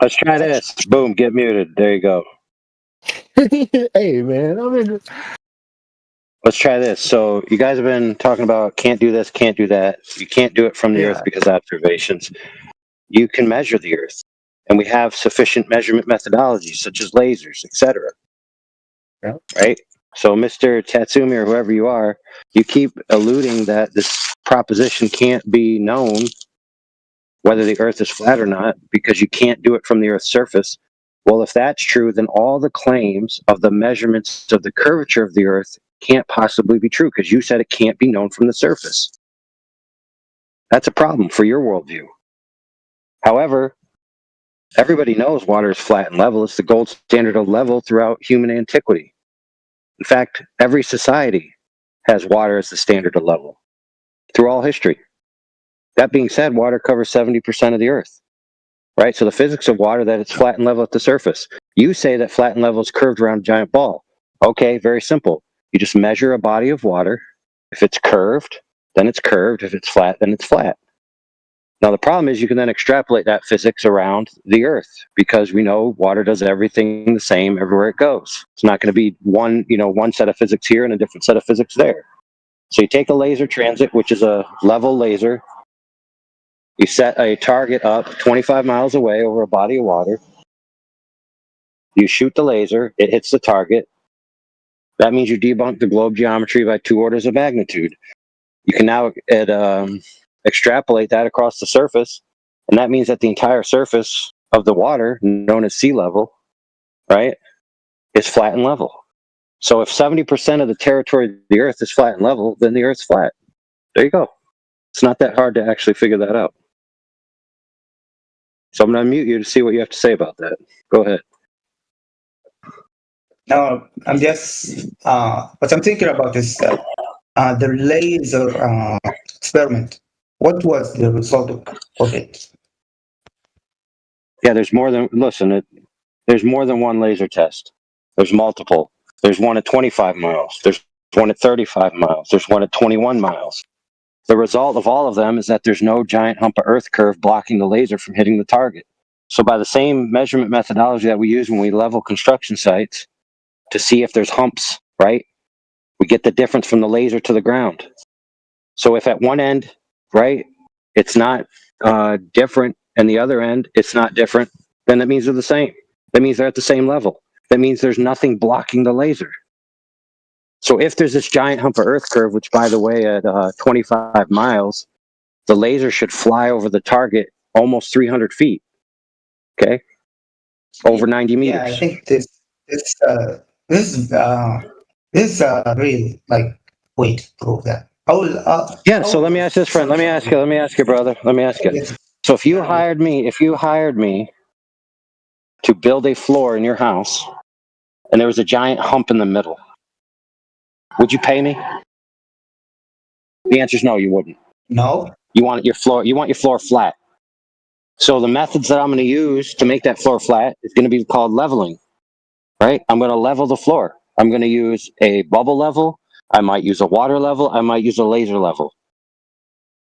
Let's try this. Boom, get muted. There you go. Hey man, I mean, Let's try this. So you guys have been talking about can't do this, can't do that. You can't do it from the Earth yeah, because of observations. You can measure the Earth, and we have sufficient measurement methodologies such as lasers, etc. yeah, Right? So, Mr. Tatsumi or whoever you are, you keep alluding that this proposition can't be known whether the Earth is flat or not because you can't do it from the Earth's surface. Well, if that's true, then all the claims of the measurements of the curvature of the Earth can't possibly be true because you said it can't be known from the surface. That's a problem for your worldview. However, everybody knows water is flat and level. It's the gold standard of level throughout human antiquity. In fact, every society has water as the standard of level through all history. That being said, water covers 70% of the Earth, right? So the physics of water, that it's flat and level at the surface. You say that flat and level is curved around a giant ball. Okay, very simple. You just measure a body of water. If it's curved, then it's curved. If it's flat, then it's flat. Now, the problem is you can then extrapolate that physics around the Earth because we know water does everything the same everywhere it goes. It's not going to be one set of physics here and a different set of physics there. So you take a laser transit, which is a level laser. You set a target up 25 miles away over a body of water. You shoot the laser. It hits the target. That means you debunk the globe geometry by 2 orders of magnitude. You can now extrapolate that across the surface, and that means that the entire surface of the water, known as sea level, right, is flat and level. So if 70% of the territory of the Earth is flat and level, then the Earth's flat. There you go. It's not that hard to actually figure that out. So I'm going to unmute you to see what you have to say about that. Go ahead. No, I'm just what I'm thinking about is the laser experiment. What was the result of it? Yeah, there's more than there's more than one laser test. There's multiple. There's one at 25 miles. There's one at 35 miles. There's one at 21 miles. The result of all of them is that there's no giant hump of Earth curve blocking the laser from hitting the target. So by the same measurement methodology that we use when we level construction sites to see if there's humps, right? We get the difference from the laser to the ground. So if at one end, right, it's not different, and the other end, it's not different, then that means they're the same. That means they're at the same level. That means there's nothing blocking the laser. So if there's this giant hump of Earth curve, which by the way, at 25 miles, the laser should fly over the target almost 300 feet. Okay, over 90 meters. Yeah, I think this really like way to prove that. I will. Yeah. So let me ask this, friend. Let me ask you, brother. Let me ask you. So if you hired me to build a floor in your house, and there was a giant hump in the middle, would you pay me? The answer is no, you wouldn't. No. You want your floor flat. So the methods that I'm going to use to make that floor flat is going to be called leveling, right? I'm going to level the floor. I'm going to use a bubble level. I might use a water level. I might use a laser level.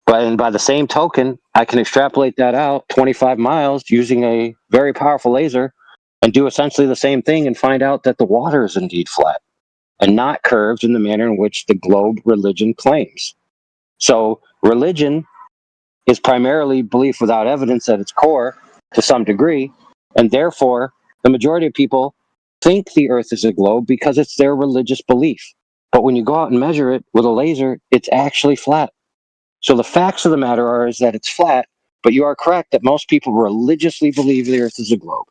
But by the same token, I can extrapolate that out 25 miles using a very powerful laser and do essentially the same thing and find out that the water is indeed flat and not curved in the manner in which the globe religion claims. So religion is primarily belief without evidence at its core to some degree, and therefore the majority of people think the Earth is a globe because it's their religious belief. But when you go out and measure it with a laser, it's actually flat. So the facts of the matter are is that it's flat, but you are correct that most people religiously believe the Earth is a globe.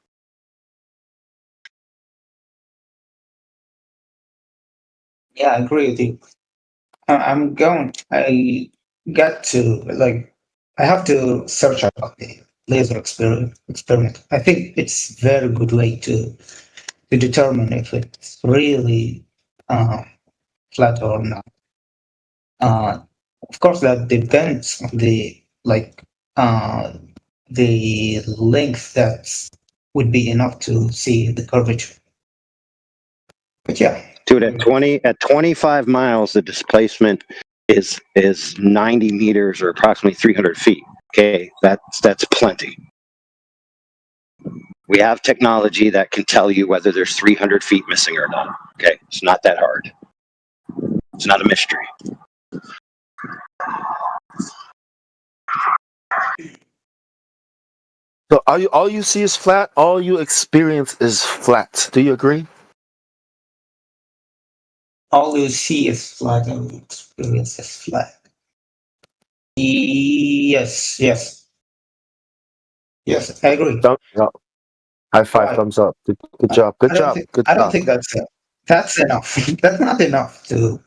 Yeah, I agree with you. I got to like. I have to search about the laser experiment. I think it's very good way to determine if it's really uh, flat or not. Uh, of course, that depends on uh, the length that would be enough to see the curvature. But yeah, Dude, at 25 miles, the displacement is 90 meters or approximately 300 feet. Okay, that's plenty. We have technology that can tell you whether there's 300 feet missing or not. Okay, it's not that hard. It's not a mystery. So all you see is flat. All you experience is flat. Do you agree? All you see is flat and you experience is flat. Yes, yes, yes, I agree. High five, Why? thumbs up. Good job. Good job. Good I don't job. think that's enough. That's not enough to.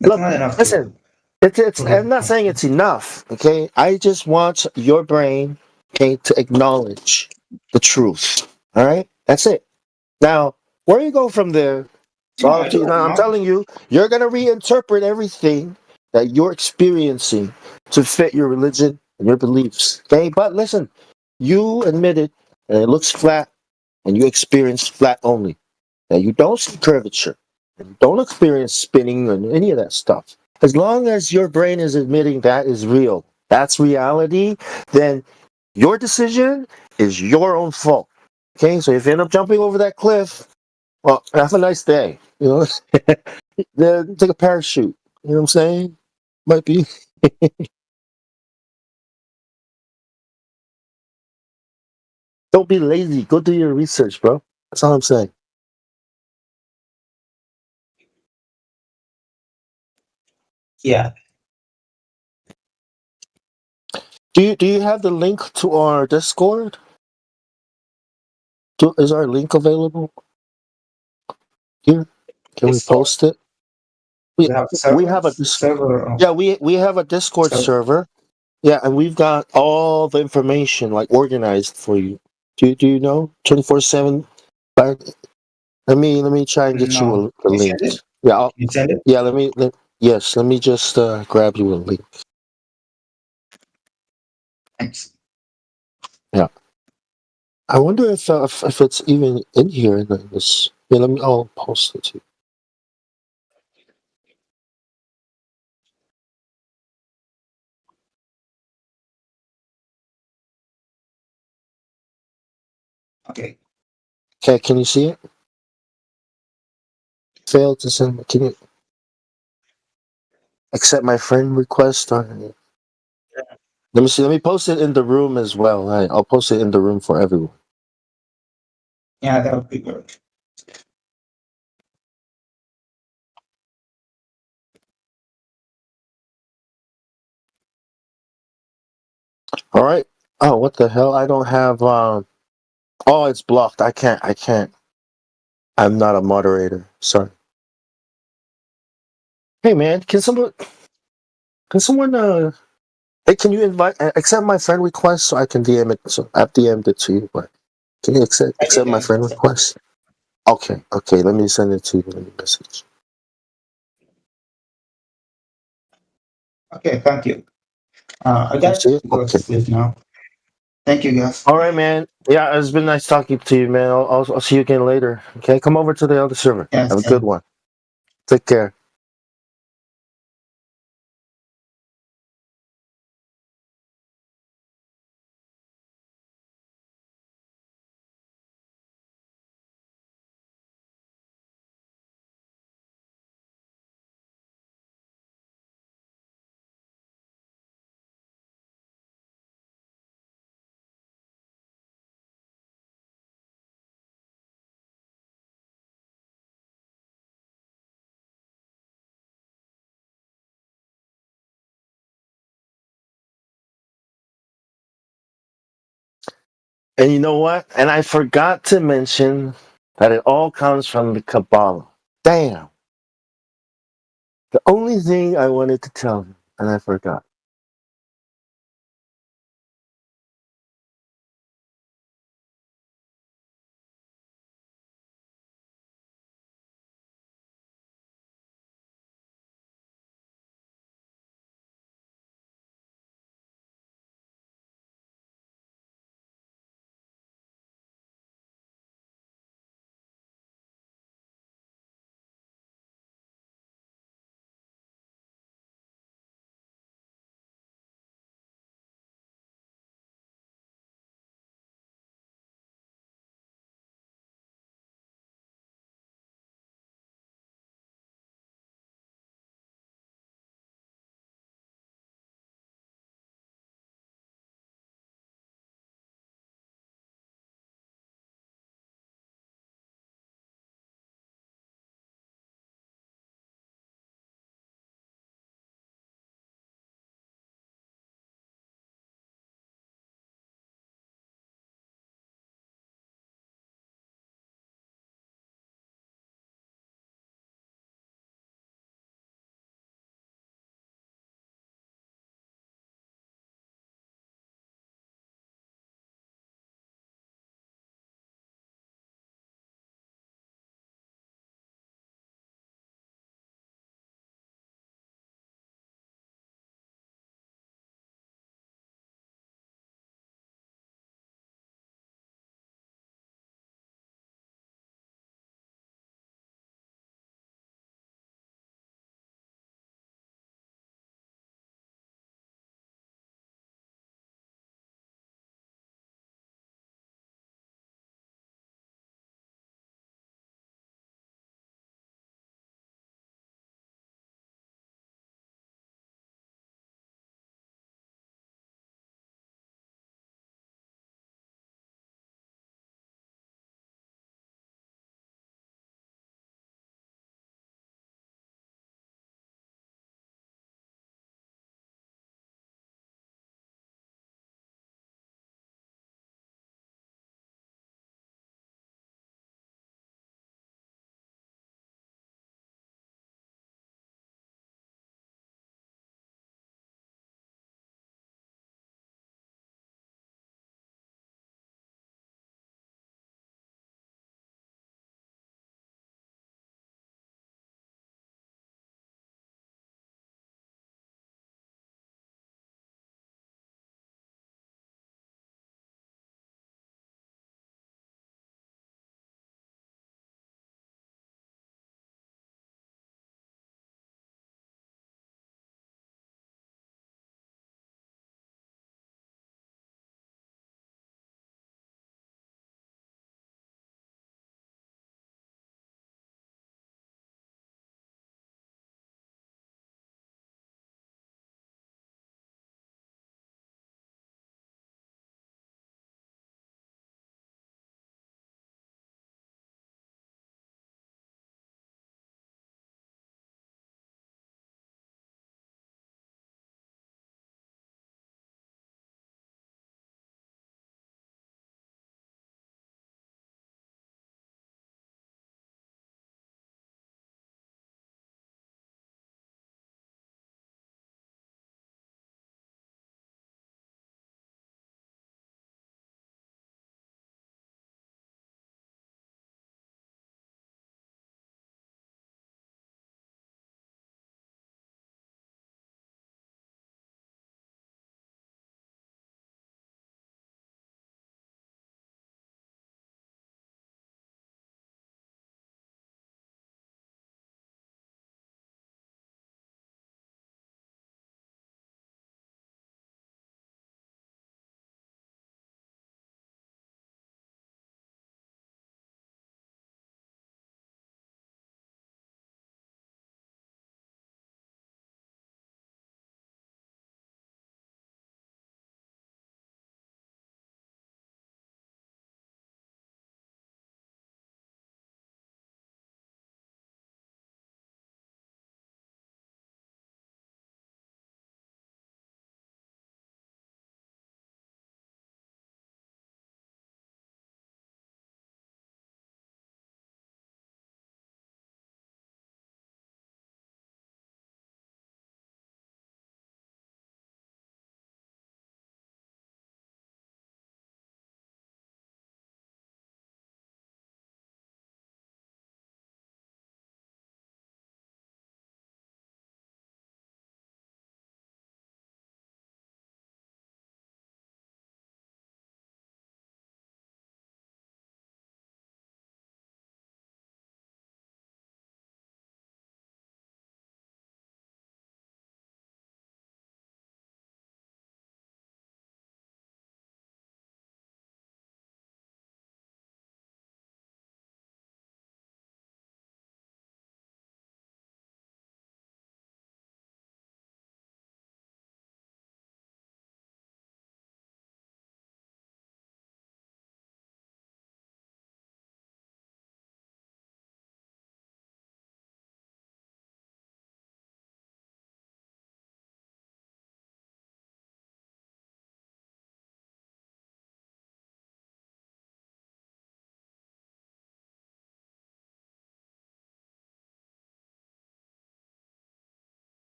That's Look, not enough to listen. It's. prove. I'm not saying it's enough. Okay. I just want your brain, okay, to acknowledge the truth. All right. That's it. Now, where you go from there, it's No, all I up to you. do Now, I'm not. telling you, you're gonna reinterpret everything that you're experiencing to fit your religion and your beliefs. Okay. But listen, you admitted that it looks flat, and you experience flat only. Now, you don't see curvature. You don't experience spinning and any of that stuff. As long as your brain is admitting that is real, that's reality, then your decision is your own fault. Okay, so if you end up jumping over that cliff, well, have a nice day. You know, then take a parachute. You know what I'm saying? Might be. Don't be lazy. Go do your research, bro. That's all I'm saying. Yeah. Do you have the link to our Discord? Is our link available here? Can we It's for post it? We we have we have a server yeah, we have a Discord server. server. Yeah, and we've got all the information like organized for you. Do you know 24/7? Let me try and get you No, a you link. send it. Yeah, You send it. yeah. Yes, let me just grab you a link. Thanks. Yeah, I wonder if it's even in here in this. Yeah, let me. I'll post it to you. Okay. Okay, can you see it? Failed to send. Can you accept my friend request? Or, let me see. Let me post it in the room as well. I'll post it in the room for everyone. Yeah, that would be good. All right. Oh, what the hell? I don't have. Oh, it's blocked. I can't. I can't. I'm not a moderator. Sorry. Hey, man. Can someone? Can someone? Hey, can you accept my friend request so I can DM it? So I've DM'd it to you, but can you I did accept my friend accept it. request? Okay. Okay. Let me send it to you. Let me message. Okay, thank you. I Can you got see it? to go to Okay. sleep now. Thank you, guys. All right, man. Yeah, it's been nice talking to you, man. I'll see you again later. Okay, come over to the other server. Yes, Have a good one. Take care. And you know what? And I forgot to mention that it all comes from the Kabbalah. Damn. The only thing I wanted to tell you, and I forgot.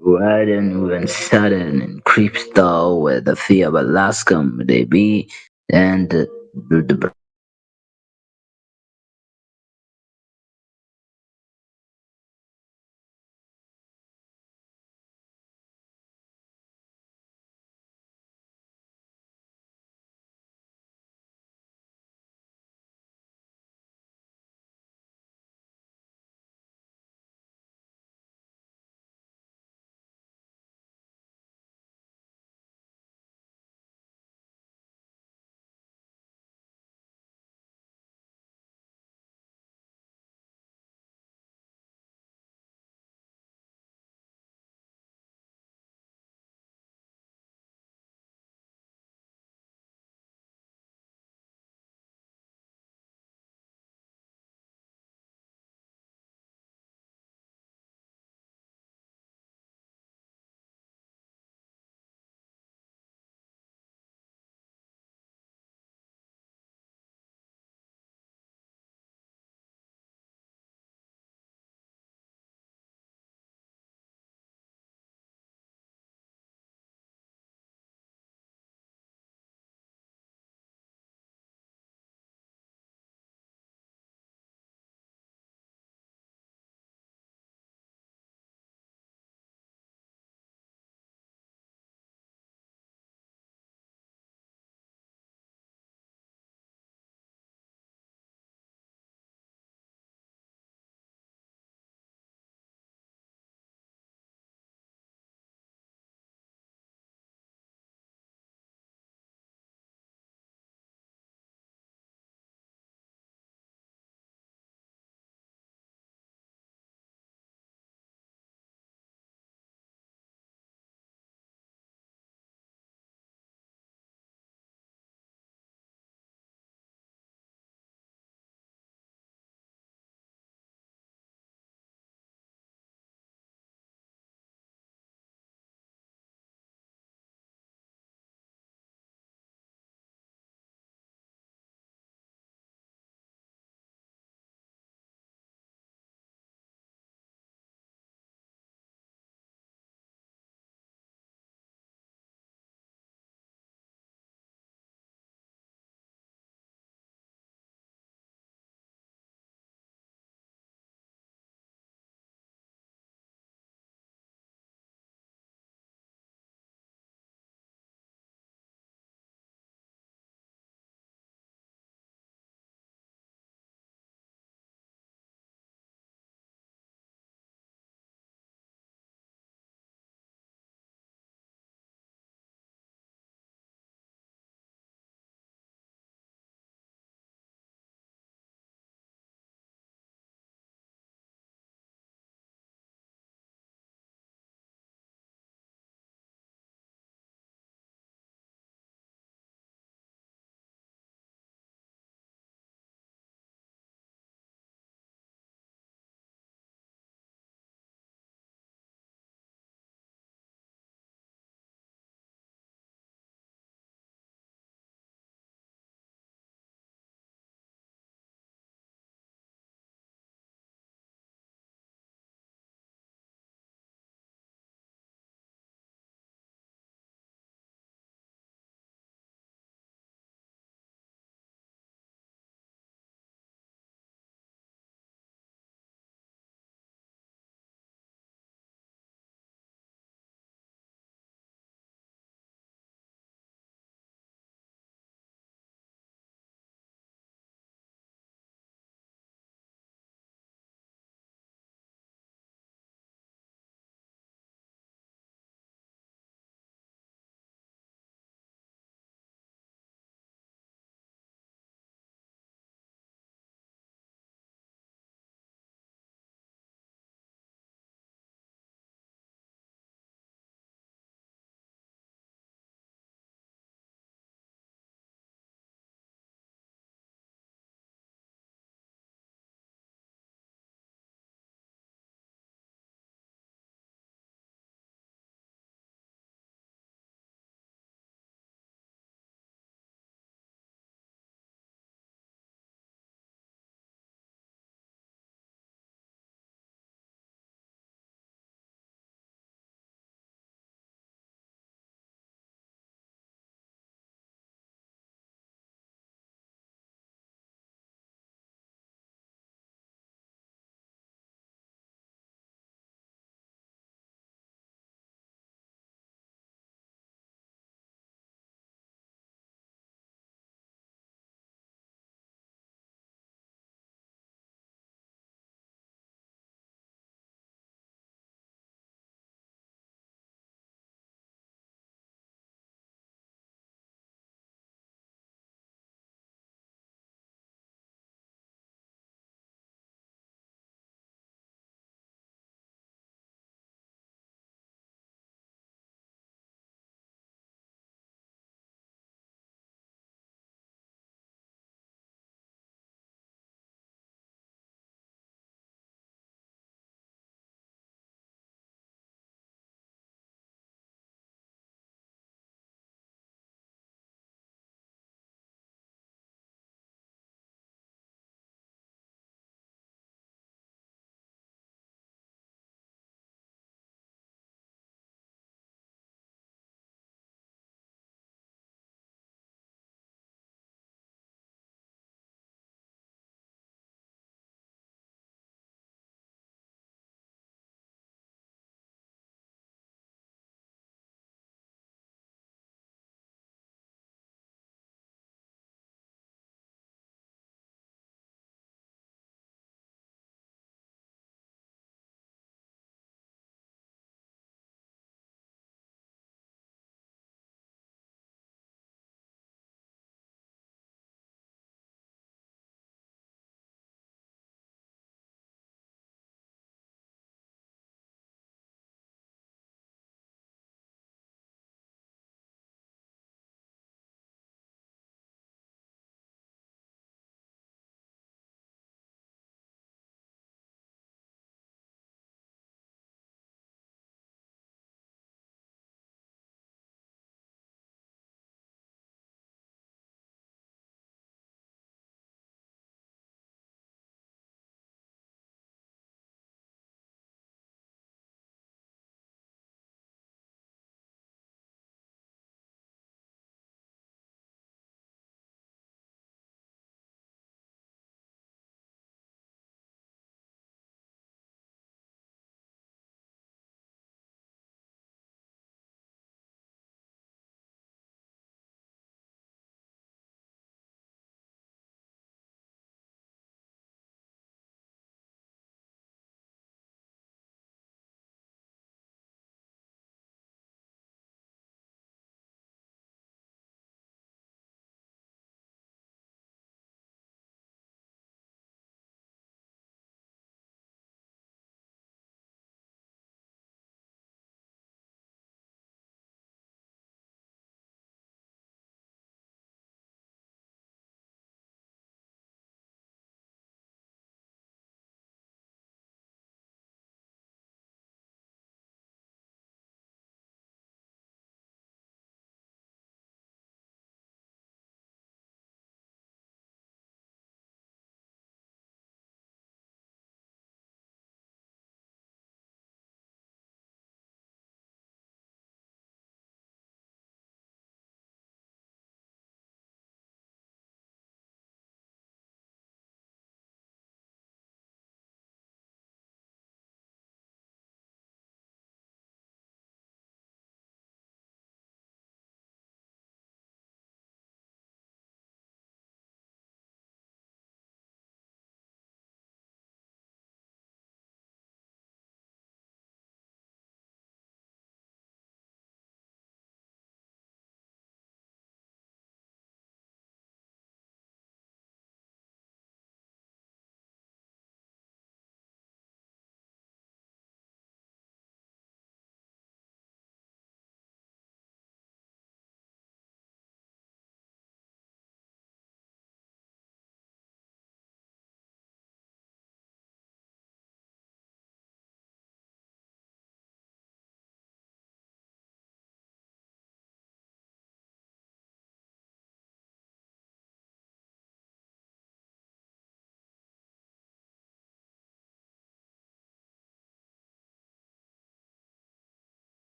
riding when sudden and creeps though with the fear of Alaska they be and the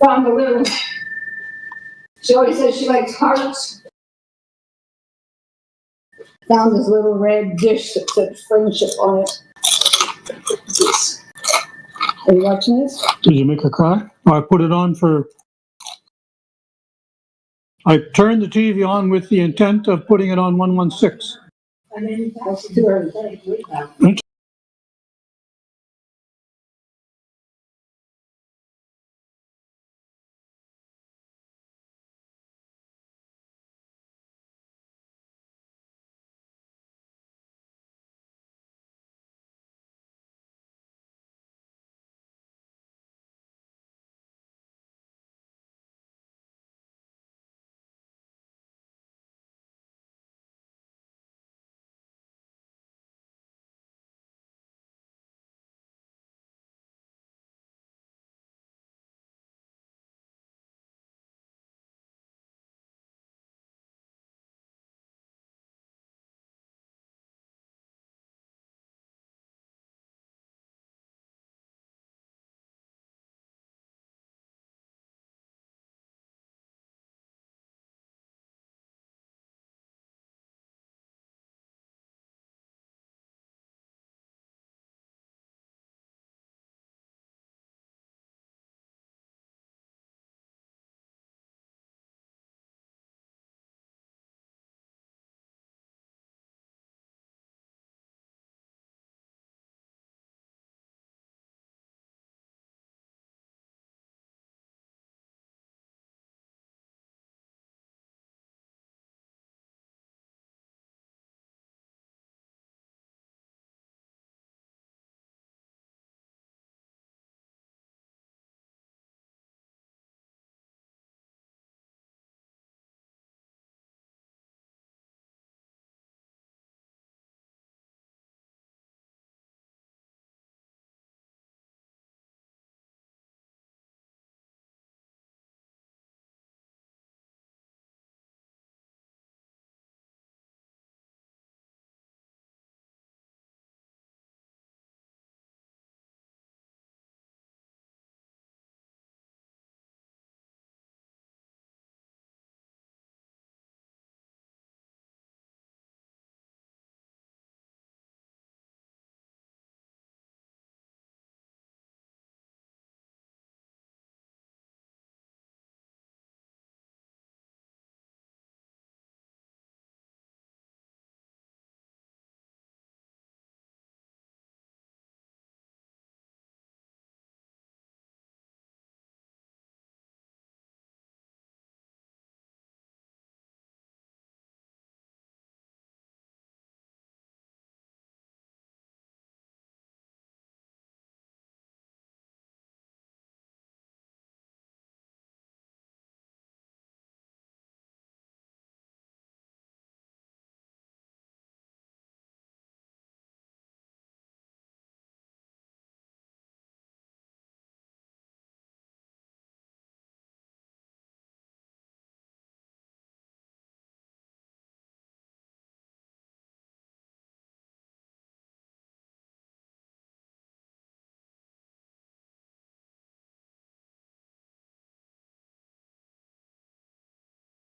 found a little, she always says she likes hearts. Found this little red dish that said friendship on it. Are you watching this? Did you make her cry? Oh, I put it on for. I turned the TV on with the intent of putting it on 116. That's too early.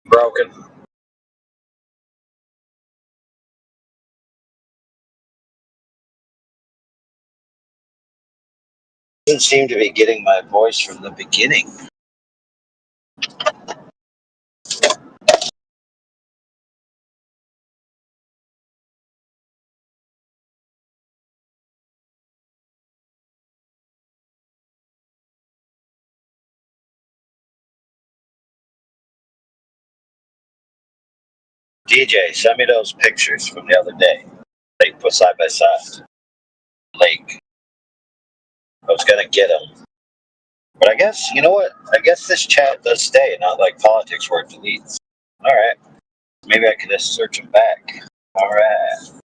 Broken. Doesn't seem to be getting my voice from the beginning. DJ, send me those pictures from the other day. They put side by side. Lake. I was gonna get them. But I guess, you know what? I guess this chat does stay, not like politics where it deletes. Alright. Maybe I can just search them back. Alright.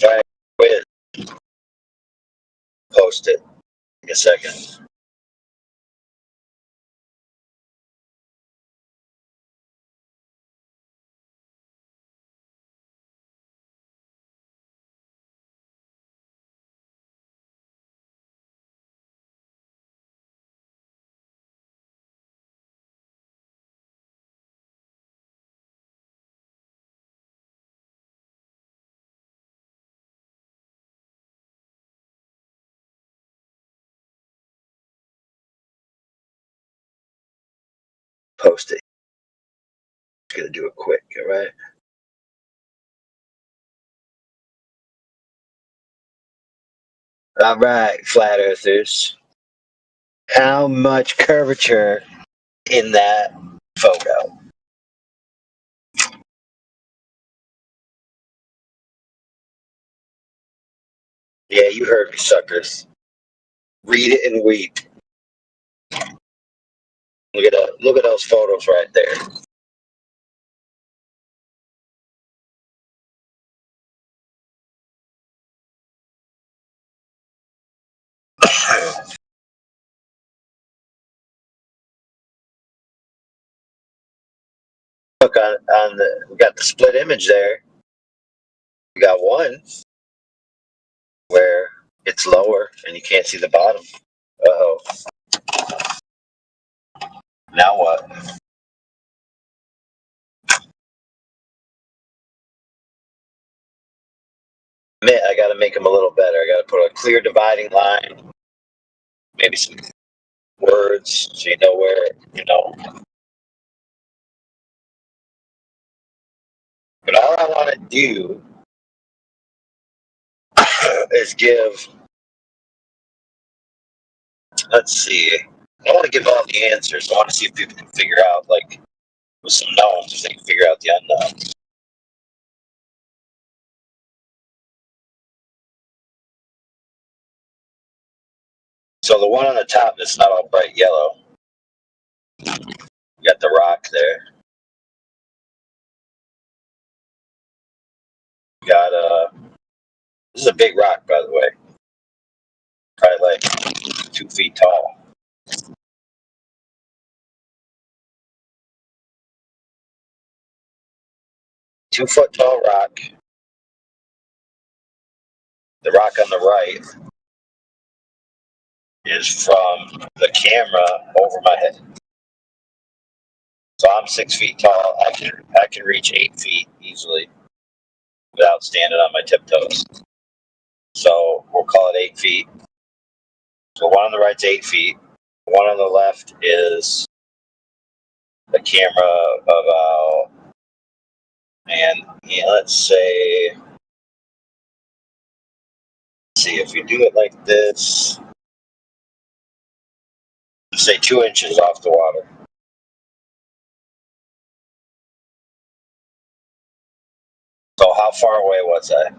All right, wait, post it. Take a second. Post it. Just gonna do it quick, all right? All right, flat earthers. How much curvature in that photo? Yeah, you heard me, suckers. Read it and weep. Look at that. Look at those photos right there. look on we got the split image there. We got one where it's lower and you can't see the bottom. Uh-oh. Now what? I got to make them a little better. I got to put a clear dividing line, maybe some words so you know where, But all I want to do is give, let's see, I don't want to give all the answers. I want to see if people can figure out, like, with some knowns, if they can figure out the unknown. So the one on the top that's not all bright yellow, you got the rock there. You got, this is a big rock, by the way. Probably like 2 feet tall. Two-foot tall rock. The rock on the right is from the camera over my head. So I'm 6 feet tall. I can reach 8 feet easily without standing on my tiptoes. So we'll call it 8 feet. So one on the right's 8 feet. One on the left is the camera about, and let's see if you do it like this, say 2 inches off the water. So how far away was I?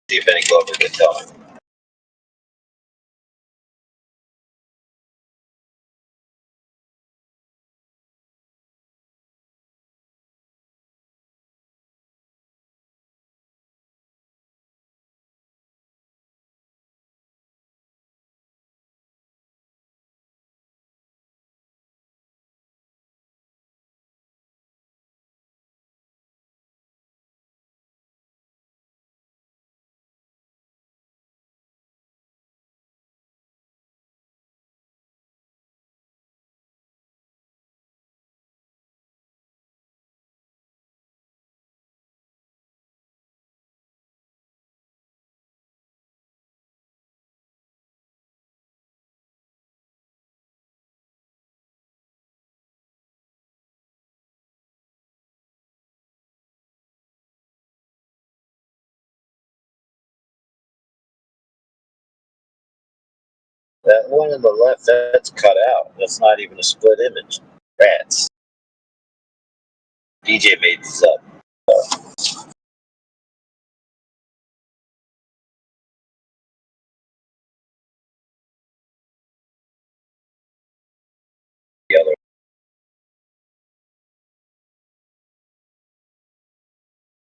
See if any Glover can tell me. That one on the left, that's cut out. That's not even a split image. Rats. DJ made this up. The other.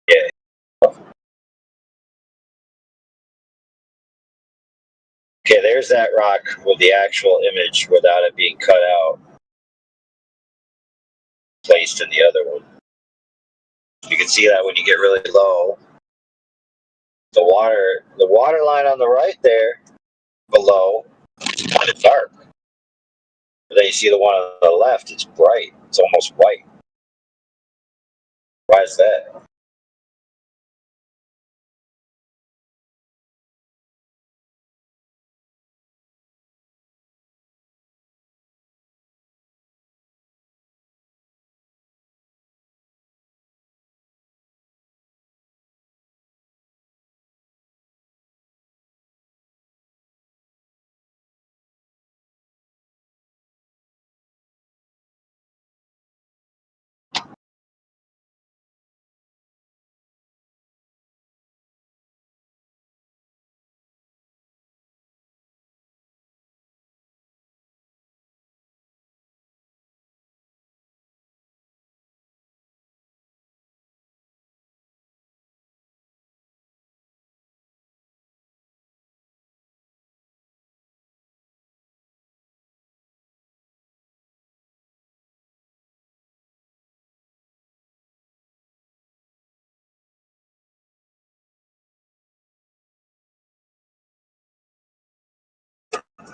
Yeah. Okay, there's that rock with the actual image without it being cut out, placed in the other one. You can see that when you get really low. The water line on the right there below is kind of dark. But then you see the one on the left, it's bright. It's almost white. Why is that?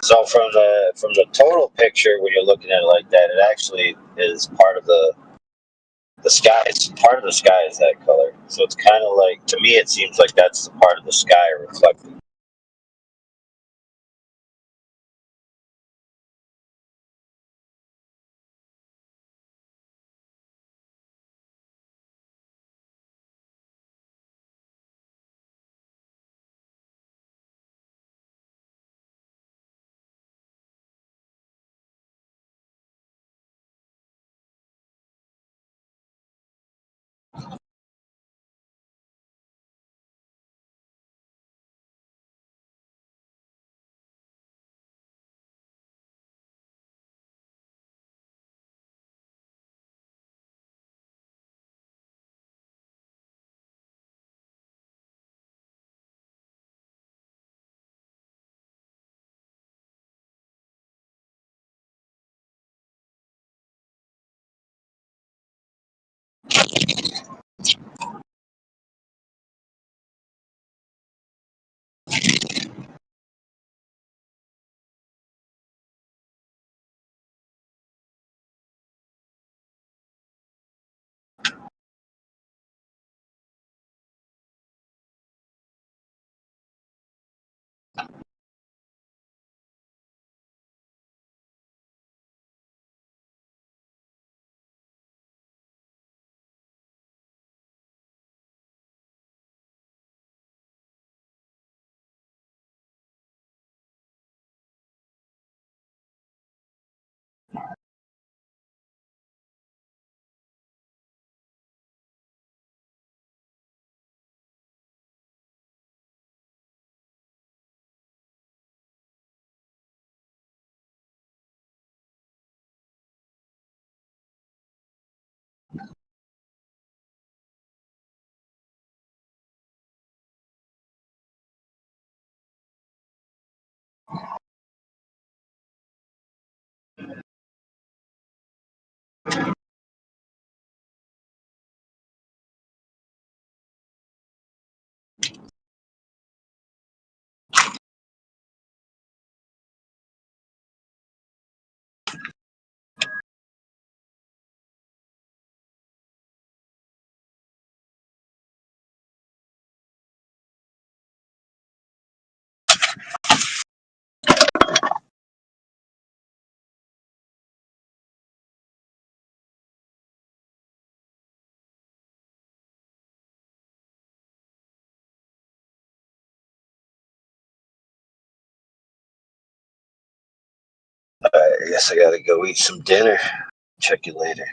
So from the total picture, when you're looking at it like that, it actually is part of the sky. It's part of the sky is that color. So it's kind of like, to me, it seems like that's the part of the sky reflected. I guess I gotta go eat some dinner. Check you later.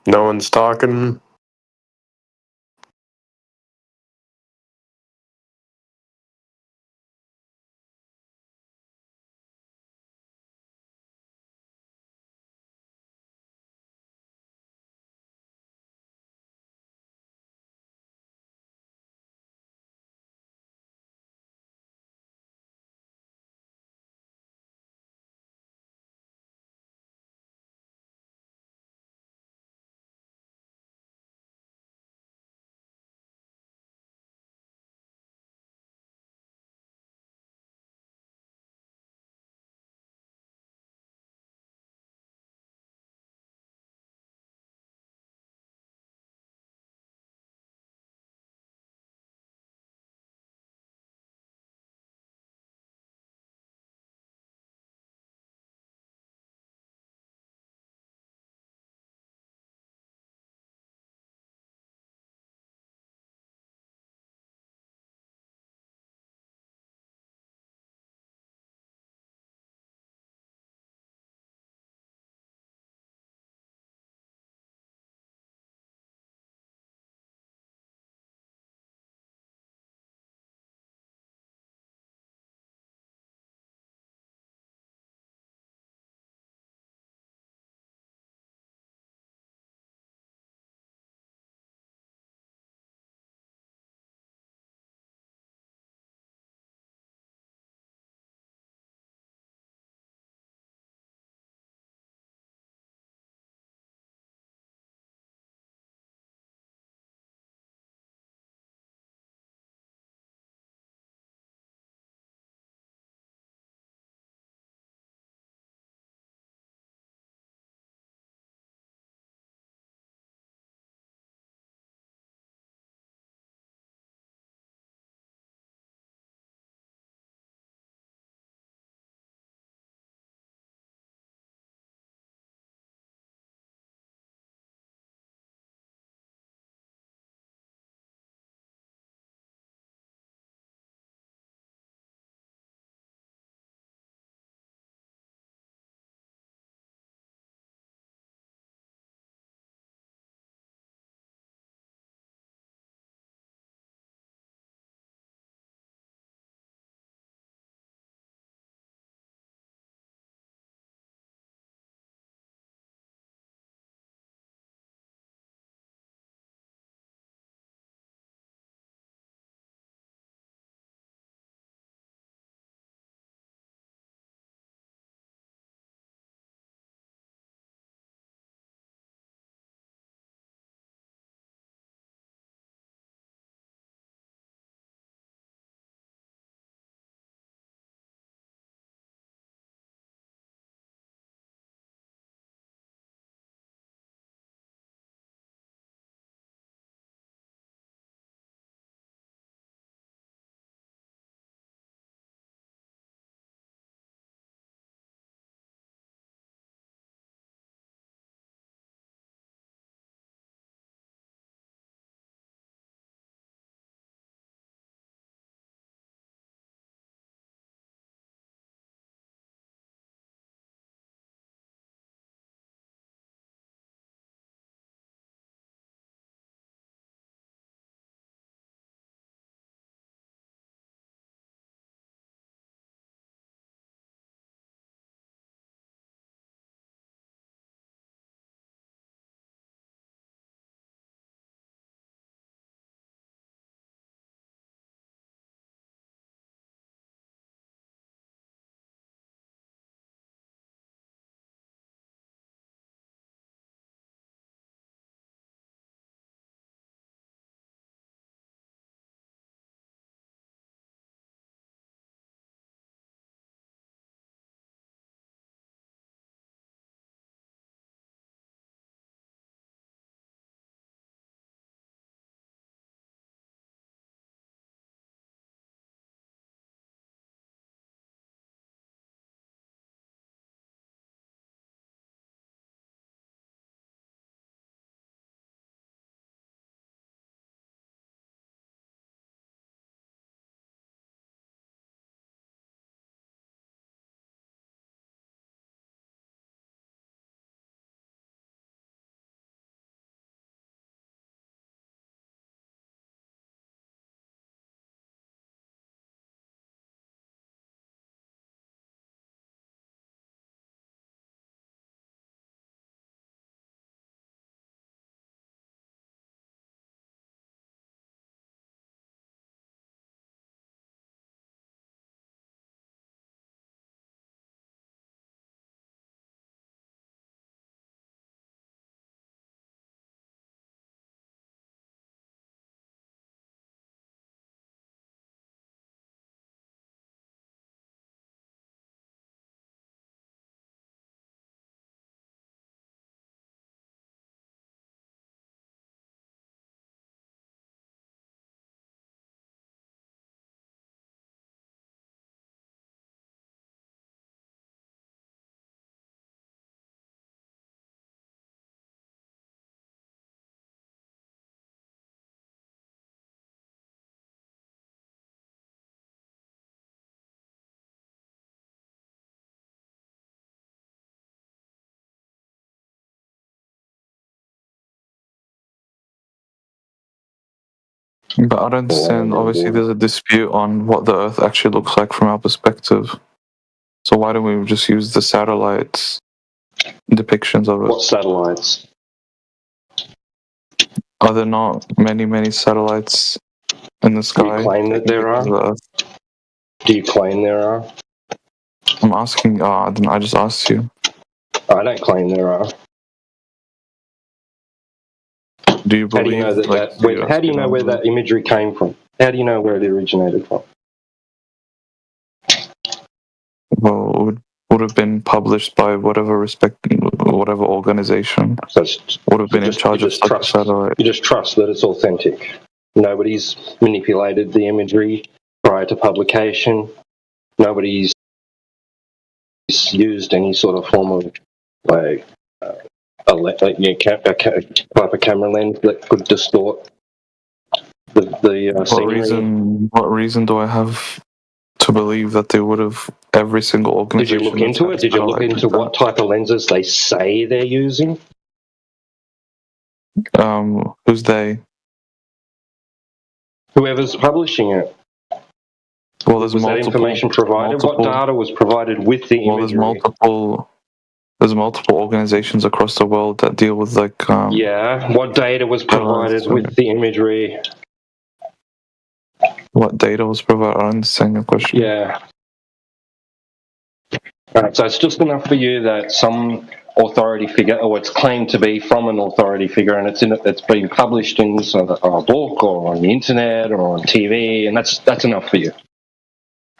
No one's talking. But I don't understand. Obviously, there's a dispute on what the Earth actually looks like from our perspective. So why don't we just use the satellites' depictions of What it? satellites? Are there not many satellites in the sky? claim that there taking are? pictures of the Earth? Do you claim there are? I'm asking. I just asked you. I don't claim there are. Do you How do you know believe? how do you know where that imagery came from? How do you know where it originated from? Well, it would have been published by whatever organization So it's, would have been in you charge of just such a trust. satellite. You just trust that it's authentic. Nobody's manipulated the imagery prior to publication. Nobody's used any sort of form of type of camera lens that could distort the scenery. What reason do I have to believe that they would have every single Did organization? you look into it? Did you look into what type of lenses they say they're using? Who's they? Whoever's publishing it. Well, there's Was that information provided? What data was provided with the imagery? There's multiple organizations across the world that deal with yeah. What data was provided with the imagery? What data was provided? I don't understand your question. Yeah. Right, so it's just enough for you that some authority figure, or it's claimed to be from an authority figure, and it's been published in a book or on the internet or on TV, and that's enough for you.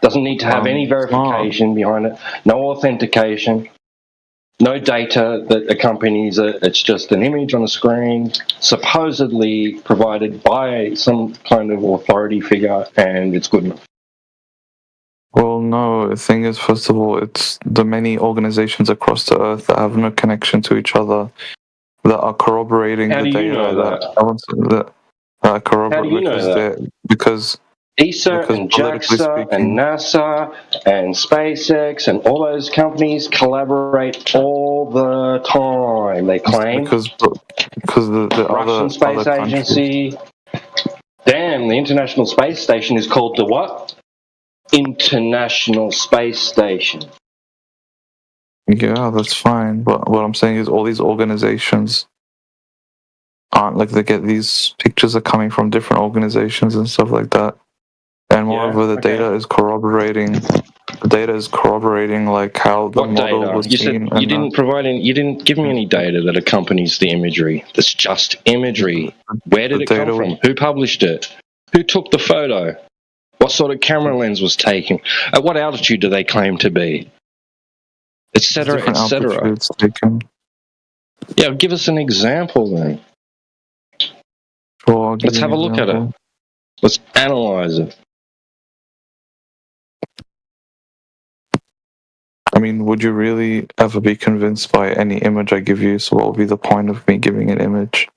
Doesn't need to have any verification behind it, no authentication, no data that accompanies it. It's just an image on a screen, supposedly provided by some kind of authority figure, and it's good enough. Well, no, the thing is, first of all, it's the many organizations across the earth that have no connection to each other that are corroborating How the do you data know that How do you know that? Because ESA and JAXA and NASA and SpaceX and all those companies collaborate all the time. They claim because the Russian Space Agency. Damn, the International Space Station is called the what? International Space Station. Yeah, that's fine. But what I'm saying is all these organizations aren't like they get these pictures are coming from different organizations and stuff like that. And moreover, the data is corroborating. The data is corroborating like how the model was seen. You didn't provide any. You didn't give me any data that accompanies the imagery. That's just imagery. Where did it come from? Who published it? Who took the photo? What sort of camera lens was taken? At what altitude do they claim to be? Etc. Etc. Yeah, give us an example then. Sure, let's have a look at it. Let's analyze it. I mean, would you really ever be convinced by any image I give you? So what would be the point of me giving an image?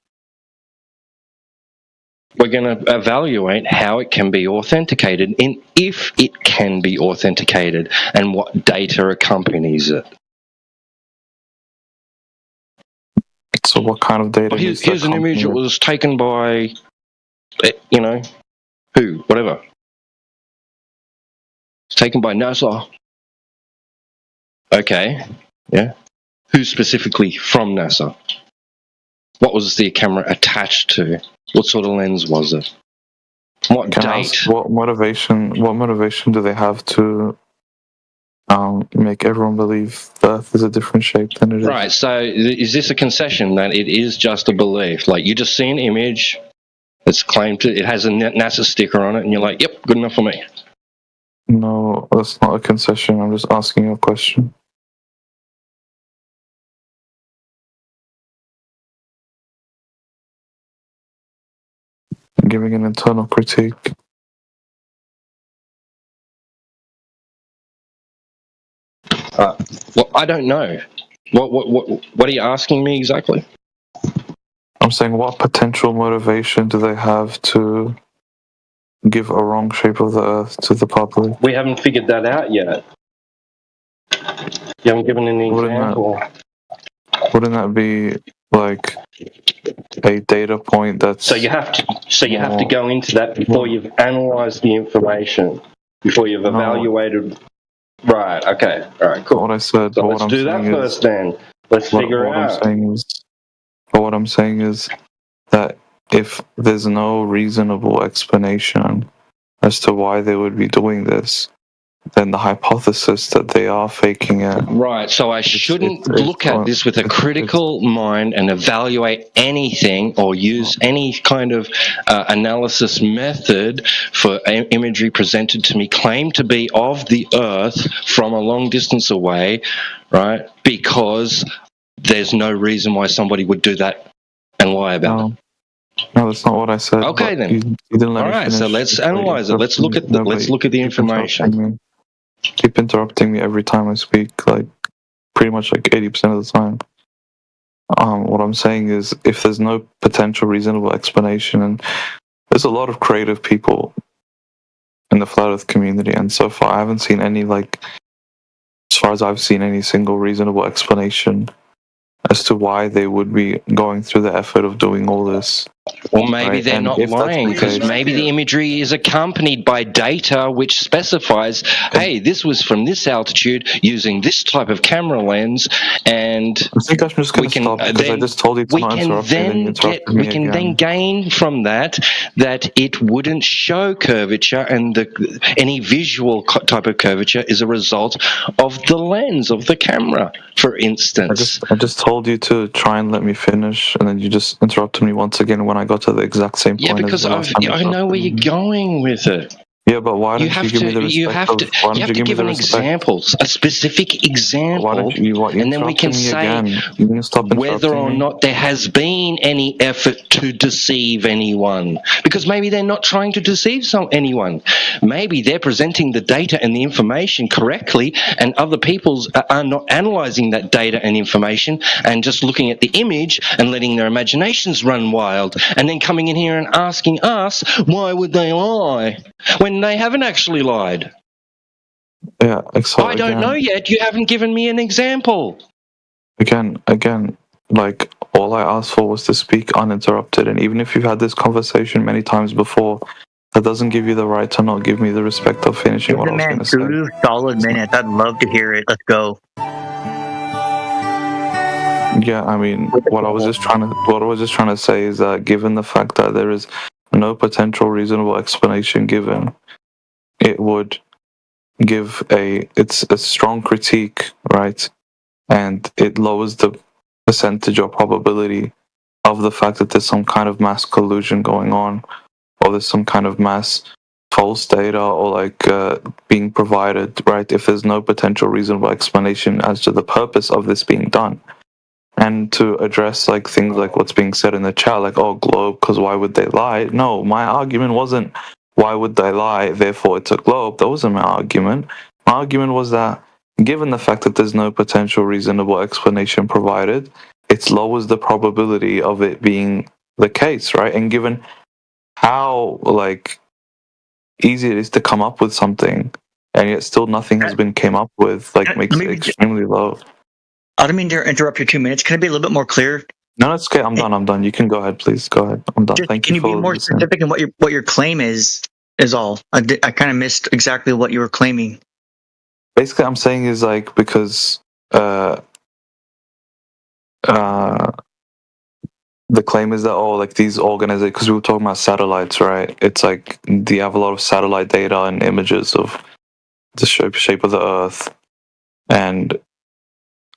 We're going to evaluate how it can be authenticated and if it can be authenticated and what data accompanies it. So what kind of data? Well, here's an image that was taken by, who, whatever. It's taken by NASA. Okay, yeah. Who specifically from NASA? What was the camera attached to? What sort of lens was it? What date? What motivation do they have to make everyone believe the Earth is a different shape than it is? Right, so is this a concession that it is just a belief? Like you just see an image that's claimed to, it has a NASA sticker on it and you're like, yep, good enough for me. No, that's not a concession. I'm just asking you a question. I'm giving an internal critique. Well, I don't know. What are you asking me exactly? I'm saying what potential motivation do they have to give a wrong shape of the Earth to the public? We haven't figured that out yet. You haven't given an example. Wouldn't that be like a data point that's So you have to go into that before you've analysed the information, before you've evaluated. Right. Okay. All right. Cool. what I said. So But let's what I'm do that saying first. is, Then let's figure it what out. what I'm saying is that if there's no reasonable explanation as to why they would be doing this, then the hypothesis that they are faking it. Right, so I shouldn't it's look at this with a critical mind and evaluate anything or use any kind of analysis method for imagery presented to me, claimed to be of the Earth from a long distance away, right? Because there's no reason why somebody would do that and lie about it. No, that's not what I said. Okay, then. You didn't let All me right, finish. so let's analyze it. Let's look at the information. Keep interrupting me every time I speak, like pretty much like 80% of the time. What I'm saying is, if there's no potential reasonable explanation, and there's a lot of creative people in the flat Earth community, and so far I haven't seen any, like, as far as I've seen, any single reasonable explanation as to why they would be going through the effort of doing all this. Or maybe Right, they're and not if that's lying, the because case- maybe the imagery is accompanied by data which specifies, hey, this was from this altitude using this type of camera lens, and I think I'm just going to stop because I just told you to not interrupt me, and then you interrupted me we can then again. gain from that it wouldn't show curvature, and any visual type of curvature is a result of the lens of the camera, for instance. I just told you to try and let me finish, and then you just interrupted me once again when I got to the exact same point. Yeah, because I know where you're going with it. Yeah, but why don't you give me the respect you have to give an example, a specific example, Why don't you and then we can say whether or not there has been any effort to deceive anyone. Because maybe they're not trying to deceive anyone. Maybe they're presenting the data and the information correctly, and other people are not analysing that data and information and just looking at the image and letting their imaginations run wild, and then coming in here and asking us, why would they lie? When they haven't actually lied. Yeah, I don't know yet. You haven't given me an example. Again, like, all I asked for was to speak uninterrupted, and even if you've had this conversation many times before, that doesn't give you the right to not give me the respect of finishing what I was going to say. 2 solid minutes. I'd love to hear it. Let's go. Yeah, I mean, what I was just trying to say is that given the fact that there is no potential reasonable explanation given, it would give it's a strong critique, right? And it lowers the percentage or probability of the fact that there's some kind of mass collusion going on, or there's some kind of mass false data, or like being provided, right? If there's no potential reasonable explanation as to the purpose of this being done. And to address like things like what's being said in the chat, like, oh, globe, because why would they lie? No, my argument wasn't why would they lie, therefore it's a globe. That wasn't my argument. My argument was that given the fact that there's no potential reasonable explanation provided, it lowers the probability of it being the case, right? And given how like easy it is to come up with something, and yet still nothing has been came up with, like, makes it extremely low. I don't mean to interrupt your 2 minutes. Can I be a little bit more clear? No, it's okay. I'm done. You can go ahead, please. Go ahead. I'm done. Thank you. Can you be more specific in what your claim is all? I kind of missed exactly what you were claiming. Basically, I'm saying is like, because the claim is that, oh, like these organizations, because we were talking about satellites, right? It's like they have a lot of satellite data and images of the shape of the Earth, and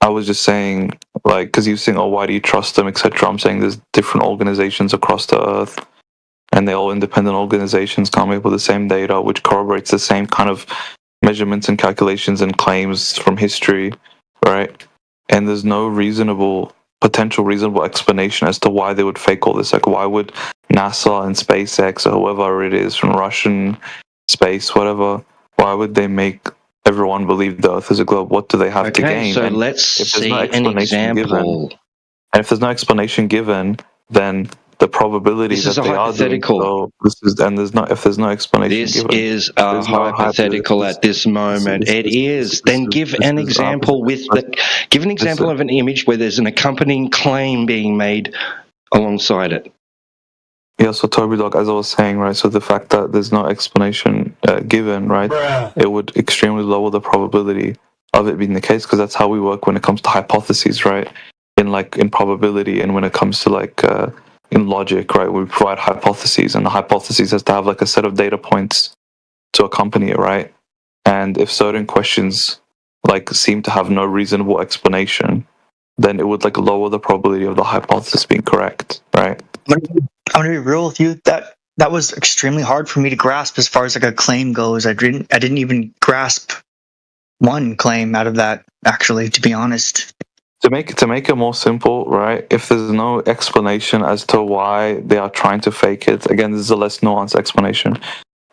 I was just saying, like, because you were saying, oh, why do you trust them, etc. I'm saying there's different organizations across the Earth, and they're all independent organizations coming up with the same data, which corroborates the same kind of measurements and calculations and claims from history, right? And there's no potential reasonable explanation as to why they would fake all this. Like, why would NASA and SpaceX, or whoever it is from Russian space, whatever, why would they make everyone believe the Earth is a globe? What do they have to gain? So let's see an example. And if there's no explanation given, then the probability this that they are doing so, if there's no explanation given. This is a hypothetical at this moment. Then give an example of an image where there's an accompanying claim being made alongside it. Yeah, so Toby Dog, as I was saying, right, so the fact that there's no explanation given, right, it would extremely lower the probability of it being the case, because that's how we work when it comes to hypotheses, right, in probability, and when it comes to in logic, right, we provide hypotheses, and the hypothesis has to have like a set of data points to accompany it, right, and if certain questions like seem to have no reasonable explanation, then it would like lower the probability of the hypothesis being correct, right? I'm gonna be real with you. That was extremely hard for me to grasp as far as like a claim goes. I didn't even grasp one claim out of that, actually, to be honest. To make it more simple, right? If there's no explanation as to why they are trying to fake it, again, this is a less nuanced explanation.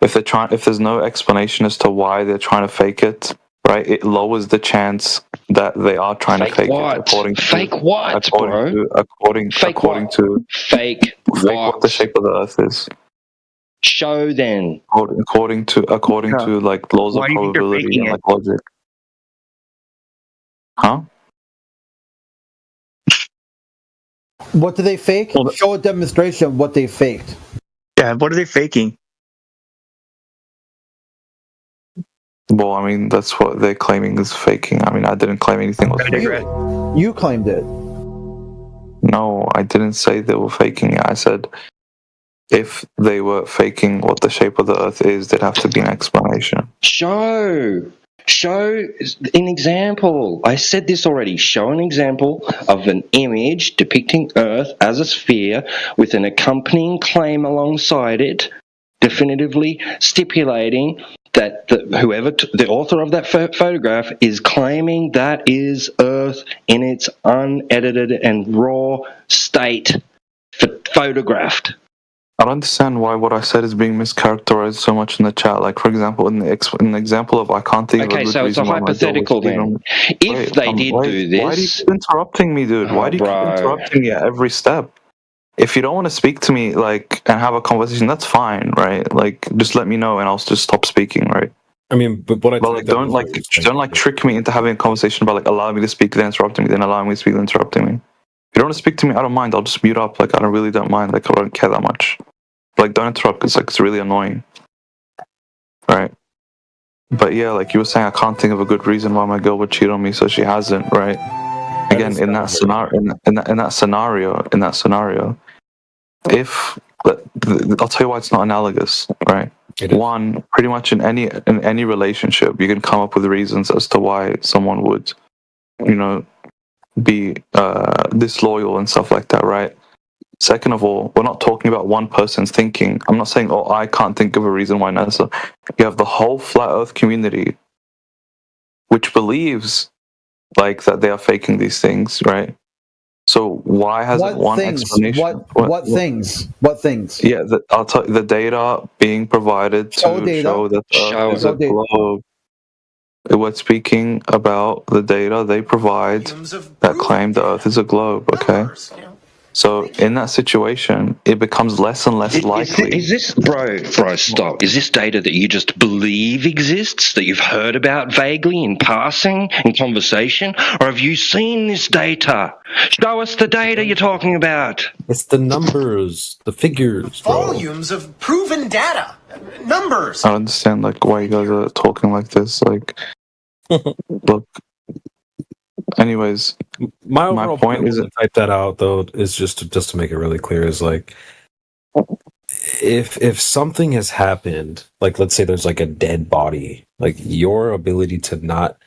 If there's no explanation as to why they're trying to fake it, right? It lowers the chance that they are trying to fake what? it. According to Fake what, according bro? to according Fake according what? to Fake what the shape of the Earth is. Show then. According to like laws of Why do you think they're probability faking and it? like logic. Huh? What do they fake? Well, Show a demonstration of what they faked. Yeah, what are they faking? Well, I mean, that's what they're claiming is faking. I mean, I didn't claim anything was I faking. digress. You claimed it. No, I didn't say they were faking it. I said if they were faking what the shape of the Earth is, there'd have to be an explanation. Show an example. I said this already. Show an example of an image depicting Earth as a sphere with an accompanying claim alongside it, definitively stipulating that the author of that photograph is claiming that is Earth in its unedited and raw state, photographed. I don't understand why what I said is being mischaracterized so much in the chat. Like, for example, in the example of I can't think of a Okay, good so it's a reason why my girl hypothetical would cheat on then. me. If they did do this... Why do you keep interrupting me, dude? Why do you keep bro. interrupting me at every step? If you don't want to speak to me, like, and have a conversation, that's fine, right? Like, just let me know and I'll just stop speaking, right? I mean, but what I But like, don't trick me into having a conversation about like allowing me to speak, then interrupting me, then allowing me to speak, then interrupting me. If you don't want to speak to me, I don't mind. I'll just mute up. Like, I really don't mind. Like, I don't care that much. Like, don't interrupt because like it's really annoying, right? But yeah, like you were saying, I can't think of a good reason why my girl would cheat on me, so she hasn't, right? Again, in that scenario, if I'll tell you why it's not analogous, right? One, pretty much in any relationship, you can come up with reasons as to why someone would, be disloyal and stuff like that, right? Second of all, we're not talking about one person's thinking. I'm not saying, I can't think of a reason why NASA. You have the whole flat Earth community, which believes like that they are faking these things, right? So why hasn't one explanation? What things? What things? Yeah, I'll tell you, the data being provided to show that the Earth is a globe. We're speaking about the data they provide that claim the Earth is a globe, okay? So in that situation, it becomes less and less likely. Is this, bro, stop. Is this data that you just believe exists, that you've heard about vaguely in passing, in conversation? Or have you seen this data? Show us the data you're talking about. It's the numbers, the figures, bro. Volumes of proven data. Numbers. I don't understand like why you guys are talking like this. Like, look. Anyways, my point is to type that out though is just to make it really clear is like if something has happened, like let's say there's like a dead body, like your ability to not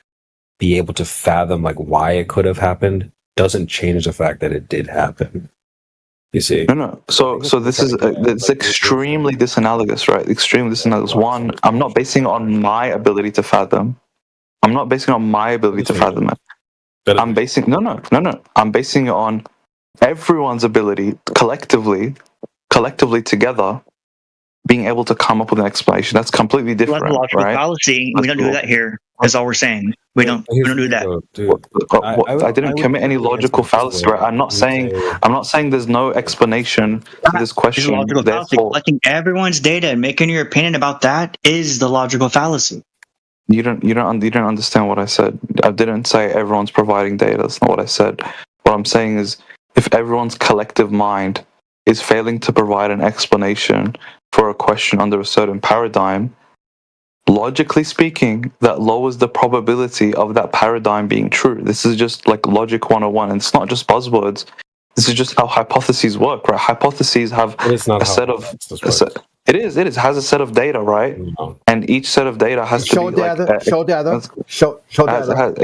be able to fathom like why it could have happened doesn't change the fact that it did happen. You see? No. So this is it's extremely disanalogous, right? Extremely disanalogous. One, I'm not basing it on my ability to fathom. I'm not basing it on my ability to fathom it. I'm basing I'm basing it on everyone's ability collectively together being able to come up with an explanation. That's completely different. That's a logical right? fallacy. We don't do that here. That's all we're saying. We don't do that. I didn't commit any logical fallacy. Right? I'm not saying there's no explanation for this question. Logical fallacy. Collecting everyone's data and making your opinion about that is the logical fallacy. You don't understand what I said. I didn't say everyone's providing data. That's not what I said. What I'm saying is if everyone's collective mind is failing to provide an explanation for a question under a certain paradigm, logically speaking, that lowers the probability of that paradigm being true. This is just like logic 101, and it's not just buzzwords. This is just how hypotheses work, right? Hypotheses have It's not a set of it has a set of data, right? No. And each set of data has Show to be data. like Show data. Show data.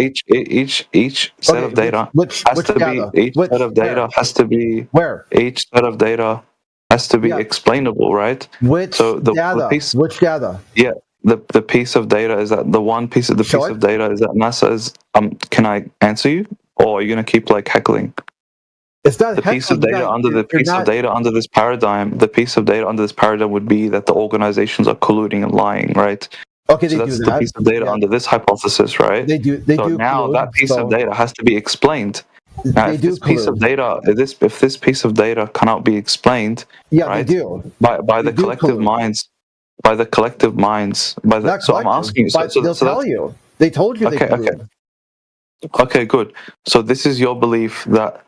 each set of data Which has to data? be each Which- set of data where? has to be Where? each set of data has to be Yeah. explainable, right? Which So the data? piece, Which data? yeah, the piece of data is that the one piece of the Show piece it. of data is that NASA is can I answer you, or are you gonna keep like heckling? It's not The piece of heckling, data guys. under the You're piece not- of data under this paradigm, the piece of data under this paradigm would be that the organizations are colluding and lying, right? Okay, So they that's do the that. piece of data Yeah. under this hypothesis, right? They do. They So do. now collude, that piece so of data has to be explained. Now, They if do this piece of collude. data, if this piece of data cannot be explained, Yeah, right, they do. by the They do collective collude. minds, by the collective minds, by the. Not So I'm collective, asking you. but they'll So tell that's, you. They told you they okay, collude. okay, good. So this is your belief that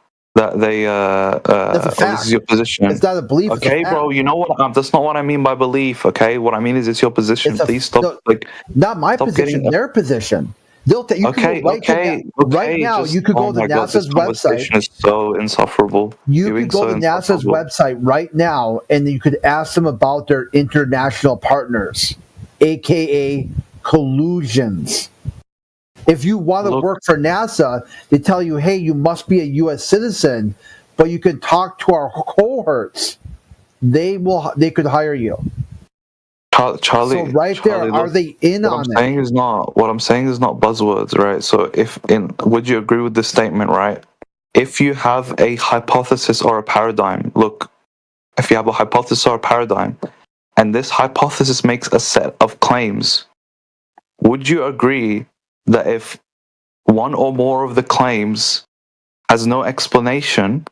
they That's a or fact. this is your position. It's not a belief. It's a Okay, fact. bro. You know what? That's not what I mean by belief. Okay, what I mean is it's your position. It's a- Please stop. no, Like, Not my stop position. getting. Their position. They'll you Okay, can go right okay, to right okay. now. Just, You could go oh to my God, this NASA's conversation website. is so insufferable. You You're could being go so to NASA's insufferable. website right now, and you could ask them about their international partners, aka collusions. If you want to Look- work for NASA, they tell you, "Hey, you must be a U.S. citizen, but you can talk to our cohorts. They could hire you." Charlie. So right there, Charlie, are look, they in what on I'm it? saying is not. What I'm saying is not buzzwords, right? So, would you agree with this statement, right? If you have a hypothesis or a paradigm, look, if you have a hypothesis or a paradigm, and this hypothesis makes a set of claims, would you agree that if one or more of the claims has no explanation,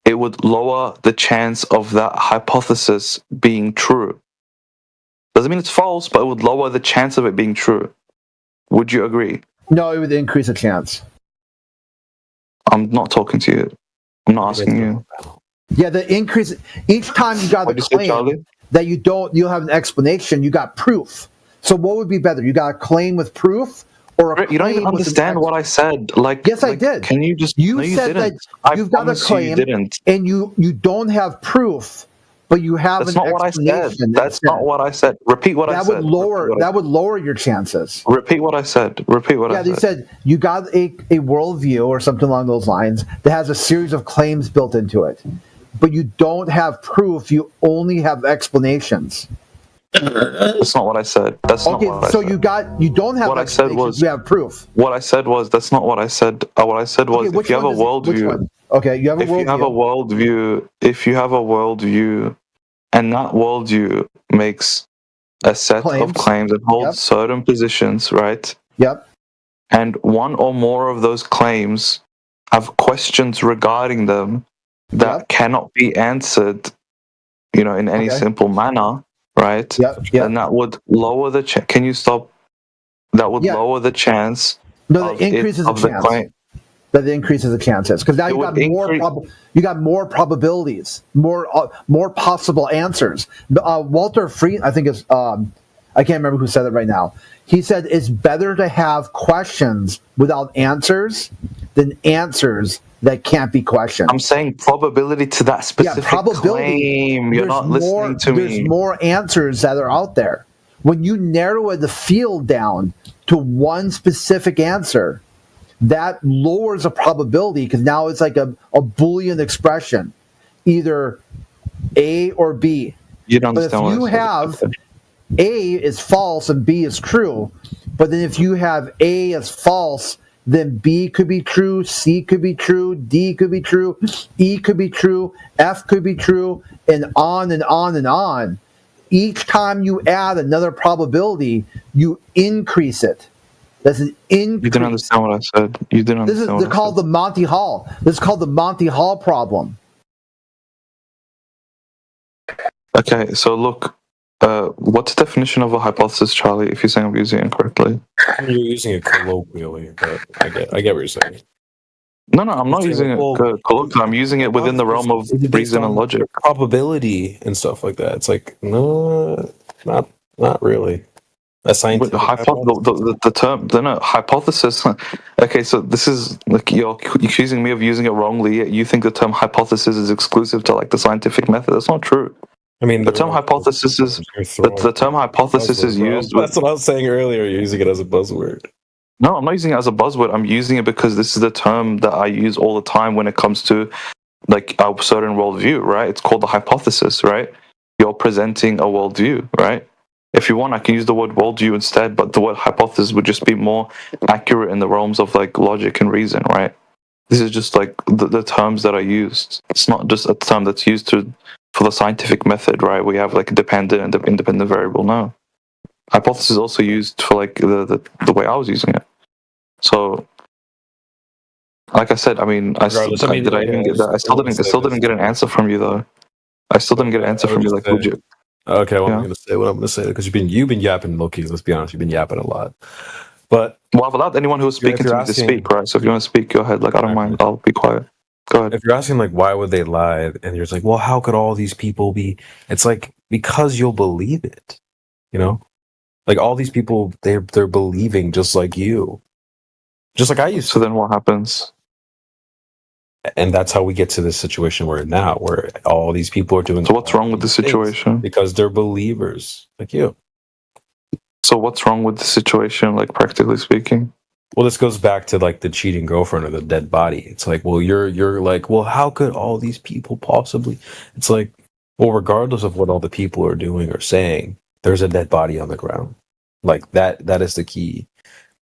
it would lower the chance of that hypothesis being true? Doesn't mean it's false, but it would lower the chance of it being true. Would you agree? No, it would increase the chance. I'm not talking to you. I'm not asking you. Yeah, the increase each time you got a What'd you say, claim Charlie? that you'll have an explanation. You got proof. So what would be better? You got a claim with proof, or a You don't even claim with an understand what I said. Like, Yes, I like, did. Can you just? You No, you said didn't. that I you've got a promise claim, you didn't. and you don't have proof, but you have That's an not what I explanation. said. That's not what I said. Repeat what I that said. would lower Repeat what I- that would lower your chances. Repeat what I said. Repeat what Yeah, I they said. said you got a worldview or something along those lines that has a series of claims built into it, but you don't have proof. You only have explanations. That's not what I said. That's Okay, not what so I said. you don't have What I said explanations. was- You have proof. What I said was that's not what I said. What I said was Okay, which if you have a one which worldview, one? Okay, you have a if you have a worldview. worldview, and that worldview makes a set Claims. of claims and holds Yep. certain positions, right? Yep. And one or more of those claims have questions regarding them that Yep. cannot be answered, in any Okay. simple manner, right? Yep. Yep. And that would lower the chance. Can you stop? That would Yeah. lower the chance No, of that increases of the the chance. claim. That increases the chances because now It you got would more. increase- You got more probabilities, more possible answers. Walter Fried, I think is I can't remember who said it right now. He said it's better to have questions without answers than answers that can't be questioned. I'm saying probability to that specific claim. You're not listening to There's me. more answers that are out there. When you narrow the field down to one specific answer, that lowers the probability because now it's like a Boolean expression, either A or B. You don't But if understand what you I said. have A is false and B is true, but then if you have A as false, then B could be true, C could be true, D could be true, E could be true, F could be true, and on and on and on. Each time you add another probability, you increase it. That's an increase. You didn't understand what I said. You didn't This is understand they're what I called the Monty Hall. This is called the Monty Hall problem. said. Okay, so look, what's the definition of a hypothesis, Charlie, if you're saying I'm using it incorrectly? You're using it colloquially, but I get what you're saying. No, I'm not It's using it well, colloquially. I'm using it within the realm of based reason and on logic. probability and stuff like that. It's like no, not really. A scientific The term, no, hypothesis. Okay, so this is like you're accusing me of using it wrongly. Yet you think the term hypothesis is exclusive to like the scientific method. That's not true. I mean, the term hypothesis is the term hypothesis is used. That's what I was saying earlier. You're using it as a buzzword. No, I'm not using it as a buzzword. I'm using it because this is the term that I use all the time when it comes to like a certain worldview, right? It's called the hypothesis, right? You're presenting a worldview, right? If you want, I can use the word worldview instead, but the word hypothesis would just be more accurate in the realms of like logic and reason, right? This is just like the terms that are used. It's not just a term that's used for the scientific method, right? We have like a dependent and independent variable. No. Hypothesis is also used for like the way I was using it. So, like I said, I mean, I still didn't get an answer from you though. I still didn't get an answer from you, like legit. Okay, well, I'm going to say what I'm going to say because you've been yapping, Loki. Let's be honest, you've been yapping a lot. But I've allowed anyone who was speaking to me to speak, right? So if you want to speak, go ahead. Like I don't mind. I'll be quiet. Go ahead. If you're asking like why would they lie, and you're just like, well, how could all these people be? It's like because you'll believe it, you know. Like all these people, they're believing just like you, just like I used to. So then what happens? And that's how we get to this situation we're in now, where all these people are doing. So what's wrong with the situation? Because they're believers, like you. So what's wrong with the situation, like practically speaking? Well, this goes back to like the cheating girlfriend or the dead body. It's like, well, you're like, well, how could all these people possibly? It's like, well, regardless of what all the people are doing or saying, there's a dead body on the ground. Like that is the key.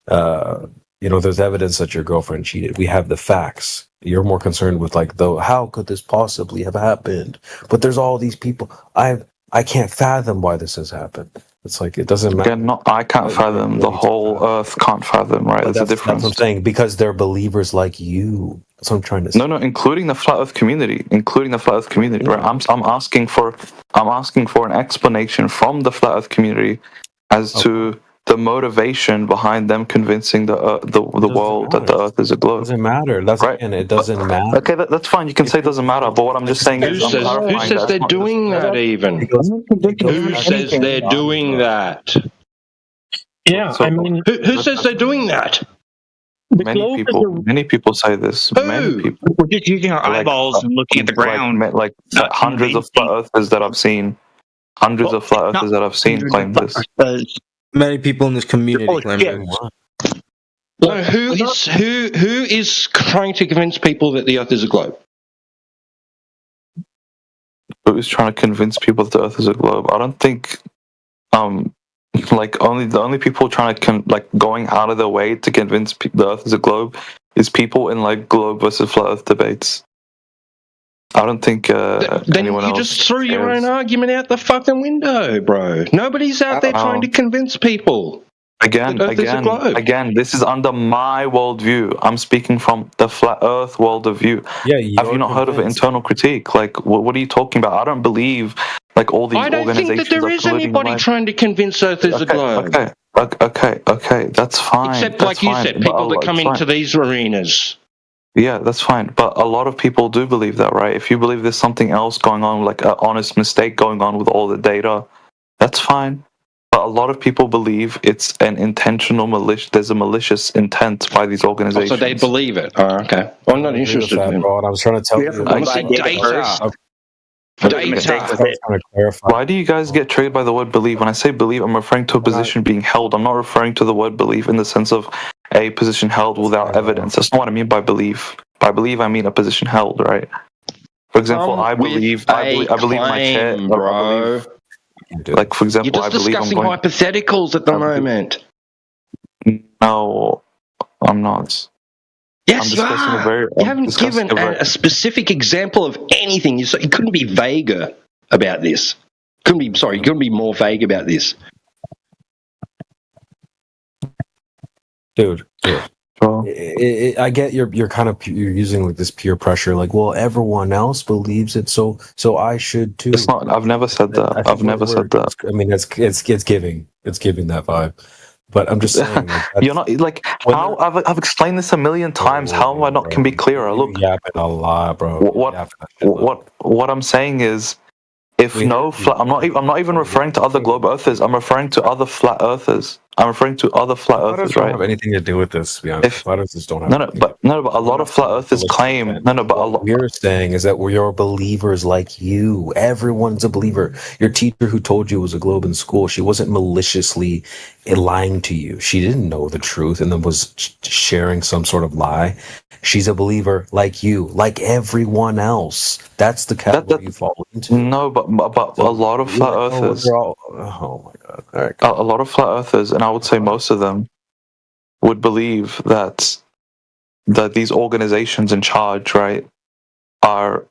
There's evidence that your girlfriend cheated. We have the facts. You're more concerned with like how could this possibly have happened? But there's all these people. I can't fathom why this has happened. It's like it doesn't matter. Again, I can't fathom. The whole earth can't fathom, right? There's a difference. That's what I'm saying, because they're believers like you. That's what I'm trying to say. No, including the flat earth community. Right? I'm asking for an explanation from the flat earth community as to the motivation behind them convincing the world that the earth is a globe. It doesn't matter. That's right. And it doesn't matter. Okay, that's fine. You can say it doesn't matter, but what I'm just saying is, who says they're doing that even? Who says they're doing that? Yeah, I mean, who says they're doing that? Many people say this. Who? Many people. We're just using our eyeballs and looking at the ground. Like hundreds of flat earthers that I've seen. Hundreds of flat earthers that I've seen claim this. Many people in this community claim this. No, who is trying to convince people that the Earth is a globe? Who is trying to convince people that the Earth is a globe? I don't think, the only people trying to going out of their way to convince the Earth is a globe is people in like globe versus flat Earth debates. I don't think anyone else. You just threw your own argument out the fucking window, bro. Nobody's out there trying to convince people. Again, this is under my worldview. I'm speaking from the flat Earth world of view. Yeah, have you not heard of internal critique? Like, what are you talking about? I don't believe like all these organizations. I don't think that there is anybody trying to convince Earth is a globe. Okay, that's fine. Except, like you said, people that come into these arenas. Yeah, that's fine. But a lot of people do believe that, right? If you believe there's something else going on, like an honest mistake going on with all the data, that's fine. But a lot of people believe it's an intentional there's a malicious intent by these organizations. So they believe it. Oh, okay. Well, I'm not interested in bro, and I was trying to tell you. I want to see data. Why do you guys get triggered by the word believe? When I say believe, I'm referring to a position being held. I'm not referring to the word believe in the sense of a position held without evidence. That's not what I mean by believe. By believe, I mean a position held, right? For example, I believe my chair, bro. Like, for example, you're just discussing hypotheticals at the moment. No, I'm not. Yes, you are. You haven't given a specific example of anything. You couldn't be vaguer about this. You couldn't be more vague about this. Dude. I get you're using like this peer pressure, like, well, everyone else believes it, so I should too. It's not. I've never said that. I've never said that. I mean, it's giving that vibe, But I'm just saying, like, You're not like how I've explained this a million times. How am I not can be clearer? Look, yapping a lot, bro. What I'm saying is, if no flat, I'm not even referring to other globe earthers. I'm referring to other flat earthers. I'm referring to other flat earthers, don't right? have anything to do with this. To be honest, flat earthers don't have. But a lot of flat earthers claim. But a lot. We're saying is that we're believers like you. Everyone's a believer. Your teacher who told you it was a globe in school, she wasn't maliciously lying to you. She didn't know the truth and then was sharing some sort of lie. She's a believer like you, like everyone else. That's the category you fall into. No, but a lot of flat earthers. Oh my god! All right. A lot of flat earthers, and I would say most of them, would believe that these organizations in charge, right, are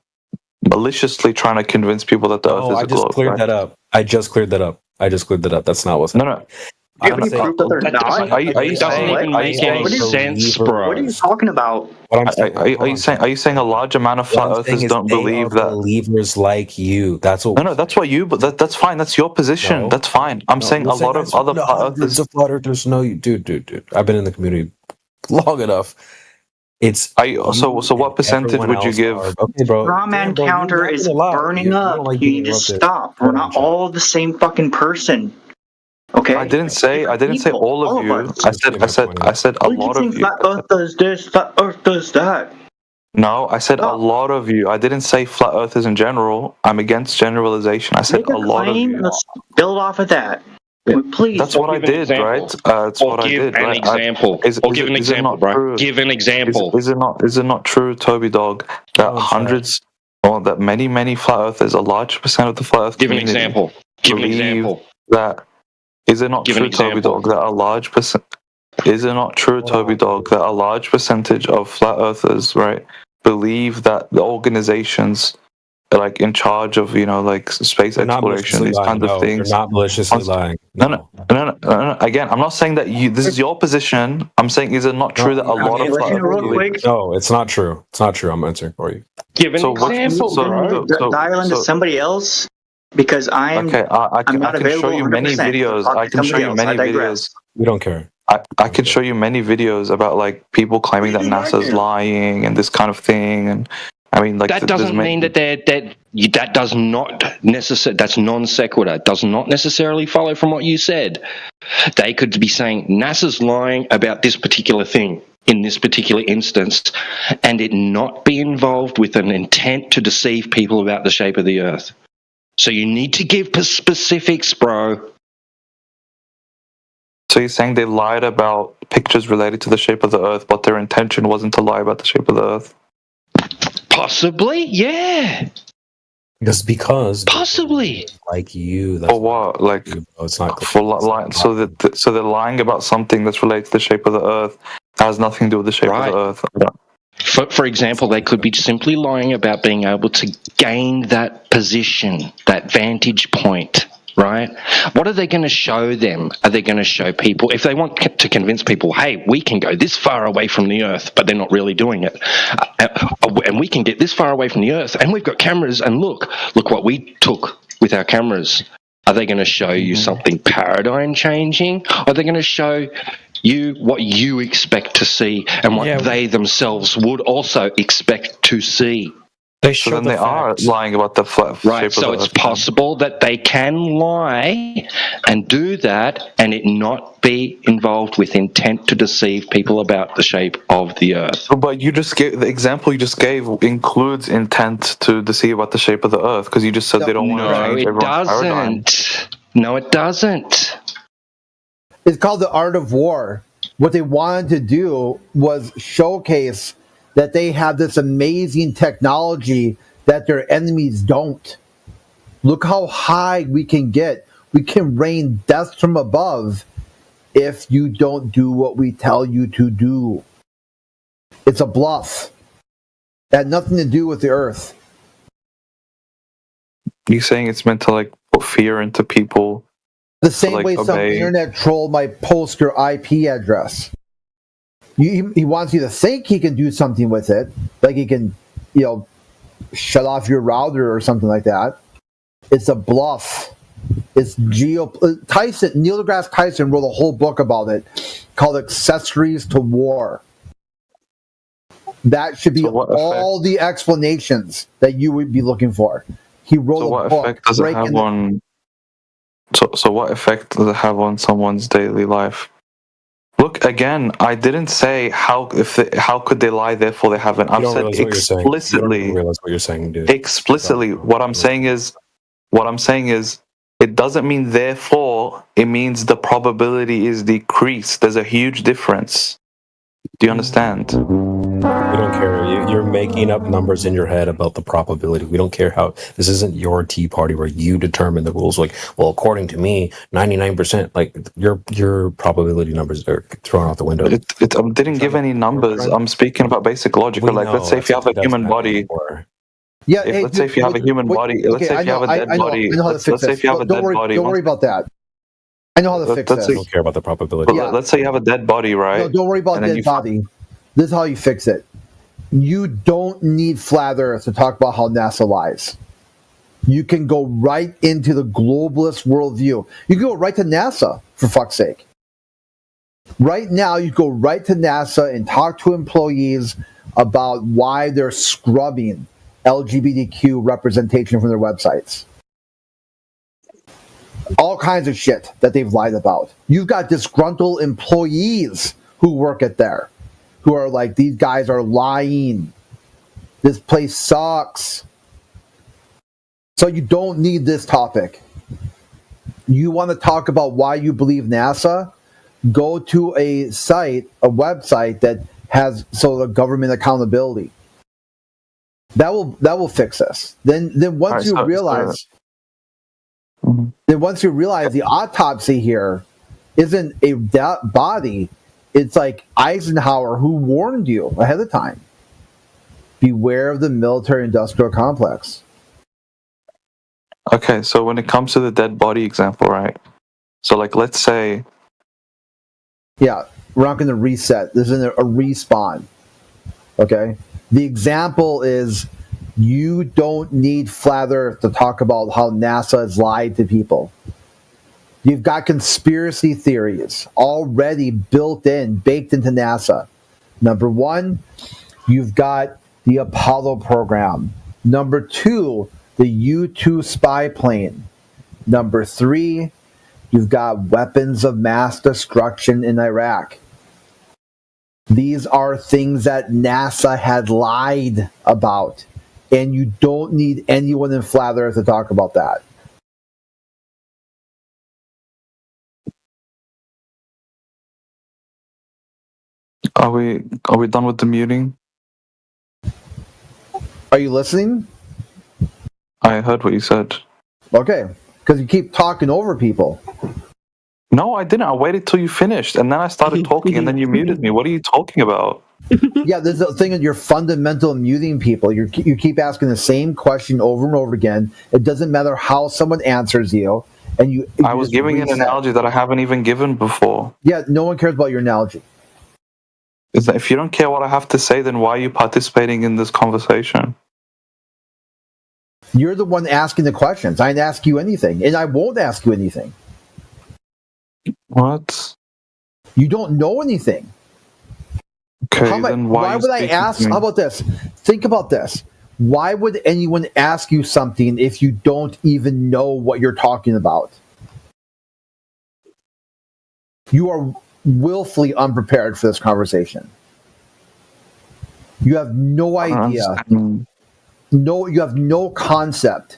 maliciously trying to convince people that the Earth is a globe. I just cleared that up. That's not what's no. Do you have any proof that they're not? Are you doesn't even make any sense, bro. What are you talking about? Are you saying a large amount of flat earthers don't believe that? Believers like you. That's what. No, that's what you. But that's fine. That's your position. That's fine. I'm saying a lot of other flat earthers. Of flat earthers. No, you, dude. I've been in the community long enough. It's so what percentage would you give? Okay, bro. Strawman counter is burning up. You need to stop. We're not all the same fucking person. Okay. I didn't say all of you. I said a lot of you. Flat Earth does this. Flat Earth does that. No, I said a lot of you. I didn't say flat earthers in general. I'm against generalization. I said a lot of you. Let's build off of that. Please. That's what I did, right? That's what I did. Give an example. Give an example, bro. Give an example. Is it not true, Toby Dog, that hundreds or that many flat earthers, a large percent of the flat earth Give an example. Give an example. That is it not true, Toby Dog, that a large percent? Is it not true, Toby Dog, that a large percentage of flat earthers, right, believe that the organizations like in charge of space exploration, these kinds of things. They're not maliciously lying. No. Again, I'm not saying that this is your position. I'm saying, is it not true that a lot of No, it's not true. It's not true. I'm answering for you. Give an example. Dial into somebody else because I'm not available. Show you many videos. I can show you many videos. We don't care. I could show you many videos about like people claiming that NASA's lying and this kind of thing, and I mean, like that doesn't mean that that does not necessarily. That's non sequitur. Does not necessarily follow from what you said. They could be saying NASA's lying about this particular thing in this particular instance, and it not be involved with an intent to deceive people about the shape of the Earth. So you need to give specifics, bro. So you're saying they lied about pictures related to the shape of the Earth, but their intention wasn't to lie about the shape of the Earth? Possibly, yeah. Just because possibly like you. Or what? Like it's not for lying. So they're lying about something that's related to the shape of the Earth that has nothing to do with the shape of the Earth. For example, they could be simply lying about being able to gain that position, that vantage point, right? What are they going to show them? Are they going to show people, if they want to convince people, hey, we can go this far away from the Earth, but they're not really doing it, and we can get this far away from the Earth, and we've got cameras, and look what we took with our cameras. Are they going to show you something paradigm changing? Are they going to show you what you expect to see and what they themselves would also expect to see? So then they are lying about the flat right, shape of the it's Earth. possible that they can lie and do that and it not be involved with intent to deceive people about the shape of the Earth. But you just gave the example you just gave includes intent to deceive about the shape of the Earth, because you just said they don't want to change everyone's paradigm. No, it doesn't. It's called the art of war. What they wanted to do was showcase that they have this amazing technology that their enemies don't. Look how high we can get. We can rain death from above if you don't do what we tell you to do. It's a bluff. It had nothing to do with the Earth. You're saying it's meant to like put fear into people? The same way some internet troll might post your IP address. He wants you to think he can do something with it, like he can, shut off your router or something like that. It's a bluff. It's Tyson, Neil deGrasse Tyson wrote a whole book about it called Accessories to War. That should be all the explanations that you would be looking for. He wrote a book. Effect does it have on? So what effect does it have on someone's daily life? Look, again, I didn't say how could they lie, therefore they haven't. I've said explicitly. You don't realize what you're saying, dude. Explicitly, what I'm saying is, it doesn't mean therefore. It means the probability is decreased. There's a huge difference. Do you understand? We don't care. You're making up numbers in your head about the probability. We don't care how. This isn't your tea party where you determine the rules. Like, well, according to me, 99%. Like your probability numbers are thrown out the window. I didn't give any numbers. I'm speaking about basic logic. Like, let's say if you have a human body. Yeah. Let's say if you have a human body. Let's say if you have a dead body. Let's say if you have a dead body. Don't worry about that. I know how to fix this. I don't care about the probability. Yeah. Let's say you have a dead body, right? No, don't worry about dead body. This is how you fix it. You don't need Flat Earth to talk about how NASA lies. You can go right into the globalist worldview. You can go right to NASA, for fuck's sake. Right now, you go right to NASA and talk to employees about why they're scrubbing LGBTQ representation from their websites. All kinds of shit that they've lied about. You've got disgruntled employees who work at there, who are like, these guys are lying. This place sucks. So you don't need this topic. You want to talk about why you believe NASA? Go to a website that has sort of government accountability. That will fix this. Then once you realize the autopsy here isn't a body, it's like Eisenhower who warned you ahead of time. Beware of the military-industrial complex. Okay, so when it comes to the dead body example, right? So, like, let's say... Yeah, we're not going to reset. This isn't a respawn. Okay? The example is you don't need Flat Earth to talk about how NASA has lied to people. You've got conspiracy theories already baked into NASA. Number one, you've got the Apollo program. Number two, the U-2 spy plane. Number three, you've got weapons of mass destruction in Iraq. These are things that NASA had lied about, and you don't need anyone in Flat Earth to talk about that. Are we done with the muting? Are you listening? I heard what you said. Okay, because you keep talking over people. No, I didn't. I waited till you finished, and then I started talking, and then you muted me. What are you talking about? Yeah, there's a thing that you're fundamental muting people. You keep asking the same question over and over again. It doesn't matter how someone answers you, and you. I was giving an analogy that I haven't even given before. Yeah, no one cares about your analogy. Is that if you don't care what I have to say, then why are you participating in this conversation? You're the one asking the questions. I didn't ask you anything, and I won't ask you anything. What? You don't know anything. Okay, then why would I ask? How about this? Think about this. Why would anyone ask you something if you don't even know what you're talking about? You are willfully unprepared for this conversation. You have no idea. You have no concept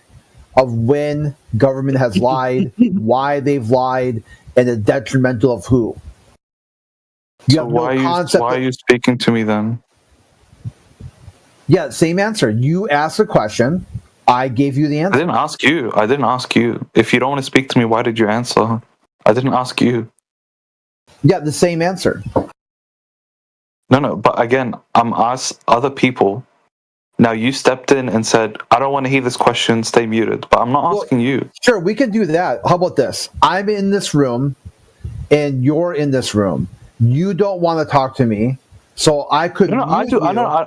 of when government has lied, why they've lied, and the detrimental of who. You have no concept. Why are you speaking to me then? Yeah, same answer. You asked a question. I gave you the answer. I didn't ask you. If you don't want to speak to me, why did you answer? I didn't ask you. Yeah, the same answer. No, but again, I'm asked other people. Now you stepped in and said, I don't want to hear this question, stay muted. But I'm not asking you. Sure, we can do that. How about this? I'm in this room, and you're in this room. You don't want to talk to me, so I could. No, I do. No. I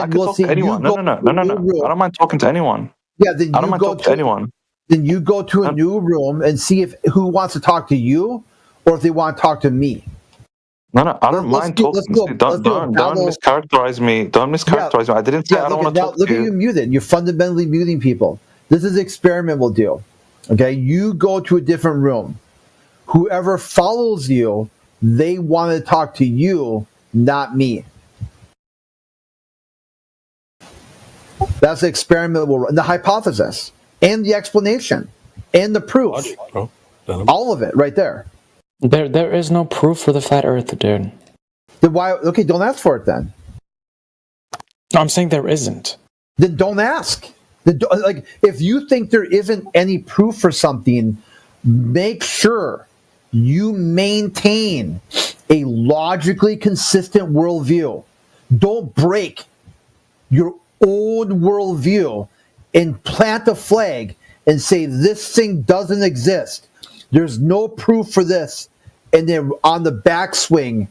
could talk to anyone. No. I don't mind talking to anyone. Yeah, then I don't mind talking to anyone. then you go to a new room and see if who wants to talk to you or if they want to talk to me. No, I don't mind talking. Don't mischaracterize me. Don't mischaracterize me. I didn't say I don't want to talk to you. Look at you muted. You're fundamentally muting people. This is the experiment we'll do. Okay, you go to a different room. Whoever follows you, they want to talk to you, not me. That's the experiment we'll run. The hypothesis and the explanation and the proof. All of it right there. There is no proof for the flat Earth, dude. Then why? Okay, don't ask for it then. No, I'm saying there isn't. Then don't ask. Like, if you think there isn't any proof for something, make sure you maintain a logically consistent worldview. Don't break your own worldview and plant a flag and say this thing doesn't exist. There's no proof for this, and then on the backswing,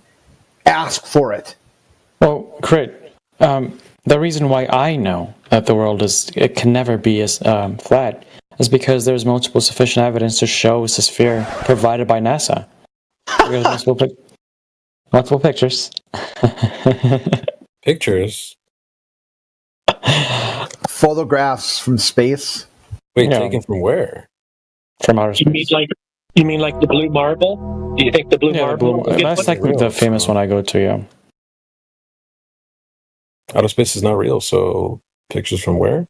ask for it. Well, Crit, the reason why I know that the world it can never be as flat is because there's multiple sufficient evidence to show it's a sphere provided by NASA. There's multiple pictures. Pictures? Photographs from space. Wait, taken from where? From outer space. You mean like the blue marble? Do you think the blue marble? That's like the famous one I go to, yeah. Outer space is not real, so pictures from where?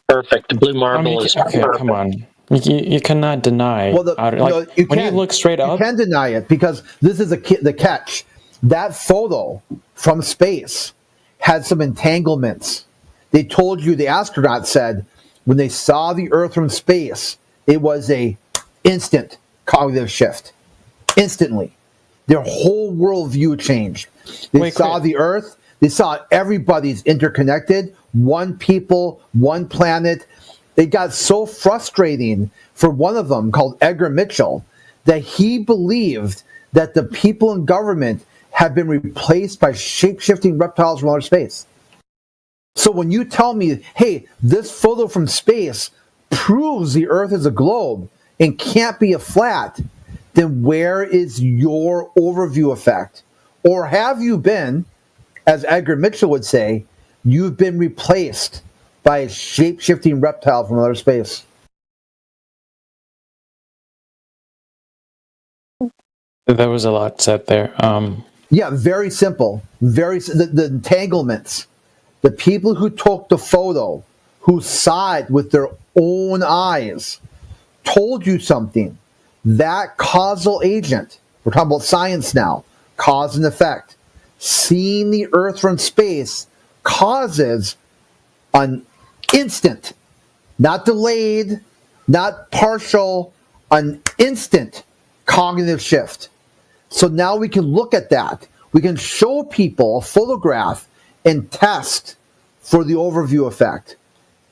Perfect. The blue marble is okay, perfect. Come on. You cannot deny. Well, when you look straight up, you can deny it because this is the catch. That photo from space had some entanglements. They told you, the astronaut said, when they saw the Earth from space, it was a instant cognitive shift. Instantly. Their whole worldview changed. They saw the Earth. They saw everybody's interconnected. One people, one planet. It got so frustrating for one of them, called Edgar Mitchell, that he believed that the people in government had been replaced by shape-shifting reptiles from outer space. So when you tell me, hey, this photo from space proves the Earth is a globe and can't be a flat, then where is your overview effect? Or have you been, as Edgar Mitchell would say, you've been replaced by a shape-shifting reptile from outer space? There was a lot said there. Yeah, very simple. The entanglements. The people who took the photo, who saw it with their own eyes, told you something. That causal agent, we're talking about science now, cause and effect. Seeing the Earth from space causes an instant, not delayed, not partial, an instant cognitive shift. So now we can look at that. We can show people a photograph and test for the overview effect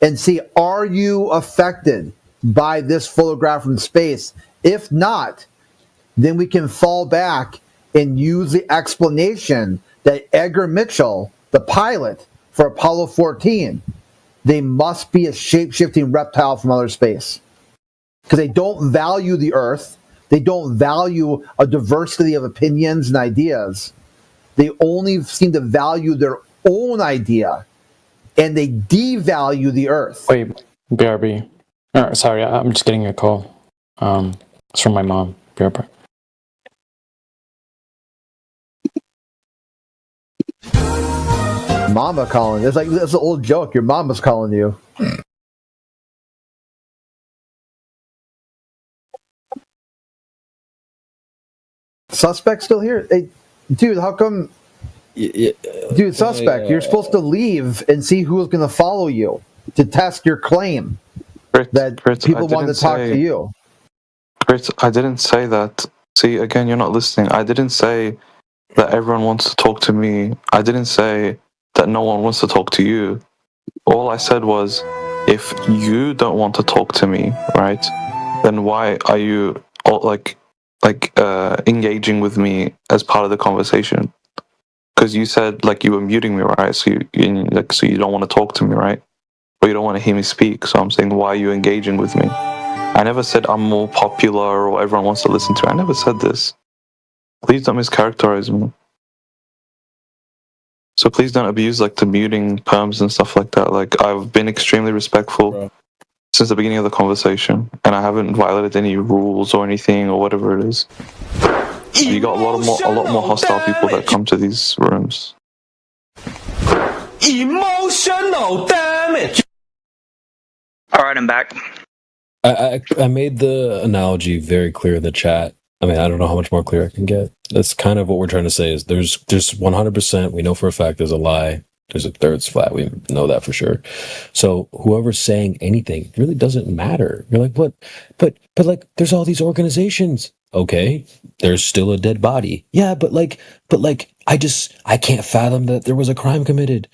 and see, are you affected by this photograph from space? If not, then we can fall back and use the explanation that Edgar Mitchell, the pilot for Apollo 14, they must be a shape-shifting reptile from outer space. Because they don't value the Earth. They don't value a diversity of opinions and ideas. They only seem to value their own idea, and they devalue the Earth. Wait, BRB. Sorry, I'm just getting a call. It's from my mom. BRB. Mama calling. It's like, that's an old joke. Your mama's calling you. Suspect still here? Hey, dude, how come? Dude, suspect, you're supposed to leave and see who's going to follow you to test your claim that people want to talk to you. Chris, I didn't say that. See, again, you're not listening. I didn't say that everyone wants to talk to me. I didn't say that no one wants to talk to you. All I said was, if you don't want to talk to me, right, then why are you engaging with me as part of the conversation? Because you said you were muting me, right? So you don't want to talk to me, right? but you don't want to hear me speak. So I'm saying, why are you engaging with me? I never said I'm more popular or everyone wants to listen to me. I never said this. Please don't mischaracterize me. So please don't abuse like the muting perms and stuff like that. Like, I've been extremely respectful since the beginning of the conversation, and I haven't violated any rules or anything or whatever it is. You got a lot more hostile people that come to these rooms. Emotional damage. All right, I'm back. I made the analogy very clear in the chat. I mean, I don't know how much more clear I can get. That's kind of what we're trying to say. Is there's 100%. We know for a fact there's a lie. There's a Earth's flat. We know that for sure. So whoever's saying anything really doesn't matter. You're like, but like, there's all these organizations. Okay, there's still a dead body. Yeah, but like, I can't fathom that there was a crime committed.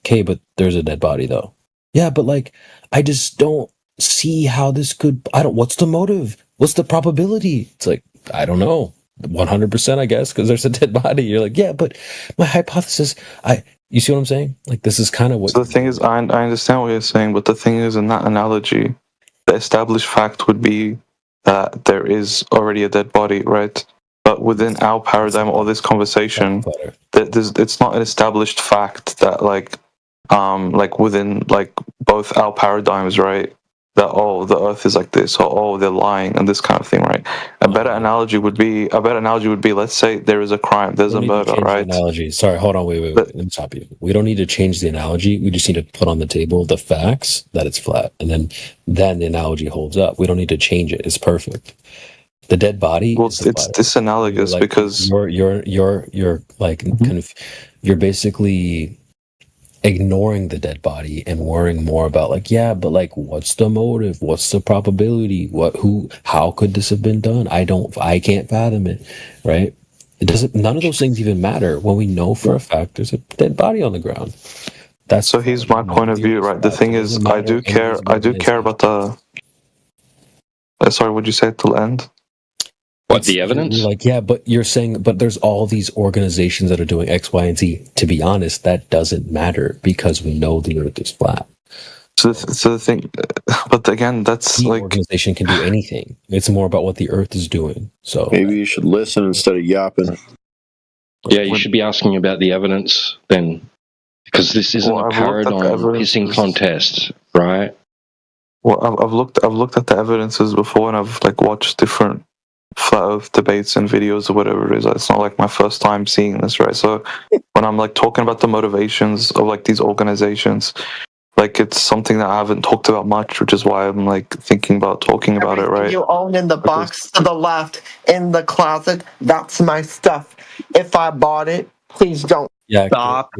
Okay, but there's a dead body though. Yeah, but like, I just don't see how this could. What's the motive? What's the probability? It's like, I don't know. 100%, I guess, because there's a dead body. You're like, yeah, but my hypothesis. You see what I'm saying? Like, this is kind of what. So the thing is, I understand what you're saying, but the thing is, in that analogy, the established fact would be that there is already a dead body, right? But within our paradigm or this conversation, it's not an established fact that like within like both our paradigms, right? That the Earth is like this, or they're lying, and this kind of thing, right? A better analogy would be let's say there is a crime, there's a murder, right? Analogy. Sorry, hold on, wait. Let me stop you. We don't need to change the analogy. We just need to put on the table the facts that it's flat, and then the analogy holds up. We don't need to change it. It's perfect. The dead body. Well, it's disanalogous like, because you're like kind of you're basically ignoring the dead body and worrying more about like, yeah, but like, what's the motive? What's the probability? How could this have been done? I can't fathom it, right? None of those things even matter when we know for a fact there's a dead body on the ground. So here's my point of view, right? The thing is, I do care about the. Sorry, would you say it till end? What, the evidence? Like, yeah, but you're saying, but there's all these organizations that are doing X, Y, and Z. To be honest, that doesn't matter because we know the Earth is flat. So the thing, but again, that's the like organization can do anything. It's more about what the Earth is doing. So maybe you should listen instead of yapping. Yeah, you should be asking about the evidence then, because this isn't a paradigm pissing contest, right? Well, I've looked at the evidences before, and I've like watched different flat Earth debates and videos or whatever it is. It's not like my first time seeing this, right? So when I'm like talking about the motivations of like these organizations, like it's something that I haven't talked about much, which is why I'm like thinking about talking about it, right? You own in the box to the left in the closet, that's my stuff. If I bought it, please don't. Yeah, stop.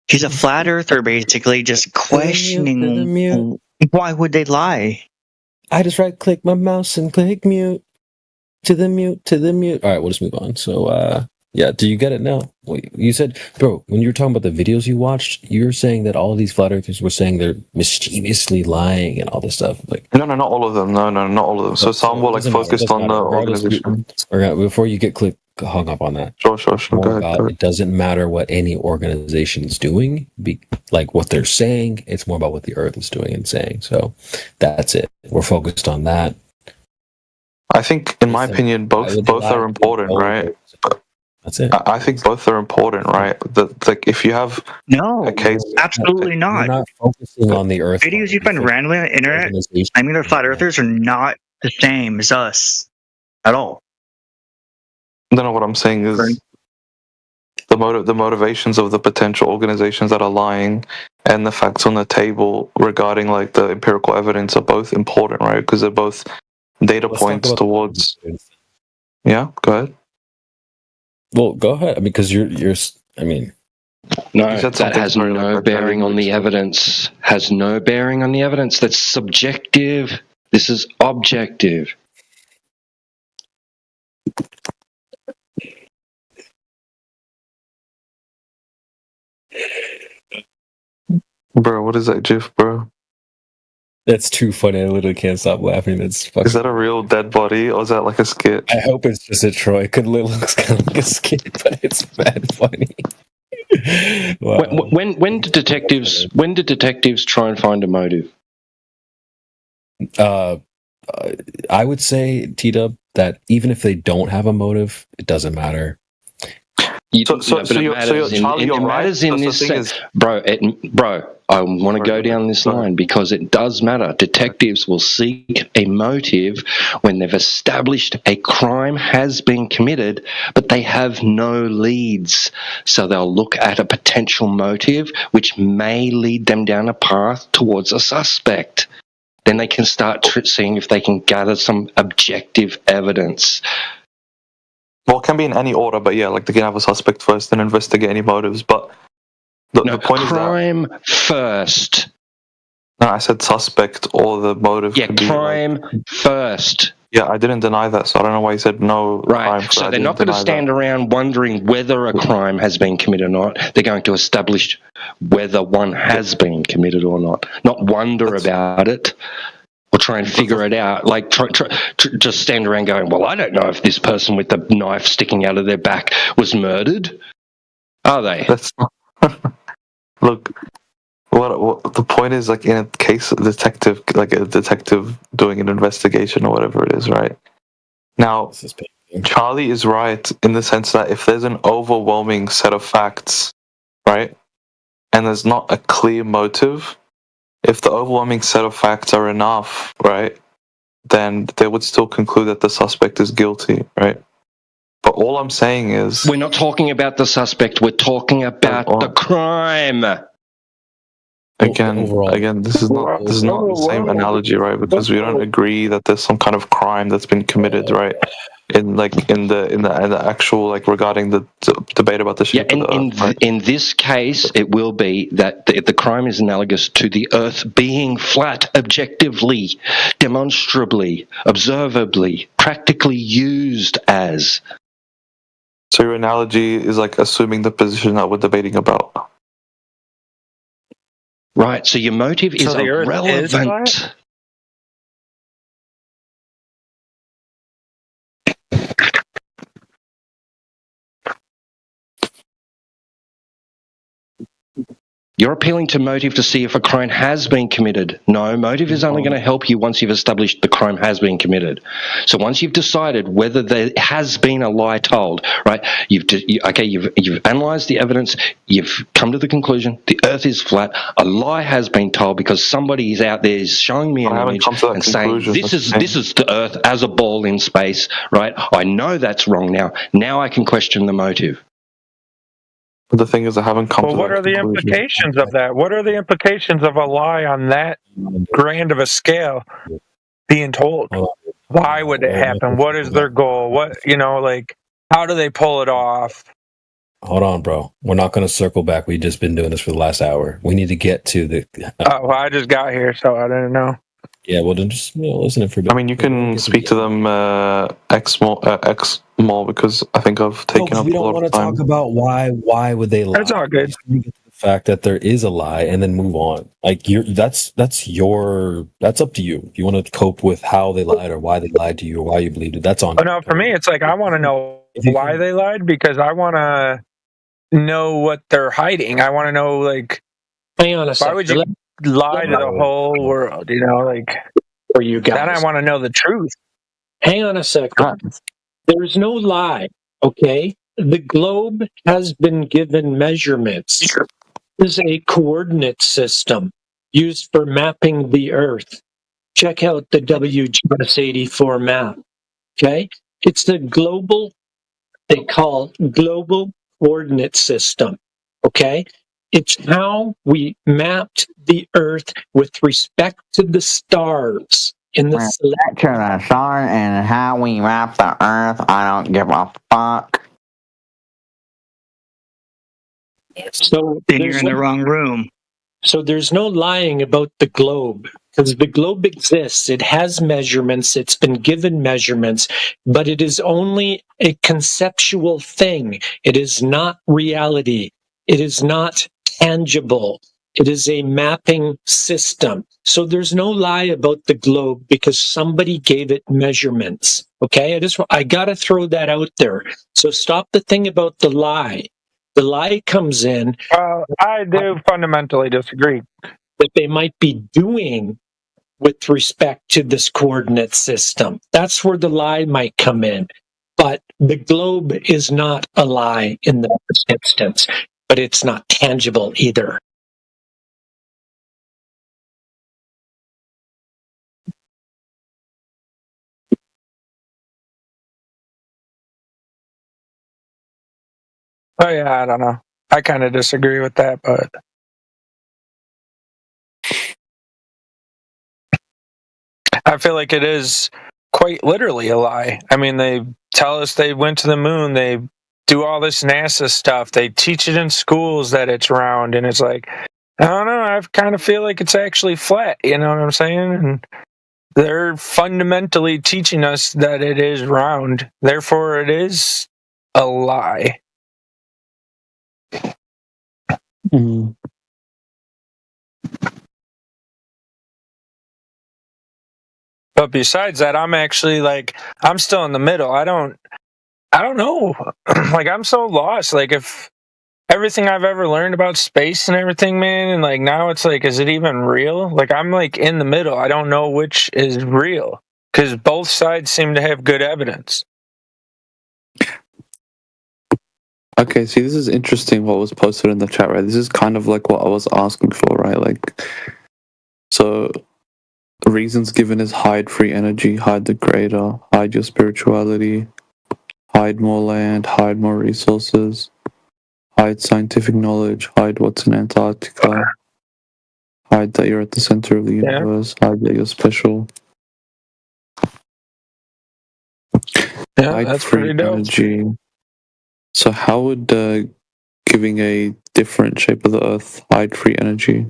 He's a flat earther, basically, just questioning why would they lie. I just right click my mouse and click mute to the mute. All right, we'll just move on. So yeah, do you get it now? You said, bro, when you were talking about the videos you watched, you were saying that all these flat earthers were saying they're mischievously lying and all this stuff. Like, no, not all of them. No, not all of them. So some were like focused on the organization. Before you get hung up on that. Sure. Go ahead. It doesn't matter what any organization is doing, like what they're saying. It's more about what the Earth is doing and saying. So that's it. We're focused on that. I think, in my opinion, both are important, right? That's it. I think both are important, right? Like if you have a case, absolutely not. You're not focusing on the Earth. Videos you find randomly on the internet, I mean, they're flat earthers are not the same as us at all. No, what I'm saying is the motivations of the potential organizations that are lying and the facts on the table regarding like the empirical evidence are both important, right? Because they're both data points towards. Yeah, go ahead. Well, go ahead. I mean, because you're. I mean, no, that has no bearing on the evidence. Has no bearing on the evidence. That's subjective. This is objective. Bro, what is that GIF, bro? That's too funny. I literally can't stop laughing. That's fucking... Is that a real dead body, or is that like a skit? I hope it's just a Troy. It looks kind of like a skit, but it's mad funny. Wow. When did detectives try and find a motive? I would say, T-Dub, that even if they don't have a motive, it doesn't matter. Charlie, you're right. Bro, I want to go down this line because it does matter. Detectives will seek a motive when they've established a crime has been committed, but they have no leads. So they'll look at a potential motive which may lead them down a path towards a suspect. Then they can start seeing if they can gather some objective evidence. Well, it can be in any order, but yeah, like they can have a suspect first, then investigate any motives. But the point is that crime first. No, I said suspect or the motive. Yeah, crime first. Yeah, I didn't deny that, so I don't know why you said no. Right, so they're not going to stand around wondering whether a crime has been committed or not. They're going to establish whether one has been committed or not wonder about it. Or try and figure it out. Like, just stand around going, well, I don't know if this person with the knife sticking out of their back was murdered. Are they? Look, what the point is, like, in a case of a detective doing an investigation or whatever it is, right? Now, Charlie is right in the sense that if there's an overwhelming set of facts, right, and there's not a clear motive, if the overwhelming set of facts are enough, right, then they would still conclude that the suspect is guilty, right? But all I'm saying is... We're not talking about the suspect, we're talking about the crime. Again, this is not the same analogy, right? Because we don't agree that there's some kind of crime that's been committed, right? In the actual, like, regarding the debate about the shape of the Earth, right? In this case, it will be that the crime is analogous to the Earth being flat, objectively, demonstrably, observably, practically used as. So your analogy is like assuming the position that we're debating about. Right, so your motive is irrelevant. You're appealing to motive to see if a crime has been committed. No, motive is only going to help you once you've established the crime has been committed. So once you've decided whether there has been a lie told, right? You've analysed the evidence. You've come to the conclusion the Earth is flat. A lie has been told because somebody is out there is showing me an image and saying this is the Earth as a ball in space, right? I know that's wrong now. Now I can question the motive. But the thing is, I haven't come to that what are the conclusion. implications of that? What are the implications of a lie on that grand of a scale being told? Why would it happen? What is their goal? What, how do they pull it off? Hold on, bro. We're not going to circle back. We've just been doing this for the last hour. We need to get to the... well, I just got here, so I didn't know. Yeah, well, then just listen for a bit. I mean, you can speak to them X more because I think I've taken up a lot of time. We don't want to talk about why would they lie. That's all good. Just get to the fact that there is a lie and then move on. Like that's up to you. If you want to cope with how they lied or why they lied to you or why you believed it, that's on you. No, for me, it's like I want to know why they lied because I want to know what they're hiding. I want to know, like, hang on a second. Why would you lie to the whole world? For you guys. Then I want to know the truth. Hang on a second. There's no lie, okay? The globe has been given measurements. This is a coordinate system used for mapping the Earth. Check out the WGS-84 map, okay? It's the they call global coordinate system, okay? It's how we mapped the Earth with respect to the stars in the to the stars and how we map the Earth. I don't give a fuck. So then you're in the wrong room. So there's no lying about the globe because the globe exists. It has measurements. It's been given measurements, but it is only a conceptual thing. It is not reality. It is not tangible. It is a mapping system. So there's no lie about the globe because somebody gave it measurements. Okay, I got to throw that out there. So stop the thing about the lie. The lie comes in I do fundamentally disagree. that they might be doing with respect to this coordinate system. That's where the lie might come in. But the globe is not a lie in the first instance, but it's not tangible either. Oh yeah, I don't know. I kind of disagree with that, but I feel like it is quite literally a lie. I mean, they tell us they went to the moon, they do all this NASA stuff, they teach it in schools that it's round, and it's like, I don't know, I kind of feel like it's actually flat, you know what I'm saying? And they're fundamentally teaching us that it is round, therefore it is a lie. Mm. But besides that, I'm actually like, I'm still in the middle. I don't know. Like, I'm so lost. Like, if everything I've ever learned about space and everything, man, and like now it's like, is it even real? Like, I'm like in the middle. I don't know which is real because both sides seem to have good evidence. Okay, see, this is interesting what was posted in the chat, right? This is kind of like what I was asking for, right? Like, so the reasons given is hide free energy, hide the greater, hide your spirituality, hide more land, hide more resources, hide scientific knowledge, hide what's in Antarctica, hide that you're at the center of the universe, hide that you're special. Yeah, hide that's free pretty dope. energy. So how would giving a different shape of the earth hide free energy?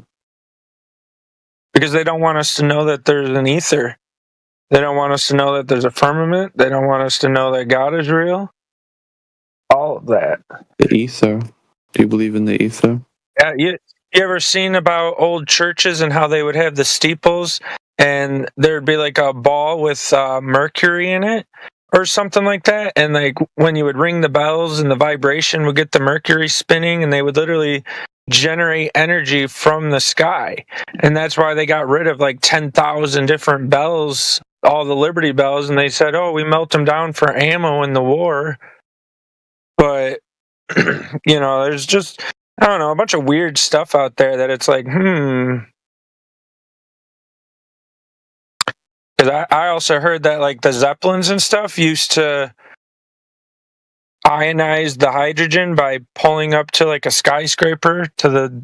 Because they don't want us to know that there's an ether. They don't want us to know that there's a firmament. They don't want us to know that God is real. All of that. The ether. Do you believe in the ether? Yeah, you ever seen about old churches and how they would have the steeples and there'd be like a ball with mercury in it or something like that? And like when you would ring the bells and the vibration would get the mercury spinning and they would literally generate energy from the sky. And that's why they got rid of like 10,000 different bells, all the Liberty bells, and they said, oh, we melt them down for ammo in the war. But, you know, there's just, I don't know, a bunch of weird stuff out there that it's like, Because I also heard that, like, the Zeppelins and stuff used to ionize the hydrogen by pulling up to, like, a skyscraper to the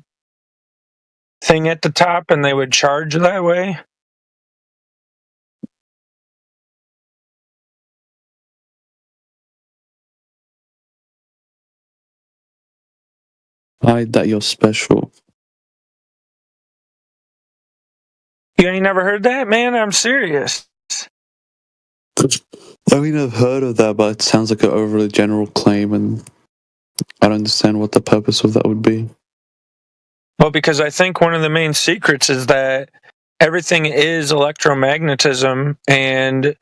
thing at the top, and they would charge that way. Hide that you're special. You ain't never heard that, man? I'm serious. I mean, I've heard of that, but it sounds like an overly general claim, and I don't understand what the purpose of that would be. Well, because I think one of the main secrets is that everything is electromagnetism, and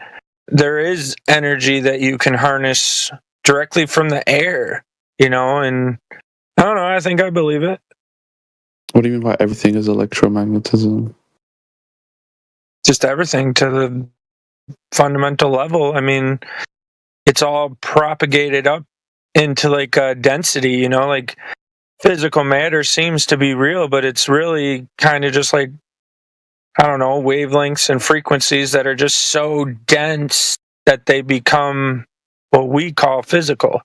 there is energy that you can harness directly from the air, you know, and I don't know, I think I believe it. What do you mean by everything is electromagnetism? Just everything to the fundamental level. I mean, it's all propagated up into like density, you know, like physical matter seems to be real, but it's really kind of just like, I don't know, wavelengths and frequencies that are just so dense that they become what we call physical.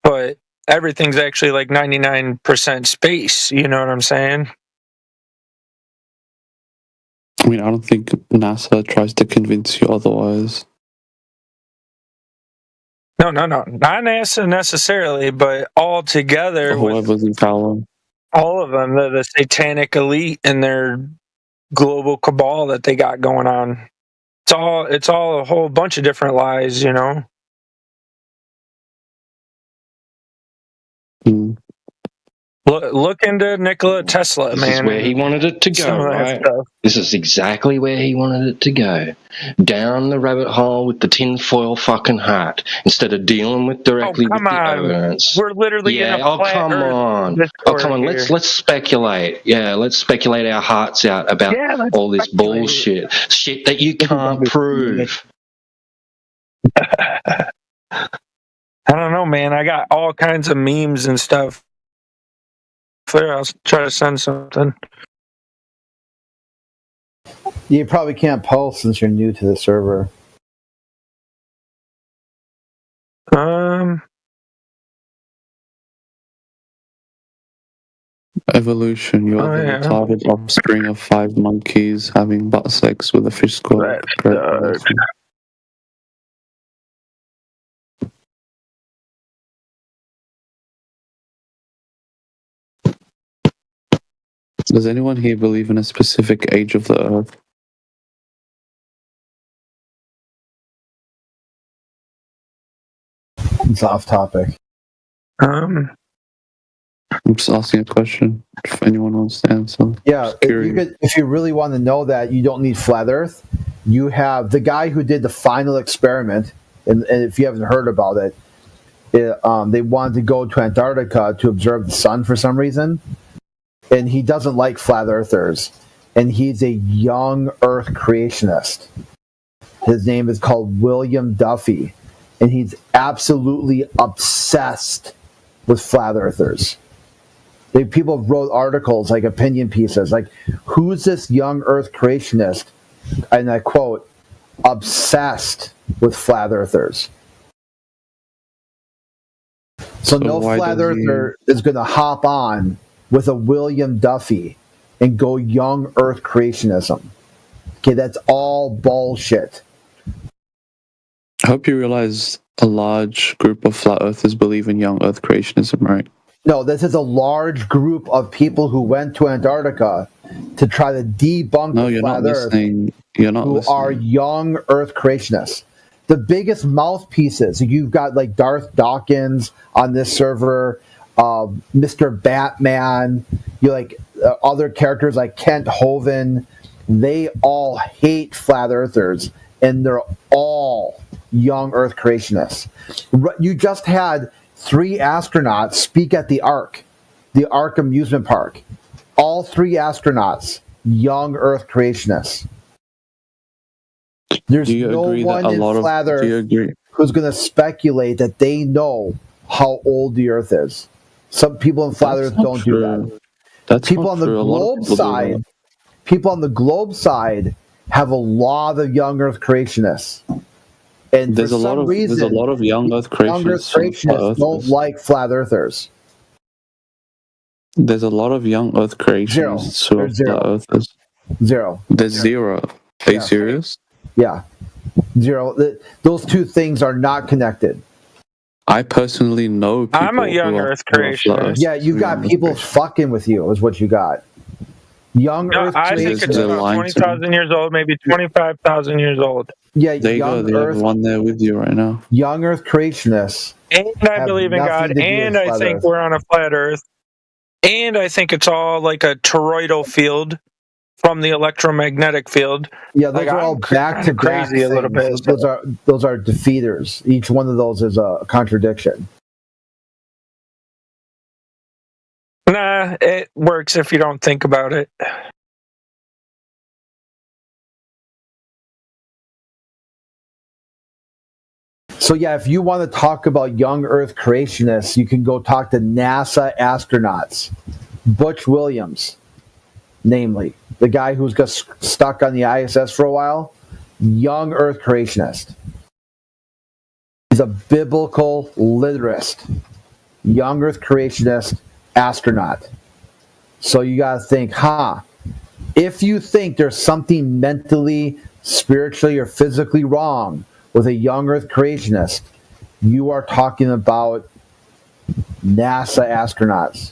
But everything's actually like 99% space, you know what I'm saying? I mean, I don't think NASA tries to convince you otherwise. No, not NASA necessarily, but all together with Whoever's in power. all of them, the satanic elite and their global cabal that they got going on. It's all a whole bunch of different lies, you know. Look into Nikola Tesla, This man. is where he wanted it to some go, of that right? stuff. This is exactly where he wanted it to go. Down the rabbit hole with the tinfoil fucking hat, instead of dealing with directly with Come the on. evidence. We're literally in a flat come Earth on. Discord Come on, here. let's speculate. Yeah, let's speculate our hearts out about Yeah, let's all this speculate. bullshit. Shit that you can't prove. I don't know, man. I got all kinds of memes and stuff. There, I'll try to send something. You probably can't post since you're new to the server. Evolution, you're the retarded offspring of 5 monkeys having butt sex with a fish squirrel. Does anyone here believe in a specific age of the Earth? It's off topic. I'm just asking a question. If anyone wants to answer. Yeah, if you really want to know that, you don't need flat Earth. You have the guy who did the final experiment, and if you haven't heard about it, they wanted to go to Antarctica to observe the sun for some reason, and he doesn't like flat earthers, and he's a young Earth creationist. His name is called William Duffy, and he's absolutely obsessed with flat earthers. People wrote articles, like opinion pieces, like, who's this young Earth creationist? And I quote, obsessed with flat earthers. So no flat earther is going to hop on with a William Duffy and go young Earth creationism. Okay, that's all bullshit. I hope you realize a large group of flat earthers believe in young Earth creationism, right? No, this is a large group of people who went to Antarctica to try to debunk the flat Earth. You're not who listening. are young Earth creationists. The biggest mouthpieces, you've got like Darth Dawkins on this server, Mr. Batman, you like other characters like Kent Hovind. They all hate flat earthers, and they're all young Earth creationists. You just had 3 astronauts speak at the Ark amusement park. All 3 astronauts, young Earth creationists. There's no one in flat Earth who's going to speculate that they know how old the Earth is. Some people in flat Earth don't do that. People on the globe side, people on the globe side have a lot of young Earth creationists. And There's for a lot some of reason, there's a lot of young Earth young Earth creationists don't like flat Earthers. There's a lot of young Earth creationists who are flat earthers. Zero. There's 0. Are you serious? Yeah. 0. Those two things are not connected. I personally know people. I'm a young Earth creationist. Yeah, you got people fucking with you, is what you got. Young Earth I think it's about 20,000 years old, maybe 25,000 years old. Yeah, there you go. They have one there with you right now. Young Earth creationists. And I believe in God, and I think we're on a flat Earth. And I think it's all like a toroidal field from the electromagnetic field. Yeah, those are all back to back crazy a little bit. Those are defeaters. Each one of those is a contradiction. Nah, it works if you don't think about it. So yeah, if you want to talk about young Earth creationists, you can go talk to NASA astronauts. Butch Williams, namely, the guy who's got stuck on the ISS for a while, young Earth creationist. He's a biblical literist, young Earth creationist astronaut. So you got to think, if you think there's something mentally, spiritually, or physically wrong with a young Earth creationist, you are talking about NASA astronauts.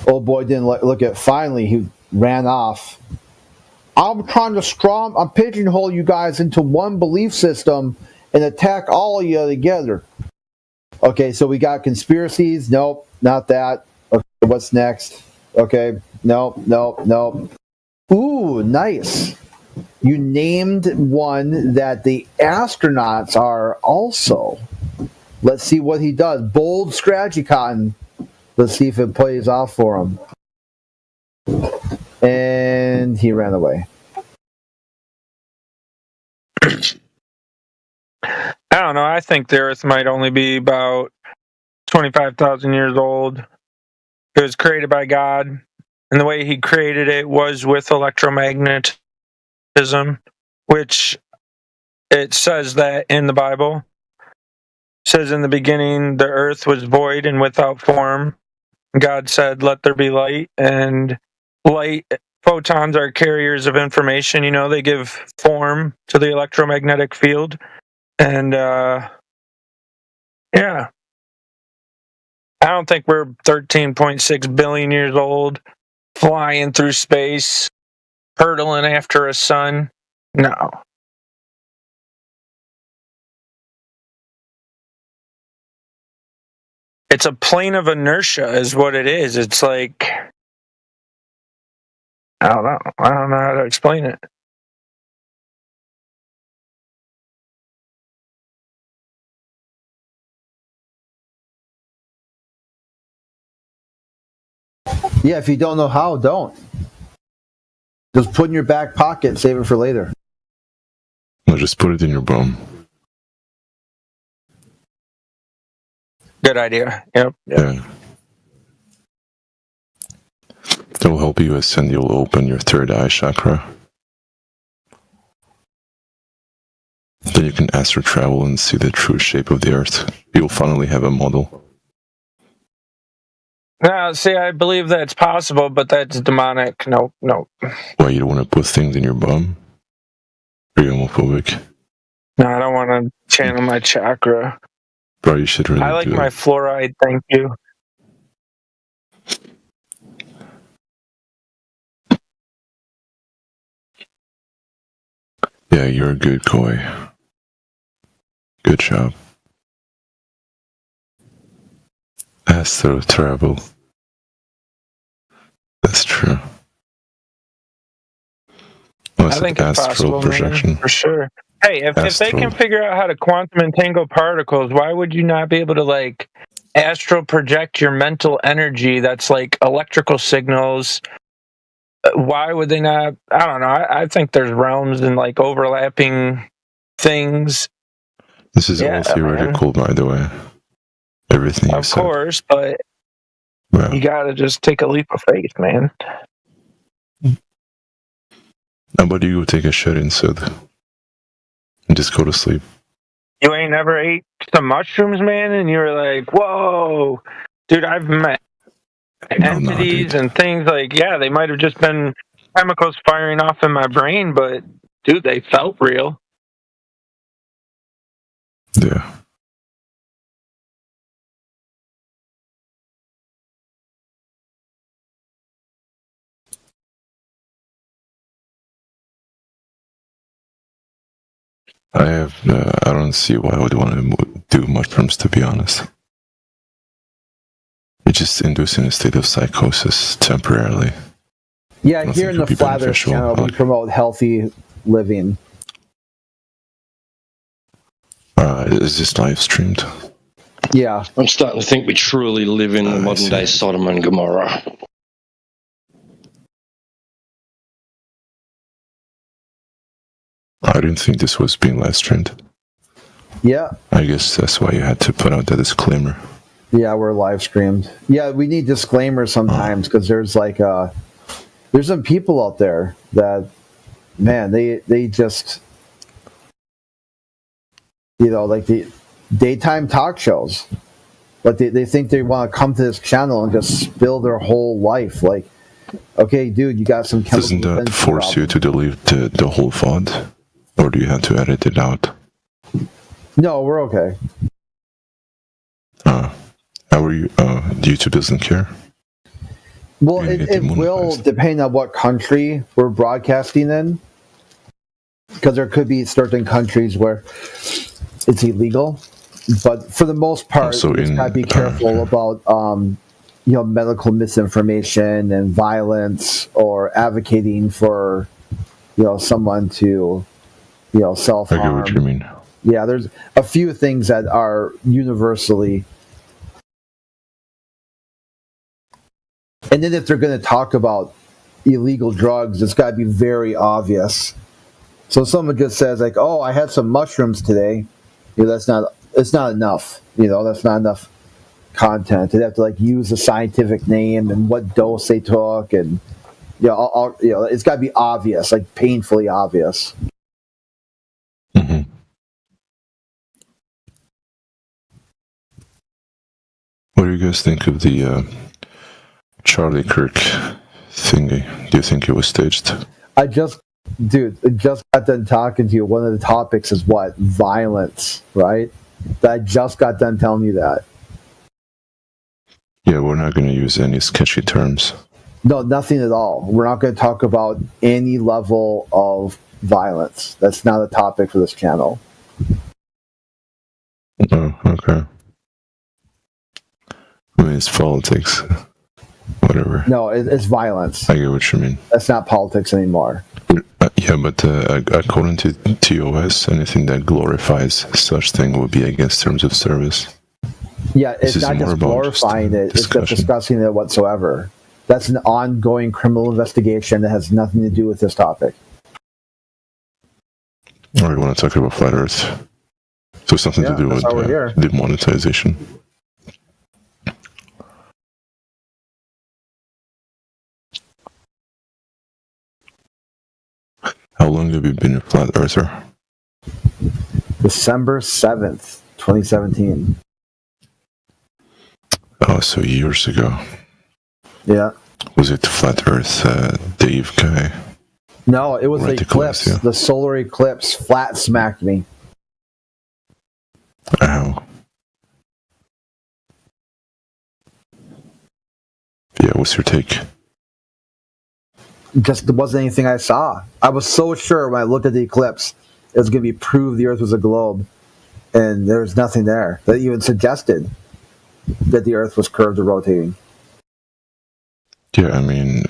Old boy didn't look at. Finally, he ran off. I'm pigeonhole you guys into one belief system and attack all of you together. Okay, so we got conspiracies. Nope, not that. Okay, what's next? Okay, nope. Ooh, nice. You named one that the astronauts are also. Let's see what he does. Bold strategy, Cotton. Let's see if it plays off for him. And he ran away. I don't know. I think the Earth might only be about 25,000 years old. It was created by God, and the way He created it was with electromagnetism, which it says that in the Bible. It says in the beginning, the Earth was void and without form. God said, "Let there be light," and light photons are carriers of information. You know, they give form to the electromagnetic field. And, yeah. I don't think we're 13.6 billion years old, flying through space, hurtling after a sun. No. It's a plane of inertia is what it is. It's like, I don't know. I don't know how to explain it. Yeah, if you don't know how, don't. Just put it in your back pocket, save it for later. No, just put it in your bum. Good idea. Yep. Yeah. That will help you ascend. You'll open your third eye chakra. Then you can astral travel and see the true shape of the Earth. You'll finally have a model. No, see, I believe that's possible, but that's demonic. No. Why, you don't want to put things in your bum? Are you homophobic? No, I don't want to channel my chakra. Bro, you should really I like do my it. fluoride, thank you. Yeah, you're a good koi. Good job. Astral travel. That's true. I think it's possible, projection. man, for sure. Hey, if they can figure out how to quantum entangle particles, why would you not be able to, like, astral project your mental energy that's like electrical signals? Why would they not? I don't know. I think there's realms and, like, overlapping things. This is all theoretical, by the way. Everything you Of said. course, but Well, you gotta just take a leap of faith, man. how about you go take a shit instead? And just go to sleep. You ain't never ate some mushrooms, man, and you were like, whoa. Dude, I've met entities and things like, yeah, they might have just been chemicals firing off in my brain, but, dude, they felt real. Yeah. I don't see why I would want to do mushrooms, to be honest. You're just inducing a state of psychosis temporarily. Yeah, I here in think the it'll be Flat Earth beneficial. channel, we promote healthy living. Is this live streamed? Yeah. I'm starting to think we truly live in the modern day Sodom and Gomorrah. I didn't think this was being live streamed. Yeah. I guess that's why you had to put out that disclaimer. Yeah, we're live streamed. Yeah, we need disclaimers sometimes because there's like there's some people out there that, man, they just, you know, like the daytime talk shows, but they think they want to come to this channel and just spill their whole life. Like, okay, dude, you got some chemical Doesn't that defense force problems. you to delete the whole VOD? Or do you have to edit it out? No, we're okay. How are you? YouTube doesn't care? Well, it will, depending on what country we're broadcasting in, because there could be certain countries where it's illegal. But for the most part, you just gotta be careful about medical misinformation and violence, or advocating for someone to self-harm. I get what you mean. Yeah, there's a few things that are universally. And then if they're going to talk about illegal drugs, it's got to be very obvious. So someone just says like, "Oh, I had some mushrooms today." It's not enough. That's not enough content. They have to use the scientific name and what dose they took, and it's got to be obvious, painfully obvious. Mm-hmm. What do you guys think of the Charlie Kirk thingy? Do you think it was staged? I just got done talking to you. One of the topics is what? Violence, right? I just got done telling you that. Yeah, we're not going to use any sketchy terms. No, nothing at all. We're not going to talk about any level of violence. That's not a topic for this channel. Oh, okay. I mean, it's politics. Whatever. No, it's violence. I get what you mean. That's not politics anymore. Yeah, but according to TOS, anything that glorifies such thing will be against terms of service. Yeah, it's not just glorifying it, it's just discussing it whatsoever. That's an ongoing criminal investigation that has nothing to do with this topic. Or you want to talk about flat Earth? So something to do with demonetization. How long have you been a flat earther? December 7th, 2017. Oh, so years ago. Yeah. Was it the Flat Earth Dave guy? No, it was the eclipse. Yeah. The solar eclipse flat smacked me. Ow. Yeah, what's your take? Just there wasn't anything I saw. I was so sure when I looked at the eclipse it was going to be proved the Earth was a globe, and there was nothing there that even suggested that the Earth was curved or rotating. Yeah, I mean,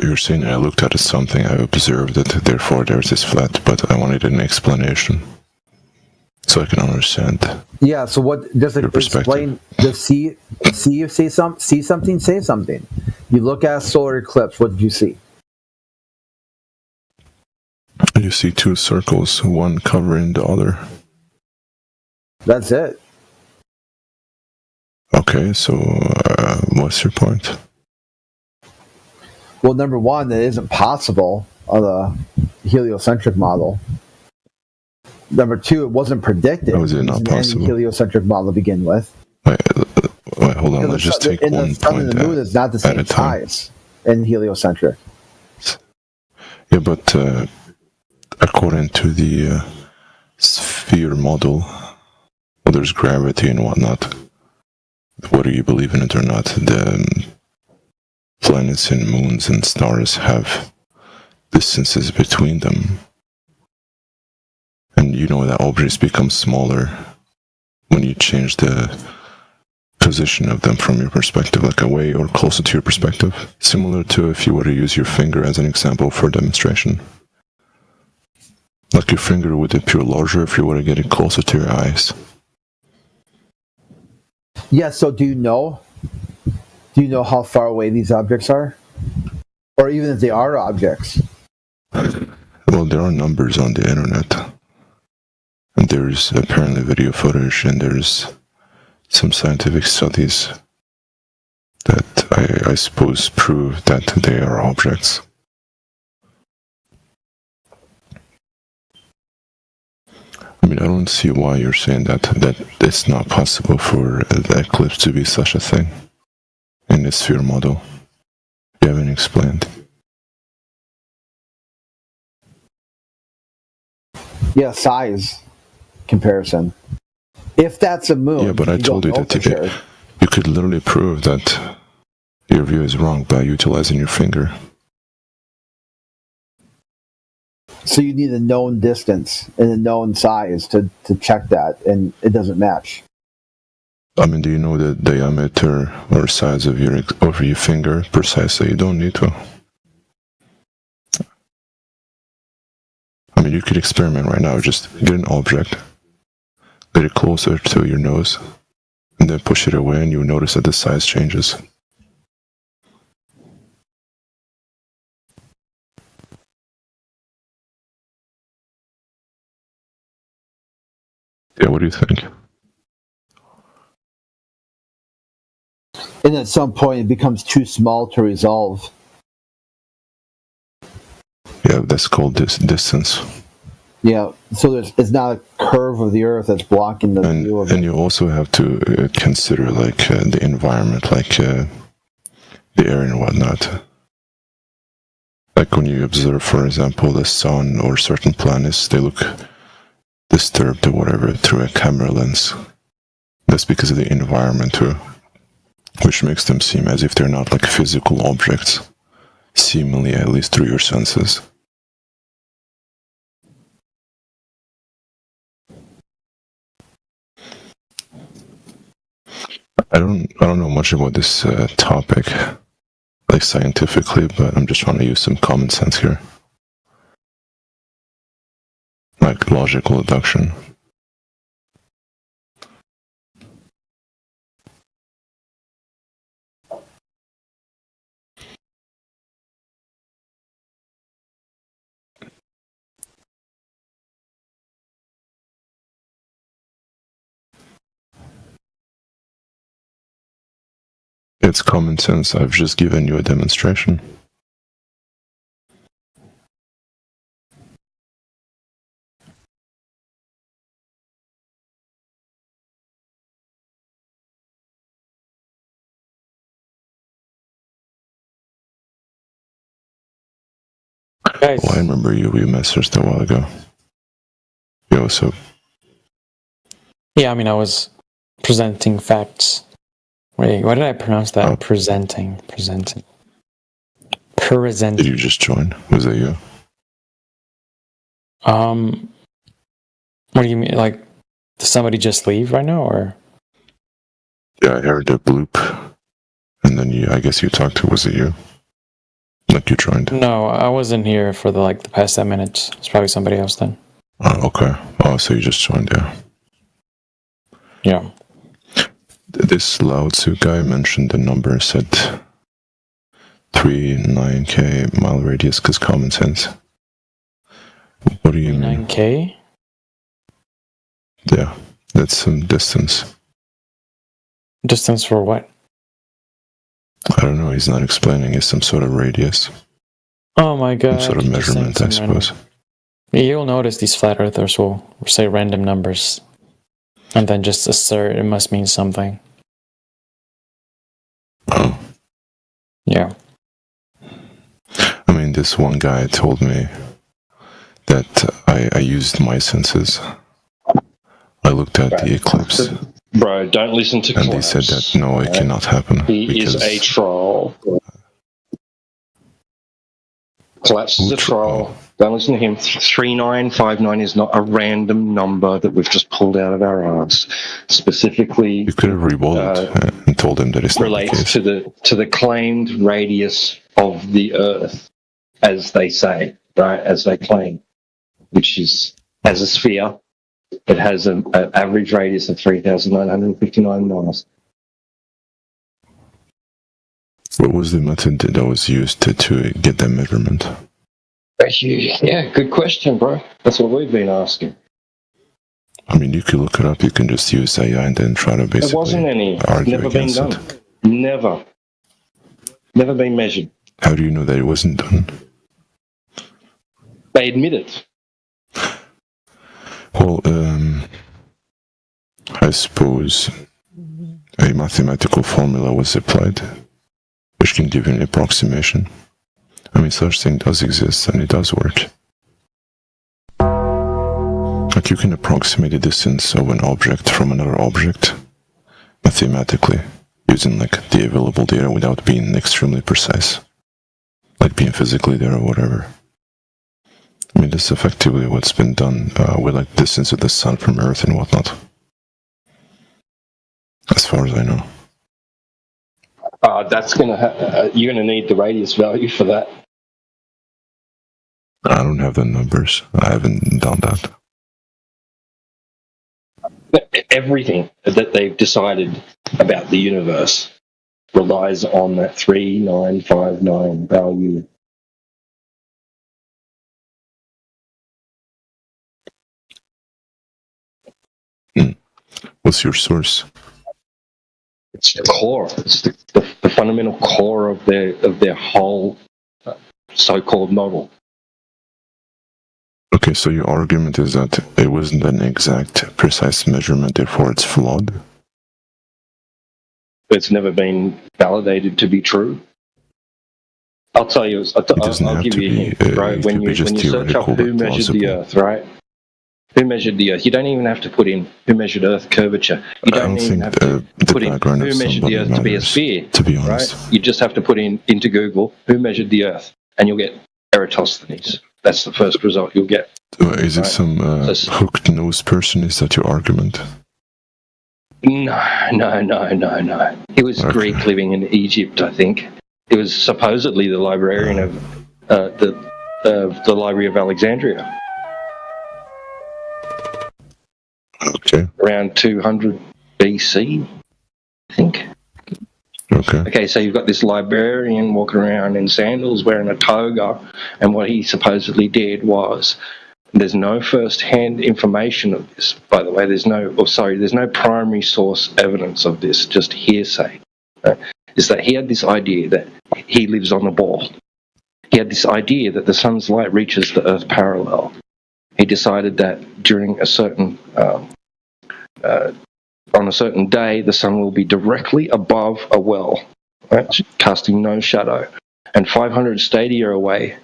you're saying I looked at something, I observed it, therefore the Earth is flat, but I wanted an explanation so I can understand. Yeah, so what does it explain? Just see something, say something. You look at a solar eclipse, what did you see? You see two circles, one covering the other. That's it. Okay, so what's your point? Well, number one, it isn't possible on the heliocentric model. Number two, it wasn't predicted. How is it not possible? Heliocentric model to begin with. Wait, hold on. Let's just take one point. The sun and the moon is not the same size in heliocentric. Yeah, but according to the sphere model, well, there's gravity and whatnot. Whether you believe in it or not, the planets and moons and stars have distances between them. And you know that objects become smaller when you change the position of them from your perspective, like away or closer to your perspective. Similar to if you were to use your finger as an example for demonstration. Like your finger would appear larger if you were to get it closer to your eyes. Yeah, so do you know how far away these objects are? Or even if they are objects? Well, there are numbers on the internet. And there's apparently video footage, and there's some scientific studies that I suppose prove that they are objects. I mean, I don't see why you're saying that it's not possible for the eclipse to be such a thing in the sphere model. You haven't explained. Yeah, size comparison. If that's a moon. Yeah, but I told you that you could literally prove that Your view is wrong by utilizing your finger. So you need a known distance and a known size to check that, and it doesn't match. I mean, do you know the diameter or size of your finger precisely? You don't need to. I mean, you could experiment right now. Just get an object, get it closer to your nose, and then push it away, and you'll notice that the size changes. Yeah, what do you think? And at some point, it becomes too small to resolve. Yeah, that's called distance. Yeah, so it's not a curve of the Earth that's blocking the view of it. And you also have to consider like the environment, like the air and whatnot. Like when you observe, for example, the sun or certain planets, they look disturbed or whatever through a camera lens. That's because of the environment too, which makes them seem as if they're not like physical objects, seemingly at least through your senses. I don't know much about this topic, like scientifically, but I'm just trying to use some common sense here. Like logical deduction. It's common sense. I've just given you a demonstration. Guys. Well, I remember you. We messaged a while ago. Yo, so Yeah, I mean, I was presenting facts. Wait, why did I pronounce that? Presenting. did you just join? Was that you? What do you mean? Like, did somebody just leave right now, or? Yeah, I heard a bloop, and then I guess you talked to. Was it you? Like you joined? No, I wasn't here for the past 10 minutes. It's probably somebody else then. Oh, okay. Oh, so you just joined, yeah. Yeah. This Lao Tzu guy mentioned the number, said 39k mile radius because common sense. What do you mean? 9k? Yeah, that's some distance. Distance for what? I don't know, he's not explaining. It's some sort of radius. Oh my god. Some sort of measurement, I suppose. You'll notice these flat earthers will say random numbers and then just assert it must mean something. Oh. Yeah. I mean, this one guy told me that I used my senses. I looked at the eclipse. Bro, don't listen to And Collapse. he said that, no, it cannot happen. He is a troll. Collapse is a troll. Don't listen to him. 3959 is not a random number that we've just pulled out of our arse. Specifically, you could have reballed and told him that it's not the relates case. to the claimed radius of the Earth, as they say, right? As they claim, which is as a sphere. It has an average radius of 3,959 miles. What was the method that was used to get that measurement? Yeah, good question, bro. That's what we've been asking. I mean, you could look it up. You can just use AI and then try to basically There wasn't any. argue Never been against done. it. Never been measured. How do you know that it wasn't done? They admit it. Well, I suppose a mathematical formula was applied, which can give you an approximation. I mean, such thing does exist and it does work. Like you can approximate the distance of an object from another object mathematically using like the available data without being extremely precise, like being physically there or whatever. I mean, that's effectively what's been done with like distance of the sun from Earth and whatnot, as far as I know. That's you're gonna need the radius value for that. I don't have the numbers. I haven't done that. Everything that they've decided about the universe relies on that 3959 value. What's your source? It's the core. It's the fundamental core of their whole so-called model. Okay, so your argument is that it wasn't an exact, precise measurement, therefore it's flawed? It's never been validated to be true. I'll tell you. I'll give you a hint. Right? When you search up who measured the Earth, right? Who measured the Earth? You don't even have to put in who measured Earth curvature. You don't even have to put in who measured the Earth to be a sphere. To be honest, right? You just have to put into Google who measured the Earth, and you'll get Eratosthenes. That's the first result you'll get. So is it some hooked-nosed person? Is that your argument? No. He was Greek living in Egypt, I think. He was supposedly the librarian of the Library of Alexandria. Okay. Around 200 BC, I think. Okay, so you've got this librarian walking around in sandals wearing a toga, and what he supposedly did was, there's no first-hand information of this, by the way, there's no primary source evidence of this, just hearsay, is that he had this idea that he lives on the ball. He had this idea that the sun's light reaches the Earth parallel. He decided that during a certain on a certain day, the sun will be directly above a well, right, casting no shadow. And 500 stadia away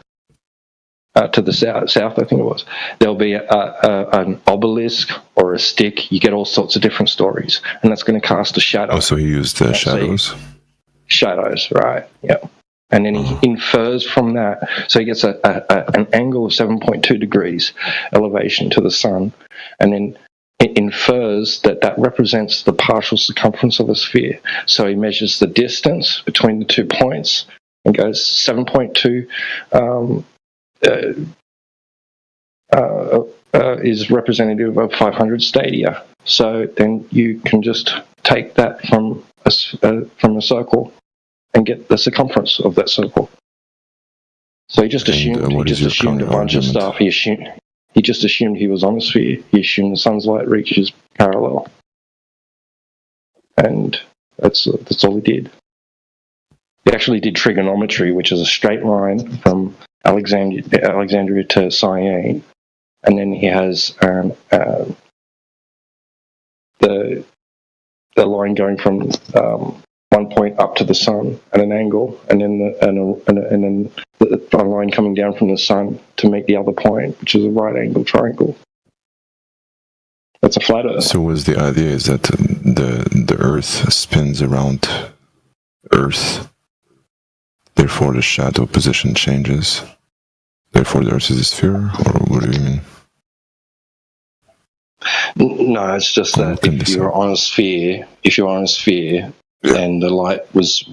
to the south, I think it was, there'll be an obelisk or a stick. You get all sorts of different stories, and that's going to cast a shadow. Oh, so he used shadows? Shadows, right, yeah. And then he infers from that, so he gets an angle of 7.2 degrees elevation to the sun, and then it infers that represents the partial circumference of a sphere. So he measures the distance between the 2 points and goes 7.2 is representative of 500 stadia. So then you can just take that from a circle and get the circumference of that circle. So he just assumed a bunch of stuff. He just assumed he was on a sphere. He assumed the sun's light reaches parallel, and that's all he did. He actually did trigonometry, which is a straight line from Alexandria to Syene, and then he has the line going from one point up to the sun at an angle, and then a line coming down from the sun to make the other point, which is a right angle triangle. That's a flat Earth. So was the idea is that the Earth spins around Earth, therefore the shadow position changes, therefore the Earth is a sphere, or what do you mean? No, it's just that if you're on a sphere, and the light was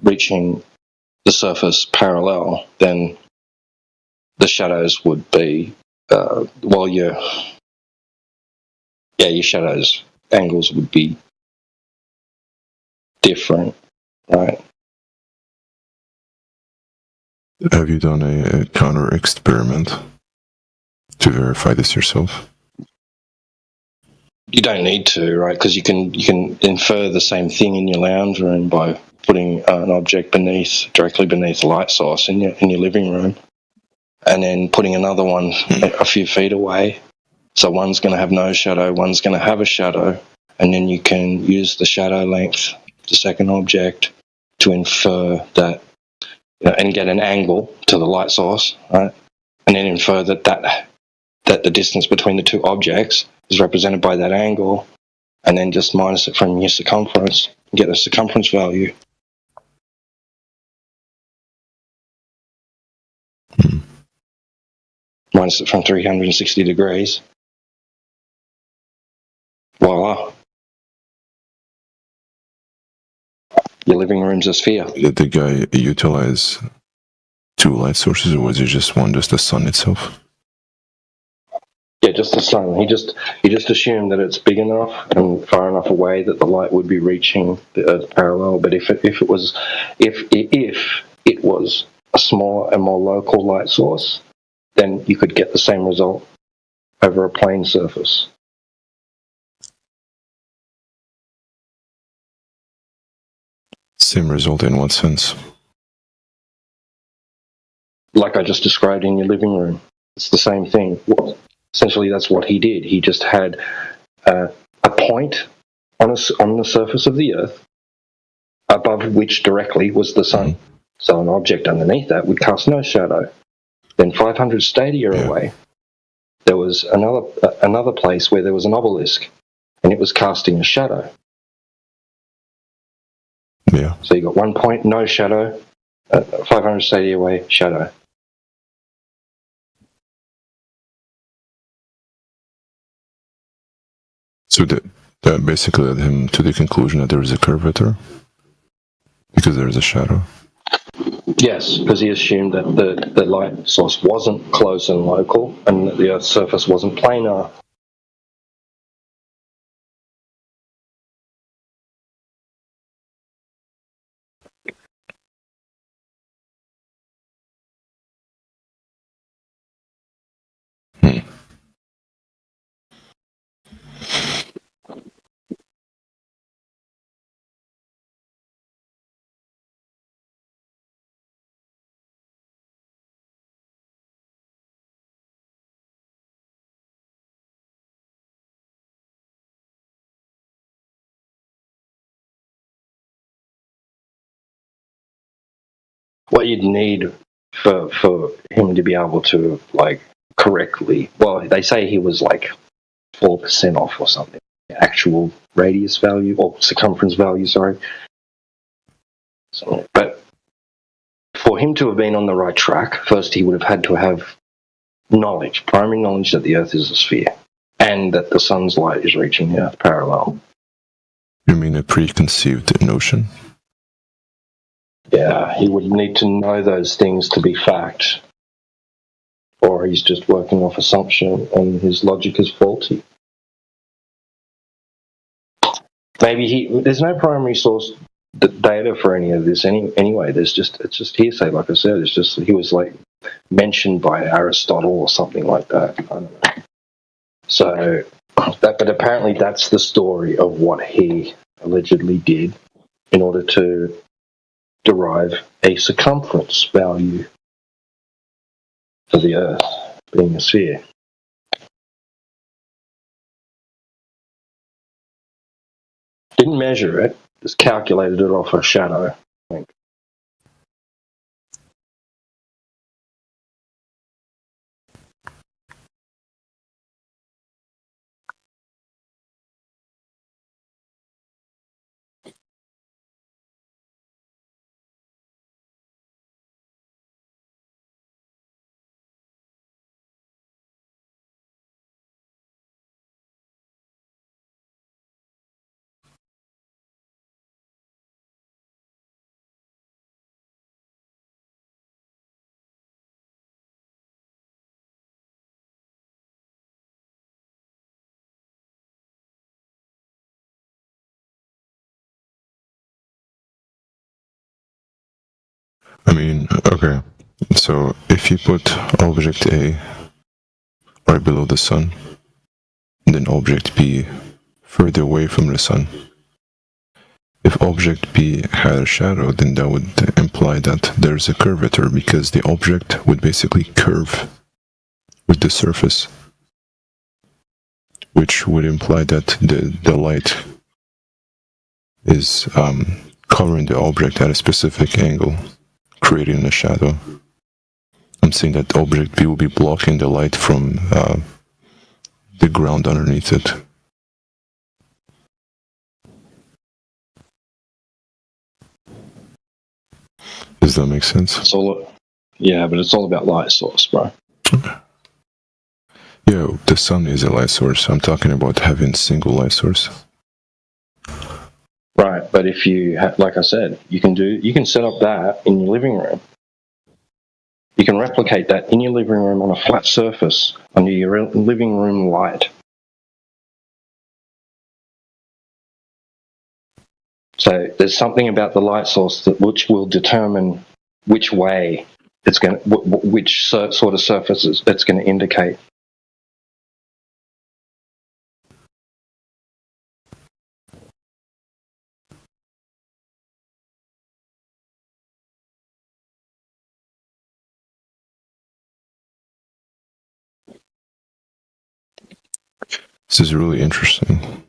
reaching the surface parallel, then the shadows would be your shadows angles would be different, right? Have you done a counter experiment to verify this yourself? You don't need to, right? Because you can infer the same thing in your lounge room by putting an object directly beneath the light source in your living room, and then putting another one a few feet away. So one's going to have no shadow, one's going to have a shadow, and then you can use the shadow length, the second object, to infer that, and get an angle to the light source, right? And then infer that the distance between the two objects is represented by that angle, and then just minus it from your circumference, get the circumference value. Minus it from 360 degrees. Voila. Your living room's a sphere. Did the guy utilize two light sources, or was it just one, just the sun itself? Yeah, just the sun. He just assumed that it's big enough and far enough away that the light would be reaching the Earth parallel. But if it was a smaller and more local light source, then you could get the same result over a plane surface. Same result in what sense? Like I just described in your living room. It's the same thing. Well, essentially, that's what he did. He just had a point on the surface of the Earth, above which directly was the sun. So an object underneath that would cast no shadow. Then 500 stadia away, there was another place where there was an obelisk, and it was casting a shadow. Yeah. So you got 1 point, no shadow, 500 stadia away, shadow. So that basically led him to the conclusion that there is a curvature because there is a shadow. Yes, because he assumed that the light source wasn't close and local, and that the Earth's surface wasn't planar. What you'd need for him to be able to, like, correctly, well, they say he was like 4% off or something, actual radius value, or circumference value, sorry. So, but for him to have been on the right track, first he would have had to have knowledge, primary knowledge that the Earth is a sphere, and that the sun's light is reaching the Earth parallel. You mean a preconceived notion? Yeah, he would need to know those things to be fact, or he's just working off assumption and his logic is faulty. Maybe there's no primary source data for any of this anyway. It's just hearsay, like I said. It's just he was like mentioned by Aristotle or something like that. I don't know. So, but apparently that's the story of what he allegedly did in order to derive a circumference value for the Earth being a sphere. Didn't measure it, just calculated it off a shadow, I think. I mean, okay. So if you put object A right below the sun, and then object B further away from the sun, if object B had a shadow, then that would imply that there's a curvature because the object would basically curve with the surface, which would imply that the light is covering the object at a specific angle, creating a shadow. I'm saying that object B will be blocking the light from the ground underneath it. Does that make sense? It's all, yeah, but it's all about light source, bro. Yeah, the sun is a light source. I'm talking about having single light source. Right, but if you, like I said, you can set up that in your living room. You can replicate that in your living room on a flat surface under your living room light. So there's something about the light source which will determine which way it's going, which sort of surfaces it's going to indicate. This is really interesting.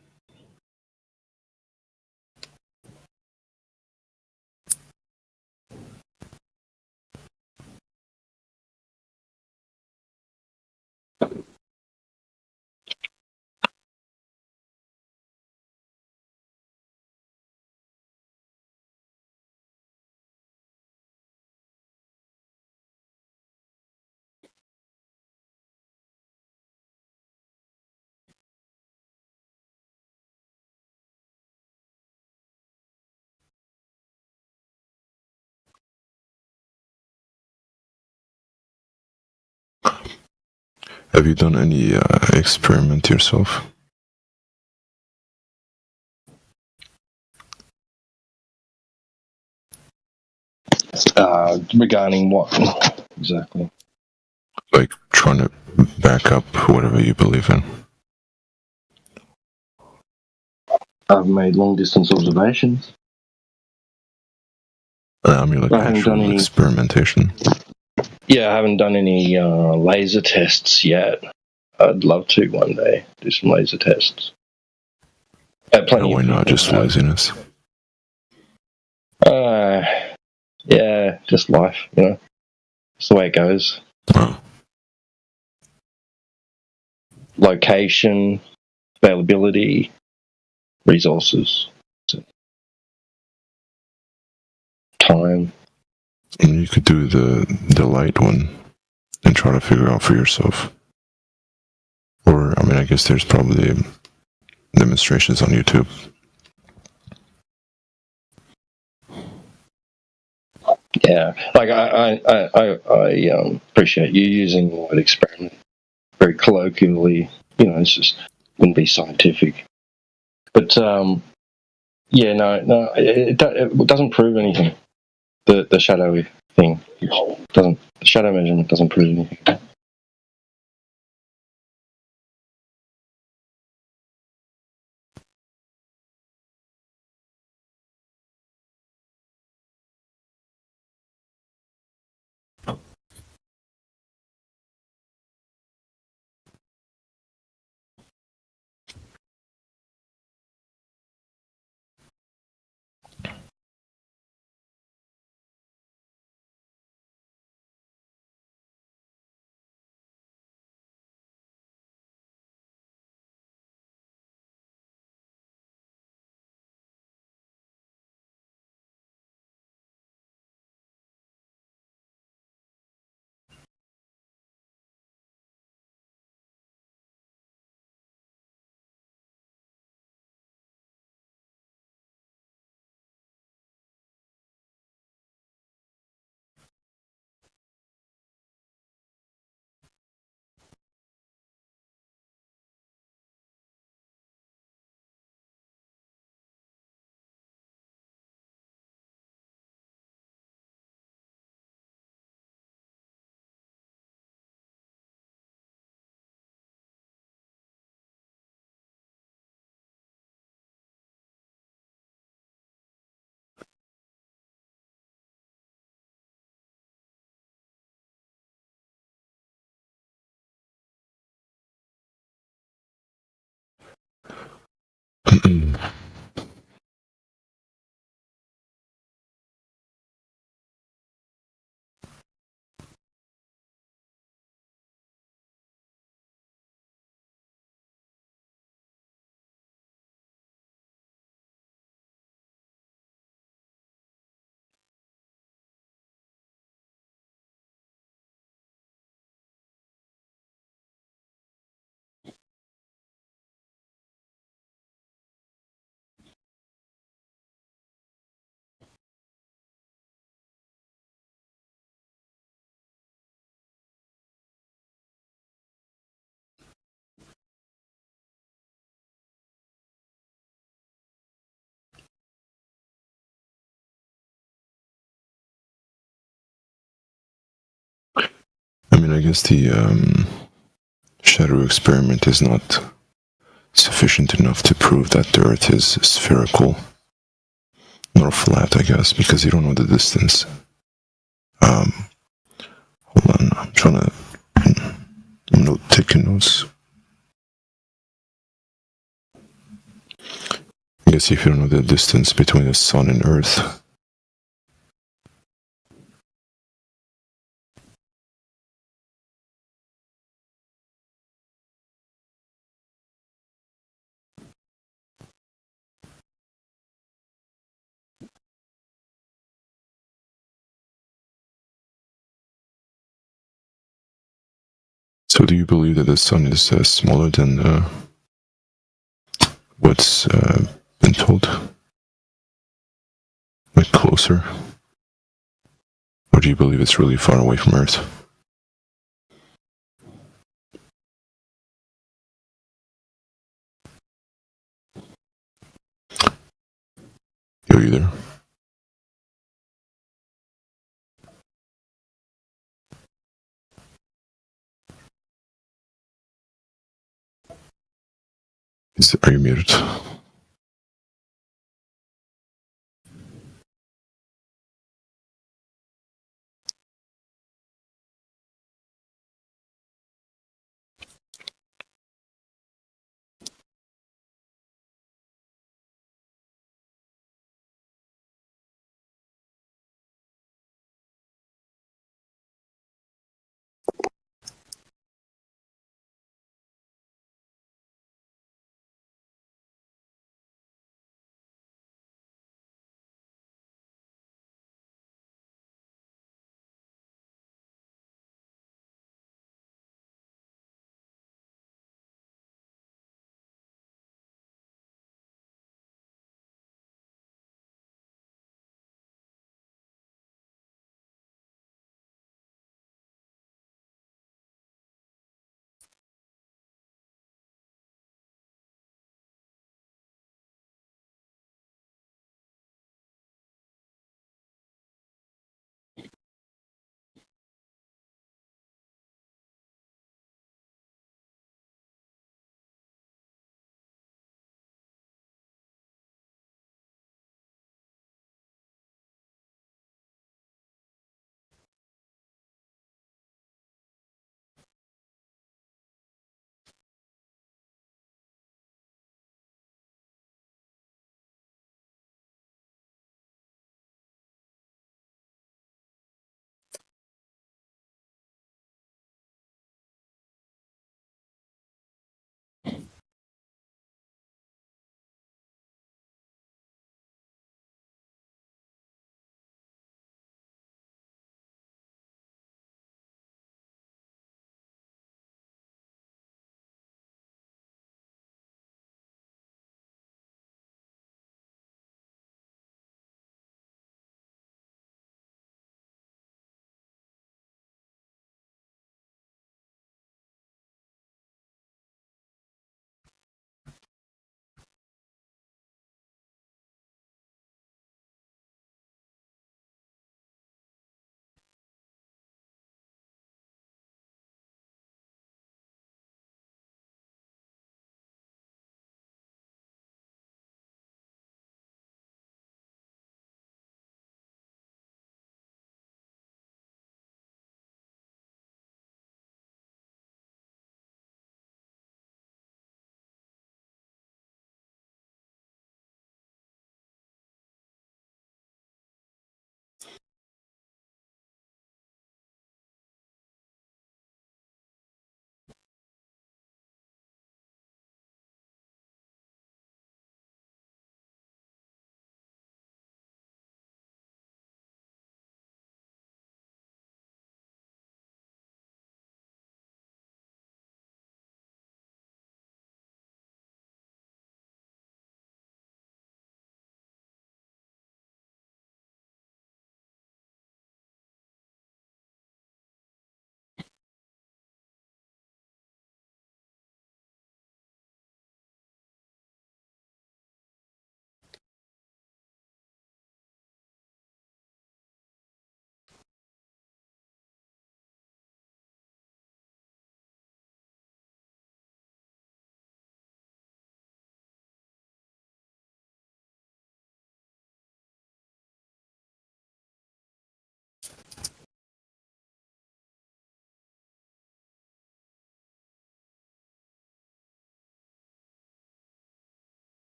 Have you done any experiment yourself? Regarding what exactly? Like trying to back up whatever you believe in. I've made long distance observations. I mean, like I haven't done any experimentation. Yeah, I haven't done any laser tests yet. I'd love to one day do some laser tests. Plenty Why of not? people Just have. laziness. Yeah, just life, you know. It's the way it goes. Oh. Location, availability, resources, time. And you could do the light one and try to figure out for yourself. Or, I mean, I guess there's probably demonstrations on YouTube. Yeah, like I appreciate you using the word experiment very colloquially. You know, it's just wouldn't be scientific. But yeah, no, it doesn't prove anything. The shadowy thing doesn't. The shadow measurement doesn't prove anything. mean, I guess the shadow experiment is not sufficient enough to prove that the Earth is spherical nor flat, I guess, because you don't know the distance. Hold on, I'm taking notes. I guess if you don't know the distance between the sun and Earth, so do you believe that the sun is smaller than what's been told? Like closer? Or do you believe it's really far away from Earth? You either? Are you muted?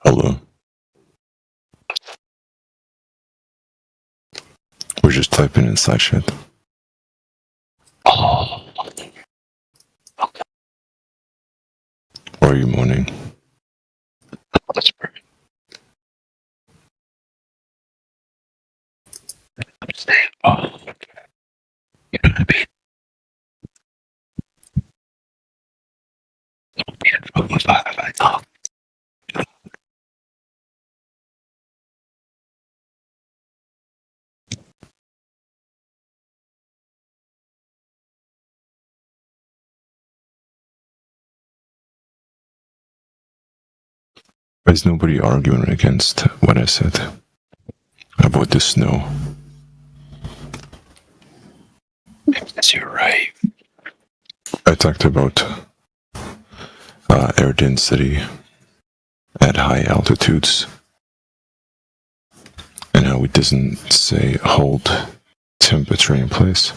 Hello. We're just typing inside chat. Why are you moaning? That's perfect. I'm saying, you know what I mean? Don't be in trouble if I talk. There's nobody arguing against what I said about the snow. Yes, you're right. I talked about air density at high altitudes and how it doesn't say hold temperature in place,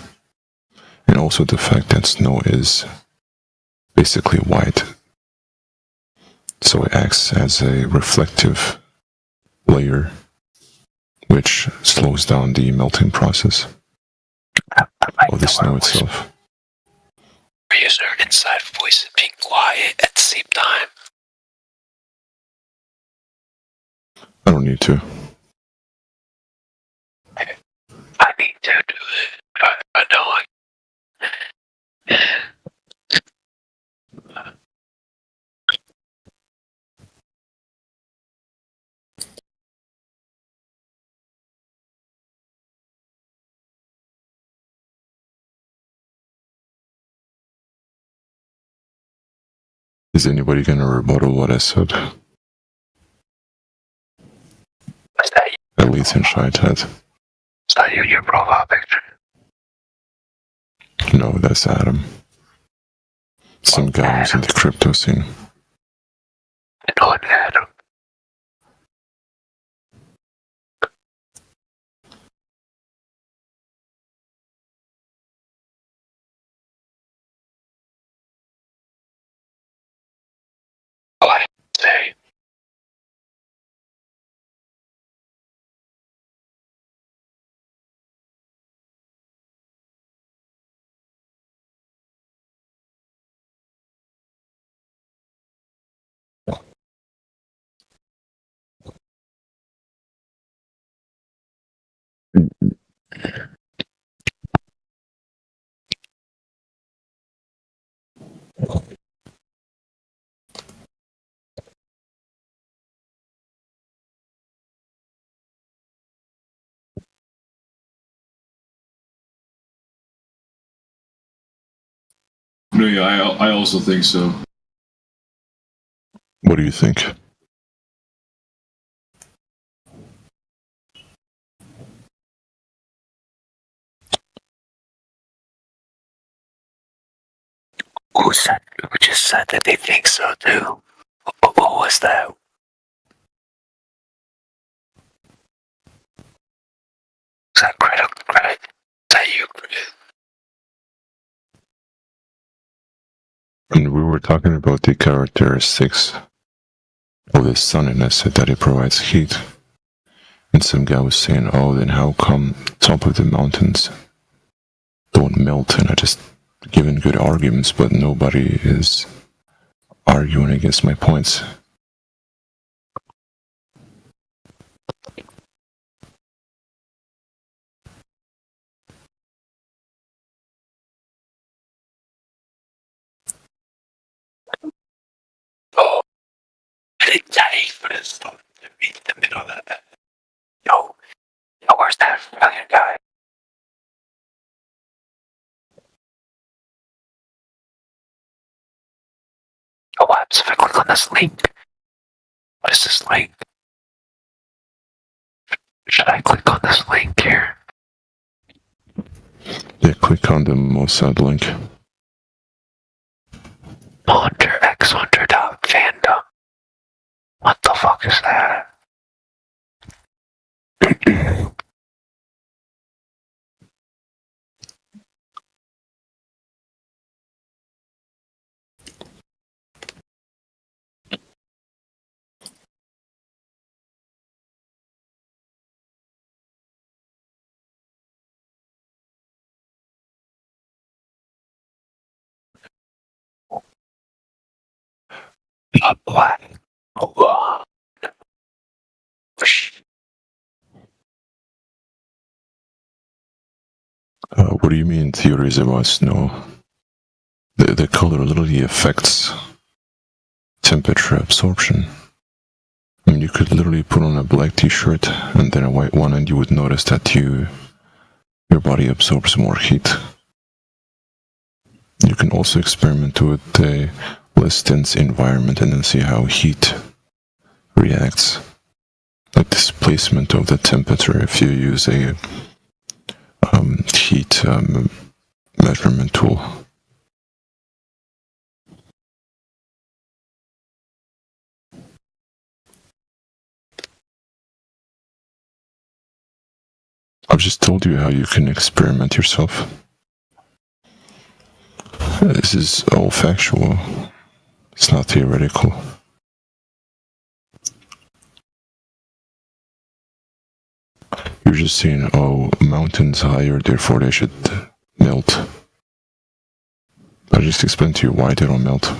and also the fact that snow is basically white, so it acts as a reflective layer which slows down the melting process of the snow itself. Use our inside voice and being quiet at the same time. I don't need to. I need to do it. I know Is anybody gonna rebuttal what I said? At least in Shy-Tat. Is that you, your profile picture? No, that's Adam. Some guy who's in the crypto scene. I know an Adam. Oh, I say. No, yeah, I also think so. What do you think? Who just said that they think so too? What was that? Is that credit? Is that you, credit? And we were talking about the characteristics of the sun, and I said that it provides heat. And some guy was saying, oh, then how come top of the mountains don't melt? And I just given good arguments, but nobody is arguing against my points. Oh, I didn't die for this stuff to be in the middle of that. Yo, where's that brilliant guy? Oh, I'm on this link. What is this link? Should I click on this link here? Yeah, click on the Mossad link. HunterXHunter.fandom. What the fuck is that? Black. What do you mean theories about snow? The color literally affects temperature absorption. I mean, you could literally put on a black t-shirt and then a white one, and you would notice that your body absorbs more heat. You can also experiment with a less dense environment and then see how heat reacts. Like displacement of the temperature if you use a heat measurement tool. I've just told you how you can experiment yourself. This is all factual. It's not theoretical. You're just saying, oh, mountains higher, therefore they should melt. I just explained to you why they don't melt.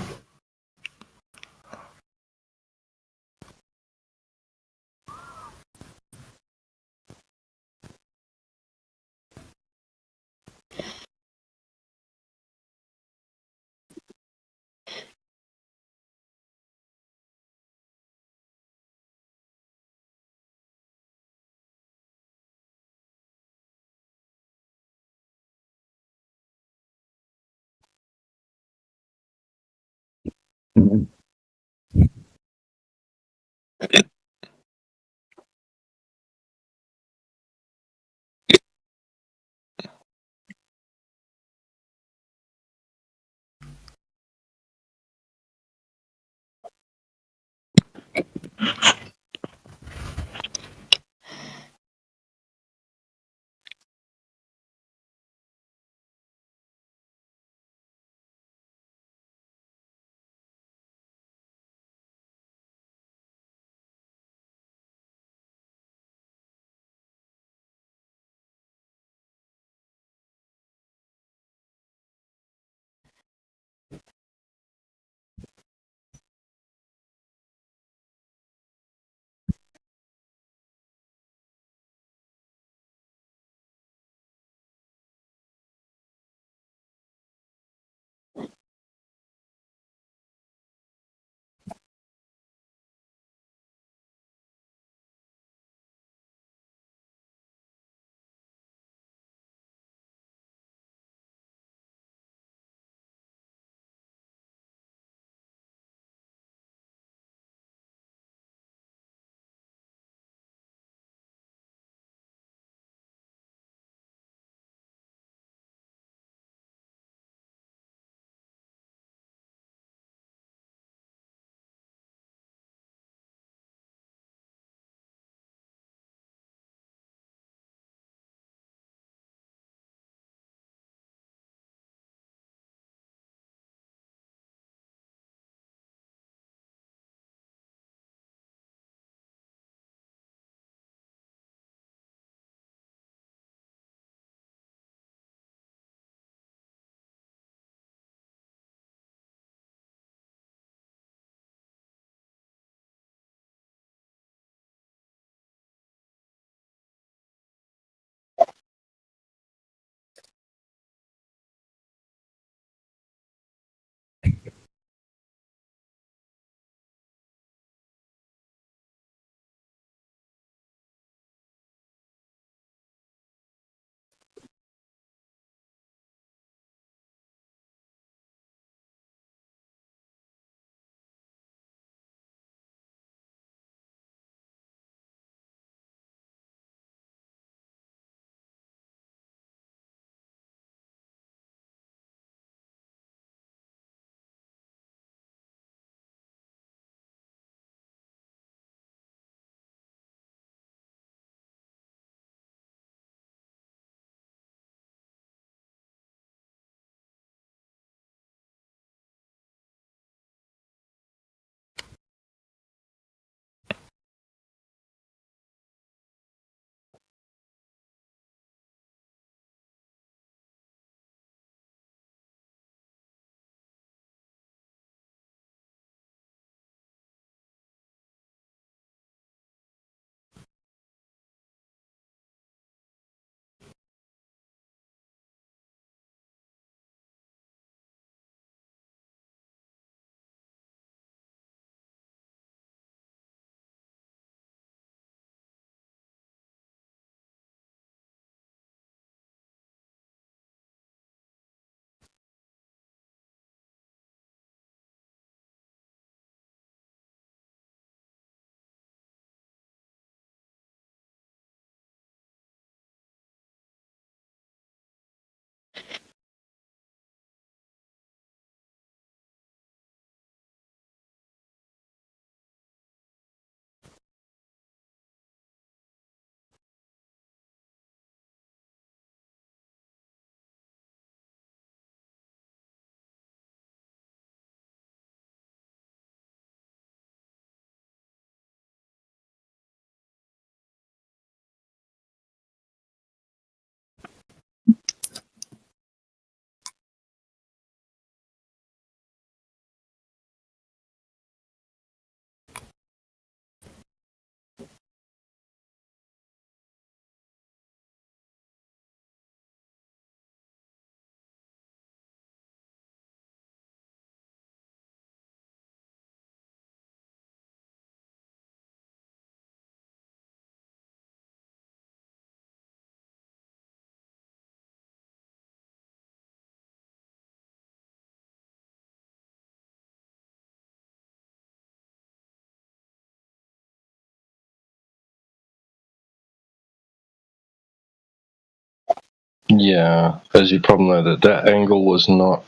Yeah, as you probably know, that angle was not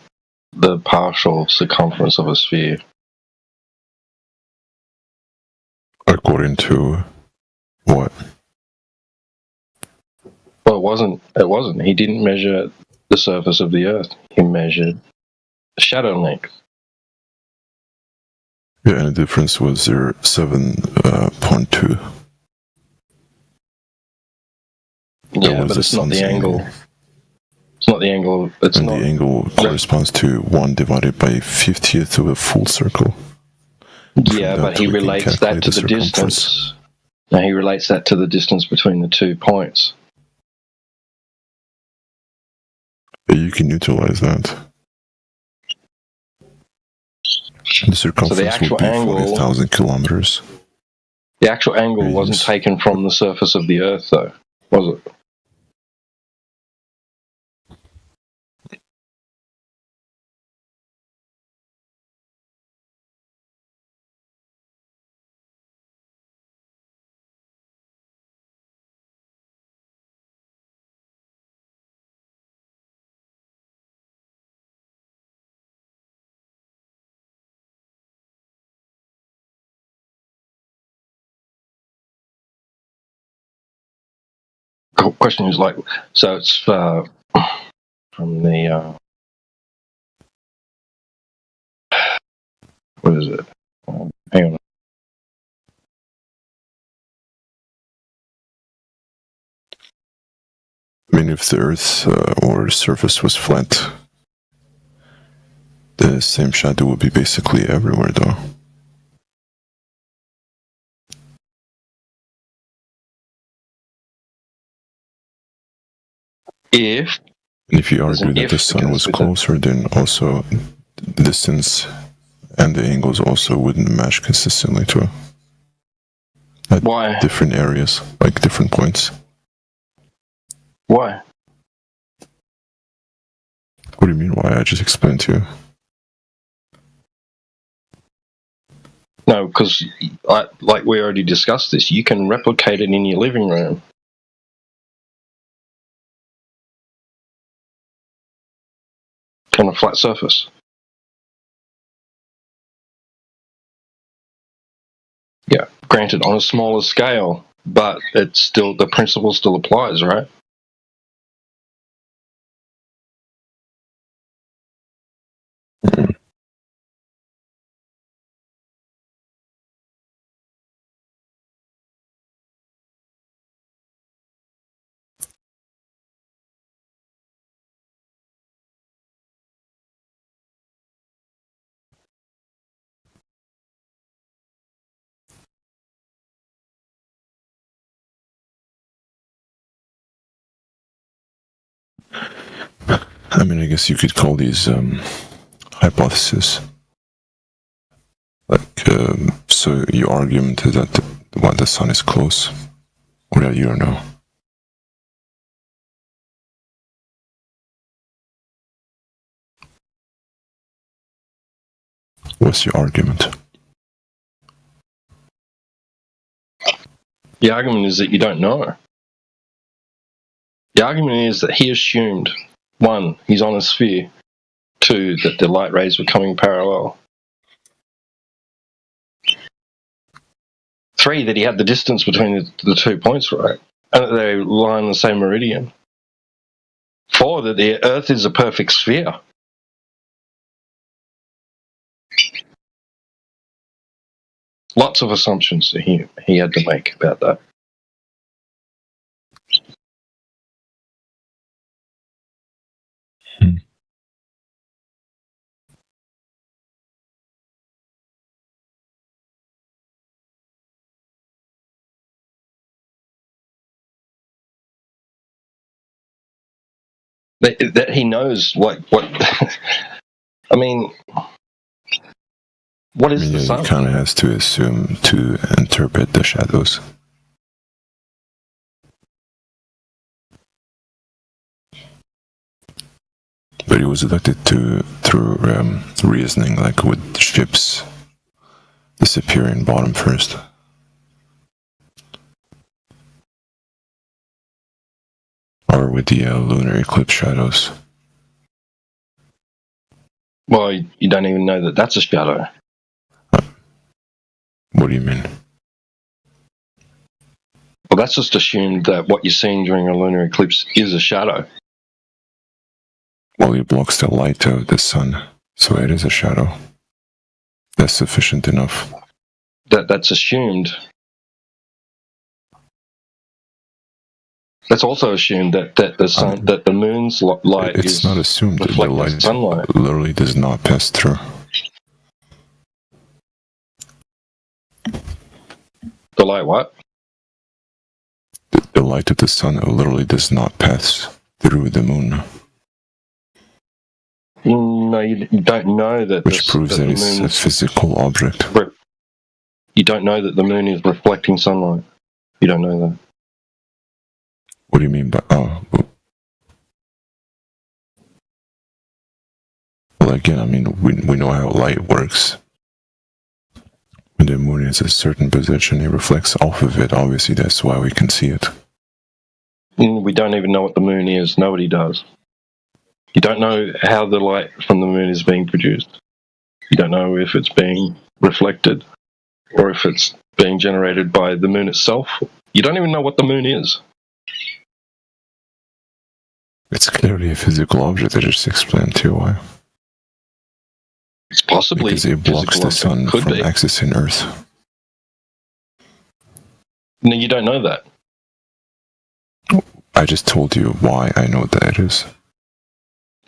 the partial circumference of a sphere. According to what? Well, it wasn't. It wasn't. He didn't measure the surface of the Earth. He measured shadow length. Yeah, and the difference was 7.2. Yeah, but it's not the angle. It's not the angle. It's not. The angle corresponds to 1 divided by 50th of a full circle. Yeah, but he relates that to the distance. Now he relates that to the distance between the 2 points. Yeah, you can utilize that. The circumference would be 40,000 kilometers. The actual angle wasn't taken from the surface of the Earth, though, was it? Question is like, so it's from the what is it? Hang on. I mean, if the Earth or surface was flat, the same shadow would be basically everywhere, though. If you argue that the sun was closer, then also the distance and the angles also wouldn't match consistently too. At different areas, like different points. Why? What do you mean why? I just explained to you. No, because like we already discussed this, you can replicate it in your living room. On a flat surface. Yeah, granted, on a smaller scale, but it's still, the principle still applies, right? I mean, I guess you could call these hypotheses. Like, so your argument is that the sun is close, or that you don't know. What's your argument? The argument is that you don't know. The argument is that he assumed, 1, he's on a sphere, 2, that the light rays were coming parallel, 3, that he had the distance between the 2 points right, and that they lie on the same meridian, 4, that the Earth is a perfect sphere. Lots of assumptions that he had to make about that. That he knows what I mean, what is the sun? He kind of has to assume to interpret the shadows. But he was deducted through reasoning, like with ships disappearing bottom first. or with the lunar eclipse shadows? Well, you don't even know that that's a shadow. What do you mean? Well, that's just assumed that what you're seeing during a lunar eclipse is a shadow. Well, it blocks the light of the sun, so it is a shadow. That's sufficient enough. That's assumed. That's also assumed that the sun, that the moon's light It's is not assumed that the reflecting light sunlight. literally does not pass through. The light what? The light of the sun literally does not pass through the moon. No, you don't know that. Which proves that it's a physical object. You don't know that the moon is reflecting sunlight. You don't know that. What do you mean by Well, again, I mean, we know how light works. When the moon is a certain position, it reflects off of it. Obviously, that's why we can see it. We don't even know what the moon is. Nobody does. You don't know how the light from the moon is being produced. You don't know if it's being reflected or if it's being generated by the moon itself. You don't even know what the moon is. It's clearly a physical object. I just explained to you why. It's possibly because it blocks the sun from accessing Earth. No, you don't know that. I just told you why I know that it is.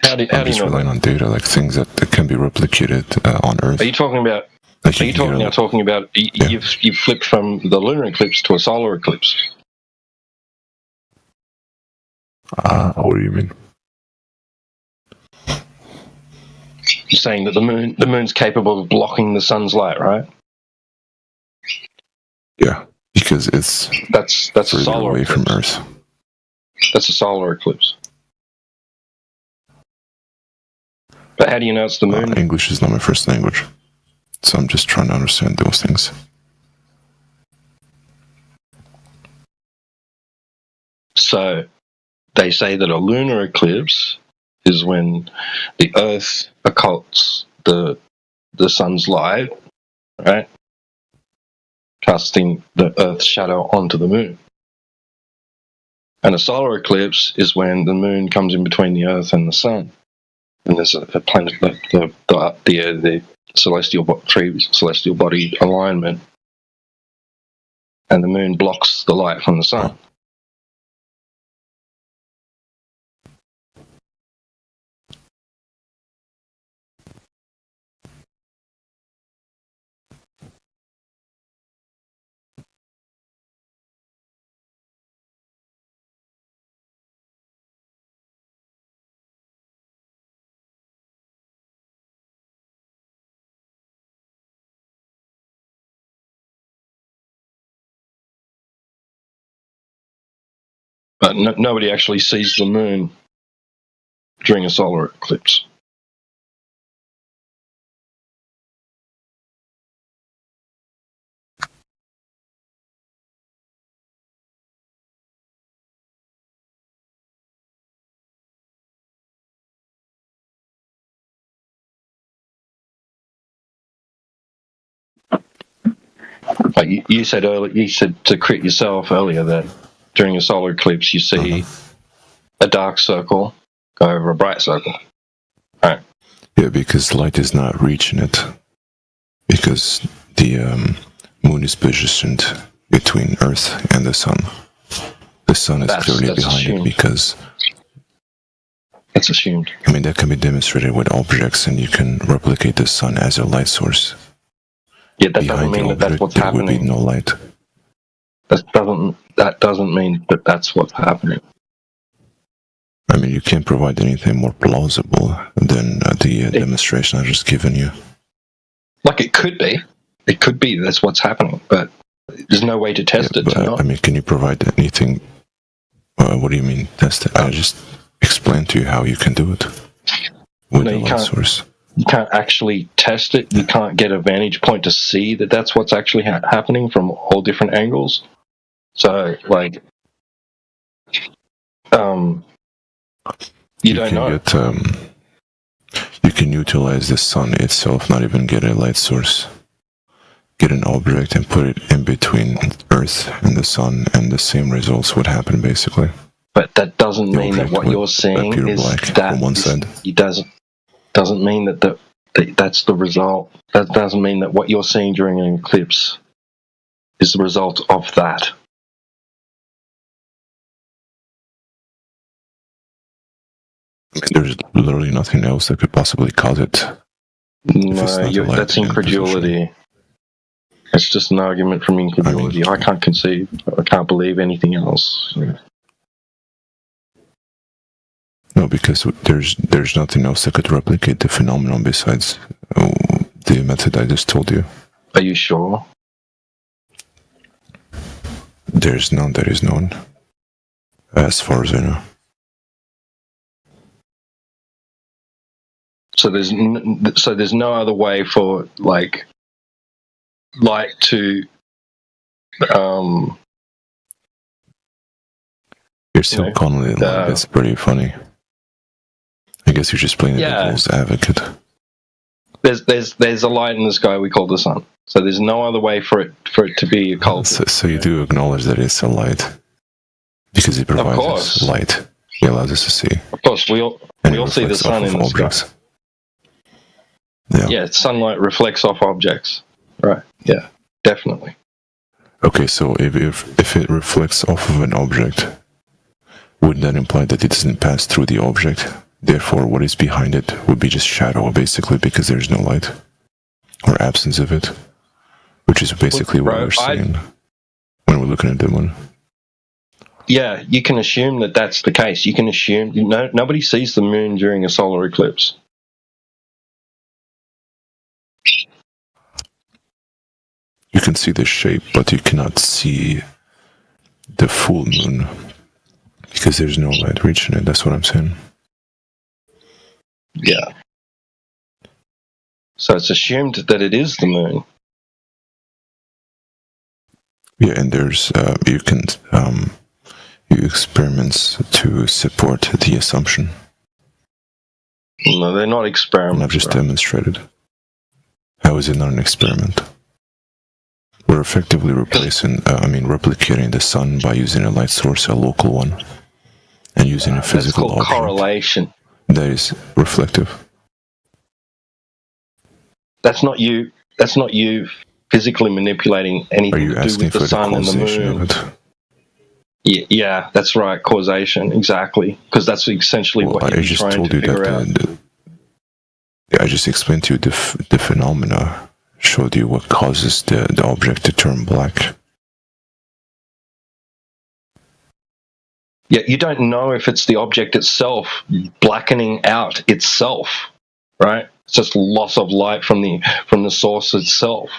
How do you know relying that? on data, like things that can be replicated on Earth. Are you talking about? Like are you talking about? You've flipped from the lunar eclipse to a solar eclipse. What do you mean? You're saying that the moon's capable of blocking the sun's light, right? Yeah, because it's that's a solar away eclipse. from Earth. That's a solar eclipse. But how do you know it's the moon? English is not my first language, so I'm just trying to understand those things. So, they say that a lunar eclipse is when the Earth occults the sun's light, right? Casting the Earth's shadow onto the moon. And a solar eclipse is when the moon comes in between the Earth and the sun, and there's a planet, the celestial body alignment, and the moon blocks the light from the sun. But nobody actually sees the moon during a solar eclipse. Like you said earlier, you said to crit yourself earlier that during a solar eclipse you see a dark circle go over a bright circle. Right. Yeah, because light is not reaching it. Because the moon is positioned between Earth and the sun. The sun is clearly behind it because... That's assumed. I mean, that can be demonstrated with objects, and you can replicate the sun as a light source. Yeah, that doesn't mean that that's what's there happening. would be no light. That doesn't mean that that's what's happening. I mean, you can't provide anything more plausible than the demonstration I've just given you. Like it could be. It could be that's what's happening, but there's no way to test it. I mean, can you provide anything? What do you mean test it? I just explained to you how you can do it with a light source. You can't actually test it. You can't get a vantage point to see that that's what's actually happening from all different angles. So, like, you don't know. You can utilize the sun itself, not even get a light source. Get an object and put it in between Earth and the sun, and the same results would happen, basically. But that doesn't mean that what you're seeing is that from one side. It doesn't mean that that's the result. That doesn't mean that what you're seeing during an eclipse is the result of that. I mean, there's literally nothing else that could possibly cause it. No, that's incredulity. It's just an argument from incredulity. I can't conceive. I can't believe anything else. No, because there's nothing else that could replicate the phenomenon besides the method I just told you. Are you sure? There's none that is known, as far as I know. So there's no other way for like light to You're still calling it light. That's pretty funny. I guess you're just playing the devil's advocate. There's a light in the sky we call the sun. So there's no other way for it to be occulted. So you do acknowledge that it's a light because it provides us light. It allows us to see. Of course, we all see the sun in the sky. Yeah, sunlight reflects off objects. Right. Yeah, definitely. Okay, so if it reflects off of an object, wouldn't that imply that it doesn't pass through the object? Therefore, what is behind it would be just shadow, basically, because there's no light or absence of it, which is basically what we're seeing when we're looking at the moon. Yeah, you can assume that that's the case. You can assume nobody sees the moon during a solar eclipse. You can see the shape, but you cannot see the full moon because there's no light reaching it. That's what I'm saying. Yeah. So it's assumed that it is the moon. Yeah, and there's you can use experiments to support the assumption. No, they're not experiments. I've just demonstrated. How is it not an experiment? We're effectively replicating the sun by using a light source, a local one, and using a physical object. That's called correlation. That is reflective. That's not you physically manipulating anything to do with the sun and the moon. Yeah, that's right, causation, exactly. Because that's essentially what you're trying to figure out. I just explained to you the phenomena. Showed you what causes the object to turn black. Yeah, you don't know if it's the object itself blackening out itself, right? It's just loss of light from the source itself.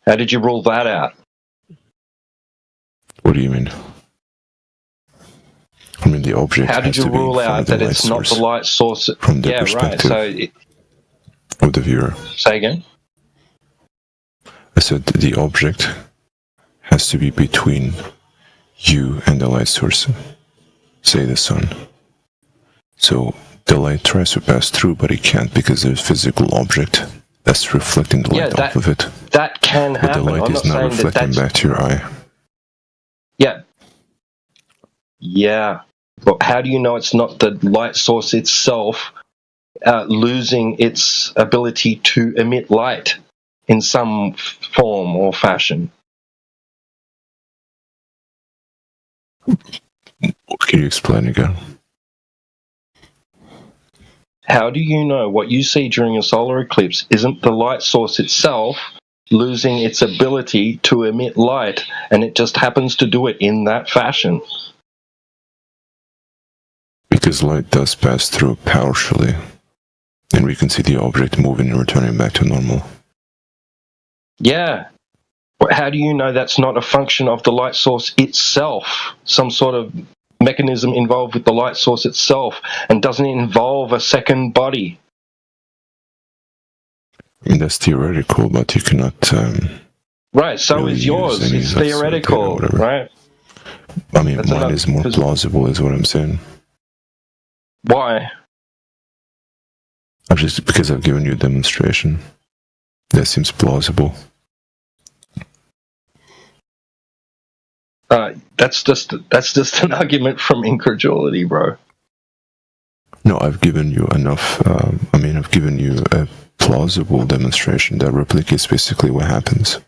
How did you rule that out? What do you mean? I mean, the object. How did you rule out that it's not the light source? From the perspective of the viewer. Say again? I said the object has to be between you and the light source, say the sun. So the light tries to pass through, but it can't because there's a physical object that's reflecting the light off of it. That can happen. But the light is not reflecting back to your eye. Yeah. Yeah. But how do you know it's not the light source itself losing its ability to emit light in some form or fashion? Can you explain again? How do you know what you see during a solar eclipse isn't the light source itself losing its ability to emit light, and it just happens to do it in that fashion? Because light does pass through partially, and we can see the object moving and returning back to normal. Yeah. How do you know that's not a function of the light source itself? Some sort of mechanism involved with the light source itself, and doesn't involve a second body? I mean, that's theoretical, but you cannot... right, so really is yours. It's theoretical, right? I mean, mine is more plausible, is what I'm saying. Why? Because I've given you a demonstration. That seems plausible. That's just an argument from incredulity, bro. No, I've given you enough. I've given you a plausible demonstration that replicates basically what happens.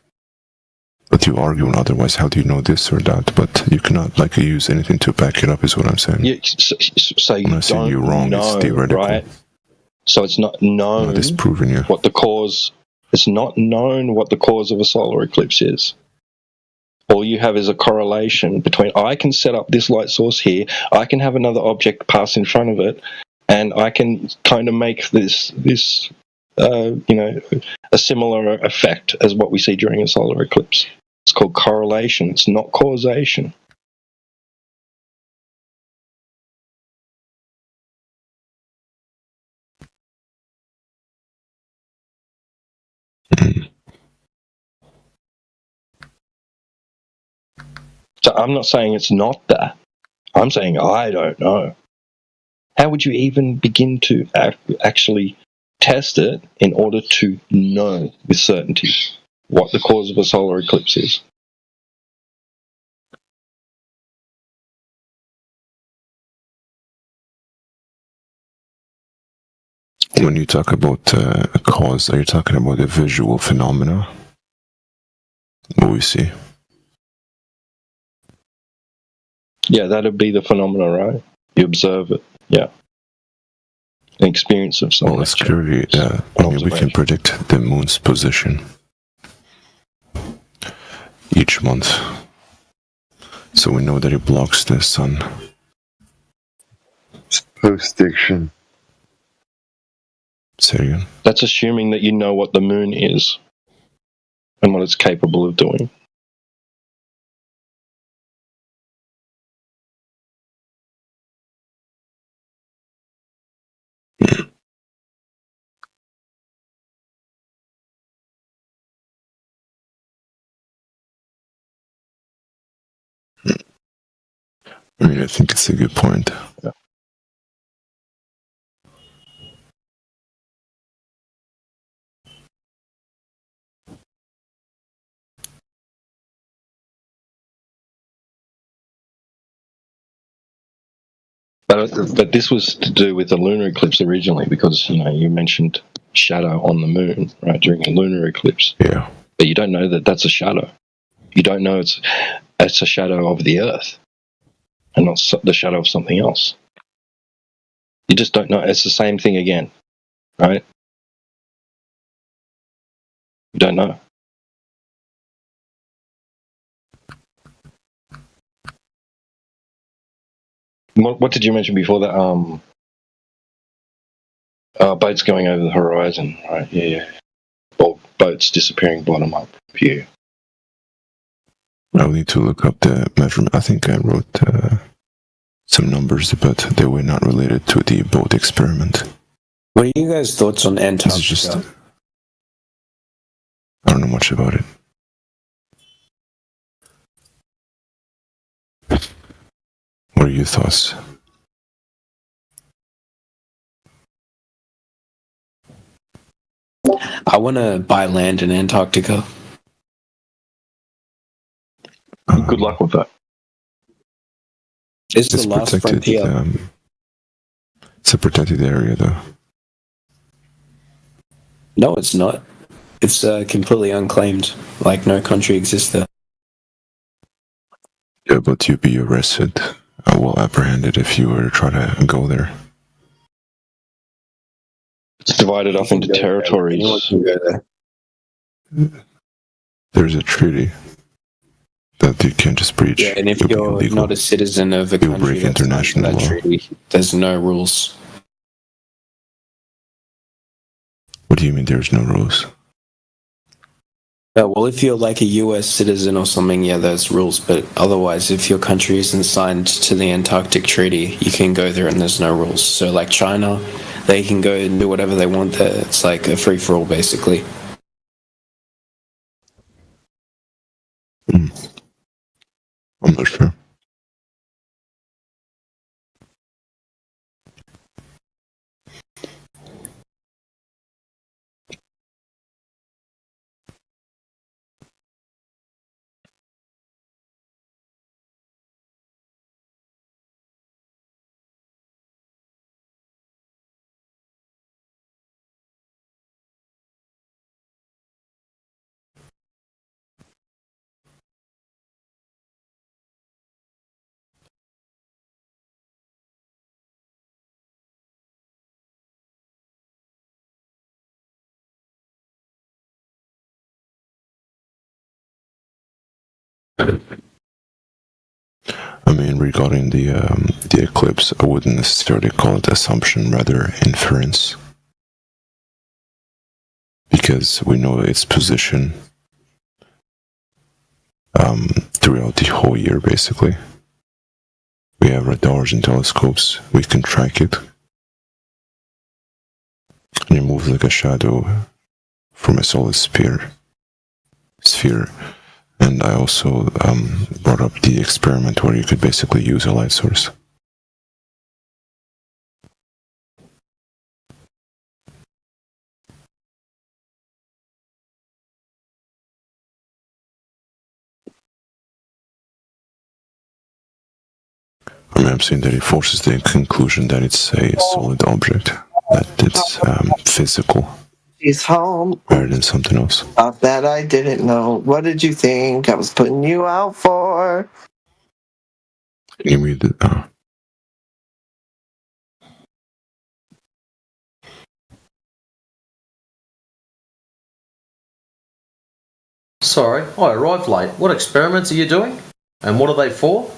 But you argue otherwise. How do you know this or that? But you cannot use anything to back it up. Is what I'm saying. Yeah, so you I'm not saying you're wrong. know, it's theoretical. right? So it's not known. Not disproving you. What the cause? It's not known what the cause of a solar eclipse is. All you have is a correlation between I can set up this light source here, I can have another object pass in front of it, and I can kind of make this a similar effect as what we see during a solar eclipse. It's called correlation. It's not causation. So I'm not saying it's not that. I'm saying I don't know. How would you even begin to actually test it in order to know with certainty what the cause of a solar eclipse is? When you talk about a cause, are you talking about a visual phenomena? What we see? Yeah, that'd be the phenomena, right? You observe it, yeah. An experience of something. Well, it's clearly, we can predict the moon's position each month. So we know that it blocks the sun. Post-diction. Say again? That's assuming that you know what the moon is and what it's capable of doing. I think it's a good point. Yeah. But this was to do with the lunar eclipse originally, because you mentioned shadow on the moon, right, during a lunar eclipse. Yeah. But you don't know that that's a shadow. You don't know it's a shadow of the Earth, and not the shadow of something else. You just don't know. It's the same thing again, right? You don't know. What did you mention before that? Boats going over the horizon, right? Yeah. Or boats disappearing bottom up view. I'll need to look up the measurement. I think I wrote some numbers, but they were not related to the boat experiment. What are you guys' thoughts on Antarctica? I don't know much about it. What are your thoughts? I want to buy land in Antarctica. Good luck with that. It's the last frontier. It's a protected area, though. No, it's not. It's completely unclaimed. Like, no country exists there. Yeah, but you'd be arrested, apprehended if you were to try to go there. It's divided up into territories. Anyone can go there. There's a treaty that you can't just breach. Yeah, and if you're not a citizen of a country that's international law, treaty, there's no rules. What do you mean there's no rules? Well, if you're like a US citizen or something, yeah, there's rules. But otherwise, if your country isn't signed to the Antarctic Treaty, you can go there and there's no rules. So like China, they can go and do whatever they want there. It's like a free-for-all, basically. I'm not sure. I mean, regarding the eclipse, I wouldn't necessarily call it assumption, rather inference, because we know its position throughout the whole year. Basically, we have radars and telescopes; we can track it, and it moves like a shadow from a solid sphere. And I also brought up the experiment where you could basically use a light source. I mean, I'm saying that it forces the conclusion that it's a solid object, that it's physical. He's home. Rather than something else. Not that I didn't know. What did you think I was putting you out for? Can you read it? Sorry, I arrived late. What experiments are you doing? And what are they for?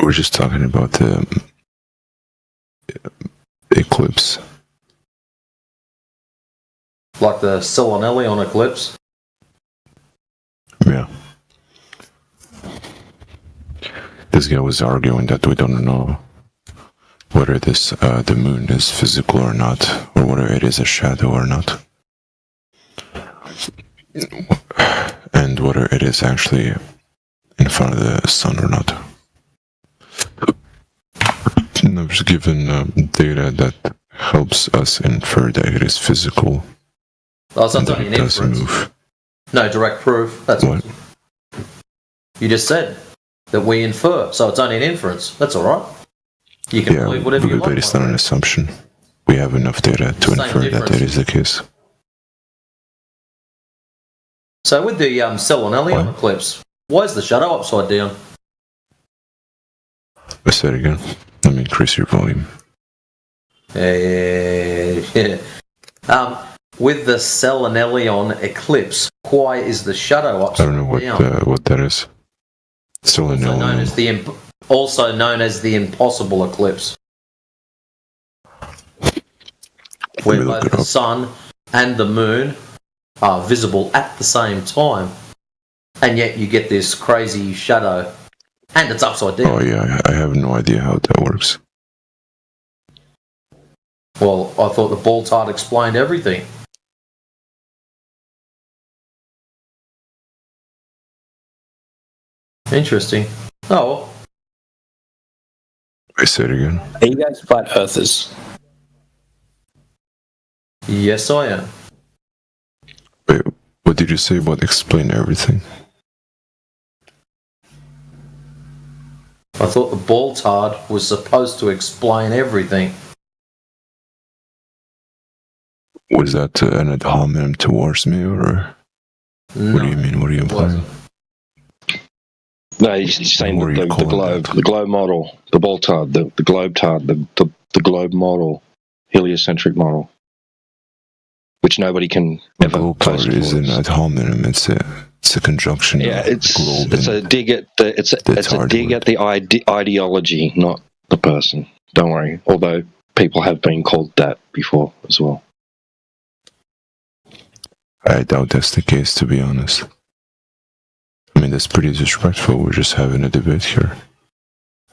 We're just talking about the eclipse. Like the Selonellion eclipse? Yeah. This guy was arguing that we don't know whether the moon is physical or not, or whether it is a shadow or not, and whether it is actually in front of the sun or not. And I was given data that helps us infer that it is physical. Oh, so that's only an inference. No direct proof. That's what you just said. That we infer. So it's only an inference. That's alright. You can believe whatever you but like. it's not an assumption. We have enough data to infer that it is the case. So with the Selonellion eclipse, why is the shadow upside down? I said again. Let me increase your volume. Yeah. With the Selonellion eclipse, why is the shadow upside down? I don't know what that is. Selonellion. Also known as the impossible eclipse. Where both the sun and the moon are visible at the same time. And yet you get this crazy shadow. And it's upside down. Oh yeah, I have no idea how that works. Well, I thought the Baltard explained everything. Interesting. Oh. I say it again. Are you guys flat earthers? Yes, I am. Wait, what did you say about explain everything? I thought the Baltard was supposed to explain everything. Was that an ad hominem towards me, or what do you mean? What are you implying? No, he's saying the globe model, the Baltard, the Globetard, the globe model, heliocentric model, which nobody can ever. Globetard is an ad hominem. It's a conjunction. Yeah, of it's a dig at the ideology, not the person. Don't worry. Although people have been called that before as well. I doubt that's the case, to be honest. I mean, that's pretty disrespectful. We're just having a debate here.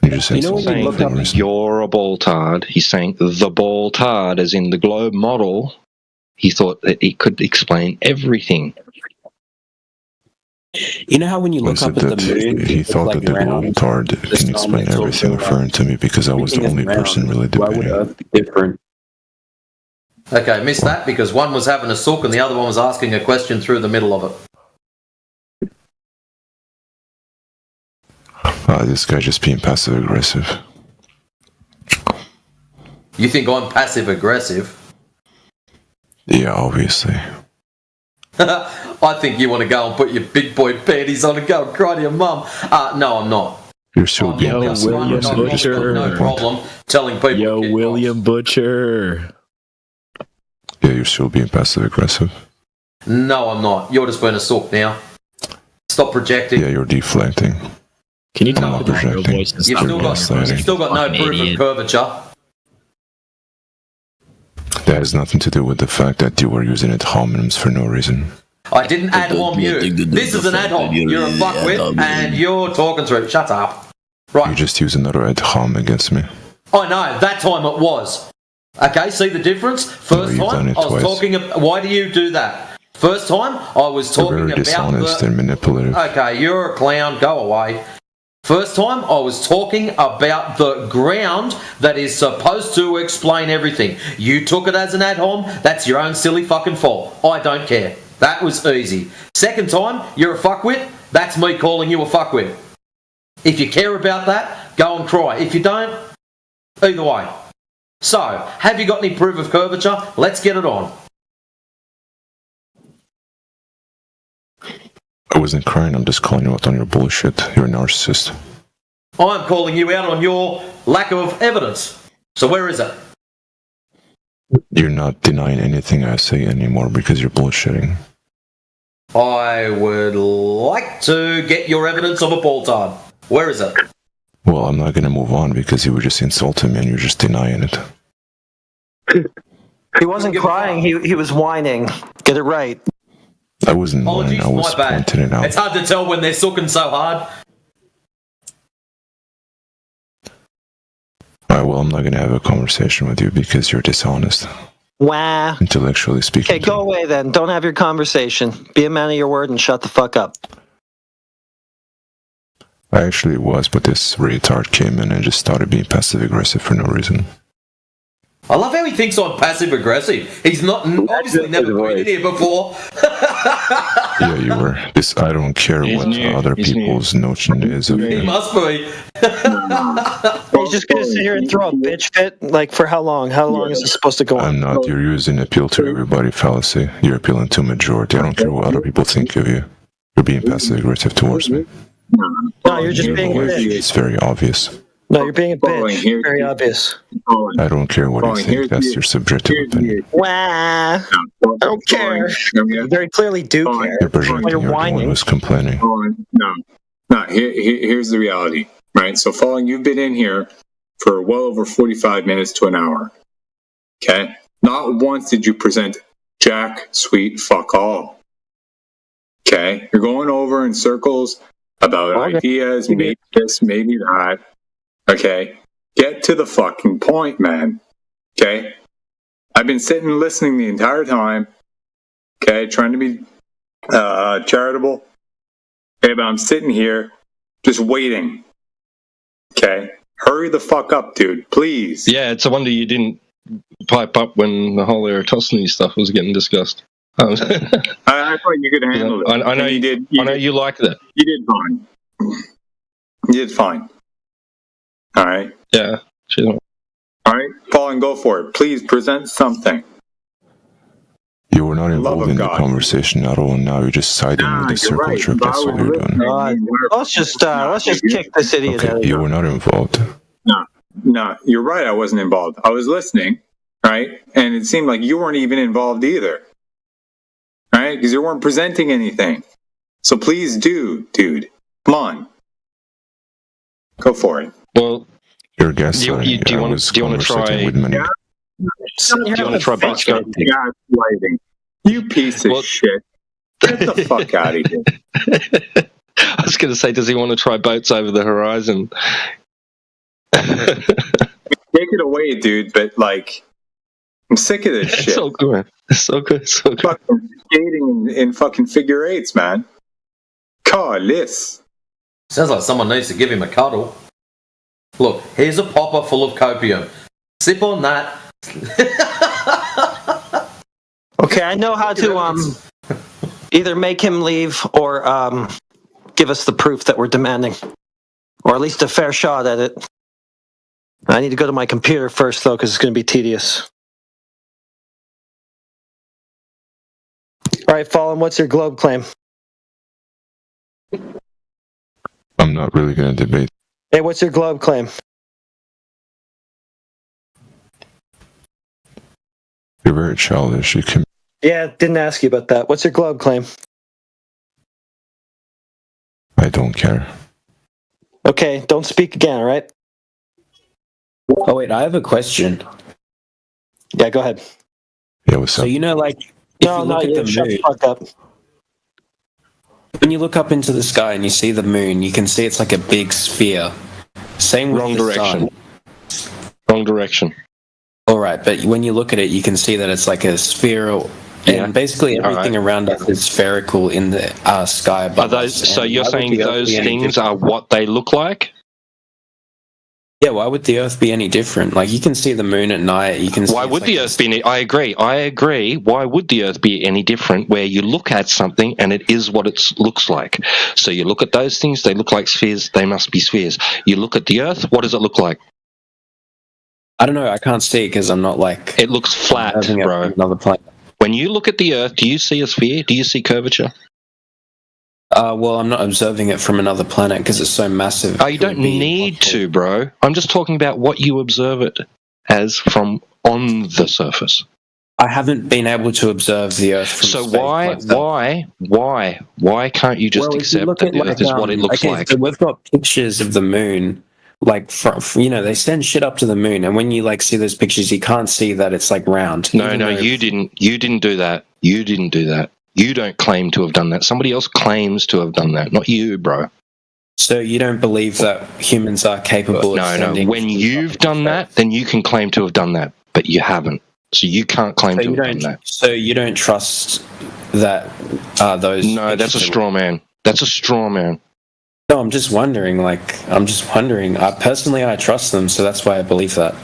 When you look up, you're a Baltard. He's saying the Baltard, as in the globe model. He thought that it could explain everything. You know how when you look up at the moon, he thought that the Globetard can explain everything, referring to me because I was the only person really debating. Why would Earth be different? Okay, missed that because one was having a sook and the other one was asking a question through the middle of it. This guy just being passive aggressive. You think I'm passive aggressive? Yeah, obviously. I think you want to go and put your big boy panties on and go and cry to your mum. No, I'm not. You're still being passive aggressive. No problem telling people. Yo, William Butcher. Yeah, you're still being passive aggressive. No, I'm not. You're just being a sook now. Stop projecting. Yeah, you're deflecting. Can you I'm tell not the real projecting. voice and You've stop still got no proof of curvature. That has nothing to do with the fact that you were using ad hominems for no reason. I didn't ad hom you. This is an ad hom. You're a fuckwit, and you're talking through. Shut up. Right. You just use another ad hom against me. I know, that time it was. Okay, see the difference? First you've time, done it I was twice. talking... Why do you do that? First time, I was You're talking very about dishonest the... and manipulative. Okay, you're a clown, go away. First time, I was talking about the ground that is supposed to explain everything. You took it as an ad hom, that's your own silly fucking fault. I don't care. That was easy. Second time, you're a fuckwit, that's me calling you a fuckwit. If you care about that, go and cry. If you don't, either way. So, have you got any proof of curvature? Let's get it on. I wasn't crying, I'm just calling you out on your bullshit. You're a narcissist. I'm calling you out on your lack of evidence. So where is it? You're not denying anything I say anymore because you're bullshitting. I would like to get your evidence of a ball time. Where is it? Well, I'm not gonna move on because you were just insulting me and you're just denying it. He wasn't crying, he was whining. Get it right. I wasn't lying, I was My bad. pointing it out. It's hard to tell when they're sucking so hard. Alright, well, I'm not gonna have a conversation with you because you're dishonest. Wah. Intellectually speaking. Okay, go away then. Don't have your conversation. Be a man of your word and shut the fuck up. I actually was, but this retard came in and just started being passive aggressive for no reason. I love how he thinks I'm passive aggressive. He's not obviously never been in here before. Yeah, you were. This I don't care what other people's notion is of He me. must be. He's just gonna sit here and throw a bitch fit? Like, for how long? How long is this supposed to go on? I'm not. You're using appeal to everybody fallacy. You're appealing to majority. I don't care what other people think of you. You're being passive aggressive towards me. No, you're just being a bitch. It's very obvious. No, you're being a bitch. Very obvious. I don't care what you think. That's your subjective opinion. Wah. I don't care. You very clearly do care. You're projecting. You're the one who's complaining. No. Here's the reality, right? So, Falling, you've been in here for well over 45 minutes to an hour. Okay? Not once did you present jack, sweet, fuck all. Okay? You're going over in circles about ideas, maybe this, maybe that. Okay? Get to the fucking point, man. Okay? I've been sitting and listening the entire time. Okay? Trying to be charitable. Okay, but I'm sitting here just waiting. Okay? Hurry the fuck up, dude. Please. Yeah, it's a wonder you didn't pipe up when the whole Eratosthenes stuff was getting discussed. I thought you could handle it. I know you did. I know you liked it. You did fine. You did fine. All right. Yeah. Sure. All right. Falling, go for it. Please present something. You were not involved in the conversation at all, and now you're just siding with the circle jerk. That's all you're doing. Let's just kick this idiot out of Okay, here. you were not involved. No, you're right. I wasn't involved. I was listening, right? And it seemed like you weren't even involved either, right? Because you weren't presenting anything. So please do, dude. Come on. Go for it. Well, your guest. Do you want to try? With many... Do you want to try Bosco? Gaslighting. You piece of shit. Get the fuck out of here. I was going to say, does he want to try boats over the horizon? Take it away, dude. But like, I'm sick of this shit. It's so good. It's so good. So good. Fucking skating in fucking figure eights, man. God, this. Sounds like someone needs to give him a cuddle. Look, here's a popper full of copium. Sip on that. Okay, I know how to either make him leave or give us the proof that we're demanding, or at least a fair shot at it. I need to go to my computer first, though, because it's going to be tedious. All right, Fallen, what's your globe claim? I'm not really going to debate. Hey, what's your globe claim? You're very childish. You can. Yeah, didn't ask you about that. What's your globe claim? I don't care. Okay, don't speak again, all right? Oh wait, I have a question. Yeah, go ahead. Yeah, what's So up? you know, like, if No, you no, look at you the shut the moon, fuck up. when you look up into the sky and you see the moon, you can see it's like a big sphere. Same with Wrong the direction. sun. Wrong direction. All right, but when you look at it, you can see that it's like a sphere, Yeah. and basically everything around us is spherical in the sky Are above those? us. So And you're why would saying the Earth those be any things different? are what they look like? Yeah, why would the Earth be any different? Like, you can see the moon at night. You can. Why would the Earth be? I agree. I agree. Why would the Earth be any different? Where you look at something and it is what it looks like. So you look at those things; they look like spheres. They must be spheres. You look at the Earth. What does it look like? I don't know. I can't see because I'm not like. It looks flat, bro. Another planet. When you look at the Earth, do you see a sphere? Do you see curvature? Well, I'm not observing it from another planet because it's so massive. Oh, you don't need to, bro. I'm just talking about what you observe it as from on the surface. I haven't been able to observe the Earth from So space like that. why can't you just Well, if you accept look that at, the Earth like, is what it looks okay, like? so we've got pictures of the moon, like from they send shit up to the moon, and when you like see those pictures, you can't see that it's like round. No, even no, though- you didn't. You didn't do that. You didn't do that. You don't claim to have done that. Somebody else claims to have done that, not you, bro. So you don't believe that humans are capable of No, sending... when you've done that, then you can claim to have done that, but you haven't. So you can't claim to have done that. So you don't trust that those... No, that's a straw man. That's a straw man. No, I'm just wondering, personally, I trust them, so that's why I believe that.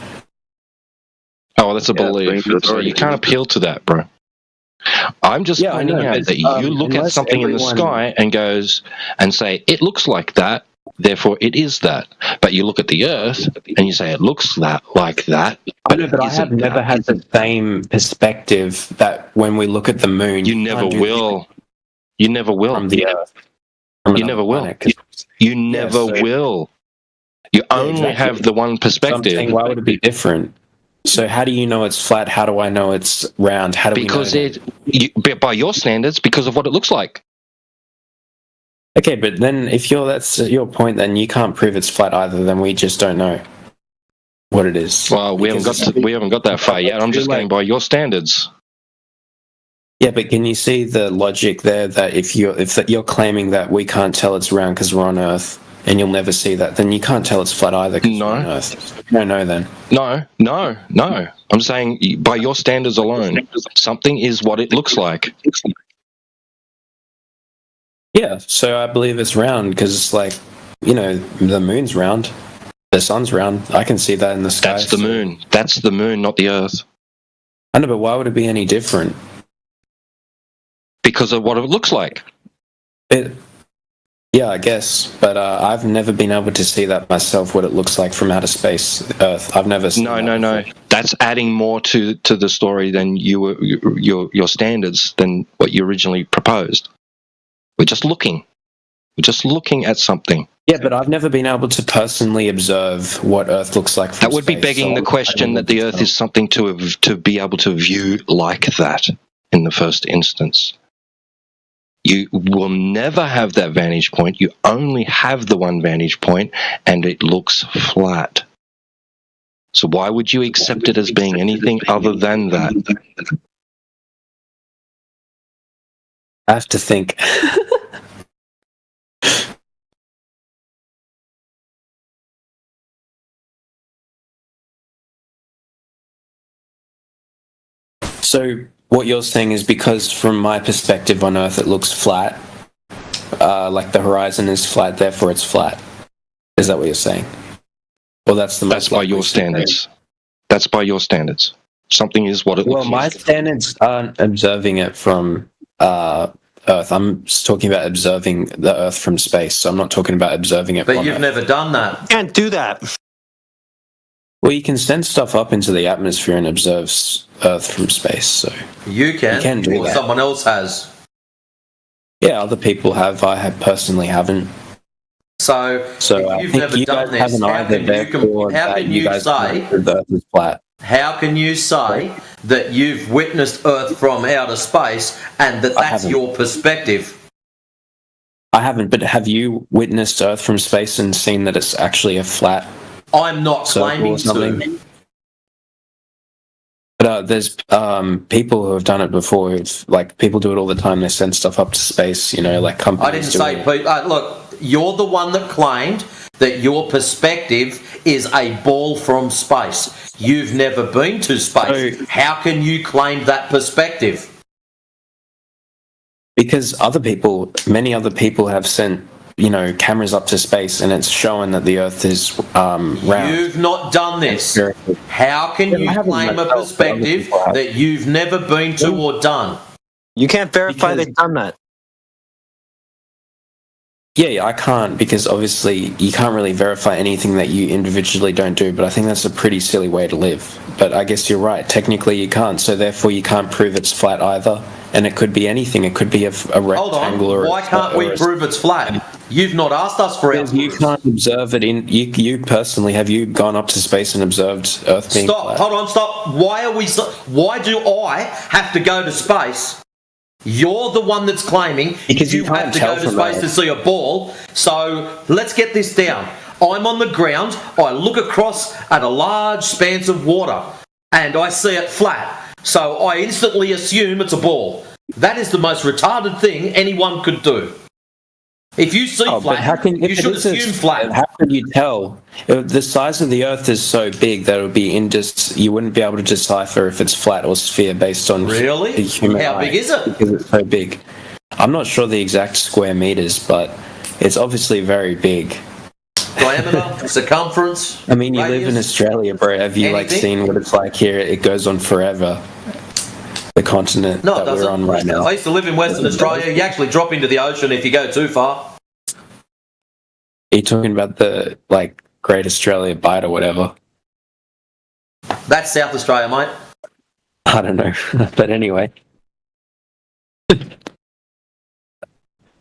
Oh, that's a belief. So you can't appeal to that, bro. I'm just pointing out that you look at something in the sky and goes and say, it looks like that, therefore it is that. But you look at the Earth and you say, it looks like that. I know, but I have never had the same perspective that when we look at the moon... You never will. You never will. From the Earth. You never will. You never will. You only have the one perspective. So I'm saying, why would it be different? So how do you know it's flat? How do I know it's round? How do we know that? By your standards, because of what it looks like. Okay, but then if that's your point, then you can't prove it's flat either. Then we just don't know what it is. Well, we haven't got that far yet. I'm just going by your standards. Yeah, but can you see the logic there that if you're claiming that we can't tell it's round because we're on Earth, and you'll never see that, then you can't tell it's flat either because we're on Earth. You don't know then. No. I'm saying by your standards alone, something is what it looks like. Yeah, so I believe it's round because it's like, the moon's round, the sun's round. I can see that in the sky. That's the moon. That's the moon, not the Earth. I know, but why would it be any different? Because of what it looks like. Yeah, I guess, but I've never been able to see that myself, what it looks like from outer space, Earth. I've never seen that. No. That's adding more to the story than your standards than what you originally proposed. We're just looking at something. Yeah, but I've never been able to personally observe what Earth looks like from That would be space, begging the question that the Earth is something to be able to view like that in the first instance. You will never have that vantage point. You only have the one vantage point, and it looks flat. So why would you accept it as being anything other than that? I have to think. So what you're saying is because from my perspective on Earth it looks flat, like the horizon is flat, therefore it's flat. Is that what you're saying? Well, that's by your standards. That's by your standards. Something is what it looks like. Well, my standards aren't observing it from Earth. I'm just talking about observing the Earth from space. So I'm not talking about observing it. But you've never done that. Can't do that. Well, you can send stuff up into the atmosphere and observe Earth from space. So You can do or that. someone else has. Yeah, other people have. I personally haven't. So So if I you've think never you done guys this, haven't how either. can Therefore, how that can you you guys say believe the Earth is flat. how can you say that you've witnessed Earth from outer space and that's haven't. your perspective? I haven't, but have you witnessed Earth from space and seen that it's actually a flat I'm not circle claiming or something? to. But there's people who have done it before. It's like people do it all the time. They send stuff up to space. You know, like companies. I didn't do say, it. Pete. Look, you're the one that claimed that your perspective is a ball from space. You've never been to space. How can you claim that perspective? Because many other people have sent, cameras up to space, and it's showing that the Earth is round. You've not done this. How can you claim a perspective that you've never been to or done? You can't verify they've done that. Yeah, I can't, because obviously you can't really verify anything that you individually don't do, but I think that's a pretty silly way to live. But I guess you're right. Technically you can't, so therefore you can't prove it's flat either. And it could be anything. It could be a rectangle. Hold on. Why can't we prove it's flat? You've not asked us for it. You can't observe it in... You personally, have you gone up to space and observed Earth being flat? Hold on, stop. Why do I have to go to space? You're the one that's claiming because you have to go to space to see a ball. So let's get this down. I'm on the ground. I look across at a large expanse of water and I see it flat. So I instantly assume it's a ball. That is the most retarded thing anyone could do. If you see flat, you should assume flat. How can you tell? The size of the Earth is so big that it would be you wouldn't be able to decipher if it's flat or sphere based on really? The human How big is it? Because it's so big. I'm not sure the exact square meters, but it's obviously very big. Diameter, circumference. I mean, you radius, live in Australia, bro. Have you seen what it's like here? It goes on forever. The continent that we're on right now. I used to live in Western Australia. You actually drop into the ocean if you go too far. Are you talking about the Great Australia Bight or whatever? That's South Australia, mate. I don't know, but anyway.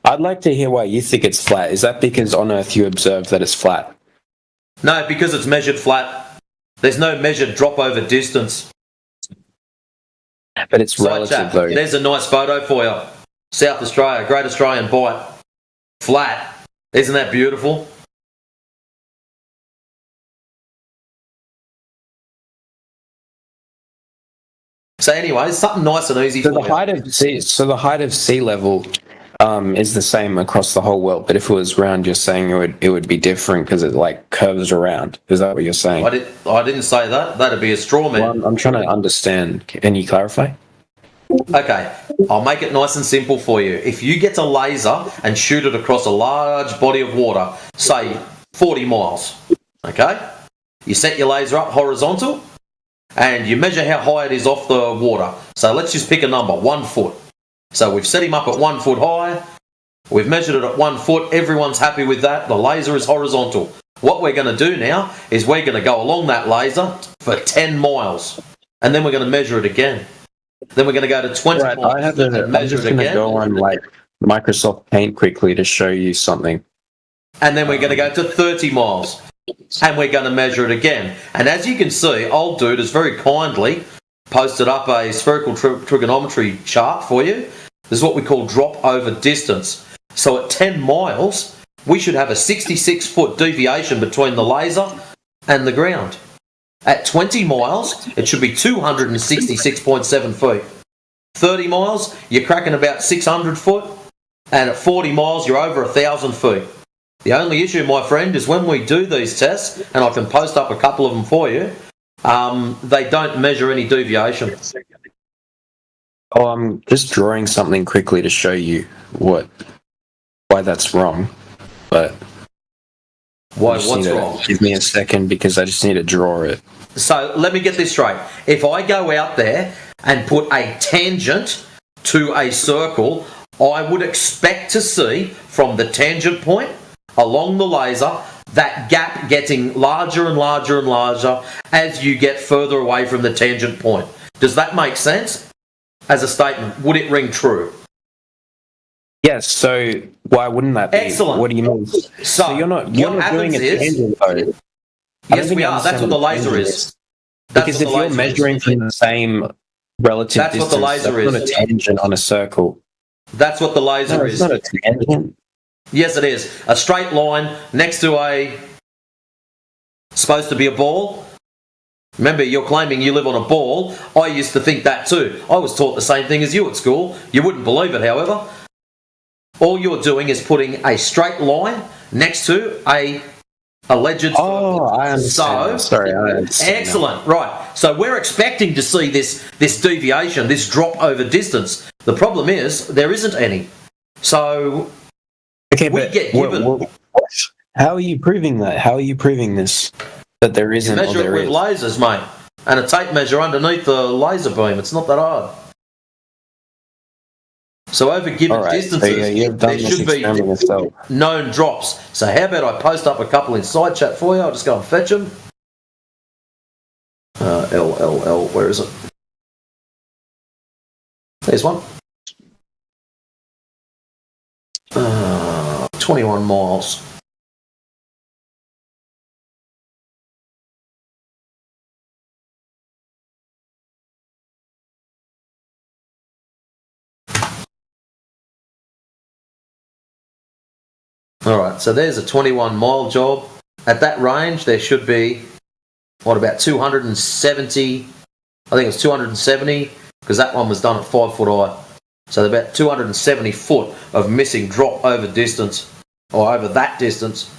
I'd like to hear why you think it's flat. Is that because on Earth you observed that it's flat? No, because it's measured flat. There's no measured drop over distance. But it's relative, though. There's a nice photo for you. South Australia, Great Australian Bight. Flat. Isn't that beautiful? So anyway, something nice and easy for you. The height of sea level is the same across the whole world, but if it was round, you're saying it would be different because it curves around. Is that what you're saying? I didn't say that. That'd be a straw man. Well, I'm trying to understand. Can you clarify? Okay, I'll make it nice and simple for you. If you get a laser and shoot it across a large body of water, say 40 miles, okay? You set your laser up horizontal and you measure how high it is off the water. So let's just pick a number, 1 foot. So we've set him up at 1 foot high. We've measured it at 1 foot. Everyone's happy with that. The laser is horizontal. What we're going to do now is we're going to go along that laser for 10 miles. And then we're going to measure it again. Then we're going to go to 20 miles. I'm just going to go on Microsoft Paint quickly to show you something. And then we're going to go to 30 miles. And we're going to measure it again. And as you can see, old dude has very kindly posted up a spherical trigonometry chart for you. This is what we call drop over distance. So at 10 miles, we should have a 66-foot deviation between the laser and the ground. At 20 miles, it should be 266.7 feet. 30 miles, you're cracking about 600 foot. And at 40 miles, you're over 1,000 feet. The only issue, my friend, is when we do these tests, and I can post up a couple of them for you, they don't measure any deviation. Oh, I'm just drawing something quickly to show you why that's wrong. But what's wrong? Give me a second because I just need to draw it. So let me get this straight. If I go out there and put a tangent to a circle, I would expect to see from the tangent point along the laser that gap getting larger and larger and larger as you get further away from the tangent point. Does that make sense? As a statement, would it ring true? Yes, so why wouldn't that be? Excellent. What do you mean? So you're not doing a tangent though. Yes, we are. That's what the laser is. Because if you're measuring from the same relative distance, that's what the laser is. Not a tangent on a circle. That's what the laser is. It's not a tangent. Yes, it is. A straight line next to supposed to be a ball. Remember, you're claiming you live on a ball. I used to think that too. I was taught the same thing as you at school. You wouldn't believe it, however. All you're doing is putting a straight line next to a alleged circle. I understand. Sorry, I understand. Excellent. Right. So we're expecting to see this deviation, this drop over distance. The problem is there isn't any. So we get given. How are you proving that? How are you proving this? That there isn't. You measure it with lasers, mate, and a tape measure underneath the laser beam. It's not that hard. So over given distances, there should be known drops. So how about I post up a couple in side chat for you? I'll just go and fetch them. L, where is it? There's one. 21 miles. Alright, so there's a 21 mile job. At that range, there should be, about 270? I think it was 270, because that one was done at 5 foot high. So about 270 foot of missing drop over distance, or over that distance.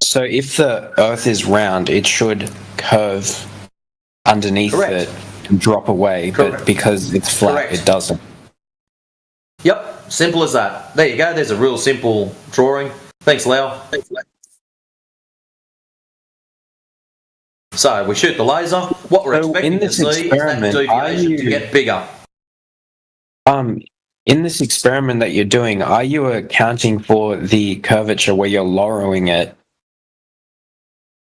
So if the Earth is round, it should curve underneath it and drop away, but because it's flat, it doesn't. Yep, simple as that. There you go, there's a real simple drawing. Thanks, Leo. So we shoot the laser. What we're expecting to see is that deviation to get bigger. In this experiment that you're doing, are you accounting for the curvature where you're lowering it?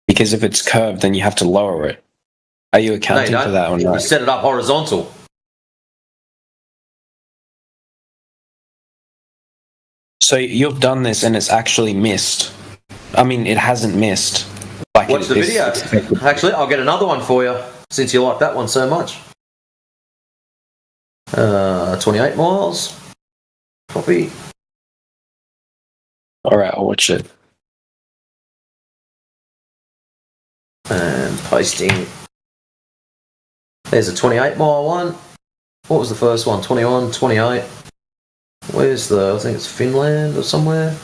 Because if it's curved, then you have to lower it. Are you accounting for that or not? You set it up horizontal. So you've done this and it's actually missed. I mean, it hasn't missed. Like watch the video. Actually, I'll get another one for you, since you like that one so much. 28 miles. Copy. Alright, I'll watch it. And posting. There's a 28 mile one. What was the first one? 21, 28. Where's I think it's Finland or somewhere.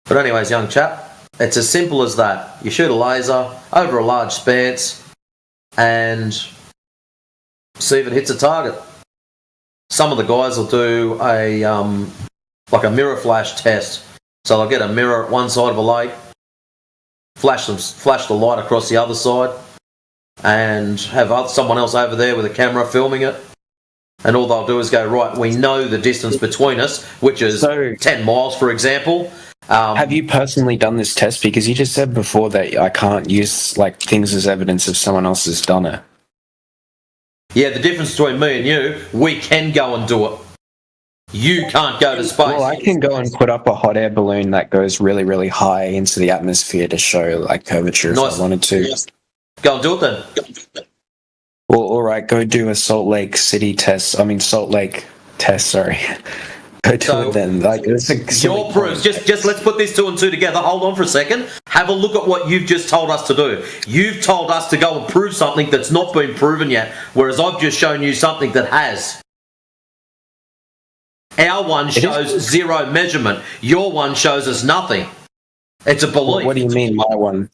But anyways, young chap, it's as simple as that. You shoot a laser over a large expanse and see if it hits a target. Some of the guys will do like a mirror flash test. So they'll get a mirror at one side of a lake, flash the light across the other side, and have someone else over there with a camera filming it. And all they'll do is go, right, we know the distance between us, which is 10 miles, for example. Have you personally done this test? Because you just said before that I can't use things as evidence if someone else has done it. Yeah, the difference between me and you, we can go and do it. You can't go to space. Well, I can go and put up a hot air balloon that goes really, really high into the atmosphere to show curvature if I wanted to. Go and do it then. Well, alright, go do a Salt Lake test, sorry. Go do it then. Your proofs, just let's put these 2 and 2 together. Hold on for a second. Have a look at what you've just told us to do. You've told us to go and prove something that's not been proven yet, whereas I've just shown you something that has. Our one shows zero measurement. Your one shows us nothing. It's a belief. What do you mean, my one?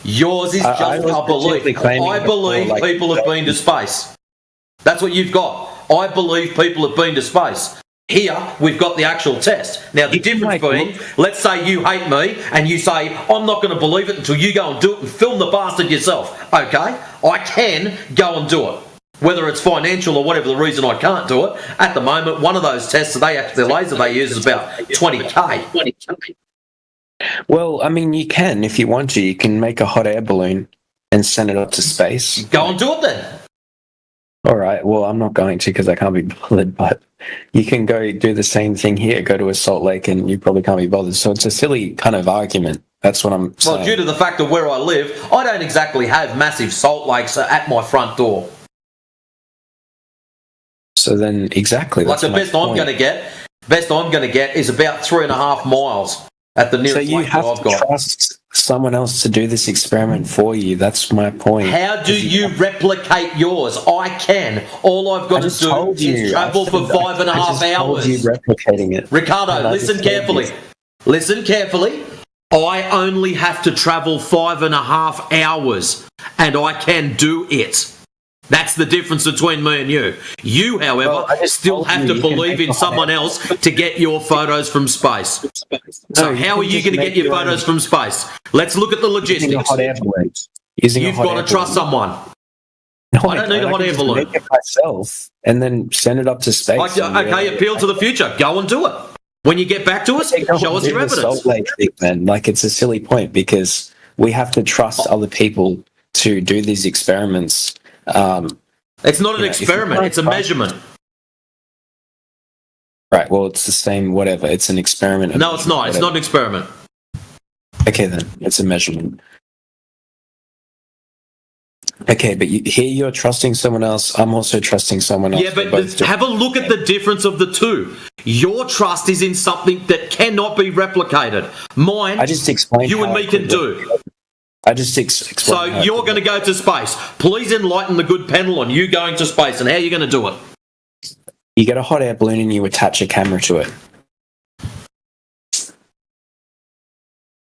Yours is just a belief. I believe people have been to space. That's what you've got. I believe people have been to space. Here, we've got the actual test. Now, the difference being, let's say you hate me and you say, I'm not going to believe it until you go and do it and film the bastard yourself. Okay? I can go and do it. Whether it's financial or whatever the reason I can't do it, at the moment, one of those tests, the laser they use is about 20K. Well, I mean, you can, if you want to. You can make a hot air balloon and send it up to space. Go and do it then. All right. Well, I'm not going to because I can't be bothered. But you can go do the same thing here. Go to a salt lake, and you probably can't be bothered. So it's a silly kind of argument. That's what I'm saying. Well, due to the fact of where I live, I don't exactly have massive salt lakes at my front door. So then, exactly. Like the best I'm going to get is about 3.5 miles at the nearest So you lake that have I've to got. trust someone else to do this experiment for you. That's my point. How do you replicate yours? I can. All I've got to do is travel for 5.5 hours. You replicating it. Ricardo, listen carefully. Listen carefully. I only have to travel 5.5 hours, and I can do it. That's the difference between me and you. You, however, still have to believe in someone else to get your photos from space. So how are you going to get your photos from space? Let's look at the logistics. You've got to trust someone. No, I don't need a hot air balloon. Make it myself and then send it up to space. Okay, appeal to the future. Go and do it. When you get back to us, show us your evidence. Salt Lake thing, man. Like, it's a silly point because we have to trust other people to do these experiments. It's not an experiment, it's a measurement. Right, well, it's the same, whatever. It's an experiment. No, it's not. It's not an experiment. Okay, then. It's a measurement. Okay, but here you're trusting someone else. I'm also trusting someone else. Yeah, but have a look at the difference of the two. Your trust is in something that cannot be replicated. Mine, I just explained you and me can do. I just explained. So you're going to go to space. Please enlighten the good panel on you going to space and how you're going to do it. You get a hot air balloon and you attach a camera to it.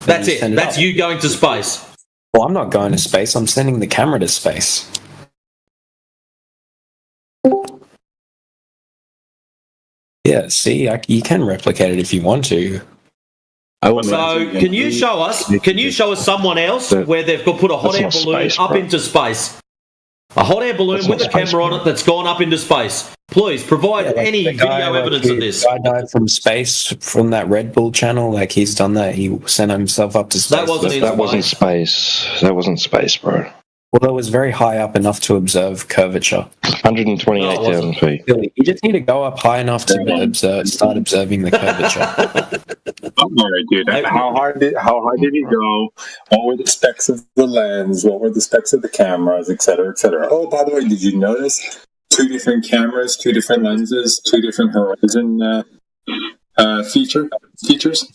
That's it. That's you going to space. Well, I'm not going to space. I'm sending the camera to space. Yeah, see, you can replicate it if you want to. So, can you show us? Can you show us someone else where they've put a hot air balloon up into space? A hot air balloon with a camera on it that's gone up into space. Please provide any video evidence of this. The guy died from space from that Red Bull channel. Like, he's done that. He sent himself up to space. That wasn't space. That wasn't space, bro. Well, it was very high up enough to observe curvature. 128,000 feet. You just need to go up high enough to start observing the curvature. All right, dude. How hard did he go? What were the specs of the lens? What were the specs of the cameras, et cetera, et cetera? Oh, by the way, did you notice 2 different cameras, 2 different lenses, 2 different horizon features?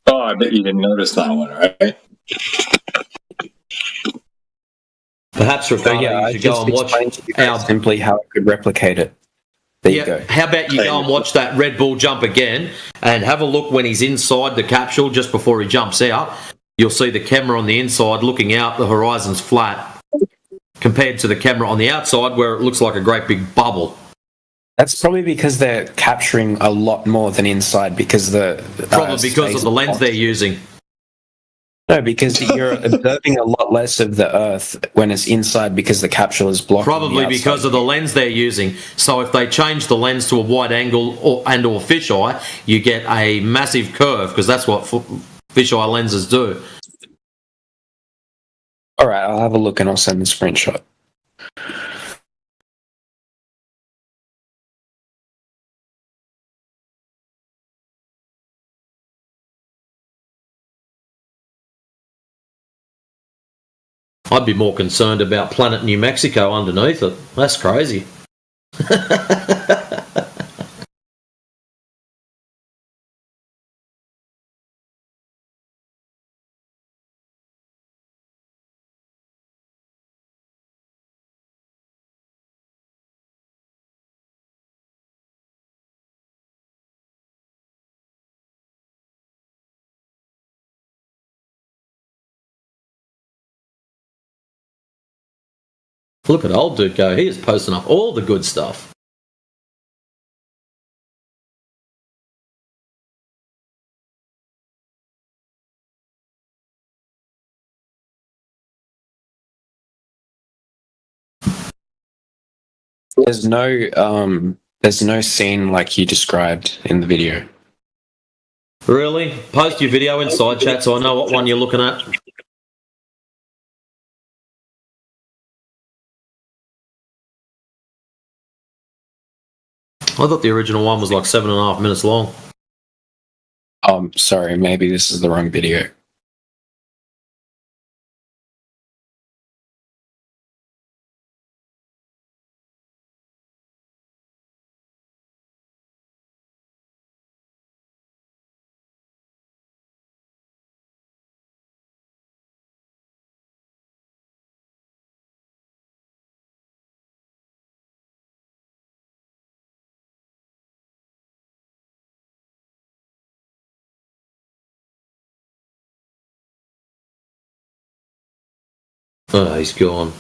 Oh, I bet you didn't notice that one, right? Perhaps, Ricardo, you should go and watch simply how it could replicate it. There you go. How about you go and watch that Red Bull jump again and have a look when he's inside the capsule just before he jumps out. You'll see the camera on the inside looking out, the horizon's flat, compared to the camera on the outside where it looks like a great big bubble. That's probably because they're capturing a lot more than inside because probably because of the lens they're using. No, because you're observing a lot less of the Earth when it's inside because the capsule is blocking. Probably because of the lens they're using. So if they change the lens to a wide angle or fisheye, you get a massive curve because that's what fisheye lenses do. All right, I'll have a look and I'll send the screenshot. I'd be more concerned about Planet New Mexico underneath it. That's crazy. Look at old dude go. He is posting up all the good stuff. There's no scene like you described in the video. Really? Post your video in side chat so I know what one you're looking at. I thought the original one was like 7.5 minutes long. Sorry, maybe this is the wrong video. Oh, he's gone.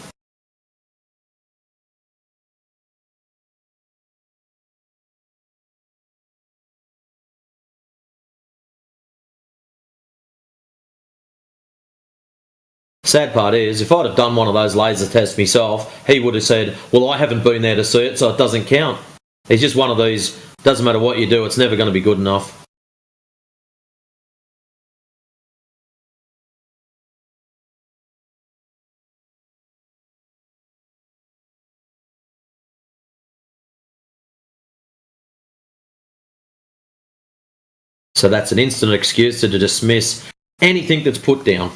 Sad part is, if I'd have done one of those laser tests myself, he would have said, well, I haven't been there to see it, so it doesn't count. He's just one of these, doesn't matter what you do, it's never going to be good enough. So that's an instant excuse to dismiss anything that's put down.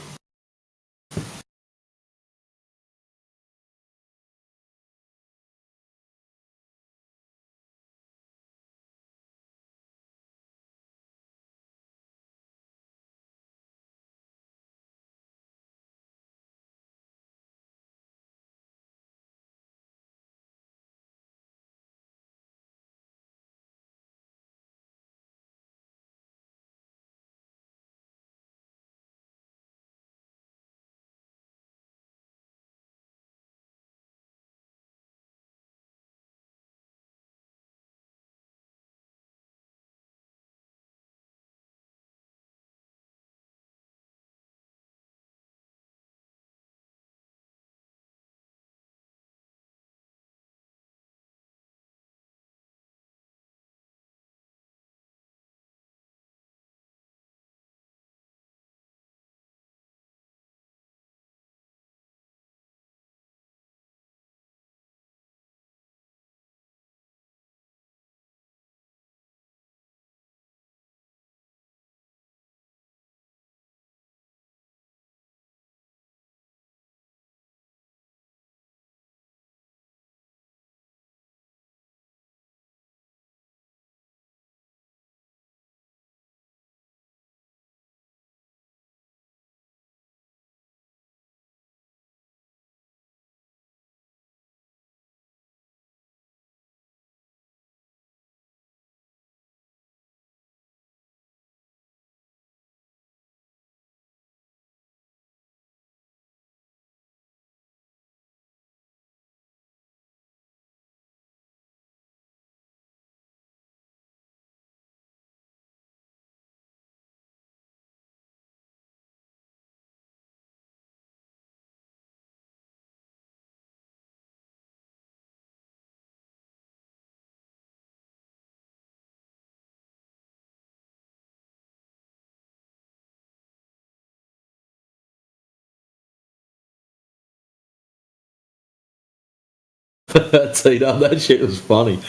Tina, that shit was funny.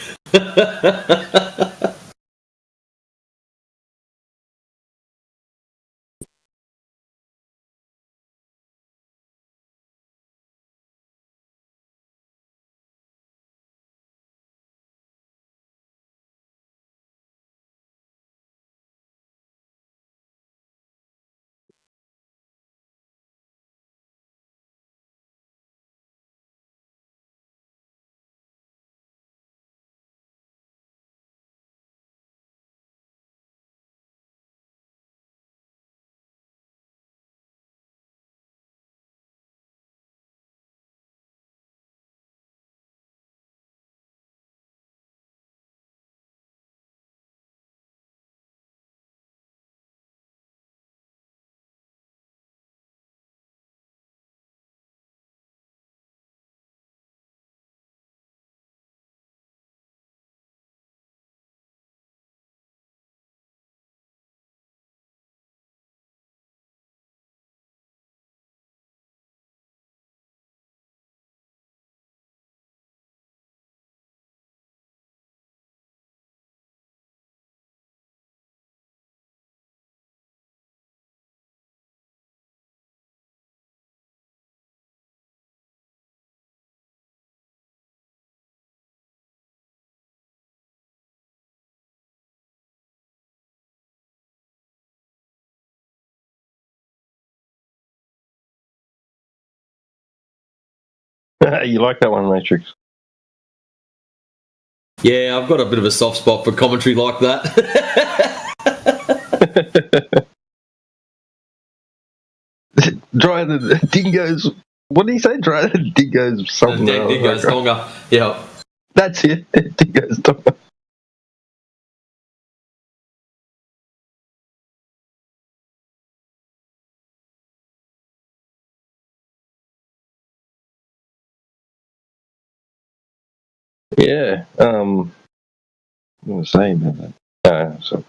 You like that one, Matrix? Yeah, I've got a bit of a soft spot for commentary like that. Dry the dingoes. What did he say? Dry the dingoes something. Dingoes Tonga. Yeah. That's it. Dingoes Tonga. Yeah. I'm going to say about that. So.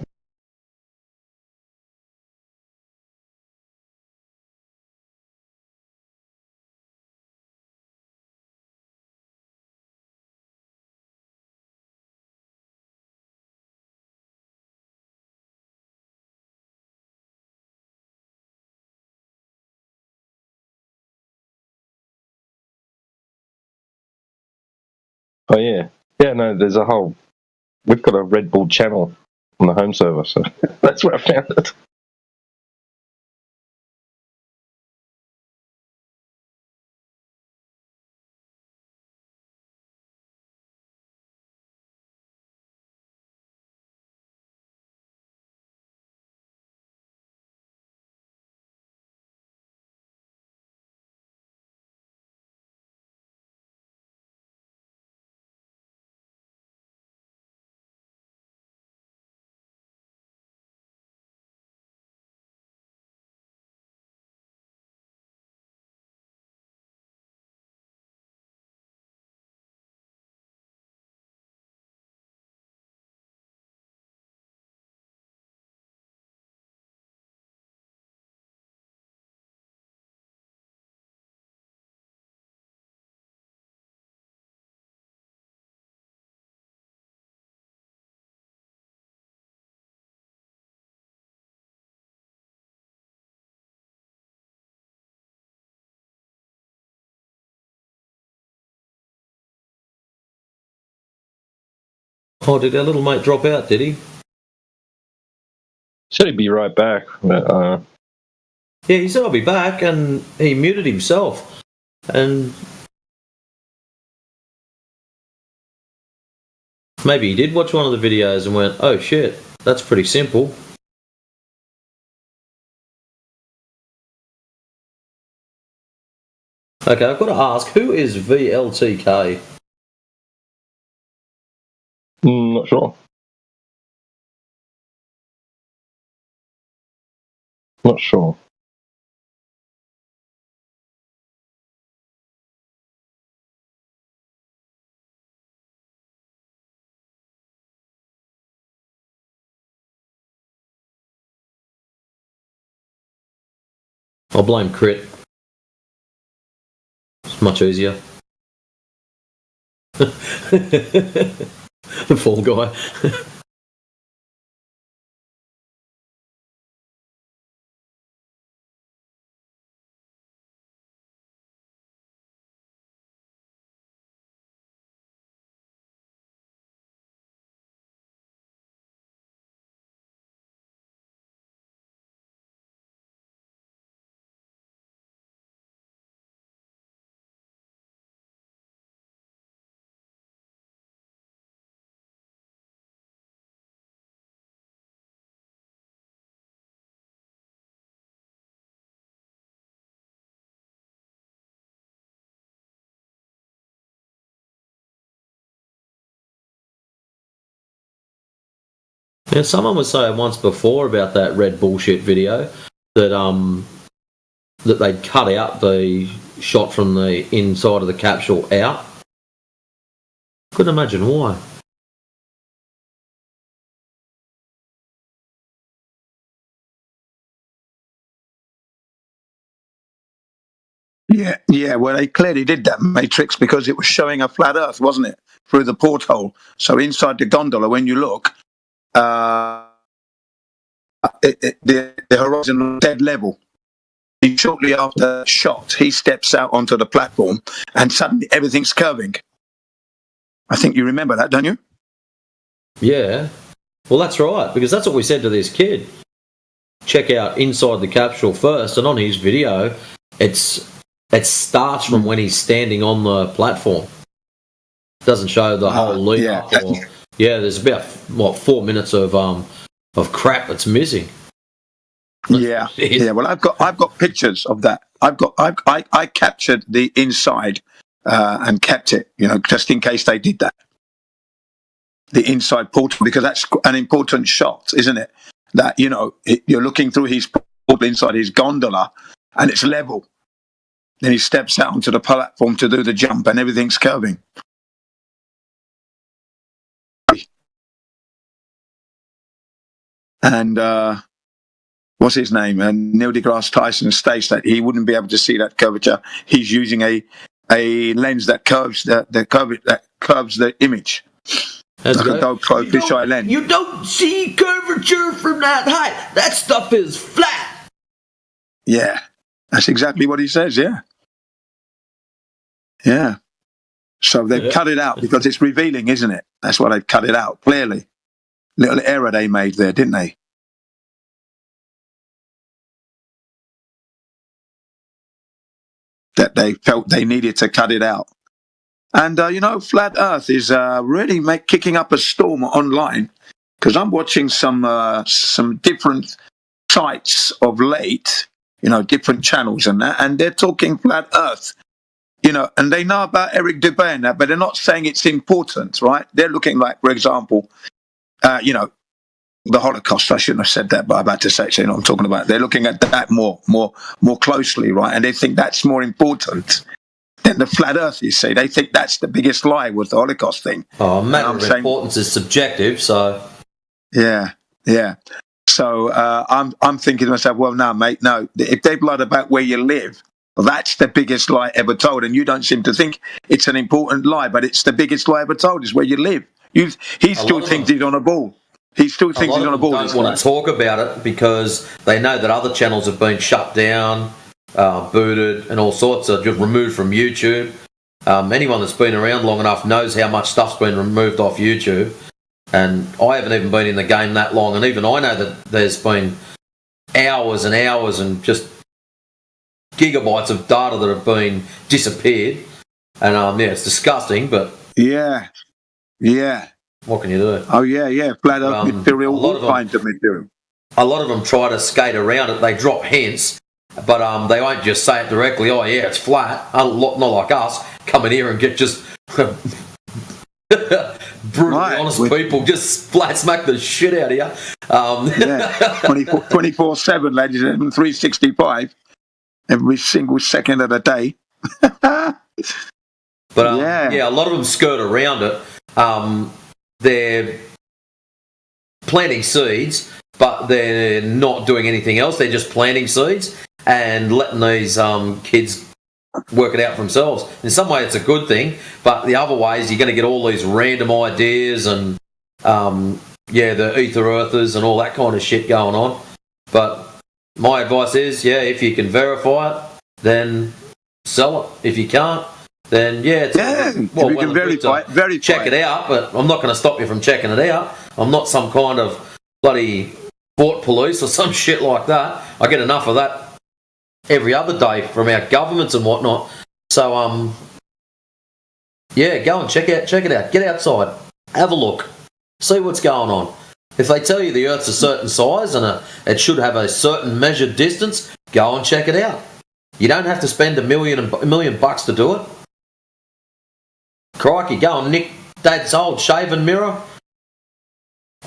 Oh yeah, yeah. No, there's a whole. We've got a Red Bull channel on the home server, so that's where I found it. Oh, did our little mate drop out, did he? Said he'd be right back. But, Yeah, he said I'll be back, and he muted himself. And maybe he did watch one of the videos and went, oh shit, that's pretty simple. Okay, I've got to ask, who is VLTK? Not sure. Not sure. I'll blame Crit. It's much easier. The Fall Guy. Yeah, someone was saying once before about that red bullshit video that that they'd cut out the shot from the inside of the capsule out. Couldn't imagine why. Yeah. Well, they clearly did that, Matrix, because it was showing a flat Earth, wasn't it, through the porthole? So inside the gondola, when you look, the horizon was dead level. And shortly after the shot, he steps out onto the platform, and suddenly everything's curving. I think you remember that, don't you? Yeah. Well, that's right, because that's what we said to this kid. Check out inside the capsule first, and on his video, it's It starts from when he's standing on the platform. It doesn't show the whole lead up. There's about 4 minutes of crap that's missing. Yeah. Well, I've got pictures of that. I captured the inside and kept it, just in case they did that. The inside portal, because that's an important shot, isn't it? That you're looking through his portal inside his gondola, and it's level. Then he steps out onto the platform to do the jump, and everything's curving. And what's his name? And Neil deGrasse Tyson states that he wouldn't be able to see that curvature. He's using a lens that curves the image. Like a Doppler fisheye lens. You don't see curvature from that height. That stuff is flat. Yeah, that's exactly what he says. Yeah. So they've cut it out because it's revealing, isn't it? That's why they've cut it out clearly. Little error they made there, didn't they? That they felt they needed to cut it out. And, Flat Earth is really kicking up a storm online, because I'm watching some different sites of late, different channels and that, and they're talking Flat Earth, and they know about Eric Dubé and that, but they're not saying it's important, right? They're looking like, for example, the Holocaust. I shouldn't have said that, but I'm about to say it, so you know what I'm talking about. They're looking at that more closely, right? And they think that's more important than the Flat Earth, you see. They think that's the biggest lie, was the Holocaust thing. Oh, matter of importance is subjective, so... Yeah. So I'm thinking to myself, well, no, mate, no. If they've lied about where you live, that's the biggest lie ever told, and you don't seem to think it's an important lie, but it's the biggest lie ever told, is where you live. He still thinks he's on a ball. He still thinks he's on a ball. They don't want to talk about it because they know that other channels have been shut down, booted, and all sorts of just removed from YouTube. Anyone that's been around long enough knows how much stuff's been removed off YouTube. And I haven't even been in the game that long, and even I know that there's been hours and hours and just gigabytes of data that have been disappeared. And it's disgusting, but yeah. What can you do? Oh yeah, Flat Earth material, all kinds of material. A lot of them try to skate around it. They drop hints, but they won't just say it directly. Oh yeah, it's flat. Not like us coming here and get just brutally honest people just flat smack the shit out of you. 24/7, ladies and gentlemen, 365, every single second of the day. But a lot of them skirt around it. They're planting seeds, but they're not doing anything else. They're just planting seeds and letting these kids work it out for themselves. In some way, it's a good thing, but the other ways, you're going to get all these random ideas and, the ether earthers and all that kind of shit going on. But my advice is, if you can verify it, then sell it. If you can't, then if you can verify it, check it out, but I'm not going to stop you from checking it out. I'm not some kind of bloody port police or some shit like that. I get enough of that every other day from our governments and whatnot. So go and check it out. Get outside, have a look, see what's going on. If they tell you the Earth's a certain size and it should have a certain measured distance, go and check it out. You don't have to spend $1 million bucks to do it. Crikey, go and nick Dad's old shaving mirror,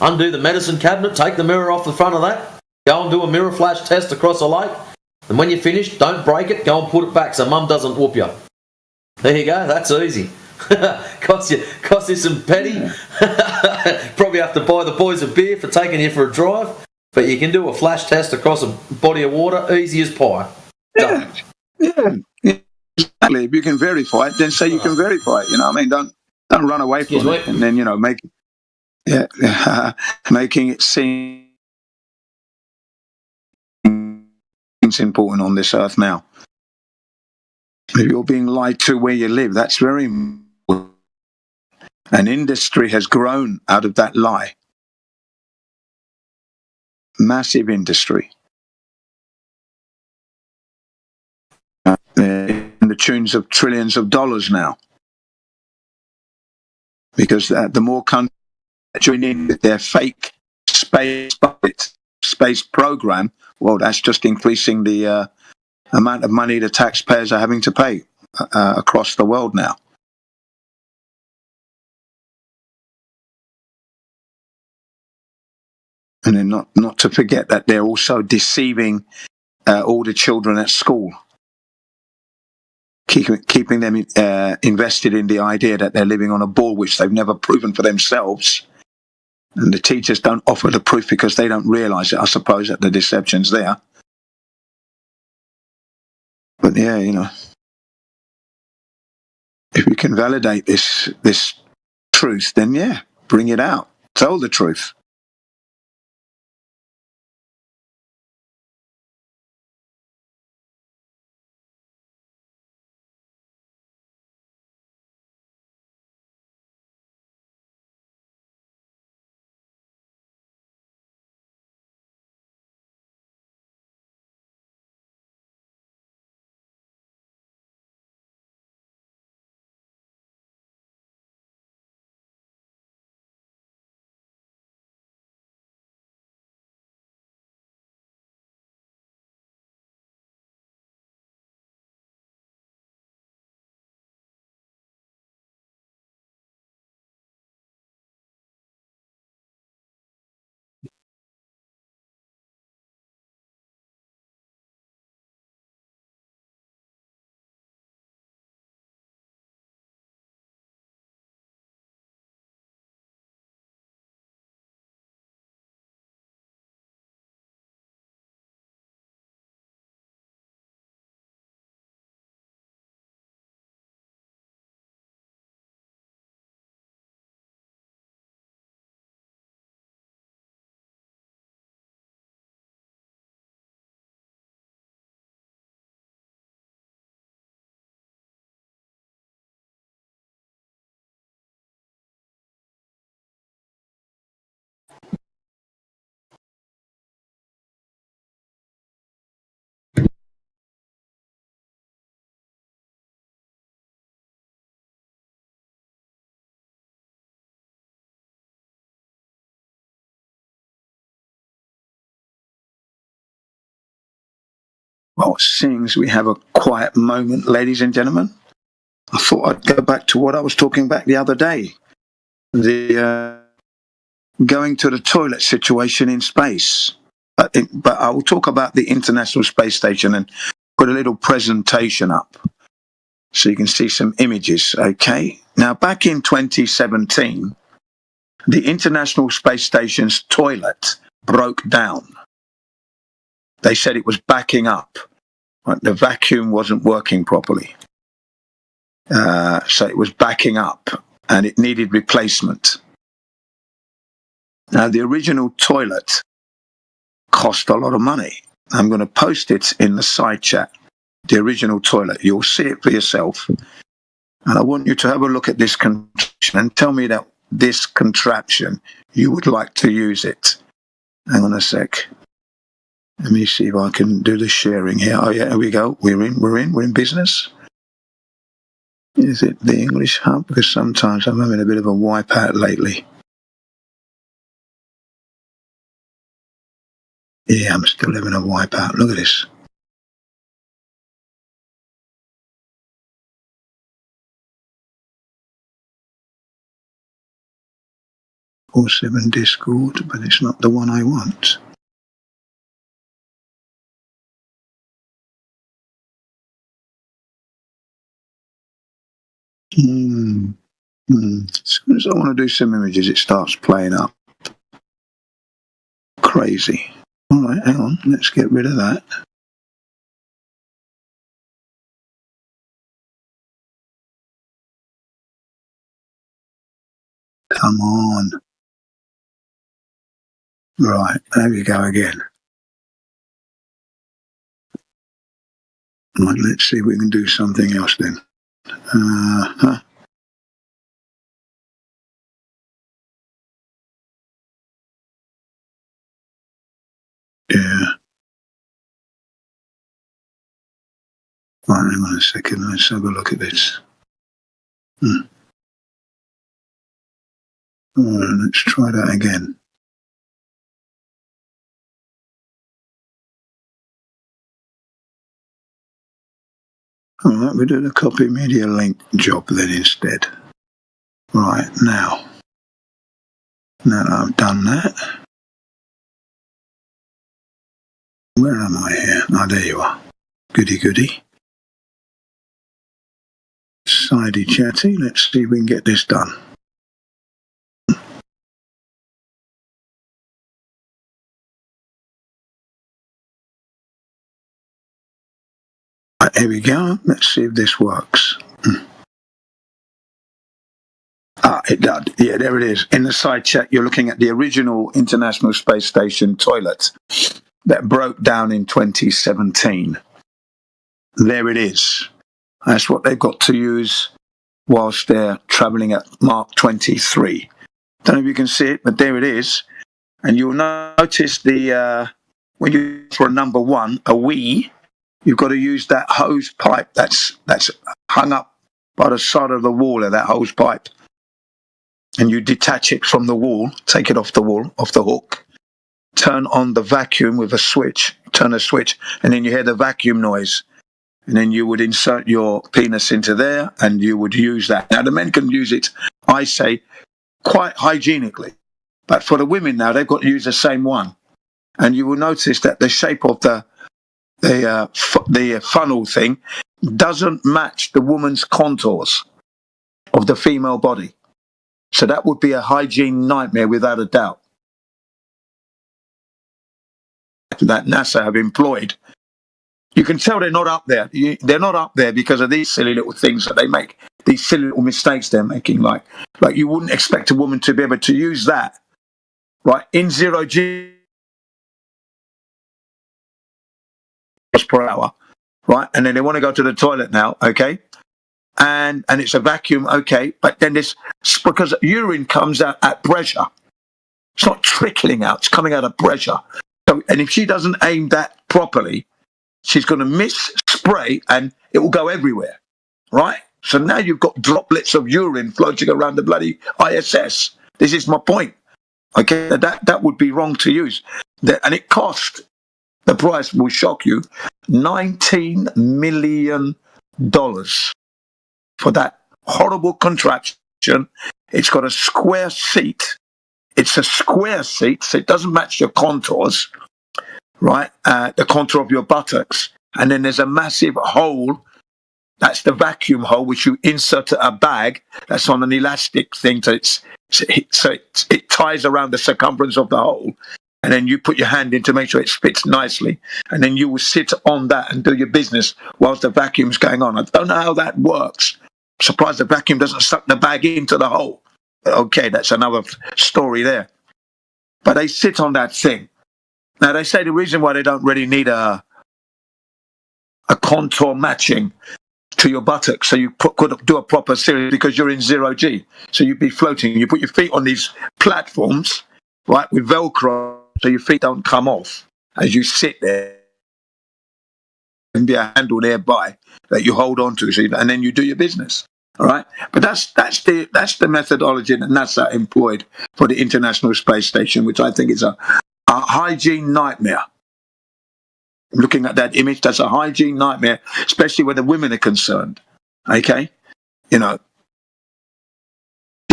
undo the medicine cabinet, take the mirror off the front of that, go and do a mirror flash test across a lake, and when you're finished, don't break it, go and put it back so Mum doesn't whoop you. There you go, that's easy. cost you some penny. Probably have to buy the boys a beer for taking you for a drive, but you can do a flash test across a body of water, easy as pie. Done. Yeah. Exactly. If you can verify it, then say you can verify it. You know what I mean? Don't run away from it, and then making it seem it's important on this earth now. If you're being lied to where you live, that's very important. An industry has grown out of that lie. Massive industry. the tunes of trillions of dollars now. Because the more countries join in with their fake space program, well, that's just increasing the amount of money the taxpayers are having to pay across the world now. And then not to forget that they're also deceiving all the children at school, keeping them invested in the idea that they're living on a ball, which they've never proven for themselves. And the teachers don't offer the proof because they don't realise it, I suppose, that the deception's there. But yeah, you know, if we can validate this truth, then yeah, bring it out. Tell the truth. Well, seeing as we have a quiet moment, ladies and gentlemen, I thought I'd go back to what I was talking about the other day. The going to the toilet situation in space. But I will talk about the International Space Station and put a little presentation up so you can see some images, okay? Now, back in 2017, the International Space Station's toilet broke down. They said it was backing up. Right? The vacuum wasn't working properly. So it was backing up and it needed replacement. Now, the original toilet cost a lot of money. I'm going to post it in the side chat, the original toilet. You'll see it for yourself. And I want you to have a look at this contraption and tell me that this contraption, you would like to use it. Hang on a sec. Let me see if I can do the sharing here. Oh yeah, here we go. We're in business. Is it the English hub? Because sometimes I'm having a bit of a wipeout lately. Yeah, I'm still having a wipeout. Look at this. Or 7 Discord, but it's not the one I want. As soon as I want to do some images, it starts playing up. Crazy. All right, hang on. Let's get rid of that. Come on. Right, there we go again. Right, let's see if we can do something else then. Yeah. Right, hang on a second. Let's have a look at this. Let's try that again. All right, we do the copy media link job then instead. Right, now that I've done that, where am I here? Oh, there you are. Goody goody. Sidey chatty. Let's see if we can get this done. Right, here we go. Let's see if this works. It does. Yeah, there it is. In the side chat, you're looking at the original International Space Station toilet that broke down in 2017. There it is. That's what they've got to use whilst they're travelling at Mark 23. Don't know if you can see it, but there it is. And you'll notice the when you for a number one, a wee, you've got to use that hose pipe that's hung up by the side of the wall of that hose pipe. And you detach it from the wall, take it off the wall, off the hook, turn on the vacuum with a switch, turn a switch, and then you hear the vacuum noise. And then you would insert your penis into there and you would use that. Now, the men can use it, I say, quite hygienically. But for the women now, they've got to use the same one. And you will notice that the shape of the funnel thing doesn't match the woman's contours of the female body. So that would be a hygiene nightmare without a doubt. That NASA have employed. You can tell they're not up there. They're not up there because of these silly little things that they make. These silly little mistakes they're making. Like you wouldn't expect a woman to be able to use that, right, in 0G per hour, right? And then they want to go to the toilet now, okay? And it's a vacuum, okay, but then this, because urine comes out at pressure. It's not trickling out, it's coming out of pressure. So, and if she doesn't aim that properly, she's going to miss spray and it will go everywhere, right? So now you've got droplets of urine floating around the bloody ISS. This is my point, okay? That would be wrong to use. And it cost, the price will shock you, $19 million. For that horrible contraption. It's got a square seat. It's a square seat, so it doesn't match your contours, right? The contour of your buttocks. And then there's a massive hole. That's the vacuum hole, which you insert a bag that's on an elastic thing. So it ties around the circumference of the hole. And then you put your hand in to make sure it fits nicely. And then you will sit on that and do your business whilst the vacuum's going on. I don't know how that works. Surprised the vacuum doesn't suck the bag into the hole. Okay, that's another story there. But they sit on that thing. Now, they say the reason why they don't really need a contour matching to your buttocks, so you could do a proper series, because you're in 0G. So you'd be floating. You put your feet on these platforms, right, with Velcro, so your feet don't come off as you sit there. And be a handle nearby that you hold on to, and then you do your business. All right, but that's the methodology that NASA employed for the International Space Station, which I think is a hygiene nightmare. Looking at that image, that's a hygiene nightmare, especially where the women are concerned. Okay, see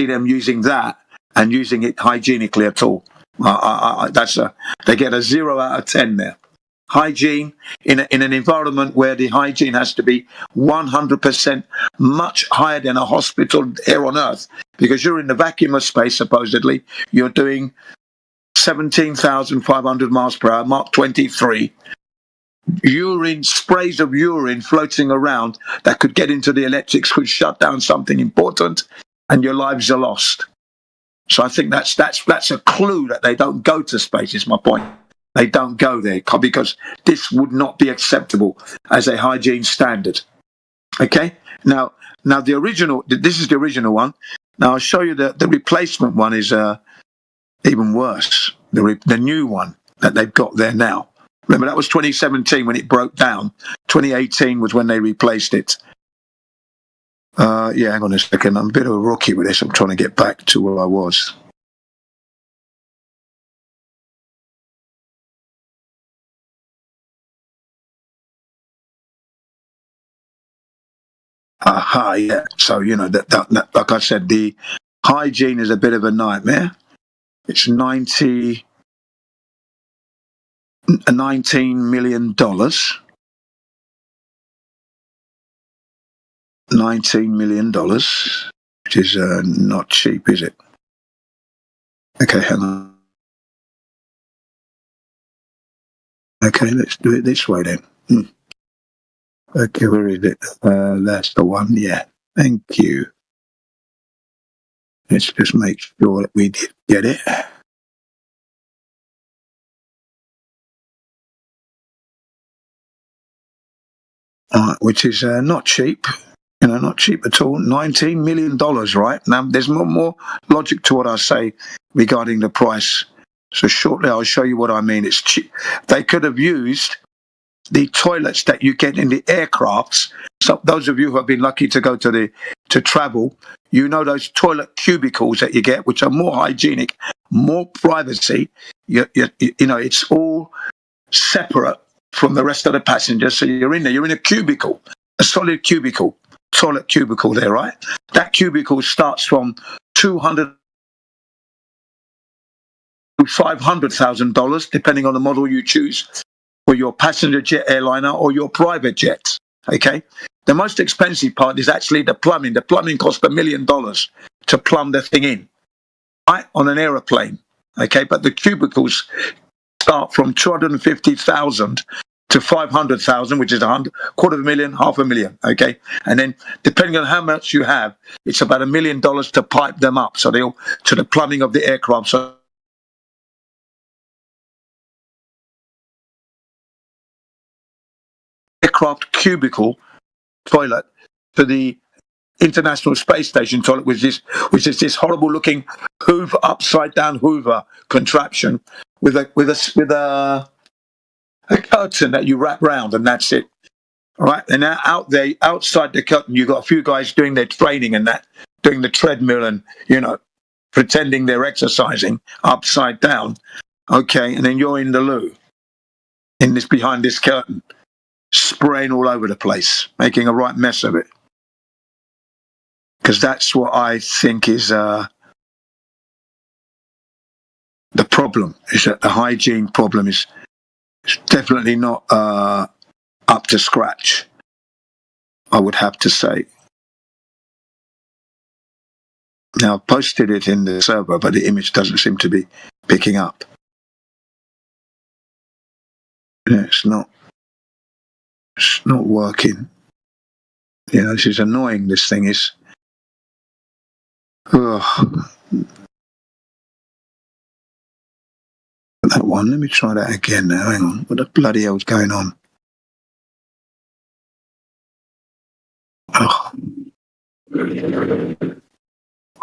them using that and using it hygienically at all. They get a 0 out of 10 there. Hygiene in an environment where the hygiene has to be 100% much higher than a hospital here on Earth, because you're in the vacuum of space, supposedly. You're doing 17,500 miles per hour, Mark 23. Urine, sprays of urine floating around that could get into the electrics, could shut down something important, and your lives are lost. So I think that's a clue that they don't go to space, is my point. They don't go there because this would not be acceptable as a hygiene standard. Okay? Now the original, this is the original one. Now I'll show you the replacement one is even worse. The new one that they've got there now. Remember, that was 2017 when it broke down. 2018 was when they replaced it. Yeah, hang on a second. I'm a bit of a rookie with this. I'm trying to get back to where I was. Aha, yeah. So, you know, that like I said, the hygiene is a bit of a nightmare. It's $19 million. $19 million, which is not cheap, is it? Okay, hang on. Okay, let's do it this way then. Okay, where is it? That's the one, yeah. Thank you. Let's just make sure that we did get it. Which is not cheap. You know, not cheap at all. $19 million, right? Now, there's more logic to what I say regarding the price. So shortly, I'll show you what I mean. It's cheap. They could have used the toilets that you get in the aircrafts. So those of you who have been lucky to go to travel, you know those toilet cubicles that you get, which are more hygienic, more privacy. You know, it's all separate from the rest of the passengers. So you're in there. You're in a cubicle, a solid cubicle. Toilet cubicle there, right? That cubicle starts from $200,000 to $500,000, depending on the model you choose for your passenger jet airliner or your private jet. Okay, the most expensive part is actually the plumbing. The plumbing costs $1 million to plumb the thing in, right, on an aeroplane. Okay, but the cubicles start from $250,000 to $500,000, which is $250,000, $500,000. Okay, and then depending on how much you have, it's about $1 million to pipe them up. So they'll to the plumbing of the aircraft. So aircraft cubicle toilet to the International Space Station toilet, which is this horrible looking Hoover, upside down Hoover contraption with a curtain that you wrap round, and that's it. All right, and now out there, outside the curtain, you've got a few guys doing their training and that, doing the treadmill and, you know, pretending they're exercising upside down. Okay, and then you're in the loo, behind this curtain, spraying all over the place, making a right mess of it. Because that's what I think is the problem, is that the hygiene problem is definitely not up to scratch, I would have to say. Now, I've posted it in the server, but the image doesn't seem to be picking up. Yeah, it's not working. You know, this is annoying, this thing is. Ugh. That one, let me try that again now. Hang on, what the bloody hell's going on? Oh.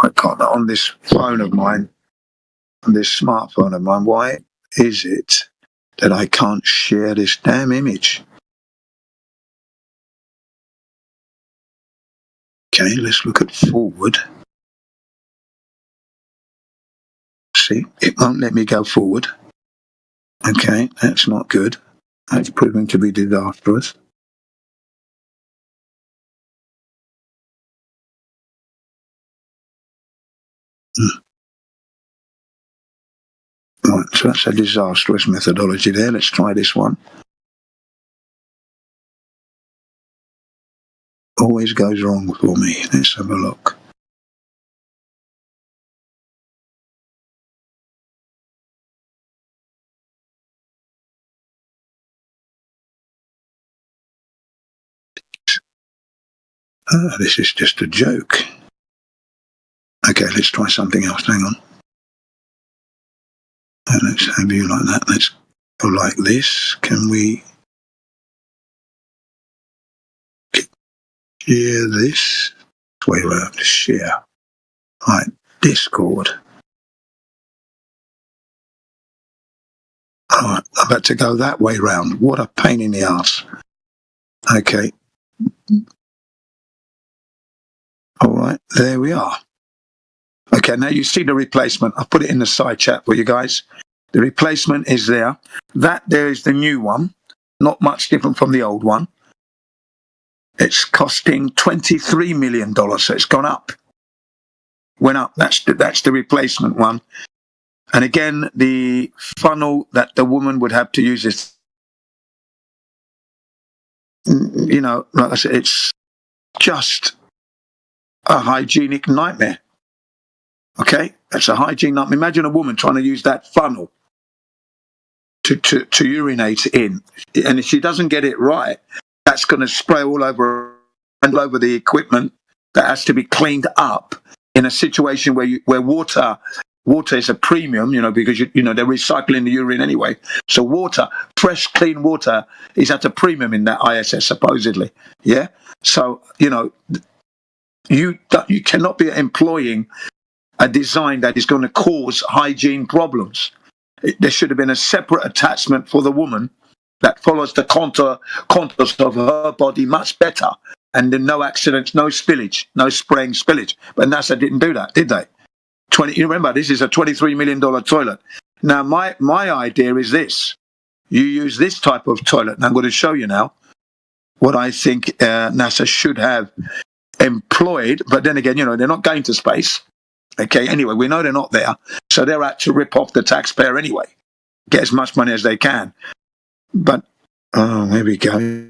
I can't, on this phone of mine, on this smartphone of mine, why is it that I can't share this damn image? Okay, let's look at forward. See, it won't let me go forward. Okay, that's not good. That's proving to be disastrous. Right, so that's a disastrous methodology there. Let's try this one. Always goes wrong for me. Let's have a look. This is just a joke. Okay, let's try something else. Hang on. And let's have you like that. Let's go like this. Can we share this? Wait, we have to share. Right, Discord. Alright, but to go that way round, what a pain in the ass. Okay. All right, there we are. Okay, now you see the replacement. I'll put it in the side chat for you guys. The replacement is there. That there is the new one, not much different from the old one. It's costing $23 million, so it's gone up. Went up. That's the replacement one. And again, the funnel that the woman would have to use is, you know, like I said, it's just a hygienic nightmare. Okay, that's a hygiene nightmare. Imagine a woman trying to use that funnel to urinate in, and if she doesn't get it right, that's going to spray all over and over the equipment that has to be cleaned up in a situation where water is a premium, you know, because you know they're recycling the urine anyway. So water, fresh, clean water, is at a premium in that ISS supposedly. Yeah. So you know, you cannot be employing a design that is going to cause hygiene problems. There should have been a separate attachment for the woman that follows the contours of her body much better, and then no accidents, no spillage, no spraying spillage. But NASA didn't do that, did they? You remember, this is a $23 million toilet. Now, my idea is this. You use this type of toilet, and I'm going to show you now what I think NASA should have employed. But then again, you know, they're not going to space. Okay, anyway, we know they're not there, so they're out to rip off the taxpayer anyway, get as much money as they can. But, oh, there we go.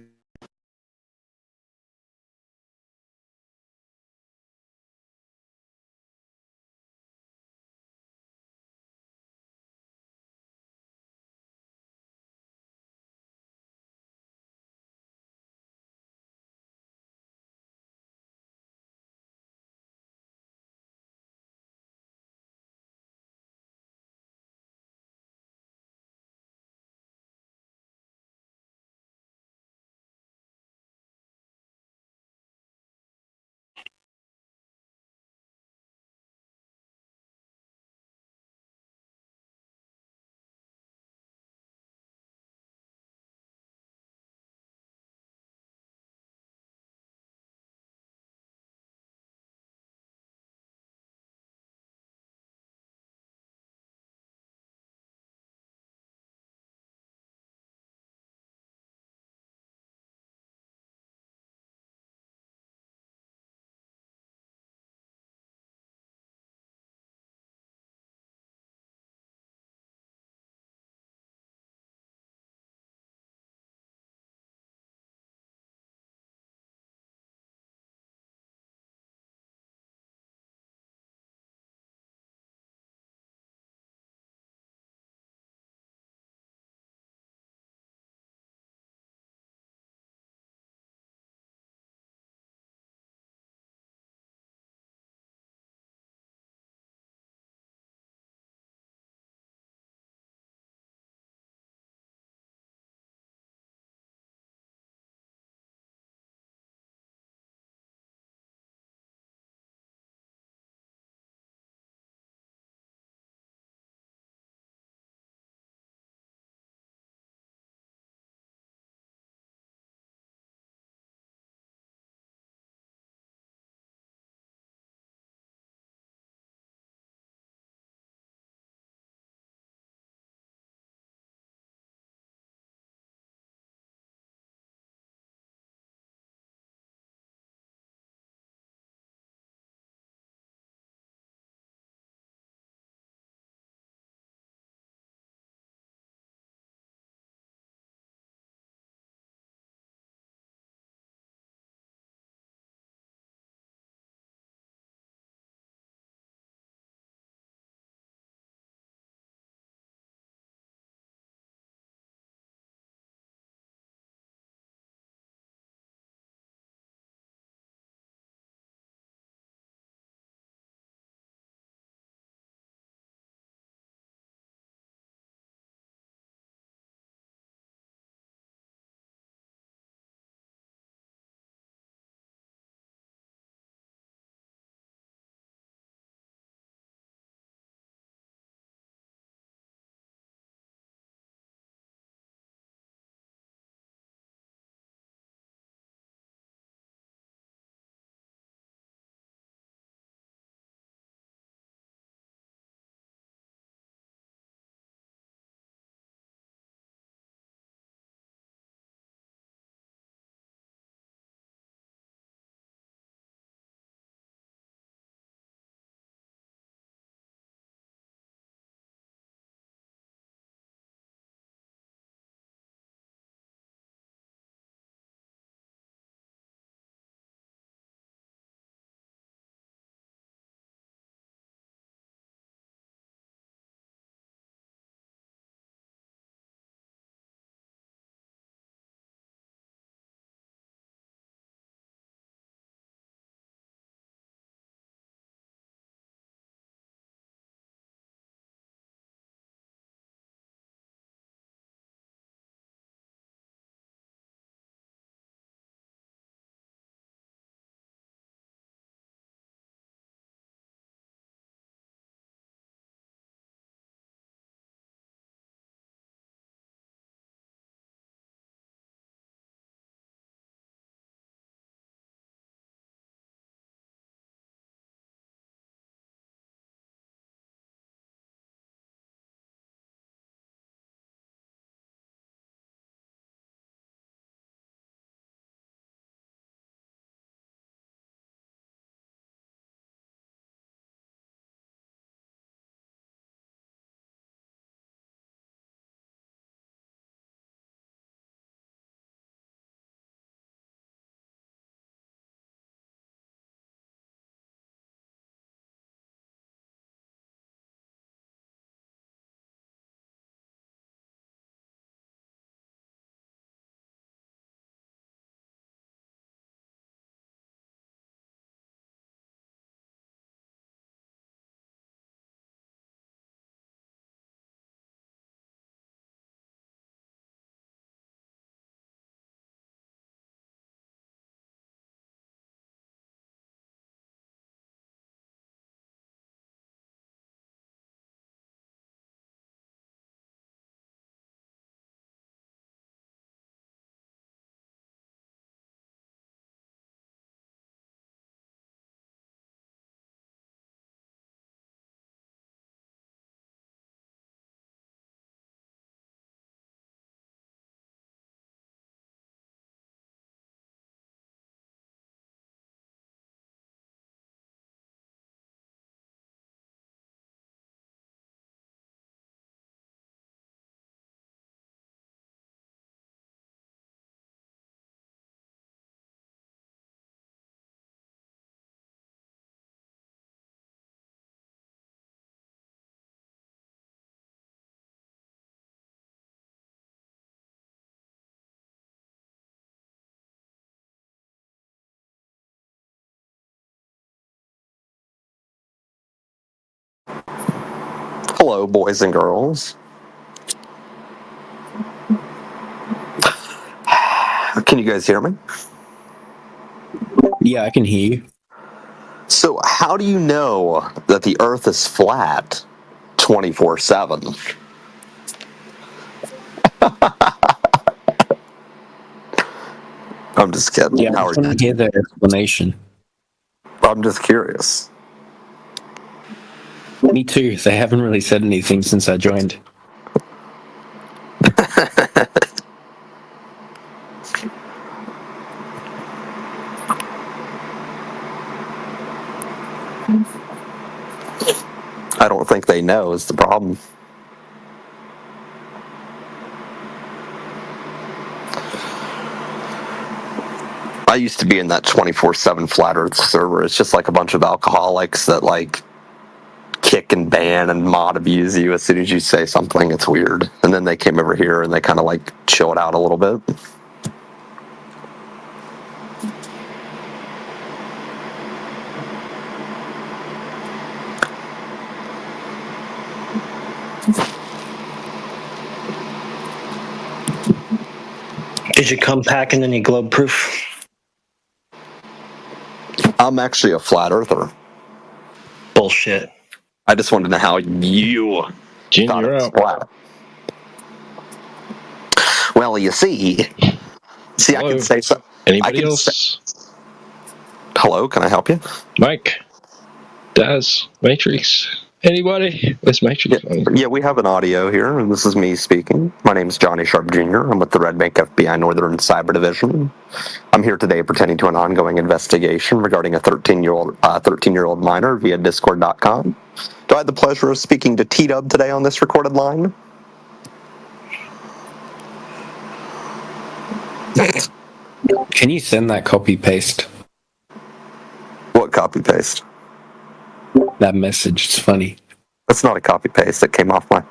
Hello, boys and girls. Can you guys hear me? Yeah, I can hear you. So, how do you know that the Earth is flat 24/7? I'm just kidding. Yeah, I want to hear the explanation. I'm just curious. Me too. They haven't really said anything since I joined. I don't think they know is the problem. I used to be in that 24/7 flat Earth server. It's just like a bunch of alcoholics that like kick and ban and mod abuse you as soon as you say something. It's weird. And then they came over here and they kind of like chilled out a little bit. Did you come packing any globe proof? I'm actually a flat earther. Bullshit. I just wanted to know how you thought it was flat. Well, you see, I can say so. Anybody else? Hello, can I help you? Mike, Daz, Matrix, anybody? Where's Matrix? Yeah, we have an audio here, and this is me speaking. My name is Johnny Sharp Jr. I'm with the Red Bank FBI Northern Cyber Division. I'm here today pertaining to an ongoing investigation regarding a 13-year-old minor via Discord.com. Do I have the pleasure of speaking to T-Dub today on this recorded line? Can you send that copy-paste? What copy-paste? That message. It's funny. That's not a copy-paste. That came off my...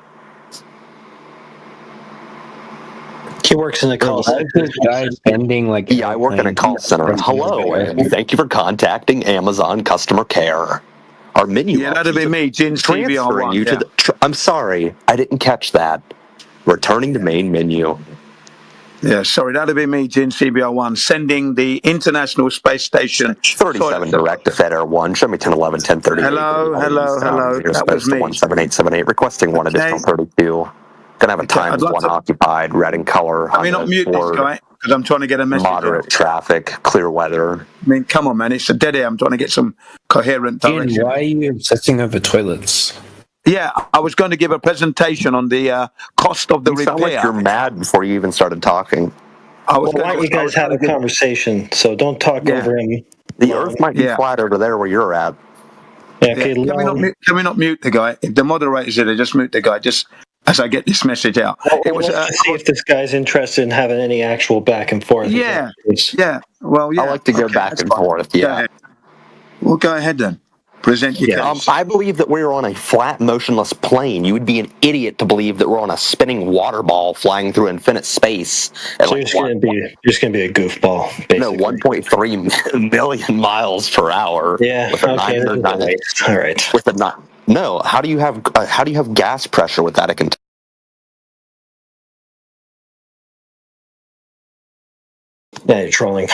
He works in a call center. Yeah, I work in a call center. Hello, and thank you for contacting Amazon customer care. Our menu. Yeah, that'd be me, Jin's transferring CBR1. you to the. I'm sorry, I didn't catch that. Returning to main menu. Yeah, sorry, that'd be me, Jin CBR1, sending the International Space Station 37 direct to Fed Air 1. Show me 1011 1038. Hello. That was me. 17878. Requesting one additional 32. Gonna have a time of one occupied, red in color. Let me not mute this guy, because I'm trying to get a message. Moderate traffic, clear weather. I mean, come on, man. It's a dead air. I'm trying to get some coherent direction. Jin, why are you obsessing over toilets? Yeah, I was going to give a presentation on the cost of the repair. Sound like you're mad before you even started talking. Why don't you guys have a conversation? So don't talk over him. The Earth might be flat over there where you're at. Yeah, okay, Can we not mute the guy? If the moderator's here, just mute the guy. Just as I get this message out. It was to see if this guy's interested in having any actual back and forth. Yeah. Well, yeah. I like to go back and forth. Yeah. Well, go ahead then. Present your case. I believe that we're on a flat, motionless plane. You would be an idiot to believe that we're on a spinning water ball flying through infinite space. So you're just going to be a goofball, basically. No, 1.3 million miles per hour. Yeah. With a Okay. All right. With a no. How do you have gas pressure with that? Yeah, you're trolling.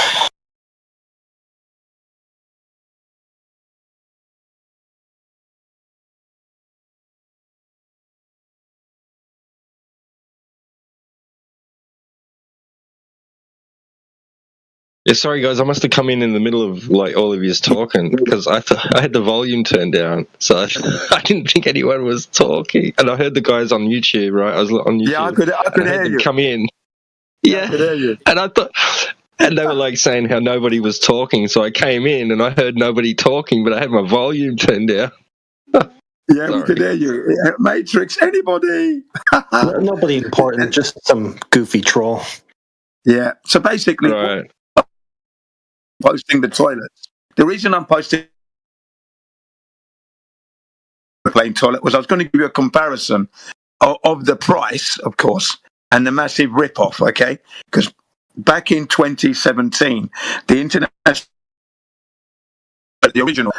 Yeah, sorry guys, I must have come in the middle of like all of yous talking because I had the volume turned down, so I didn't think anyone was talking. And I heard the guys on YouTube, right? I was on YouTube. Yeah, I could hear you. Come in. Yeah, I could hear you. And I thought, and they were like saying how nobody was talking, so I came in and I heard nobody talking, but I had my volume turned down. Yeah, we could hear you. Matrix, anybody? Nobody important, just some goofy troll. Yeah. So basically, posting the toilets. The reason I'm posting the plane toilet was I was going to give you a comparison of the price, of course, and the massive rip-off, okay? Because back in 2017, the original,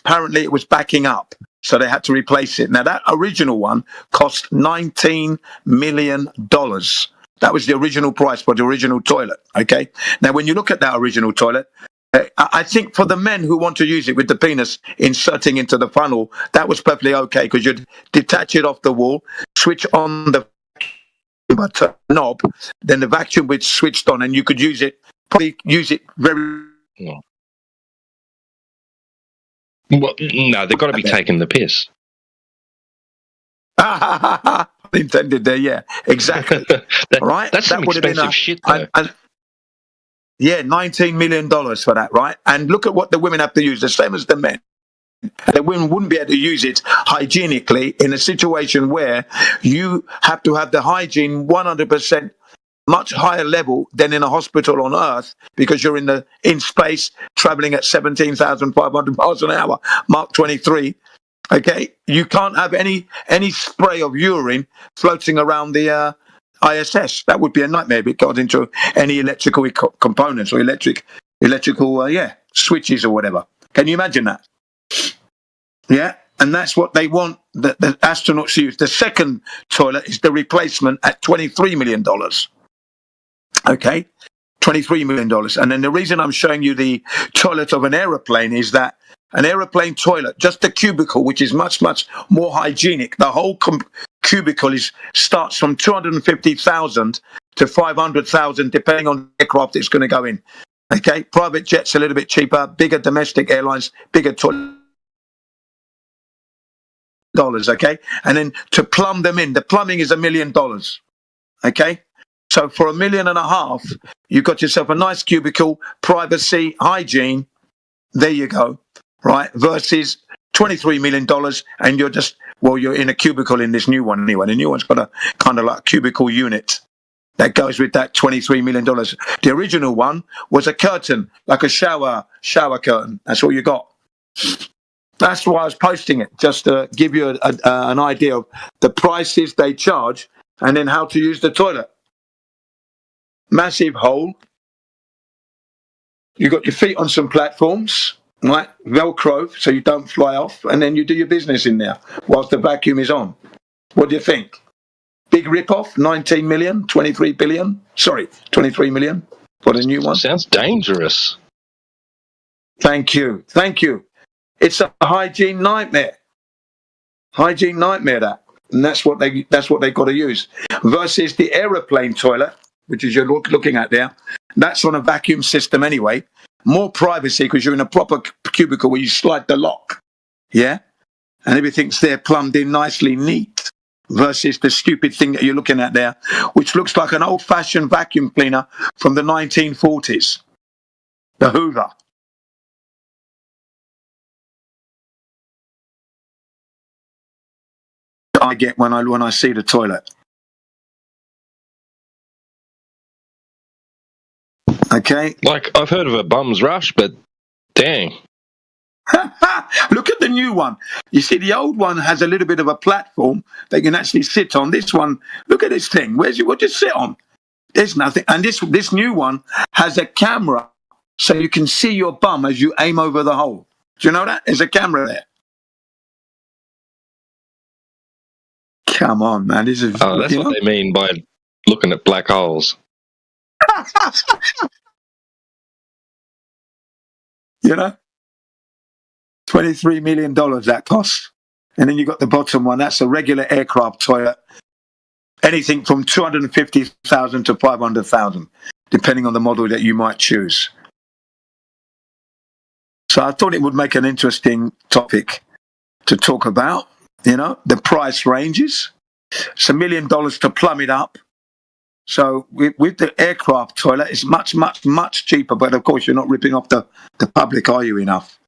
apparently it was backing up. So they had to replace it. Now, that original one cost $19 million. That was the original price for the original toilet, okay? Now, when you look at that original toilet, I think for the men who want to use it with the penis inserting into the funnel, that was perfectly okay because you'd detach it off the wall, switch on the knob, then the vacuum would switched on and you could use it, probably use it very... Well, no, they've got to be taking the piss. Intended there, yeah, exactly. Right? That's some that would have been expensive shit, though. Yeah, $19 million for that, right? And look at what the women have to use, the same as the men. The women wouldn't be able to use it hygienically in a situation where you have to have the hygiene 100% much higher level than in a hospital on Earth because you're in space traveling at 17,500 miles an hour, Mark 23. Okay, you can't have any spray of urine floating around the ISS. That would be a nightmare if it got into any electrical components or electrical switches or whatever. Can you imagine that? Yeah, and that's what they want the astronauts to use. The second toilet is the replacement at $23 million. Okay, $23 million. And then the reason I'm showing you the toilet of an aeroplane is that an aeroplane toilet, just the cubicle, which is much, much more hygienic. The whole cubicle starts from 250,000 to 500,000, depending on the aircraft it's going to go in. Okay, private jets a little bit cheaper, bigger domestic airlines, bigger toilet. Okay, and then to plumb them in, the plumbing is $1 million. Okay, so for $1.5 million, you got yourself a nice cubicle, privacy, hygiene. There you go. Right, versus $23 million, and you're in a cubicle in this new one anyway. The new one's got a kind of like cubicle unit that goes with that $23 million. The original one was a curtain, like a shower curtain. That's all you got. That's why I was posting it, just to give you an idea of the prices they charge and then how to use the toilet. Massive hole. You got your feet on some platforms. Right, Velcro, so you don't fly off, and then you do your business in there whilst the vacuum is on. What do you think? Big rip-off, 19 million, 23 billion? Sorry, 23 million for the new one. Sounds dangerous. Thank you. It's a hygiene nightmare. That. And that's what they got to use. Versus the aeroplane toilet, which is you're looking at there, that's on a vacuum system anyway. More privacy because you're in a proper cubicle where you slide the lock, yeah, and everything's there plumbed in nicely neat. Versus the stupid thing that you're looking at there, which looks like an old-fashioned vacuum cleaner from the 1940s, the Hoover. I get when I see the toilet. Okay. Like, I've heard of a bum's rush, but dang. Look at the new one. You see, the old one has a little bit of a platform that you can actually sit on. This one, look at this thing. What do you sit on? There's nothing. And this new one has a camera so you can see your bum as you aim over the hole. Do you know that? There's a camera there. Come on, man. This is. Oh, that's what they mean by looking at black holes. You know, $23 million that costs. And then you got the bottom one. That's a regular aircraft toilet. Anything from 250,000 to 500,000, depending on the model that you might choose. So I thought it would make an interesting topic to talk about. You know, the price ranges. It's $1 million to plumb it up. So with the aircraft toilet, it's much, much, much cheaper. But of course, you're not ripping off the public, are you, enough?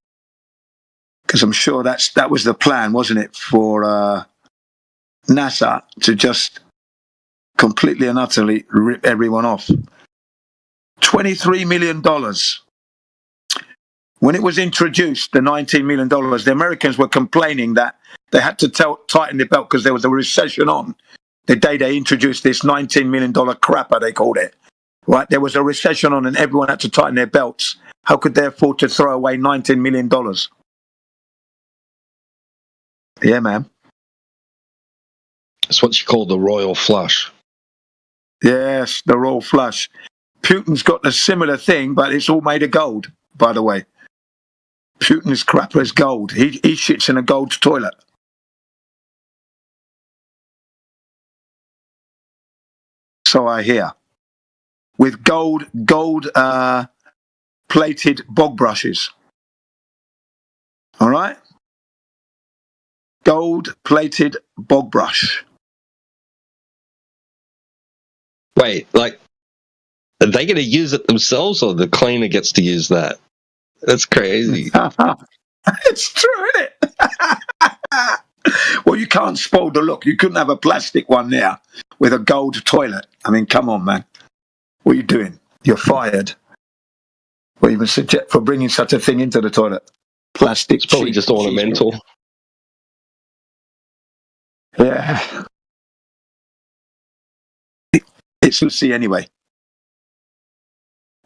Because I'm sure that was the plan, wasn't it, for NASA to just completely and utterly rip everyone off. $23 million. When it was introduced, the $19 million, the Americans were complaining that they had to tighten their belt because there was a recession on. The day they introduced this $19 million crapper, they called it. Right? There was a recession on and everyone had to tighten their belts. How could they afford to throw away $19 million? Yeah, man. It's what you call the royal flush. Yes, the royal flush. Putin's got a similar thing, but it's all made of gold, by the way. Putin's crapper is gold. He shits in a gold toilet. So I hear. With gold plated bog brushes. All right? Gold plated bog brush. Wait, like, are they going to use it themselves, or the cleaner gets to use that? That's crazy. It's true, isn't it? Well, you can't spoil the look. You couldn't have a plastic one there with a gold toilet. I mean, come on, man. What are you doing? You're fired. Or even suggest for bringing such a thing into the toilet. Plastic. It's probably just ornamental. Yeah. It's Lucy anyway.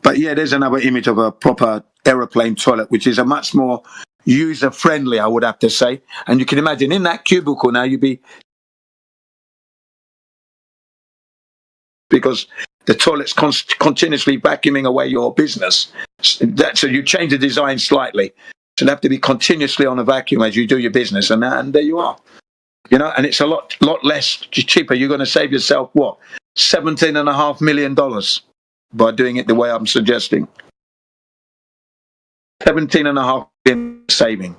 But yeah, there's another image of a proper aeroplane toilet, which is a much more user-friendly, I would have to say. And you can imagine in that cubicle now, you'd be... Because the toilet's continuously vacuuming away your business. So you change the design slightly. So you have to be continuously on a vacuum as you do your business. And there you are. You know, and it's a lot less cheaper. You're going to save yourself, what, $17.5 million by doing it the way I'm suggesting. 17.5 million saving.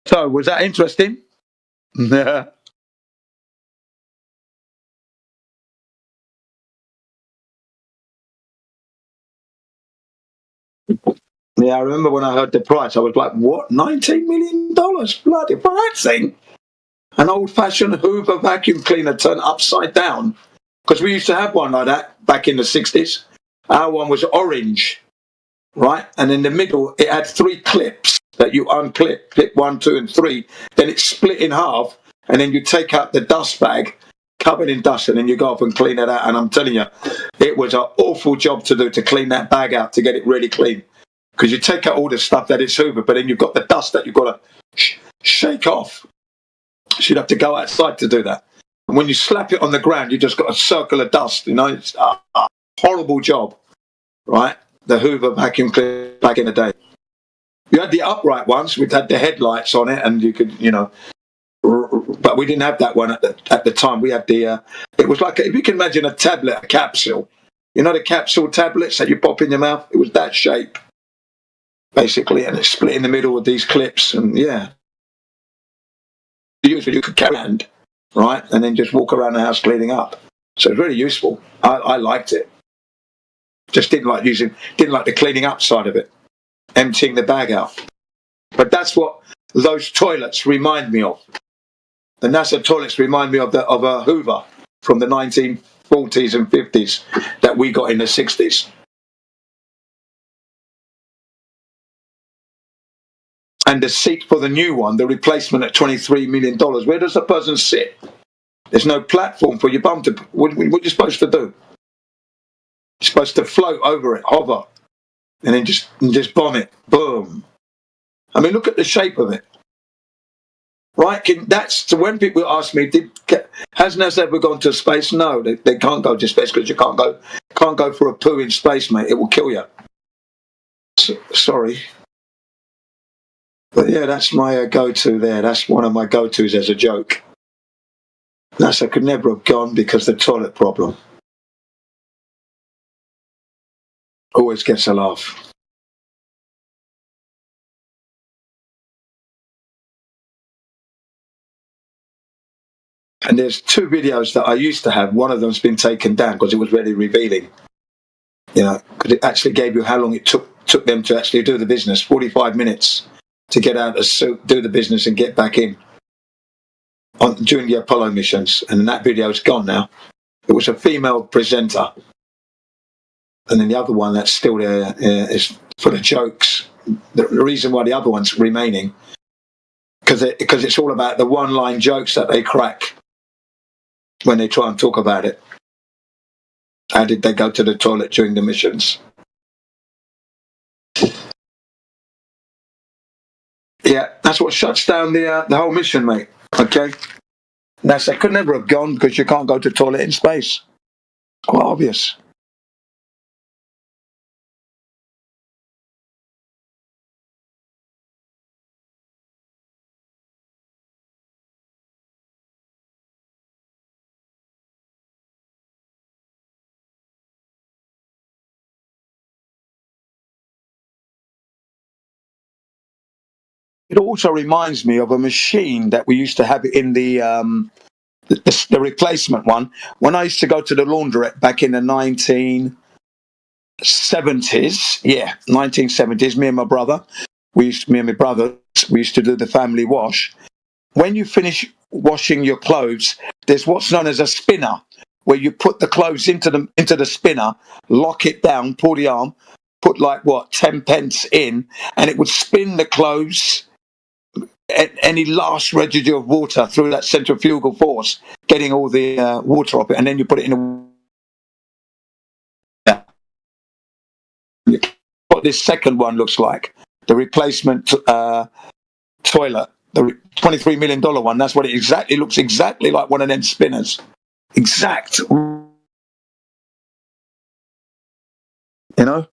So, was that interesting? Yeah. Yeah, I remember when I heard the price, I was like, what, $19 million? Bloody, for that thing? An old-fashioned Hoover vacuum cleaner turned upside down. Because we used to have one like that back in the 60s. Our one was orange, right? And in the middle, it had 3 clips that you unclip, clip 1, 2, and 3. Then it's split in half, and then you take out the dust bag, covered in dust, and then you go off and clean it out. And I'm telling you, it was an awful job to do to clean that bag out, to get it really clean. Because you take out all the stuff that is Hoover, but then you've got the dust that you've got to shake off. So you'd have to go outside to do that. And when you slap it on the ground, you just got a circle of dust. You know, it's a horrible job, right? The Hoover vacuum cleaner back in the day. You had the upright ones, which had the headlights on it, and you could, you know, but we didn't have that one at the time. We had the, it was like, if you can imagine a tablet, a capsule. You know the capsule tablets that you pop in your mouth? It was that shape, basically, and it's split in the middle with these clips, and yeah. You could carry around, right, and then just walk around the house cleaning up. So it's really useful. I liked it. Just didn't like the cleaning up side of it, emptying the bag out. But that's what those toilets remind me of. The NASA toilets remind me of a Hoover from the 1940s and 50s that we got in the 60s. And the seat for the new one, the replacement at $23 million, where does the person sit? There's no platform for your bum to... What are you supposed to do? You're supposed to float over it, hover, and then just bomb it. Boom. I mean, look at the shape of it. Right? So when people ask me, has NASA ever gone to space? No, they can't go to space because you can't go for a poo in space, mate. It will kill you. Sorry. But yeah, that's my go-to there. That's one of my go-tos as a joke. NASA could never have gone because the toilet problem. Always gets a laugh. And there's 2 videos that I used to have. One of them's been taken down because it was really revealing. You know, because it actually gave you how long it took them to actually do the business. 45 minutes to get out of the suit, do the business, and get back in during the Apollo missions. And that video's gone now. It was a female presenter. And then the other one that's still there is for the jokes. The reason why the other one's remaining, because it's all about the one-line jokes that they crack when they try and talk about it. How did they go to the toilet during the missions? Yeah, that's what shuts down the whole mission, mate. Okay, NASA could never have gone because you can't go to the toilet in space. It's quite obvious. It also reminds me of a machine that we used to have in the replacement one. When I used to go to the laundrette back in the 1970s, 1970s, me and my brother, we used to do the family wash. When you finish washing your clothes, there's what's known as a spinner, where you put the clothes into the spinner, lock it down, pull the arm, put 10 pence in, and it would spin the clothes any last residue of water through that centrifugal force, getting all the water off it, and then you put it in what this second one looks like, the replacement toilet, the $23 million one. That's what it looks exactly like one of them spinners. Exact. You know?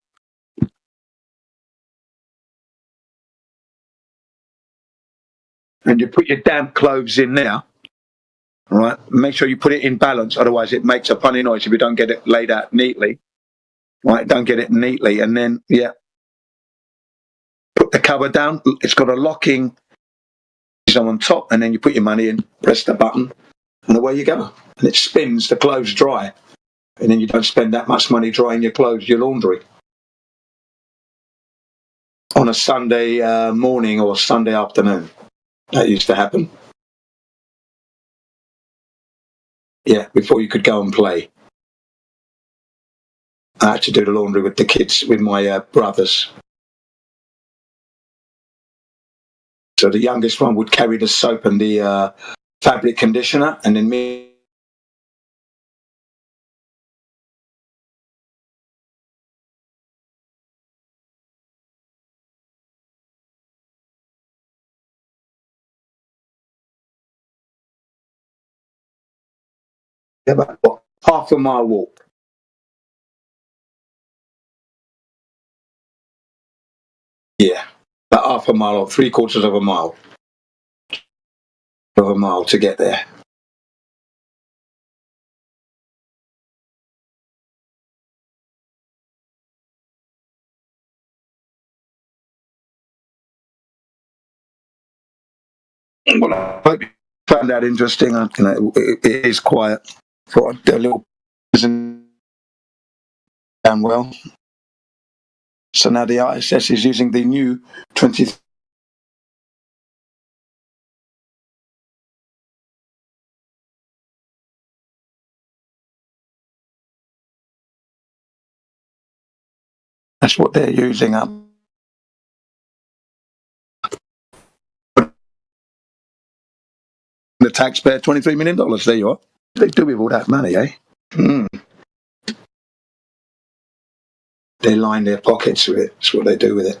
And you put your damp clothes in there, right? Make sure you put it in balance, otherwise it makes a funny noise if you don't get it laid out neatly. Right? Don't get it neatly, and then put the cover down. It's got a locking on top, and then you put your money in, press the button, and away you go. And it spins the clothes dry, and then you don't spend that much money drying your clothes, your laundry, on a Sunday morning or Sunday afternoon. That used to happen. Yeah, before you could go and play. I had to do the laundry with the kids, with my brothers. So the youngest one would carry the soap and the fabric conditioner, and then me. About half a mile walk. Yeah, about half a mile or 3/4 of a mile. Of a mile to get there. Well, I hope you found that interesting. It is quiet for a little isn't down well. So now the ISS is using the new 20. That's what they're using up. The taxpayer $23 million. There you are. They do with all that money, eh? They line their pockets with it. That's what they do with it.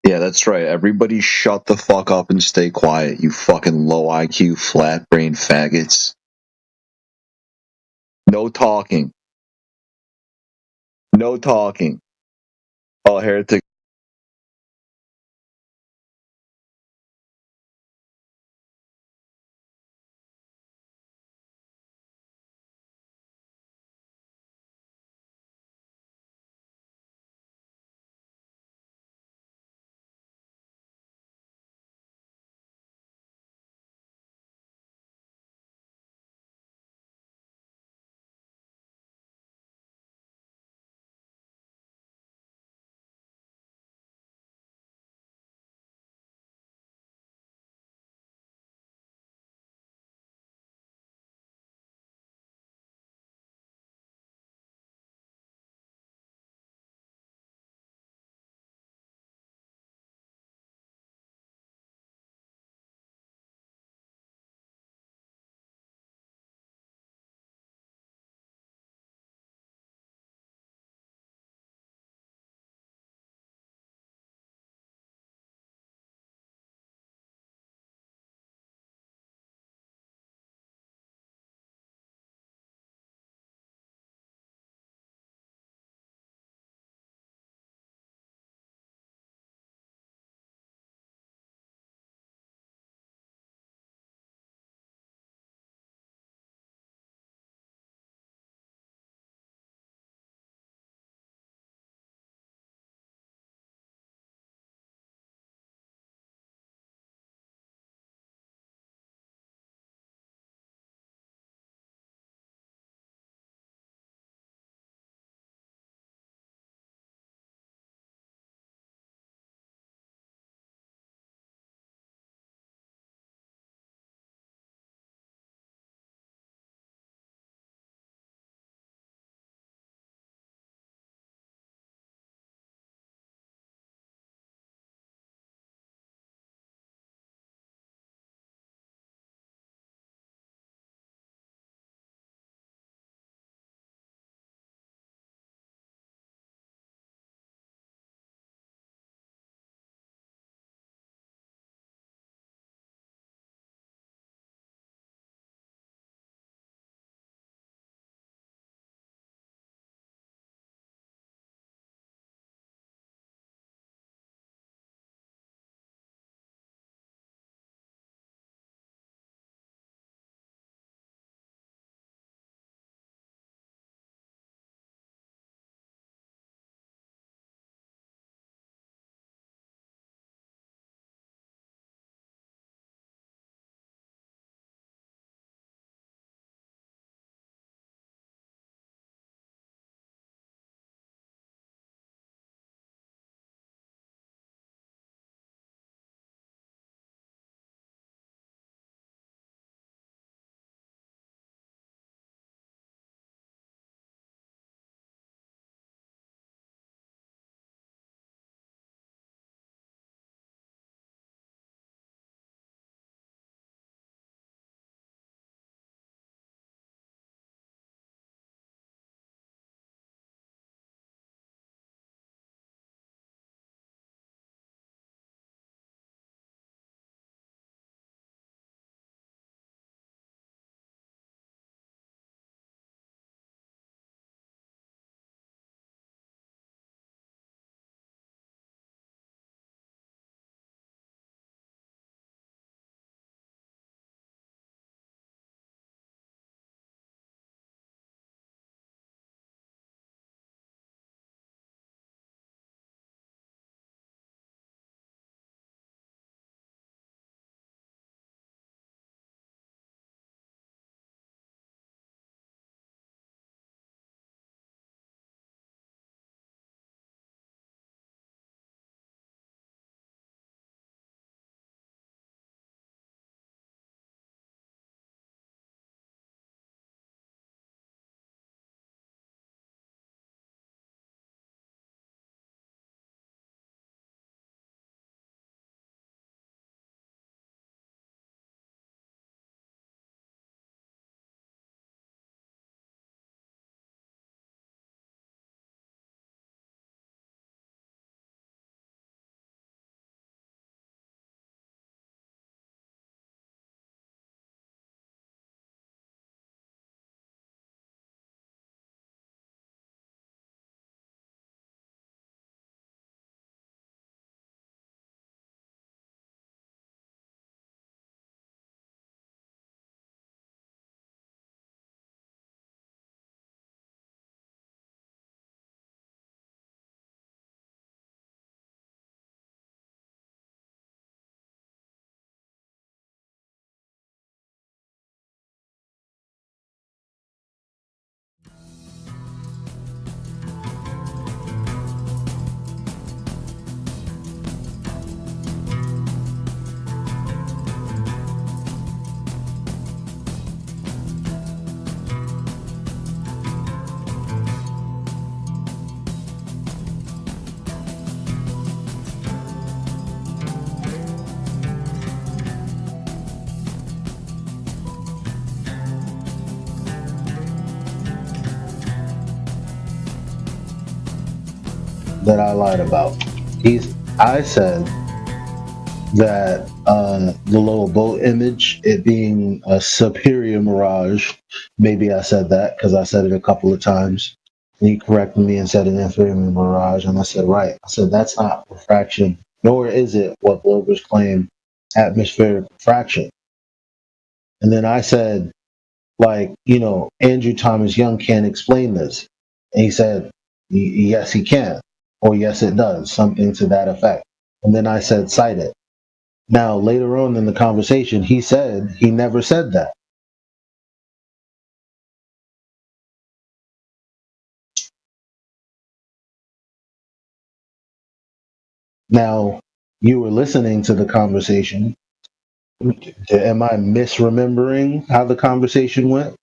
Yeah, that's right. Everybody shut the fuck up and stay quiet, you fucking low IQ, flat brain faggots. No talking. No talking. Oh, heretic. that I lied about. I said that the little boat image, it being a superior mirage, maybe I said that because I said it a couple of times. And he corrected me and said an inferior mirage, and I said, right. I said, that's not refraction, nor is it what Globers claim, atmospheric refraction. And then I said, like, Andrew Thomas Young can't explain this. And he said, yes, he can. Or yes, it does. Something to that effect. And then I said, cite it. Now, later on in the conversation, he said he never said that. Now, you were listening to the conversation. Am I misremembering how the conversation went?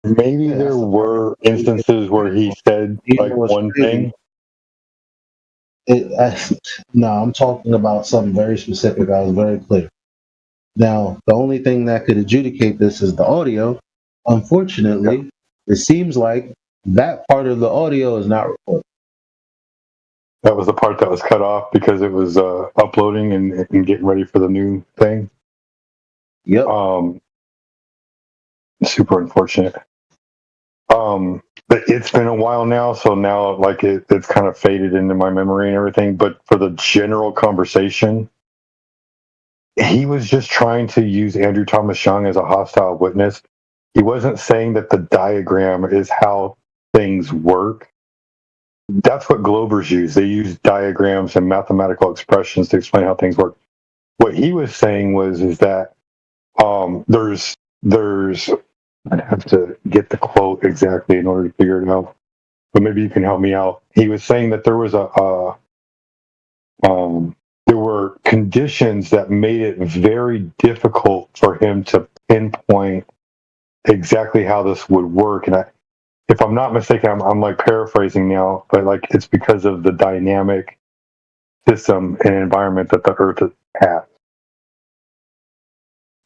Maybe there were instances where he said like one thing. No, I'm talking about something very specific. I was very clear. Now, the only thing that could adjudicate this is the audio. Unfortunately, it seems like that part of the audio is not recorded. That was the part that was cut off because it was uploading and getting ready for the new thing. Yep. Super unfortunate. But it's been a while now, so now like it's kind of faded into my memory and everything. But for the general conversation, he was just trying to use Andrew Thomas Young as a hostile witness. He wasn't saying that the diagram is how things work. That's what Globers use. They use diagrams and mathematical expressions to explain how things work. What he was saying is that there's I'd have to get the quote exactly in order to figure it out, but maybe you can help me out. He was saying that there was there were conditions that made it very difficult for him to pinpoint exactly how this would work. And if I'm not mistaken, I'm like paraphrasing now, but like it's because of the dynamic system and environment that the Earth has.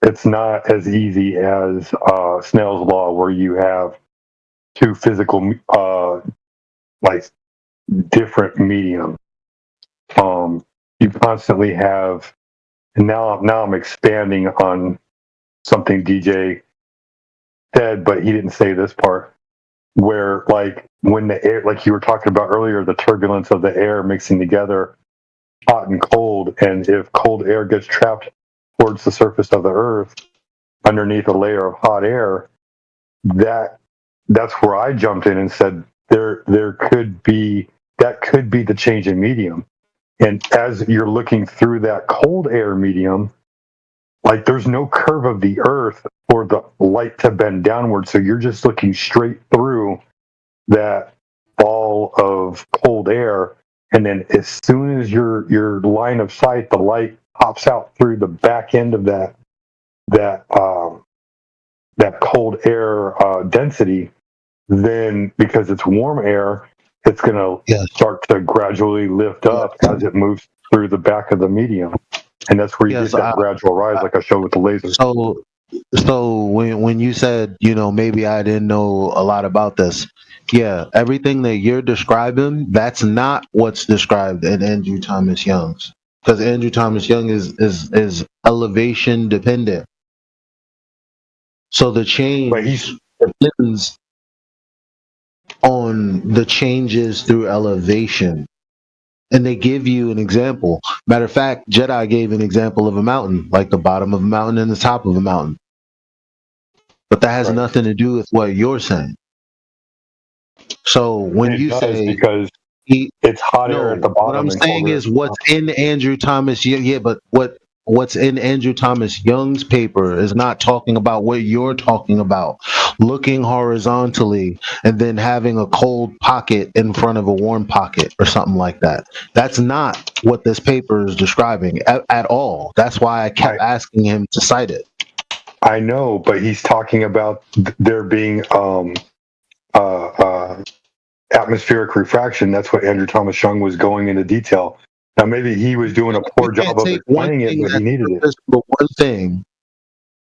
It's not as easy as Snell's law, where you have two physical, like different mediums. You constantly have, and now I'm expanding on something DJ said, but he didn't say this part, where like when the air, like you were talking about earlier, the turbulence of the air mixing together, hot and cold, and if cold air gets trapped towards the surface of the Earth underneath a layer of hot air, that's where I jumped in and said there could be the change in medium. And as you're looking through that cold air medium, like there's no curve of the Earth for the light to bend downward, so you're just looking straight through that ball of cold air, and then as soon as your line of sight, the light pops out through the back end of that cold air density. Then, because it's warm air, it's going to start to gradually lift up as it moves through the back of the medium, and that's where you get that gradual rise, like I showed with the laser. So when you said, maybe I didn't know a lot about this, everything that you're describing, that's not what's described in Andrew Thomas Young's. Because Andrew Thomas Young is elevation dependent. So the change depends on the changes through elevation. And they give you an example. Matter of fact, Jedi gave an example of a mountain, like the bottom of a mountain and the top of a mountain. But that has nothing to do with what you're saying. So when you say, because it's hot air at the bottom. What I'm saying is what's in Andrew Thomas, but what's in Andrew Thomas Young's paper is not talking about what you're talking about. Looking horizontally and then having a cold pocket in front of a warm pocket or something like that. That's not what this paper is describing at all. That's why I kept asking him to cite it. I know, but he's talking about there being atmospheric refraction. That's what Andrew Thomas Young was going into detail. Now, maybe he was doing a poor job of explaining it, but he needed it. For one thing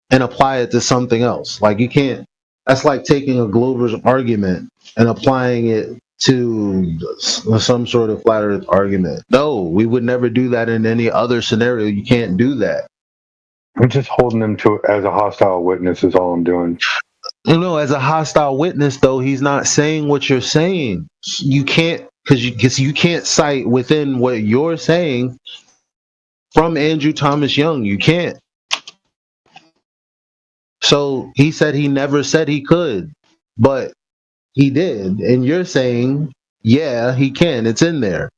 and apply it to something else. Like you can't That's like taking a Glover's argument and applying it to some sort of flat Earth argument. No, we would never do that in any other scenario. You can't do that. I'm just holding him to as a hostile witness is all I'm doing. As a hostile witness, though, he's not saying what you're saying. You can't, because you can't cite within what you're saying from Andrew Thomas Young. You can't. So he said he never said he could, but he did. And you're saying, yeah, he can. It's in there.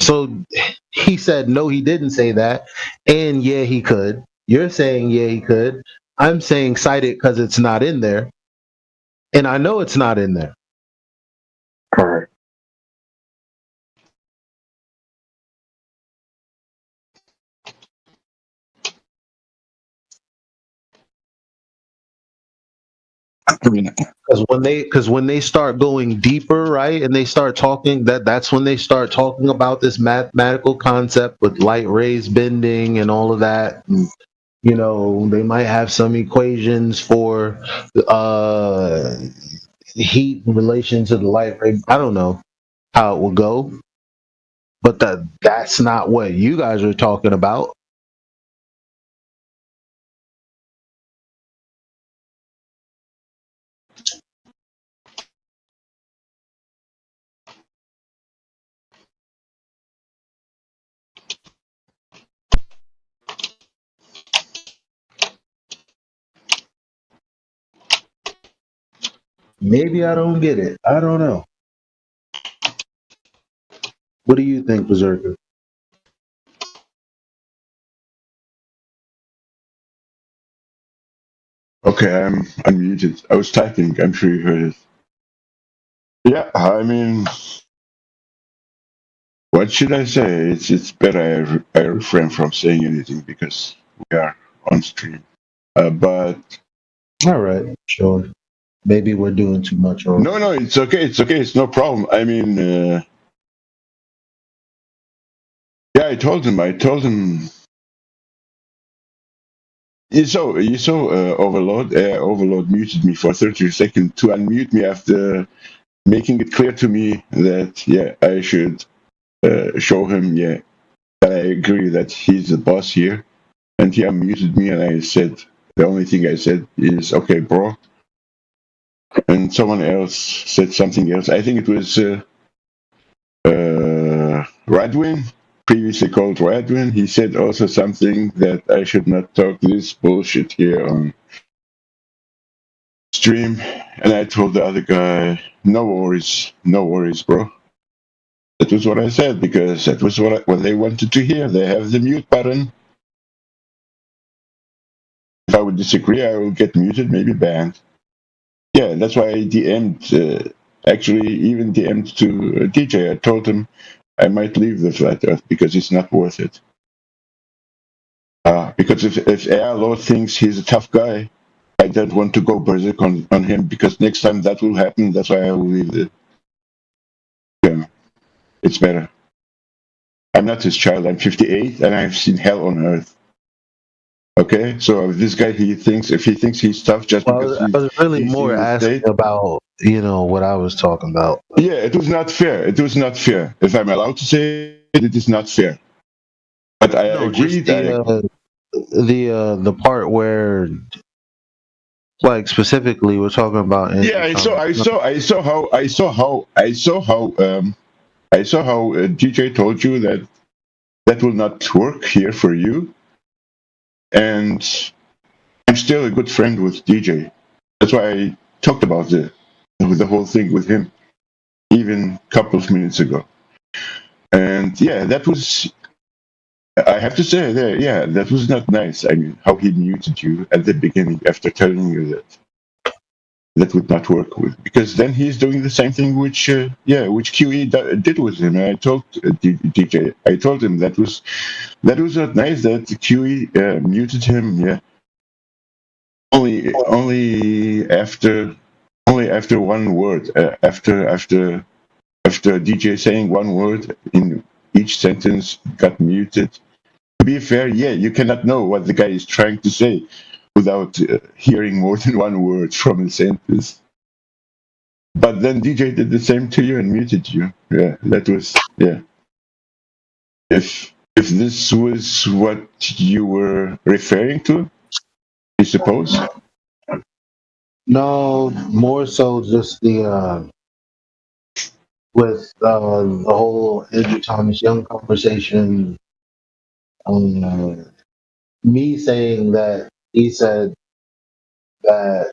So he said, no, he didn't say that. And yeah, he could. You're saying, yeah, he could. I'm saying cite it because it's not in there. And I know it's not in there. All right. Because when they start going deeper, right, and they start talking, that's when they start talking about this mathematical concept with light rays bending and all of that. And, they might have some equations for heat in relation to the light ray. I don't know how it will go, but that's not what you guys are talking about. Maybe I don't get it. I don't know. What do you think, Berserker? Okay, I'm unmuted. I was typing. I'm sure you heard it. Yeah, I mean, what should I say? It's better I refrain from saying anything because we are on stream. But all right, sure. Maybe we're doing too much. Or no, it's okay. It's okay. It's no problem. I mean, yeah, I told him. You saw Overlord. Overlord muted me for 30 seconds to unmute me after making it clear to me that I should show him that I agree that he's the boss here, and he unmuted me, and I said the only thing I said is okay, bro. And someone else said something else. I think it was Radwin, previously called Radwin. He said also something that I should not talk this bullshit here on stream. And I told the other guy, no worries, bro. That was what I said, because that was what they wanted to hear. They have the mute button. If I would disagree, I will get muted, maybe banned. Yeah, that's why I DM'd, actually even DM'd to DJ. I told him I might leave the Flat Earth because it's not worth it. Because if Air Lord thinks he's a tough guy, I don't want to go berserk on him, because next time that will happen. That's why I will leave it. Yeah, it's better. I'm not his child. I'm 58 and I've seen hell on earth. Okay, so if this guy, if he thinks he's tough just because I was really more asking about, what I was talking about. Yeah, it was not fair. It was not fair. If I'm allowed to say it is not fair. But I agree that the part where, like, specifically we're talking about. Yeah, I saw how DJ told you that will not work here for you. And I'm still a good friend with DJ. That's why I talked about the whole thing with him even a couple of minutes ago. And yeah, that was, I have to say that was not nice. I mean, how he muted you at the beginning after telling you that would not work with, because then he's doing the same thing which QE did with him. And I told DJ, I told him that was not nice that QE muted him. Yeah, only after one word, after DJ saying one word in each sentence got muted. To be fair, you cannot know what the guy is trying to say. without hearing more than one word from a sentence. But then DJ did the same to you and muted you. Yeah, that was, yeah. If this was what you were referring to, I suppose. No, more so just the with the whole Andrew Thomas Young conversation. Me saying that he said that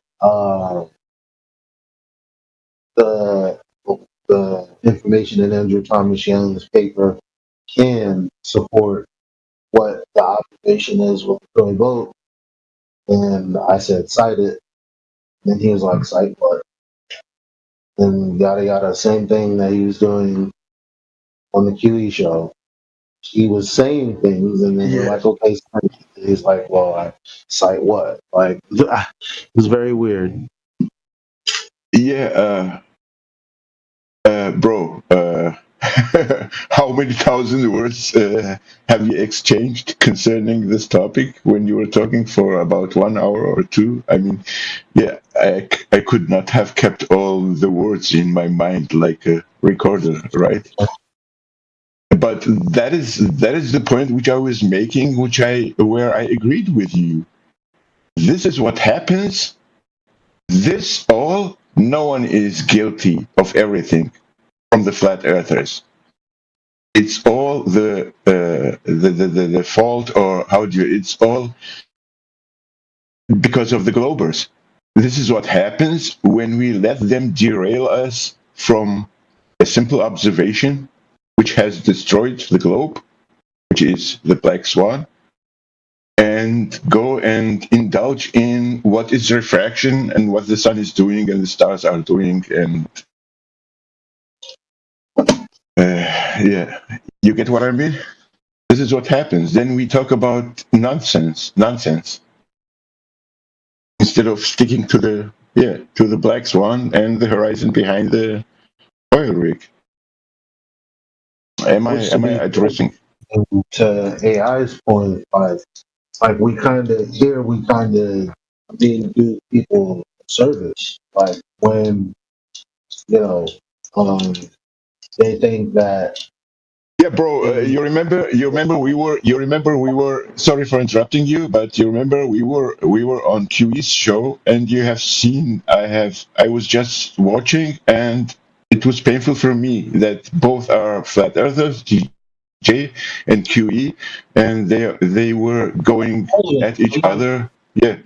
the information in Andrew Thomas Young's paper can support what the observation is with the early vote. And I said, cite it. And he was like, cite what? And yada yada, same thing that he was doing on the QE show. He was saying things, and then you're like, okay, cite it. He's like, well, I cite what? Like, it was very weird. Yeah, bro, how many thousand words have you exchanged concerning this topic when you were talking for about 1 hour or two? I mean, yeah, I could not have kept all the words in my mind like a recorder, right? But that is the point which I was making, where I agreed with you. This is what happens. No one is guilty of everything from the flat earthers. It's all the fault, or it's all because of the globers. This is what happens when we let them derail us from a simple observation which has destroyed the globe, which is the black swan, and go and indulge in what is refraction and what the sun is doing and the stars are doing, and yeah, you get what I mean? This is what happens. Then we talk about nonsense, instead of sticking to the black swan and the horizon behind the oil rig. Am I addressing? To AI's point, like we kind of being do people service. Like when they think that. Yeah, bro. You remember we were. Sorry for interrupting you, but you remember we were on QE's show, and you have seen. I was just watching, and it was painful for me that both are flat earthers, DJ and QE, and they were going at each other. Yeah.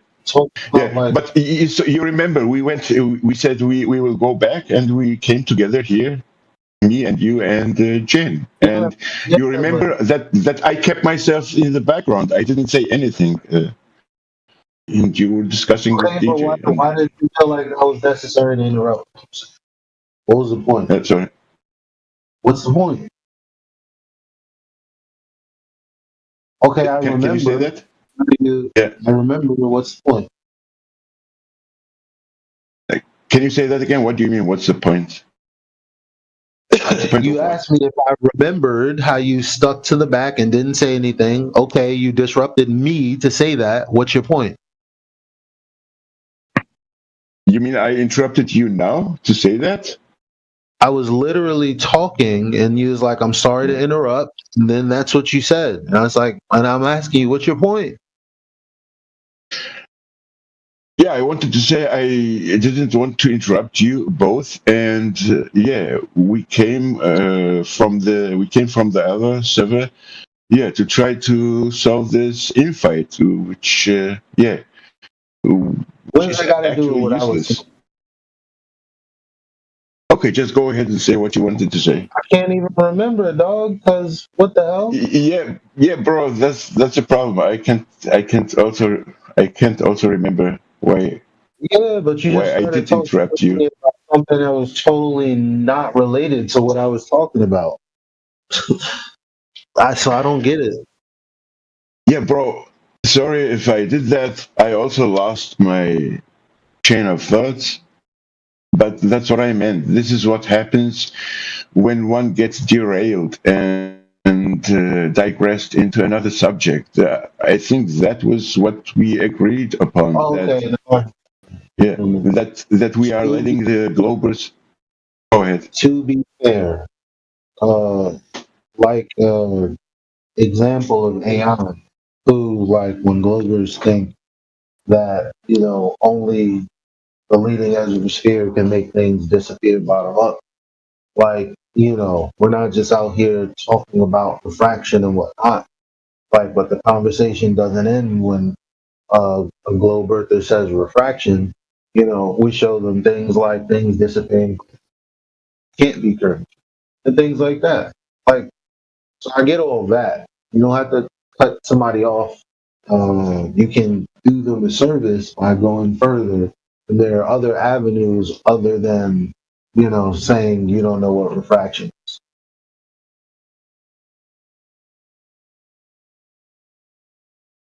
Yeah, but you remember we said we will go back, and we came together here, me and you and Jen, and you remember that I kept myself in the background. I didn't say anything, and you were discussing with DJ. Why did you feel like it was necessary to interrupt? What was the point? Sorry. What's the point? Okay, I remember. Can you say that? I remember. What's the point? Can you say that again? What do you mean? What's the point? You asked me if I remembered how you stuck to the back and didn't say anything. Okay, you disrupted me to say that. What's your point? You mean I interrupted you now to say that? I was literally talking, and you was like, "I'm sorry to interrupt." And then that's what you said, and I was like, "And I'm asking you, what's your point?" Yeah, I wanted to say I didn't want to interrupt you both, and we came from the other server, to try to solve this infight, which what does that got to do with what I was saying? Okay, just go ahead and say what you wanted to say. I can't even remember, dog. Because what the hell? Yeah, bro. That's a problem. I can't also remember why. Yeah, but you just I did interrupt you about something that was totally not related to what I was talking about. So I don't get it. Yeah, bro. Sorry if I did that. I also lost my chain of thoughts. But that's what I meant. This is what happens when one gets derailed, and digressed into another subject. I think that was what we agreed upon. Okay. That we are letting the globers. Go ahead. To be fair, like example of AI, who like when globers think that only the leading edge of the sphere can make things disappear bottom up. Like we're not just out here talking about refraction and whatnot. Like, but the conversation doesn't end when a globe earther says refraction. We show them things like things disappearing can't be curved and things like that. Like, so I get all of that. You don't have to cut somebody off. You can do them a service by going further. And there are other avenues other than, saying you don't know what refraction is.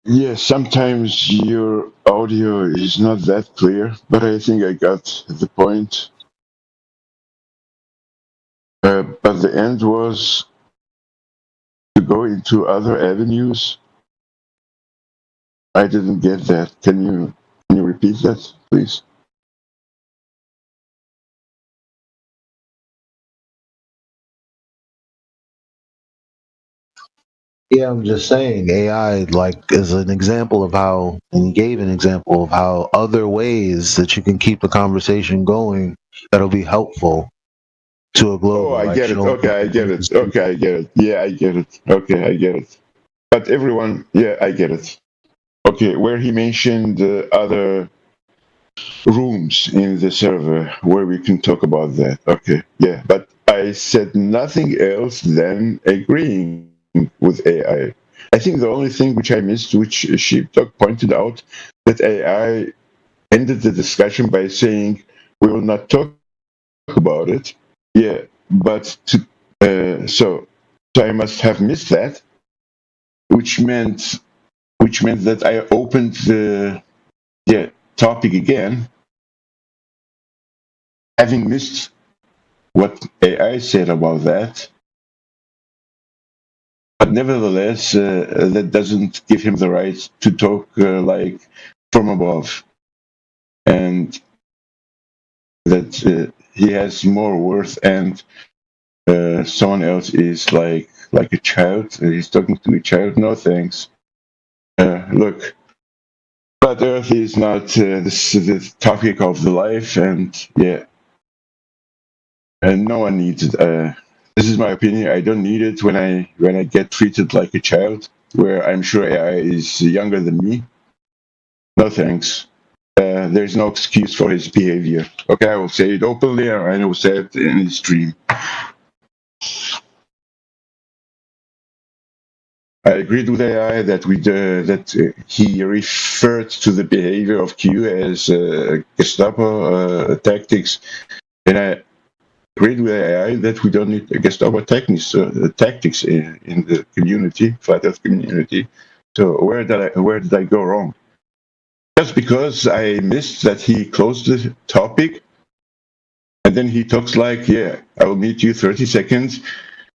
Yeah, sometimes your audio is not that clear, but I think I got the point. But the end was to go into other avenues. I didn't get that. Can you repeat that, please? Yeah, I'm just saying AI like is an example of how, and he gave an example of how other ways that you can keep the conversation going that'll be helpful to a global. Oh, I like get it. showing Okay, I get it. Okay, I get it. Yeah, I get it. Okay, I get it. But everyone, yeah, I get it. Okay, where he mentioned other rooms in the server where we can talk about that. Okay, yeah, but I said nothing else than agreeing with AI. I think the only thing which I missed, which Sheepdog pointed out, that AI ended the discussion by saying we will not talk about it. Yeah, but so I must have missed that, which meant that I opened the topic again, having missed what AI said about that. But nevertheless, that doesn't give him the right to talk like from above, and that he has more worth, and someone else is like a child. He's talking to a child. No thanks. Look, but Earth is not the topic of the life, and yeah, and no one needs it. This is my opinion. I don't need it when I get treated like a child, where I'm sure AI is younger than me. No thanks. There's no excuse for his behavior. Okay, I will say it openly, and I will say it in the stream. I agreed with AI that he referred to the behavior of Q as Gestapo tactics, and I agreed with AI that we don't need Gestapo tactics in the community, Flat Earth community. So where did I go wrong? Just because I missed that he closed the topic, and then he talks like, yeah, I will meet you 30 seconds,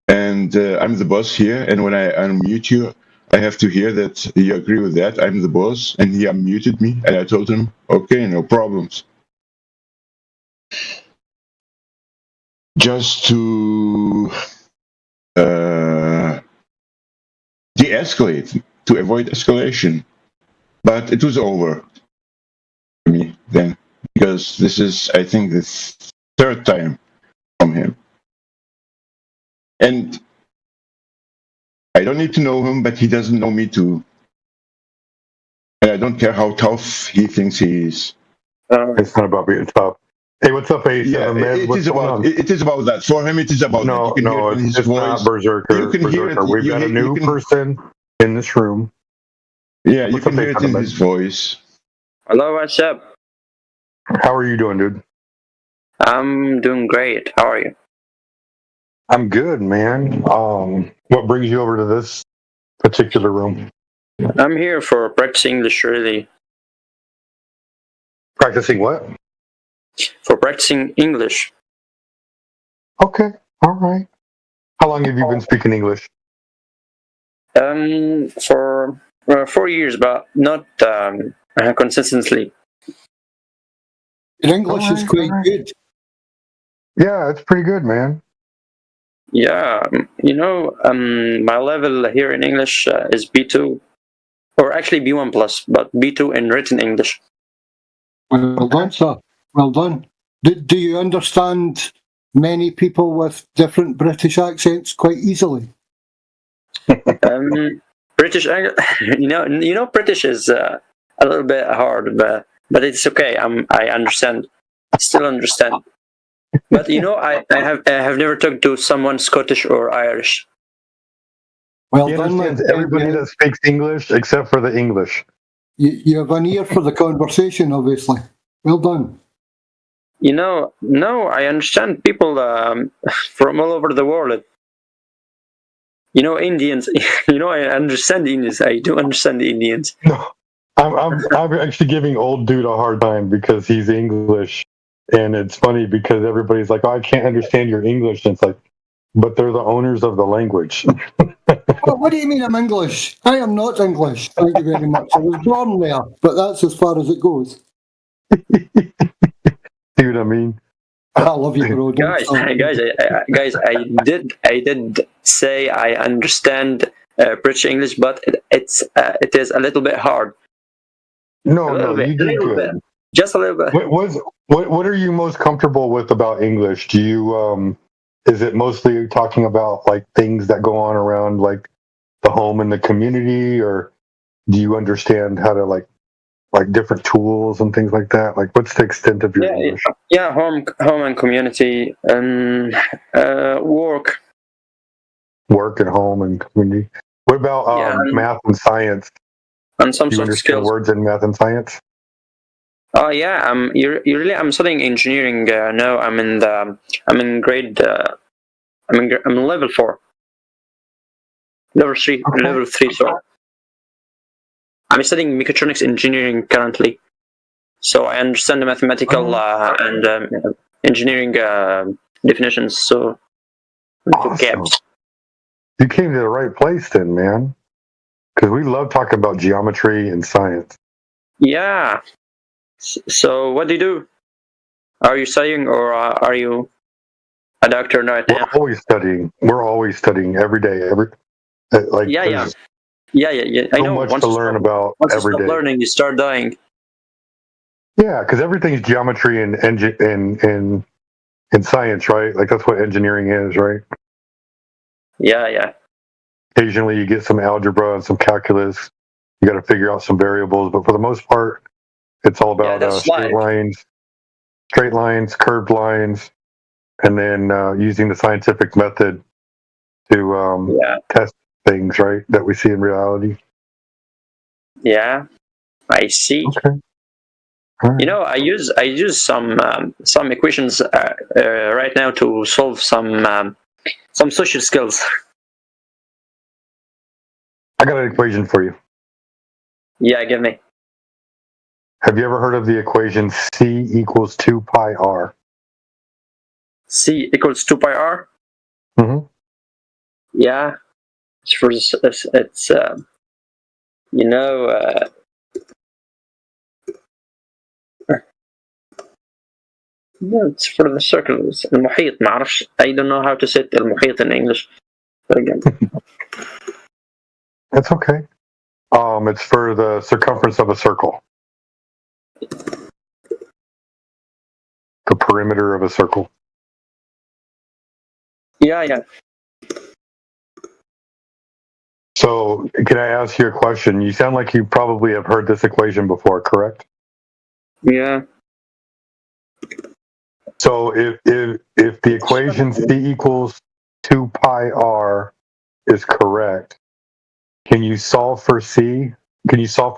and I'm the boss here, and when I unmute you, I have to hear that you agree with that, I'm the boss, and he unmuted me, and I told him, okay, no problems. Just to de-escalate, to avoid escalation. But it was over for me then, because this is, I think, the third time from him. And I don't need to know him, but he doesn't know me too. And I don't care how tough he thinks he is. It's not about being tough. Hey, what's up, A7? Yeah, man? it is about that. For him, it is about that. You can hear it in his it's voice. not Berserker. You can hear it. We've got a new person in this room. Yeah, you can hear it in his voice. Hello, what's up? How are you doing, dude? I'm doing great. How are you? I'm good, man. What brings you over to this particular room? I'm here for practicing English, really. Practicing what? For practicing English. Okay, all right. How long have you been speaking English? For 4 years, but not consistently. Your English is quite good. Yeah, it's pretty good, man. Yeah, my level here in English is B2, or actually B1 plus, but B2 in written English. Well done, sir. Well done. Do you understand many people with different British accents quite easily? British, British is a little bit hard, but it's okay. I understand, still understand. But I have never talked to someone Scottish or Irish. Well He done, understands everybody that speaks English except for the English. You have an ear for the conversation, obviously. Well done. No, I understand people from all over the world. Indians. I understand Indians. I do understand the Indians. No, I'm actually giving old dude a hard time because he's English, and it's funny because everybody's like, "Oh, I can't understand your English." And it's like, but they're the owners of the language. Well, what do you mean I'm English? I am not English. Thank you very much. I was born there, but that's as far as it goes. See what I mean? I love you, bro. Guys, I did say I understand British English, but it is a little bit hard. No, you do good. Just a little bit. What are you most comfortable with about English? Do you is it mostly talking about like things that go on around like the home and the community, or do you understand how to like different tools and things like that? Like, what's the extent of your English? Yeah, home and community, work and home and community. What about math and science? And some do you soft understand skills. Words in math and science? Oh yeah, I'm studying engineering now. I'm in grade. I'm level 4. Level 3. Okay. Level 3. So I'm studying mechatronics engineering currently. So I understand the mathematical and engineering definitions. So gaps. You came to the right place then, man. Because we love talking about geometry and science. Yeah. So what do you do? Are you studying, or are you a doctor right now? We're always studying every day. Yeah. I know. Much Once to you learn start- about Once you every stop day. learning, you start dying. Yeah, because everything's geometry and science, right? Like that's what engineering is, right? Yeah. Occasionally, you get some algebra and some calculus. You got to figure out some variables, but for the most part, it's all about that's straight lines, curved lines, and then using the scientific method to test things, right, that we see in reality. Yeah, I see. Okay. Right. I use some equations right now to solve some social skills. I got an equation for you. Yeah, give me. Have you ever heard of the equation C equals 2 pi r? C equals 2 pi r? Mm-hmm. Yeah. It's for the circles. المحيط ما أعرفش. I don't know how to say المحيط in English. But again. That's okay. It's for the circumference of a circle. The perimeter of a circle. Yeah. So, can I ask you a question? You sound like you probably have heard this equation before, correct? Yeah. So, if the equation C equals 2 pi r is correct, can you solve for C? Can you solve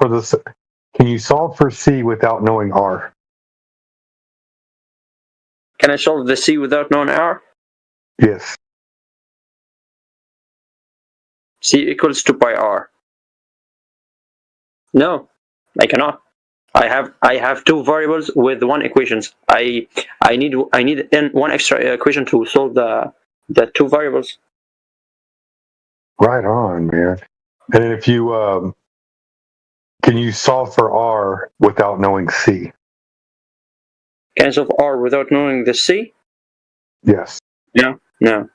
for C without knowing r? Can I solve the C without knowing R? Yes. C equals 2 pi r. No, I cannot. I have two variables with one equations. I need one extra equation to solve the two variables. Right on, man. And then if you can you solve for R without knowing C? Can I solve R without knowing the C? Yes. No. No.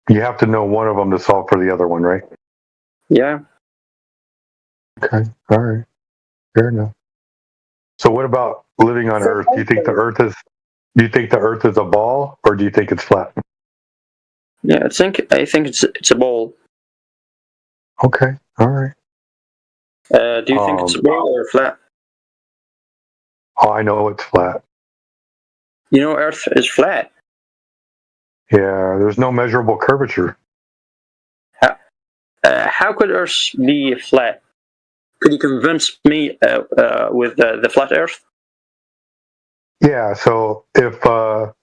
You have to know one of them to solve for the other one, right? Yeah. Okay. All right. Fair enough. So what about living on Earth? Do you think the Earth is a ball, or do you think it's flat? Yeah, I think it's a ball. Okay. All right. Do you think it's a ball or flat? Oh, I know it's flat. You know, Earth is flat. Yeah, there's no measurable curvature. How could Earth be flat? Could you convince me with the flat Earth? Yeah. So if the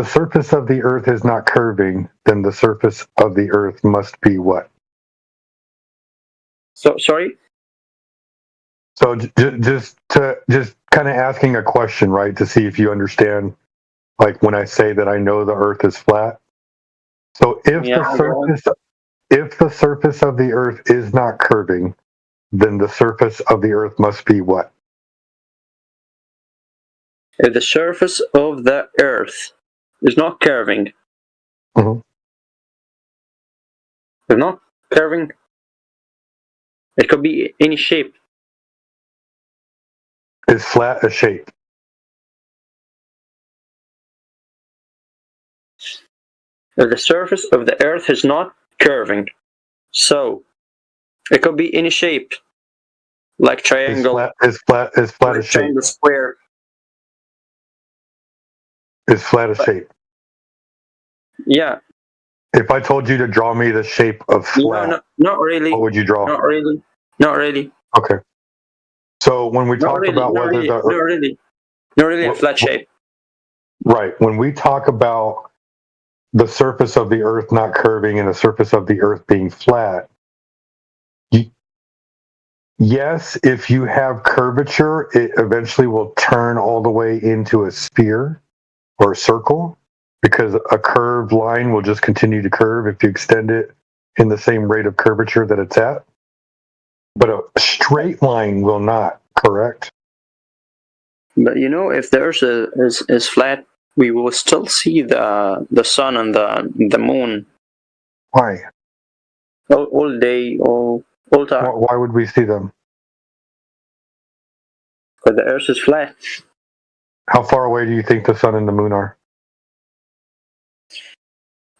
surface of the Earth is not curving, then the surface of the Earth must be what? So sorry. So just kind of asking a question, right, to see if you understand. Like when I say that I know the Earth is flat. So if the surface of the Earth is not curving, then the surface of the Earth must be what? If the surface of the Earth is not curving, Mhm. It's not curving. It could be any shape. Is flat a shape? If the surface of the Earth is not curving, so it could be any shape, like triangle. Is flat a shape? Triangle, square. Is flat a shape? Yeah. If I told you to draw me the shape of flat, No, not really. what would you draw? Not really. Not really. Okay. So when we talk about whether the not really a flat shape. Right. When we talk about the surface of the Earth not curving and the surface of the Earth being flat, yes, if you have curvature, it eventually will turn all the way into a sphere or a circle, because a curved line will just continue to curve if you extend it in the same rate of curvature that it's at. But a straight line will not, correct? But you know, if the Earth is flat, we will still see the sun and the moon. Why? All day, all time. Why would we see them? Because the Earth is flat. How far away do you think the sun and the moon are?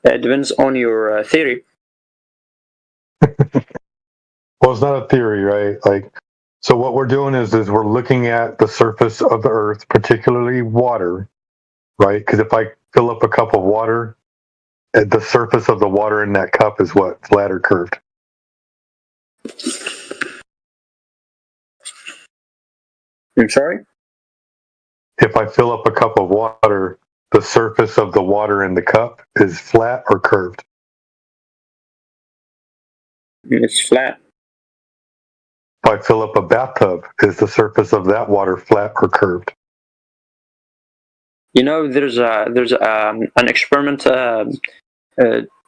It depends on your theory. Well, it's not a theory, right? Like, so what we're doing is we're looking at the surface of the Earth, particularly water, right? Because if I fill up a cup of water, the surface of the water in that cup is what? Flat or curved? I'm sorry? If I fill up a cup of water, the surface of the water in the cup is flat or curved? It's flat. If I fill up a bathtub, is the surface of that water flat or curved? You know, there's an experiment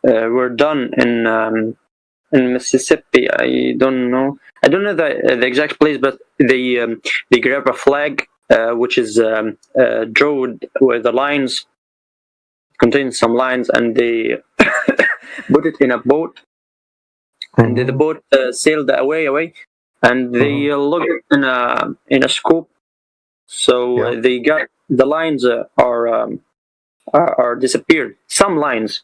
were done in Mississippi. I don't know the exact place, but they grab a flag which is drawn with the lines, contains some lines, and they put it in a boat, and the boat sailed away, and they looked in a scope, so they got the lines are disappeared. Some lines.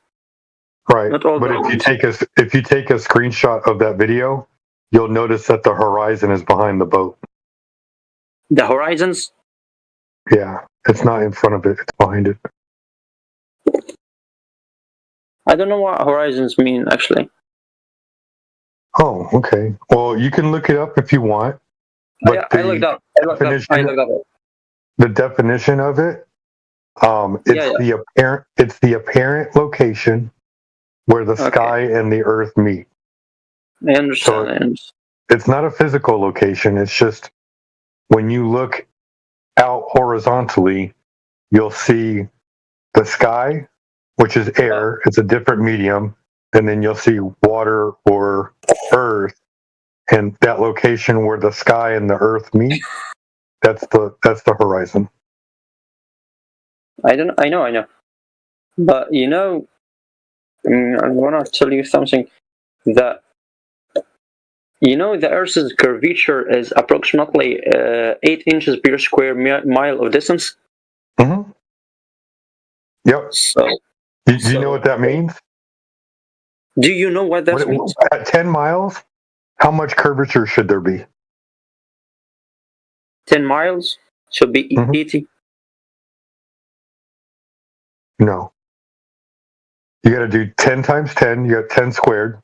Right. Not all but the if you take a screenshot of that video, you'll notice that the horizon is behind the boat. The horizons? Yeah. It's not in front of it, it's behind it. I don't know what horizons mean, actually. Oh, okay. Well, you can look it up if you want. But I looked up. The definition of it, it's the apparent location where the sky and the earth meet. I understand. So it's not a physical location. It's just when you look out horizontally, you'll see the sky which is air. It's a different medium. And then you'll see water or earth, and that location where the sky and the earth meet, that's the horizon. I know. But you know, I want to tell you something that you know the Earth's curvature is approximately 8 inches per square mile of distance. Mm-hmm. Yep. So, do you know what that means? Do you know what that means? At 10 miles, how much curvature should there be? 10 miles should be 80. No. You got to do 10 times 10. You got 10 squared,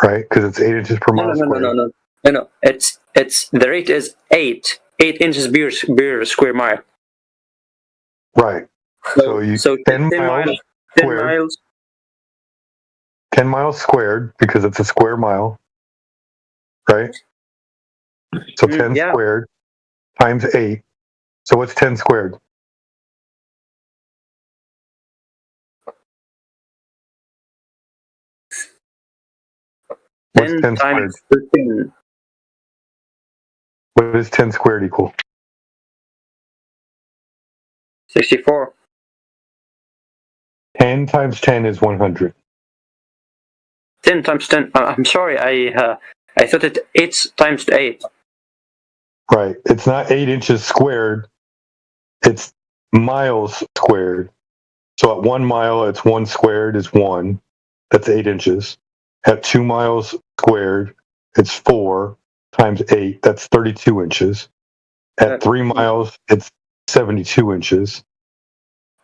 right? Because it's 8 inches per mile squared. No. It's the rate is 8 inches per square mile. Right. So 10 miles squared. 10 miles squared, because it's a square mile, right? So 10 squared times 8. So what's 10 squared? What's 10 squared? 13. What is 10 squared equal? 64. 10 times 10 is 100. 10 times 10. I'm sorry, I thought it 8 times 8. Right. It's not 8 inches squared. It's miles squared. So at 1 mile, it's 1 squared is 1. That's 8 inches. At 2 miles squared, it's 4 times 8. That's 32 inches. At 3 miles, it's 72 inches.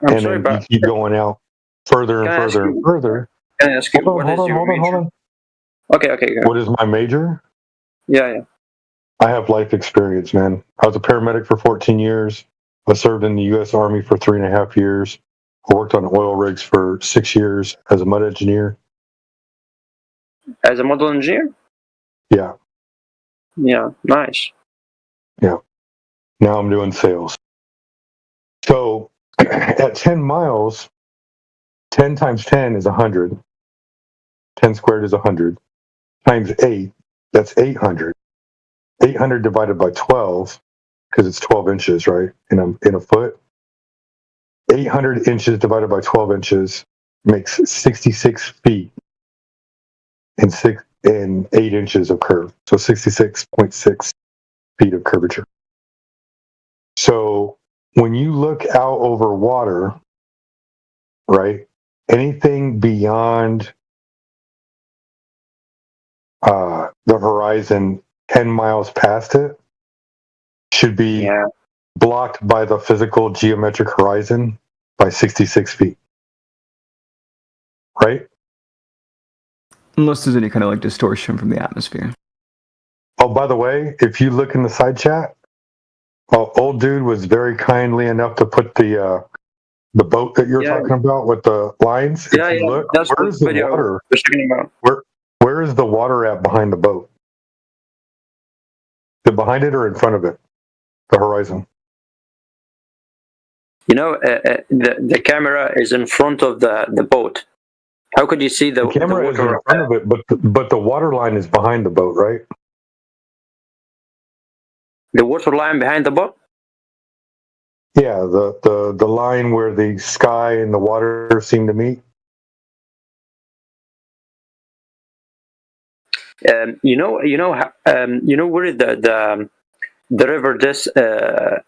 And then you keep going out further and further and further. Can I ask you, hold on. Okay. What is my major? Yeah. I have life experience, man. I was a paramedic for 14 years. I served in the U.S. Army for 3.5 years. I worked on oil rigs for 6 years as a mud engineer. As a model engineer? Yeah. Yeah, nice. Yeah. Now I'm doing sales. So at 10 miles, 10 times 10 is 100. 10 squared is 100. Times 8, that's 800. 800 divided by 12, because it's 12 inches, right? In a foot. 800 inches divided by 12 inches makes 66 feet and 8 inches of curve. So 66.6 feet of curvature. So when you look out over water, right, anything beyond the horizon 10 miles past it should be blocked by the physical geometric horizon by 66 feet. Right? Unless there's any kind of like distortion from the atmosphere. Oh, by the way, if you look in the side chat, old dude was very kindly enough to put the boat that you're talking about with the lines. If you look, where's the water? Where is the water at behind the boat? Is it behind it or in front of it? The horizon. You know, the camera is in front of the boat. How could you see the camera is in front of it, but the water line is behind the boat, right? The water line behind the boat? Yeah, the line where the sky and the water seem to meet. You know where the river this where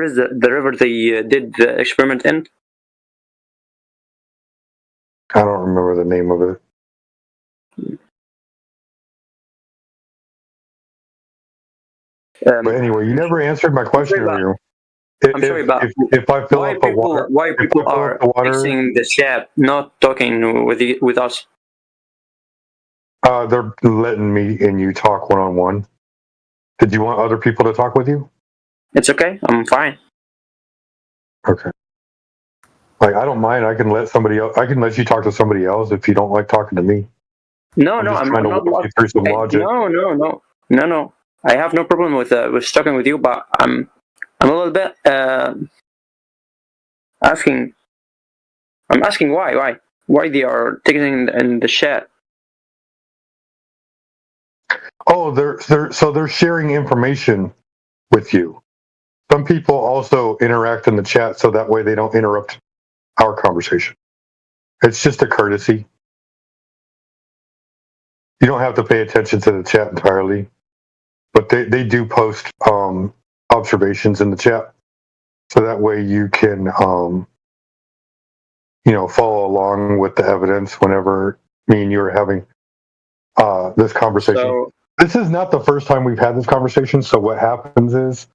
is the river they did the experiment in? I don't remember the name of it. But anyway, you never answered my question earlier. If I fill up the water, why people are fixing the chat, not talking with us? They're letting me and you talk one-on-one. Did you want other people to talk with you? It's okay. I'm fine. Okay. Like, I don't mind. I can let somebody else. I can let you talk to somebody else if you don't like talking to me. No, I'm I'm trying to not. walk you through some logic. No. I have no problem with talking with you, but I'm a little bit asking I'm asking why they are taking in the chat. Oh, they're sharing information with you. Some people also interact in the chat so that way they don't interrupt our conversation. It's just a courtesy. You don't have to pay attention to the chat entirely, but they do post observations in the chat, so that way you can follow along with the evidence whenever me and you are having this conversation. So, this is not the first time we've had this conversation. So what happens is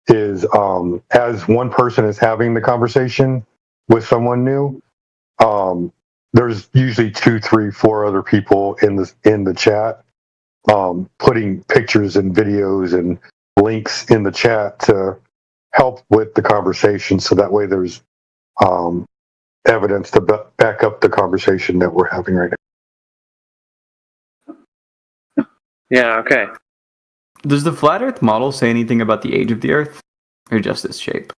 as one person is having the conversation with someone new, there's usually 2, 3, 4 other people in the chat, putting pictures and videos and links in the chat to help with the conversation. So that way there's evidence to back up the conversation that we're having right now. Yeah, okay. Does the flat Earth model say anything about the age of the Earth, or just its shape?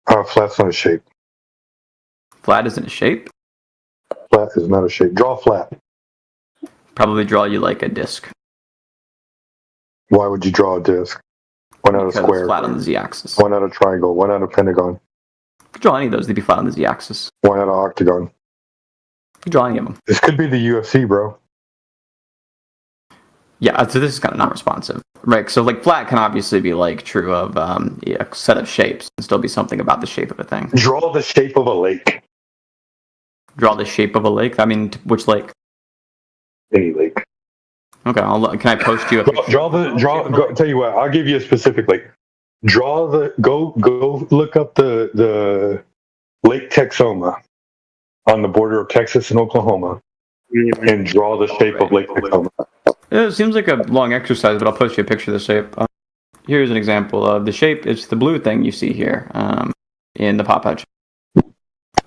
Flat's not a shape. Flat isn't a shape? Flat is not a shape. Draw flat. Probably draw you like a disc. Why would you draw a disc? Why not Because a square? it's flat on the z-axis. Why not a triangle? Why not a pentagon? If you draw any of those, they'd be flat on the z-axis. Why not an octagon? You draw any of them. This could be the UFC, bro. Yeah, so this is kind of not responsive. Right, so like flat can obviously be like true of a set of shapes and still be something about the shape of a thing. Draw the shape of a lake. Draw the shape of a lake? I mean, which lake? Any lake. Okay, can I post you a picture? Tell you what, I'll give you a specific lake. Go look up the Lake Texoma on the border of Texas and Oklahoma and draw the shape of Lake Texoma. It seems like a long exercise, but I'll post you a picture of the shape. Here's an example of the shape. It's the blue thing you see here in the pop edge.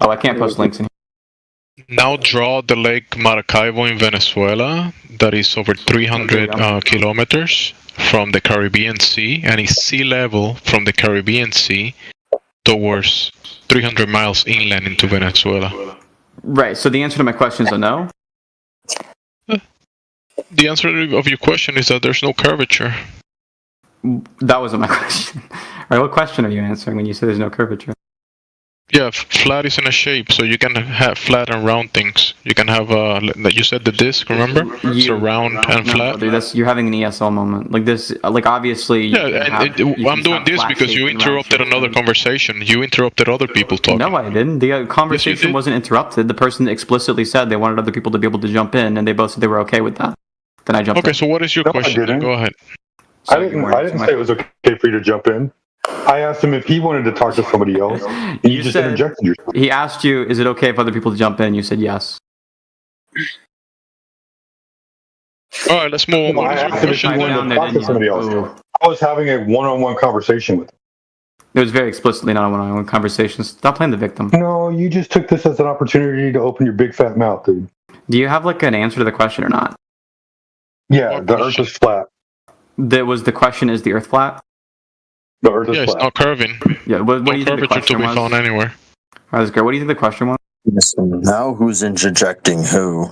Oh, I can't post links in here. Now draw the Lake Maracaibo in Venezuela. That is over 300 kilometers from the Caribbean Sea, and is sea level from the Caribbean Sea towards 300 miles inland into Venezuela. Right, so the answer to my question is a no? The answer of your question is that there's no curvature. That wasn't my question. Alright, what question are you answering when you say there's no curvature? Yeah, flat is in a shape, so you can have flat and round things. You can have, you said the disc, remember? So round and flat. Dude, you're having an ESL moment. Like this, like obviously... I'm doing this because you interrupted another conversation. You interrupted other people talking. No, I didn't. The conversation wasn't interrupted. The person explicitly said they wanted other people to be able to jump in, and they both said they were okay with that. Then I jumped in. Okay, so what is your question? Go ahead. I didn't say it was okay for you to jump in. I asked him if he wanted to talk to somebody else. And you just interjected yourself. He asked you, is it okay for other people to jump in? You said yes. Alright, let's move on. I asked him if he wanted to talk to somebody else. I was having a one-on-one conversation with him. It was very explicitly not a one-on-one conversation. Stop playing the victim. No, you just took this as an opportunity to open your big fat mouth, dude. Do you have like an answer to the question or not? Yeah, the Earth is flat. Was the question, is the Earth flat? The Earth is flat. It's not curving. Yeah, what do you think the question to be was? found anywhere. Alright, that's great. What do you think the question was? Now who's interjecting who?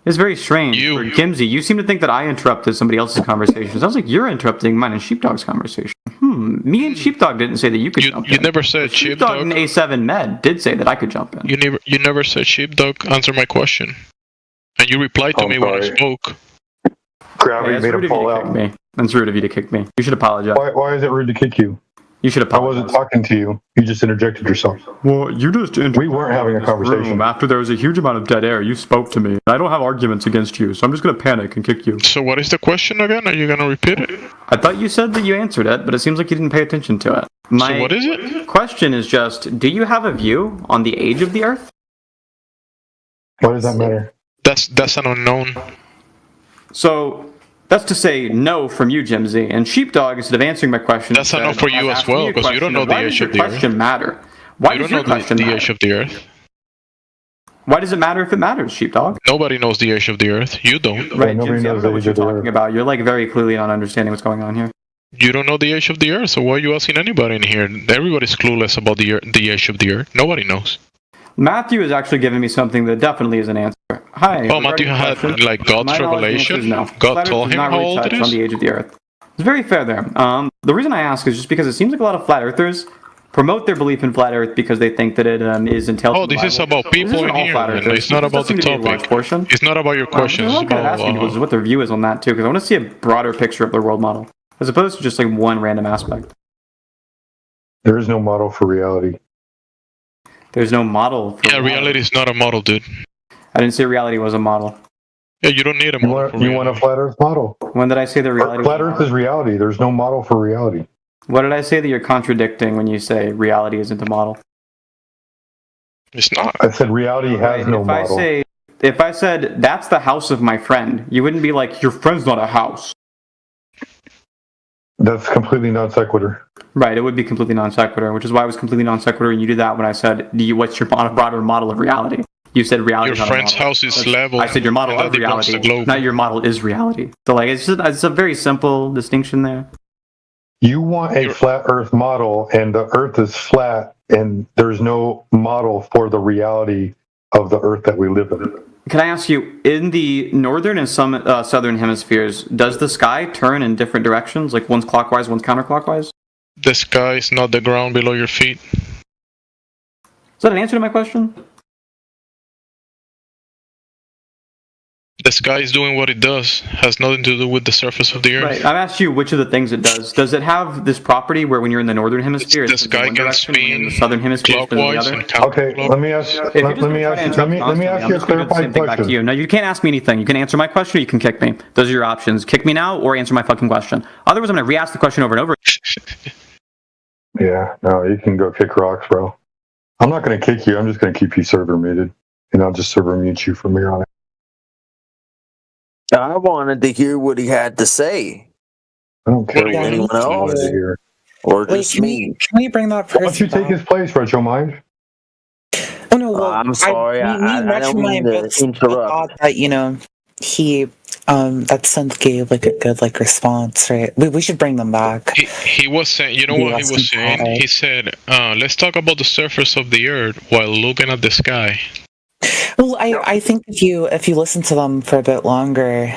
It's very strange. For Gimsy, you seem to think that I interrupted somebody else's conversation. It sounds like you're interrupting mine and Sheepdog's conversation. Me and Sheepdog didn't say that you could jump in. You never said Sheepdog Sheepdog. in A7 Med did say that I could jump in. You never said Sheepdog. Answer my question. And you replied to me when I spoke. Gravity made him fall out. That's rude of you to kick me. You should apologize. Why is it rude to kick you? You should apologize. I wasn't talking to you. You just interjected yourself. Well, you just We weren't having a conversation. After there was a huge amount of dead air, you spoke to me. I don't have arguments against you, so I'm just going to panic and kick you. So what is the question again? Are you going to repeat it? I thought you said that you answered it, but it seems like you didn't pay attention to it. So what is it? Question is just, do you have a view on the age of the Earth? Why does that matter? That's an unknown. So that's to say no from you, Jimsy. And Sheepdog, instead of answering my question, That's a no for you as well, because you don't know the age of the Earth. Why does your question matter? Why You does don't your know question the matter? age of the Earth. Why does it matter if it matters, Sheepdog? Nobody knows the age of the Earth. You don't. Right, Jimsy, I don't know what you're talking about. You're like very clearly not understanding what's going on here. You don't know the age of the Earth, so why are you asking anybody in here? Everybody's clueless about the age of the Earth. Nobody knows. Matthew is actually giving me something that definitely is an answer. Hi. Oh, Matthew had like God's revelation. No. God told him how old it on is. the age of the Earth. It's very fair there. The reason I ask is just because it seems like a lot of flat earthers promote their belief in flat Earth because they think that it is intelligent. Oh, this is about people in here, and it's not about the topic. It's not about your questions. I'm going to ask people what their view is on that too, because I want to see a broader picture of their world model, as opposed to just like one random aspect. There is no model for reality. There's no model. Yeah, reality is not a model, dude. I didn't say reality was a model. Yeah, you don't need a model. You want a flat Earth model? When did I say that reality? Flat Earth is reality. There's no model for reality. What did I say that you're contradicting when you say reality isn't a model? It's not. I said reality has no model. If I said that's the house of my friend, you wouldn't be like, your friend's not a house. That's completely non sequitur. Right, it would be completely non sequitur, which is why I was completely non sequitur, and you did that when I said, what's your broader model of reality? You said reality. Your friend's house is level. I said your model of reality, not your model is reality. So like, it's a very simple distinction there. You want a flat Earth model, and the Earth is flat, and there's no model for the reality of the Earth that we live in. Can I ask you, in the northern and some southern hemispheres, does the sky turn in different directions? Like one's clockwise, one's counterclockwise? The sky is not the ground below your feet. Is that an answer to my question? The sky is doing what it does. Has nothing to do with the surface of the Earth. Right. I've asked you which of the things it does. Does it have this property where when you're in the northern hemisphere, the sky can spin the southern hemisphere clockwise the and other? Okay, let me ask you a clarifying question. You. No, you can't ask me anything. You can answer my question or you can kick me. Those are your options. Kick me now or answer my fucking question. Otherwise, I'm going to re-ask the question over and over. Yeah, no, you can go kick rocks, bro. I'm not going to kick you. I'm just going to keep you server muted, and I'll just server mute you from here on out. I wanted to hear what he had to say. I don't care what what anyone else hear. or just me. Can we bring that person Why don't you take his place, Retro Mind? Oh no, well, I'm sorry. I don't mean to interrupt. Thought that he that synth gave like a good response, right? We should bring them back. He was saying, you know what he was saying? He said, let's talk about the surface of the Earth while looking at the sky. Well, I think if you listen to them for a bit longer,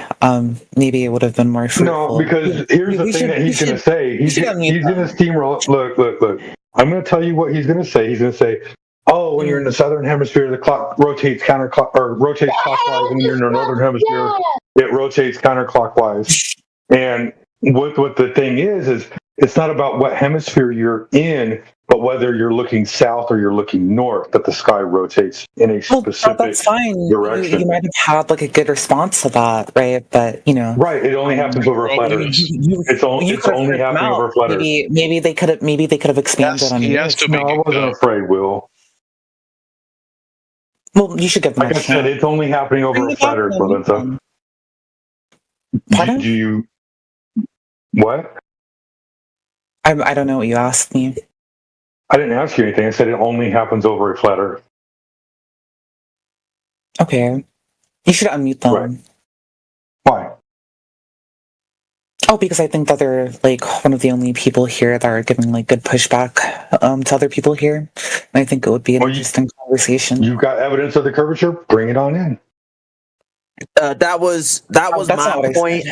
maybe it would have been more fruitful. No, because here's the thing that he's going to say. He's going to steamroll. Look. I'm going to tell you what he's going to say. He's going to say, "Oh, when you're in the southern hemisphere, the clock rotates rotates clockwise, and when you're in the northern hemisphere, it rotates counterclockwise." And what the thing is it's not about what hemisphere you're in, but whether you're looking south or you're looking north, that the sky rotates in a specific that's fine. direction. You might have had a good response to that, right? But right, it only happens over flat Earth. It's only happening over flat Earth. Maybe they could have expanded on you. I wasn't afraid, Will. Well, you should give them like I said, it's only happening over a flat Earth, Lorenzo. Pardon? Do you what? I don't know what you asked me. I didn't ask you anything. I said it only happens over a flat Earth. Okay. You should unmute them. Right. Why? Oh, because I think that they're one of the only people here that are giving good pushback to other people here. And I think it would be an interesting conversation. You've got evidence of the curvature? Bring it on in. That was my point.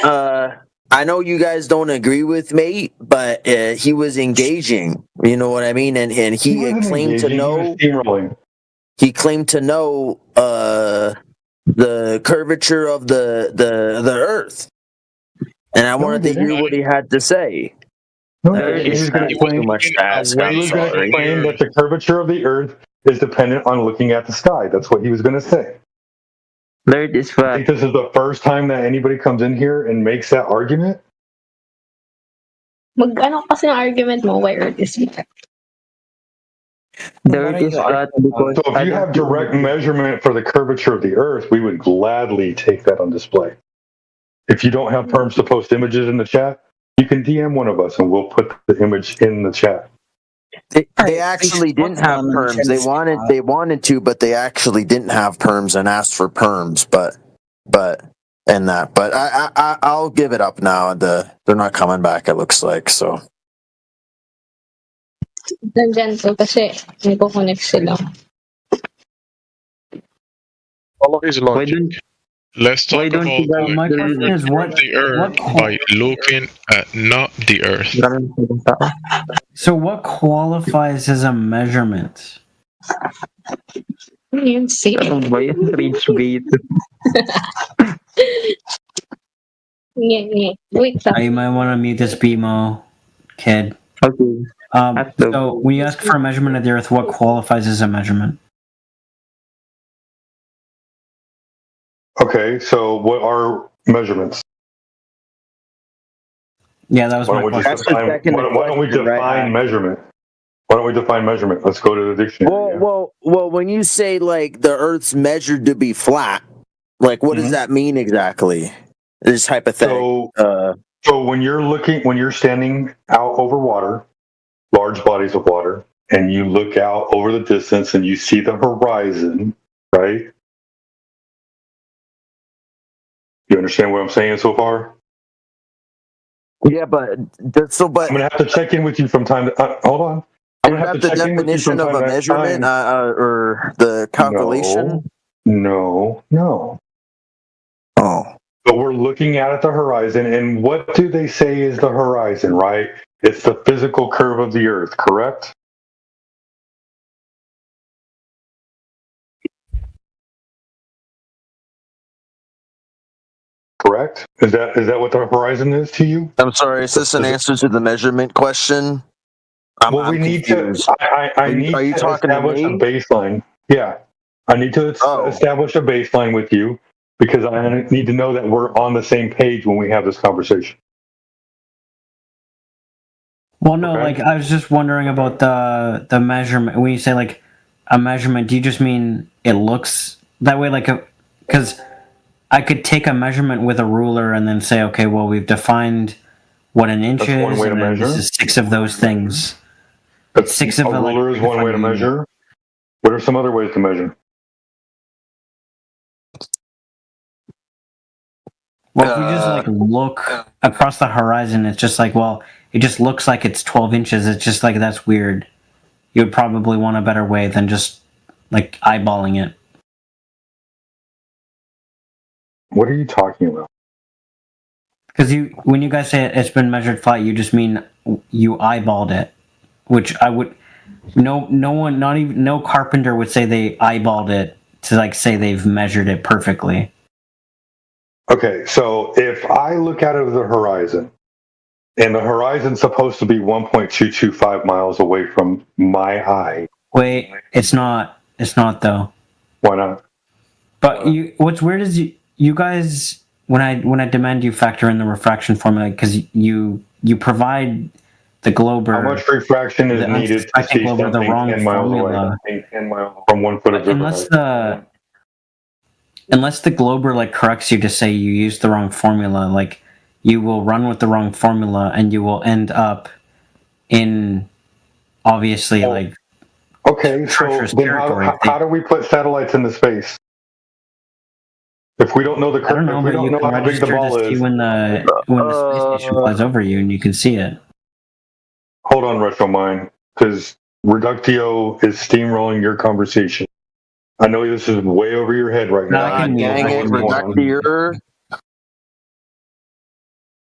I know you guys don't agree with me, but he was engaging. You know what I mean? And he claimed to know. He claimed to know the curvature of the Earth, and I wanted to hear what he had to say. He's going to claim that the curvature of the Earth is dependent on looking at the sky. That's what he was going to say. I think this is the first time that anybody comes in here and makes that argument. Mag-ano kasi ng argument mo, why Earth is flat? So if you have direct measurement for the curvature of the Earth, we would gladly take that on display. If you don't have perms to post images in the chat, you can DM one of us and we'll put the image in the chat. They actually didn't have perms. They wanted to, but they actually didn't have perms and asked for perms. But and that. But I'll give it up now. They're not coming back, it looks like, so. Nandyan to kasi may kukonect sila. Follow his logic. Let's talk about my question is the Earth by looking at not the Earth. So what qualifies as a measurement? Yun si. Wait. You might want to mute this BMO, kid. Okay. So when you ask for a measurement of the Earth, what qualifies as a measurement? Okay, so what are measurements? Yeah, that was my question. Why don't we define measurement? Why don't we define measurement? Let's go to the dictionary. Well, when you say like the Earth's measured to be flat, like what does that mean exactly? It's hypothetical. So when you're standing out over water, large bodies of water, and you look out over the distance and you see the horizon, right? You understand what I'm saying so far? Yeah, but I'm gonna have to check in with you from time to. Hold on. I'm gonna have to the check in with you from definition of time a to measurement time. or the calculation? No. Oh. But we're looking out at the horizon, and what do they say is the horizon, right? It's the physical curve of the Earth, correct? Correct? Is that what the horizon is to you? I'm sorry, is this an answer to the measurement question? We need to. I need to establish a baseline. Yeah, I need to establish a baseline with you because I need to know that we're on the same page when we have this conversation. Well, no, like I was just wondering about the measurement. When you say like a measurement, do you just mean it looks that way? Like, because I could take a measurement with a ruler and then say, okay, well, we've defined what an inch is, one way to and then measure. this is 6 of those things. But 6 of a ruler is one way to measure. What are some other ways to measure? Well, if we just like look across the horizon, it's just like, well, it just looks like it's 12 inches. It's just like, that's weird. You would probably want a better way than just like eyeballing it. What are you talking about? Because when you guys say it's been measured flat, you just mean you eyeballed it, which I would. No one, not even no carpenter would say they eyeballed it to like say they've measured it perfectly. Okay, so if I look out over the horizon, and the horizon's supposed to be 1.225 miles away from my eye. Wait, it's not. It's not though. Why not? But what's weird is you guys when I demand you factor in the refraction formula because you provide the glober. How much refraction is needed to see something 10 miles away? 10 miles from 1 foot of the unless the glober like corrects you to say you used the wrong formula, like you will run with the wrong formula and you will end up in obviously like okay. So then how do we put satellites into space? If we don't know the I don't know, if we but don't you know can how big the register ball this is. when the space station flies over you and you can see it. Hold on, RetroMind, because Reductio is steamrolling your conversation. I know this is way over your head right now. Dang it, Reductio.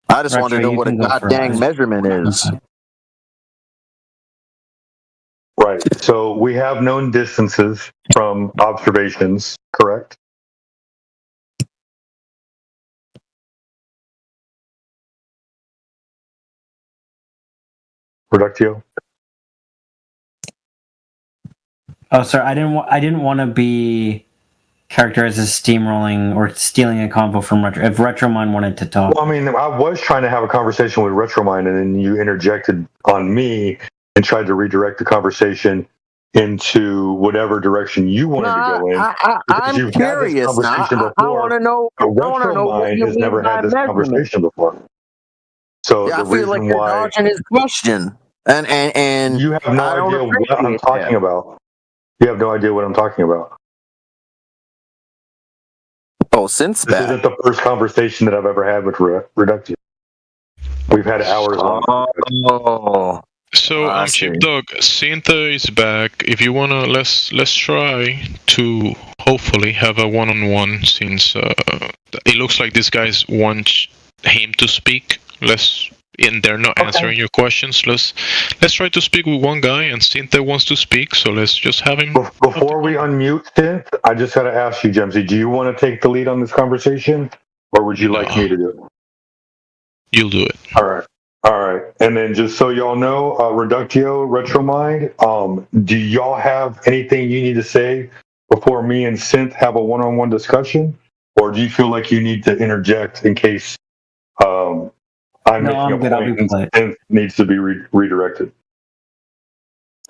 I just want to know what a goddamn measurement is. Right. So we have known distances from observations, correct? Reductio. Oh, sorry. I didn't want to be characterized as steamrolling or stealing a convo from Retro. If RetroMind wanted to talk, Well, I mean, I was trying to have a conversation with RetroMind, and then you interjected on me and tried to redirect the conversation into whatever direction you wanted to go in. I'm curious now. I want to know. RetroMind has never had this conversation before. So yeah, the I feel like you're dodging his question, and you have no idea what I'm talking about. You have no idea what I'm talking about. Oh, since This isn't the first conversation that I've ever had with Reductio. We've had hours on. Oh. So Sheepdog, Cinta is back. If you wanna, let's try to hopefully have a one-on-one, since it looks like these guys want him to speak. And they're not answering your questions. Let's try to speak with one guy, and Cinta wants to speak, so let's just have him. Before we unmute Synth, I just got to ask you, Jemsy, do you want to take the lead on this conversation, or would you like me to do it? You'll do it. All right. And then just so y'all know, Reductio, Retromind, do y'all have anything you need to say before me and Synth have a one-on-one discussion? Or do you feel like you need to interject in case I'm making a point and Synth needs to be redirected?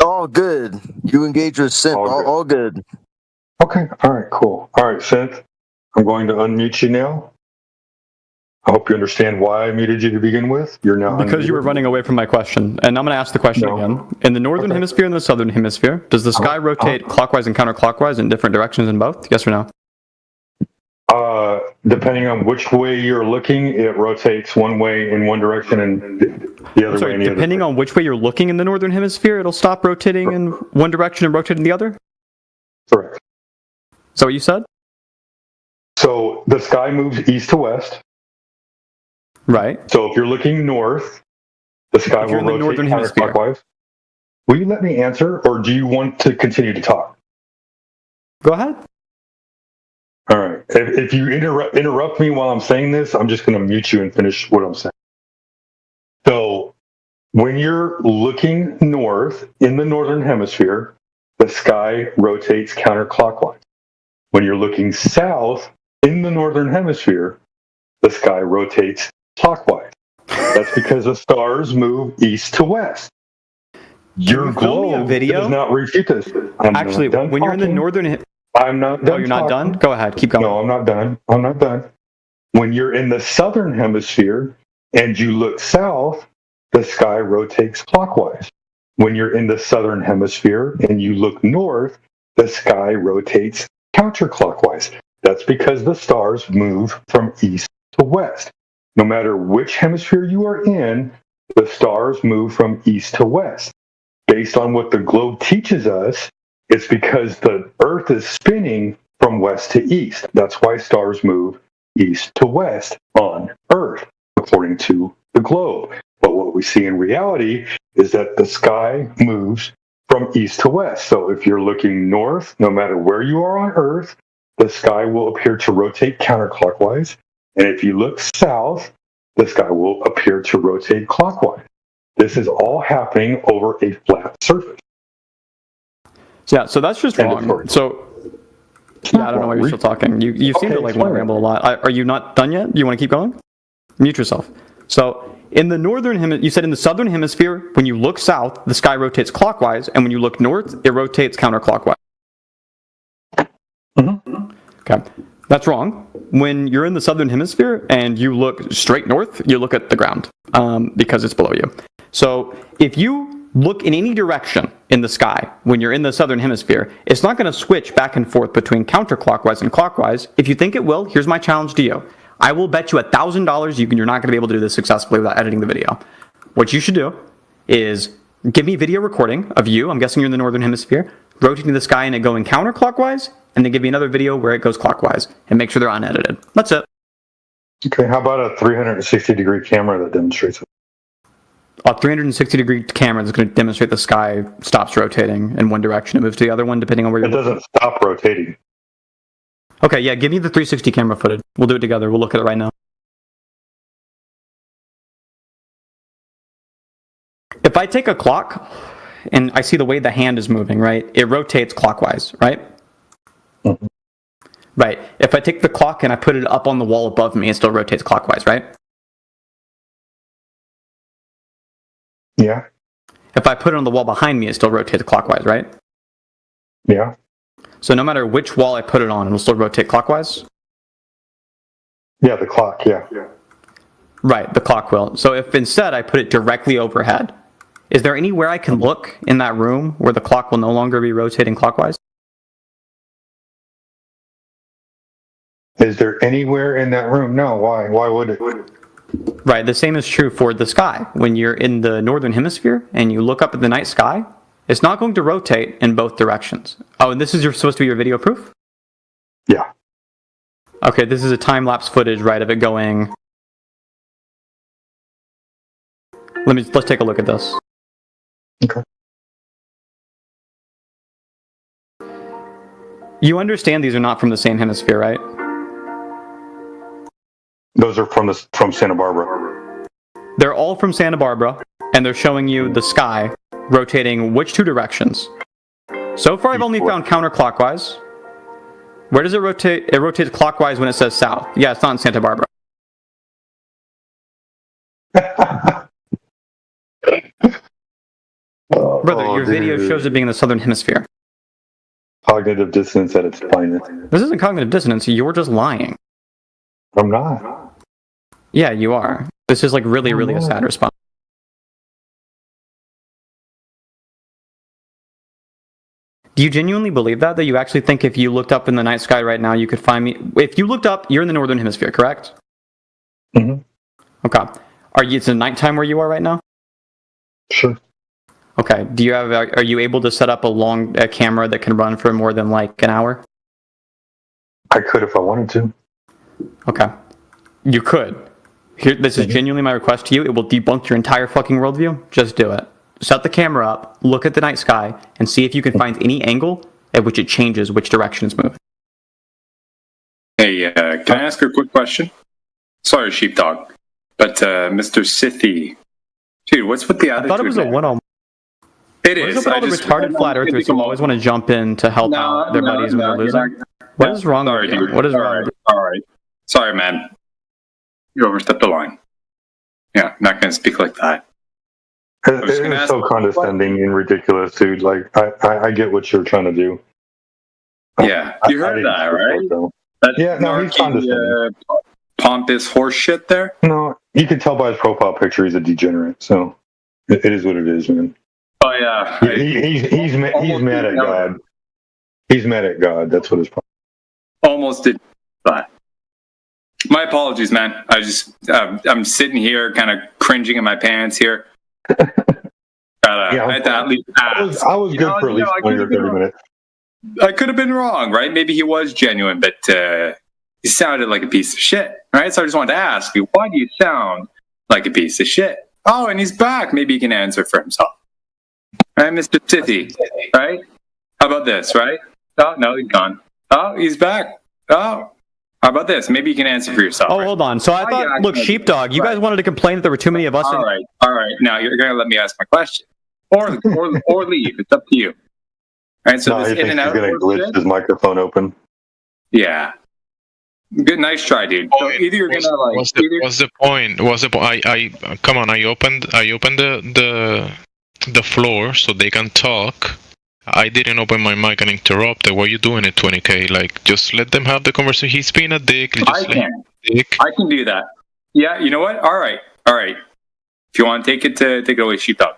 All good. You engage with Synth. All good. Okay. All right, cool. All right, Synth, I'm going to unmute you now. I hope you understand why I muted you to begin with. You're now because you were running away from my question, and I'm going to ask the question again. In the northern hemisphere and the southern hemisphere, does the sky rotate clockwise and counterclockwise in different directions in both? Yes or no? Depending on which way you're looking, it rotates one way in one direction and the other way in the other. Depending on which way you're looking in the northern hemisphere, it'll stop rotating in one direction and rotate in the other? Correct. Is that what you said? So the sky moves east to west. Right. So if you're looking north, the sky will rotate counterclockwise. Will you let me answer, or do you want to continue to talk? Go ahead. All right. If you interrupt me while I'm saying this, I'm just going to mute you and finish what I'm saying. So when you're looking north in the northern hemisphere, the sky rotates counterclockwise. When you're looking south in the northern hemisphere, the sky rotates clockwise. That's because the stars move east to west. Your globe does not refute this. Actually, when you're in the northern... I'm not done. Oh, you're not done? Go ahead. Keep going. No, I'm not done. When you're in the southern hemisphere and you look south, the sky rotates clockwise. When you're in the southern hemisphere and you look north, the sky rotates counterclockwise. That's because the stars move from east to west. No matter which hemisphere you are in, the stars move from east to west. Based on what the globe teaches us, it's because the Earth is spinning from west to east. That's why stars move east to west on Earth, according to the globe. But what we see in reality is that the sky moves from east to west. So if you're looking north, no matter where you are on Earth, the sky will appear to rotate counterclockwise. And if you look south, the sky will appear to rotate clockwise. This is all happening over a flat surface. Yeah, so that's just wrong. So, yeah, I don't know why you're still talking. You seem to want to ramble a lot. Are you not done yet? Do you want to keep going? Mute yourself. So, in the northern hemisphere, you said in the southern hemisphere, when you look south, the sky rotates clockwise, and when you look north, it rotates counterclockwise. Okay, that's wrong. When you're in the southern hemisphere and you look straight north, you look at the ground because it's below you. So, if you look in any direction in the sky when you're in the southern hemisphere, it's not going to switch back and forth between counterclockwise and clockwise. If you think it will, here's my challenge to you. I will bet you $1,000 you're not going to be able to do this successfully without editing the video. What you should do is give me a video recording of you, I'm guessing you're in the northern hemisphere, rotating the sky and it going counterclockwise, and then give me another video where it goes clockwise, and make sure they're unedited. That's it. Okay, how about a 360-degree camera that demonstrates it? A 360-degree camera that's going to demonstrate the sky stops rotating in one direction and moves to the other one, depending on where you're looking. It doesn't stop rotating. Okay, yeah, give me the 360 camera footage. We'll do it together. We'll look at it right now. If I take a clock and I see the way the hand is moving, right, it rotates clockwise, right? Mm-hmm. Right. If I take the clock and I put it up on the wall above me, it still rotates clockwise, right? Yeah. If I put it on the wall behind me, it still rotates clockwise, right? Yeah. So no matter which wall I put it on, it'll still rotate clockwise? Yeah, the clock, yeah. Right, the clock will. So if instead I put it directly overhead, is there anywhere I can look in that room where the clock will no longer be rotating clockwise? Is Is there anywhere in that room? No. Why? Why would it? Right. The same is true for the sky. When you're in the northern hemisphere and you look up at the night sky, it's not going to rotate in both directions. Oh, and this is supposed to be your video proof? Yeah. Okay, this is a time-lapse footage, right, of it going... Let's take a look at this. Okay. You understand these are not from the same hemisphere, right? Those are from Santa Barbara. They're all from Santa Barbara, and they're showing you the sky rotating which two directions? So far, I've only found counterclockwise. Where does it rotate? It rotates clockwise when it says south. Yeah, it's not in Santa Barbara. Brother, your video shows it being in the southern hemisphere. Cognitive dissonance at its finest. This isn't cognitive dissonance. You're just lying. I'm not. Yeah, you are. This is like really, really a sad response. Do you genuinely believe that? That you actually think if you looked up in the night sky right now, you could find me? If you looked up, you're in the northern hemisphere, correct? Mm-hmm. Okay. It's a nighttime where you are right now? Sure. Okay. Do you have? Are you able to set up a camera that can run for more than like an hour? I could if I wanted to. Okay. You could. This is genuinely my request to you. It will debunk your entire fucking worldview. Just do it. Set the camera up, look at the night sky, and see if you can find any angle at which it changes which direction it's moving. Hey, can I ask a quick question? Sorry, Sheepdog, but Mr. Sithy, dude, what's with the attitude? I thought it was a one-on-one. It What is. is up with all the retarded flat earthers who always want to jump in to help out their buddies when they're losing? What is wrong with you? Dude. What is wrong? All right. Sorry, man. You overstepped the line. Yeah, I'm not going to speak like that. It is so condescending and ridiculous, dude. Like, I get what you're trying to do. Yeah, you heard that, right? That yeah, no, he's condescending. Pompous horse shit there? No, you can tell by his profile picture he's a degenerate, so it is what it is, man. Oh, yeah. He's mad at God. He's mad at God. That's what his problem is. Almost did that. My apologies, man. I'm sitting here kind of cringing in my pants here. I had to at least ask. I was good for at least 20 or 30 minutes. I could have been wrong, right? Maybe he was genuine, but he sounded like a piece of shit, right? So I just wanted to ask you, why do you sound like a piece of shit? Oh, and he's back. Maybe he can answer for himself. Right, Mr. Tithy, right? How about this, right? Oh, no, he's gone. Oh, he's back. Oh, how about this? Maybe you can answer for yourself. Oh, hold on. So I thought, look, Sheepdog, you guys wanted to complain that there were too many of us. All right. Now you're going to let me ask my question, or leave. It's up to you. All right. So no, this in and out. He's going to glitch his microphone open. Yeah. Good, nice try, dude. So either you're gonna like. What's the point? I come on. I opened the floor so they can talk. I didn't open my mic and interrupt it. Why are you doing it, 20K? Like, just let them have the conversation. He's being a dick. I can do that. Yeah, you know what? All right. If you want to take it away, Sheepdog.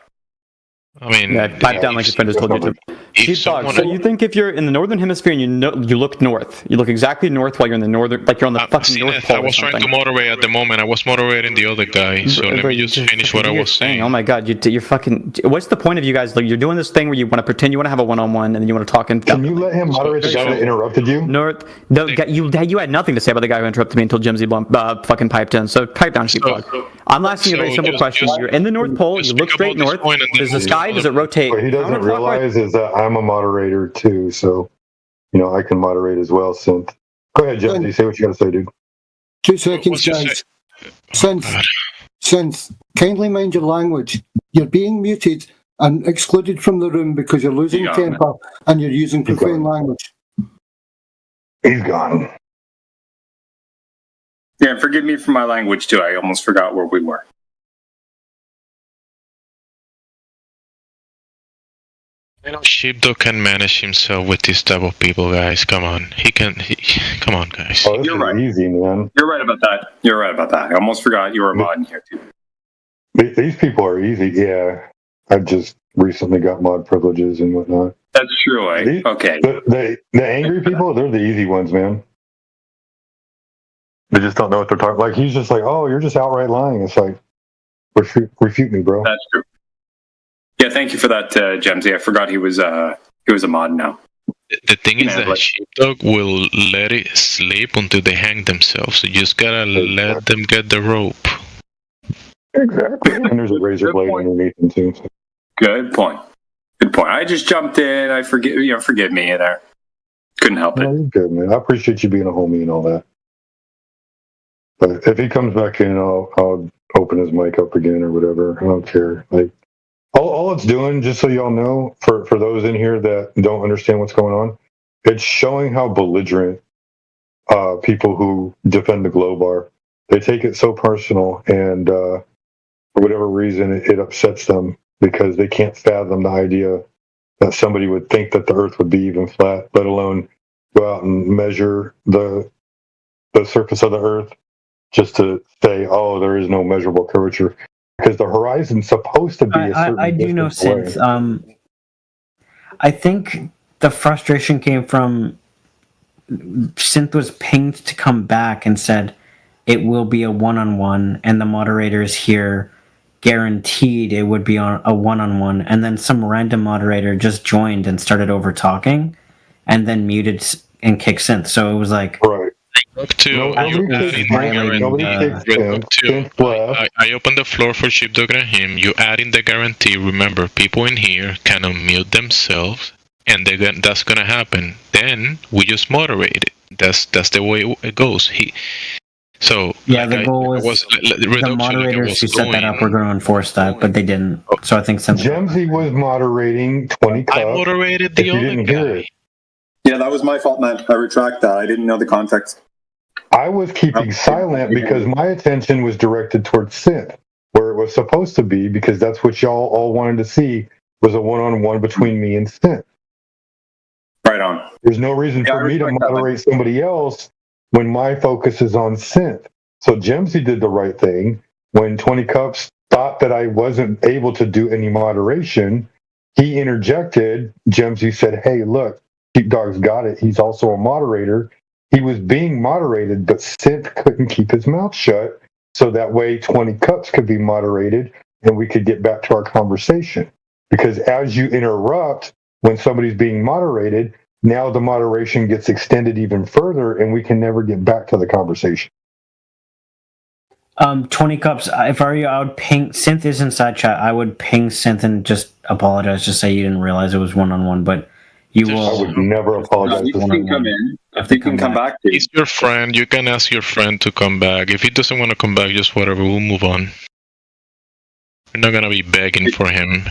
I mean, yeah, pipe down like your friend just told you to. Sheepdog, so you think if you're in the northern hemisphere and you look north, you look exactly north while you're in the northern, like you're on the fucking north pole. I was trying to moderate at the moment. I was moderating the other guy, so let me just finish what I was saying. Oh my god, you're fucking. What's the point of you guys? Like, you're doing this thing where you want to pretend you want to have a one-on-one and then you want to talk. Can you let him moderate the guy that interrupted you? You had nothing to say about the guy who interrupted me until Jimsy fucking piped in. So pipe down, Sheepdog. I'm asking you a very simple question. You're in the North Pole. You look straight north. Does the sky? Does it rotate? What he doesn't realize is that I'm a moderator too, so I can moderate as well. Synth, go ahead, Jesse. Say what you got to say, dude. 2 seconds, guys. Synth, kindly mind your language. You're being muted and excluded from the room because you're losing temper and you're using profane language. He's gone. Yeah, forgive me for my language too. I almost forgot where we were. Sheepdog can manage himself with this type of people, guys. Come on, come on, guys. Oh, you're right. Easy, man. You're right about that. I almost forgot you were a mod in here too. These people are easy. Yeah, I've just recently got mod privileges and whatnot. That's true. Okay. The angry people, they're the easy ones, man. They just don't know what they're talking. Like he's just like, oh, you're just outright lying. It's like, refute me, bro. That's true. Yeah, thank you for that, Gemsy. I forgot he was a mod now. The thing is that sheepdog will let it sleep until they hang themselves. So you just gotta let them get the rope. Exactly. And there's a razor blade underneath them too. So. Good point. Good point. I just jumped in. I forgive me there. Couldn't help it. You're good, man. I appreciate you being a homie and all that. But if he comes back in, I'll open his mic up again or whatever. I don't care. Like all it's doing, just so y'all know, for those in here that don't understand what's going on, it's showing how belligerent people who defend the globe are. They take it so personal, and for whatever reason, it upsets them because they can't fathom the idea that somebody would think that the Earth would be even flat, let alone go out and measure the surface of the Earth just to say, oh, there is no measurable curvature. Because the horizon's supposed to be a certain I do know distance Synth. away. I think the frustration came from Synth was pinged to come back and said it will be a one-on-one, and the moderators here guaranteed it would be on a one-on-one, and then some random moderator just joined and started over talking and then muted and kicked Synth. So it was like, right. I opened the floor for Sheepdog and him. You add in the guarantee. Remember, people in here can unmute themselves, and that's gonna happen. Then we just moderate it. That's the way it goes. The goal was the moderators who set that up were going to enforce that, but they didn't. So I think Gemsy was moderating 20 cups. I moderated the other guy. Yeah, that was my fault, man. I retract that. I didn't know the context. I was keeping silent because my attention was directed towards Synth, where it was supposed to be, because that's what y'all all wanted to see, was a one-on-one between me and Synth. Right on. There's no reason for me to moderate somebody else when my focus is on Synth. So Gemsy did the right thing. When 20 Cups thought that I wasn't able to do any moderation, he interjected. Gemsy said, hey, look, Sheepdog's got it. He's also a moderator. He was being moderated, but Synth couldn't keep his mouth shut, so that way 20 Cups could be moderated and we could get back to our conversation. Because as you interrupt when somebody's being moderated, now the moderation gets extended even further and we can never get back to the conversation. 20 Cups, if I were you, I would ping Synth is inside chat. I would ping Synth and just apologize, just say you didn't realize it was one-on-one, but you will. I would never apologize. You can come in. If they can come back. He's your friend. You can ask your friend to come back. If he doesn't want to come back, just whatever. We'll move on. We're not gonna be begging for him.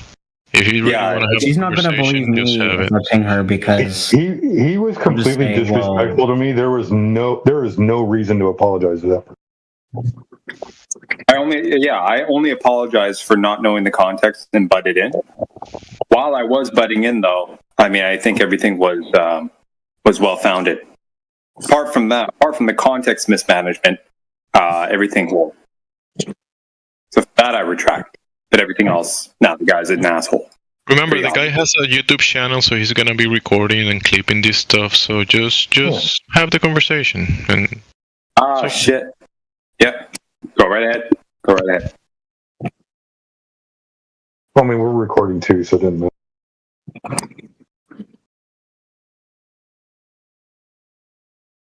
If you really want to have she's not gonna believe me if I ping her because he was completely disrespectful to me. There is no reason to apologize to that person. I only apologize for not knowing the context and butted in. While I was butting in, though, I mean, I think everything was well founded. Apart from the context mismanagement, everything will. So for that I retract. But everything else, now the guy's an asshole. Remember, the guy has a YouTube channel, so he's gonna be recording and clipping this stuff. So just have the conversation. And shit. Yep. Go right ahead. I mean, we're recording too, so it doesn't matter.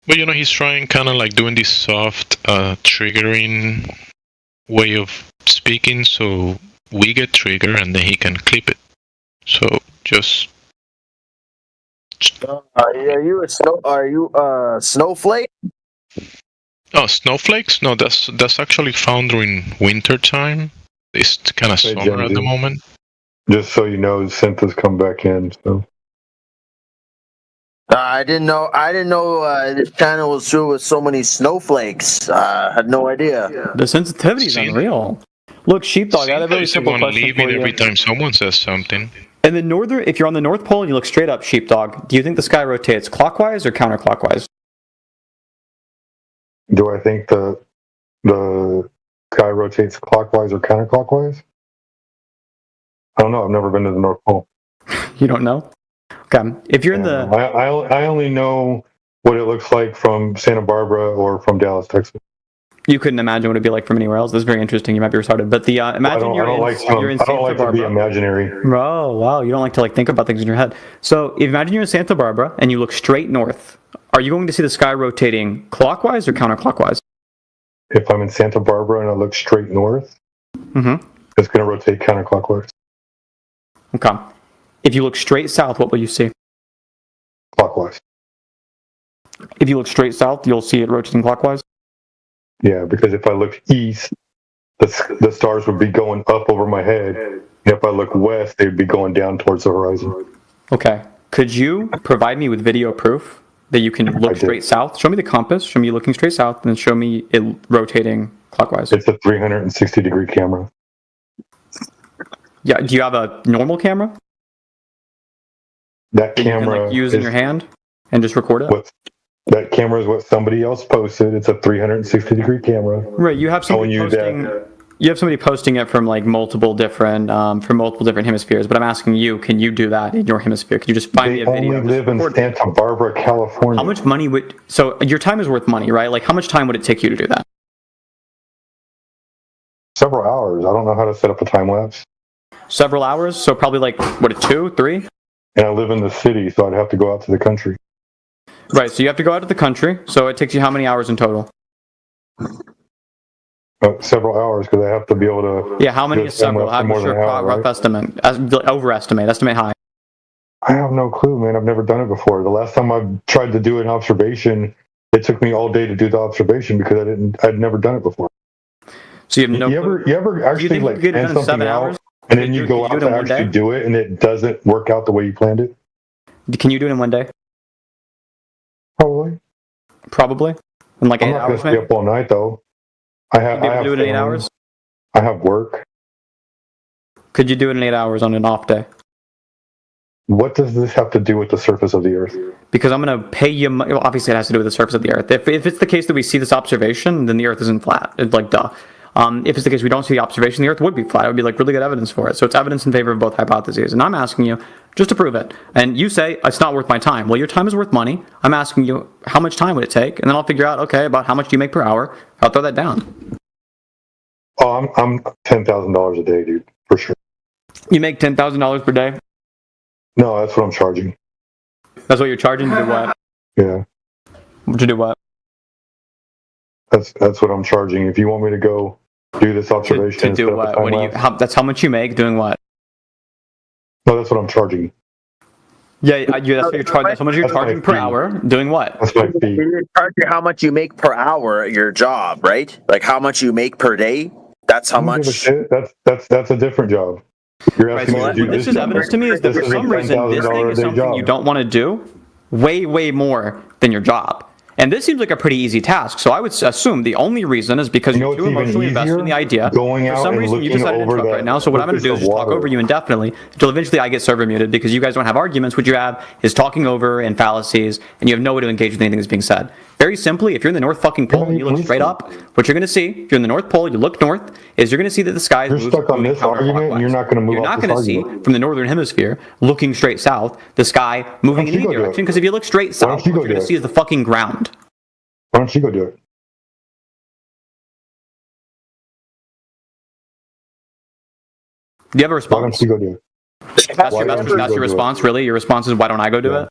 But he's trying kind of like doing this soft, triggering way of speaking, so we get triggered and then he can clip it. So just. Are you a snowflake? Oh, snowflakes? No, that's actually found during winter time. It's kind of summer at the moment. Just so you know, Synth has come back in. So. I didn't know this channel was filled with so many snowflakes. I had no idea. The sensitivity is unreal. Look, Sheepdog, I had a very simple question for you. Every time someone says something. And if you're on the North Pole and you look straight up, Sheepdog, do you think the sky rotates clockwise or counterclockwise? Do I think the sky rotates clockwise or counterclockwise? I don't know. I've never been to the North Pole. You don't know? Okay. If you're in the... I only know what it looks like from Santa Barbara or from Dallas, Texas. You couldn't imagine what it'd be like from anywhere else. That's very interesting. You might be retarded. But the imagine you're in Santa like Barbara. to be imaginary. Oh wow, you don't like to like think about things in your head. So imagine you're in Santa Barbara and you look straight north. Are you going to see the sky rotating clockwise or counterclockwise? If I'm in Santa Barbara and I look straight north, Mm-hmm. it's going to rotate counterclockwise. Okay. If you look straight south, what will you see? Clockwise. If you look straight south, you'll see it rotating clockwise. Yeah, because if I look east, the stars would be going up over my head. And if I look west, they'd be going down towards the horizon. Okay. Could you provide me with video proof that you can look straight south? Show me the compass, show me you looking straight south, and then show me it rotating clockwise. It's a 360-degree camera. Yeah, do you have a normal camera? That that camera you can, like, use in your hand and just record it? That camera is what somebody else posted. It's a 360-degree camera. Right, you have somebody posting it from like multiple different hemispheres, but I'm asking you, can you do that in your hemisphere? Could you just find me a video? They only live in Santa Barbara, California. How much money would so your time is worth money, right? Like how much time would it take you to do that? Several hours. I don't know how to set up a time lapse. Several hours, so probably like what, 2, 3? And I live in the city, so I'd have to go out to the country. Right, so you have to go out to the country. So it takes you how many hours in total? Several hours, because I have to be able to. Yeah, how many is several? How much rough estimate? Overestimate, estimate high. I have no clue, man. I've never done it before. The last time I tried to do an observation, it took me all day to do the observation because I'd never done it before. So you have no. You ever actually like plan something out, and then you go out to actually do it, and it doesn't work out the way you planned it? Can you do it in one day? Probably. In like 8 hours, I'm not gonna stay up all night though. I have to do it in 8 hours? I have work. Could you do it in 8 hours on an off day? What does this have to do with the surface of the Earth? Because I'm going to pay you money. Well, obviously, it has to do with the surface of the Earth. If it's the case that we see this observation, then the Earth isn't flat. It's like, duh. If it's the case we don't see the observation, the Earth would be flat. It would be like really good evidence for it. So it's evidence in favor of both hypotheses. And I'm asking you just to prove it. And you say it's not worth my time. Well, your time is worth money. I'm asking you how much time would it take, and then I'll figure out about how much do you make per hour. I'll throw that down. Oh, I'm $10,000 a day, dude, for sure. You make $10,000 per day? No, that's what I'm charging. That's what you're charging to do what? Yeah. To do what? That's what I'm charging. If you want me to go do this observation to do what? What do you? That's how much you make doing what? No, that's what I'm charging. Yeah, that's what you're charging. That's how much you're charging per hour. Doing what? That's my fee. You're charging how much you make per hour at your job, right? Like how much you make per day. That's how much. That's a different job. You're asking me to do this is evidence to me is that for some reason this thing is something you don't want to do way more than your job. And this seems like a pretty easy task, so I would assume the only reason is because you're too emotionally invested in the idea. For some reason, you decided to interrupt right now, so what I'm going to do is just talk over you indefinitely until eventually I get server muted because you guys don't have arguments. What you have is talking over and fallacies, and you have no way to engage with anything that's being said. Very simply, if you're in the North fucking Pole and you look straight up, what you're going to see, if you're in the North Pole, you look north, is you're going to see that the sky is moving stuck on this argument, and you're not going to move. You're not going to see from the Northern Hemisphere, looking straight south, the sky moving in any direction, because if you look straight south, what you're going to see is the fucking ground. Why don't you go do it? Do you have a response? Why don't you go do it? That's your response, really? Your response is, why don't I go do it?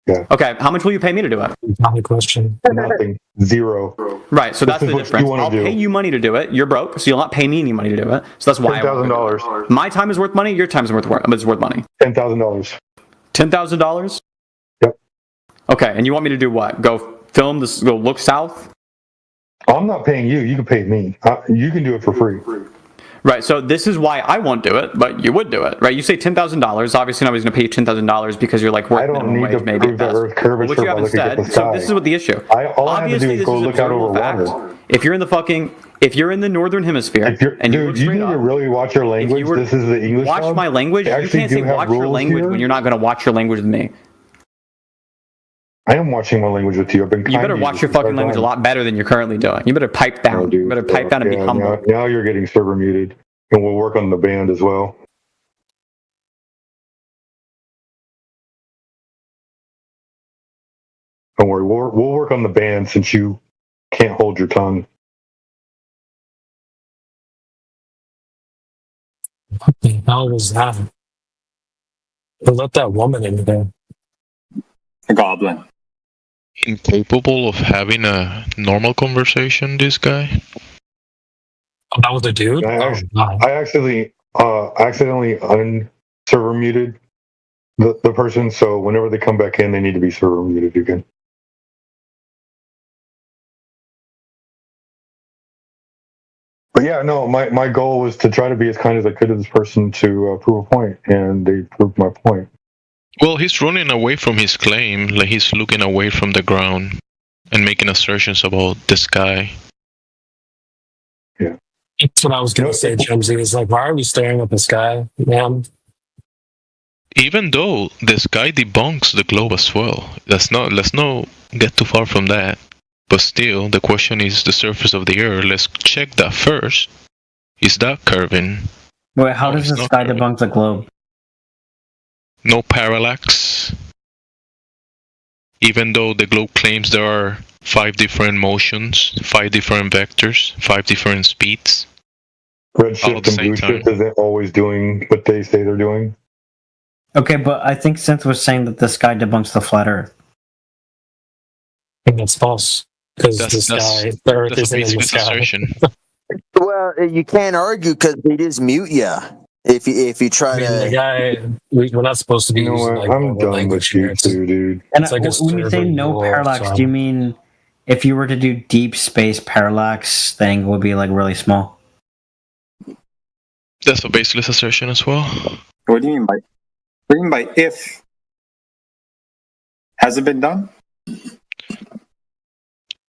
Yeah. Okay, how much will you pay me to do it? Not a question. Nothing. Zero. Right, so that's the difference. I'll pay you money to do it. You're broke, so you'll not pay me any money to do it. So that's why $10,000. My time is worth money. Your time is worth money. $10,000. $10,000? Yep. Okay, and you want me to do what? Go film this? Go look south? I'm not paying you. You can pay me. You can do it for free. Right, so this is why I won't do it, but you would do it, right? You say $10,000. Obviously, nobody's going to pay you $10,000 because you're like worth minimum wage, maybe at best. What you have instead, so this is what the issue. All I have to do is go look out over water. If you're in the Northern Hemisphere, and you look straight up, you need to really watch your language. This is the English. Watch my language. You can't say watch your language when you're not going to watch your language with me. I am watching my language with you. You better watch your fucking language a lot better than you're currently doing. You better pipe down. You better pipe down and be humble. Now you're getting server muted, and we'll work on the band as well. Don't worry, we'll work on the band since you can't hold your tongue. What the hell was that? Who let that woman in there? A goblin. Incapable of having a normal conversation, this guy. Oh, that was a dude? I accidentally server muted the person, so whenever they come back in, they need to be server muted again. But yeah, no, my goal was to try to be as kind as I could to this person to prove a point, and they proved my point. Well, he's running away from his claim, like he's looking away from the ground and making assertions about the sky. Yeah. That's what I was going to say, Jimsy. It's like, why are we staring at the sky, man? Even though the sky debunks the globe as well. Let's not get too far from that. But still, the question is the surface of the Earth. Let's check that first. Is that curving? Wait, how does the sky debunk the globe? No parallax. Even though the globe claims there are 5 different motions, 5 different vectors, 5 different speeds. Redshift and blue shift isn't always doing what they say they're doing. Okay, but I think Synth was saying that the sky debunks the flat Earth. I think that's false. Because the Earth isn't in the sky. Well, you can't argue because they just mute you if you try to. The guy, we're not supposed to be using like I'm done with you too, dude. And when you say no parallax, do you mean if you were to do deep space parallax, the angle would be like really small? That's a baseless assertion as well. What do you mean by if? Has it been done?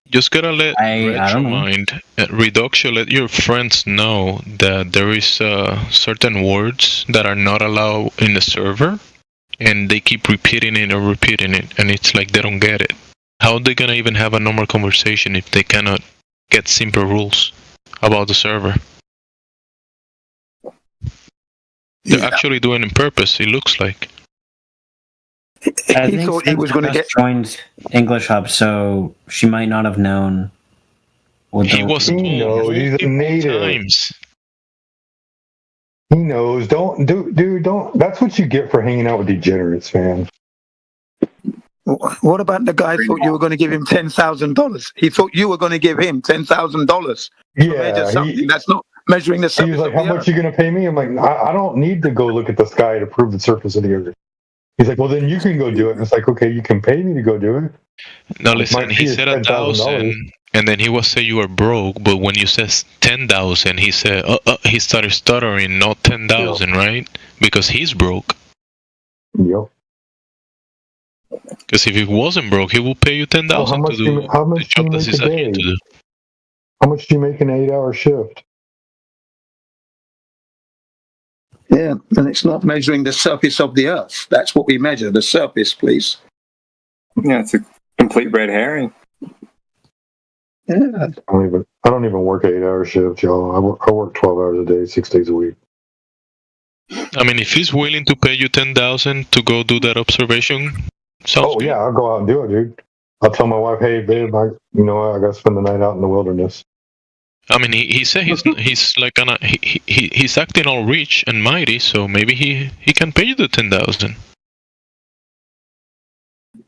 Just gotta let Reduxio, let your friends know that there is certain words that are not allowed in the server, and they keep repeating it, and it's like they don't get it. How are they gonna even have a normal conversation if they cannot get simple rules about the server? They're actually doing it on purpose, it looks like. I think thought he was going to get joined English Hub, so she might not have known. He was told he's a native. Times. He knows. Don't. That's what you get for hanging out with degenerates, man. What about the guy thought you were going to give him $10,000? He thought you were going to give him $10,000. Yeah, that's not measuring the surface. He was like, "How much are you going to pay me?" I'm like, "I don't need to go look at the sky to prove the surface of the Earth." He's like, "Well, then you can go do it." And it's like, "Okay, you can pay me to go do it." No, listen, he said 1,000, and then he was saying you were broke, but when you said 10,000, he said, he started stuttering, not 10,000, right? Because he's broke. Yep. Because if he wasn't broke, he will pay you 10,000 to do the job that he's here to do. How much do you make an 8-hour shift? Yeah, and it's not measuring the surface of the Earth. That's what we measure, the surface, please. Yeah, it's a complete red herring. Yeah. I don't even work 8-hour shifts, y'all. I work 12 hours a day, 6 days a week. I mean, if he's willing to pay you 10,000 to go do that observation, sounds good. Yeah, I'll go out and do it, dude. I'll tell my wife, "Hey, babe, I got to spend the night out in the wilderness." I mean, he said he's like he's acting all rich and mighty, so maybe he can pay you the 10,000.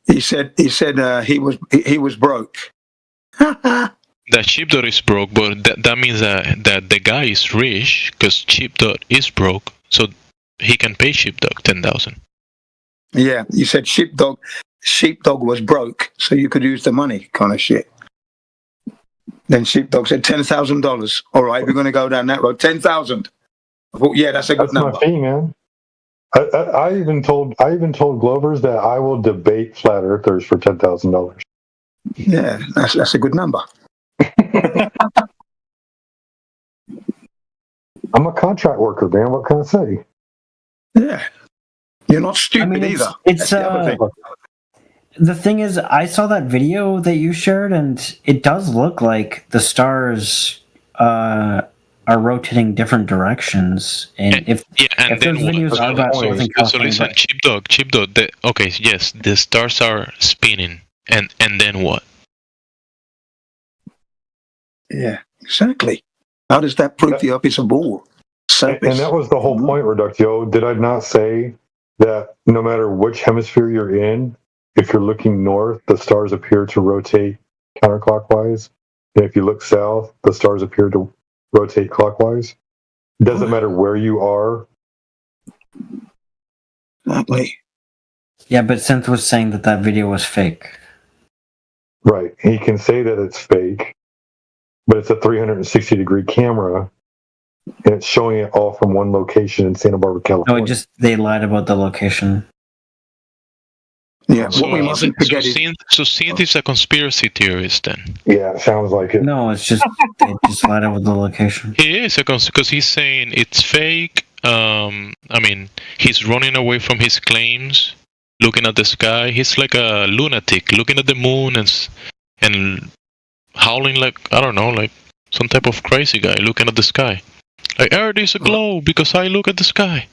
He said he was broke. That Sheepdog is broke, but that means that the guy is rich because Sheepdog is broke, so he can pay Sheepdog 10,000. Yeah, you said Sheepdog was broke, so you could use the money, kind of shit. Then Sheepdog said $10,000. All right, we're going to go down that road. 10,000. I thought, yeah, that's a good number. That's my fee, man. I even told Glovers that I will debate flat earthers for $10,000. Yeah, that's a good number. I'm a contract worker, man. What can I say? Yeah, you're not stupid either. It's the thing is, I saw that video that you shared, and it does look like the stars are rotating different directions. And if those videos are about something, so listen, Sheepdog. Okay, yes, the stars are spinning, and then what? Yeah, exactly. How does that prove the Earth is a ball? surface. And that was the whole point, Reductio. Did I not say that no matter which hemisphere you're in, if you're looking north, the stars appear to rotate counterclockwise? And if you look south, the stars appear to rotate clockwise? It doesn't matter where you are. That way. Yeah, but Synth was saying that video was fake. Right. He can say that it's fake, but it's a 360-degree camera, and it's showing it all from one location in Santa Barbara, California. No, they lied about the location. Yeah, So Synth is a conspiracy theorist then. Yeah, it sounds like it. No, it's just they just lied about the location. He is because he's saying it's fake. I mean, he's running away from his claims, looking at the sky. He's like a lunatic, looking at the moon and howling like, I don't know, like some type of crazy guy looking at the sky. Like, Earth is a globe because I look at the sky.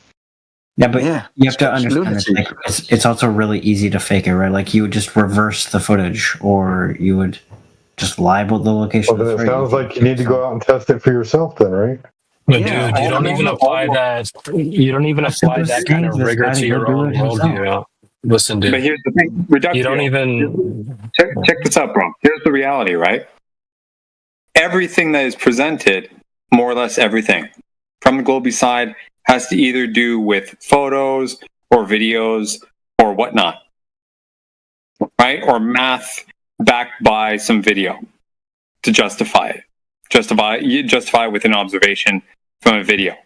Yeah, but you have to understand it's also really easy to fake it, right? Like, you would just reverse the footage, or you would just lie about the location. Well, then it sounds like you need to go out and test it for yourself then, right? But dude, you don't even apply that. You don't even apply that kind of rigor to your own worldview. Listen, dude. But here's the thing, Reductio. You don't even check this out, bro. Here's the reality, right? Everything that is presented, more or less everything, from the Globey side, has to either do with photos or videos or whatnot, right? Or math backed by some video to justify it. Justify it with an observation from a video,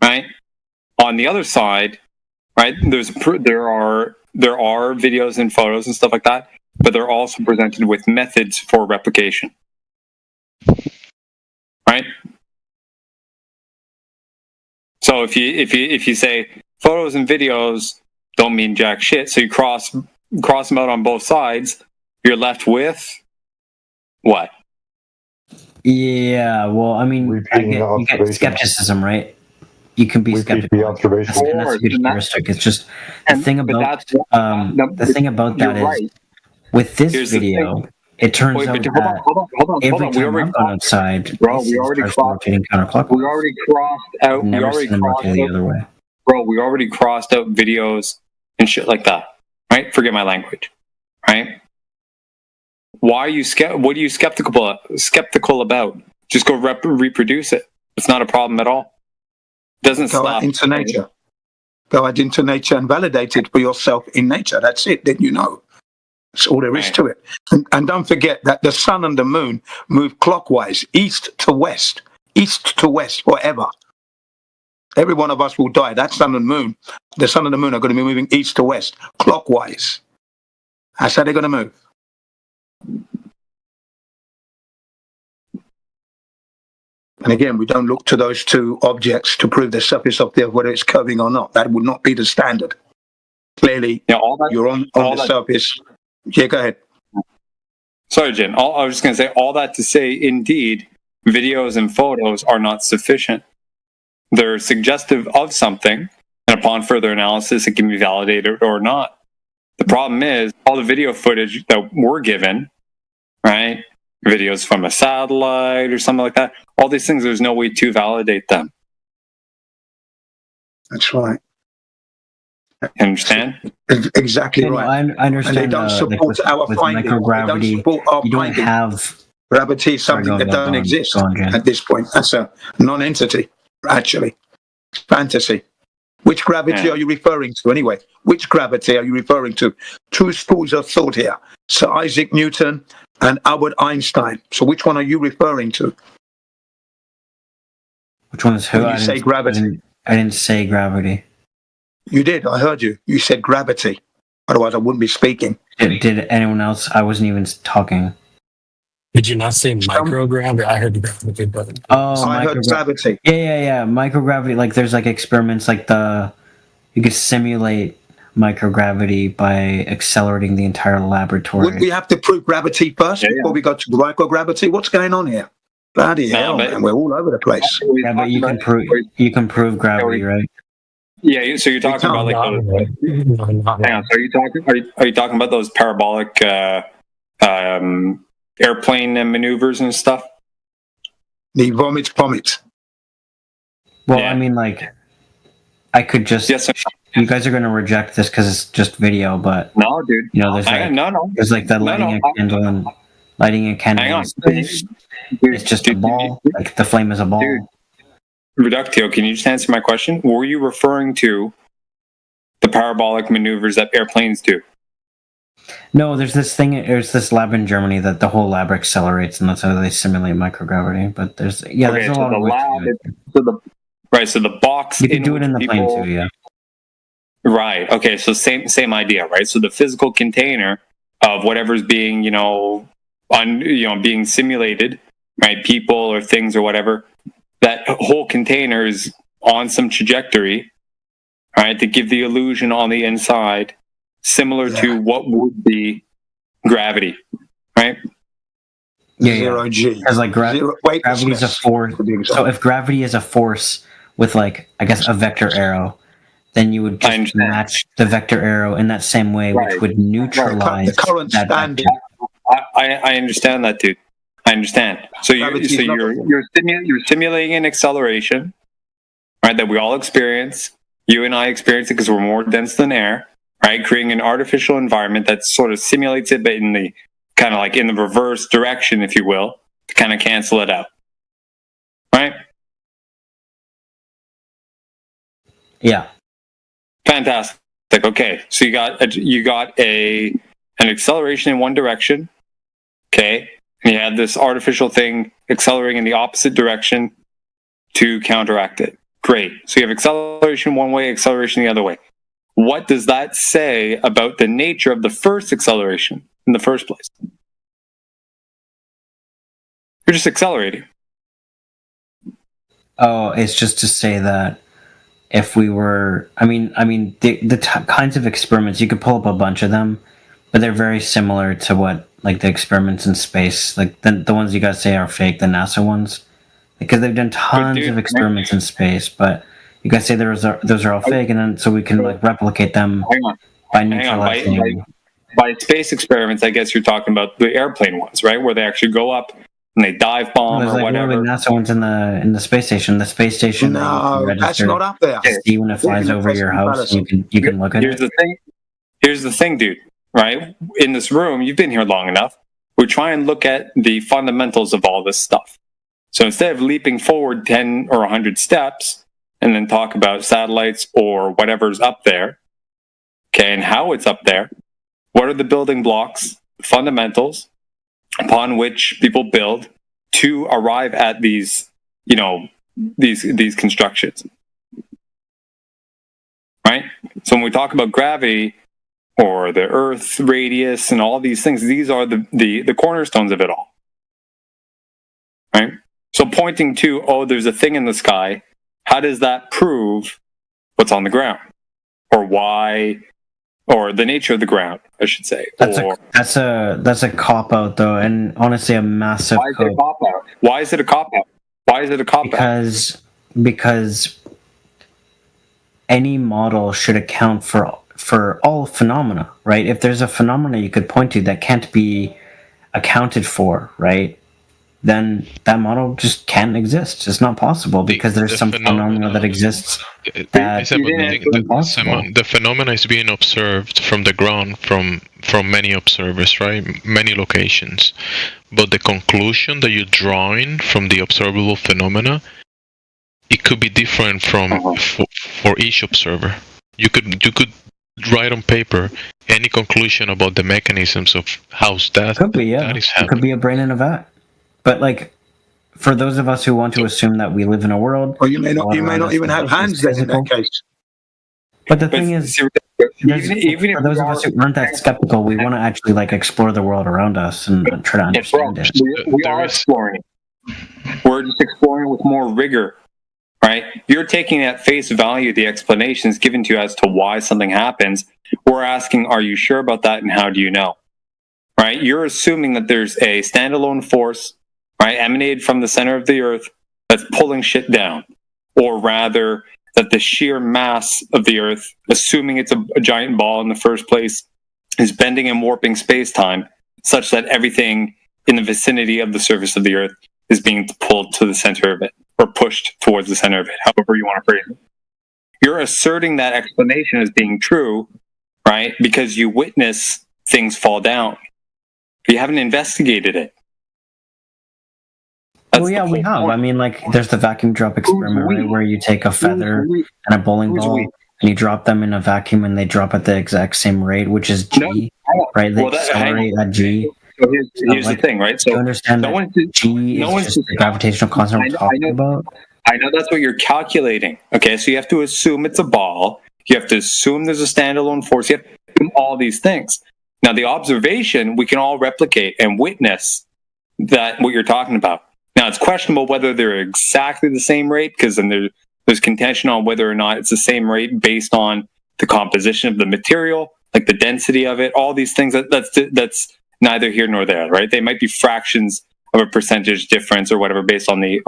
right? On the other side, right, there are videos and photos and stuff like that, but they're also presented with methods for replication, right? So if you say photos and videos don't mean jack shit, so you cross them out on both sides, you're left with what? Yeah, well, I mean, you get skepticism, right? You can be skeptical. And that's a good heuristic. It's just the thing about that is with this video, it turns out that every time I've gone outside, we already crossed out videos and shit like that, right? Forget my language, right? Why are you what are you skeptical about? Just go reproduce it. It's not a problem at all. It doesn't go stop. Out into nature. Go out into nature and validate it for yourself in nature. That's it. Then you know. That's all there is to it. And don't forget that the sun and the moon move clockwise, east to west forever. Every one of us will die. That sun and moon, the sun and the moon are going to be moving east to west, clockwise. That's how they're going to move. And again, we don't look to those two objects to prove the surface of the Earth, whether it's curving or not. That would not be the standard. Clearly, you're on the surface. Yeah, go ahead. Sorry, Jim. I was just going to say all that to say, indeed, videos and photos are not sufficient. They're suggestive of something, and upon further analysis, it can be validated or not. The problem is all the video footage that we're given, right? Videos from a satellite or something like that. All these things, there's no way to validate them. That's right. You understand? Exactly right. I understand. And they don't support our finding. Microgravity, you don't have gravity is something that don't exist at this point. That's a non-entity, actually. Fantasy. Which gravity are you referring to anyway? Which gravity are you referring to? Two schools of thought here. Sir Isaac Newton and Albert Einstein. So which one are you referring to? Which one is who? When you say gravity. I didn't say gravity. You did. I heard you. You said gravity. Otherwise, I wouldn't be speaking. Did anyone else? I wasn't even talking. Did you not say microgravity? I heard gravity, but I heard gravity. Yeah. Microgravity. Like, there's like experiments like you could simulate microgravity by accelerating the entire laboratory. Would we have to prove gravity first before we go to microgravity? What's going on here? Bloody hell, man! We're all over the place. Yeah, but you can prove gravity, right? Yeah, so you're talking about like those, hang on, are you talking about those parabolic airplane maneuvers and stuff? The vomit pommet. Well, I mean, like, I could just. Yes, sir. You guys are going to reject this because it's just video, but no, dude. You know, there's there's like the lighting a candle and lighting a candle. Hang on. in space. It's just a ball. Like the flame is a ball. Dude, Reductio, can you just answer my question? Were you referring to the parabolic maneuvers that airplanes do? No, there's this thing. There's this lab in Germany that the whole lab accelerates, and that's how they simulate microgravity. But there's there's a lot of ways to do it. So the box. You can do it in the plane too, yeah. Right. Okay. So same idea, right? So the physical container of whatever's being, being simulated, right? People or things or whatever. That whole container is on some trajectory, right? To give the illusion on the inside, similar to what would be gravity, right? Yeah, Zero G. Because like gravity is a force. So if gravity is a force with like I guess a vector arrow, then you would just match the vector arrow in that same way, which would neutralize the current that standing. I understand that, dude. I understand. So you're simulating an acceleration, right? That we all experience. You and I experience it because we're more dense than air, right? Creating an artificial environment that sort of simulates it, but in the kind of like in the reverse direction, if you will, to kind of cancel it out, right? Yeah. Fantastic. Okay, so you got an acceleration in one direction, okay, and you have this artificial thing accelerating in the opposite direction to counteract it. Great. So you have acceleration one way, acceleration the other way. What does that say about the nature of the first acceleration in the first place? You're just accelerating. Oh, it's just to say that if we were, the kinds of experiments, you could pull up a bunch of them, but they're very similar to what, like the experiments in space, like the ones you guys say are fake, the NASA ones, because they've done tons of experiments in space, but you guys say those are all fake, and then so we can like replicate them by neutralizing. By space experiments, I guess you're talking about the airplane ones, right? Where they actually go up and they dive bomb There's or like whatever. literally NASA ones in the space station. The space station. No, that's not up there. See when it flies over your house, you can look at it. Here's the thing, dude. Right in this room, you've been here long enough. We try and look at the fundamentals of all this stuff. So instead of leaping forward 10 or 100 steps and then talk about satellites or whatever's up there, okay, and how it's up there, what are the building blocks, fundamentals upon which people build to arrive at these, these constructions, right? So when we talk about gravity or the Earth radius and all these things, these are the cornerstones of it all, right? So pointing to, there's a thing in the sky, how does that prove what's on the ground? Or why, or the nature of the ground, I should say. That's a cop-out, though, and honestly a massive cop-out. Why is it a cop-out? Why is it a cop-out? Because any model should account for all phenomena, right? If there's a phenomena you could point to that can't be accounted for, right, then that model just can't exist. It's not possible because there's some phenomena that exists that the phenomena is being observed from the ground from many observers, right? Many locations. But the conclusion that you're drawing from the observable phenomena, it could be different for each observer. You could write on paper any conclusion about the mechanisms of how that could be, that is happening. It could be a brain in a vat. But like, for those of us who want to assume that we live in a world, or you may not even have hands then in that case. But the thing is, for those of us who aren't that skeptical, we want to actually like explore the world around us and try to understand it. We are exploring. We're just exploring with more rigor, right? You're taking at face value the explanations given to you as to why something happens. We're asking, are you sure about that, and how do you know? Right? You're assuming that there's a standalone force, right, emanated from the center of the Earth that's pulling shit down, or rather that the sheer mass of the Earth, assuming it's a giant ball in the first place, is bending and warping space-time such that everything in the vicinity of the surface of the Earth is being pulled to the center of it. or pushed towards the center of it, however you want to phrase it. You're asserting that explanation as being true, right? Because you witness things fall down. You haven't investigated it. Well, yeah, we have. I mean, like, there's the vacuum drop experiment, right, where you take a feather and a bowling ball and you drop them in a vacuum and they drop at the exact same rate, which is G, right? They accelerate at G. So here's the thing, right? So you understand that G is just the gravitational constant we're talking about? I know that's what you're calculating. Okay, so you have to assume it's a ball. You have to assume there's a standalone force. You have to assume all these things. Now, the observation, we can all replicate and witness that what you're talking about. Now, it's questionable whether they're exactly the same rate, because then there's contention on whether or not it's the same rate based on the composition of the material, like the density of it, all these things. That's neither here nor there, right? They might be fractions of a percentage difference or whatever based on the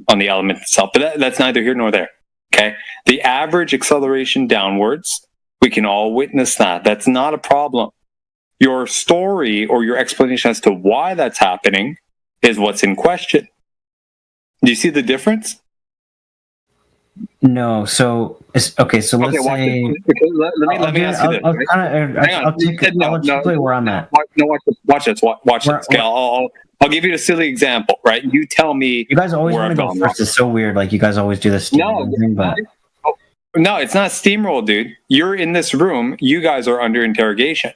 element itself, but that's neither here nor there. Okay, the average acceleration downwards, we can all witness that. That's not a problem. Your story or your explanation as to why that's happening is what's in question. Do you see the difference? No. So okay. So let's say. Let me ask you this. I'll explain where I'm at. No, watch this. Watch this. Okay, I'll give you a silly example. Right? You tell me. You guys always want to go first. It's so weird. Like you guys always do this. No, it's not steamroll, dude. You're in this room. You guys are under interrogation.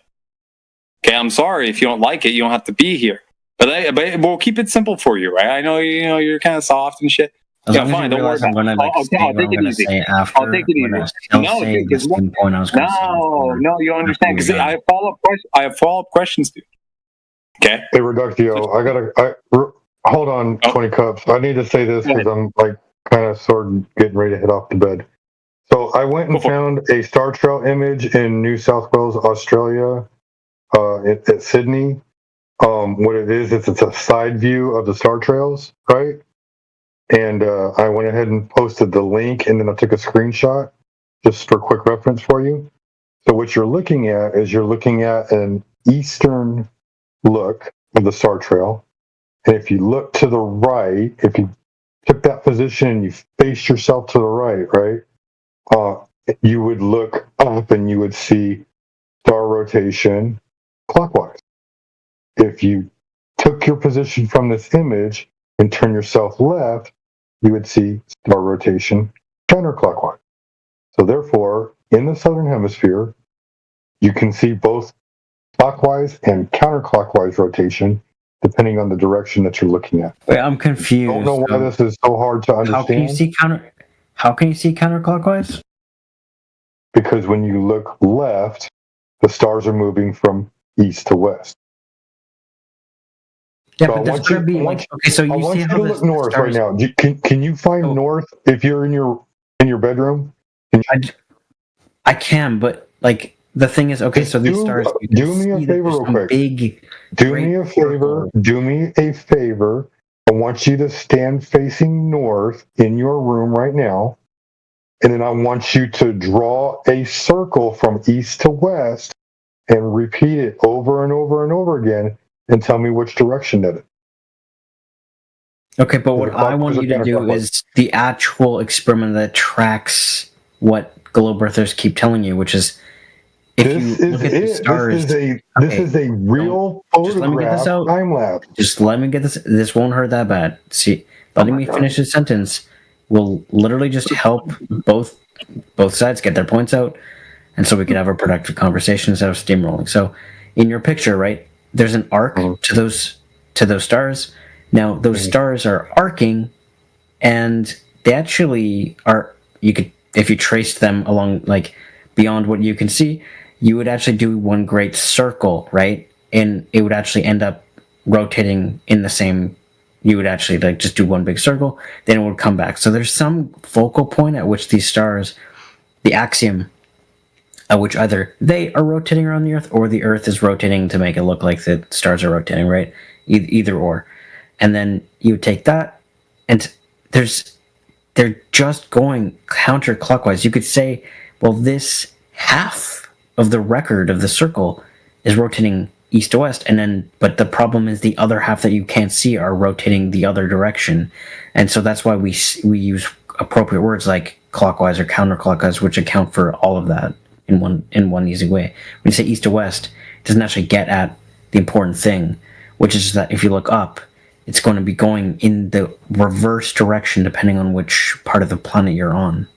Okay, I'm sorry if you don't like it. You don't have to be here. But we'll keep it simple for you, right? I know you're kind of soft and shit. Yeah, fine. Don't worry about it. I'll take it easy. I'll take it easy. No, you don't understand because I have follow-up questions, dude. Okay. Hey, Reductio, hold on, 20 cups. I need to say this because I'm like kind of sort of getting ready to head off to bed. So I went and found a star trail image in New South Wales, Australia, at Sydney. What it is, it's a side view of the star trails, right? And I went ahead and posted the link, and then I took a screenshot just for quick reference for you. So what you're looking at is you're looking at an eastern look of the star trail. And if you look to the right, if you took that position and you faced yourself to the right, you would look up and you would see star rotation clockwise. If you took your position from this image and turn yourself left, you would see star rotation counterclockwise. So therefore, in the southern hemisphere, you can see both clockwise and counterclockwise rotation depending on the direction that you're looking at. Wait, I'm confused. I don't know why this is so hard to understand. How can you see counterclockwise? Because when you look left, the stars are moving from east to west. Yeah, but there's going to be like, okay, so you see how to look north right now. Can you find north if you're in your bedroom? I can, but like the thing is, okay, so these stars. Do me a favor, real quick. Do me a favor. I want you to stand facing north in your room right now, and then I want you to draw a circle from east to west and repeat it over and over and over again. And tell me which direction that is. Okay, but what I want you to do is the actual experiment that tracks what globe earthers keep telling you, which is if you look at the stars. This is a real photograph time lapse. Just let me get this. This won't hurt that bad. See, letting me finish the sentence will literally just help both sides get their points out, and so we can have a productive conversation instead of steamrolling. So, in your picture, right? There's an arc to those stars. Now those stars are arcing, and they actually are. You could, if you traced them along, like beyond what you can see, you would actually do one great circle, right? And it would actually end up rotating in the same. You would actually like just do one big circle, then it would come back. So there's some focal point at which these stars, the axiom, at which either they are rotating around the Earth or the Earth is rotating to make it look like the stars are rotating, right? Either or. And then you take that, and they're just going counterclockwise. You could say, well, this half of the record of the circle is rotating east to west, and then but the problem is the other half that you can't see are rotating the other direction, and so that's why we use appropriate words like clockwise or counterclockwise, which account for all of that in one easy way. When you say east to west, it doesn't actually get at the important thing, which is that if you look up, it's going to be going in the reverse direction depending on which part of the planet you're on.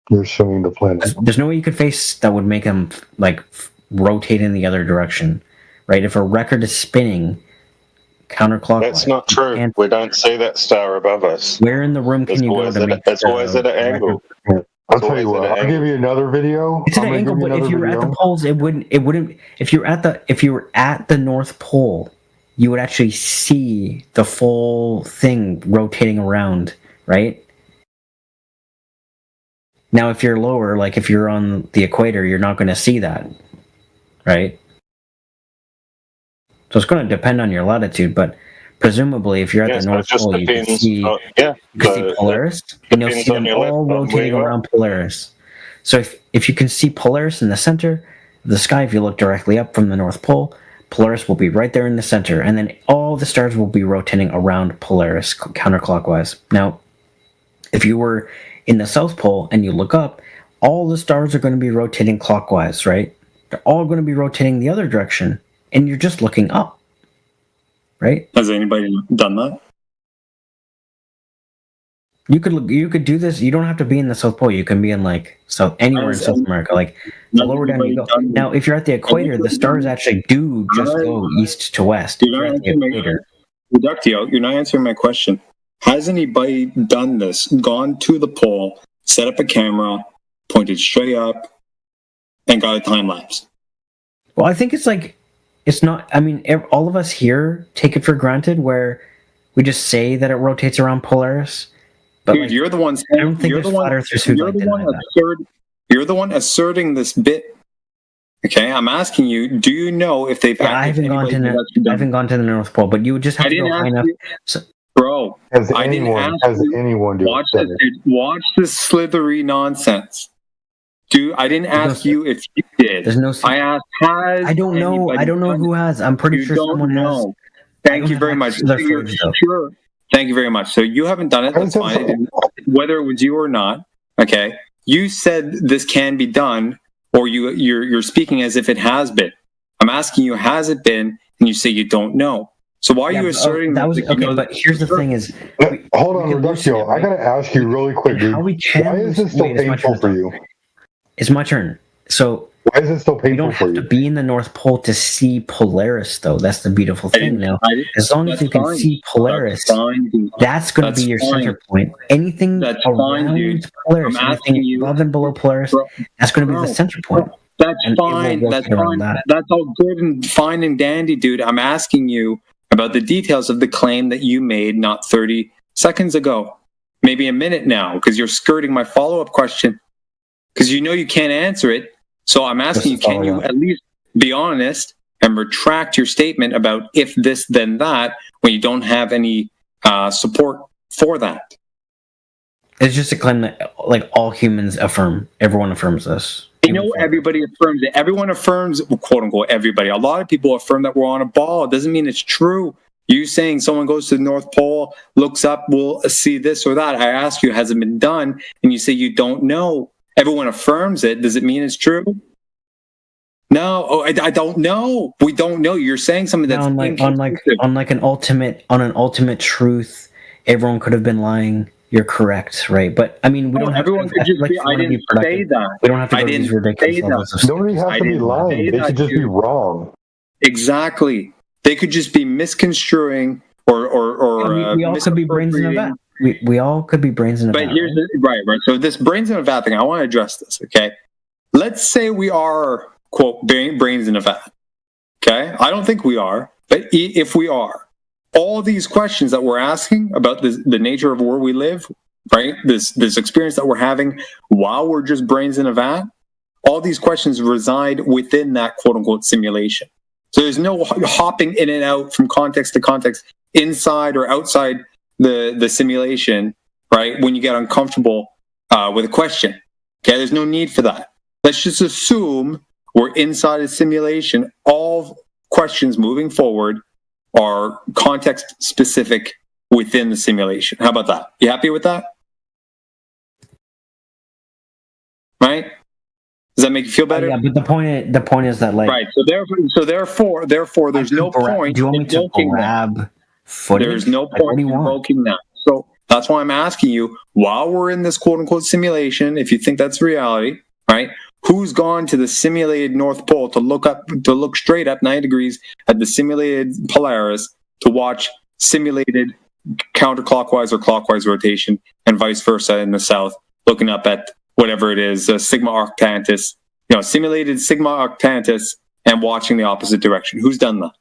You're showing the planet. There's no way you could face that would make them like rotate in the other direction, right? If a record is spinning counterclockwise, That's not true. We don't see that star above us. Where in the room can you go to make It's always at an angle. I'll tell you what. I'll give you another video. It's at an angle, but if you were at the poles, it wouldn't. If you were at the North Pole, you would actually see the full thing rotating around, right? Now, if you're lower, like if you're on the equator, you're not going to see that, right? So it's going to depend on your latitude, but presumably, if you're at the North Pole, you can see, Polaris, and you'll see them all rotating around Polaris. So if you can see Polaris in the center of the sky, if you look directly up from the North Pole, Polaris will be right there in the center, and then all the stars will be rotating around Polaris counterclockwise. Now, if you were in the South Pole and you look up, all the stars are going to be rotating clockwise, right? They're all going to be rotating the other direction, and you're just looking up, right? Has anybody done that? You could do this. You don't have to be in the South Pole. You can be in anywhere in South America. Like the lower down you go. Now, if you're at the equator, the stars actually do just go east to west. You're not answering my question. Has anybody done this? Gone to the pole, set up a camera, pointed straight up, and got a time lapse? Well, I think it's not. I mean, all of us here take it for granted, where we just say that it rotates around Polaris. But dude, you're the one saying, I don't think you're the one asserting this bit. Okay, I'm asking you, do you know if they've I haven't gone to the North Pole, but you would just have to go high enough. Bro, I didn't ask you. Watch this slithery nonsense. Dude, I didn't ask you if you did. There's no. I asked, has I don't know. I don't know who has. I'm pretty sure someone has. Thank you very much. Sure. Thank you very much. So you haven't done it. That's fine. Whether it was you or not, okay. You said this can be done, or you're speaking as if it has been. I'm asking you, has it been? And you say you don't know. So why are you asserting that? But here's the thing: is hold on, Reductio. I gotta ask you really quick, dude. Why is this so painful for you? It's my turn. So why is it so painful? You don't have to be in the North Pole to see Polaris, though. That's the beautiful thing. Now, as long as you can see Polaris, that's going to be your center point. Anything around Polaris, anything above and below Polaris, that's going to be the center point. That's fine. That's fine. That's all good and fine and dandy, dude. I'm asking you about the details of the claim that you made not 30 seconds ago, maybe a minute now, because you're skirting my follow-up question. Because you know you can't answer it. So I'm asking you, can you at least be honest and retract your statement about if this, then that, when you don't have any support for that? It's just a claim that all humans affirm. Everyone affirms this. You know, everybody affirms it. Everyone affirms, quote unquote, everybody. A lot of people affirm that we're on a ball. It doesn't mean it's true. You saying someone goes to the North Pole, looks up, will see this or that. I ask you, has it been done? And you say you don't know. Everyone affirms it. Does it mean it's true? No, I don't know. We don't know. You're saying something that's on an ultimate truth. Everyone could have been lying. You're correct, right? But I mean, we don't. Everyone could just be. I didn't say that. We don't have to go to these ridiculous levels of stuff. Nobody has to be lying. They could just be wrong. Exactly. They could just be misconstruing or. We all could be brains in a vat. We all could be brains in a vat. But here's right. So this brains in a vat thing, I want to address this. Okay, let's say we are, quote, brains in a vat. Okay, I don't think we are, but if we are, all these questions that we're asking about the nature of where we live, right? This experience that we're having while we're just brains in a vat, all these questions reside within that quote unquote simulation. So there's no hopping in and out from context to context, inside or outside the simulation, right? When you get uncomfortable with a question, okay? There's no need for that. Let's just assume We're inside a simulation. All questions moving forward are context specific within the simulation. How about that? You happy with that? Right? Does that make you feel better? Yeah, but the point is that, like, right. So therefore, there's no point. Do you want me to grab footage? There's no Like, what point do in you want? invoking that. So that's why I'm asking you, while we're in this quote unquote simulation, if you think that's reality, right? Who's gone to the simulated North Pole to look straight up 90 degrees at the simulated Polaris to watch simulated counterclockwise or clockwise rotation and vice versa in the south, looking up at whatever it is, Sigma Octantis, simulated Sigma Octantis and watching the opposite direction? Who's done that?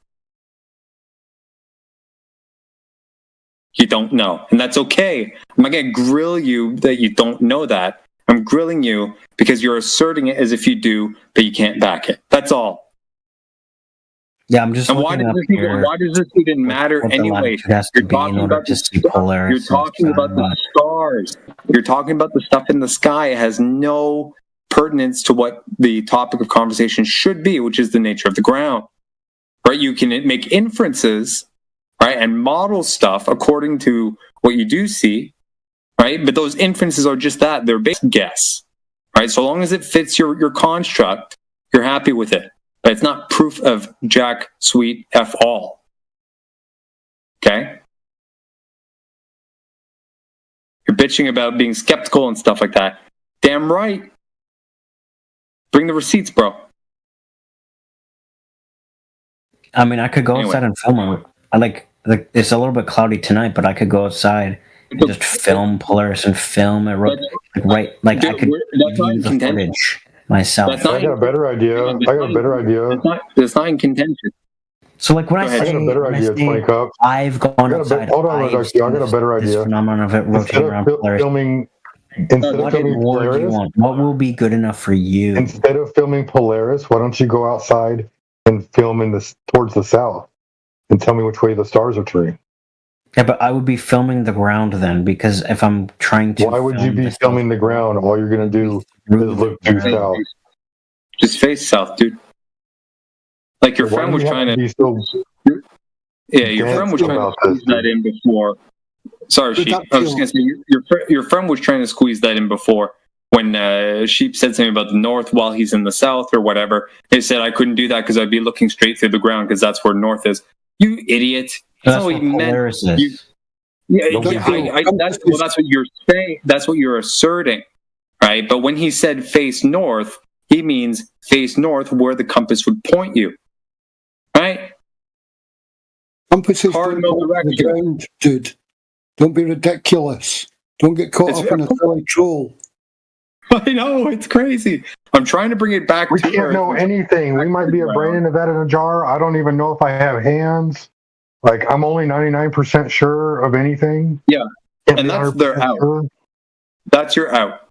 You don't know. And that's okay. I'm not going to grill you that you don't know that. I'm grilling you because you're asserting it as if you do, but you can't back it. That's all. Yeah, I'm just. And why does this even matter anyway? You're talking about the stars. You're talking about the stars. You're talking about the stuff in the sky. It has no pertinence to what the topic of conversation should be, which is the nature of the ground. Right? You can make inferences, right, and model stuff according to what you do see, right? But those inferences are just that. They're based guess, right? So long as it fits your construct, you're happy with it. But it's not proof of jack, sweet, F all. Okay? You're bitching about being skeptical and stuff like that. Damn right. Bring the receipts, bro. I mean, I could go outside and film it. I like it's a little bit cloudy tonight, but I could go outside and just film Polaris and film it right. Like, I could view the footage myself. I got a better idea. It's not in contention. So, like, when I say, I got a better idea, 20 Cup. I've gone outside. Hold on, I got a better idea. Phenomenon of it rotating around Polaris. Instead of filming Polaris, what will be good enough for you? Instead of filming Polaris, why don't you go outside and film towards the south and tell me which way the stars are turning? Yeah, but I would be filming the ground then, because if I'm trying to... Why would you be filming the ground? All you're going to do is look due south. Just face south, dude. Like, your friend was trying to... your friend was trying to squeeze that in before. Sorry, Sheep. I was just going to say, your friend was trying to squeeze that in before when Sheep said something about the north while he's in the south or whatever. They said I couldn't do that because I'd be looking straight through the ground because that's where north is. You idiot. That's what he meant. That's what you're saying. That's what you're asserting, right? But when he said face north, he means face north where the compass would point you, right? Compass is the ground, dude. Don't be ridiculous. Don't get caught up in a silly troll. I know, it's crazy. I'm trying to bring it back. We can't know anything. We might be a brain in a vat in a jar. I don't even know if I have hands. Like, I'm only 99% sure of anything. Yeah, and that's their out. Sure. That's your out.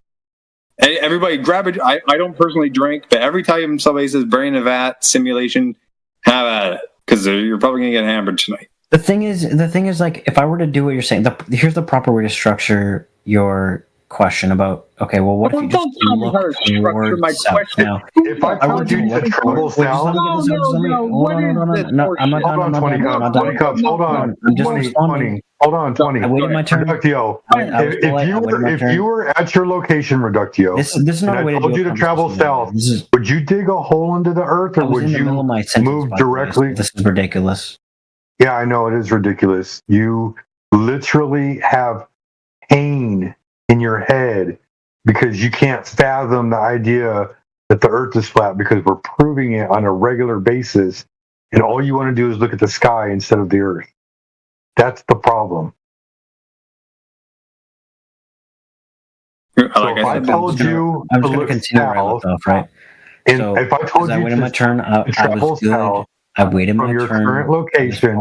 And everybody grab it. I don't personally drink, but every time somebody says brain in a vat simulation, have at it, because you're probably going to get hammered tonight. The thing is, like, if I were to do what you're saying, here's the proper way to structure your question about, okay, well, what if you just look towards south now? If I told you to travel south... I'm not done. Hold on. I'm just responding. Hold on, 20. I waited my turn. Reductio, if you were at your location, Reductio, this is not a way I told you to travel south, would you dig a hole into the earth, or would you move directly? This is ridiculous. Yeah, I know, it is ridiculous. You literally have pain in your head because you can't fathom the idea that the earth is flat, because we're proving it on a regular basis, and all you want to do is look at the sky instead of the earth. That's the problem. So if I told you to look south, right? And if I told you to travel south, I waited my from your turn. current location,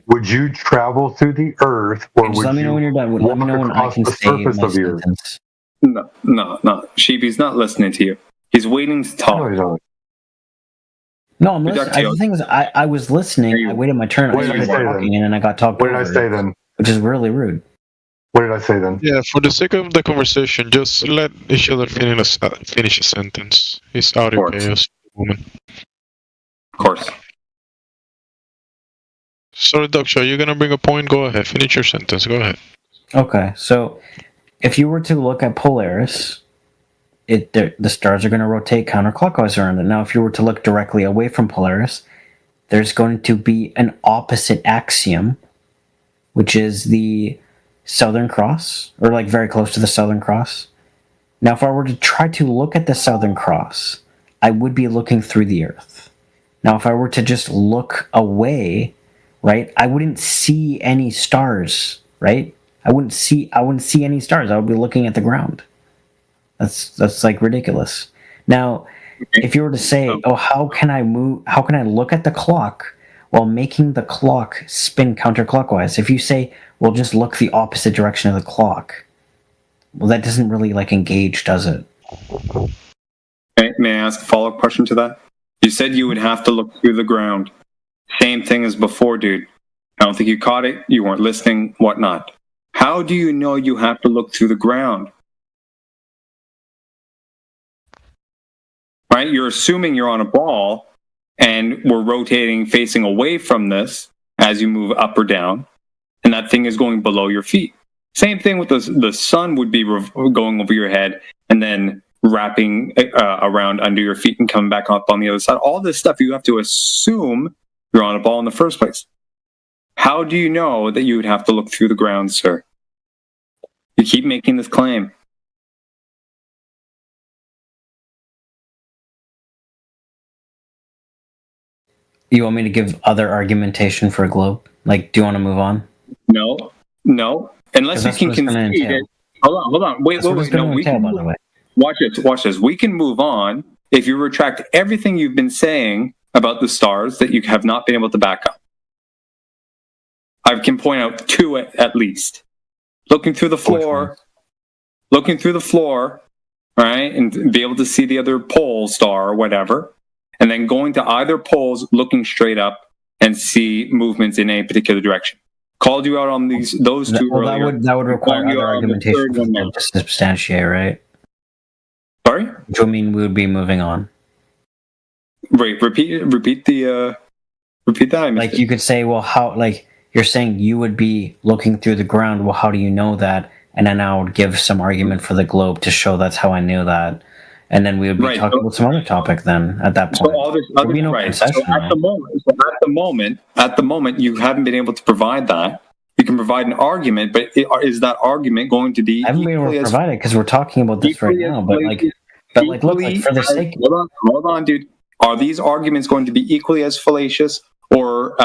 would you travel through the earth, or would let me know when you're done. Let me know when I can say my sentence. No. Sheepy's not listening to you. He's waiting to talk. No, I'm listening. The thing is, I was listening. I waited my turn. I started talking, and then I got talked over. What did I say then? Which is really rude. What did I say then? Yeah, for the sake of the conversation, just let each other finish a sentence. It's audio chaos. moment. Of course. Sorry, Daksha, are you gonna bring a point? Go ahead. Finish your sentence. Go ahead. Okay, so if you were to look at Polaris, the stars are going to rotate counterclockwise around it. Now, if you were to look directly away from Polaris, there's going to be an opposite axiom, which is the Southern Cross, or like very close to the Southern Cross. Now, if I were to try to look at the Southern Cross, I would be looking through the Earth. Now, if I were to just look away, right, I wouldn't see any stars, right? I wouldn't see any stars. I would be looking at the ground. That's like ridiculous. Now, if you were to say, "Oh, how can I look at the clock while making the clock spin counterclockwise?" If you say, "Well, just look the opposite direction of the clock," well, that doesn't really like engage, does it? May I ask a follow-up question to that? You said you would have to look through the ground. Same thing as before, dude. I don't think you caught it. You weren't listening, whatnot. How do you know you have to look through the ground? Right? You're assuming you're on a ball and we're rotating facing away from this as you move up or down, and that thing is going below your feet. Same thing with the sun would be going over your head and then wrapping around under your feet and coming back up on the other side. All this stuff you have to assume you're on a ball in the first place. How do you know that you would have to look through the ground, sir? You keep making this claim. You want me to give other argumentation for a globe? Like, do you want to move on? No. Unless you can concede it. Hold on. Wait. No, we can move. Watch this. We can move on if you retract everything you've been saying about the stars that you have not been able to back up. I can point out two at least. Looking through the floor, right, and be able to see the other pole star or whatever, and then going to either poles, looking straight up, and see movements in a particular direction. Called you out on those two earlier. That would require other argumentation to substantiate, right? Sorry? Which would mean we would be moving on. Right. Repeat that. Like you could say, well, how? Like you're saying you would be looking through the ground. Well, how do you know that? And then I would give some argument for the globe to show that's how I knew that. And then we would be talking about some other topic then at that point. So all this other, no right. So at the moment, you haven't been able to provide that. You can provide an argument, but is that argument going to be? I haven't been able to provide it because we're talking about this right now. But look, for the sake. Hold on, dude. Are these arguments going to be equally as fallacious or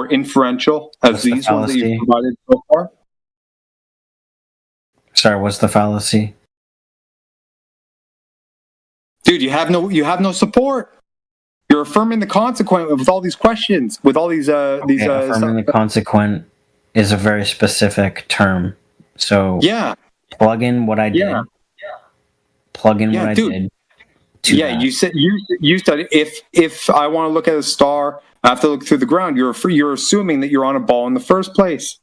inferential as these ones that you've provided so far? Sorry, what's the fallacy? Dude, you have no support. You're affirming the consequent with all these questions, with all these affirming the consequent is a very specific term. So yeah, plug in what I did. Plug in what I did. Yeah, you said if I want to look at a star, I have to look through the ground. You're assuming that you're on a ball in the first place.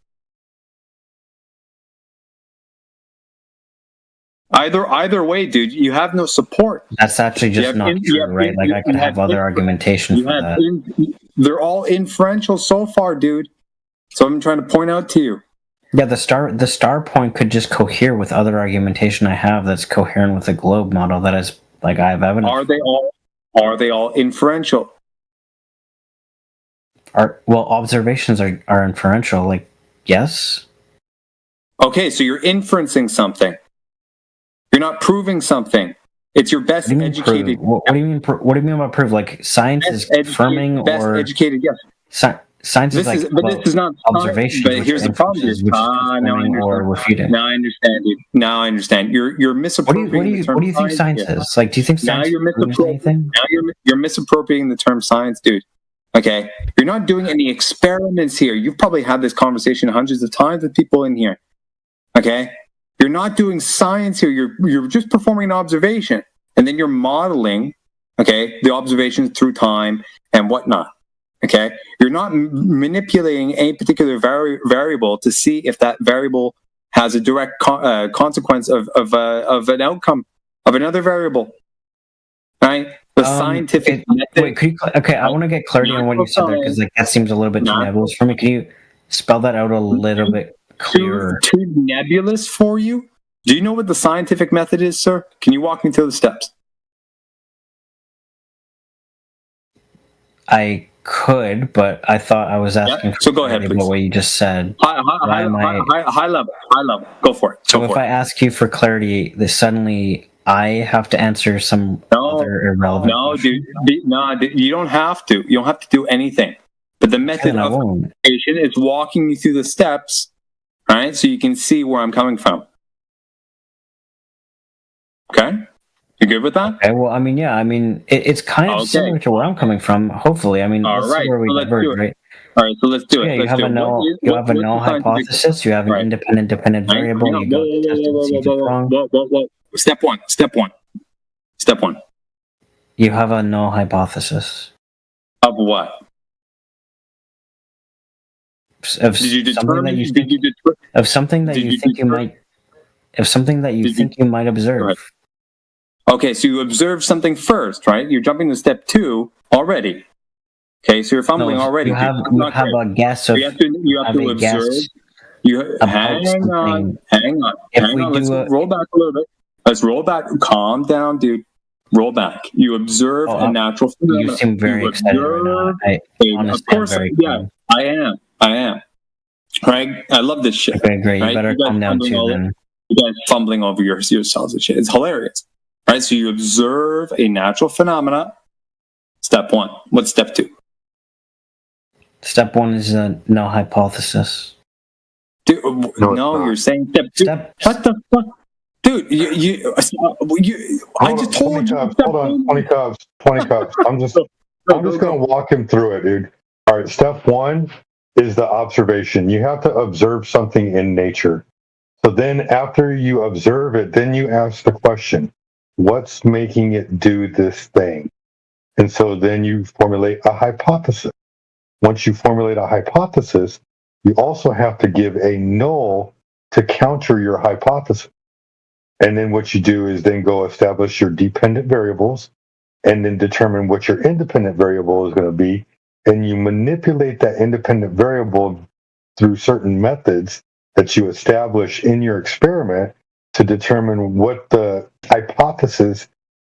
Either way, dude, you have no support. That's actually just not true, right? Like I could have other argumentation for that. They're all inferential so far, dude. So I'm trying to point out to you. Yeah, the star point could just cohere with other argumentation I have that's coherent with the globe model that is like I have evidence. Are they all inferential? Observations are inferential, like yes. Okay, so you're inferencing something. You're not proving something. It's your best educated. What do you mean? What do you mean by prove? Like science is confirming best or educated? Yes. Science is like this is not observation. But here's the problem: Now I understand. Now I understand. You're misappropriating the term. What do you think science is? Like, do you think science? You're misappropriating the term science, dude. Okay, you're not doing any experiments here. You've probably had this conversation hundreds of times with people in here. Okay. You're not doing science here. You're just performing an observation, and then you're modeling, okay, the observations through time and whatnot. Okay, you're not manipulating a particular variable to see if that variable has a direct consequence of an outcome of another variable. Right? The scientific method. Wait, okay, I want to get clarity on what you said there because like that seems a little bit too nebulous for me. Can you spell that out a little bit clearer? Too nebulous for you? Do you know what the scientific method is, sir? Can you walk me through the steps? I could, but I thought I was asking. So go ahead, please. About what you just said. High level. Go for it. So if I ask you for clarity, suddenly I have to answer some other irrelevant. No, dude. You don't have to. You don't have to do anything. But the method of communication is walking you through the steps, right? So you can see where I'm coming from. Okay? You good with that? Okay, well, I mean, yeah, I mean, it's kind of similar to where I'm coming from, hopefully. I mean, all right, where we diverge, right? All right, so let's do it. Yeah, you have a null hypothesis, you have an independent dependent variable, you go test and see if it's wrong. Step one. You have a null hypothesis. Of what? Of something that you think you might observe. Right. Okay, so you observe something first, right? You're jumping to step 2 already. Okay, so you're fumbling already. You have a guess of. You have to observe. Hang on. Let's roll back a little bit. Let's roll back. Calm down, dude. Roll back. You observe a natural phenomenon. You seem very excited right now. Of course, yeah, I am. Right? I love this shit. Okay, great. You better calm down too, then. You guys fumbling over yourselves and shit. It's hilarious. Right, so you observe a natural phenomena. Step 1. What's step 2? Step 1 is a null hypothesis. Dude, no, you're saying step 2. What the fuck? Dude, I just told you. Hold on, 20 cups. I'm just going to walk him through it, dude. All right, step 1 is the observation. You have to observe something in nature. So then after you observe it, then you ask the question, what's making it do this thing? And so then you formulate a hypothesis. Once you formulate a hypothesis, you also have to give a null to counter your hypothesis. And then what you do is then go establish your dependent variables and then determine what your independent variable is going to be. And you manipulate that independent variable through certain methods that you establish in your experiment to determine what the hypothesis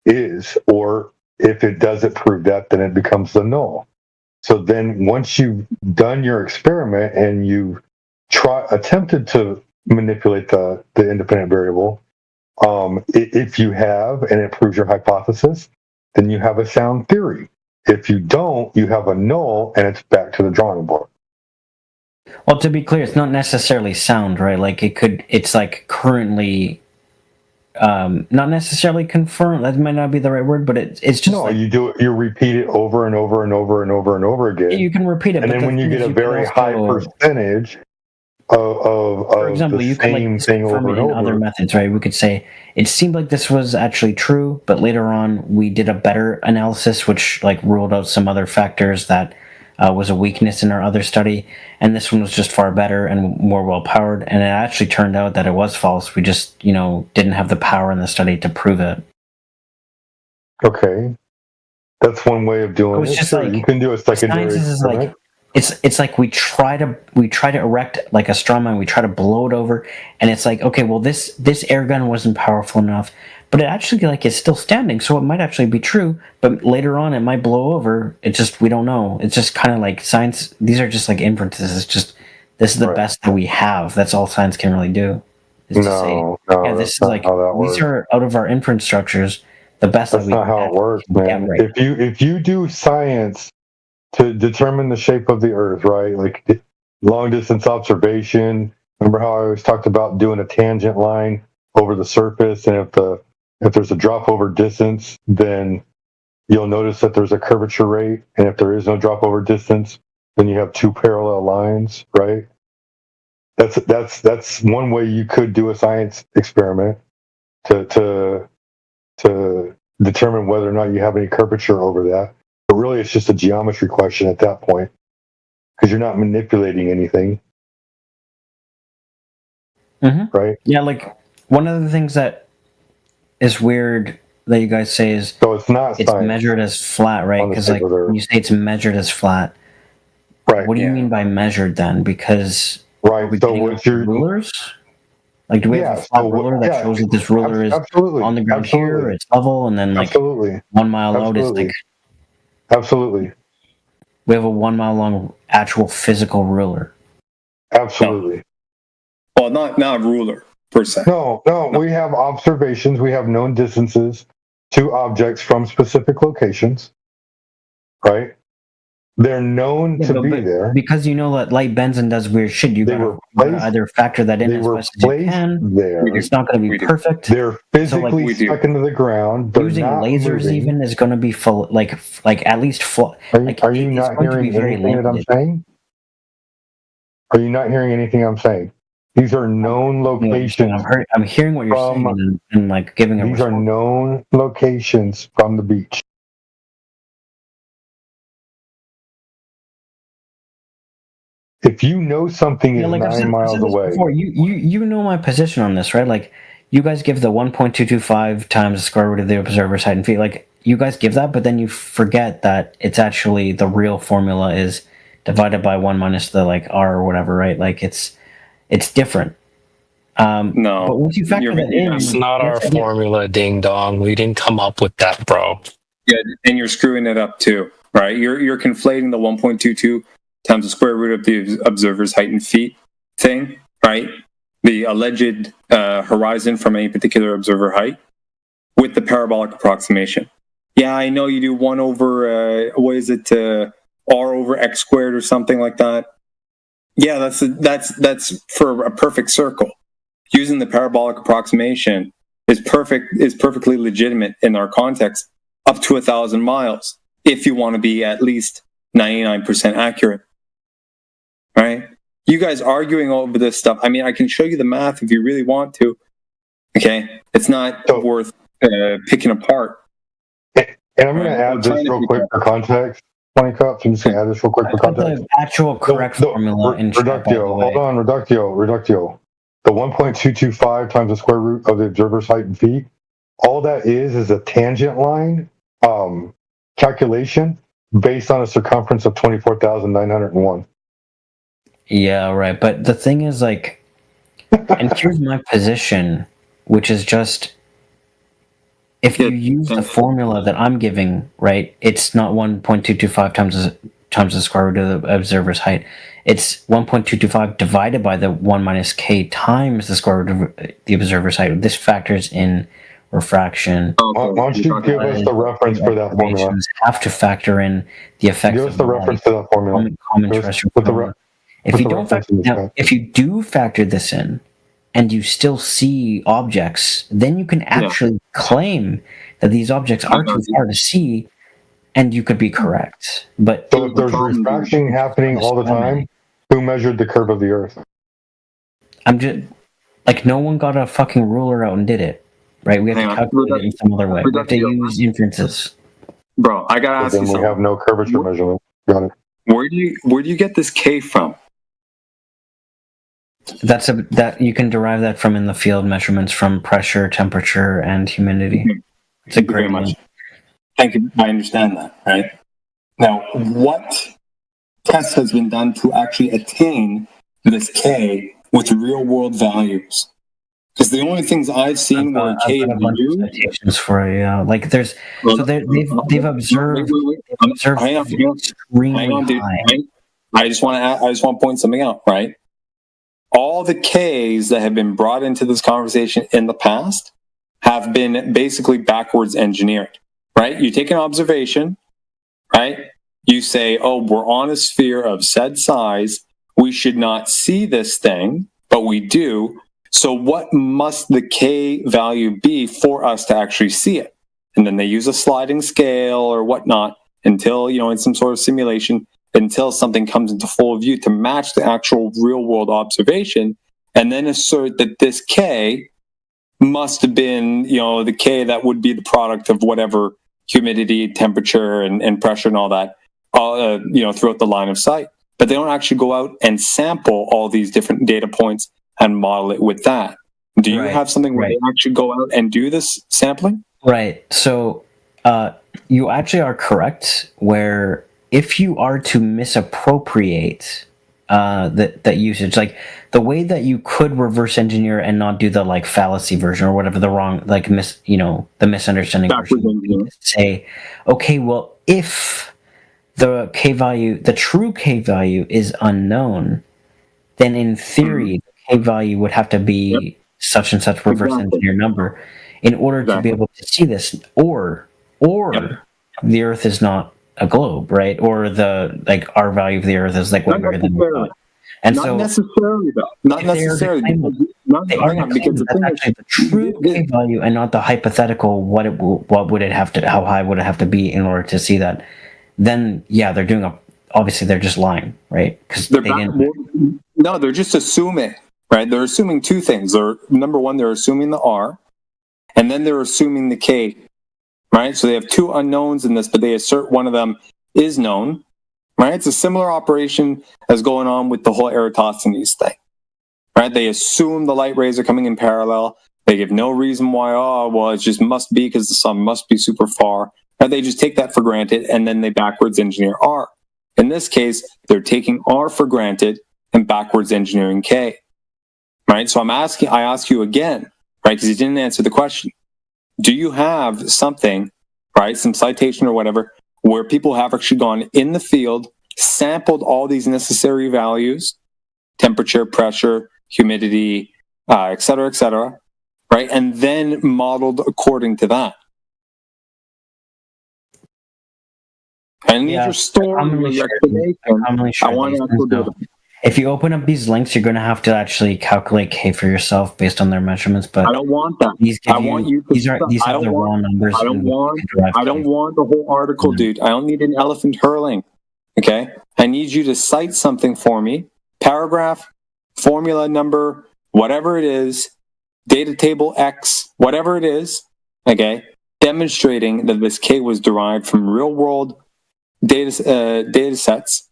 is, or if it doesn't prove that, then it becomes the null. So then once you've done your experiment and you've attempted to manipulate the independent variable, if you have and it proves your hypothesis, then you have a sound theory. If you don't, you have a null and it's back to the drawing board. Well, to be clear, it's not necessarily sound, right? Like it's like currently not necessarily confirmed. That might not be the right word, but it's just you do it. You repeat it over and over and over and over and over again. You can repeat it, and then when you get a very high percentage of for example, the you same could thing over and over. Other methods, right? We could say it seemed like this was actually true, but later on we did a better analysis, which like ruled out some other factors that was a weakness in our other study, and this one was just far better and more well powered. And it actually turned out that it was false. We just, didn't have the power in the study to prove it. Okay, that's one way of doing it. Just like, you can do a secondary. Like, it's like we try to erect like a straw man. We try to blow it over, and it's like, okay, well this air gun wasn't powerful enough, but it actually like is still standing, so it might actually be true. But later on, it might blow over. It just we don't know. It's just kind of like science. These are just like inferences. It's just this is the best that we have. That's all science can really do. Is to say, yeah, this is like these are out of our inference structures. The best. That's not how it works, man. Right. If you do science to determine the shape of the Earth, right? Like long distance observation. Remember how I always talked about doing a tangent line over the surface, and if there's a drop over distance, then you'll notice that there's a curvature rate, and if there is no drop over distance, then you have two parallel lines, right? That's one way you could do a science experiment to determine whether or not you have any curvature over that. But really, it's just a geometry question at that point, because you're not manipulating anything, mm-hmm. right? Yeah, like one of the things that is weird that you guys say is so it's not it's science measured as flat, right? on the Because state like of the Earth. when you say it's measured as flat, Right. what do you mean by measured then? Because Right. are we So getting what's your rulers? Like, do we have a flat ruler that shows that this ruler is absolutely on the ground here, absolutely it's level, and then like absolutely 1 mile out is absolutely like absolutely we have a 1 mile long actual physical ruler. absolutely. Well, not a ruler per se. No, we have observations. We have known distances to objects from specific locations, right? They're known Yeah, to be but there. because you know that light bends and does weird shit. You gotta either factor that in They as were best as you placed can. there. It's not going to be perfect. They're physically stuck into the ground. They're Using not lasers moving. even is going to be full, like at least full. Are you not hearing anything that I'm saying? Are you not hearing anything I'm saying? These are known locations. I'm hearing what you're saying and like giving a These are known locations from the beach. If you know something is like I've 9 said miles this away, before, you know my position on this, right? Like you guys give the 1.225 times the square root of the observer's height and feet. Like you guys give that, but then you forget that it's actually the real formula is divided by 1 minus the like r or whatever, right? Like it's different. No, but once you factor that in, That's not our formula, ding dong. We didn't come up with that, bro. Yeah, and you're screwing it up too, right? You're conflating the 1.22 times the square root of the observer's height in feet thing, right? The alleged horizon from any particular observer height with the parabolic approximation. Yeah, I know you do 1 over what is it, r over x squared or something like that. Yeah, that's for a perfect circle. Using the parabolic approximation is perfectly legitimate in our context up to 1,000 miles if you want to be at least 99% accurate. Right? You guys arguing over this stuff. I mean, I can show you the math if you really want to. Okay? It's not worth picking apart. And I'm going to add this real quick for context. 20 cups. I'm just going to add this real quick for context. The actual correct formula in chat, by the way. Hold on, reductio. The 1.225 times the square root of the observer's height in feet. All that is a tangent line calculation based on a circumference of 24,901. Yeah, right. But the thing is, like, and here's my position, which is just if you use the formula that I'm giving, right, it's not 1.225 times the square root of the observer's height. It's 1.225 divided by the 1 minus k times the square root of the observer's height. This factors in refraction. Why don't you give us the reference for that formula? Have to factor in the effects. Give us the reference to that formula. If you do factor this in, and you still see objects, then you can actually claim that these objects are too far to see, and you could be correct. But so if there's refraction happening all the time, who measured the curve of the Earth? I'm just like, no one got a fucking ruler out and did it, right? We have to calculate it in some other way. We have to use inferences. Bro, I gotta ask you something. We have no curvature measurement. Got it. Where do you get this K from? That you can derive that from in the field measurements from pressure, temperature, and humidity. It's a great one. Thank you. I understand that, right? Now, what test has been done to actually attain this K with real world values? Because the only things I've seen where K is citations for it, like there's they've observed. Hang on, dude. I just want to point something out, right? All the Ks that have been brought into this conversation in the past have been basically backwards engineered, right? You take an observation, right? You say, oh, we're on a sphere of said size. We should not see this thing, but we do. So what must the K value be for us to actually see it? And then they use a sliding scale or whatnot until, in some sort of simulation, until something comes into full view to match the actual real world observation, and then assert that this K must have been, the K that would be the product of whatever humidity, temperature, and pressure and all that, throughout the line of sight. But they don't actually go out and sample all these different data points and model it with that. Do you have something where they actually go out and do this sampling? Right. So you actually are correct. Where if you are to misappropriate that usage, like the way that you could reverse engineer and not do the like fallacy version or whatever, the wrong like the misunderstanding version, say, okay, well, if the K value, the true K value is unknown, then in theory the K value would have to be such and such reverse engineer number in order to be able to see this, or the Earth is not a globe, right? Or the like our value of the Earth is like way bigger than we thought. And not so necessarily though. Not necessarily. Because that's actually the true K value and not the hypothetical what would it have to, how high would it have to be in order to see that. Then yeah, they're doing obviously they're just lying, right? Because no, they're just assuming, right? They're assuming two things. Number one, they're assuming the R, and then they're assuming the K, right? So they have two unknowns in this, but they assert one of them is known, right? It's a similar operation as going on with the whole Eratosthenes thing, right? They assume the light rays are coming in parallel. They give no reason why, it just must be because the sun must be super far. Right? They just take that for granted, and then they backwards engineer R. In this case, they're taking R for granted and backwards engineering K, right? So I ask you again, right? Because you didn't answer the question. Do you have something, right? Some citation or whatever, where people have actually gone in the field, sampled all these necessary values, temperature, pressure, humidity, et cetera, right? And then modeled according to that. I need your story, your explanation. I want to actually do it. If you open up these links, you're going to have to actually calculate K for yourself based on their measurements. But I don't want that. These have the raw numbers. I don't want the whole article, dude. I don't need an elephant hurling. Okay, I need you to cite something for me. Paragraph, formula number, whatever it is, data table X, whatever it is. Okay, demonstrating that this K was derived from real world data sets.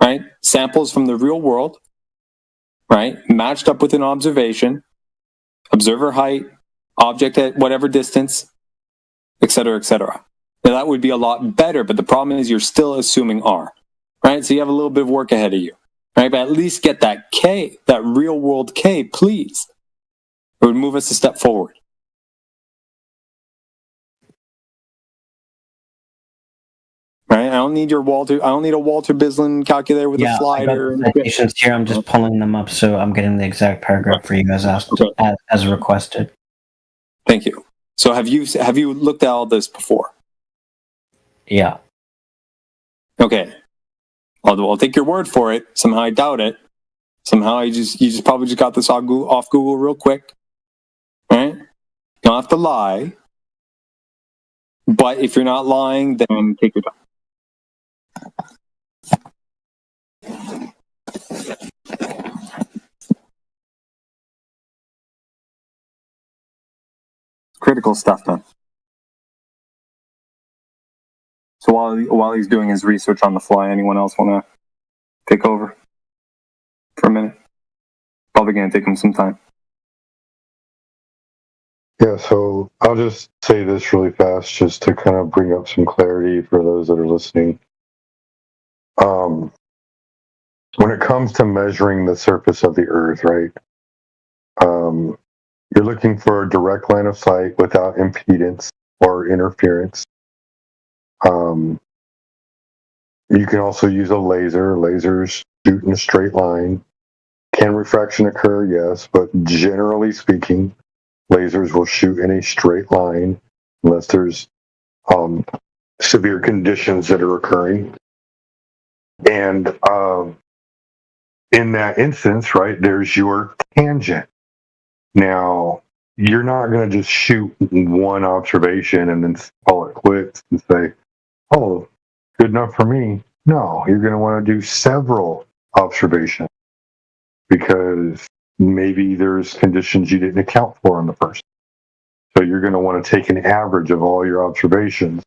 Right? Samples from the real world, right? Matched up with an observation, observer height, object at whatever distance, et cetera, et cetera. Now that would be a lot better, but the problem is you're still assuming R, right? So you have a little bit of work ahead of you, right? But at least get that K, that real world K, please. It would move us a step forward. Right? I don't need a Walter Bislin calculator with a slider. I got the citations here. I'm just pulling them up, so I'm getting the exact paragraph for you as asked, as requested. Thank you. So have you looked at all this before? Yeah. Okay. I'll take your word for it. Somehow I doubt it. Somehow you just probably just got this off Google real quick. Right? You don't have to lie. But if you're not lying, then take your time. Critical stuff done. So while he's doing his research on the fly, anyone else want to take over for a minute? Probably going to take him some time. Yeah, so I'll just say this really fast just to kind of bring up some clarity for those that are listening. When it comes to measuring the surface of the Earth, right, you're looking for a direct line of sight without impedance or interference. You can also use a laser. Lasers shoot in a straight line. Can refraction occur? Yes, but generally speaking, lasers will shoot in a straight line unless there's severe conditions that are occurring. And in that instance, right, there's your tangent. Now, you're not going to just shoot one observation and then call it quits and say, oh, good enough for me. No, you're going to want to do several observations because maybe there's conditions you didn't account for in the first. So you're going to want to take an average of all your observations,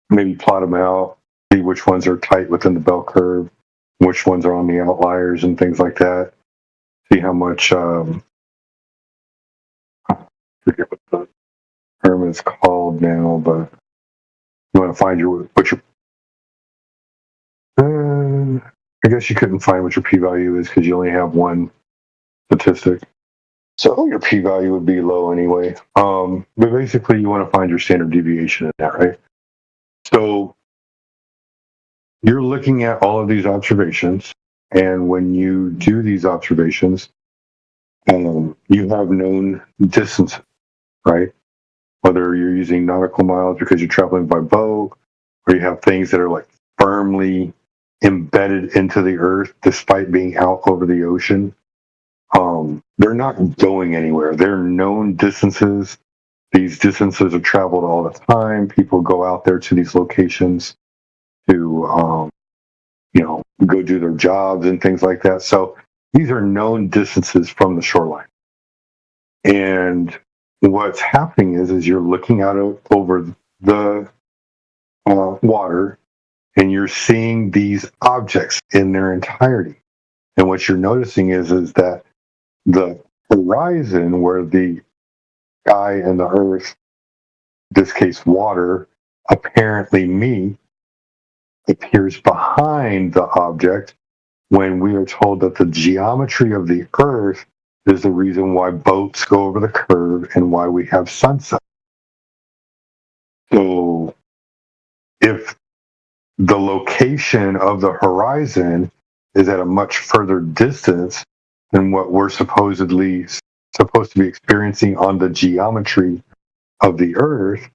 maybe plot them out, see which ones are tight within the bell curve, which ones are on the outliers and things like that. See how much, forget what term it's called now, but you want to find what your I guess you couldn't find what your p-value is because you only have one statistic. So your p-value would be low anyway. But basically you want to find your standard deviation in that, right? So you're looking at all of these observations, and when you do these observations, you have known distances, right? Whether you're using nautical miles because you're traveling by boat, or you have things that are like firmly embedded into the earth despite being out over the ocean. They're not going anywhere. They're known distances. These distances are traveled all the time. People go out there to these locations to, go do their jobs and things like that. So these are known distances from the shoreline. And what's happening is you're looking out over the water, and you're seeing these objects in their entirety. And what you're noticing is that the horizon where the sky and the earth, in this case water, apparently meet, appears behind the object, when we are told that the geometry of the earth is the reason why boats go over the curve and why we have sunset. So if the location of the horizon is at a much further distance than what we're supposed to be experiencing on the geometry of the earth,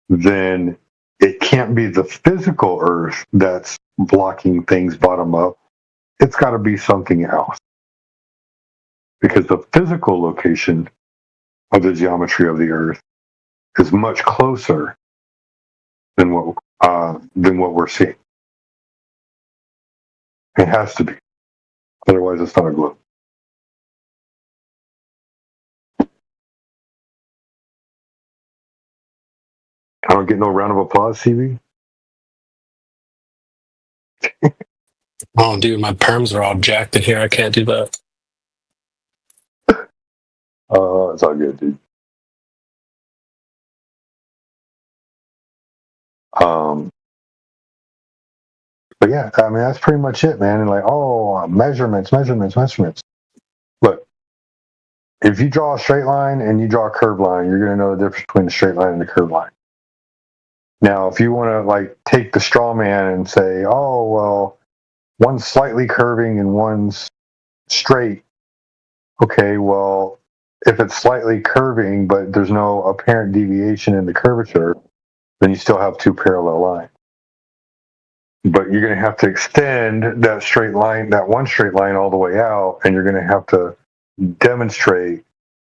then it can't be the physical earth that's blocking things bottom up. It's got to be something else. Because the physical location of the geometry of the earth is much closer than what we're seeing. It has to be. Otherwise, it's not a globe. I don't get no round of applause, CB. Oh, dude, my perms are all jacked in here. I can't do that. It's all good, dude. But yeah, I mean, that's pretty much it, man. And like, measurements. Look, if you draw a straight line and you draw a curved line, you're going to know the difference between the straight line and the curved line. Now, if you want to like take the straw man and say, oh, well, one's slightly curving and one's straight. Okay, well, if it's slightly curving, but there's no apparent deviation in the curvature, then you still have two parallel lines. But you're going to have to extend that straight line, that one straight line all the way out, and you're going to have to demonstrate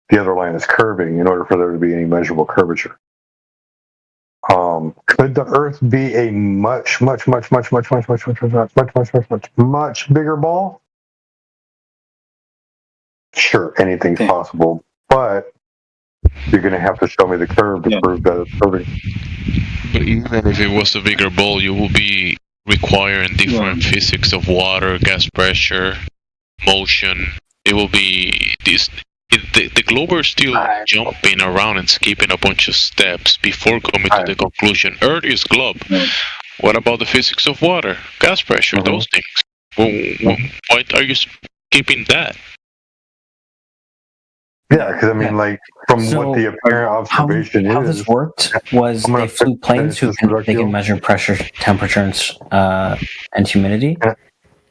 the other line is curving in order for there to be any measurable curvature. Could the Earth be a much bigger ball? Sure, anything's possible, but you're going to have to show me the curve to prove that it's curving. But even if it was a bigger ball, you will be requiring different physics of water, gas pressure, motion. It will be this. The globe is still jumping around and skipping a bunch of steps before coming to the conclusion. Earth is globe. What about the physics of water, gas pressure, those things? Why are you skipping that? Yeah, because I mean, like, from what the apparent observation how this worked was they flew planes they can measure pressure, temperature, and humidity.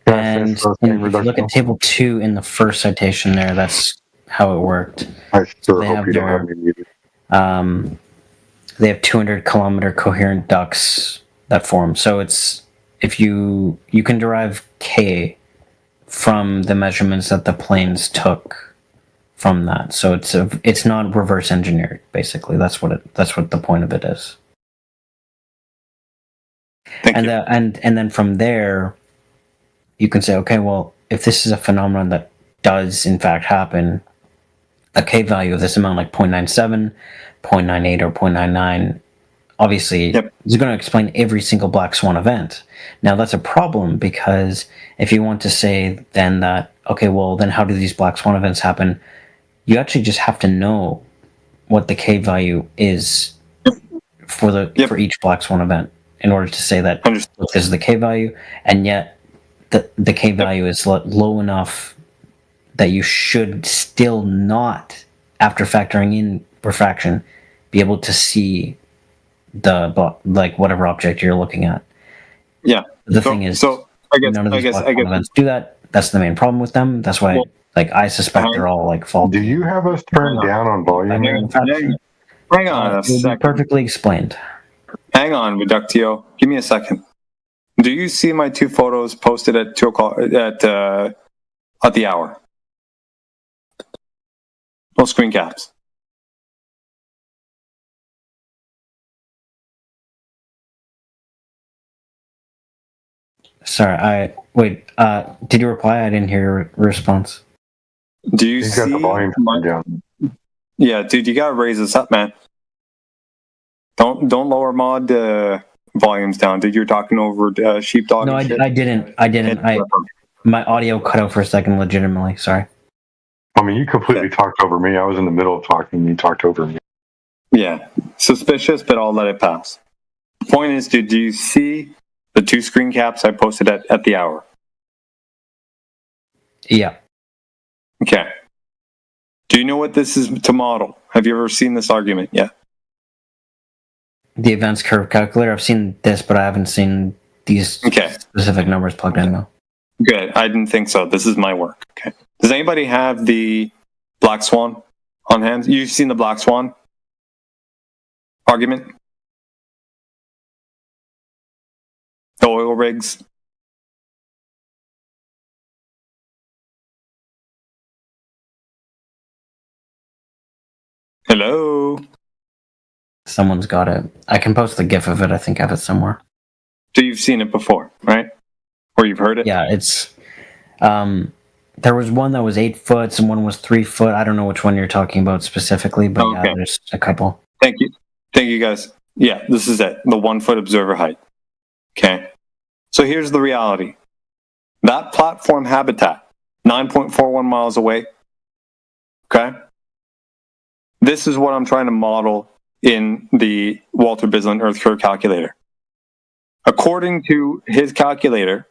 And if you look at table 2 in the first citation there, that's how it worked. I sure hope you don't have me muted. They have 200-kilometer coherent ducts that form. So it's if you can derive K from the measurements that the planes took from that. So it's not reverse engineered. Basically, that's what the point of it is. And then from there, you can say, okay, well, if this is a phenomenon that does in fact happen, a K value of this amount, like 0.97, 0.98, or 0.99, obviously is going to explain every single black swan event. Now, that's a problem because if you want to say then that, okay, well, then how do these black swan events happen? You actually just have to know what the K value is for for each black swan event in order to say that this is the K value, and yet the K value is low enough that you should still not, after factoring in refraction, be able to see the like whatever object you're looking at. Yeah. The thing is, none of these black swan events do that. That's the main problem with them. That's why, I suspect they're all faulty. Do you have us turned down on volume? Hang on a second. Perfectly explained. Hang on, Reductio. Give me a second. Do you see my 2 photos posted at 2 o'clock at the hour? No screen caps. Sorry, did you reply? I didn't hear your response. Do you see the volume down? Yeah, dude, you gotta raise this up, man. Don't lower mod volumes down, dude. You're talking over sheepdog. No, I didn't. My audio cut out for a second, legitimately. Sorry. I mean, you completely talked over me. I was in the middle of talking, and you talked over me. Yeah, suspicious, but I'll let it pass. Point is, dude, do you see the 2 screen caps I posted at the hour? Yeah. Okay. Do you know what this is to model? Have you ever seen this argument yet? The events curve calculator. I've seen this, but I haven't seen these specific numbers plugged in, though. Good. I didn't think so. This is my work. Okay. Does anybody have the black swan on hand? You've seen the black swan argument? The oil rigs? Hello? Someone's got it. I can post the GIF of it. I think I have it somewhere. So you've seen it before, right? Or you've heard it? Yeah, it's... there was one that was 8 foot, and one was 3 foot. I don't know which one you're talking about specifically, but yeah, there's a couple. Thank you. Thank you, guys. Yeah, this is it. The 1 foot observer height. Okay. So here's the reality. That platform habitat, 9.41 miles away. Okay. This is what I'm trying to model in the Walter Bislin Earth Curve calculator. According to his calculator,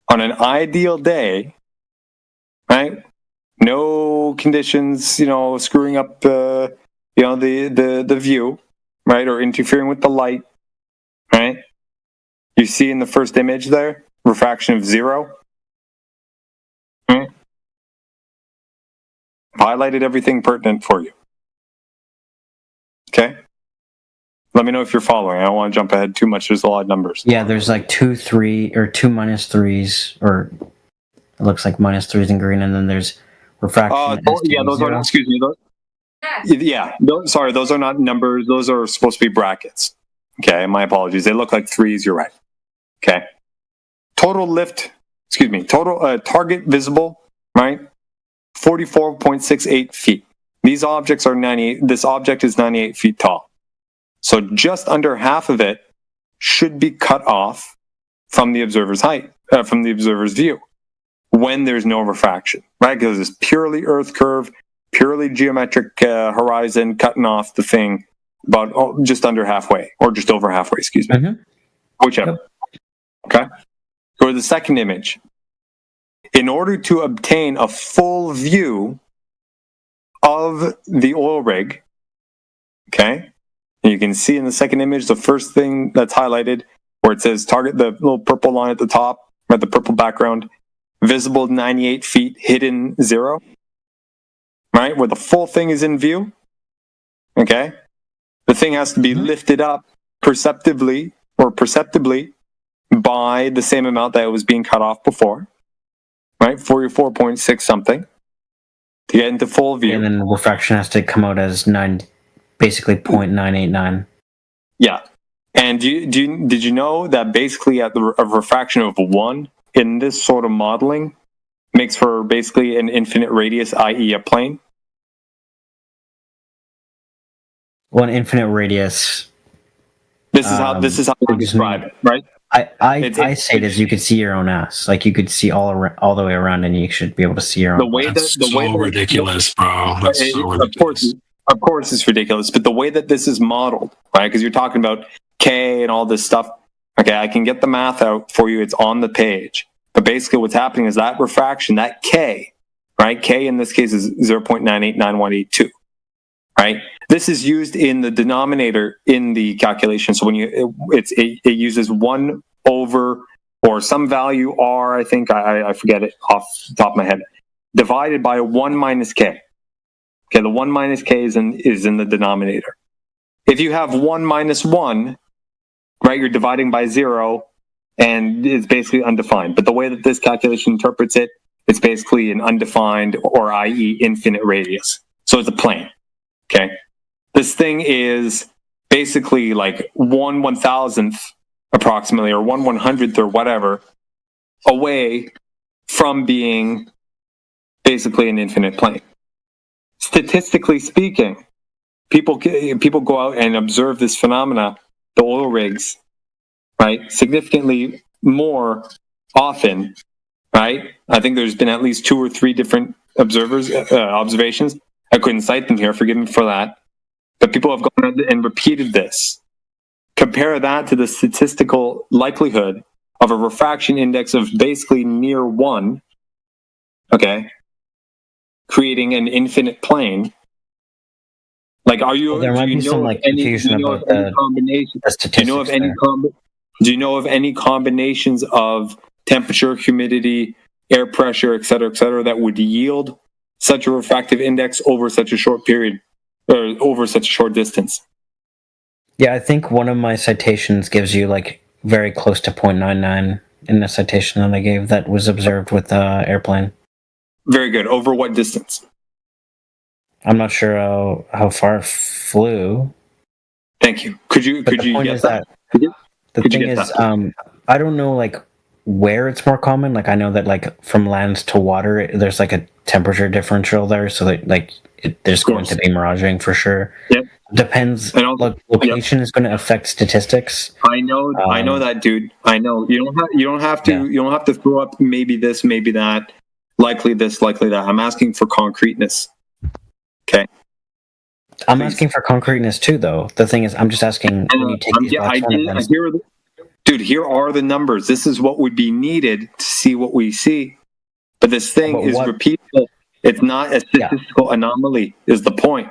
on an ideal day, right? No conditions, screwing up, the view, right? Or interfering with the light, right? You see in the first image there, refraction of 0. Right? I've highlighted everything pertinent for you. Okay? Let me know if you're following. I don't want to jump ahead too much. There's a lot of numbers. Yeah, there's like 2 -3s, or it looks like -3s in green, and then there's refraction. Those are, excuse me. Sorry, those are not numbers. Those are supposed to be brackets. Okay, my apologies. They look like 3s. You're right. Okay. Total target visible, right? 44.68 feet. These objects are 98. This object is 98 feet tall. So just under half of it should be cut off from the observer's height, from the observer's view, when there's no refraction, right? Because it's purely Earth curve, purely geometric horizon, cutting off the thing about just under halfway, or just over halfway, excuse me. Whichever. Yep. Okay? Go to the second image. In order to obtain a full view of the oil rig, okay? And you can see in the second image, the first thing that's highlighted, where it says target, the little purple line at the top, right, the purple background, visible 98 feet, hidden 0, right, where the full thing is in view, okay? The thing has to be lifted up perceptibly by the same amount that it was being cut off before, right, 44.6 something, to get into full view. And then refraction has to come out as basically 0.989. Yeah. And did you know that basically at a refraction of 1 in this sort of modeling makes for basically an infinite radius, i.e. a plane? Well, an infinite radius. This is how they describe it, right? I say it as you could see your own ass. Like you could see all the way around, and you should be able to see your own. That's so ridiculous, bro. That's so ridiculous. Of course, Of course it's ridiculous, but the way that this is modeled, right? Because you're talking about K and all this stuff. Okay, I can get the math out for you. It's on the page. But basically what's happening is that refraction, that K, right? K in this case is 0.989182, right? This is used in the denominator in the calculation. So when it uses 1 over or some value R, I think, I forget it off the top of my head, divided by 1 minus K. Okay, the 1 minus K is in the denominator. If you have 1 minus 1, right, you're dividing by 0, and it's basically undefined. But the way that this calculation interprets it, it's basically an undefined, or i.e. infinite radius. So it's a plane, okay? This thing is basically like 1/1000th approximately, or 1/100th or whatever, away from being basically an infinite plane. Statistically speaking, people go out and observe this phenomena, the oil rigs, right, significantly more often, right? I think there's been at least 2 or 3 different observations. I couldn't cite them here, forgive me for that. But people have gone out and repeated this. Compare that to the statistical likelihood of a refraction index of basically near 1, okay, creating an infinite plane. Like, are you? There might be some like confusion about the Do you know of any? Do you know of any combinations of temperature, humidity, air pressure, et cetera, that would yield such a refractive index over such a short period, or over such a short distance? Yeah, I think one of my citations gives you like very close to 0.99 in the citation that I gave that was observed with the airplane. Very good. Over what distance? I'm not sure how far it flew. Thank you. Could you get that? The thing is, I don't know like where it's more common. Like I know that like from land to water, there's like a temperature differential there, so that like there's going to be miraging for sure. Yep. Depends. Location is going to affect statistics. I know that, dude. I know. You don't have to throw up maybe this, maybe that, likely this, likely that. I'm asking for concreteness. Okay. I'm asking for concreteness too, though. The thing is, I'm just asking when you take these dude, here are the numbers. This is what would be needed to see what we see. But this thing is repeatable. It's not a statistical anomaly, is the point.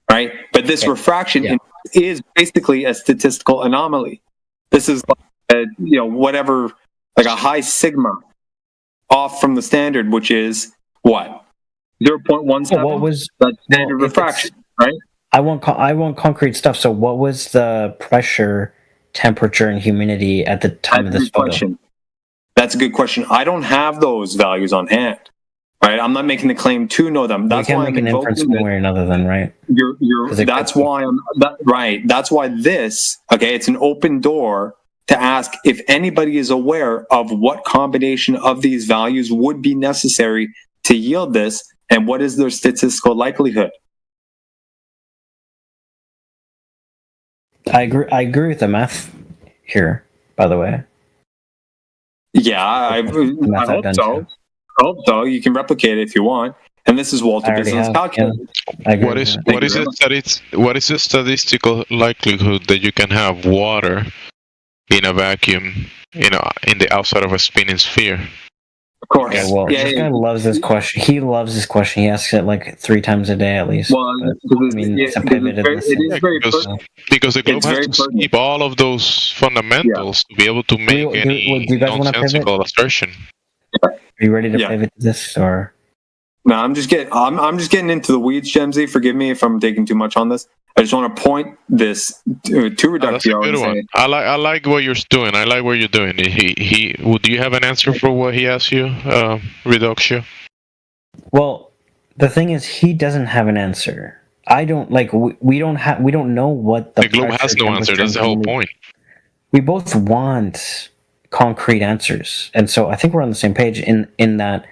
Right? But this refraction is basically a statistical anomaly. This is like whatever, like a high sigma off from the standard, which is what? 0.17. What was that standard refraction, right? I want concrete stuff. So what was the pressure, temperature, and humidity at the time of this photo? That's a good question. I don't have those values on hand. Right? I'm not making the claim to know them. That's why I'm make an inference one way or another, then, right? That's why this, okay, it's an open door to ask if anybody is aware of what combination of these values would be necessary to yield this, and what is their statistical likelihood. I agree with the math here, by the way. Yeah, I hope so. I hope so. You can replicate it if you want. And this is Walter Bissell's calculator. What is the statistical likelihood that you can have water in a vacuum, in the outside of a spinning sphere? Of course. Yeah, well, this guy loves this question. He loves this question. He asks it like 3 times a day at least. Well, it's a pivot because the globe has to keep all of those fundamentals to be able to make any nonsensical assertion. Are you ready to pivot to this, or? No, I'm just getting into the weeds, Gemsy. Forgive me if I'm taking too much on this. I just want to point this to Reductio. That's a good one. I like what you're doing. I like what you're doing. Do you have an answer for what he asked you, Reductio? Well, the thing is, he doesn't have an answer. I don't like. We don't know what the globe has no answer. That's the whole point. We both want concrete answers, and so I think we're on the same page in that.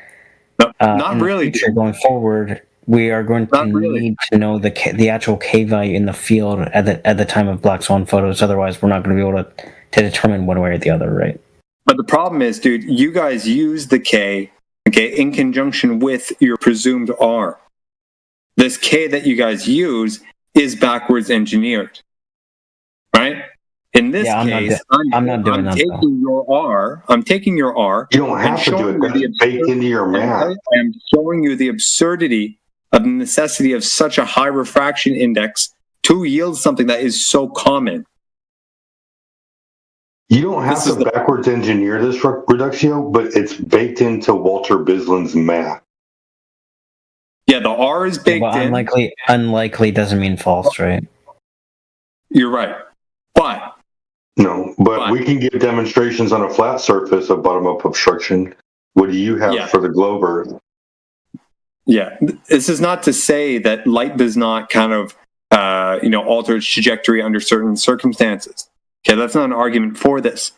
Not really. Going forward, we are going to need to know the actual K value in the field at the time of black swan photos. Otherwise, we're not going to be able to determine one way or the other, right? But the problem is, dude, you guys use the K, okay, in conjunction with your presumed R. this K that you guys use is backwards engineered, right? In this case, I'm not doing that. Taking your R. I'm taking your R. You don't have to do it. That's baked into your math. I am showing you the absurdity of the necessity of such a high refraction index to yield something that is so common. You don't have to backwards engineer this reductio, but it's baked into Walter Bislin's math. Yeah, the R is baked in. Unlikely doesn't mean false, right? You're right. But we can give demonstrations on a flat surface of bottom-up obstruction. What do you have for the globe Earth? Yeah, this is not to say that light does not kind of, alter its trajectory under certain circumstances. Okay, that's not an argument for this.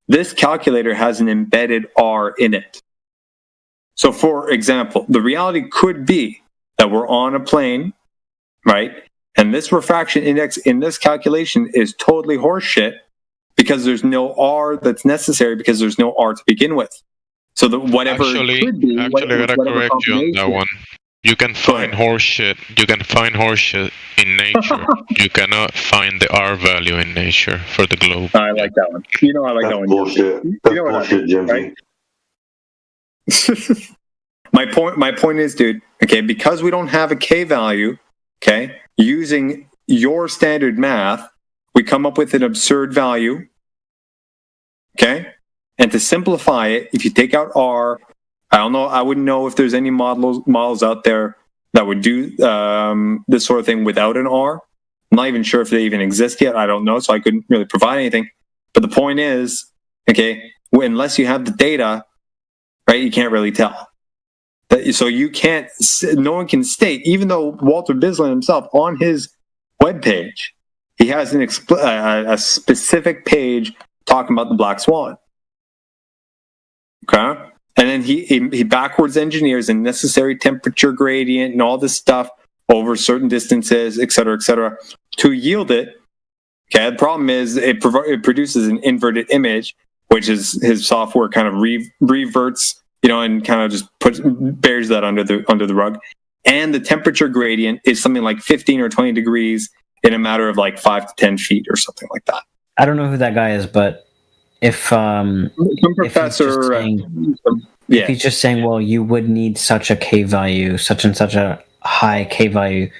This calculator has an embedded R in it. So, for example, the reality could be that we're on a plane, right? And this refraction index in this calculation is totally horseshit because there's no R that's necessary because there's no R to begin with. So that whatever Actually, it could be, I gotta correct you on that one. You can find horseshit. You can find horseshit in nature. You cannot find the R value in nature for the globe. I like that one. You know I like that one. Bullshit. That's bullshit, Jimmy. Right? My point is, dude, okay, because we don't have a K value, okay, using your standard math, we come up with an absurd value, okay? And to simplify it, if you take out R, I don't know, I wouldn't know if there's any models out there that would do this sort of thing without an R. I'm not even sure if they even exist yet. I don't know, so I couldn't really provide anything. But the point is, okay, unless you have the data, right, you can't really tell. So you can't, no one can state, even though Walter Bislin himself on his webpage, he has a specific page talking about the black swan. Okay? And then he backwards engineers a necessary temperature gradient and all this stuff over certain distances, et cetera, to yield it. Okay, the problem is it produces an inverted image, which is his software kind of reverts, and kind of just bears that under the rug. And the temperature gradient is something like 15 or 20 degrees in a matter of like 5 to 10 feet or something like that. I don't know who that guy is, but if some professor, if he's just saying, well, you would need such a K value, such and such a high K value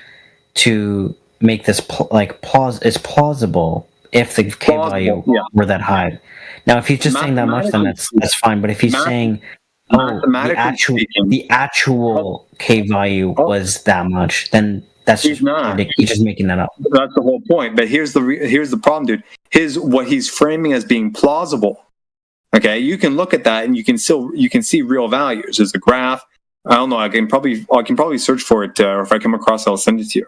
to make this it's plausible if the K value were that high. Now, if he's just saying that much, then that's fine. But if he's saying, the actual K value was that much, then that's just ridiculous. He's just making that up. That's the whole point. But here's the problem, dude. What he's framing as being plausible. Okay, you can look at that and you can see real values. There's a graph. I don't know. I can probably search for it, or if I come across it, I'll send it to you.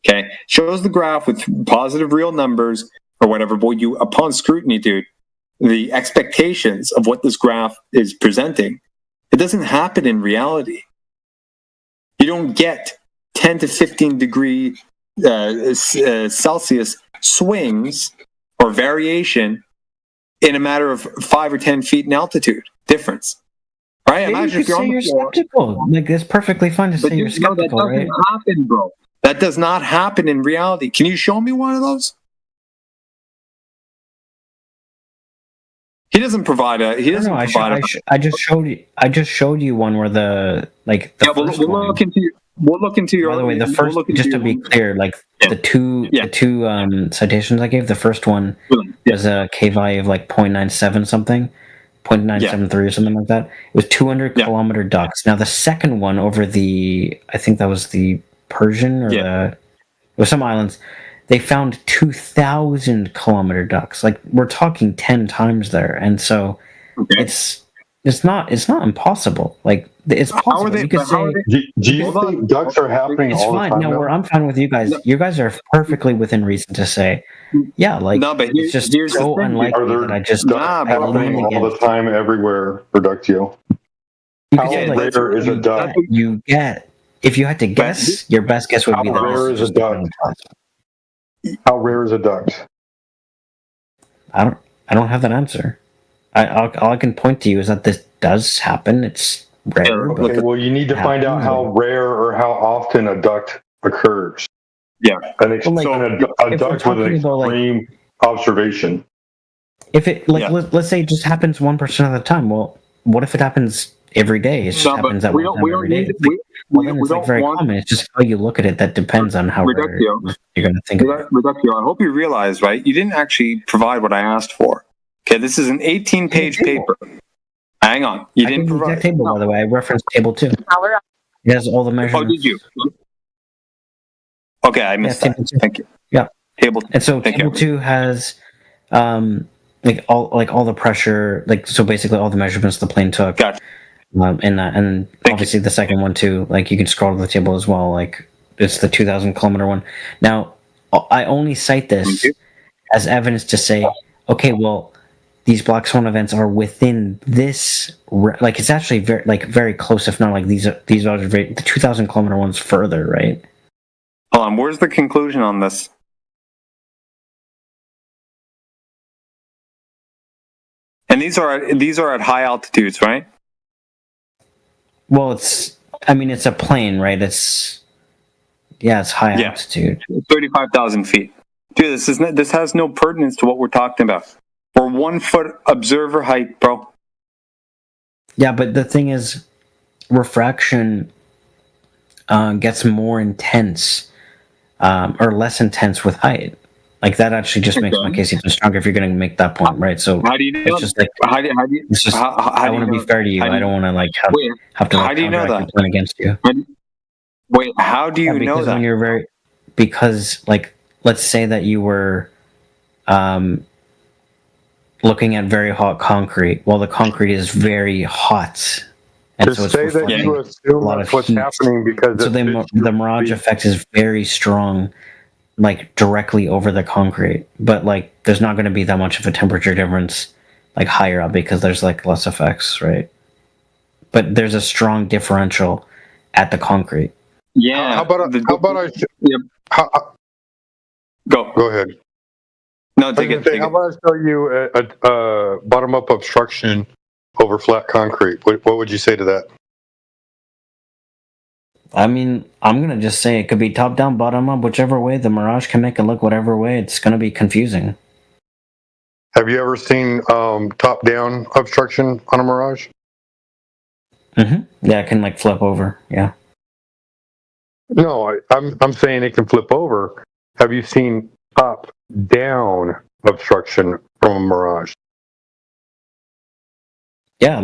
Okay, shows the graph with positive real numbers or whatever. But upon scrutiny, dude, the expectations of what this graph is presenting, it doesn't happen in reality. You don't get 10 to 15 degree Celsius swings or variation in a matter of 5 or 10 feet in altitude difference. Right? Imagine if you're skeptical. Like, it's perfectly fine to say you're skeptical, that doesn't happen, bro. That does not happen in reality. Can you show me one of those? He doesn't provide a. He doesn't provide a. I just showed you one where the we'll look into your. By the way, the first, just to be clear, the two citations I gave, the first one was a K value of like 0.97 something, 0.973 or something like that. It was 200 kilometer ducts. Now the second one over I think that was the Persian or it was some islands. They found 2,000 kilometer ducts. Like, we're talking 10 times there, and so it's not impossible. Like, it's possible. You could say, do you think ducks are happening all the time? No, I'm fine with you guys. You guys are perfectly within reason to say, yeah, like, but it's just so unlikely that I just happening all the time everywhere, Reductio. How rare is a duck? If you had to guess, your best guess would be that. How rare is a duck? How rare is a duct? I don't have that answer. All I can point to you is that this does happen. It's rare. Okay, well, you need to find out how rare or how often a duct occurs. Yeah. An duct with an extreme observation. If it let's say it just happens 1% of the time. Well, what if it happens every day? It just happens that one time every day. It's like very common. It's just how you look at it that depends on how rare you're going to think of it. Reductio, I hope you realize, right? You didn't actually provide what I asked for. Okay, this is an 18-page paper. Hang on, you didn't provide. Table, by the way, I referenced table 2. It has all the measurements. Oh, did you? Okay, I missed that. Thank you. Yeah, table. And so table 2 has all the pressure, so basically all the measurements the plane took. Gotcha. And obviously the second one too. You can scroll to the table as well. It's the 2,000 kilometer one. Now, I only cite this as evidence to say, okay, well, these black swan events are within this. It's actually very close, if not these are the 2,000 kilometer ones further, right? Hold on. Where's the conclusion on this? And these are at high altitudes, right? Well, it's a plane, right? It's high altitude. 35,000 feet. Dude, this has no pertinence to what we're talking about. We're 1 foot observer height, bro. Yeah, but the thing is, refraction gets more intense or less intense with height. That actually just makes my case even stronger if you're going to make that point, right? So how do you know? It's just I want to be fair to you. I don't want to have to how do you know that? Point against you. Wait, how do you know that? When you're because let's say that you were looking at very hot concrete. Well, the concrete is very hot. And Just say that you assume that's what's happening because so the mirage effect is very strong. Directly over the concrete, but there's not going to be that much of a temperature difference higher up because there's less effects, right? But there's a strong differential at the concrete. Yeah. How about Go ahead. No, take it. How about I show you a bottom up obstruction over flat concrete? What would you say to that? I'm going to just say it could be top down, bottom up, whichever way. The mirage can make it look whatever way. It's going to be confusing. Have you ever seen top down obstruction on a mirage? Mm-hmm. Yeah, it can flip over. Yeah. No, I'm saying it can flip over. Have you seen top down obstruction from a mirage? Yeah,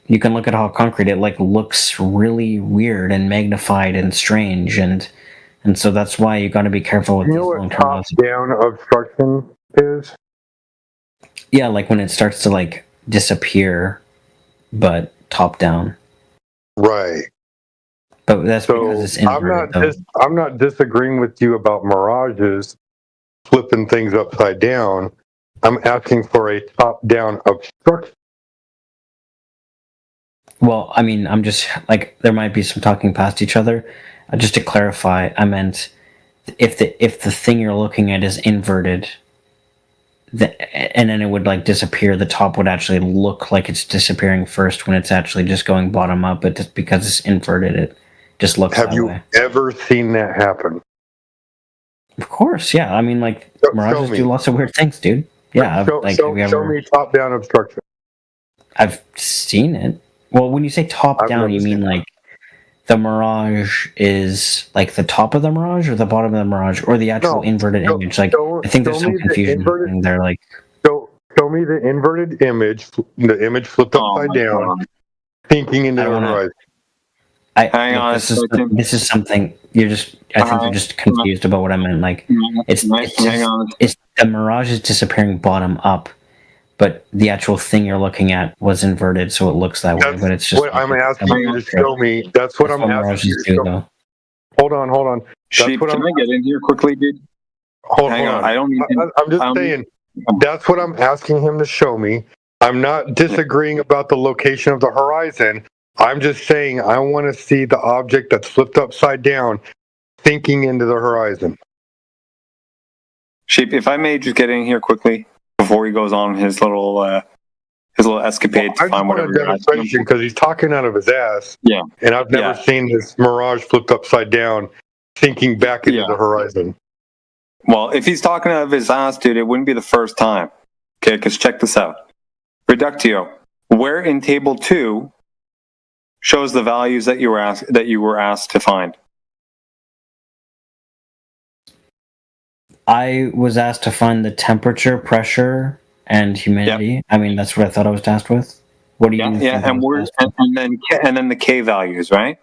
you can look at how concrete it looks really weird and magnified and strange, and so that's why you got to be careful with these long-term. Top down obstruction is? Yeah, when it starts to disappear, but top down. Right. But that's because it's inverted. I'm not disagreeing with you about mirages flipping things upside down. I'm asking for a top down obstruction. Well, I'm just there might be some talking past each other. Just to clarify, I meant if the thing you're looking at is inverted, and then it would disappear, the top would actually look like it's disappearing first when it's actually just going bottom up. But just because it's inverted, it just looks that way. Have you ever seen that happen? Of course, yeah. Mirages do lots of weird things, dude. Yeah. Show me top down obstruction. I've seen it. Well, when you say top down, you mean the mirage is the top of the mirage or the bottom of the mirage or the actual inverted image? I think there's some confusion in there. Show me the inverted image, the image flipped upside down, thinking into the horizon. Hang on. This is something you're just. I think you're just confused about what I meant. It's the mirage is disappearing bottom up. But the actual thing you're looking at was inverted, so it looks that way. But it's just what I'm asking you to show me. That's what I'm asking you to show me. Hold on. Sheep, can I get in here quickly, dude? Hold on. I'm just saying. That's what I'm asking him to show me. I'm not disagreeing about the location of the horizon. I'm just saying I want to see the object that's flipped upside down, thinking into the horizon. Sheep, if I may just get in here quickly. Before he goes on his little escapade to find whatever. Demonstration because he's talking out of his ass. Yeah, and I've never seen this mirage flipped upside down sinking back into the horizon. Well, if he's talking out of his ass, dude, it wouldn't be the first time. Okay, because check this out. Reductio, where in table 2 shows the values that you were asked to find? I was asked to find the temperature, pressure, and humidity. I mean, that's what I thought I was tasked with. What do you? And then the K values, right?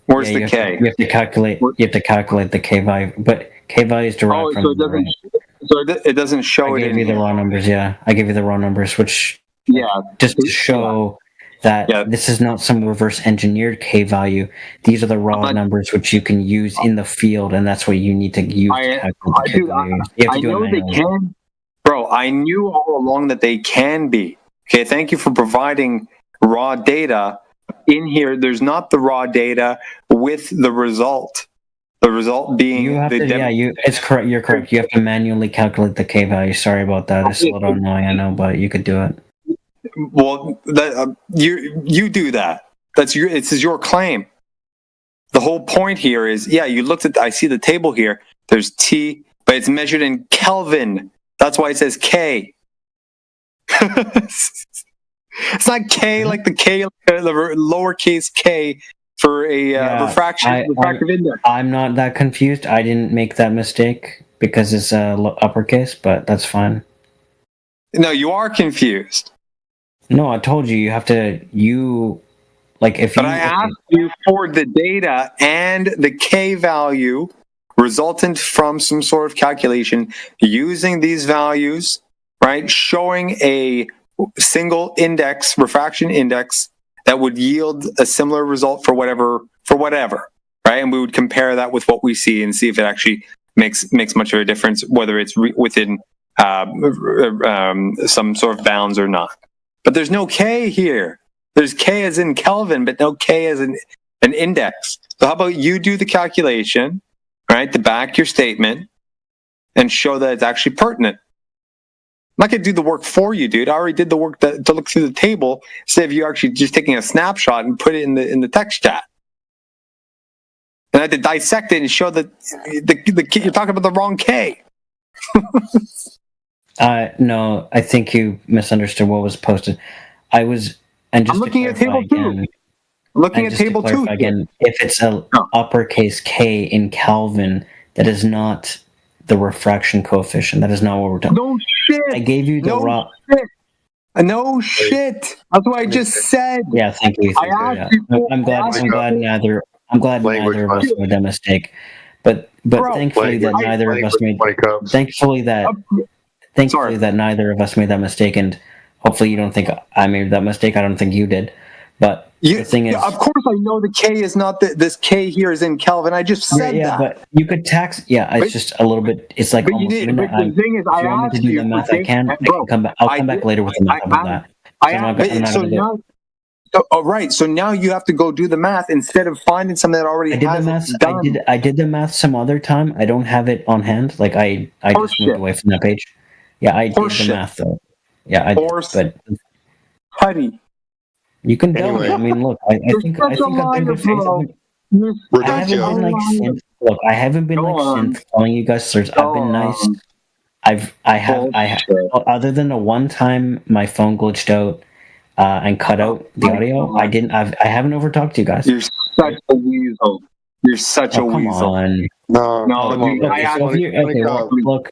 Where's the K? You have to calculate. You have to calculate the K value, but K value is derived from. It doesn't show I gave you the raw numbers. Yeah, I gave you the raw numbers, which just to show that this is not some reverse engineered K value. These are the raw numbers which you can use in the field, and that's what you need to use to calculate the K values. You have to do it manually. They can, bro. I knew all along that they can be. Okay, thank you for providing raw data. In here, there's not the raw data with the result. The result being it's correct. You're correct. You have to manually calculate the K value. Sorry about that. It's a little annoying, I know, but you could do it. Well, you do that. This is your claim. The whole point here is, you looked at. I see the table here. There's T, but it's measured in Kelvin. That's why it says K. It's not K like the K, the lowercase K for a refractive index. I'm not that confused. I didn't make that mistake because it's uppercase, but that's fine. No, you are confused. No, I told you have to. But I asked you for the data and the K value resultant from some sort of calculation using these values, right? Showing a single index, refraction index, that would yield a similar result for whatever, right? And we would compare that with what we see and see if it actually makes much of a difference, whether it's within some sort of bounds or not. But there's no K here. There's K as in Kelvin, but no K as an index. So how about you do the calculation, right, to back your statement and show that it's actually pertinent. I'm not going to do the work for you, dude. I already did the work to look through the table instead of you actually just taking a snapshot and put it in the text chat. And I had to dissect it and show that you're talking about the wrong K. No, I think you misunderstood what was posted. I'm looking at table 2. Looking at table 2 again. If it's a uppercase K in Kelvin, that is not the refraction coefficient. That is not what we're talking. No shit. I gave you the raw. Shit. No shit. That's what I just said. Yeah, thank you. I'm glad neither of us made that mistake. But thankfully that neither of us made. Thankfully that neither of us made that mistake, and hopefully you don't think I made that mistake. I don't think you did. But the thing is, of course, I know the K is not this K here is in Kelvin. I just said that. But you could tax. Yeah, it's just a little bit. It's like almost. The thing is, I asked you to do the math. I can. I can come back. I'll come back later with the math about that. So now you have to go do the math instead of finding something that already has it done. I did the math some other time. I don't have it on hand. Like I just moved away from that page. Yeah, I did the math though. Yeah, I did. But Putty. You can tell me. I mean, look, I think I've been good faith. I haven't been like synth calling you guys slurs. I've been nice. I have. Other than the one time my phone glitched out and cut out the audio, I haven't overtalked you guys. You're such a weasel. You're such a weasel. On. No. Look.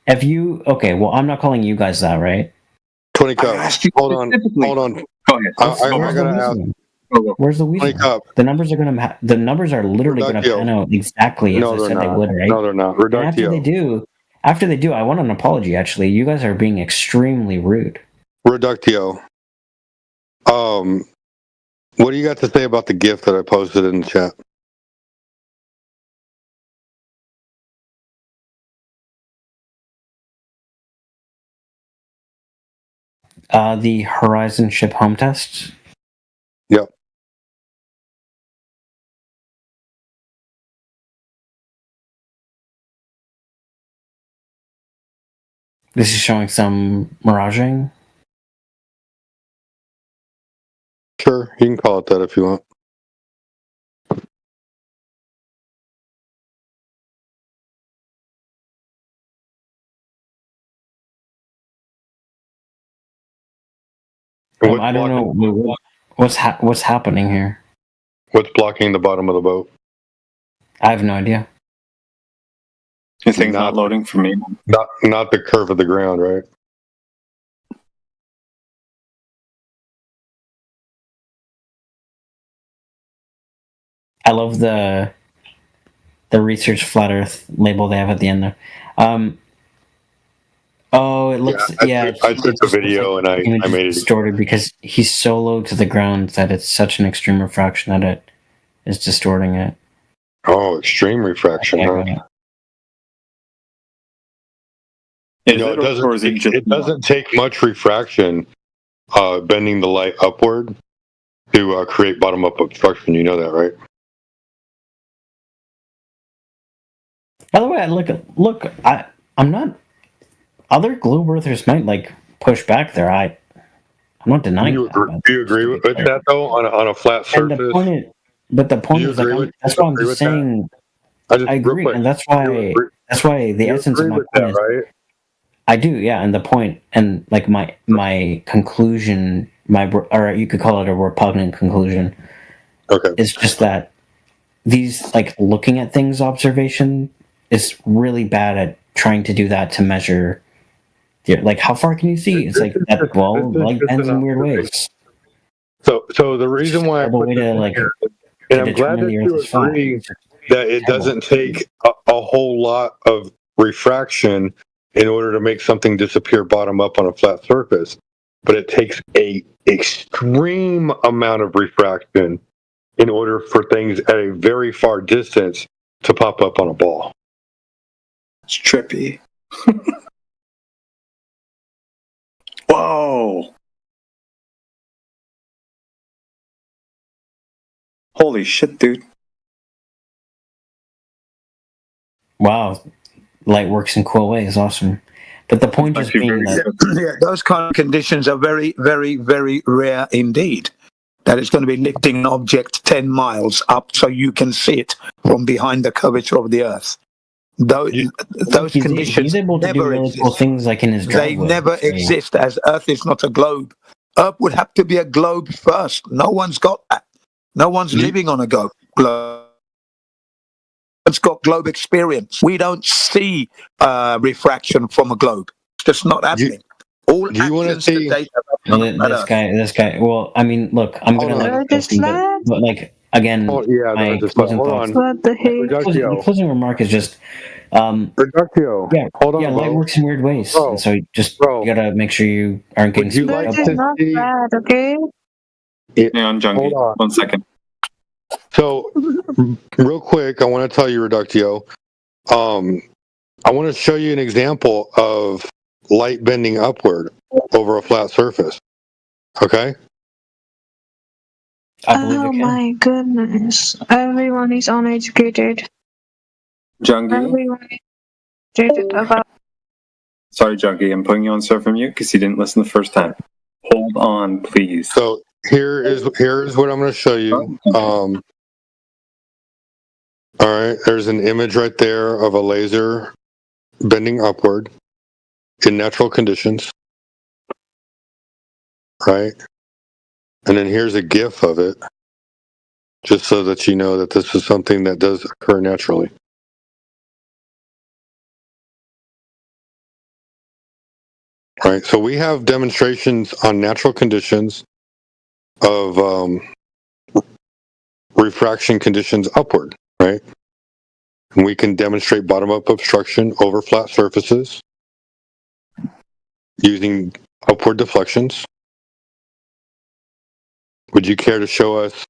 If you well, I'm not calling you guys that, right? 20 cups. Hold on. Go ahead. I gotta ask. Where's the weasel? The numbers are literally gonna pan out exactly as I said they would, right? No, they're not. After they do, I want an apology. Actually, you guys are being extremely rude. Reductio. What do you got to say about the gift that I posted in the chat? The Horizon ship home test. Yep. This is showing some miraging. Sure, you can call it that if you want. I don't know what's happening here. What's blocking the bottom of the boat? I have no idea. This thing's not loading for me. Not the curve of the ground, right? I love the research flat Earth label they have at the end there. Oh, it looks I took the video and I made it distorted because he's so low to the ground that it's such an extreme refraction that it is distorting it. Oh, extreme refraction, huh? It doesn't take much refraction bending the light upward to create bottom-up obstruction. You know that, right? By the way, I'm not. Other globe earthers might like push back there. I'm not denying. Do you agree with that though? On a flat surface. The point is like that's why I'm just saying. I agree, and that's why the essence of my point is. Right? I do, yeah, and the point and like my conclusion, or you could call it a repugnant conclusion. Okay, it's just that these like looking at things observation is really bad at trying to do that to measure. Like how far can you see? It's like that ball like bends in weird ways. So the reason why I put this in here, and I'm glad that you agree that it doesn't take a whole lot of refraction in order to make something disappear bottom up on a flat surface, but it takes a extreme amount of refraction in order for things at a very far distance to pop up on a ball. It's trippy. Whoa! Holy shit, dude. Wow. Light works in cool ways. Awesome. But the point is being that... those kind of conditions are very, very, very rare indeed. That it's going to be lifting an object 10 miles up so you can see it from behind the curvature of the Earth. Those conditions he's able to do really cool things like in his driveway. They never exist, as Earth is not a globe. Earth would have to be a globe first. No one's got that. No one's living on a globe. It's got globe experience. We don't see refraction from a globe. It's just not happening. All do you want to see this guy? Well, I mean, look, I'm gonna but like again. Hold on. What the heck? The closing remark is just. Reductio. Yeah, hold on. Light works in weird ways, and so you gotta make sure you aren't getting. That is not bad, okay? Hang on, Junkie. 1 second. So, real quick, I want to tell you, Reductio. I want to show you an example of light bending upward over a flat surface. Okay? Oh my goodness. Everyone is uneducated. Junkie? Everyone is uneducated about... Sorry, Junkie, I'm putting you on server mute because you didn't listen the first time. Hold on, please. So, here's what I'm going to show you. All right, there's an image right there of a laser bending upward in natural conditions. Right? And then here's a GIF of it, just so that you know that this is something that does occur naturally. Right, so we have demonstrations on natural conditions of refraction conditions upward, right? And we can demonstrate bottom-up obstruction over flat surfaces using upward deflections. Would you care to show us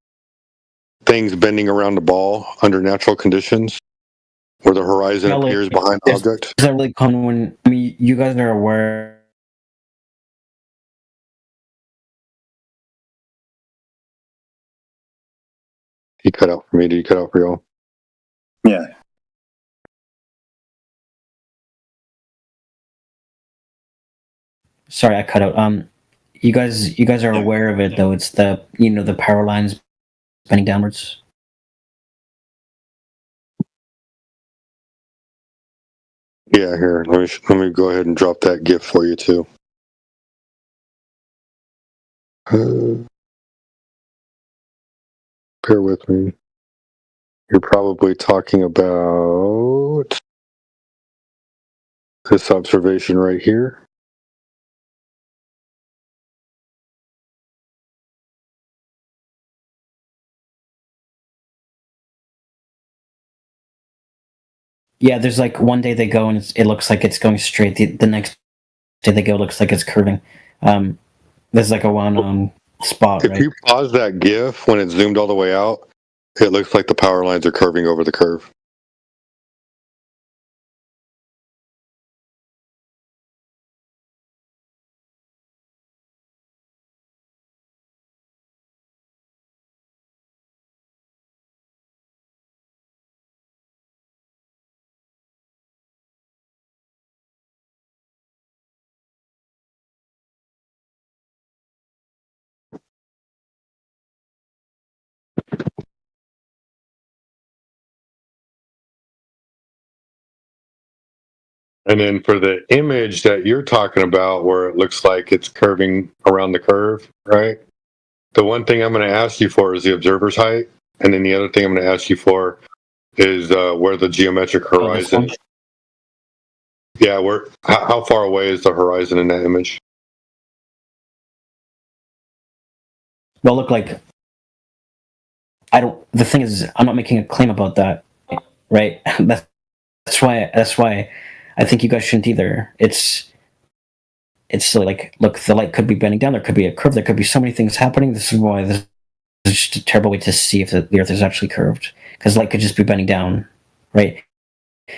things bending around the ball under natural conditions where the horizon appears behind the object? Is that really common when, I mean, you guys are aware... He cut out for me. Did he cut out for y'all? Yeah. Sorry, I cut out. You guys are aware of it though. It's the the power lines bending downwards. Yeah, here. Let me go ahead and drop that GIF for you too. Bear with me. You're probably talking about this observation right here. Yeah, there's like one day they go and it looks like it's going straight. The next day they go, it looks like it's curving. There's like a one spot. If right? you pause that GIF when it's zoomed all the way out, it looks like the power lines are curving over the curve. And then for the image that you're talking about where it looks like it's curving around the curve, right? The one thing I'm going to ask you for is the observer's height. And then the other thing I'm going to ask you for is where the geometric horizon. Yeah, how far away is the horizon in that image? Well, look, like the thing is, I'm not making a claim about that, right? That's why I think you guys shouldn't either. It's silly. Like, look, the light could be bending down. There could be a curve. There could be so many things happening. This is why this is just a terrible way to see if the Earth is actually curved, because light could just be bending down, right?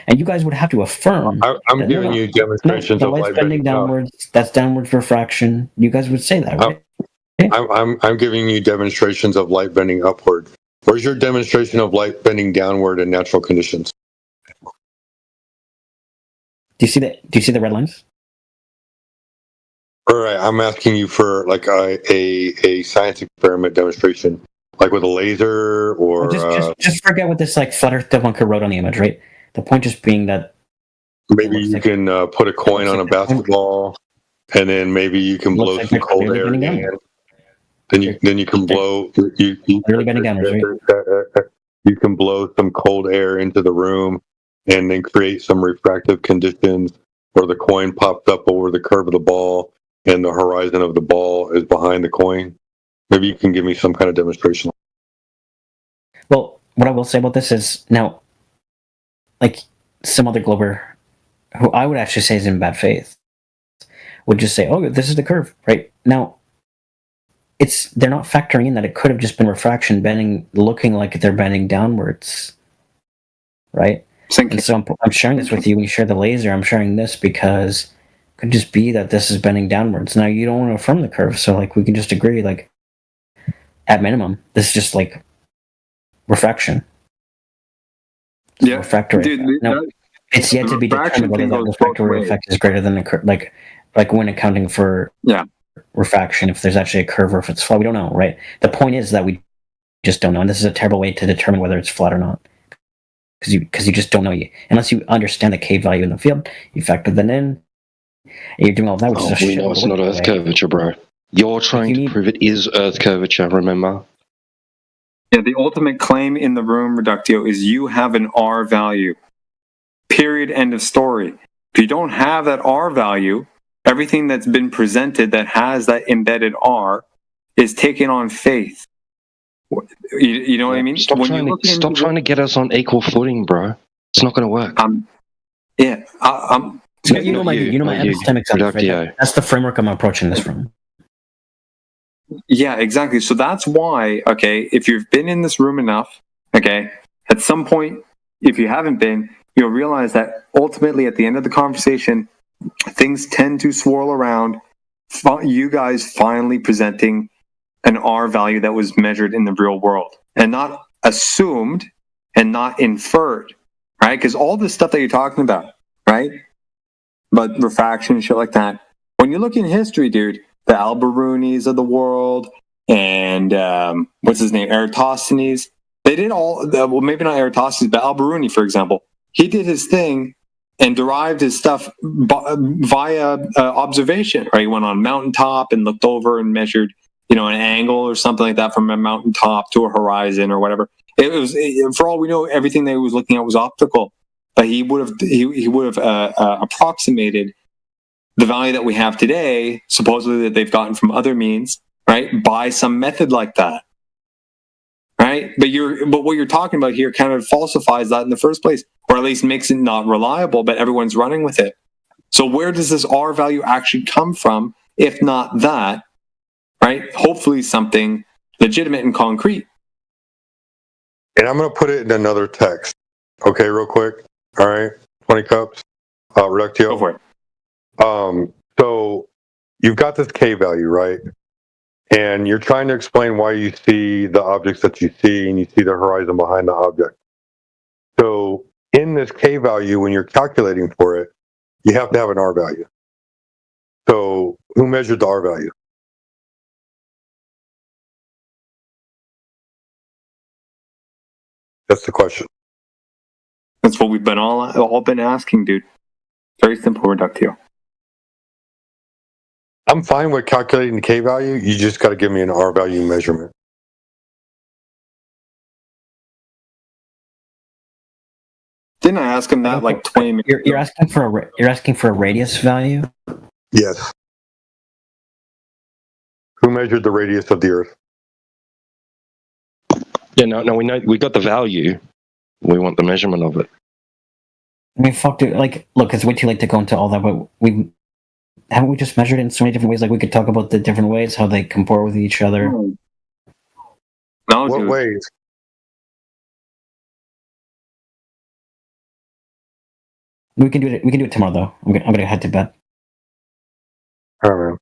And you guys would have to affirm. I'm giving you demonstrations the of light's light bending downwards. That's downward refraction. You guys would say that, right? I'm giving you demonstrations of light bending upward. Where's your demonstration of light bending downward in natural conditions? Do you see that? Do you see the red lines? All right, I'm asking you for like a science experiment demonstration, like with a laser or. Just forget what this like flat Earth debunker wrote on the image, right? The point just being that maybe you can put a coin on a basketball, and then maybe you can blow some cold air in. Then you can blow you can blow some cold air into the room, and then create some refractive conditions where the coin pops up over the curve of the ball, and the horizon of the ball is behind the coin. Maybe you can give me some kind of demonstration. Well, what I will say about this is now, like some other glober, who I would actually say is in bad faith, would just say, "Oh, this is the curve," right? Now, they're not factoring in that it could have just been refraction bending, looking like they're bending downwards, right? And so I'm sharing this with you. When you share the laser, I'm sharing this because it could just be that this is bending downwards. Now you don't want to affirm the curve, so like we can just agree, like at minimum, this is just like refraction. Yeah, refractory. Dude, no, it's yet to be determined whether that refractory effect is greater than the curve. Like when accounting for refraction, if there's actually a curve or if it's flat, we don't know, right? The point is that we just don't know, and this is a terrible way to determine whether it's flat or not, because you just don't know unless you understand the K value in the field. You factor that in, and you're doing all that. Which is we know it's not Earth curvature, bro. You're trying to prove it is Earth curvature. Remember? Yeah, the ultimate claim in the room, Reductio, is you have an R value. Period. End of story. If you don't have that R value, everything that's been presented that has that embedded R is taken on faith. You know what I mean? Stop trying to get us on equal footing, bro. It's not going to work. You know my epistemic sense, right? That's the framework I'm approaching this from. Yeah, exactly. So that's why, okay, if you've been in this room enough, okay, at some point, if you haven't been, you'll realize that ultimately at the end of the conversation, things tend to swirl around you guys finally presenting an R value that was measured in the real world and not assumed and not inferred, right? Because all this stuff that you're talking about, right? But refraction and shit like that. When you look in history, dude, the Alberunis of the world and what's his name, Eratosthenes, they did all, well, maybe not Eratosthenes, but Alberuni, for example, he did his thing and derived his stuff via observation, right? He went on a mountaintop and looked over and measured, an angle or something like that from a mountaintop to a horizon or whatever. It was, for all we know, everything that he was looking at was optical. But he would have approximated the value that we have today, supposedly that they've gotten from other means, right, by some method like that, right? But what you're talking about here kind of falsifies that in the first place, or at least makes it not reliable. But everyone's running with it. So where does this R value actually come from, if not that, right? Hopefully something legitimate and concrete. And I'm going to put it in another text. Okay, real quick. All right, 20 cups. Reductio. Go for it. So you've got this K value, right? And you're trying to explain why you see the objects that you see, and you see the horizon behind the object. So in this K value, when you're calculating for it, you have to have an R value. So who measured the R value? That's the question. That's what we've been all been asking, dude. Very simple, Reductio. I'm fine with calculating the K value. You just got to give me an R value measurement. Didn't I ask him that like 20 minutes ago? You're asking for a radius value? Yes. Who measured the radius of the Earth? Yeah, no, we know we got the value. We want the measurement of it. I mean, fuck, dude. Like, look, it's way too late to go into all that, but haven't we just measured it in so many different ways? Like, we could talk about the different ways, how they compare with each other. No, what dude. ways? We can do it. We can do it tomorrow, though. I'm gonna head to bed. All right, man.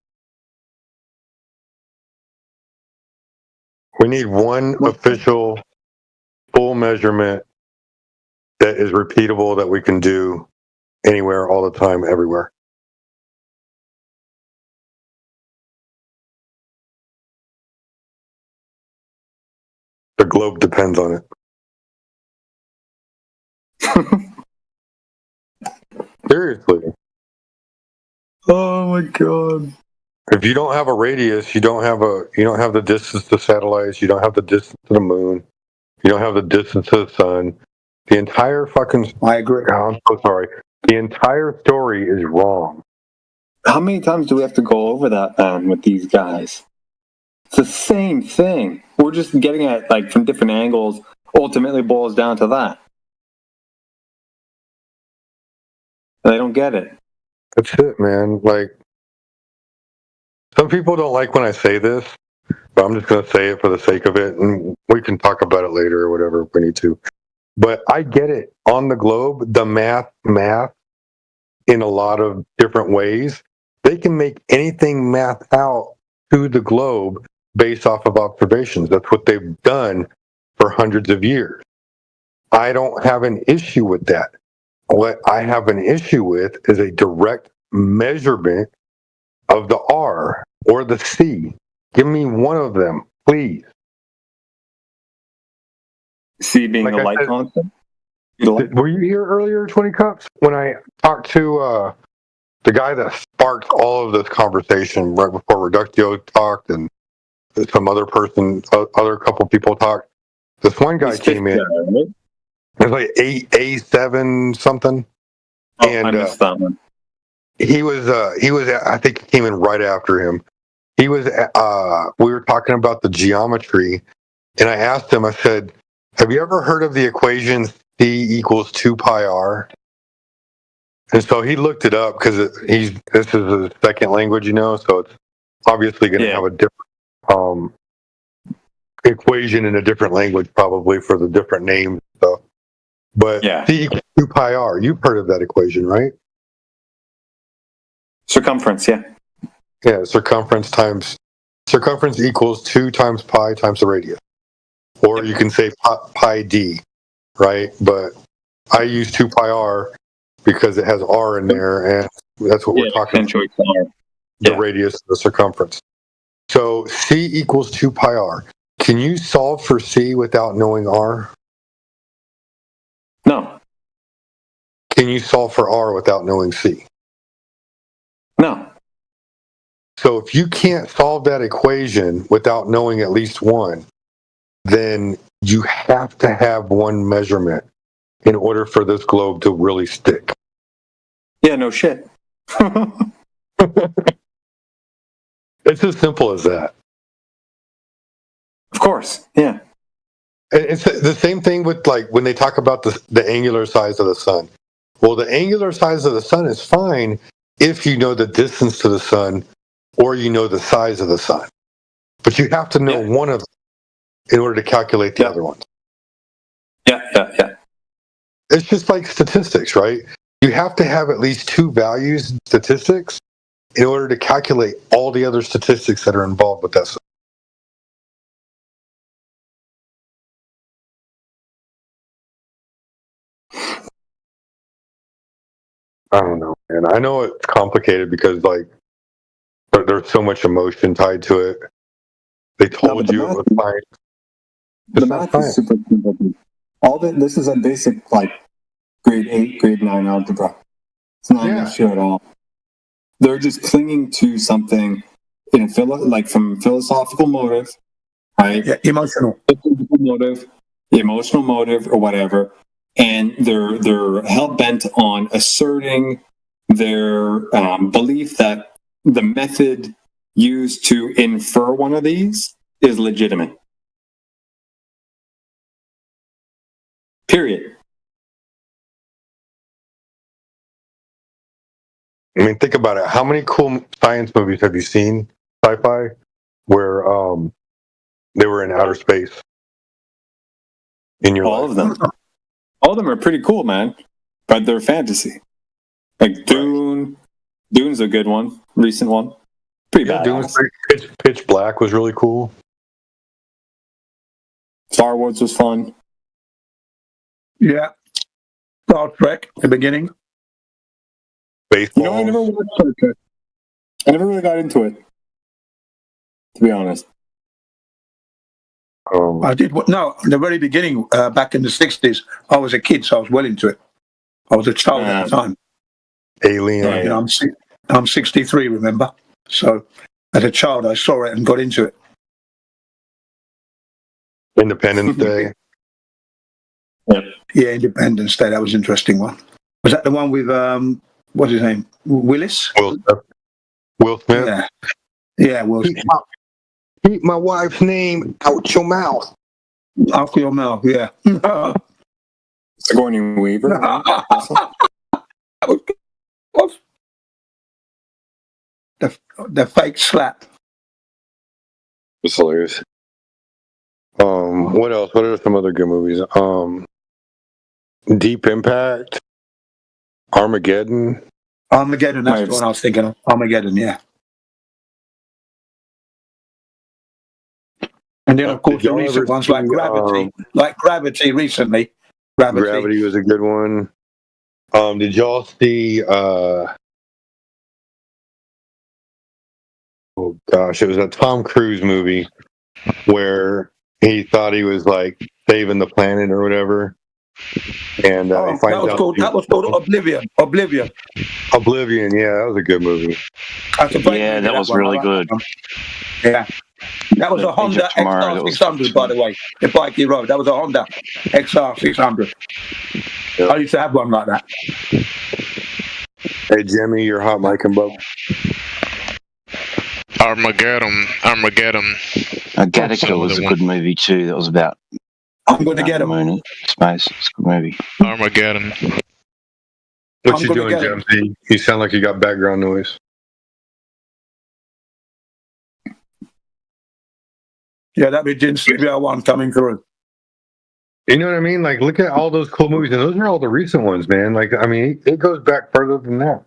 We need one official full measurement that is repeatable, that we can do anywhere, all the time, everywhere. The globe depends on it. Seriously. Oh my god. If you don't have a radius, you don't have the distance to satellites, you don't have the distance to the moon, you don't have the distance to the sun. The entire fucking... I agree. Oh, I'm so sorry. The entire story is wrong. How many times do we have to go over that, man, with these guys? It's the same thing. We're just getting at, like, from different angles. Ultimately boils down to that. They don't get it. That's it, man. Like, some people don't like when I say this, but I'm just going to say it for the sake of it, and we can talk about it later or whatever if we need to. But I get it. On the globe, the math in a lot of different ways. They can make anything math out to the globe based off of observations. That's what they've done for hundreds of years. I don't have an issue with that. What I have an issue with is a direct measurement of the R or the C. Give me one of them, please. C being a light constant? Were you here earlier, 20 Cups, when I talked to the guy that sparked all of this conversation right before Reductio talked and some other couple people talked? This one guy came in. Right? It was like A7 something. Oh, and I missed that one. He was I think he came in right after him. He was we were talking about the geometry, and I asked him, I said, have you ever heard of the equation C equals 2 pi r? And so he looked it up because this is a second language, so it's obviously going to have a different equation in a different language, probably for the different names and stuff. But C equals 2 pi r, you've heard of that equation, right? Circumference, yeah. Yeah, circumference equals 2 times pi times the radius. Or you can say pi d, right? But I use 2 pi r because it has r in there, and that's what we're talking about. The radius of the circumference. So C equals 2 pi r. Can you solve for C without knowing r? No. Can you solve for r without knowing C? No. So if you can't solve that equation without knowing at least one, then you have to have one measurement in order for this globe to really stick. Yeah, no shit. It's as simple as that. Of course, yeah. It's the same thing with like when they talk about the angular size of the sun. Well, the angular size of the sun is fine if you know the distance to the sun or you know the size of the sun. But you have to know one of them in order to calculate the other ones. Yeah. It's just like statistics, right? You have to have at least two values in statistics in order to calculate all the other statistics that are involved with that. I don't know, man. I know it's complicated because like there's so much emotion tied to it. They told you it was fine. The math is super simple. This is a basic like grade 8, grade 9 algebra. It's not an issue at all. They're just clinging to something in like from philosophical motive, right? Yeah, emotional motive, or whatever, and they're hell bent on asserting their belief that the method used to infer one of these is legitimate. Period. I mean, think about it. How many cool science movies have you seen, sci-fi, where they were in outer space? In your All life? of them. All of them are pretty cool, man. But they're fantasy. Like Dune. Dune's a good one. Recent one. Pretty bad. Dune was Pitch Black was really cool. Star Wars was fun. Yeah. Star Trek, the beginning. Baseball. You know, I never watched Star Trek. I never really got into it, to be honest. I did. No, in the very beginning, back in the 60s, I was a kid, so I was well into it. I was a child at the time. Alien. You know, I'm 63, remember? So as a child, I saw it and got into it. Independence Day. Yeah, Independence Day. That was an interesting one. Was that the one with, what's his name? Willis? Will Smith? Yeah, Will Smith. Keep my wife's name out your mouth. Out your mouth, yeah. Sigourney Weaver. The fake slap. It's hilarious. What else? What are some other good movies? Deep Impact, Armageddon. Armageddon, that's the one I was thinking of. Armageddon, yeah. And then, of course, the recent ones like Gravity recently. Gravity was a good one. Did y'all see, oh gosh, it was a Tom Cruise movie where he thought he was like saving the planet or whatever. And he finds out that was called Oblivion. Oblivion, yeah, that was a good movie. Yeah, that was really good. Yeah. That was a Honda XR600, by the way. The bike he rode. That was a Honda XR600. Yep. I used to have one like that. Hey, Jimmy, you're hot mic and Bob. Armageddon. Gattaca was a good movie too. That was about. I'm going to get him. Moon space. It's a good movie. Armageddon. What you doing, Jamesy? You sound like you got background noise. Yeah, that Virgin Studio One coming through. You know what I mean? Like, look at all those cool movies, and those are all the recent ones, man. Like, I mean, it goes back further than that.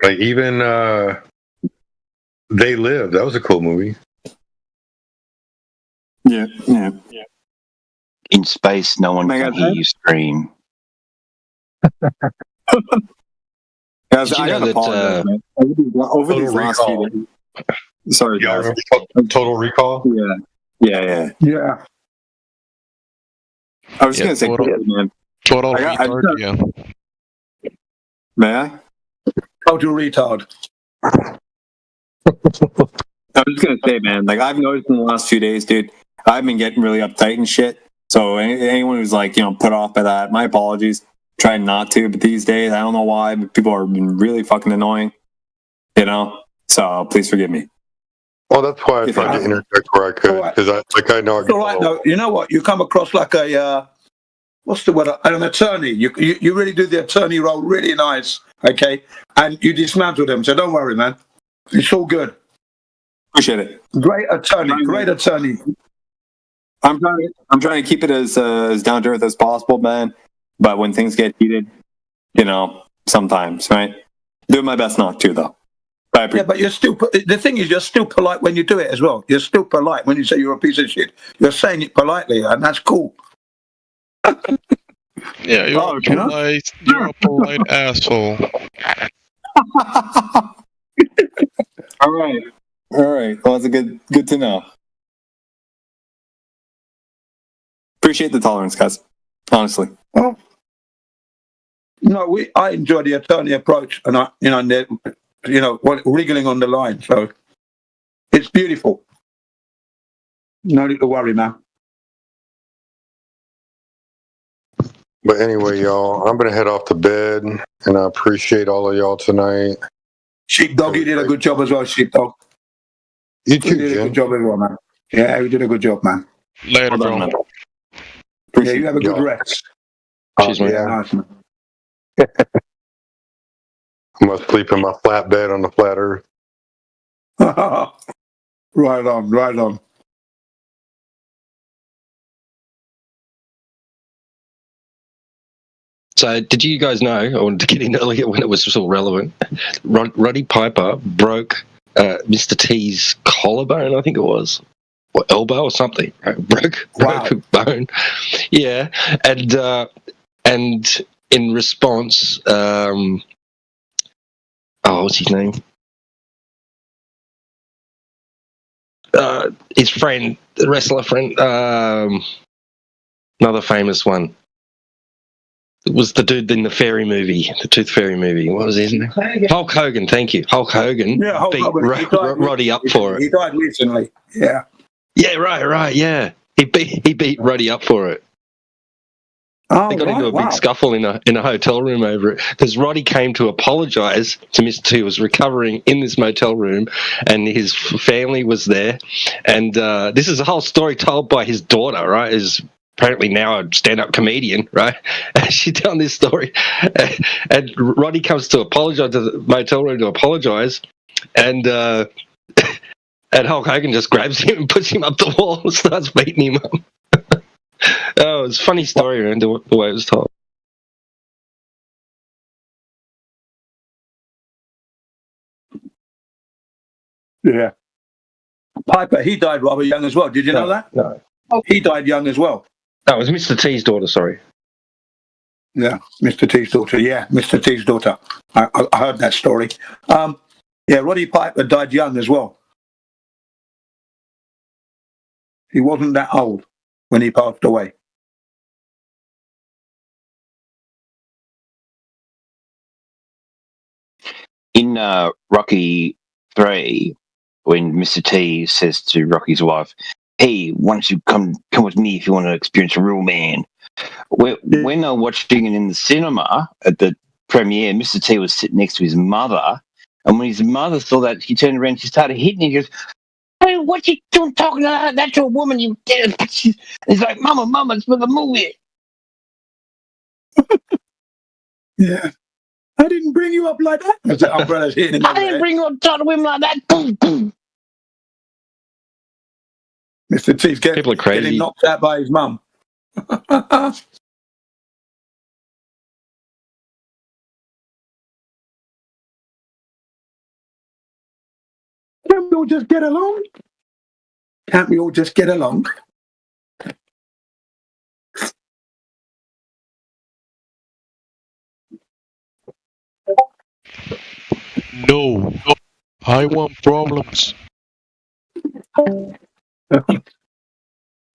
Like, even They Live. That was a cool movie. Yeah. In space, no one can hear you scream. Guys, I got apologize, man. Over these last few days. Sorry, y'all remember Total Recall? Yeah. I was just gonna say, man. Total Recall, yeah. May I? Total retard. I was just gonna say, man, like I've noticed in the last few days, dude, I've been getting really uptight and shit. So anyone who's like, put off by that, my apologies. Trying not to, but these days, I don't know why, but people are really fucking annoying. So please forgive me. Well, that's why I tried to interject where I could, because I know. It's all right, though. You know what? You come across like a what's the word? An attorney. You really do the attorney role really nice. Okay, and you dismantle them. So don't worry, man. It's all good. Appreciate it. Great attorney. Great attorney. I'm trying to keep it as down to earth as possible, man. But when things get heated, sometimes, right? Doing my best not to, though. Yeah, but you're still. The thing is, you're still polite when you do it as well. You're still polite when you say you're a piece of shit. You're saying it politely, and that's cool. Yeah, you're a polite asshole. All right. Well, that's good to know. Appreciate the tolerance, guys. Honestly. Well, no, I enjoy the attorney approach, and wriggling on the line. So it's beautiful. No need to worry, man. But anyway, y'all, I'm gonna head off to bed, and I appreciate all of y'all tonight. Sheepdog, you did a good job as well, Sheepdog. You too, did a good job as well, man. Yeah, you did a good job, man. Later, bro. Yeah, you have a good rest. Cheers, man. Yeah, nice, man. I must sleep in my flat bed on the flat earth. Right on. So, did you guys know, I wanted to get in earlier when it was still relevant, Roddy Piper broke Mr. T's collarbone, I think it was, or elbow or something, right? Broke a bone. Yeah, and in response, what's his name? His friend, the wrestler friend, another famous one. It was the dude in the fairy movie, the Tooth Fairy movie. What was his name? Hulk Hogan, thank you. Hulk Hogan beat Roddy up for it. He died recently. Yeah. Yeah, right, yeah. He beat Roddy up for it. They got into a big scuffle in a hotel room over it because Roddy came to apologise to Mr. T, who was recovering in this motel room, and his family was there. And this is a whole story told by his daughter, right? Is apparently now a stand-up comedian, right? And she's telling this story, and Roddy comes to apologise to the motel room to apologise, and Hulk Hogan just grabs him and puts him up the wall and starts beating him up. Oh, it's a funny story, man, the way it was told. Yeah. Piper, he died rather young as well. Did you know that? No. He died young as well. That was Mr. T's daughter, sorry. Yeah, Mr. T's daughter. Yeah, Mr. T's daughter. I heard that story. Yeah, Roddy Piper died young as well. He wasn't that old when he passed away. In Rocky 3, when Mr. T says to Rocky's wife, "Hey, why don't you come with me if you want to experience a real man?" When I watched it in the cinema at the premiere, Mr. T was sitting next to his mother, and when his mother saw that, he turned around, she started hitting him. He goes, "Hey, what you doing talking to that to a woman? You did." He's like, "Mama, it's for the movie." Yeah. I didn't bring you up like that. As the umbrella's hitting him. I didn't bring you up to women like that. Boom, boom. Mr. T's People are crazy. Getting knocked out by his mum. Can't we all just get along? Can't we all just get along? No, I want problems.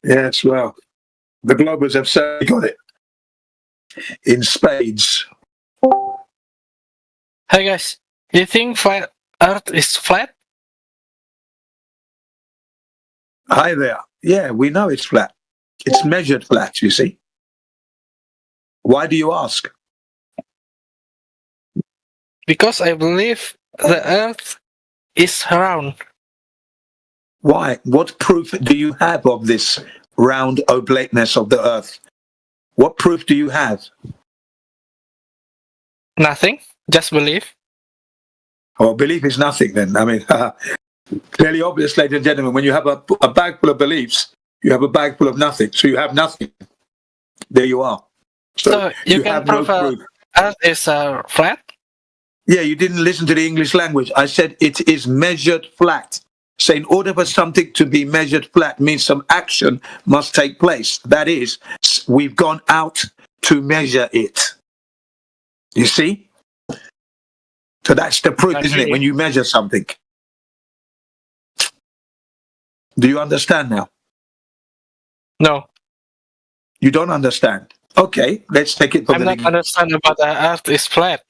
Yes, well, the Globers have certainly got it in spades. Hi guys, you think flat Earth is flat? Hi there. Yeah, we know it's flat. It's measured flat, you see. Why do you ask? Because I believe the Earth is round. Why? What proof do you have of this round oblateness of the Earth? What proof do you have? Nothing. Just believe. Oh, belief is nothing then. I mean, clearly obvious, ladies and gentlemen, when you have a bag full of beliefs, you have a bag full of nothing. So you have nothing. There you are. So you can have prove no proof. Earth is flat? Yeah, you didn't listen to the English language. I said it is measured flat. So in order for something to be measured flat means some action must take place. That is, we've gone out to measure it. You see? So that's the proof, isn't it, when you measure something? Do you understand now? No. You don't understand? Okay, let's take it from I'm not understand about the Earth is flat.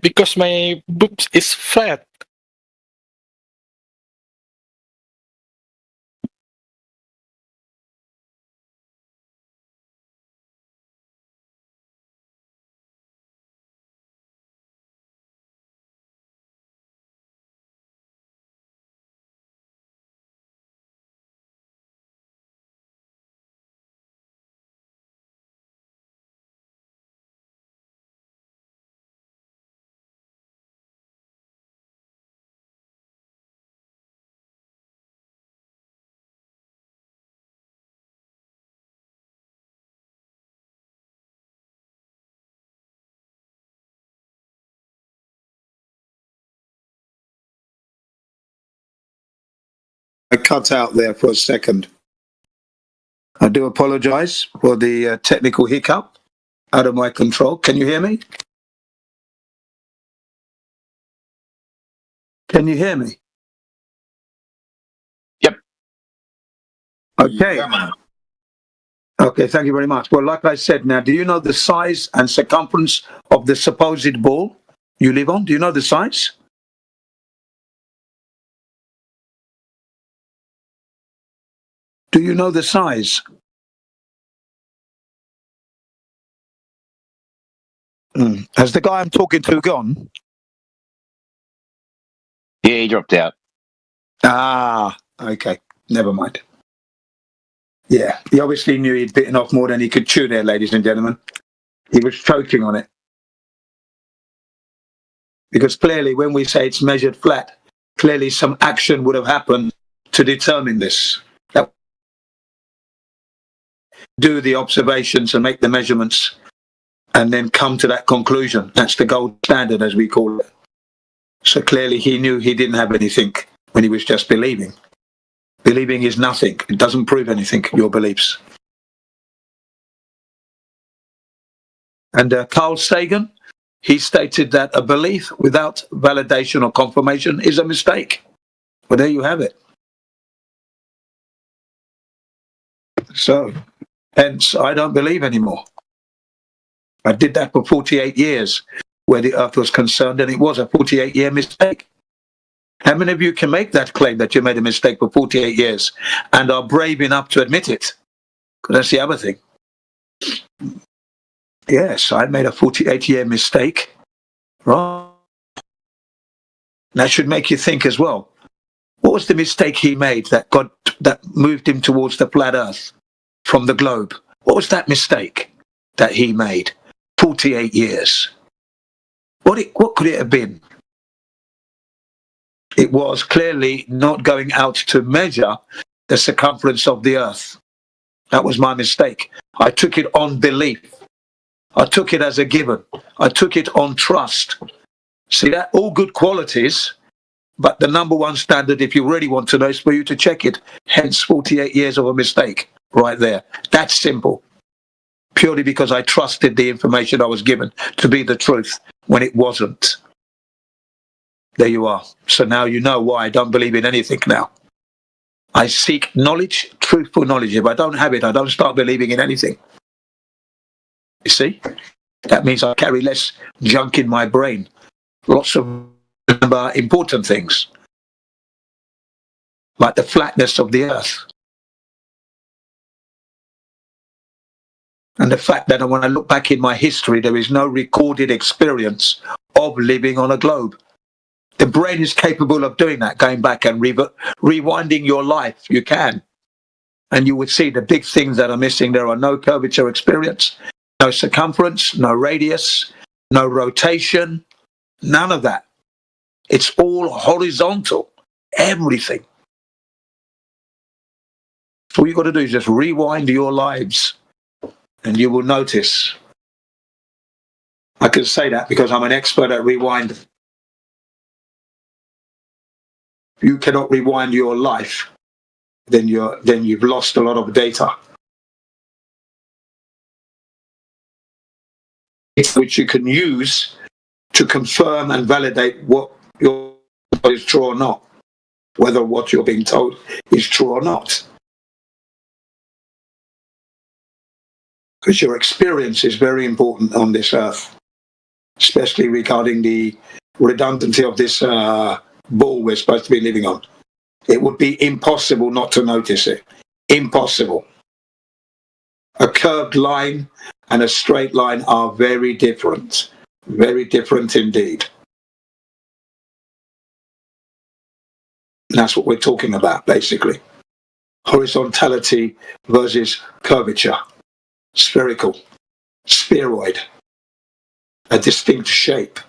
Because my boobs is flat. I cut out there for a second. I do apologize for the technical hiccup out of my control. Can you hear me? Can you hear me? Yep. Okay. Okay, thank you very much. Well, like I said, now, do you know the size and circumference of the supposed ball you live on? Do you know the size? Do you know the size? Has the guy I'm talking to gone? Yeah, he dropped out. Ah, okay. Never mind. Yeah, he obviously knew he'd bitten off more than he could chew there, ladies and gentlemen. He was choking on it. Because clearly, when we say it's measured flat, clearly some action would have happened to determine this. Do the observations and make the measurements and then come to that conclusion. That's the gold standard, as we call it. So clearly he knew he didn't have anything when he was just believing. Believing is nothing. It doesn't prove anything, your beliefs. And Carl Sagan, he stated that a belief without validation or confirmation is a mistake. Well, there you have it. So, hence, I don't believe anymore. I did that for 48 years where the Earth was concerned, and it was a 48-year mistake. How many of you can make that claim that you made a mistake for 48 years and are brave enough to admit it? Because that's the other thing. Yes, I made a 48-year mistake. Right. That should make you think as well. What was the mistake he made that moved him towards the flat Earth from the globe? What was that mistake that he made? 48 years. What could it have been? It was clearly not going out to measure the circumference of the Earth. That was my mistake. I took it on belief. I took it as a given. I took it on trust. See that? All good qualities, but the number one standard, if you really want to know, is for you to check it. Hence 48 years of a mistake right there. That's simple. Purely because I trusted the information I was given to be the truth when it wasn't. There you are. So now you know why I don't believe in anything now. I seek knowledge, truthful knowledge. If I don't have it, I don't start believing in anything. You see? That means I carry less junk in my brain. Lots of important things, like the flatness of the earth. And the fact that when I look back in my history, there is no recorded experience of living on a globe. The brain is capable of doing that, going back and rewinding your life. You can. And you would see the big things that are missing. There are no curvature experience, no circumference, no radius, no rotation, none of that. It's all horizontal, everything. So all you've got to do is just rewind your lives and you will notice. I can say that because I'm an expert at rewind. If you cannot rewind your life, then you've lost a lot of data, which you can use to confirm and validate what is true or not, whether what you're being told is true or not. Because your experience is very important on this earth, especially regarding the redundancy of this ball we're supposed to be living on. It would be impossible not to notice it. Impossible. A curved line and a straight line are very different indeed. And that's what we're talking about, basically. Horizontality versus curvature. Spherical, spheroid, a distinct shape.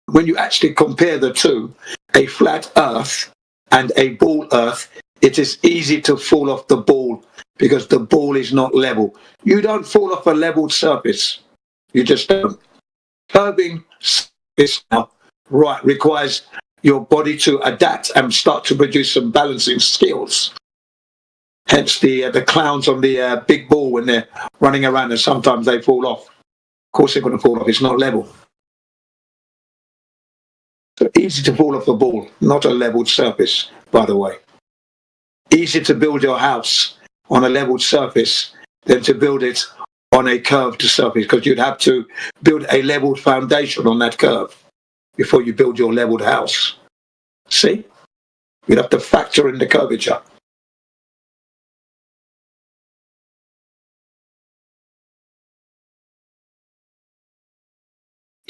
When you actually compare the two, a flat earth and a ball earth, it is easy to fall off the ball because the ball is not level. You don't fall off a leveled surface. You just don't. Curving surface now, right, requires your body to adapt and start to produce some balancing skills. Hence the clowns on the big ball when they're running around and sometimes they fall off. Of course they're going to fall off, it's not level. So easy to fall off a ball, not a leveled surface, by the way. Easy to build your house on a leveled surface than to build it on a curved surface, because you'd have to build a leveled foundation on that curve before you build your leveled house. See? You'd have to factor in the curvature.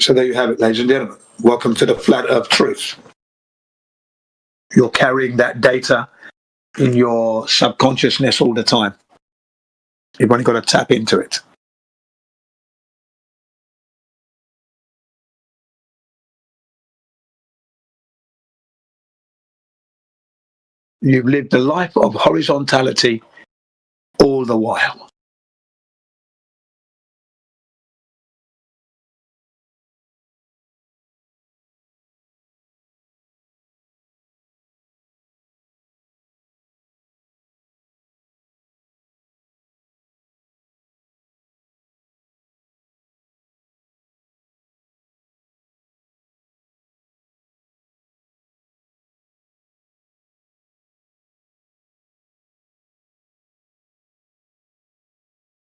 So there you have it, ladies and gentlemen. Welcome to the Flat Earth Truth. You're carrying that data in your subconsciousness all the time. You've only got to tap into it. You've lived a life of horizontality all the while.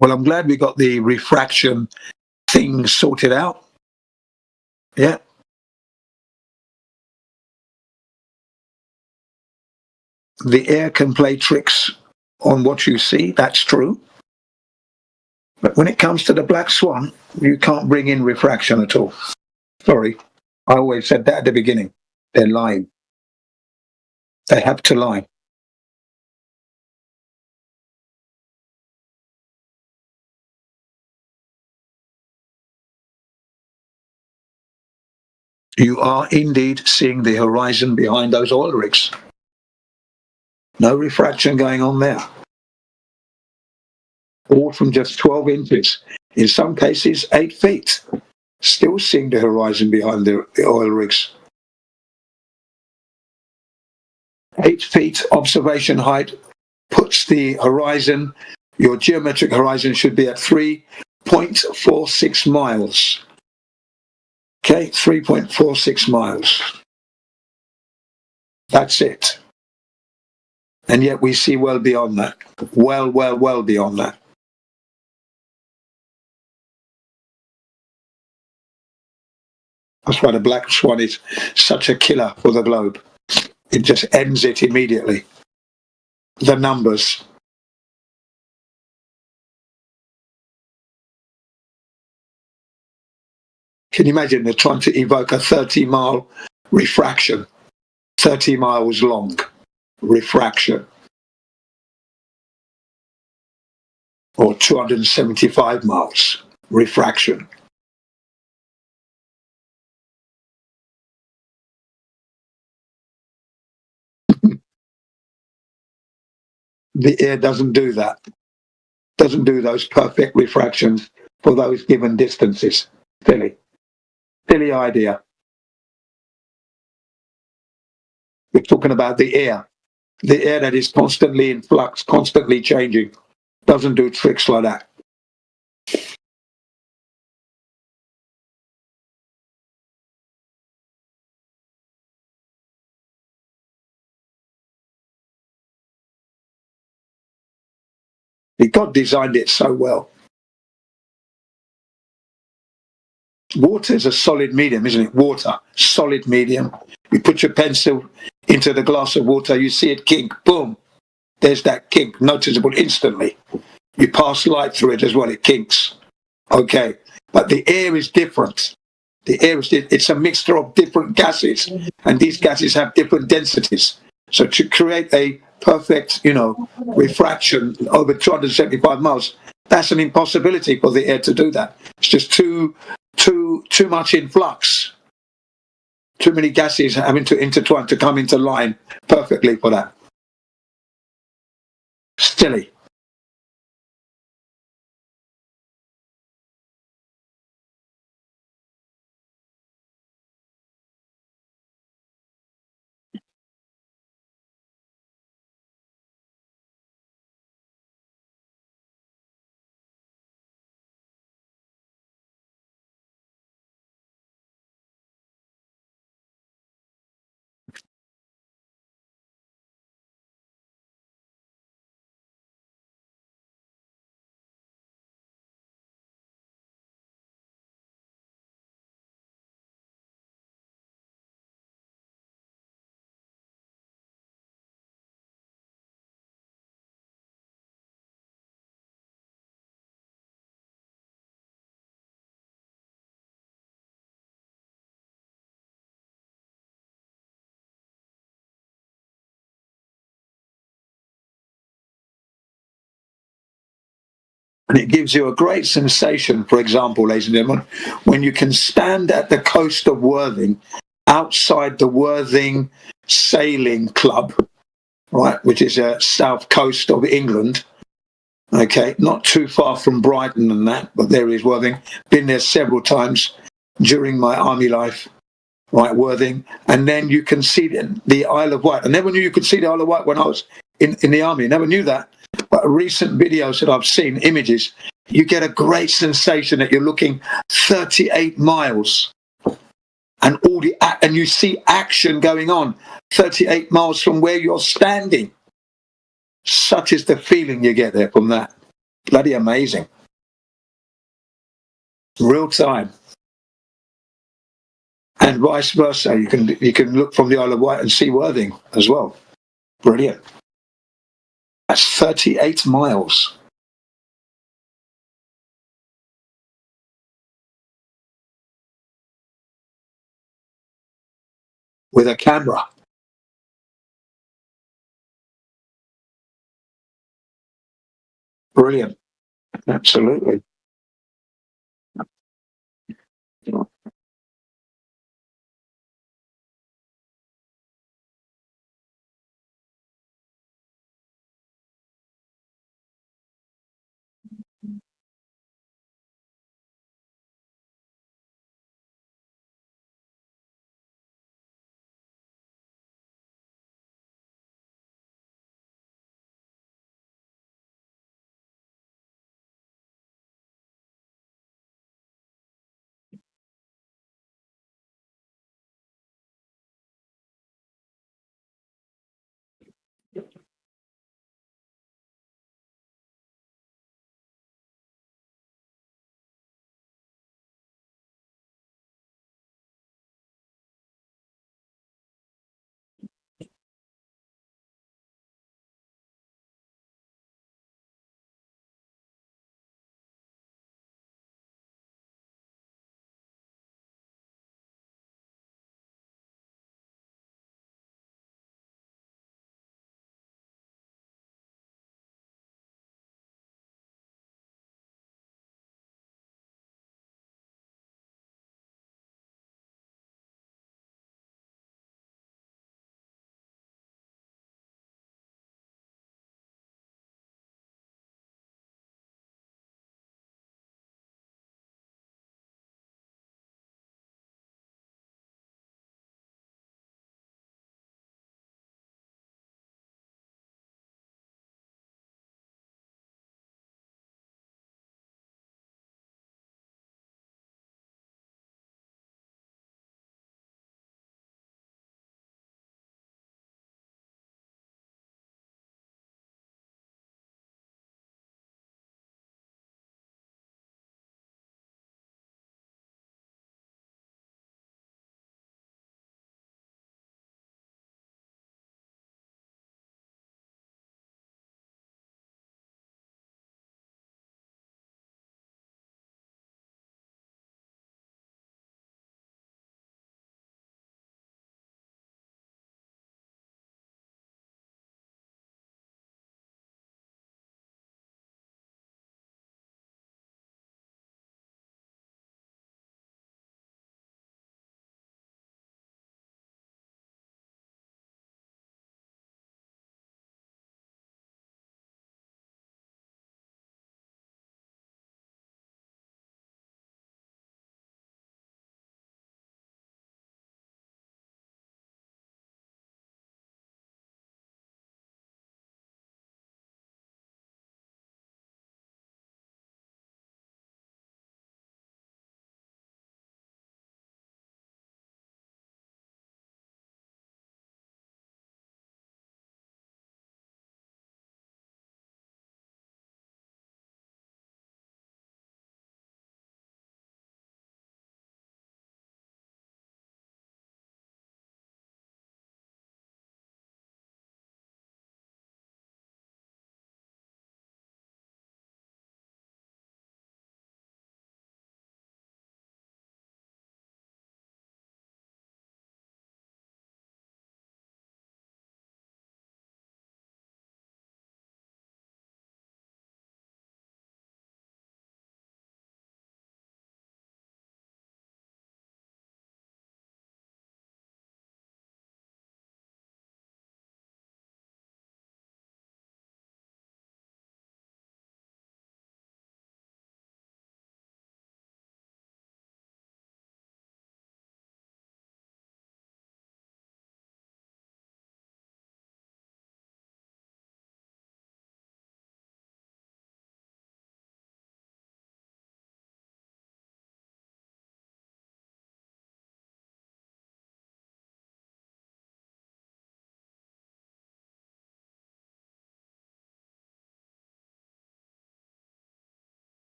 Well, I'm glad we got the refraction thing sorted out. Yeah. The air can play tricks on what you see, that's true. But when it comes to the black swan, you can't bring in refraction at all. Sorry, I always said that at the beginning. They're lying. They have to lie. You are indeed seeing the horizon behind those oil rigs. No refraction going on there. All from just 12 inches. In some cases, 8 feet. Still seeing the horizon behind the oil rigs. 8 feet observation height puts the horizon, your geometric horizon should be at 3.46 miles. Okay, 3.46 miles. That's it. And yet we see well beyond that. Well beyond that. That's why the black swan is such a killer for the globe. It just ends it immediately. The numbers. Can you imagine they're trying to evoke a 30-mile refraction? 30 miles long refraction. Or 275 miles refraction. The air doesn't do that. Doesn't do those perfect refractions for those given distances. Silly idea. We're talking about the air that is constantly in flux, constantly changing. Doesn't do tricks like that. God designed it so well. Water is a solid medium, isn't it? Water, solid medium. You put your pencil into the glass of water, you see it kink, boom. There's that kink, noticeable instantly. You pass light through it as well, it kinks. Okay, but the air is different. The air is, it's a mixture of different gases, and these gases have different densities. So to create a perfect, refraction over 275 miles, that's an impossibility for the air to do that. It's just too much in flux. Too many gases having to intertwine to come into line perfectly for that. Silly. And it gives you a great sensation, for example, ladies and gentlemen, when you can stand at the coast of Worthing, outside the Worthing Sailing Club, right, which is a south coast of England, okay, not too far from Brighton and that, but there is Worthing. Been there several times during my army life, right, Worthing. And then you can see the Isle of Wight. I never knew you could see the Isle of Wight when I was in the army. Never knew that. But recent videos that I've seen, images, you get a great sensation that you're looking 38 miles and and you see action going on 38 miles from where you're standing. Such is the feeling you get there from that. Bloody amazing. Real time. And vice versa. You can look from the Isle of Wight and see Worthing as well. Brilliant. That's 38 miles. With a camera. Brilliant. Absolutely.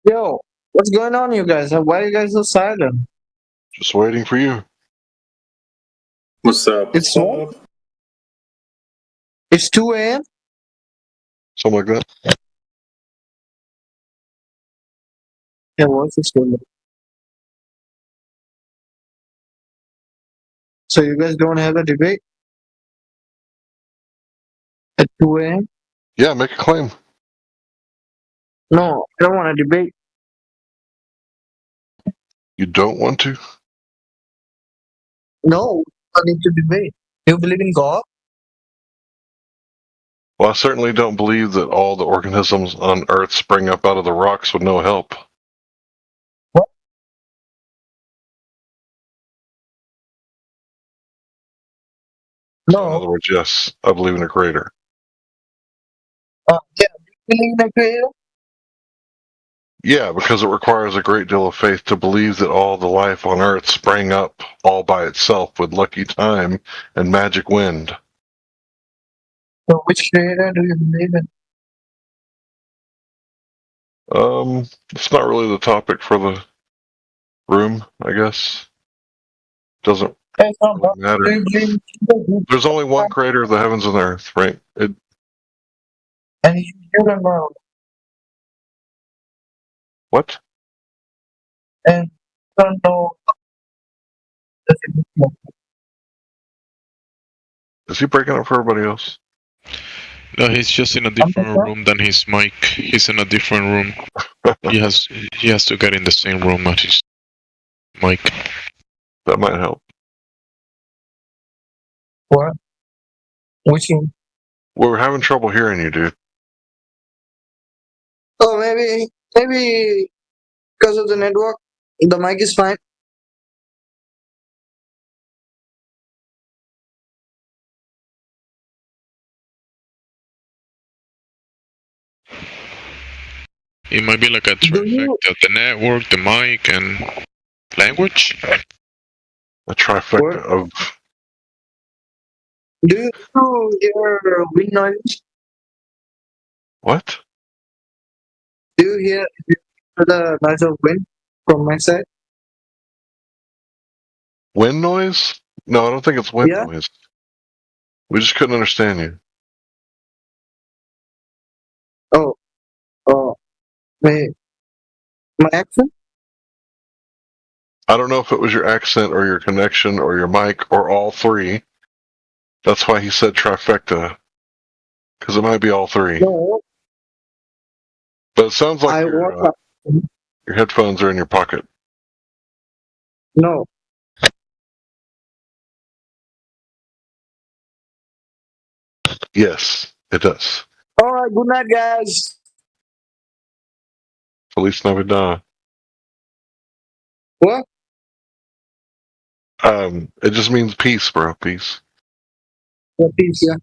Yo, what's going on, you guys? Why are you guys so silent? Just waiting for you. What's up? It's what? It's 2 a.m. Something like that. Yeah, what's this doing? So you guys don't have a debate at 2 a.m.? Yeah, make a claim. No, I don't want to debate. You don't want to? No, I need to debate. You believe in God? Well, I certainly don't believe that all the organisms on Earth spring up out of the rocks with no help. So in other words, yes, I believe in a creator. Yeah, do you believe in a creator? Yeah, because it requires a great deal of faith to believe that all the life on Earth sprang up all by itself with lucky time and magic wind. So which creator do you believe in? It's not really the topic for the room, I guess. Doesn't Hey, no, really matter. do you believe There's only one creator of the heavens and earth, right? and you don't know What? and don't know the significance. Is he breaking up for everybody else? No, he's just in a different room than his mic. He's in a different room. he has to get in the same room as his mic. That might help. What? Which one? Well, we're having trouble hearing you, dude. Oh, maybe because of the network, the mic is fine. It might be like a trifecta: the network, the mic, and language. A trifecta of. Do you hear wind noise? What? Do you hear the noise of wind from my side? Wind noise? No, I don't think it's wind Yeah. noise. We just couldn't understand you. Oh, my accent? I don't know if it was your accent or your connection or your mic or all three. That's why he said trifecta. Because it might be all three. No. But it sounds like your headphones are in your pocket. No. Yes, it does. All right. Good night, guys. Feliz Navidad. What? It just means peace, bro. Peace. Yeah, peace. Yeah.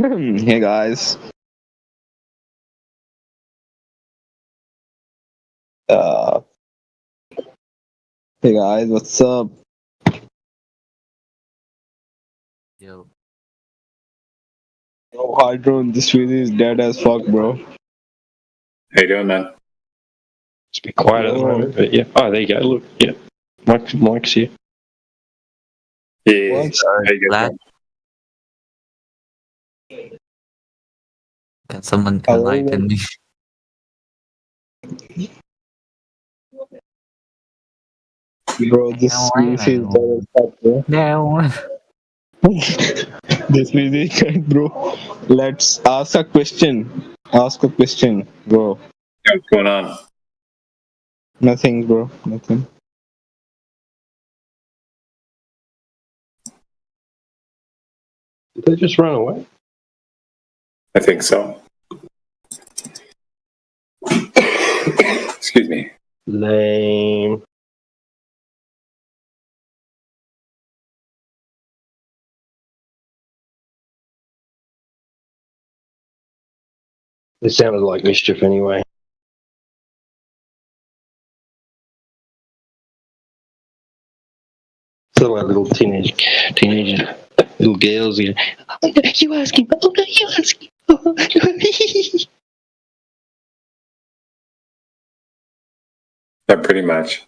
Hey guys. Uh, hey guys, what's up? Yo. Oh, Hydron, this video is dead as fuck, bro. How you doing, man? Just be quiet at the moment, but yeah. Oh, there you go. Look, yeah. Mike's here. Yeah. How you guys doing? Can someone Hello, enlighten me? bro, this video is dead as fuck, bro. No. This video is dead, bro. Let's ask a question. Ask a question, bro. What's going on? Nothing, bro. Nothing. Did they just run away? I think so. Excuse me. Lame. It sounded like mischief anyway. So like little teenage little girls, you know. You ask him. Oh, no, you ask him. Yeah, pretty much.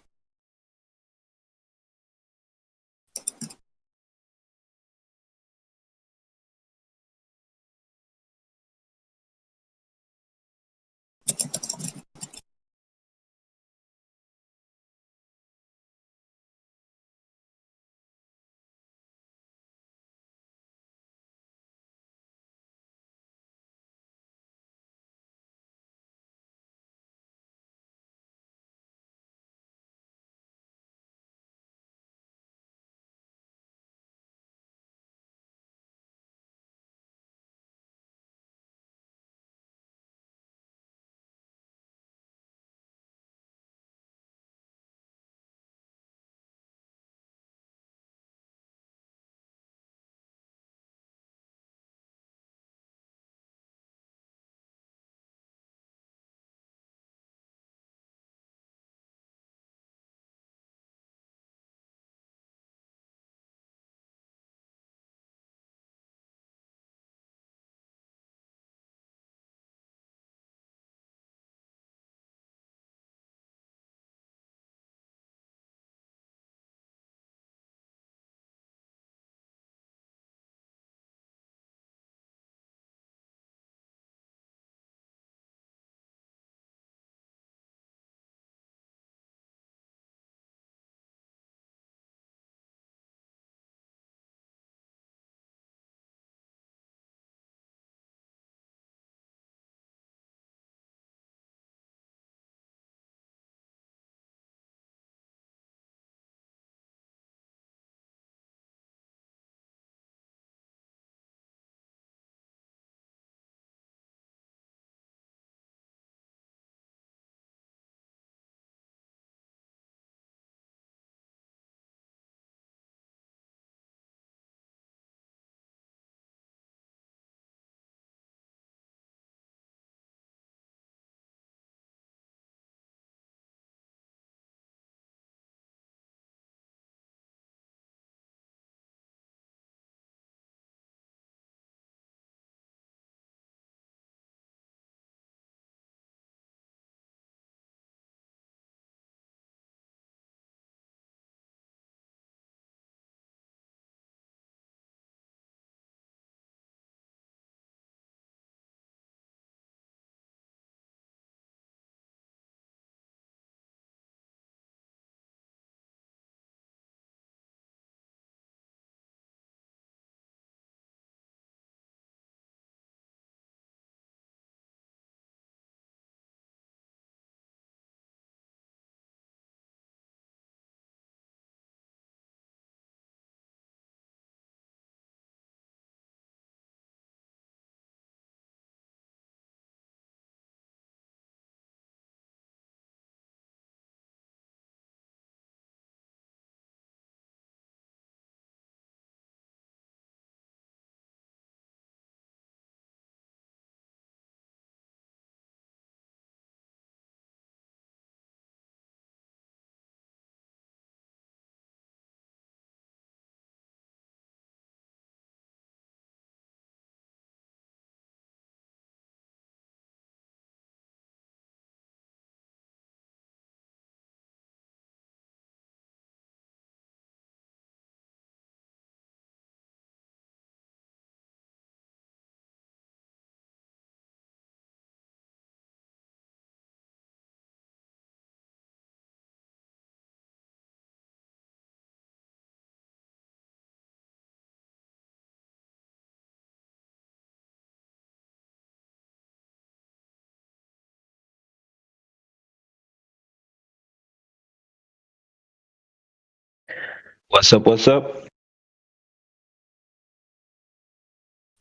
What's up? What's up?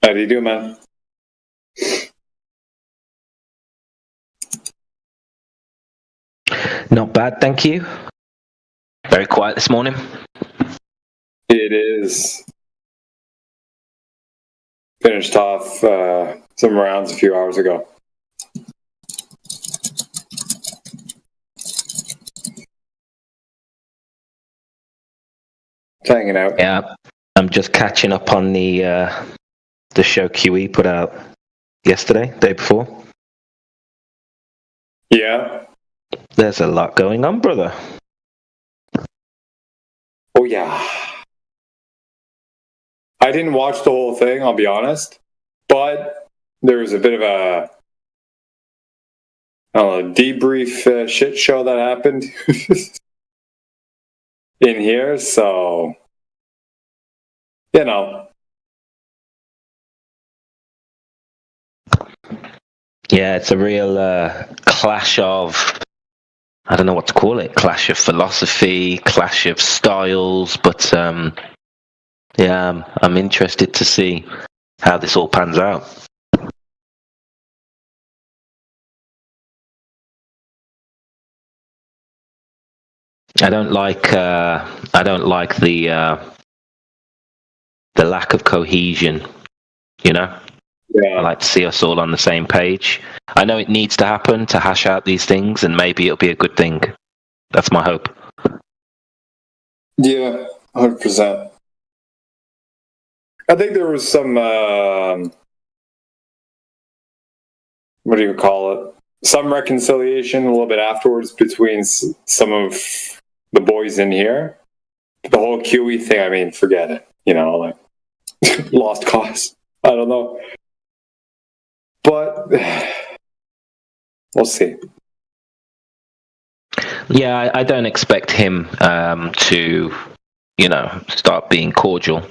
How do you do, man? Not bad, thank you. Very quiet this morning. It is. Finished off some rounds a few hours ago. Hanging out. Yeah, I'm just catching up on the show QE put out yesterday, day before. Yeah. There's a lot going on, brother. Oh yeah. I didn't watch the whole thing, I'll be honest, but there was a bit of a debrief shit show that happened in here, so you know. Yeah, it's a real clash of, I don't know what to call it, clash of philosophy, clash of styles, but yeah, I'm interested to see how this all pans out. I don't like the lack of cohesion, you know? Yeah. I like to see us all on the same page. I know it needs to happen to hash out these things, and maybe it'll be a good thing. That's my hope. Yeah, 100%. I think there was some, what do you call it? Some reconciliation a little bit afterwards between some of the boys in here. The whole QE thing, I mean, forget it. You know, like, lost cause. I don't know. But we'll see. Yeah, I don't expect him to, you know, start being cordial.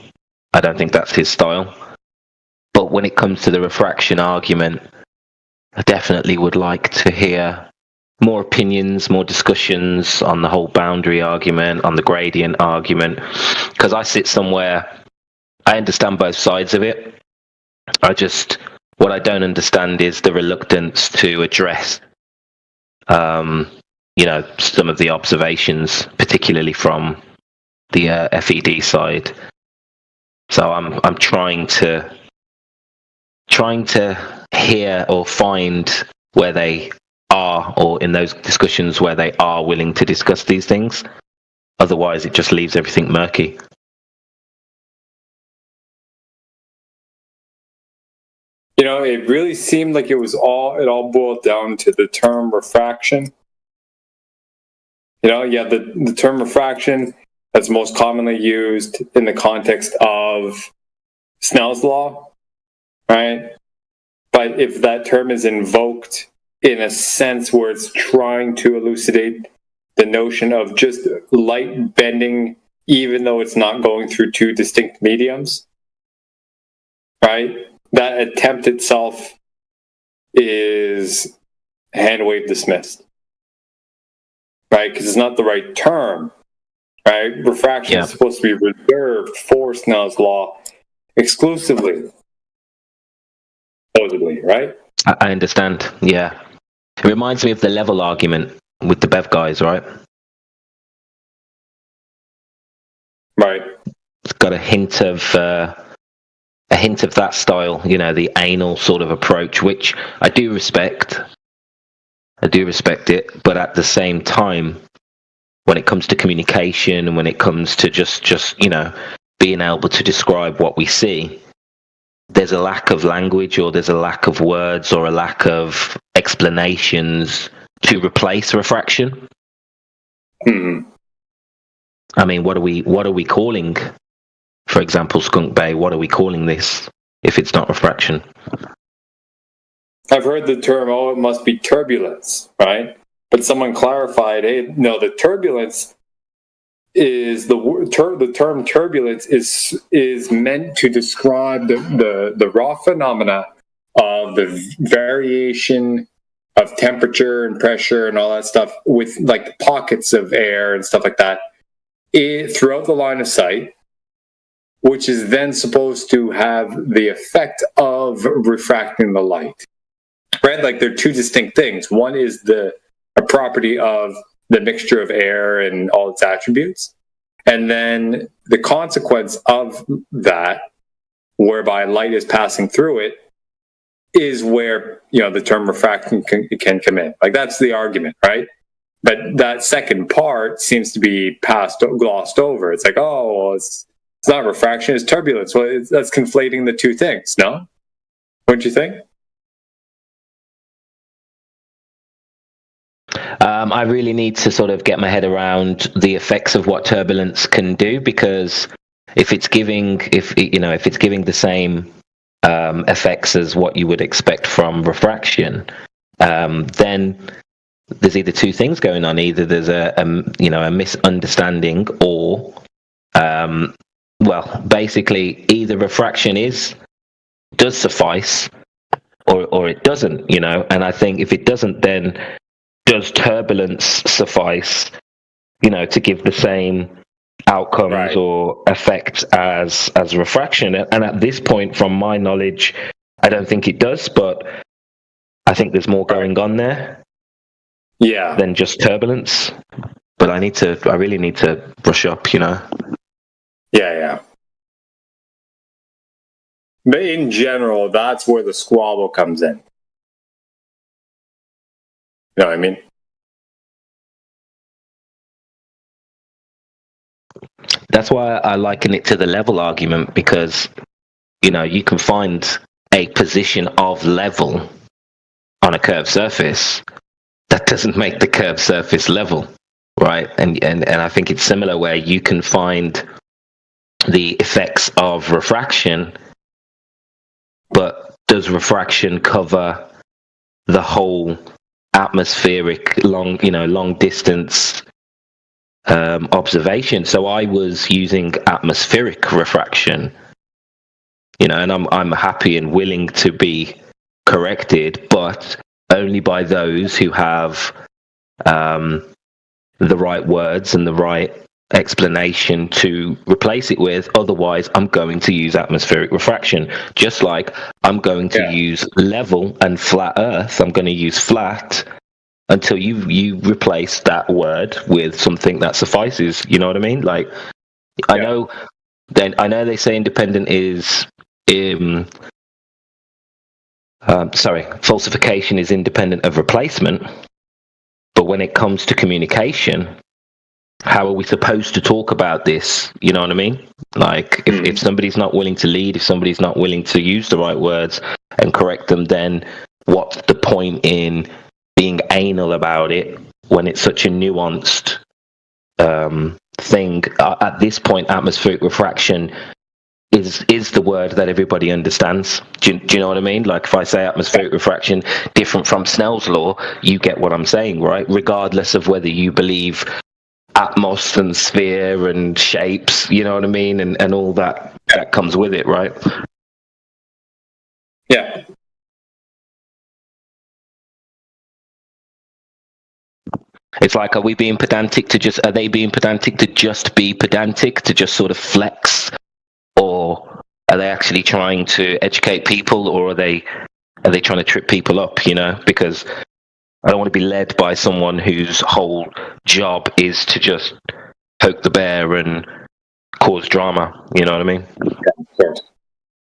I don't think that's his style. But when it comes to the refraction argument, I definitely would like to hear more opinions, more discussions on the whole boundary argument, on the gradient argument, because I sit somewhere, I understand both sides of it. What I don't understand is the reluctance to address, you know, some of the observations, particularly from the FED side. So I'm trying to hear or find where they are, or in those discussions where they are willing to discuss these things. Otherwise, it just leaves everything murky. You know, it really seemed like it all boiled down to the term refraction. You know, yeah, the term refraction that's most commonly used in the context of Snell's law, right? But if that term is invoked in a sense where it's trying to elucidate the notion of just light bending, even though it's not going through two distinct mediums, right? That attempt itself is hand wave dismissed, right? Because it's not the right term, right? Refraction is supposed to be reserved for Snell's law exclusively, supposedly, right? I understand, yeah. It reminds me of the level argument with the Bev guys, right? Right. It's got a hint of that style, you know, the anal sort of approach, which I do respect. I do respect it, but at the same time, when it comes to communication and when it comes to just you know, being able to describe what we see, there's a lack of language, or there's a lack of words, or a lack of explanations to replace refraction. Mm-hmm. I mean, what are we calling, for example, Skunk Bay? What are we calling this if it's not refraction? I've heard the term, it must be turbulence, right? But someone clarified, hey, no, the turbulence is the term turbulence is meant to describe the raw phenomena of the variation of temperature and pressure and all that stuff with like pockets of air and stuff like that throughout the line of sight, which is then supposed to have the effect of refracting the light. Right? Like they're two distinct things. One is a property of the mixture of air and all its attributes. And then the consequence of that, whereby light is passing through it, is where, the term refraction can come in. Like that's the argument, right? But that second part seems to be glossed over. It's like, oh, well, it's not refraction, it's turbulence. Well, that's conflating the two things, no? Wouldn't you think? I really need to sort of get my head around the effects of what turbulence can do, because if it's giving the same effects as what you would expect from refraction, then there's either two things going on. Either there's a misunderstanding, or basically either refraction does suffice, or it doesn't. And I think if it doesn't, then does turbulence suffice, to give the same outcomes or effects as refraction? And at this point, from my knowledge, I don't think it does, but I think there's more going on there than just turbulence. But I really need to brush up, Yeah. But in general, that's where the squabble comes in. You know what I mean? That's why I liken it to the level argument, because, you can find a position of level on a curved surface. That doesn't make the curved surface level, right? And I think it's similar, where you can find the effects of refraction, but does refraction cover the whole atmospheric long distance observation? So I was using atmospheric refraction, and I'm happy and willing to be corrected, but only by those who have the right words and the right explanation to replace it with. Otherwise, I'm going to use atmospheric refraction, just like I'm going to use level and flat Earth. I'm going to use flat until you replace that word with something that suffices. You know what I mean? Like, I know they say independent is falsification is independent of replacement, but when it comes to communication, how are we supposed to talk about this? You know what I mean? Like, if somebody's not willing to lead, if somebody's not willing to use the right words and correct them, then what's the point in being anal about it when it's such a nuanced thing? At this point, atmospheric refraction is the word that everybody understands. Do you know what I mean? Like, if I say atmospheric refraction different from Snell's law, you get what I'm saying, right? Regardless of whether you believe atmos and sphere and shapes, you know what I mean, and all that comes with it, right? Yeah. It's like, are they being pedantic to just be pedantic, to just sort of flex, or are they actually trying to educate people, or are they trying to trip people up? Because I don't want to be led by someone whose whole job is to just poke the bear and cause drama. You know what I mean? Yeah, of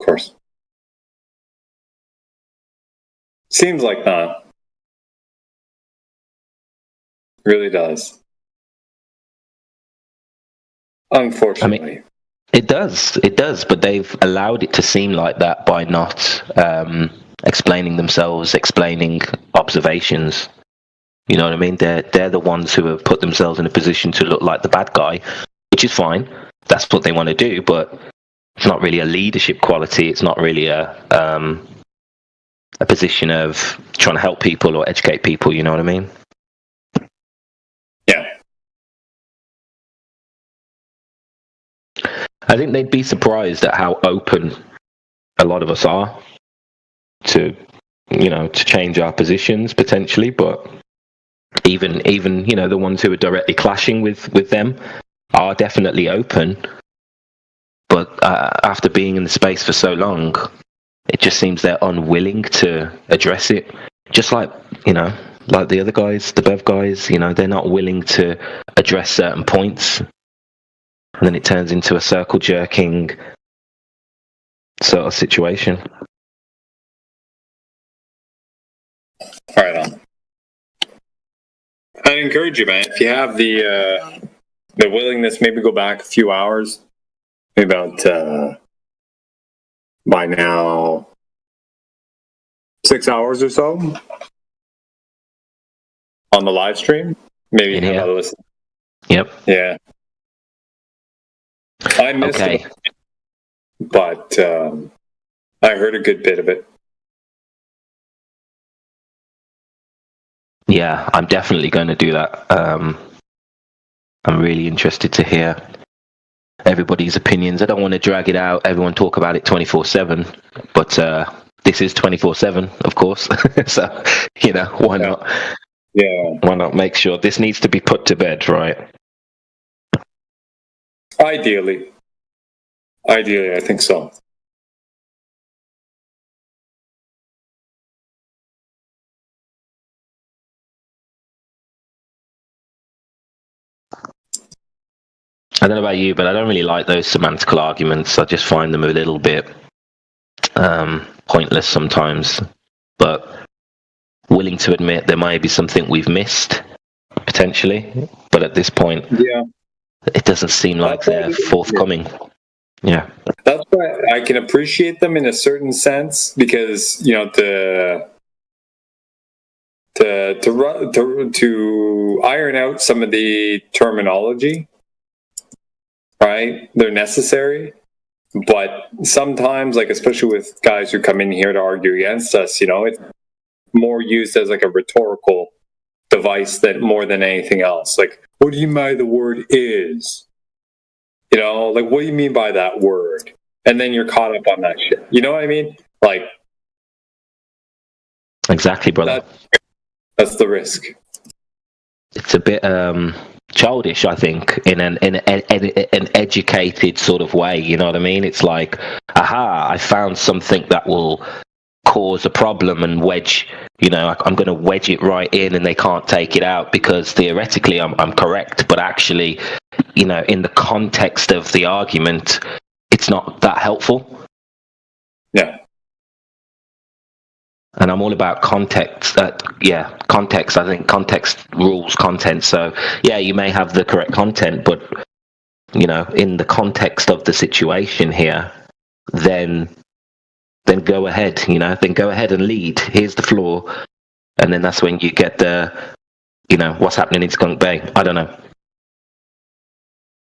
course. Seems like that. Really does. Unfortunately. I mean, it does, but they've allowed it to seem like that by not explaining themselves, explaining observations. You know what I mean? They're the ones who have put themselves in a position to look like the bad guy, which is fine. That's what they want to do, but it's not really a leadership quality. It's not really a position of trying to help people or educate people. You know what I mean? Yeah. I think they'd be surprised at how open a lot of us are to change our positions potentially, but even the ones who are directly clashing with them, are definitely open, but after being in the space for so long, it just seems they're unwilling to address it. Just like, like the other guys, the Bev guys, they're not willing to address certain points. And then it turns into a circle jerking sort of situation. All right, on. I'd encourage you, man. If you have the willingness, maybe go back a few hours, maybe about by now 6 hours or so on the live stream. Maybe have another listen. Yep. Yeah. I missed it, but I heard a good bit of it. Yeah, I'm definitely going to do that. I'm really interested to hear everybody's opinions. I don't want to drag it out, everyone talk about it 24/7, but this is 24/7, of course. So, why not? Yeah. Why not make sure this needs to be put to bed, right? Ideally, I think so. I don't know about you, but I don't really like those semantical arguments. I just find them a little bit pointless sometimes. But willing to admit there might be something we've missed, potentially. But at this point, it doesn't seem like they're forthcoming. Yeah. That's why I can appreciate them in a certain sense, because to iron out some of the terminology, right? They're necessary, but sometimes, like especially with guys who come in here to argue against us, it's more used as like a rhetorical device more than anything else. Like, what do you mean by the word is? Like, what do you mean by that word? And then you're caught up on that shit. You know what I mean? Like, exactly, brother. That's the risk. It's a bit childish, I think, in an educated sort of way. You know what I mean? It's like, aha, I found something that will cause a problem and wedge. I'm going to wedge it right in, and they can't take it out because theoretically I'm correct, but actually, in the context of the argument, it's not that helpful. Yeah. And I'm all about context. Context. I think context rules content. So, yeah, you may have the correct content, but, in the context of the situation here, then go ahead, then go ahead and lead. Here's the floor. And then that's when you get the, what's happening in Skunk Bay. I don't know.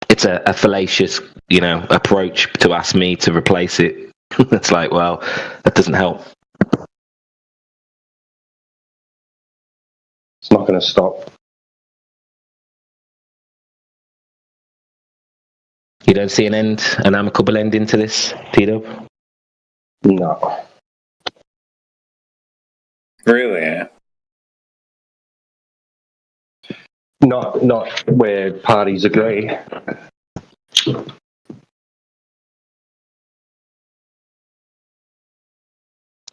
It's a fallacious, approach to ask me to replace it. It's like, well, that doesn't help. It's not going to stop. You don't see an amicable ending to this, T-Dub? No. Really? Not where parties agree.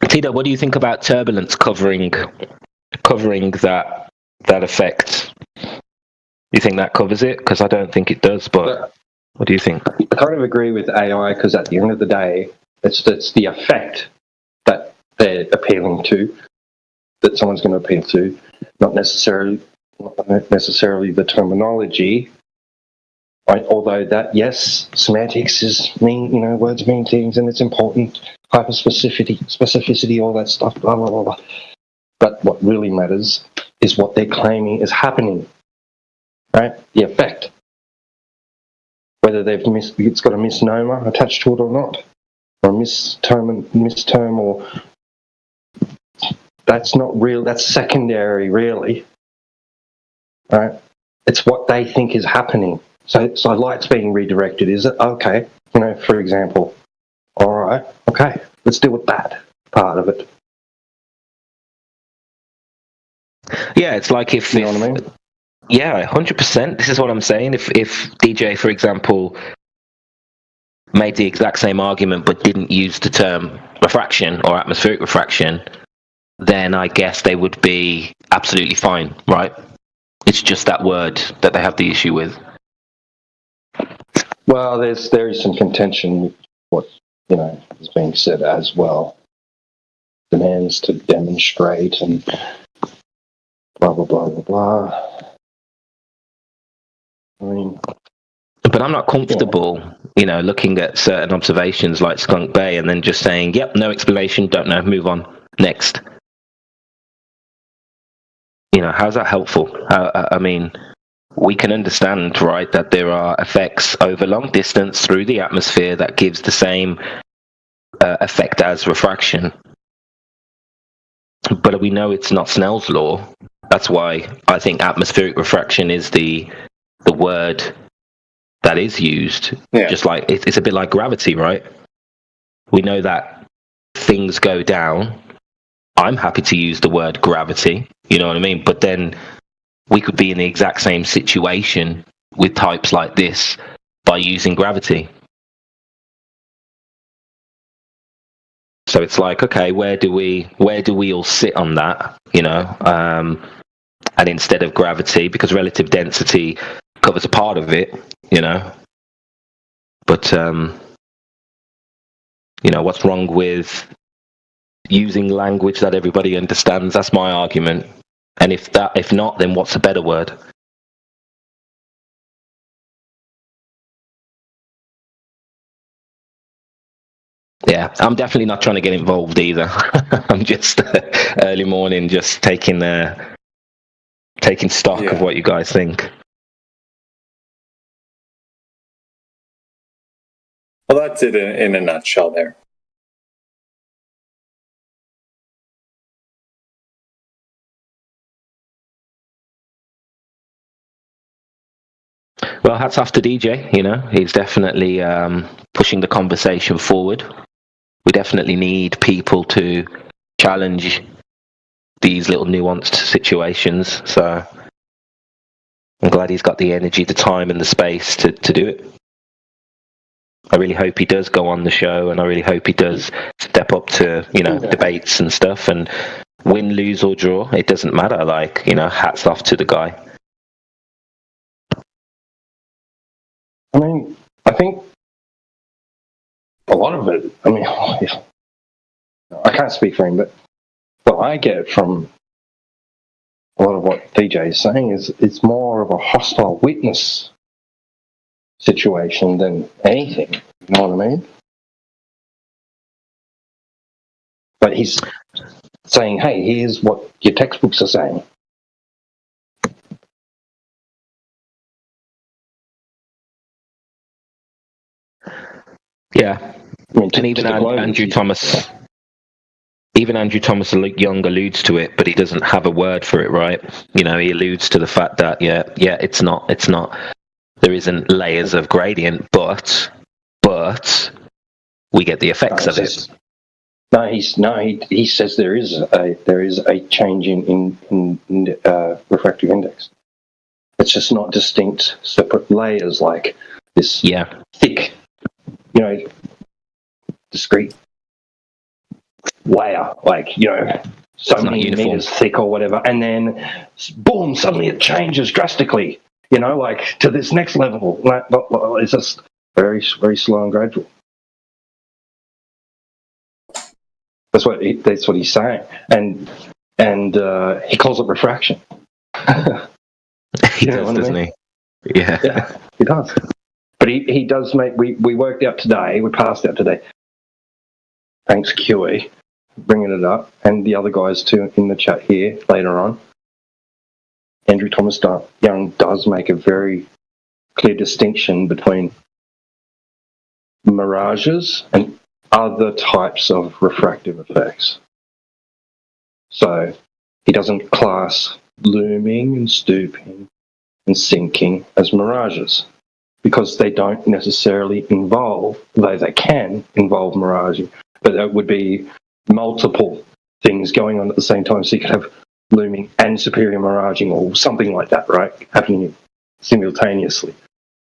T-Dub, what do you think about Turbulence covering that effect? You think that covers it? Because I don't think it does, but what do you think? I kind of agree with AI, because at the end of the day, it's the effect that they're appealing to, that someone's going to appeal to, not necessarily the terminology. Right? Although that, yes, semantics words mean things, and it's important, hyperspecificity, all that stuff, blah, blah, blah, blah. But what really matters is what they're claiming is happening, right? The effect. Whether it's got a misnomer attached to it or not, or a misterm, or that's not real. That's secondary, really. Right? It's what they think is happening. So light's being redirected. Is it okay? For example. All right. Okay. Let's deal with that part of it. Yeah, it's like if you know what I mean? Yeah, 100%. This is what I'm saying. If DJ, for example, made the exact same argument but didn't use the term refraction or atmospheric refraction, then I guess they would be absolutely fine, right? It's just that word that they have the issue with. Well, there is some contention with what is being said as well. Demands to demonstrate and blah blah blah blah blah. I mean, but I'm not comfortable, looking at certain observations like Skunk Bay and then just saying, "Yep, no explanation, don't know, move on, next." How's that helpful? I mean, we can understand, right, that there are effects over long distance through the atmosphere that gives the same effect as refraction. But we know it's not Snell's law. That's why I think atmospheric refraction is the word that is used. Yeah. Just like it's a bit like gravity, right? We know that things go down. I'm happy to use the word gravity, you know what I mean? But then we could be in the exact same situation with types like this by using gravity. So it's like, okay, where do we all sit on that, and instead of gravity, because relative density covers a part of it, but what's wrong with using language that everybody understands? That's my argument. And if not, then what's a better word? Yeah, I'm definitely not trying to get involved either. I'm just early morning, just taking stock of what you guys think. Well, that's it in a nutshell there. Well, hats off to DJ, he's definitely pushing the conversation forward. We definitely need people to challenge these little nuanced situations. So I'm glad he's got the energy, the time, and the space to do it. I really hope he does go on the show, and I really hope he does step up to, debates and stuff, and win, lose, or draw. It doesn't matter. Hats off to the guy. I mean, I think a lot of it, I can't speak for him, but what I get from a lot of what DJ is saying is it's more of a hostile witness situation than anything. You know what I mean? But he's saying, hey, here's what your textbooks are saying. Yeah, and even Andrew Thomas, Young alludes to it, but he doesn't have a word for it, right? He alludes to the fact that it's not. There isn't layers of gradient, but we get the effects of it. He says there is a change in refractive index. It's just not distinct separate layers like this thick, discrete layer, so many meters thick or whatever, and then boom, suddenly it changes drastically, to this next level. It's just very, very slow and gradual. That's what he's saying, and he calls it refraction. He does, doesn't he? Yeah, he does. But he does make. We worked out today. We passed out today. Thanks, QE, bringing it up, and the other guys too in the chat here later on. Andrew Thomas Young does make a very clear distinction between mirages and other types of refractive effects. So he doesn't class looming and stooping and sinking as mirages because they don't necessarily involve, though they can involve miraging, but that would be multiple things going on at the same time. So you could have looming and superior miraging, or something like that, right? Happening simultaneously.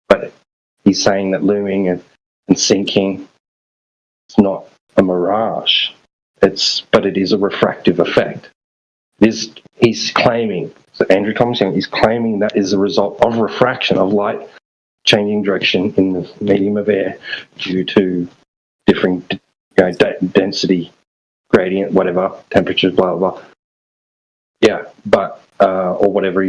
But he's saying that looming and sinking is not a mirage. But it is a refractive effect. He's claiming, so Andrew Thompson is claiming that is a result of refraction of light changing direction in the medium of air due to differing density, gradient, whatever, temperatures, blah, blah, blah. Yeah, but, or whatever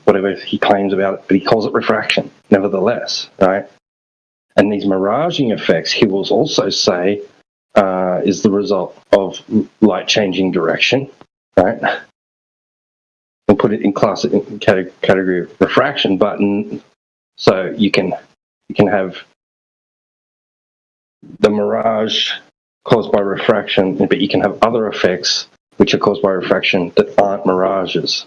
whatever he claims about it, but he calls it refraction, nevertheless, right? And these miraging effects, he will also say, is the result of light changing direction, right? And put it in category of refraction, but so you can have the mirage caused by refraction, but you can have other effects which are caused by refraction that aren't mirages.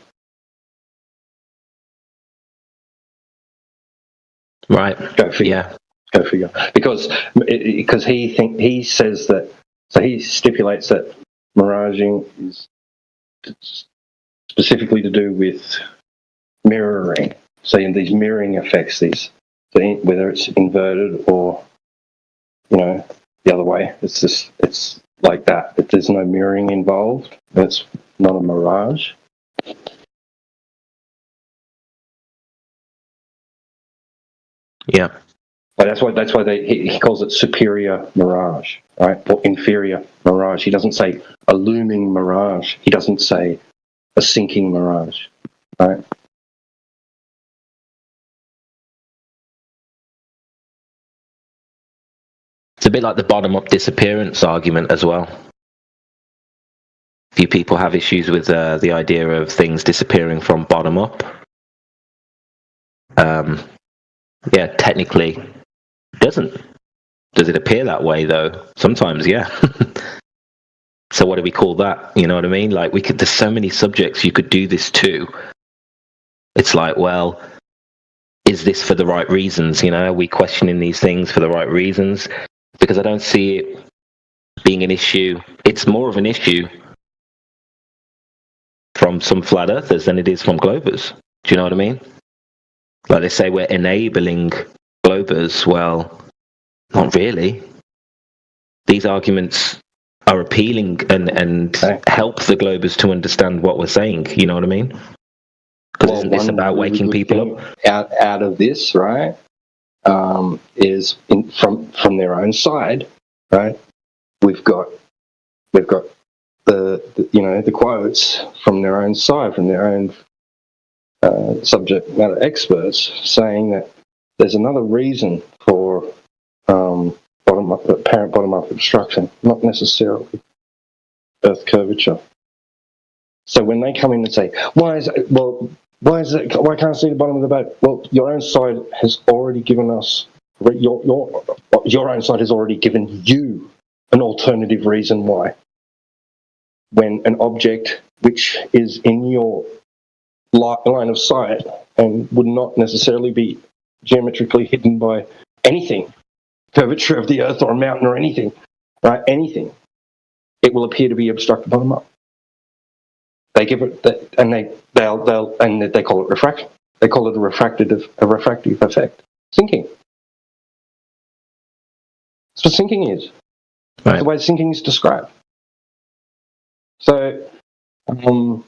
Right. Go figure. Yeah. Go figure. Because he says that, so he stipulates that miraging is specifically to do with mirroring. So in these mirroring effects, whether it's inverted or the other way, it's like that. If there's no mirroring involved, it's not a mirage. Yeah. But that's why he calls it superior mirage, right? Or inferior mirage. He doesn't say a looming mirage. He doesn't say a sinking mirage, right? It's a bit like the bottom-up disappearance argument as well. A few people have issues with the idea of things disappearing from bottom up. Yeah, technically, it doesn't. Does it appear that way, though? Sometimes, yeah. So what do we call that? You know what I mean? Like, there's so many subjects you could do this to. It's like, well, is this for the right reasons? Are we questioning these things for the right reasons? Because I don't see it being an issue. It's more of an issue from some flat earthers than it is from globers. Do you know what I mean? Like they say we're enabling globers. Well, not really. These arguments are appealing and help the globers to understand what we're saying. You know what I mean? Because isn't this about waking people up? Out of this, right? Is from their own side, right? We've got the quotes from their own side, from their own subject matter experts, saying that there's another reason for apparent bottom-up obstruction, not necessarily Earth curvature. So when they come in and say, why can't I see the bottom of the boat? Well, your own side has already given us, your own side has already given you an alternative reason why. When an object which is in your line of sight and would not necessarily be geometrically hidden by anything, curvature of the Earth or a mountain or anything, right? Anything, it will appear to be obstructed bottom up. They give it that, and they call it refraction. They call it a refractive effect. Sinking. That's what sinking is. Right. That's the way sinking is described. So, that's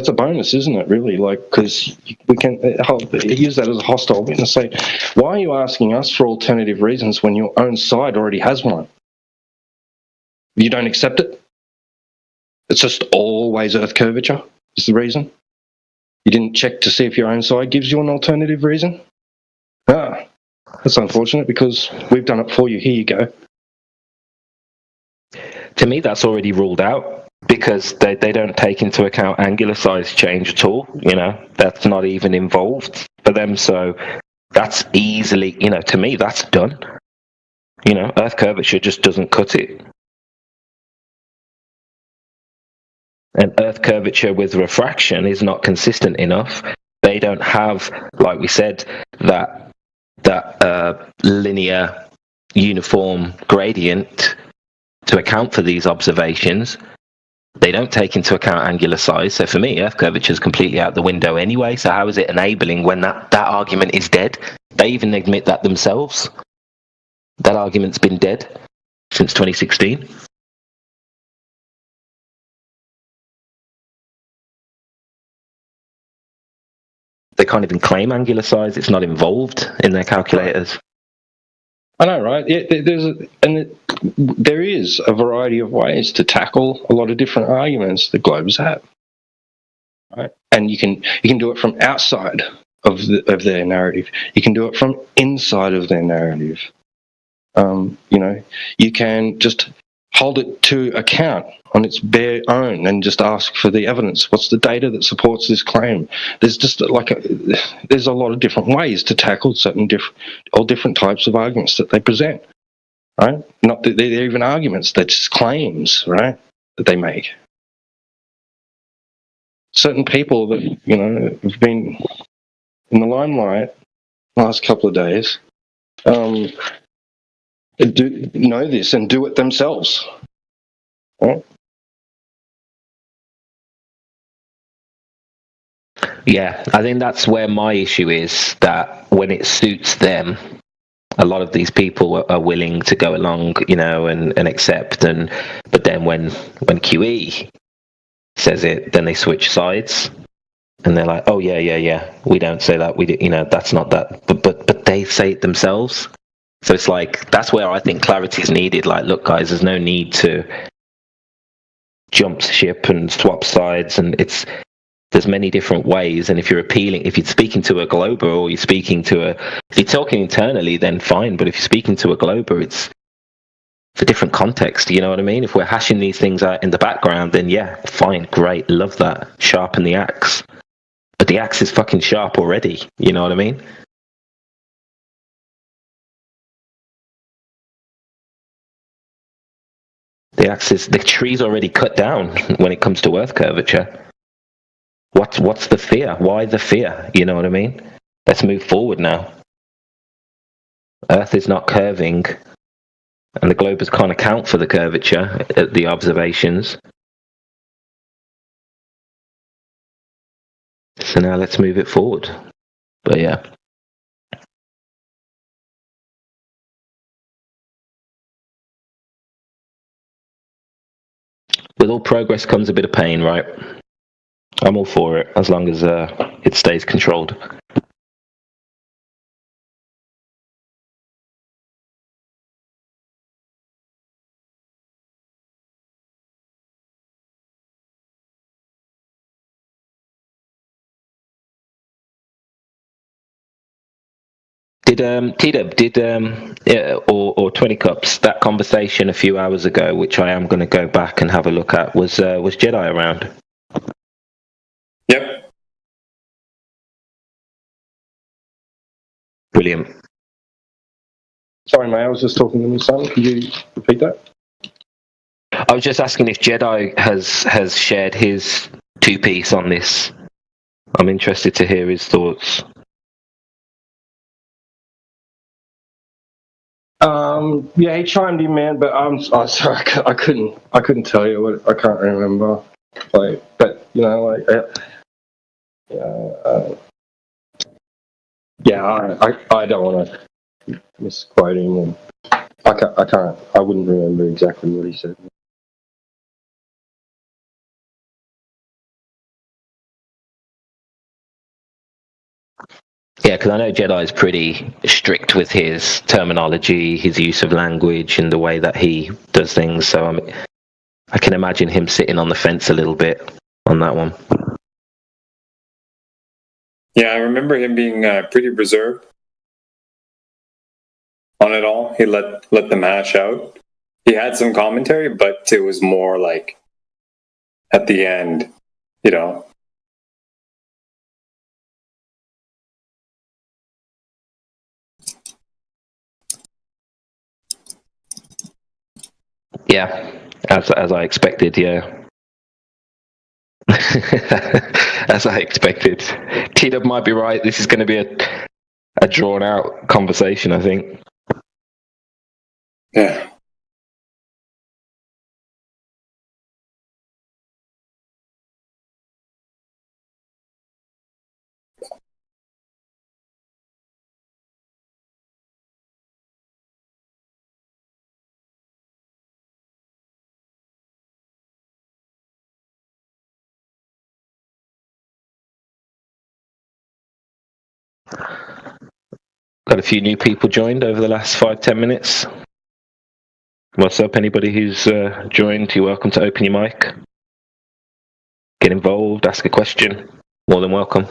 a bonus, isn't it? Really, because we can use that as a hostile witness. Say, why are you asking us for alternative reasons when your own side already has one? You don't accept it. It's just always Earth curvature is the reason. You didn't check to see if your own side gives you an alternative reason. That's unfortunate because we've done it for you. Here you go. To me, that's already ruled out because they don't take into account angular size change at all. That's not even involved for them. So that's easily, to me, that's done. Earth curvature just doesn't cut it. And Earth curvature with refraction is not consistent enough. They don't have, like we said, that linear uniform gradient to account for these observations. They don't take into account angular size. So for me, earth curvature is completely out the window anyway. So how is it enabling when that argument is dead? They even admit that themselves. That argument's been dead since 2016. They can't even claim angular size. It's not involved in their calculators. I know, right? Yeah, there is a variety of ways to tackle a lot of different arguments that globes have, right? And you can do it from outside of their narrative. You can do it from inside of their narrative. You can just hold it to account on its bare own and just ask for the evidence. What's the data that supports this claim? There's just there's a lot of different ways to tackle different types of arguments that they present, right? Not that they're even arguments, they're just claims, right, that they make. Certain people that, have been in the limelight the last couple of days, do know this and do it themselves, right? Yeah, I think that's where my issue is, that when it suits them, a lot of these people are willing to go along, and accept, but then when QE says it, then they switch sides, and they're like, oh yeah, we don't say that, that's not that, but they say it themselves. So it's like, that's where I think clarity is needed. Like, look guys, there's no need to jump ship and swap sides, and there's many different ways. And if you're speaking to a glober, or if you're talking internally, then fine. But if you're speaking to a glober, it's a different context. You know what I mean? If we're hashing these things out in the background, then yeah, fine, great, love that. Sharpen the axe. But the axe is fucking sharp already. You know what I mean? The tree's already cut down when it comes to earth curvature. What's the fear? Why the fear? You know what I mean? Let's move forward now. Earth is not curving, and the globers can't account for the curvature at the observations. So now let's move it forward. But yeah. With all progress comes a bit of pain, right? I'm all for it, as long as it stays controlled. Did T-Dub, or 20 Cups, that conversation a few hours ago, which I am going to go back and have a look at, was Jedi around? Yep. Brilliant. Sorry, mate, I was just talking to my son. Could you repeat that? I was just asking if Jedi has shared his two-piece on this. I'm interested to hear his thoughts. Yeah, he chimed in, man, but I'm sorry, I couldn't tell you what, I can't remember. But I don't want to misquote him, and I wouldn't remember exactly what he said. Yeah, because I know Jedi is pretty strict with his terminology, his use of language, and the way that he does things. So I can imagine him sitting on the fence a little bit on that one. Yeah, I remember him being pretty reserved on it all. He let them hash out. He had some commentary, but it was more like at the end, Yeah, as I expected, yeah. As I expected. T-Dub might be right. This is going to be a drawn-out conversation, I think. Yeah. Got a few new people joined over the last 5-10 minutes. What's up? Anybody who's joined, you're welcome to open your mic. Get involved, ask a question. More than welcome.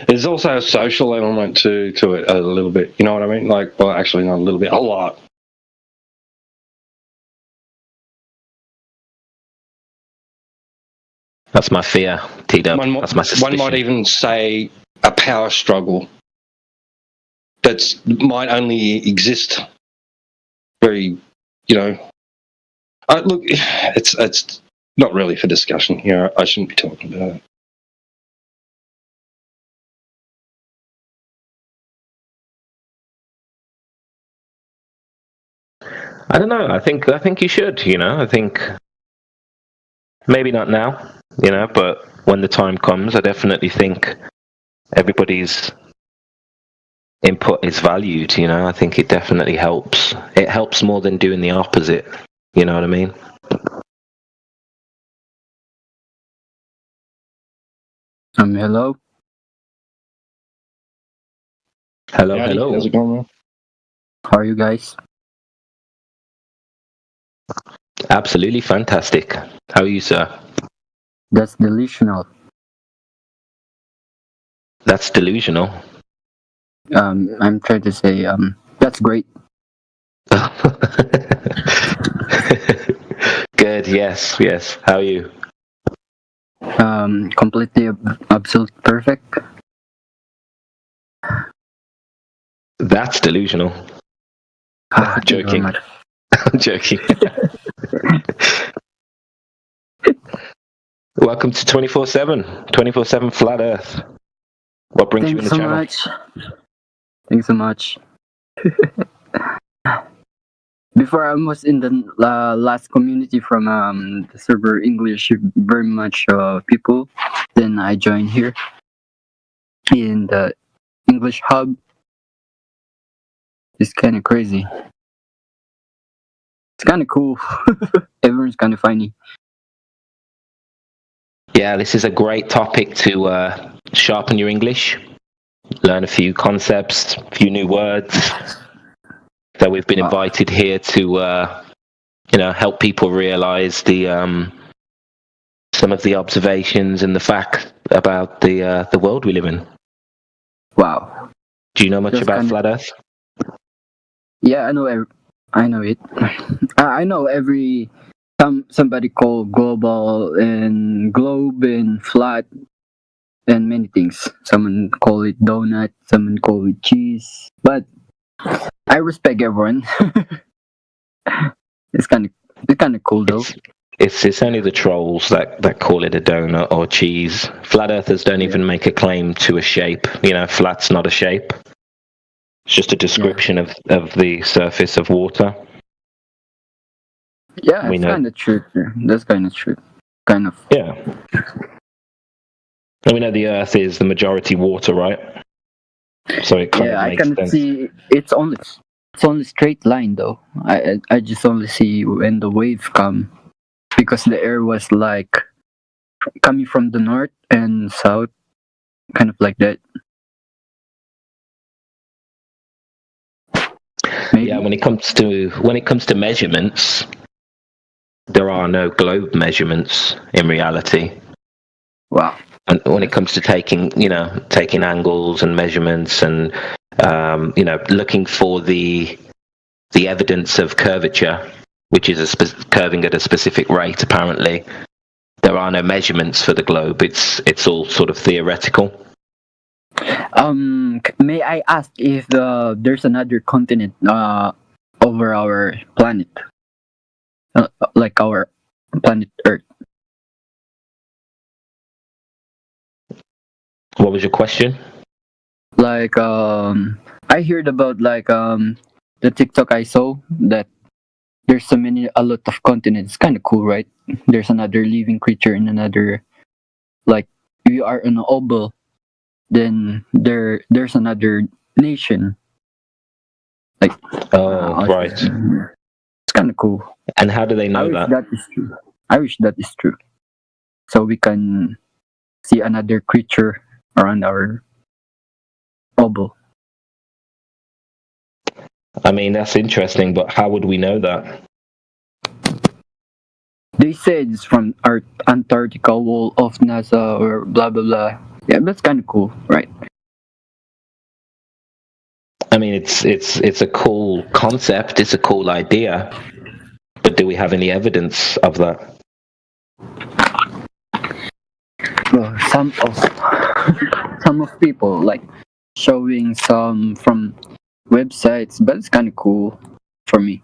There's also a social element to it a little bit. You know what I mean? Like, well, actually, not a little bit, a lot. That's my fear, T-Dub. That's my suspicion. One might even say a power struggle that might only exist very, look, it's not really for discussion here. I shouldn't be talking about it. I don't know. I think you should. I think maybe not now. But when the time comes, I definitely think everybody's input is valued. I think it definitely helps. It helps more than doing the opposite. You know what I mean? Hello. Hello. Howdy, Hello. how's it going, man? How are you guys? Absolutely fantastic. How are you, sir? That's delusional. That's delusional. I'm trying to say, that's great. Good. Yes. How are you? Completely absolute perfect. That's delusional. I'm joking. I'm joking. Welcome to 24/7 Flat Earth. What brings you in the channel? Thanks so much. Before I was in the last community from the server English very much people. Then I joined here in the English hub. It's kind of crazy. It's kind of cool. Everyone's kind of funny. Yeah, this is a great topic to sharpen your English, learn a few concepts, a few new words. So we've been invited here to, help people realize some of the observations and the facts about the world we live in. Wow. Do you know much about Flat Earth? Yeah, I know it. I know every somebody call global and globe and flat and many things. Someone call it donut, someone call it cheese. But I respect everyone. It's kind of cool though. It's only the trolls that call it a donut or cheese. Flat earthers don't even make a claim to a shape. Flat's not a shape. It's just a description of the surface of water. Yeah, it's kind of true. That's kind of true. Kind of. Yeah. And we know the Earth is the majority water, right? So it kind of I makes can sense. see it's only straight line though. I just only see when the wave come, because the air was like coming from the north and south, kind of like that. Maybe. Yeah, when it comes to measurements, there are no globe measurements in reality. Wow. And when it comes to taking angles and measurements and looking for the evidence of curvature, which is curving at a specific rate, apparently there are no measurements for the globe. It's all sort of theoretical. May I ask if there's another continent over our planet, like our planet Earth? What was your question? Like I heard about like the TikTok I saw that there's a lot of continents. It's kind of cool, right? There's another living creature in another, like we are in an oval, then there's another nation. Like right. It's kind of cool. And how do they know that? That is true. I wish that is true. So we can see another creature around our bubble. I mean, that's interesting, but how would we know that? They said it's from our Antarctica wall of NASA or blah blah blah. Yeah, that's kind of cool, right? I mean, it's a cool concept. It's a cool idea, but do we have any evidence of that? Well, some of people like showing some from websites, but it's kind of cool for me.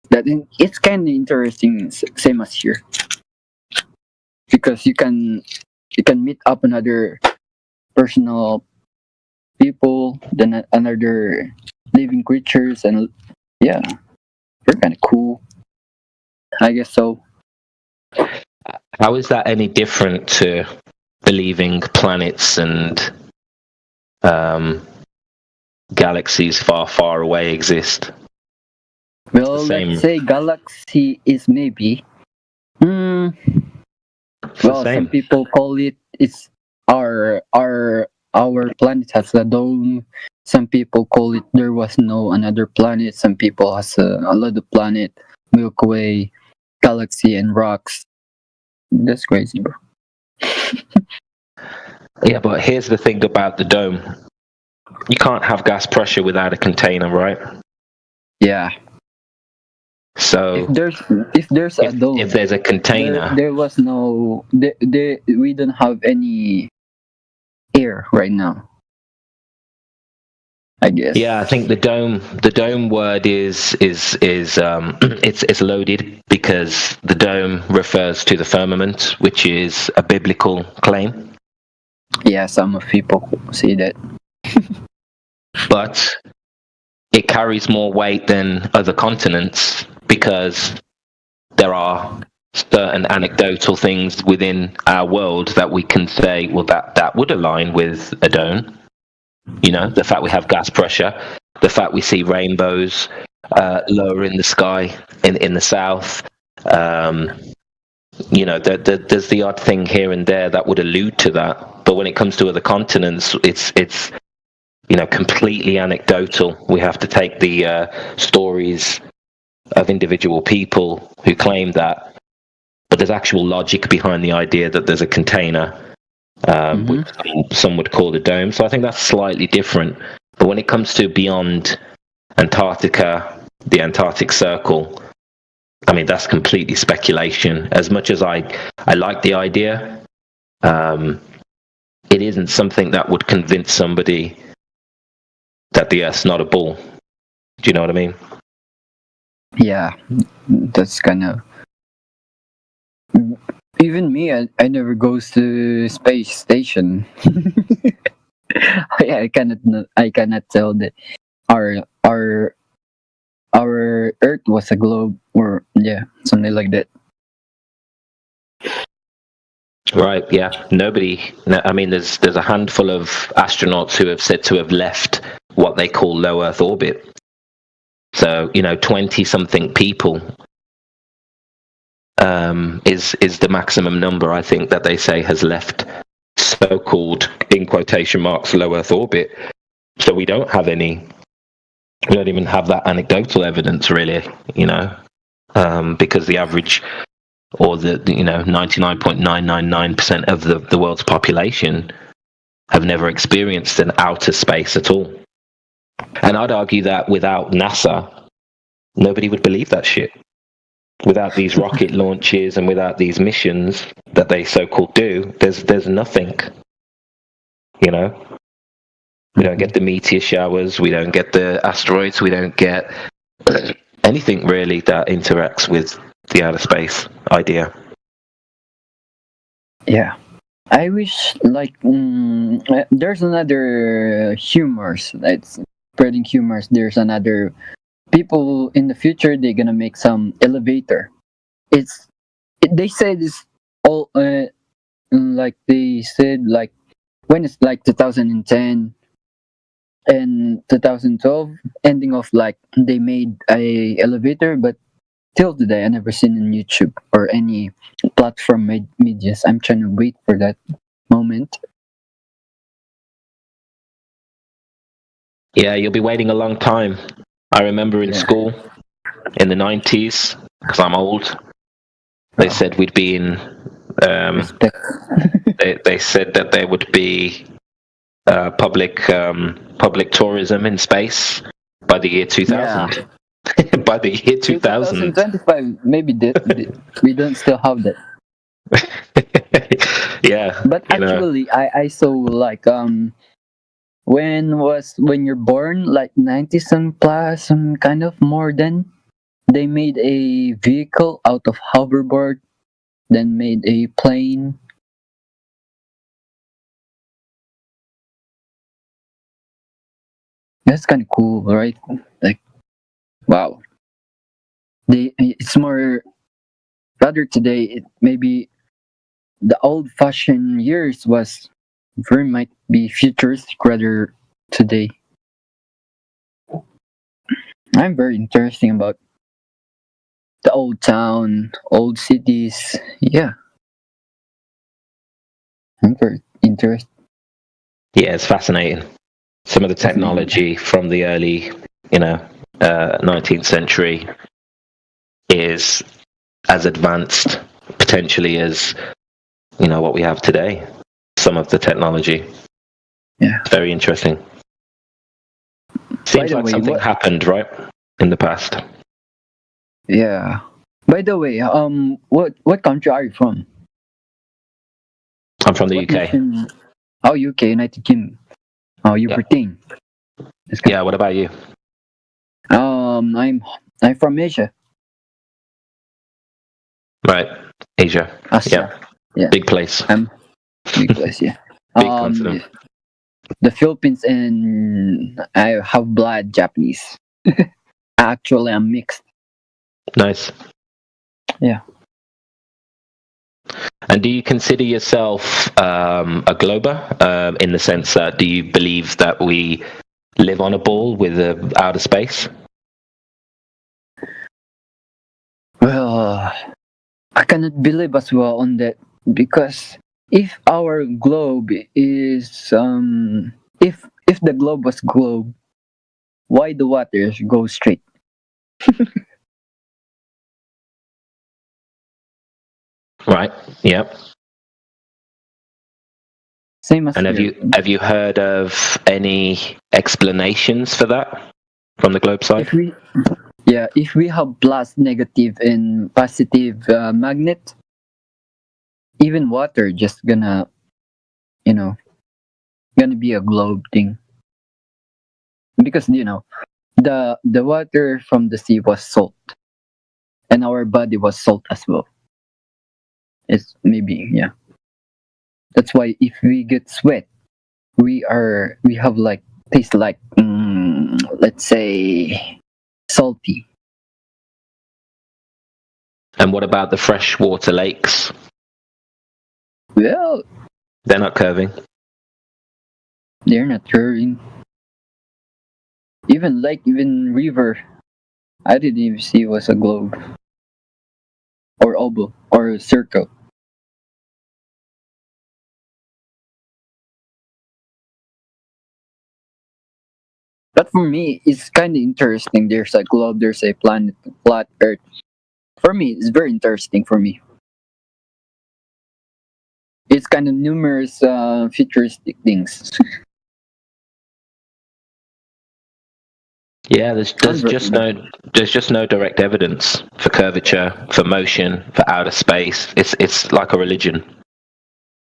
It's kind of interesting, same as here, because you can meet up another personal people, then another living creatures, and yeah, they're kind of cool. I guess so. How is that any different to believing planets and galaxies far, far away exist? Well, let's say galaxy is maybe. Well, some people call it's our planet has a dome. Some people call it there was no another planet. Some people has a lot of planet, Milky Way, galaxy, and rocks. That's crazy, bro. Yeah, but here's the thing about the dome. You can't have gas pressure without a container, right? Yeah. So if there's a dome, if there's a container, there was no. We don't have any air right now, I guess. Yeah, I think the dome word is it's loaded because the dome refers to the firmament, which is a biblical claim. Yeah, some of people say that. But it carries more weight than other continents because there are certain anecdotal things within our world that we can say, well, that would align with a dome. You know, the fact we have gas pressure, the fact we see rainbows lower in the sky in the south. You know, there's the odd thing here and there that would allude to that. But when it comes to other continents, it's you know, completely anecdotal. We have to take the stories of individual people who claim that, but there's actual logic behind the idea that there's a container, which some would call a dome. So I think that's slightly different. But when it comes to beyond Antarctica, the Antarctic Circle, I mean, that's completely speculation. As much as I like the idea, it isn't something that would convince somebody that the Earth's not a ball. Do you know what I mean? Yeah, that's kind of. Even me, I never goes to space station. I cannot tell that our Earth was a globe, or yeah, something like that. Right, yeah. I mean, there's a handful of astronauts who have said to have left what they call low Earth orbit. So, you know, 20-something people is the maximum number, I think, that they say has left so-called, in quotation marks, low Earth orbit. So we don't even have that anecdotal evidence, really, you know, because the average, or the 99.999% of the world's population have never experienced an outer space at all. And I'd argue that without NASA, nobody would believe that shit. Without these rocket launches and without these missions that they so-called do, there's nothing. You know, we don't get the meteor showers, we don't get the asteroids, we don't get anything really that interacts with the outer space idea. Yeah, I wish like there's another humors that's spreading humors. There's another people in the future. They're gonna make some elevator. They said it's all like they said like when it's like 2010 and 2012 ending of like they made a elevator, but till today I never seen on YouTube or any platform medias. I'm trying to wait for that moment. Yeah, you'll be waiting a long time. I remember in school in the 90s, because I'm old, they said we'd be in. They said that there would be public tourism in space by the year 2000. By the year 2000. 2025, maybe we don't still have that. Yeah. But actually, I saw like when you're born like 90 some plus some kind of more than they made a vehicle out of hoverboard, then made a plane. That's kind of cool, right? Like, wow. It's more rather today. Maybe the old-fashioned years was very might be futuristic rather today. I'm very interesting about the old town, old cities. Yeah, I'm very interested. Yeah, it's fascinating. Some of the technology from the early, 19th century is as advanced potentially as, what we have today. Some of the technology. Yeah. It's very interesting. Seems like something happened, right? In the past. Yeah. By the way, what country are you from? I'm from the UK. Nation? Oh, UK, United Kingdom. Oh, you Britain. Yeah, what about you? I'm from Asia. Right. Asia. Asia. Yeah. Big place. Big place, yeah. Big continent. The Philippines and I have blood Japanese. Actually, I'm mixed. Nice. Yeah. And do you consider yourself a glober in the sense that do you believe that we live on a ball with outer space? Well, I cannot believe as well on that because if our globe is if the globe was globe, why the waters go straight? Right. Yep. Same as and have you heard of any explanations for that from the globe side? If we have plus, negative, and positive magnet, even water just gonna be a globe thing because the water from the sea was salt, and our body was salt as well. It's maybe That's why if we get sweat, we have like taste like let's say salty. And what about the freshwater lakes? Well, they're not curving. They're not curving. Even lake, even river, I didn't even see it was a globe or oval or a circle. But for me, it's kind of interesting. There's a globe, there's a planet, flat Earth. For me, it's very interesting for me. It's kind of numerous futuristic things. Yeah, there's just no direct evidence for curvature, for motion, for outer space. It's like a religion.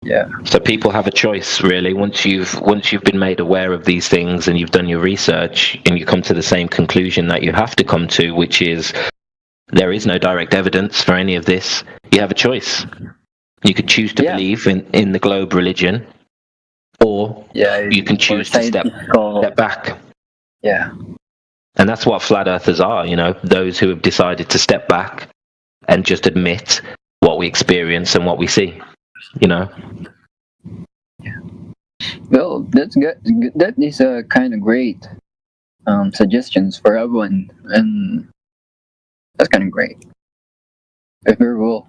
Yeah. So people have a choice, really. Once you've been made aware of these things and you've done your research and you come to the same conclusion that you have to come to, which is there is no direct evidence for any of this, you have a choice. You could choose to believe in the globe religion, or you can choose to step back. Yeah. And that's what flat earthers are, you know, those who have decided to step back and just admit what we experience and what we see, you know. Well, that's good. That is a kind of great suggestions for everyone, and that's kind of great. It's very cool.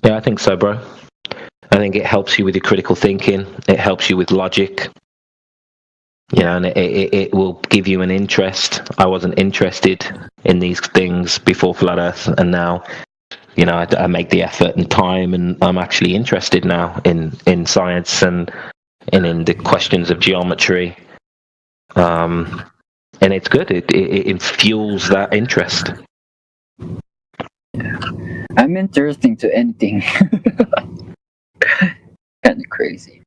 Yeah, I think so, bro. I think it helps you with your critical thinking. It helps you with logic. Yeah, and it will give you an interest. I wasn't interested in these things before Flat Earth, and now, you know, I make the effort and time, and I'm actually interested now in science and in the questions of geometry. And it's good. It fuels that interest. I'm interesting to anything. Kind of crazy.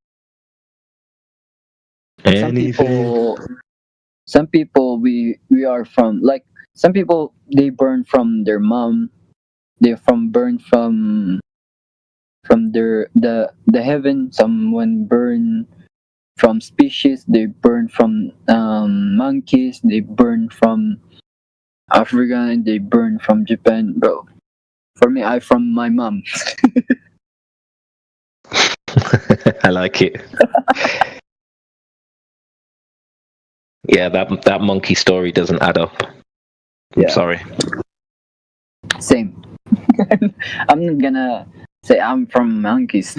Some people we are from, like, some people they burn from their mom. They're burn from their the heaven. Someone burn from species. They burn from monkeys. They burn from Africa, and they burn from Japan, bro. For me, I from my mom. I like it. Yeah, that monkey story doesn't add up. I'm sorry. Same. I'm not gonna say I'm from monkeys.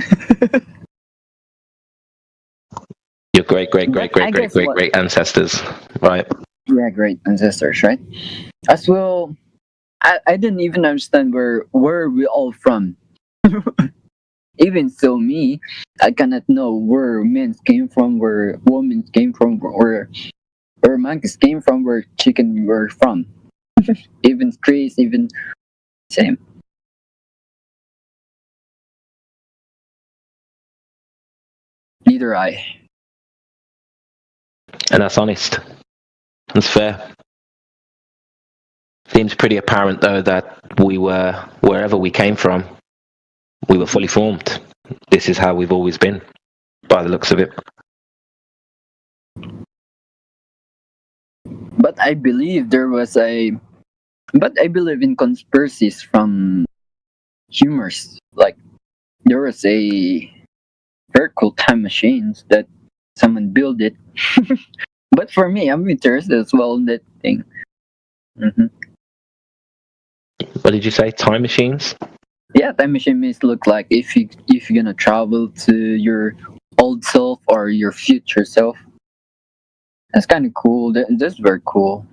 Your great ancestors, right? Yeah, great ancestors, right? As well, I didn't even understand where we all from. Even so, me, I cannot know where men came from, where women came from, where monkeys came from, where chicken were from. Even trees, even same. Neither I. And that's honest. That's fair. Seems pretty apparent, though, that we were, wherever we came from, we were fully formed. This is how we've always been, by the looks of it. But I believe I believe in conspiracies from humors. Like, there was a very cool time machines that someone built it. But for me, I'm interested as well in that thing. Mm-hmm. What did you say? Time machines? Yeah, time machine means look like if you're gonna travel to your old self or your future self. That's kind of cool. That's very cool.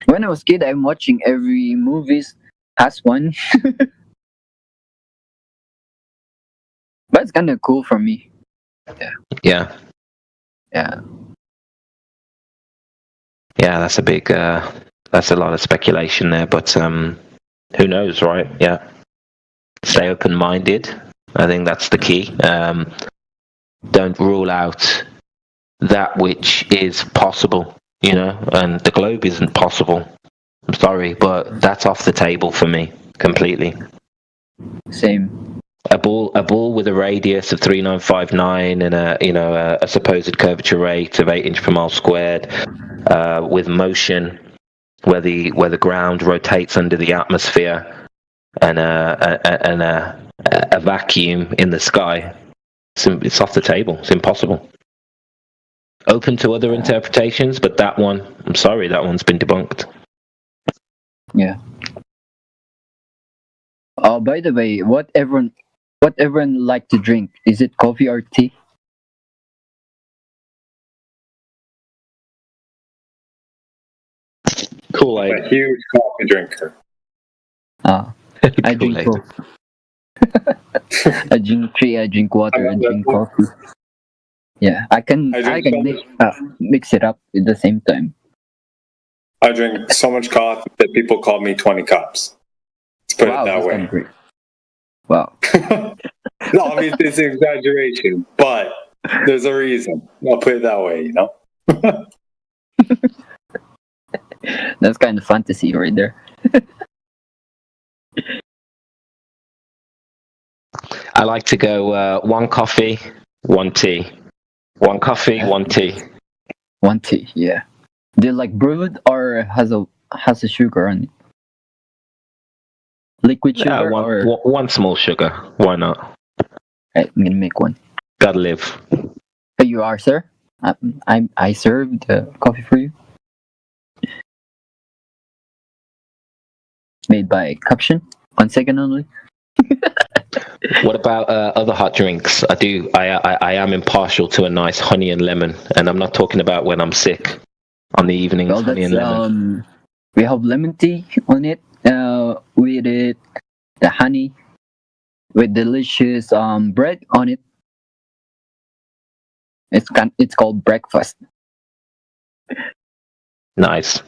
When I was a kid, I'm watching every movies has one. But it's kind of cool for me. Yeah. Yeah. Yeah, that's a big, that's a lot of speculation there, but who knows, right? Yeah. Stay open-minded. I think that's the key. Don't rule out that which is possible, you know, and the globe isn't possible. I'm sorry, but that's off the table for me completely. Same. A ball with a radius of 3959 and a supposed curvature rate of 8 inches per mile squared, with motion where the ground rotates under the atmosphere, and a vacuum in the sky. It's off the table. It's impossible. Open to other interpretations, but that one, I'm sorry, that one's been debunked. Yeah. Oh, by the way, what everyone like to drink? Is it coffee or tea? Kool-Aid. I'm a huge coffee drinker. I drink both. I drink tea, I drink water, I drink coffee. Yeah, I can mix it up at the same time. I drink so much coffee that people call me 20 cups. Let's put it that way. Great. Wow. No, obviously it's an exaggeration, but there's a reason. I'll put it that way, you know? That's kind of fantasy right there. like to go 1 coffee, 1 tea. 1 coffee, 1 tea. 1 tea, yeah. Do you like brewed or has a sugar on it? Liquid sugar Yeah, or 1 small sugar. Why not? Right, I'm gonna make 1. Gotta live. Here you are, sir. I served the coffee for you. Made by Caption. 1 second only. What about other hot drinks? I am impartial to a nice honey and lemon, and I'm not talking about when I'm sick. On the evenings, Well, honey and lemon. We have lemon tea on it. With it, the honey, with delicious bread on it. It's called breakfast. Nice.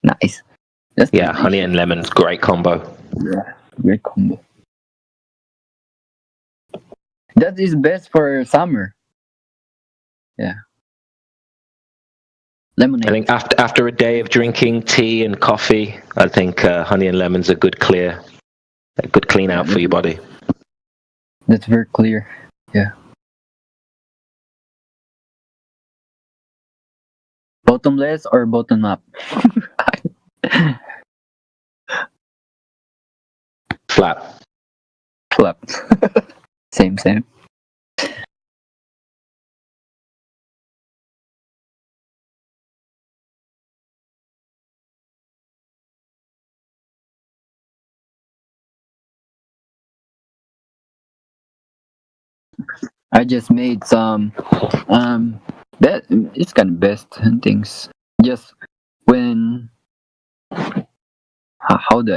Nice. Yeah, honey and lemon, great combo. Yeah, great combo. That is best for summer. Yeah. Lemonade. I think after a day of drinking tea and coffee, I think honey and lemon's a good clean out for your body. That's very clear. Yeah. Bottomless or bottom up? Flat. Flat. Same. I just made some that it's kind of best and things. Just when how do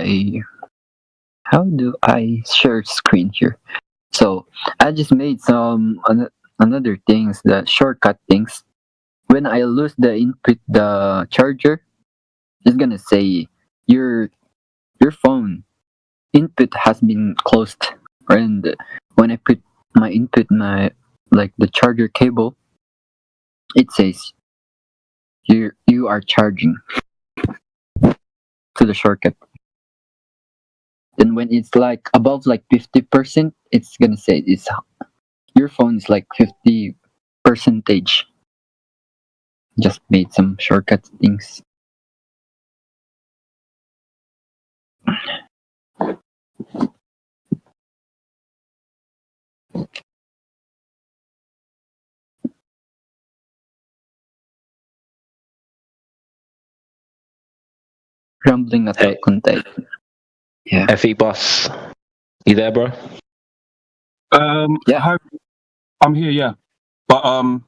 I share screen here? So I just made some another things, that shortcut things. When I lose the charger, it's gonna say your phone input has been closed, and when I put my input, the charger cable, it says you are charging to the shortcut. Then when it's like above 50%, it's gonna say your phone is 50%. Just made some shortcut things. Rambling Attack on Titan. Yeah. FE boss, you there, bro? Yeah. Hi, I'm here. Yeah, but I'm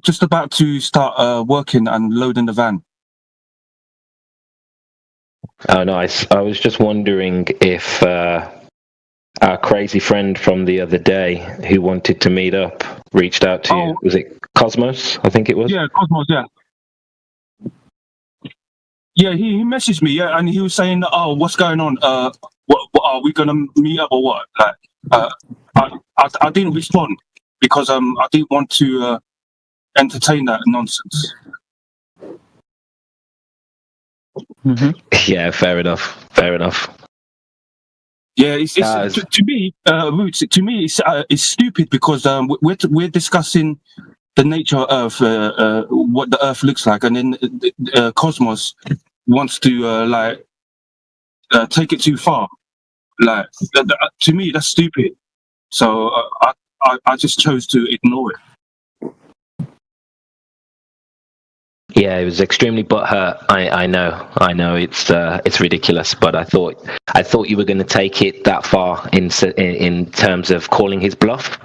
just about to start working and loading the van. Oh, nice. I was just wondering if our crazy friend from the other day who wanted to meet up reached out to you. Was it Cosmos? I think it was. Yeah, Cosmos. Yeah. Yeah, he messaged me. Yeah, and he was saying, "Oh, what's going on? What are we gonna meet up or what?" I didn't respond because I didn't want to entertain that nonsense. Mm-hmm. Yeah, fair enough. Yeah, it's to me, Roots. To me, it's stupid because we're discussing the nature of Earth, what the Earth looks like, and then Cosmos wants to take it too far. To me, that's stupid. So I just chose to ignore it. Yeah, it was extremely butthurt. I know it's ridiculous, but I thought you were going to take it that far in terms of calling his bluff.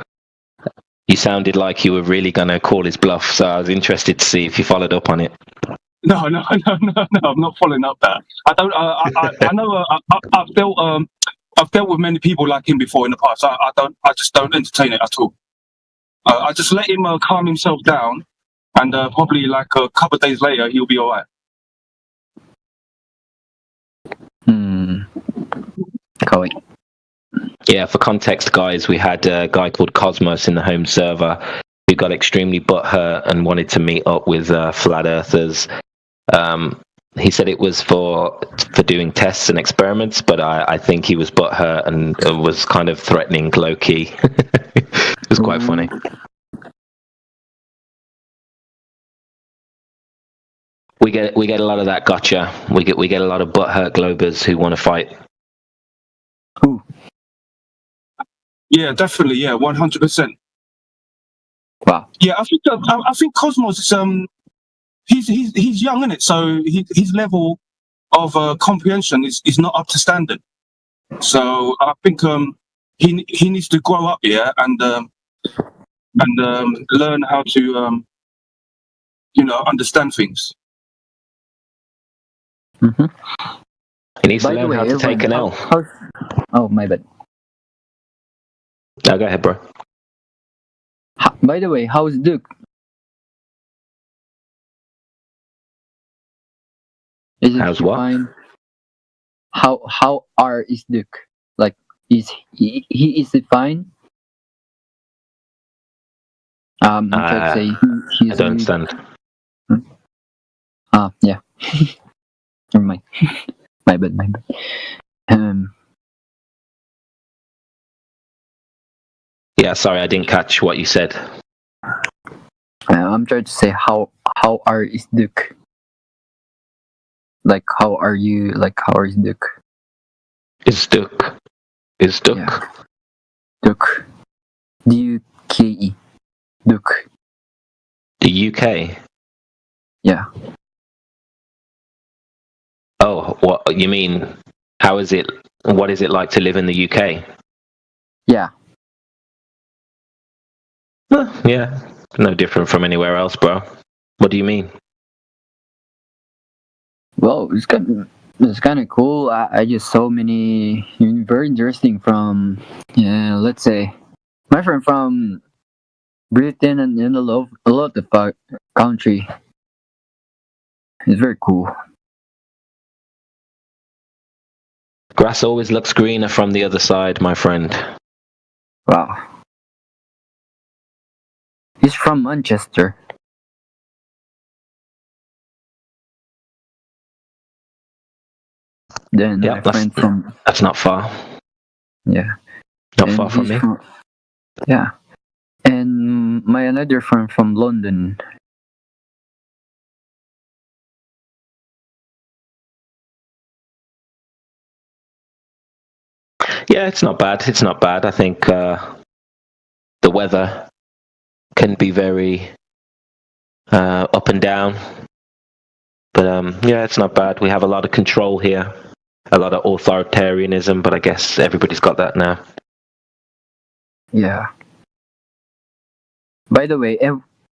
You sounded like you were really going to call his bluff, so I was interested to see if you followed up on it. No, I'm not following up that. I know. I've dealt with many people like him before in the past. I just don't entertain it at all. I just let him calm himself down, and probably a couple of days later he'll be all right. Yeah, for context, guys, we had a guy called Cosmos in the home server who got extremely butthurt and wanted to meet up with flat earthers. He said it was for doing tests and experiments, but I think he was butthurt and was kind of threatening low key. It was quite funny. We get a lot of that gotcha. We get a lot of butthurt Globers who want to fight. Yeah, definitely. Yeah, 100%. Wow. Yeah, I think Cosmos is he's young in it, so his level of comprehension is not up to standard. So I think he needs to grow up, yeah, and learn how to understand things. He needs By to the learn way, how to take an L. Oh, my bad. No, go ahead, bro. By the way, how's Duke? How's what? Fine? How is Duke? Like, is he is it fine? I'm trying to say he's I don't understand. Yeah. Never mind. My bad. Yeah, sorry, I didn't catch what you said. I'm trying to say how is Duke? Like, how are you? Like, how is Duke? Is Duke? Yeah. Duke. DUKE. Duke. The UK? Yeah. Oh, what you mean? How is it? What is it like to live in the UK? Yeah. Yeah, no different from anywhere else, bro. What do you mean? Well, it's kind of cool. I just saw many very interesting from, let's say, my friend from Britain and in a lot of country. It's very cool. Grass always looks greener from the other side, my friend. Wow. He's from Manchester. Then Yeah, my friend from that's not far. Yeah. Not And far from he's me. Yeah. And my another friend from London. Yeah, it's not bad. It's not bad. I think the weather can be very up and down. But yeah, it's not bad. We have a lot of control here, a lot of authoritarianism, but I guess everybody's got that now. Yeah. By the way,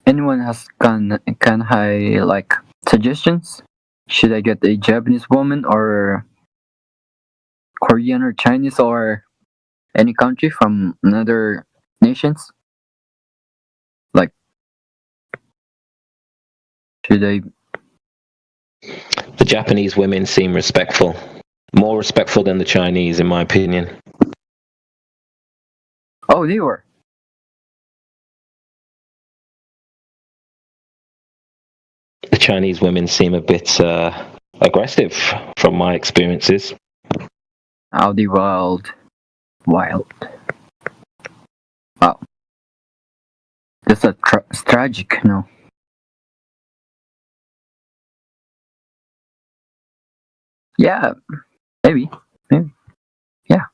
anyone has can I like suggestions? Should I get a Japanese woman or Korean or Chinese or any country from another nations? Like, should I? The Japanese women seem respectful, more respectful than the Chinese, in my opinion. Oh, they were. The Chinese women seem a bit aggressive, from my experiences. Oh, the wild. Wow. That's it's tragic, no? Yeah, maybe. Yeah.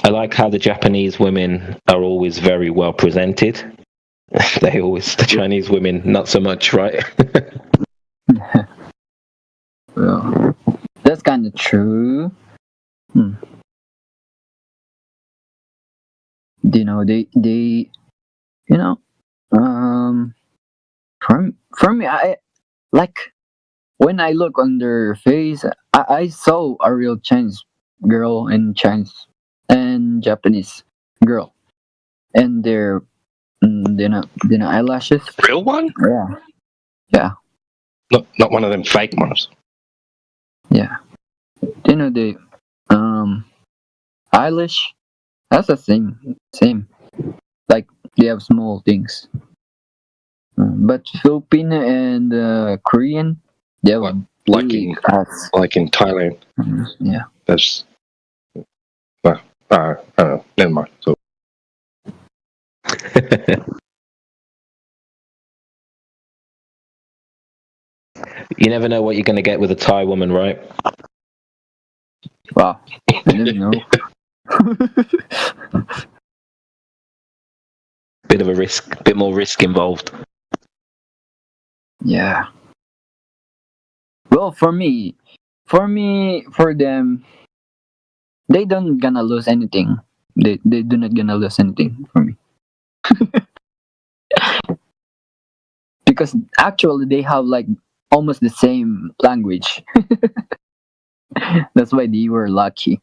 I like how the Japanese women are always very well presented. The Chinese women, not so much, right? Well, that's kind of true. You know, they for me, I like when I look on their face, I saw a real Chinese girl and Chinese and Japanese girl, and their eyelashes. Real one? Yeah. Not one of them fake ones. Yeah. The eyelash. That's the same. Like they have small things. But Filipino and Korean, they have Like big in ass. Thailand. Yeah. That's well, I don't know. Never mind. So You never know what you're going to get with a Thai woman, right? Wow. I didn't know. Bit of a risk, bit more risk involved. Yeah. Well, for them, they don't gonna lose anything. They do not gonna lose anything for me. Because actually they have like almost the same language. That's why they were lucky.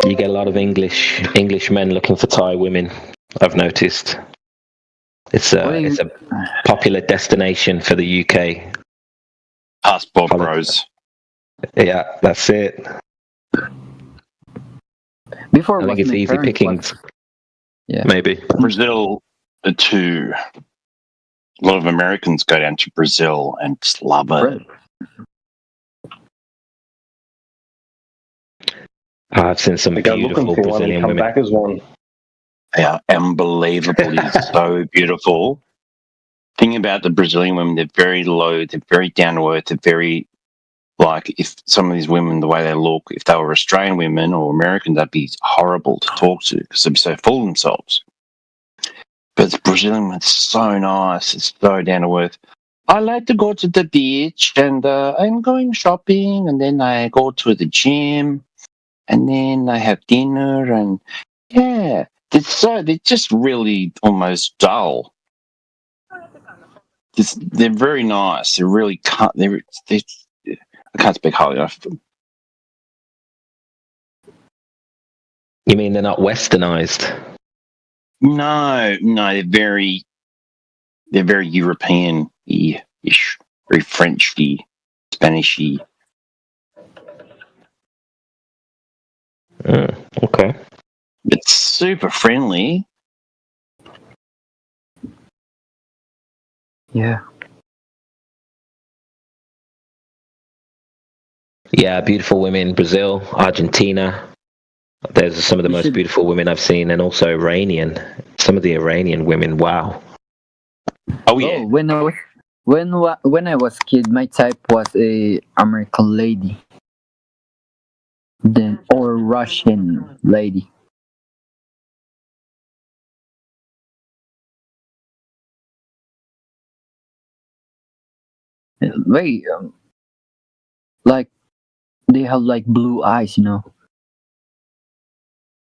You get a lot of English men looking for Thai women. I've noticed. It's a popular destination for the UK. Passport bros. Yeah, that's it. Before I think it's easy pickings. Yeah. Maybe. Brazil too. A lot of Americans go down to Brazil and just love it. I've seen some beautiful Brazilian women. Back as one. They are unbelievably so beautiful. Thing about the Brazilian women, they're very low, they're very down to earth, they're very, like, if some of these women, the way they look, if they were Australian women or American, they'd be horrible to talk to because they'd be so full of themselves. But the Brazilian women, it's so nice, it's so down to earth. I like to go to the beach and I'm going shopping and then I go to the gym and then I have dinner and yeah, they're just really almost dull. They're very nice. They're really I can't speak highly enough of them. You mean they're not westernized? No, they're very European-ish, very Frenchy, Spanishy. Okay. It's super friendly. Yeah. Yeah, beautiful women in Brazil, Argentina. There's some of the most beautiful women I've seen, and also Iranian. Some of the Iranian women, wow. Oh yeah. When I was kid, my type was a American lady, then or Russian lady. Very like they have like blue eyes, you know.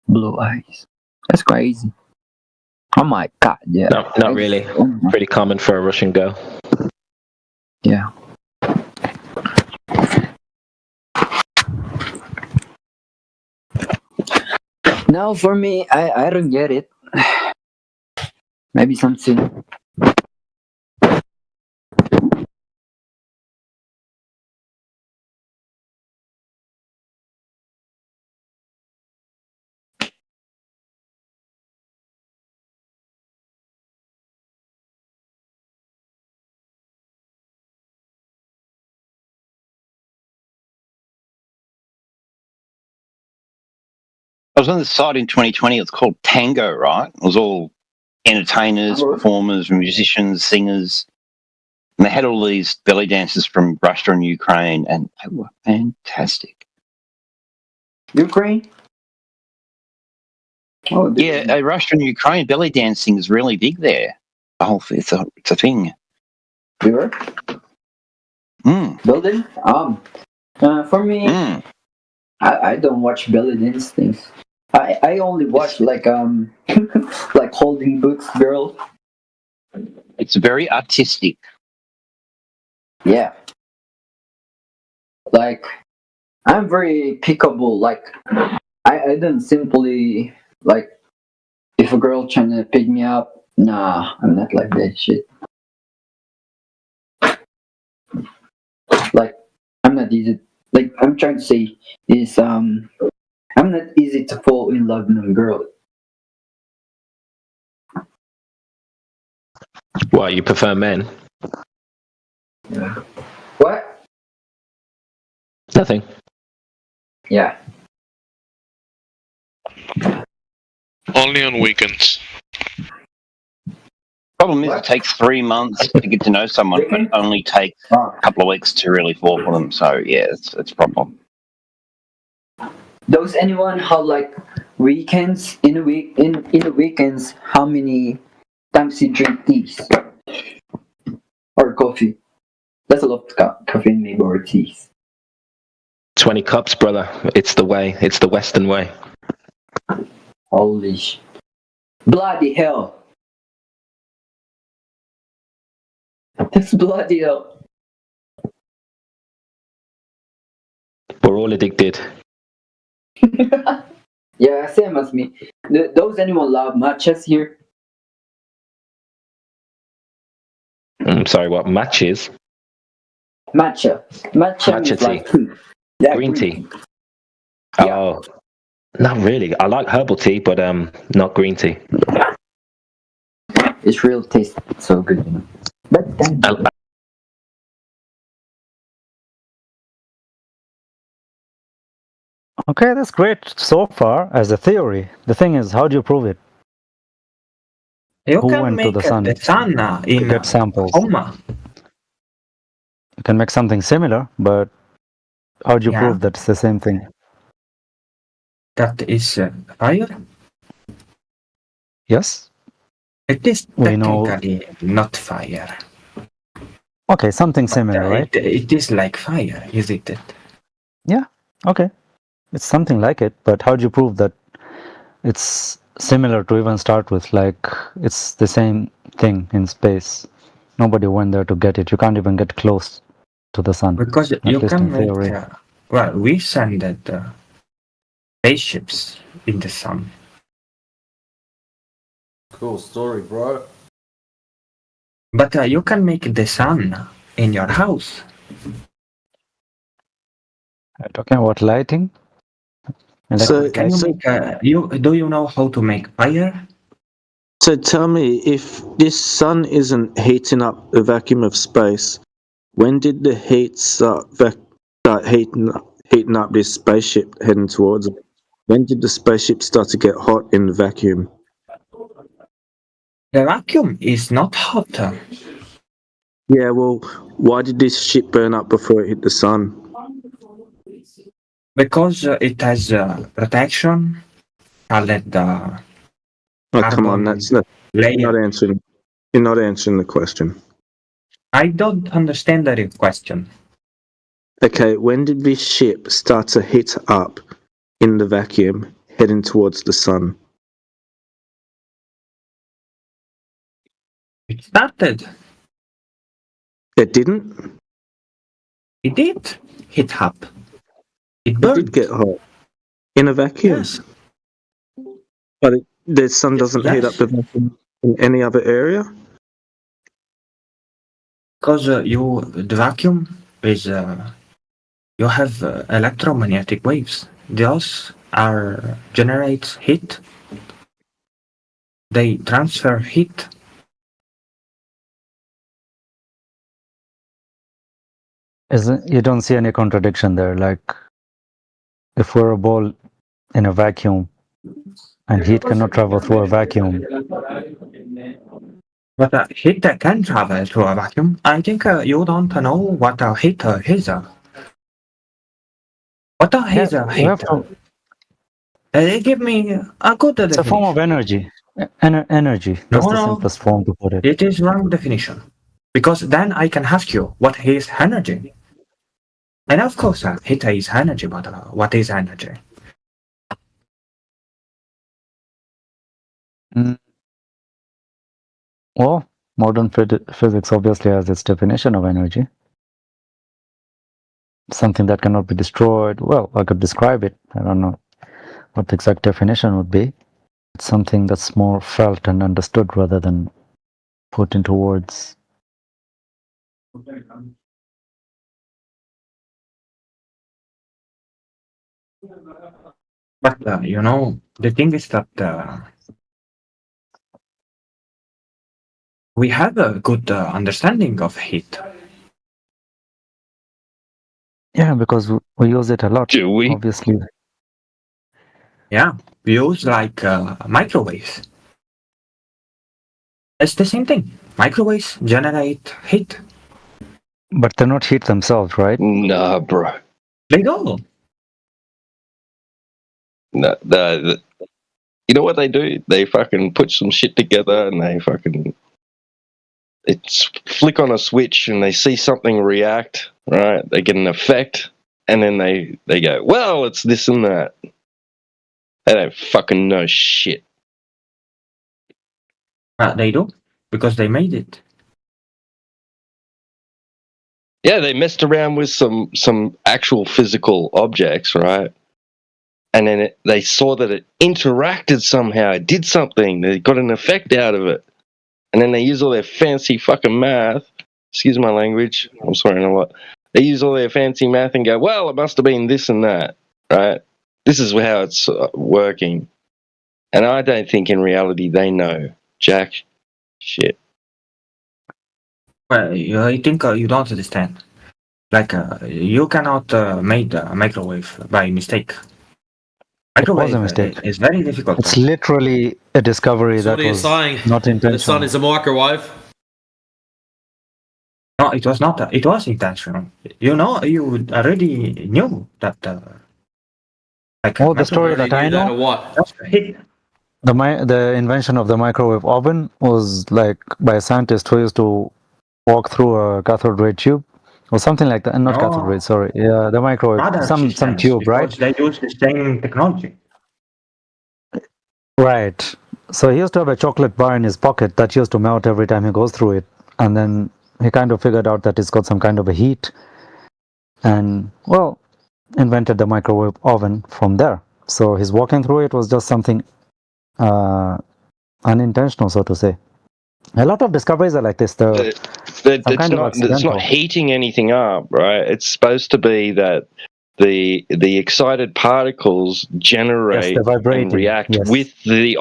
Blue eyes. That's crazy. Oh my god, yeah. No, not really. Pretty common for a Russian girl. Yeah. Now for me, I don't get it. Maybe something. I was on the site in 2020. It's called Tango, right? It was all entertainers, performers, musicians, singers, and they had all these belly dancers from Russia and Ukraine, and they were fantastic. Ukraine? Oh, yeah, Russia and Ukraine belly dancing is really big there. It's a thing. Sure. Building? For me, I don't watch belly dance things. I only watch like like holding books girl. It's very artistic. Yeah. Like I'm very pickable. Like I don't simply like if a girl trying to pick me up. Nah, I'm not like that shit. Like I'm not easy. Like I'm trying to say is I'm not easy to fall in love with a girl. Why, you prefer men? What? Nothing. Yeah. Only on weekends. Problem is, it takes 3 months to get to know someone, but it only takes a couple of weeks to really fall for them. So yeah, it's a problem. Does anyone have like weekends in a week in the weekends? How many times you drink teas or coffee? That's a lot of caffeine, maybe, or teas. 20 cups, brother. It's the way. It's the Western way. Holy bloody hell! That's bloody hell. We're all addicted. Yeah, same as me. Does anyone love matches here? I'm sorry, what? Matches? Matcha. Matcha Matcha is like tea. yeah, Green tea. Oh, not really. I like herbal tea, but not green tea. It's real taste so good, you know. But then Okay, that's great so far as a theory. The thing is, how do you prove it? You Who can went to make the sun the sun to in get samples? Homa. You can make something similar, but how do you Yeah. prove that it's the same thing? That is fire. Yes? It is We know. technically not fire. Okay, something similar, right? It is like fire, isn't it? Yeah, okay. It's something like it, but how do you prove that it's similar to even start with? Like, it's the same thing in space. Nobody went there to get it. You can't even get close to the sun. Because at you least can in make. theory. Well, we sent spaceships in the sun. Cool story, bro. But you can make the sun in your house. Talking about lighting? So, Can you make? Do you know how to make fire? So tell me, if this sun isn't heating up the vacuum of space, when did the heat start heating up this spaceship heading towards it? When did the spaceship start to get hot in the vacuum? The vacuum is not hot. Yeah, well, why did this ship burn up before it hit the sun? Because it has protection. Called Oh, come on, carbon that's not. layer. You're not answering. You're not answering the question. I don't understand the question. Okay, when did this ship start to heat up in the vacuum, heading towards the sun? It started. It didn't. It did heat up. It It burned. did get hot in a vacuum. Yes. But the sun doesn't heat up the vacuum in any other area. Because the vacuum is you have electromagnetic waves. Those are generates heat. They transfer heat. You don't see any contradiction there. Like, if we're a ball in a vacuum and heat cannot travel through a vacuum, But heat can travel through a vacuum. I think you don't know what a heater is. What a yeah, heater you have to. Give me a good It's a form of energy. Energy. That's the simplest form to put it. It is wrong definition. Because then I can ask you, what is energy? And of course, heat is energy, but what is energy? Well, modern physics obviously has its definition of energy. Something that cannot be destroyed. Well, I could describe it. I don't know what the exact definition would be. It's something that's more felt and understood rather than put into words. But the thing is that we have a good understanding of heat. Yeah, because we use it a lot. Do we? Obviously. Yeah, we use like microwaves. It's the same thing. Microwaves generate heat. But they're not heat themselves, right? Nah, bro. They do. No, you know what they do? They fucking put some shit together and it's flick on a switch and they see something react, right? They get an effect and then they go, well, it's this and that. They don't fucking know shit. They do, because they made it. Yeah, they messed around with some actual physical objects, right? And then they saw that it interacted somehow. It did something. They got an effect out of it. And then they use all their fancy fucking math. Excuse my language. I'm swearing a lot. They use all their fancy math and go, well, it must have been this and that, right? This is how it's working. And I don't think in reality they know jack shit. Well, I think you don't understand. Like, you cannot make a microwave by mistake. It was Microwave a mistake. is very difficult. It's literally a discovery So that what are you was saying? not intentional. The sun is a microwave? No, it was not. It was intentional. You know, you already knew that. Like, Oh, the story that I know. The invention of the microwave oven was like by a scientist who used to walk through a cathode ray tube or something like that. Not cathode ray, sorry. Yeah, the microwave, Radar some systems, tube, right? because they use the same technology. Right. So he used to have a chocolate bar in his pocket that used to melt every time he goes through it, and then he kind of figured out that it's got some kind of a heat, and well, invented the microwave oven from there. So his walking through it was just something unintentional, so to say. A lot of discoveries are like this. It's not heating anything up, right? It's supposed to be that the excited particles generate and react with the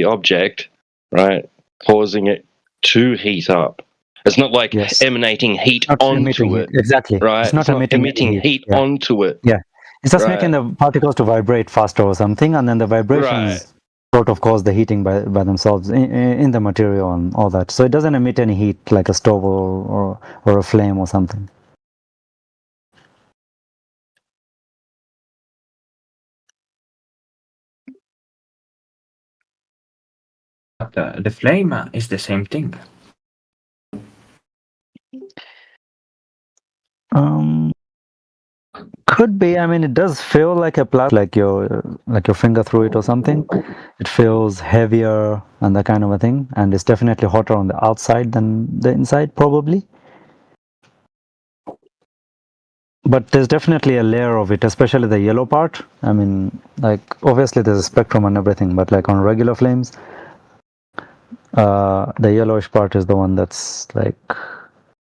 object, right? Causing it to heat up. It's not like emanating heat onto it. Exactly. Right? It's not emitting heat onto it. Yeah. It's just Right. making the particles to vibrate faster or something, and then the vibrations sort of cause the heating by themselves in the material and all that. So it doesn't emit any heat like a stove or a flame or something. But the flame is the same thing. Could be. I mean, it does feel like a plastic, like your finger through it or something. It feels heavier and that kind of a thing, and it's definitely hotter on the outside than the inside, probably. But there's definitely a layer of it, especially the yellow part. I mean, like obviously there's a spectrum and everything, but like on regular flames, the yellowish part is the one that's like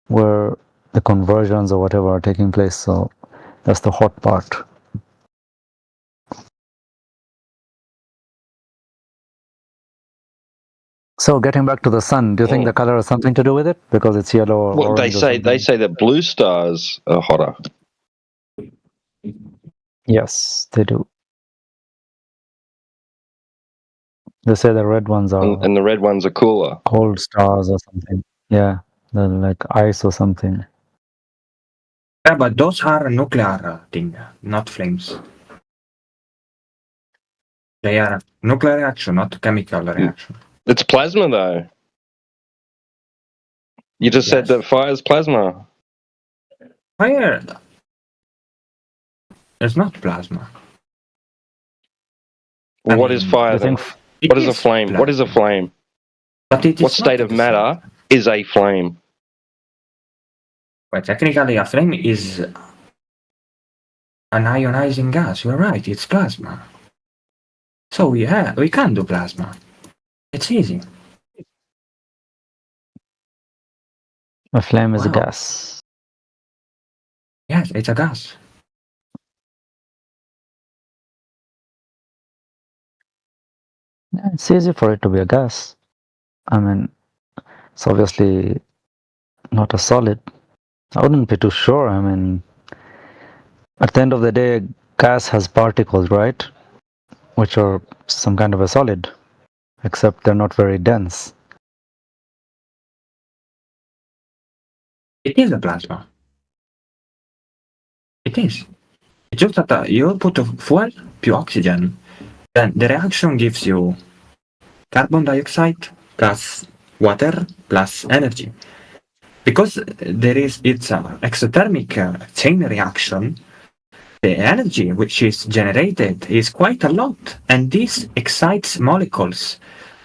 where the conversions or whatever are taking place. So that's the hot part. So getting back to the sun, do you think the color has something to do with it because it's yellow or Well, orange? they say that blue stars are hotter. Yes, they do. They say the red ones are And the red ones are cooler. cold stars or something. Yeah, they're like ice or something. Yeah, but those are nuclear thing, not flames. They are nuclear reaction, not chemical reaction. It's plasma, though. You just said that fire's plasma. Fire. It's not plasma. Well, what is fire then? What is a flame? plasma. What is a flame? But it is What state not of the matter is a flame? But technically, a flame is an ionizing gas. You're right, it's plasma. So yeah, we can do plasma. It's easy. A flame is a Wow. gas. Yes, it's a gas. Yeah, it's easy for it to be a gas. I mean, it's obviously not a solid. I wouldn't be too sure. I mean, at the end of the day, gas has particles, right? Which are some kind of a solid, except they're not very dense. It is a plasma. It is. It's just that you put a fuel più oxygen, then the reaction gives you carbon dioxide plus water plus energy. Because it's an exothermic chain reaction, the energy which is generated is quite a lot, and this excites molecules.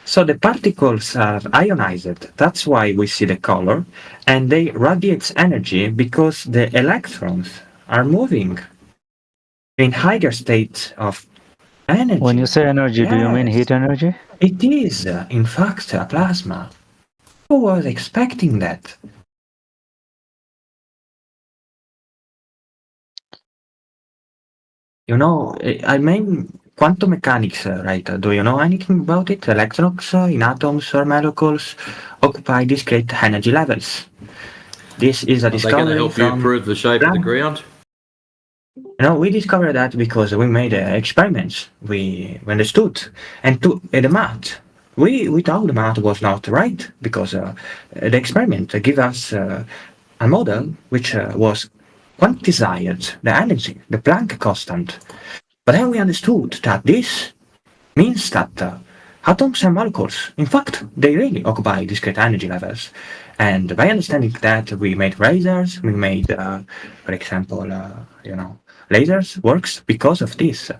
So the particles are ionized. That's why we see the color, and they radiate energy because the electrons are moving in higher state of energy. When you say energy, do you mean heat energy? It is, in fact, a plasma. Who was expecting that? You know, I mean quantum mechanics, right? Do you know anything about it? Electrons in atoms or molecules occupy discrete energy levels. This is a Are they discovery going to help you from prove the shape of the ground? No, we discovered that because we made experiments. We understood, and to the math, we thought the math was not right because the experiment gave us a model which was quantized the energy, the Planck constant. But then we understood that this means that atoms and molecules, in fact, they really occupy discrete energy levels. And by understanding that, we made lasers. We made, for example, lasers works because of this.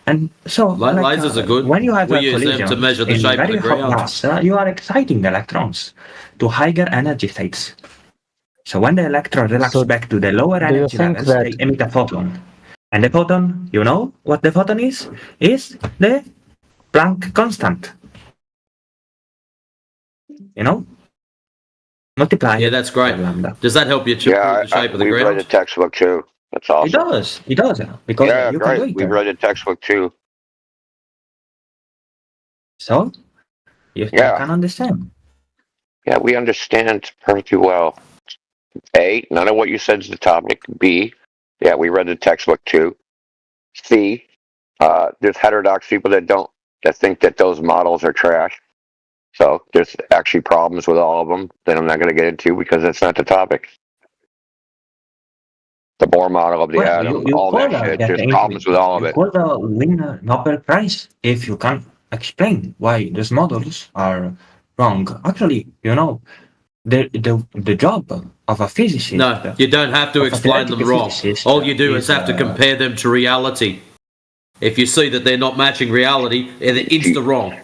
And so, Lasers are good. when you have We a use them collision to measure the in shape of very the hot ground. gas, you are exciting the electrons to higher energy states. So when the electron relaxes back to the lower do you energy think levels, that- they emit a photon. And the photon, you know what the photon is? Is the Planck constant. You know? Multiply. Yeah, that's great. Does that help you to Yeah, prove the shape of the we've read ground? the textbook too. That's awesome. It does, because yeah, you can do great. it. We've read the textbook too. So, you can understand. Yeah, we understand perfectly well. A, none of what you said is the topic. B, yeah, we read the textbook too. C, there's heterodox people that think that those models are trash. So there's actually problems with all of them that I'm not going to get into because that's not the topic. The Bohr model of the atom, all that shit. There's problems with all of You it. could win a Nobel Prize if you can explain why these models are wrong. Actually, you know, the job of a physicist. No, you don't have to of a explain them theoretical wrong. physicist All you do is have to uh, compare them to reality. If you see that they're not matching reality, they're insta wrong.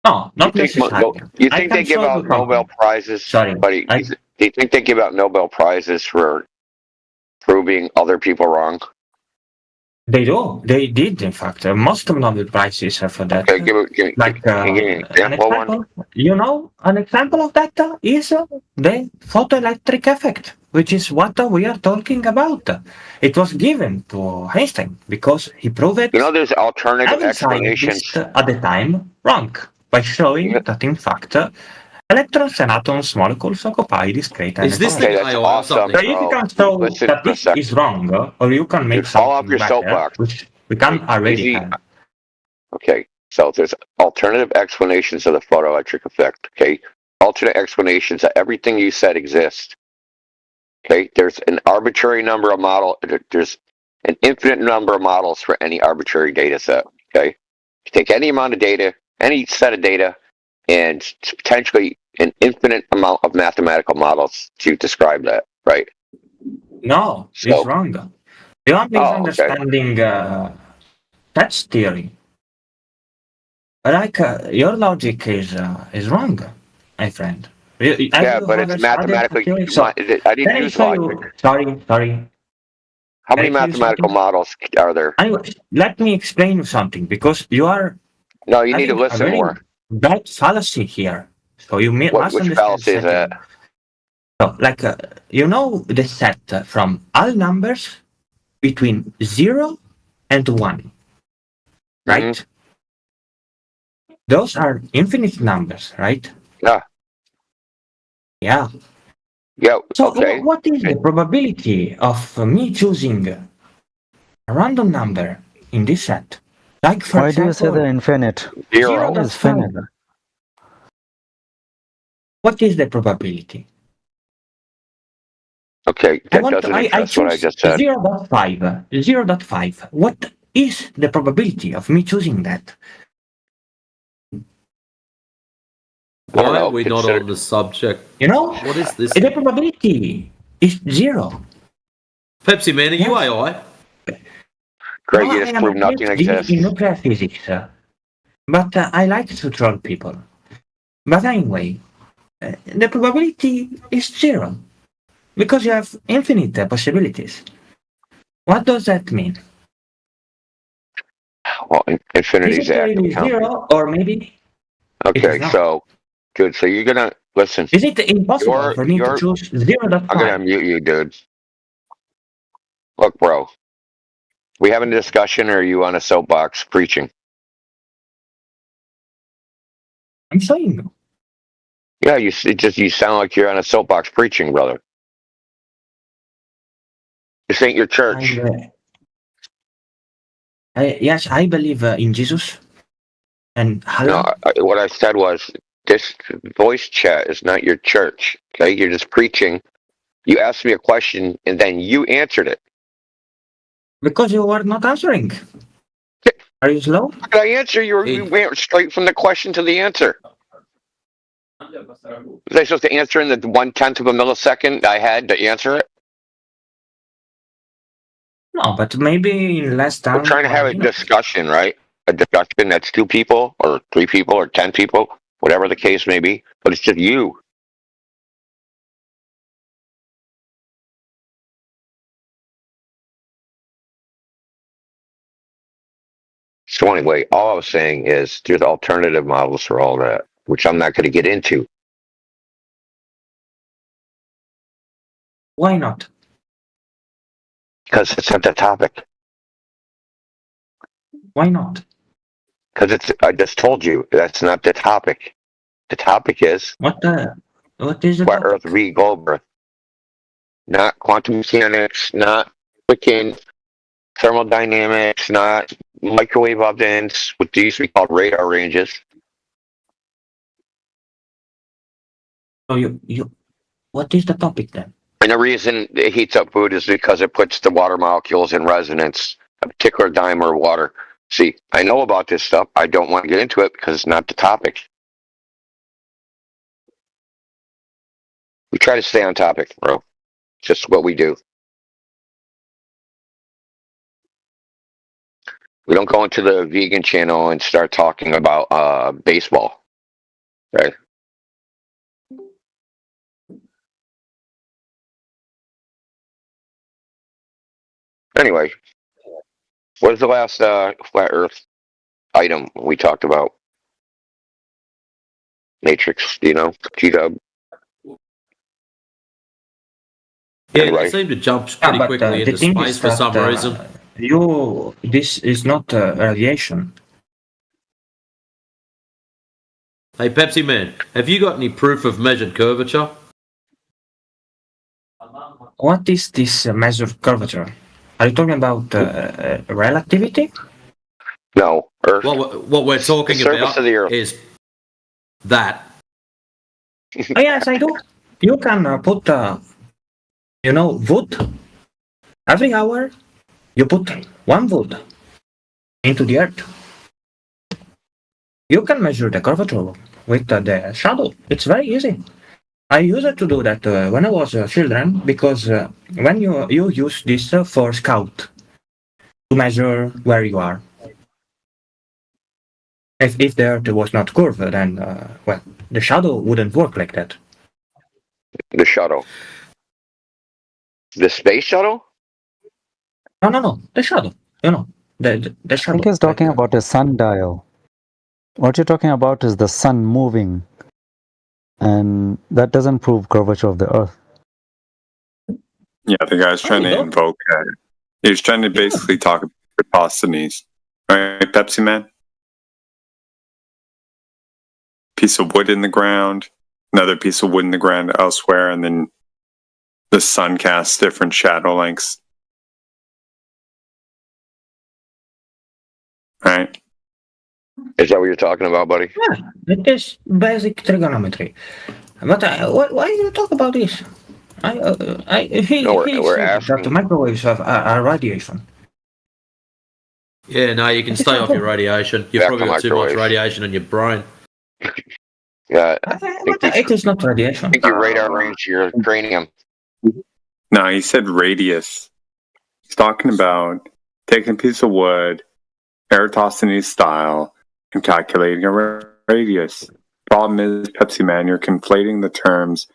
No, not You think necessarily. you I think can they give show out you Nobel Prizes? Sorry, buddy. Do you think they give out Nobel Prizes for proving other people wrong? They do. They did, in fact. Most of Nobel Prizes are for that. Okay, give me an example one. You know, an example of that is the photoelectric effect, which is what we are talking about. It was given to Einstein because he proved it. You know, there's alternative every explanations. scientist at the time wrong by showing that, in fact, electrons and atoms molecules occupy discrete energy. Is this the that's AI or awesome, something? So if you can show Listen that for a this second. is wrong, or you can make Dude, fall off something your better, soapbox. which we can already Easy. have. Okay, so there's alternative explanations of the photoelectric effect. Okay, alternate explanations of everything you said exists. Okay, there's an arbitrary number of there's an infinite number of models for any arbitrary data set. Okay, you take any amount of data, any set of data, and potentially an infinite amount of mathematical models to describe that, right? No, it's wrong. You are misunderstanding touch theory. Like your logic is wrong, my friend. Yeah, but it's mathematically. I didn't use logic. Sorry. How many mathematical models are there? Anyway, let me explain you something because you are. No, you need to listen more. That fallacy here. So you must Which understand. fallacy is that? So, like, you know the set from all numbers between 0 and 1, right? those are infinite numbers, right? Yeah. Yeah. Yeah. So Okay. what is the probability of me choosing a random number in this set? Like for Why do you say example, they're infinite? Zero. How is finite? What is the probability? Okay, I that want doesn't I address what I choose just said. 0.5. 0.5. What is the probability of me choosing that? Why know, are we not on the subject? You know? What is this? The probability is 0. Pepsi Man, are you AI? Greg, No, you I just am proved a nothing PhD exists. in nuclear physics, but I like to troll people. But anyway, the probability is 0 because you have infinite possibilities. What does that mean? Well, infinity Is is it active. really 0 or maybe it is Okay, not? so good. So you're gonna listen. Is it impossible for me to choose 0.5? I'm gonna mute you, dude. Look, bro. We having a discussion, or are you on a soapbox preaching? I'm saying. Yeah, you sound like you're on a soapbox preaching, brother. This ain't your church. Yes, I believe in Jesus and Allah. No, what I said was this voice chat is not your church. Okay, you're just preaching. You asked me a question and then you answered it. Because you were not answering. Are you slow? How did I answer? You went straight from the question to the answer. Was I supposed to answer in the 1/10 of a millisecond I had to answer it? No, but maybe in less time. We're trying to have a discussion, right? A discussion that's 2 people or 3 people or 10 people, whatever the case may be, but it's just you. So anyway, all I was saying is there's alternative models for all that, which I'm not going to get into. Why not? Because it's not the topic. Why not? Because I just told you that's not the topic. The topic is what is the why topic? Earth v. Goldberg. Not quantum mechanics, not freaking thermodynamics, not microwave ovens, what these we call radar ranges. So what is the topic then? And the reason it heats up food is because it puts the water molecules in resonance, a particular diameter of water. See, I know about this stuff. I don't want to get into it because it's not the topic. We try to stay on topic, bro. Just what we do. We don't go into the vegan channel and start talking about baseball, right? Anyway, what is the last flat Earth item we talked about? Matrix, do you know? G-Dub? Yeah, they seem to jump pretty quickly into space for some reason. This is not radiation. Hey, Pepsi Man, have you got any proof of measured curvature? What is this measured curvature? Are you talking about relativity? No, Earth. What we're talking The surface about of the Earth. is that. Oh, yes, I do. You can put, wood. Every hour, you put 1 wood into the earth. You can measure the curvature with the shadow. It's very easy. I used to do that when I was a children because when you use this for scout to measure where you are. If the earth was not curved, then the shadow wouldn't work like that. The shuttle. The space shuttle? No. The shadow. The I shadow. think he's talking about a sundial. What you're talking about is the sun moving, and that doesn't prove curvature of the Earth. Yeah, the guy's trying to invoke he was trying to basically talk about Hippostenes. Right, Pepsi Man? piece of wood in the ground, another piece of wood in the ground elsewhere, and then the sun casts different shadow lengths. Right? Is that what you're talking about, buddy? Yeah, it is basic trigonometry. But why do you talk about this? He we're said asking. that the microwaves are radiation. Yeah, no, you can stay off your radiation. You've Back probably to got too much microwaves. radiation in your brain. Yeah, It is not radiation. I think you radar range your cranium. No, he said radius. He's talking about taking a piece of wood, Eratosthenes style, and calculating a radius. Problem is, Pepsi Man, you're conflating the terms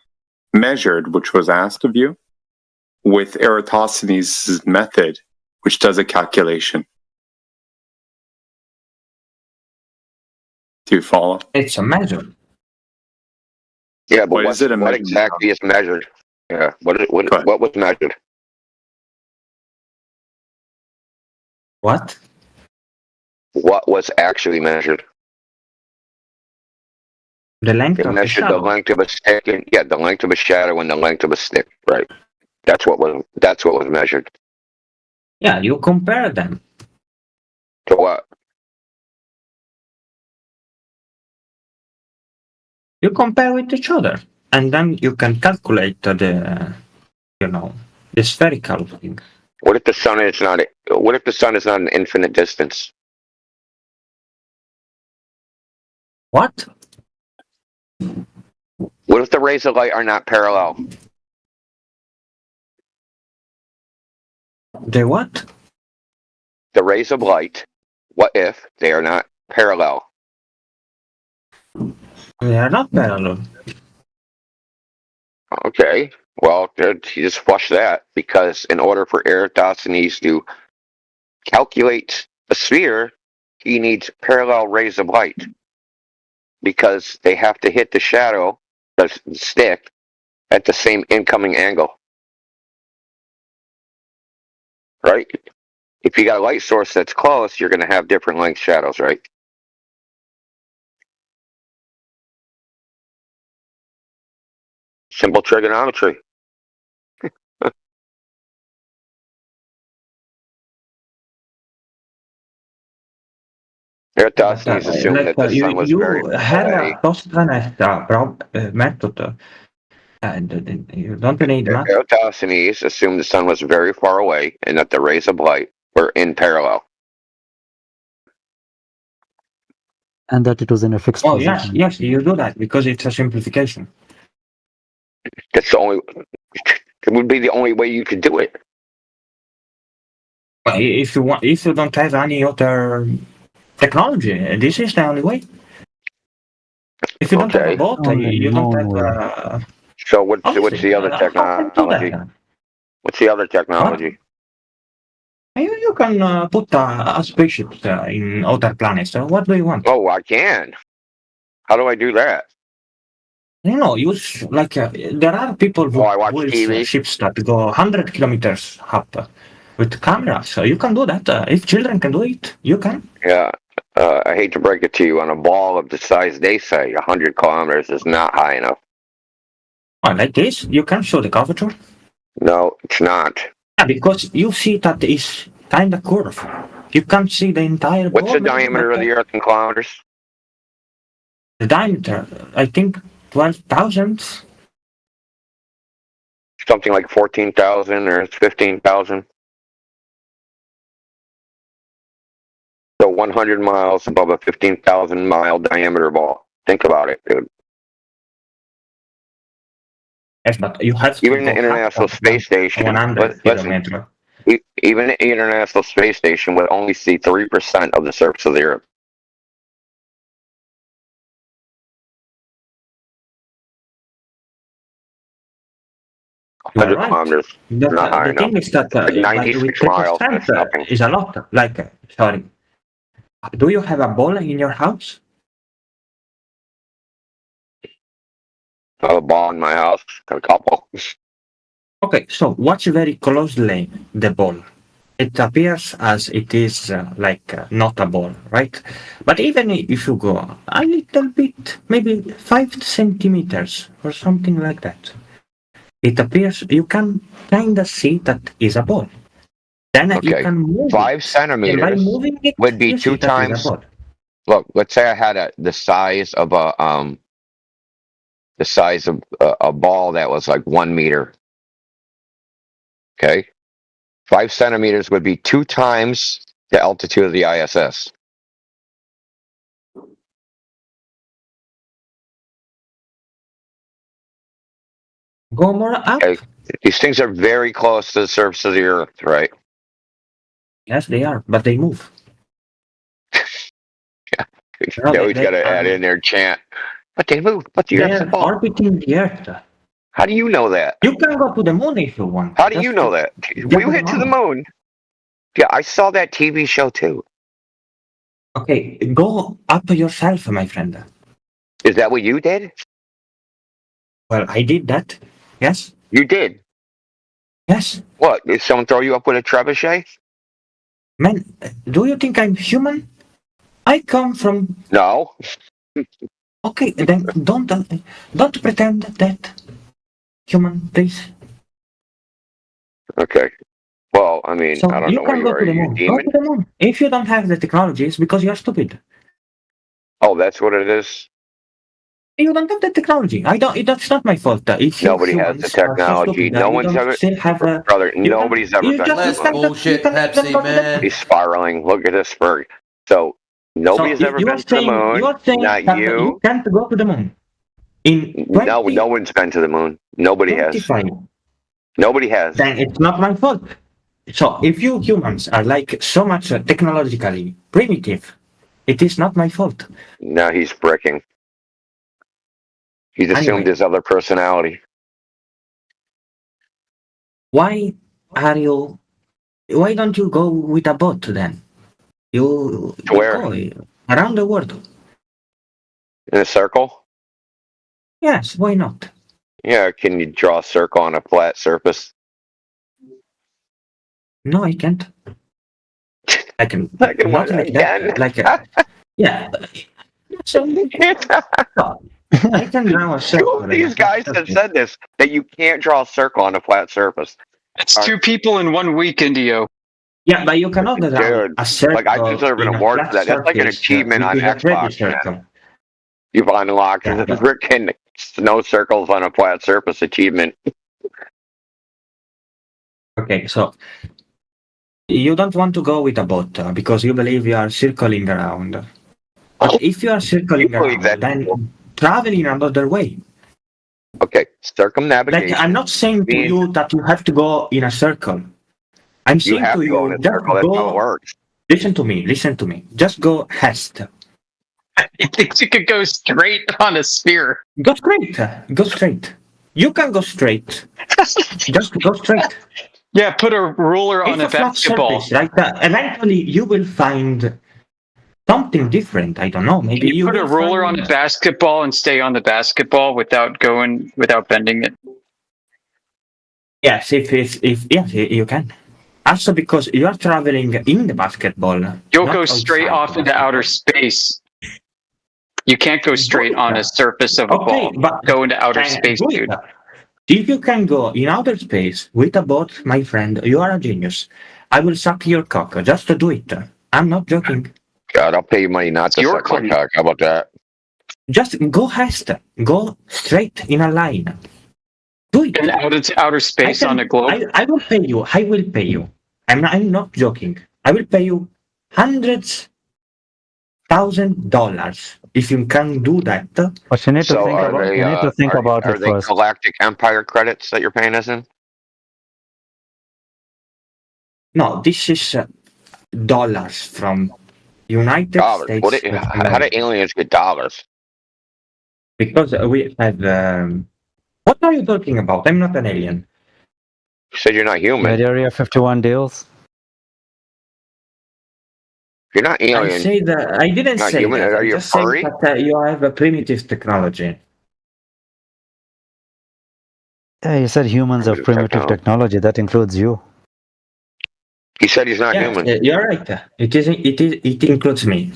measured, which was asked of you, with Eratosthenes' method, which does a calculation. Do you follow? It's a measure. Yeah, but What is it a what measurement exactly is measured? Yeah, what was measured? What? What was actually measured? The length It of the measured the shadow. length of a stick, and the length of a shadow and the length of a stick. Right. That's what was measured. Yeah, you compare them. To what? You compare with each other, and then you can calculate the spherical thing. What if the sun is not? What if the sun is not an infinite distance? What? What if the rays of light are not parallel? The what? The rays of light. What if they are not parallel? They are not parallel. Okay. Well, you just flush that, because in order for Eratosthenes to calculate a sphere, he needs parallel rays of light, because they have to hit the shadow, the stick, at the same incoming angle. Right? If you got a light source that's close, you're going to have different length shadows, right? Simple trigonometry. Eratosthenes assumed that the sun was very far away. method, and you don't need much. Eratosthenes assumed the sun was very far away and that the rays of light were in parallel. And that it was in a fixed Oh position. yes, you do that because it's a simplification. That's the only. It would be the only way you could do it. If you don't have any other technology, this is the only way. If you don't have a boat, you don't have. So what's the other technology? What's the other technology? You can put a spaceship in other planets. What do you want? Oh, I can. How do I do that? Use there are people who build ships that go 100 kilometers up with cameras. So you can do that. If children can do it, you can. Yeah. I hate to break it to you, on a ball of the size they say, 100 kilometers is not high enough. Like this, you can show the curvature. No, it's not. Yeah, because you see that it's kind of curved. You can't see the entire. What's the diameter of the Earth in kilometers? The diameter, I think 12,000. Something like 14,000 or 15,000. So 100 miles above a 15,000 mile diameter ball. Think about it, dude. Yes, but you have to even the International Space Station. Even the International Space Station would only see 3% of the surface of the Earth. Right. Kilometers, not high the enough. thing is that Like 96 miles, that's nothing. is a lot. Sorry. Do you have a ball in your house? I have a ball in my house. Got a couple. Okay, so watch very closely the ball. it appears as it is not a ball, right? But even if you go a little bit, maybe 5 centimeters or something like that, it appears you can kind of see that is a ball. Then you Okay, can move 5 it. centimeters By moving it, would be you see 2 that is a times. ball. Look, let's say I had the size of a ball that was like 1 meter. Okay, 5 centimeters would be 2 times the altitude of the ISS. Go more up. Okay, these things are very close to the surface of the Earth, right? Yes, they are, but they move. Joey's got to add in there chant. But they move. But the They Earth's are small. orbiting the Earth. How do you know that? You can go to the moon if you want. How do you know that? We went to the moon. Yeah, I saw that TV show too. Okay, go up yourself, my friend. Is that what you did? Well, I did that. Yes. You did? Yes. What? Did someone throw you up with a trebuchet? Man, do you think I'm human? I come from... No. Okay, then don't pretend that human, please. Okay. Well, I mean, So I don't you know what can you go are. to the Are you a moon. Go demon? to the moon. If you don't have the technology, it's because you are stupid. Oh, that's what it is? You don't have the technology. I don't. That's not my fault. If you Nobody has the humans are so technology. stupid that No you one's don't ever... still have a... Brother, you nobody's can- ever you been just- to you the can- moon. Bullshit, you can Pepsi, go to the- man. He's spiraling. Look at this bird. So, nobody's ever been to the moon. You are saying Not that you. you can't go to the moon. In No, no one's been to the moon. Nobody has. 25. Nobody has. Then it's not my fault. So if you humans are like so much technologically primitive, it is not my fault. No, he's bricking. He's assumed Anyway. his other personality. Why don't you go with a boat then? You Where? go around the world. In a circle? Yes, why not? Yeah, can you draw a circle on a flat surface? No, I can't. I can I can not wonder like that. again. Like yeah. So, I can draw a Two circle. of these guys have said this, that you can't draw a circle on a flat surface. It's 2 people in 1 week, Indio. Yeah, but you cannot draw Dude, a circle. like I deserve an in a award flat for that. That's like an surface, achievement on with a Xbox, circle. man. You've unlocked the freaking no circles on a flat surface achievement. Okay, so you don't want to go with a boat because you believe you are circling around. But if you are circling around, then travel in another way. Okay, circumnavigation. Like I'm not saying to you that you have to go in a circle. I'm You saying have to to go you, in a just circle. That's how it go. works. Listen to me. Just go hest. He thinks you could go straight on a sphere. Go straight. You can go straight. Just go straight. Yeah, put a ruler on a It's a flat basketball. surface like that. Eventually, you will find something different. I don't know. Maybe You put a will ruler find- on a basketball and stay on the basketball without bending it. Yes, if yes, you can. Also, because you are traveling in the basketball. You'll not go straight outside off the into outer space. You can't go straight on a surface of a Okay, ball. but Go into outer then space, do it. dude. If you can go in outer space with a boat, my friend, you are a genius. I will suck your cock just to do it. I'm not joking. God, I'll pay you money not to Your suck my claim. cock. How about that? Just go hest. Go straight in a line. Do it. And out into outer space on a globe. I will pay you. I'm not joking. I will pay you $100,000 if you can do that. But you need to So think are about, they, you need to think about are it they first. Galactic Empire credits that you're paying us in? No, this is dollars from United Dollars. States. What? of How do America. aliens get dollars? Because we have. What are you talking about? I'm not an alien. You said you're not human. Mid Area 51 deals. You're not I alien. say that I didn't Not say human. that. Are I you a just said furry? that you have a primitive technology. Yeah, you said humans have primitive technology. That includes you. He said he's not Yeah, human. you're right. It includes me.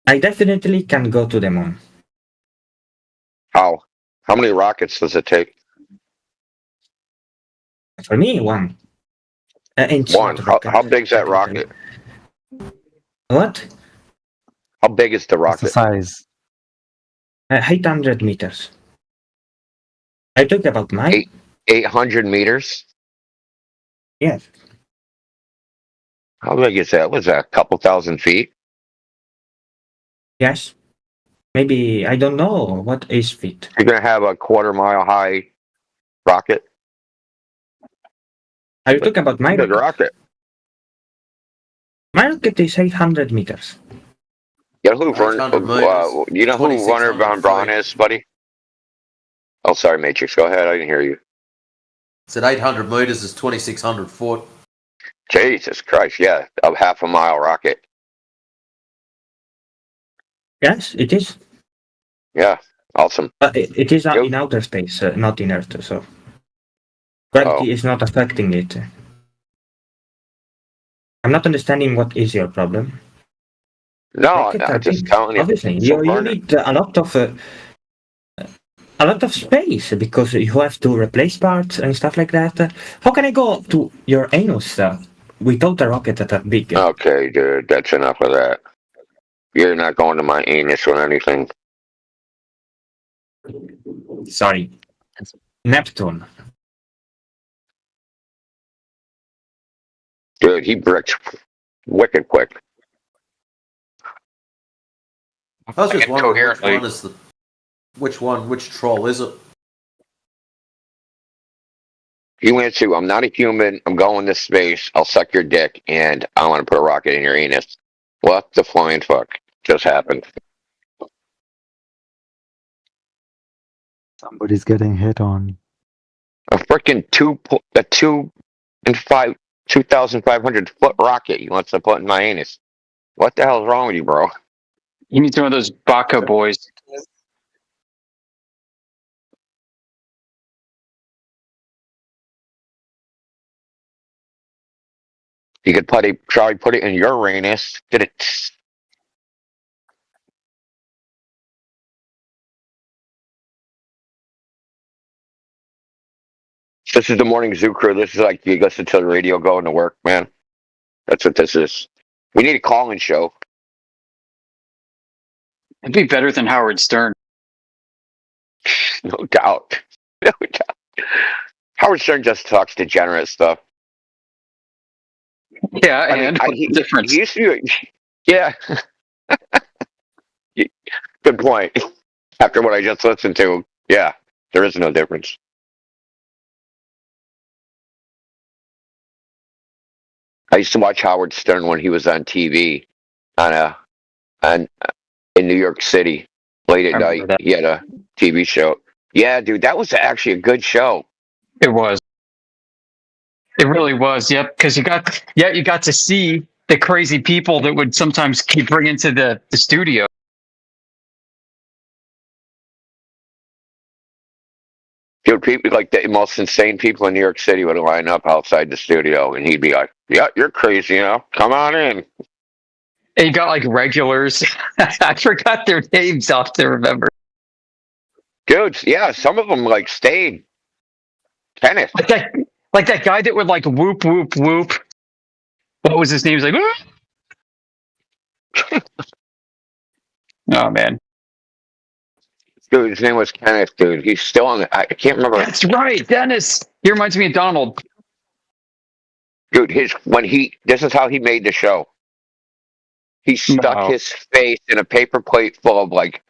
I definitely can go to the moon. How? How many rockets does it take? For me, one. One. How big's that rocket? What? How big is the What's the rocket? size? 800 meters. I talked about mine. 800 meters? Yes. How big is that? Was that a couple thousand feet? Yes. Maybe, I don't know what is feet. You're going to have a quarter-mile high rocket? Are you talking about my Big rocket. My rocket is 800 meters. You know who Werner von Braun is, buddy? Oh, sorry, Matrix. Go ahead. I didn't hear you. Said 800 meters is 2,600 foot. Jesus Christ, yeah. A half a mile rocket. Yes, it is. Yeah, awesome. But it is in outer space, not in Earth, so gravity is not affecting it. I'm not understanding what is your problem. No, I'm just telling you. Obviously, So you need a lot of space because you have to replace parts and stuff like that. How can I go to your anus without a rocket that big? Okay, dude, that's enough of that. You're not going to my anus or anything. Sorry. Neptune. Dude, he bricked wicked quick. I was just wondering which troll is it? He went to, I'm not a human, I'm going to space, I'll suck your dick, and I want to put a rocket in your anus. What the flying fuck just happened? Somebody's getting hit on. A freaking 2,500 foot rocket he wants to put in my anus. What the hell is wrong with you, bro? He needs one of those Baka boys. You could probably put it in your anus. Did it? This is the morning zoo crew. This is like you listen to the radio going to work, man. That's what this is. We need a call-in show. It'd be better than Howard Stern. No doubt. No doubt. Howard Stern just talks degenerate stuff. Yeah, and what's the difference? He used to be, yeah. Good point. After what I just listened to, yeah, there is no difference. I used to watch Howard Stern when he was on TV in New York City late at night. He had a TV show. Yeah, dude, that was actually a good show. It was. It really was. Yep, because you got to see the crazy people that would sometimes keep bringing to the studio. Dude, people like the most insane people in New York City would line up outside the studio, and he'd be like, "Yeah, you're crazy, come on in." And you got like regulars. I forgot their names. I'll have to remember. Dude, yeah, some of them like stayed. Kenneth, like that guy that would like whoop whoop whoop. What was his name? He was like, oh man. Dude, his name was Kenneth, dude. He's still on I can't remember. That's right, Dennis. He reminds me of Donald. Dude, this is how he made the show. He stuck his face in a paper plate full of like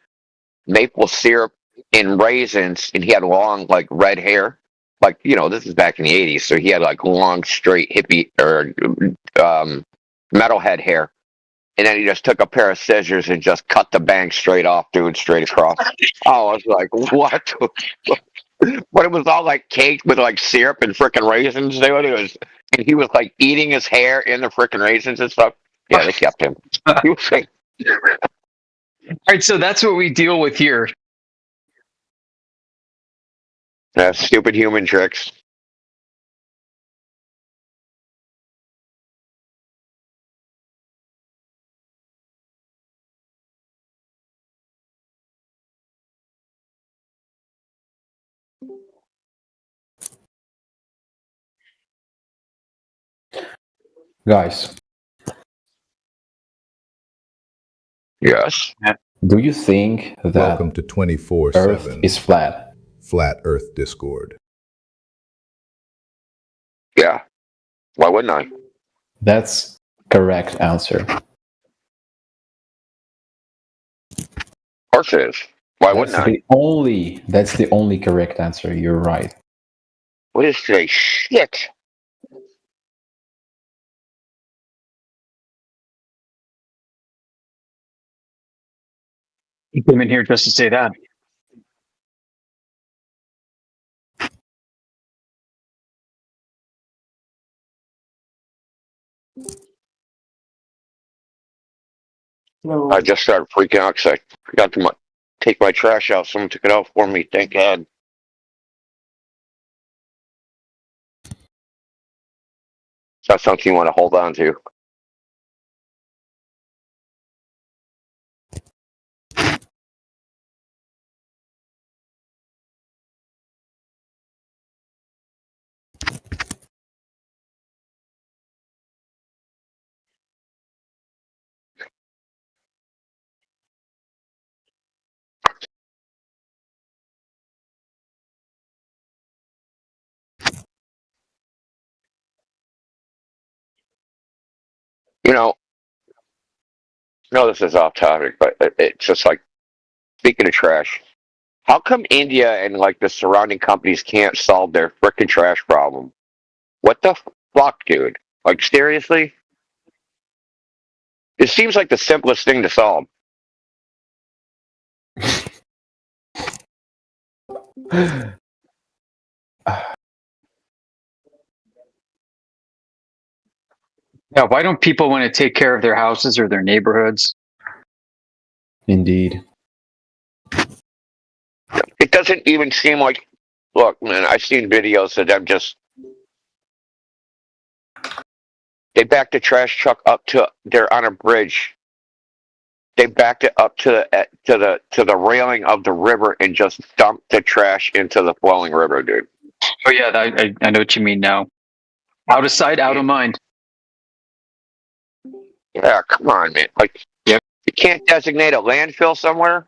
maple syrup and raisins, and he had long like red hair. Like, this is back in the 80s, so he had like long, straight hippie or metalhead hair. And then he just took a pair of scissors and just cut the bang straight off, dude, straight across. Oh, I was like, what? But it was all like cake with like syrup and frickin' raisins, dude. And he was like eating his hair in the frickin' raisins and stuff. Yeah, they kept him. He was like, all right, so that's what we deal with here. stupid human tricks. Guys, Yes. do you think that Welcome to 24/7 Earth is flat? Flat Earth Discord. Yeah. Why wouldn't I? That's correct answer. Of course it is. Why wouldn't I? That's the only correct answer. You're right. What is today? Shit. He came in here just to say that. I just started freaking out because I forgot to take my trash out. Someone took it out for me. Thank God. That's something you want to hold on to. You know, no, this is off topic, but it's just like, speaking of trash, how come India and like the surrounding companies can't solve their frickin' trash problem? What the fuck, dude? Like, seriously? It seems like the simplest thing to solve. Yeah, why don't people want to take care of their houses or their neighborhoods? Indeed. It doesn't even seem like. Look, man, I've seen videos of them just. They backed the trash truck up to. They're on a bridge. They backed it up to the railing of the river and just dumped the trash into the flowing river, dude. Oh yeah, I know what you mean now. Out of sight, out of mind. Yeah, come on, man. Like, you can't designate a landfill somewhere.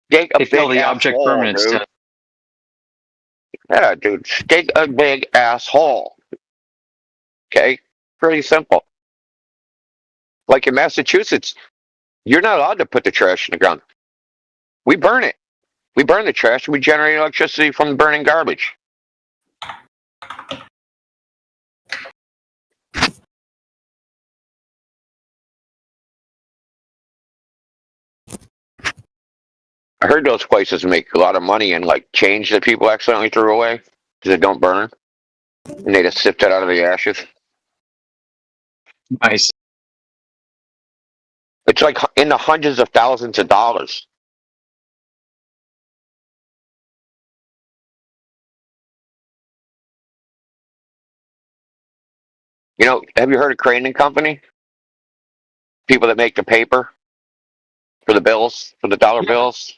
Dig a They fill big the ass object hole, permanence dude. to Yeah, dude, dig a big ass hole. Okay, pretty simple. Like in Massachusetts, you're not allowed to put the trash in the ground. We burn it. We burn the trash. We generate electricity from burning garbage. I heard those places make a lot of money and like change that people accidentally threw away because they don't burn, and they just sift it out of the ashes. Nice. It's like in the hundreds of thousands of dollars. You know, have you heard of Crane and Company? People that make the paper for the bills, for the dollar bills.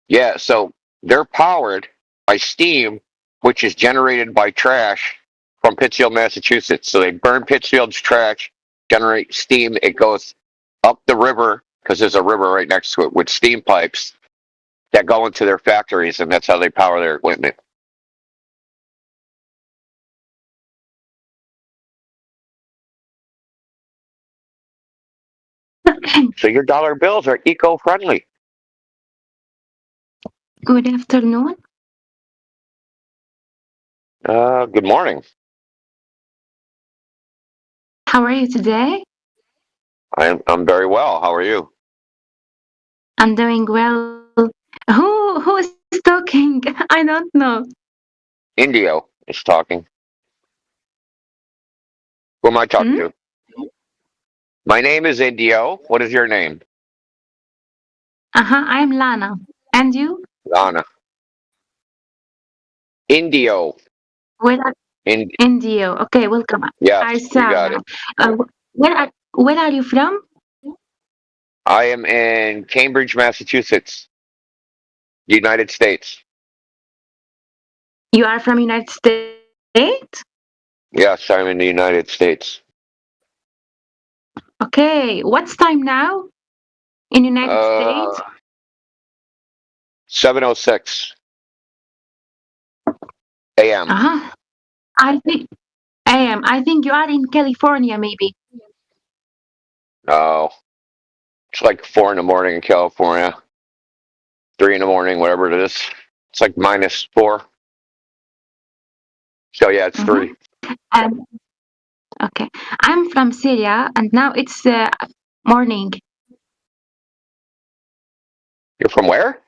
Yeah, so they're powered by steam, which is generated by trash from Pittsfield, Massachusetts. So they burn Pittsfield's trash, generate steam. It goes up the river because there's a river right next to it with steam pipes that go into their factories, and that's how they power their equipment. So your dollar bills are eco-friendly. Good afternoon. Good morning. How are you today? I'm very well. How are you? I'm doing well. Who is talking? I don't know. Indio is talking. Who am I talking to? My name is Indio. What is your name? I'm Lana. And you? Lana. Indio. Where are Indio? Okay, welcome. Yes, you got it. Where are you from? I am in Cambridge, Massachusetts, United States. You are from United States? Yes, I'm in the United States. Okay. What's time now in United States? 7:06 a.m. Uh-huh. I think AM. I think you are in California, maybe. Oh, it's like 4 in the morning in California. 3 in the morning, whatever it is. It's like -4. So yeah, it's 3. Um, okay. I'm from Syria, and now it's morning. You're from where?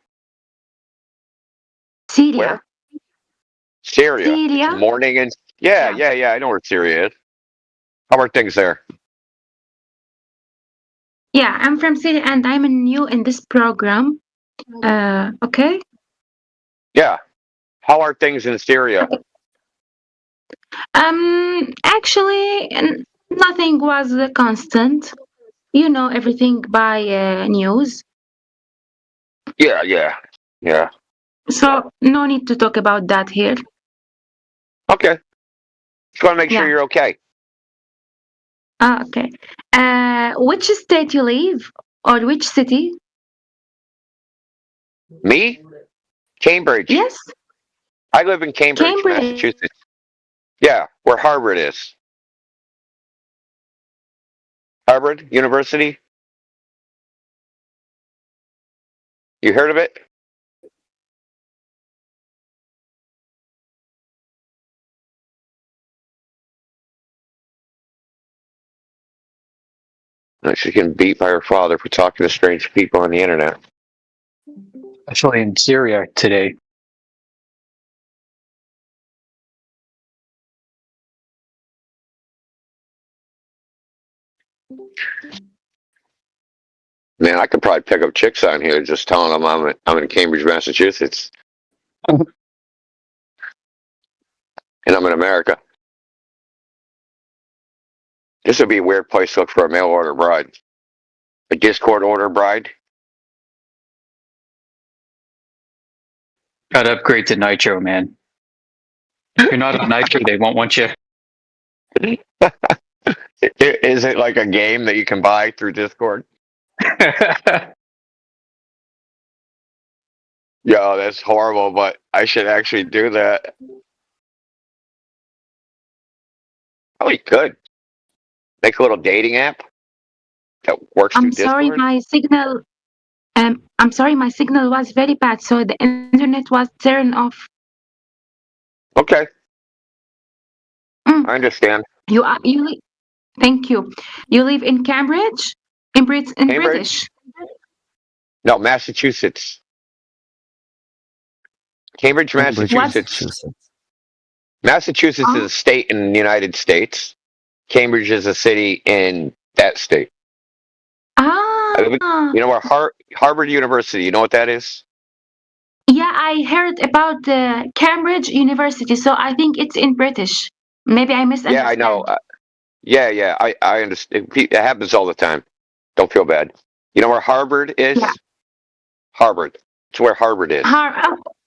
Syria. Where? Syria. Syria? It's morning and yeah. I know where Syria is. How are things there? Yeah, I'm from Syria, and I'm new in this program. Okay. Yeah. How are things in Syria? Actually, nothing was constant. You know everything by news. Yeah. So no need to talk about that here. Okay. Just want to make sure Yeah. you're okay. Okay. Which state you live, or which city? Me? Cambridge. Yes. I live in Cambridge, Massachusetts. Yeah, where Harvard is. Harvard University. You heard of it? She's getting beat by her father for talking to strange people on the internet. Actually, in Syria today. Man, I could probably pick up chicks on here just telling them I'm in Cambridge, Massachusetts. And I'm in America. This would be a weird place to look for a mail order bride. A Discord order bride? Gotta upgrade to Nitro, man. If you're not on Nitro, they won't want you. Is it like a game that you can buy through Discord? Yo, that's horrible, but I should actually do that. Probably could. Make a little dating app that works through I'm sorry, Discord. my signal. I'm sorry, my signal was very bad, so the internet was turned off. Okay. I understand. Thank you. You live in Cambridge, in Cambridge? British. No, Massachusetts. Cambridge, Massachusetts. Massachusetts is a state in the United States. Cambridge is a city in that state. You know where Harvard University, you know what that is? Yeah, I heard about Cambridge University, so I think it's in British. Maybe I misunderstood. Yeah, I know. Yeah, I understand. It happens all the time. Don't feel bad. You know where Harvard is? Yeah. Harvard. It's where Harvard is.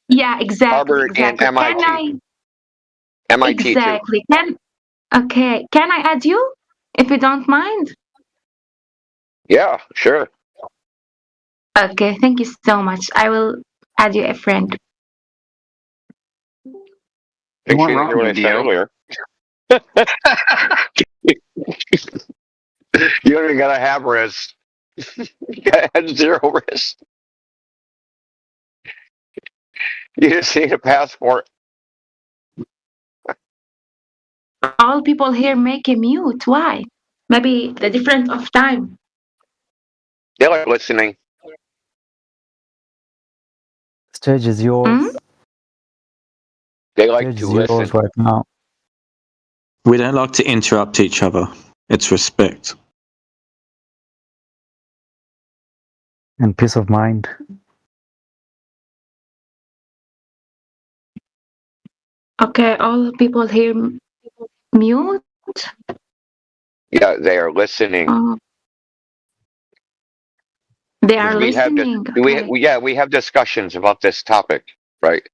Yeah, exactly. Harvard and MIT. MIT exactly. Too. Can I add you, if you don't mind? Yeah, sure. Okay, thank you so much. I will add you a friend. You weren't wrong, what I said earlier. You don't even gotta have risk. You gotta have 0 risk. You just need a passport. All people here make a mute. Why? Maybe the difference of time. They like listening. Stage is yours. They like to listen. Right now. We don't like to interrupt each other. It's respect. And peace of mind. Okay, all people here mute. Yeah, they are listening. They are listening. We have discussions about this topic, right?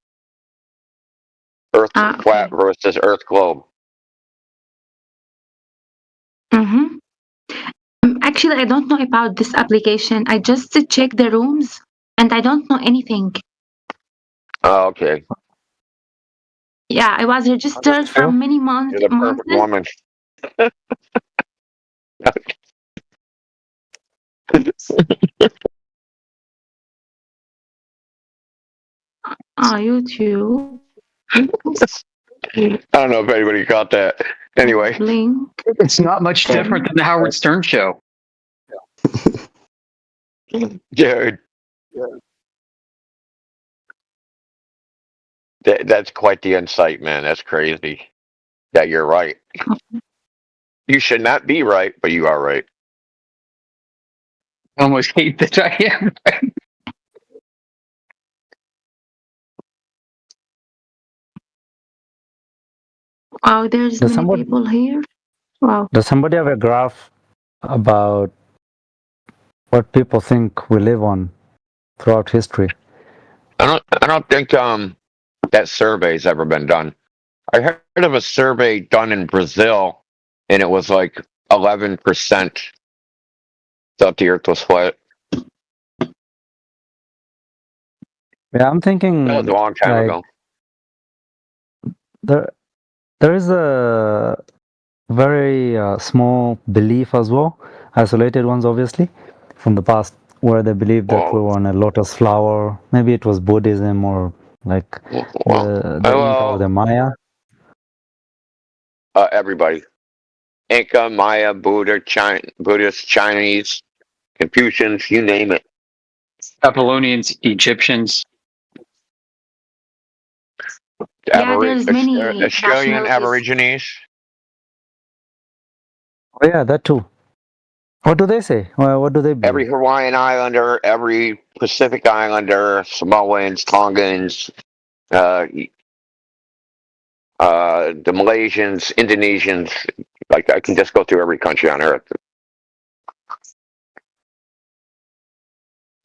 Earth flat versus Earth globe. Mm-hmm. Actually, I don't know about this application. I just check the rooms and I don't know anything. Oh, okay. Yeah, I was registered for many months. You're the perfect woman. YouTube. I don't know if anybody caught that. Anyway. Link. It's not much different than the Howard Stern show. Dude. That's quite the insight, man. That's crazy. Yeah, you're right. You should not be right, but you are right. I almost hate that I am right. Wow, there's many people here. Wow. Does somebody have a graph about what people think we live on throughout history? I don't think that survey's ever been done. I heard of a survey done in Brazil, and it was like 11% thought the Earth was flat. Yeah, I'm thinking That was a long time ago. There is a very small belief as well, isolated ones obviously, from the past, where they believe that we were on a lotus flower. Maybe it was Buddhism or like the Inca or the Maya. Everybody. Inca, Maya, Buddhist, Chinese, Confucians, you name it. Babylonians, Egyptians. There's many Australian Aborigines. Oh yeah, that too. What do they say? What do they believe? Every Hawaiian Islander, every Pacific Islander, Samoans, Tongans, the Malaysians, Indonesians. Like, I can just go through every country on Earth.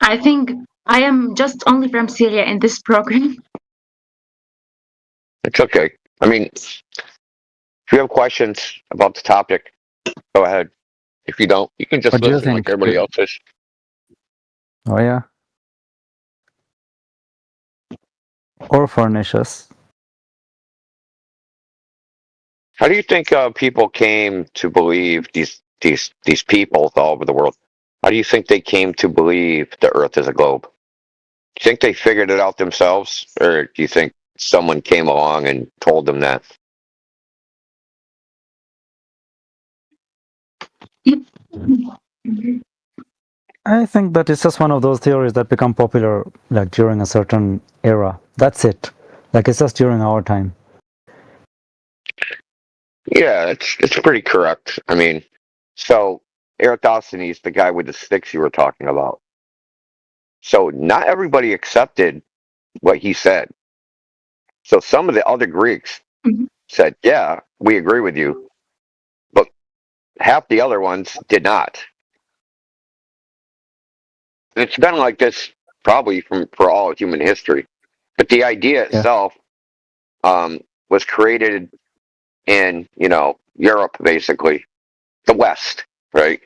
I think I am just only from Syria in this program. It's okay. I mean, if you have questions about the topic, go ahead. If you don't, you can just What do you listen like think? everybody else is. Oh yeah. Or furnish us. How do you think people came to believe these people all over the world? How do you think they came to believe the Earth is a globe? Do you think they figured it out themselves, or do you think someone came along and told them that? I think that it's just one of those theories that become popular like during a certain era. That's it. Like it's just during our time. Yeah, it's pretty correct. I mean, so Eratosthenes, the guy with the sticks you were talking about. So not everybody accepted what he said. So some of the other Greeks said, yeah, we agree with you. But half the other ones did not. It's been like this probably for all of human history. But the idea itself was created in, Europe, basically. The West, right?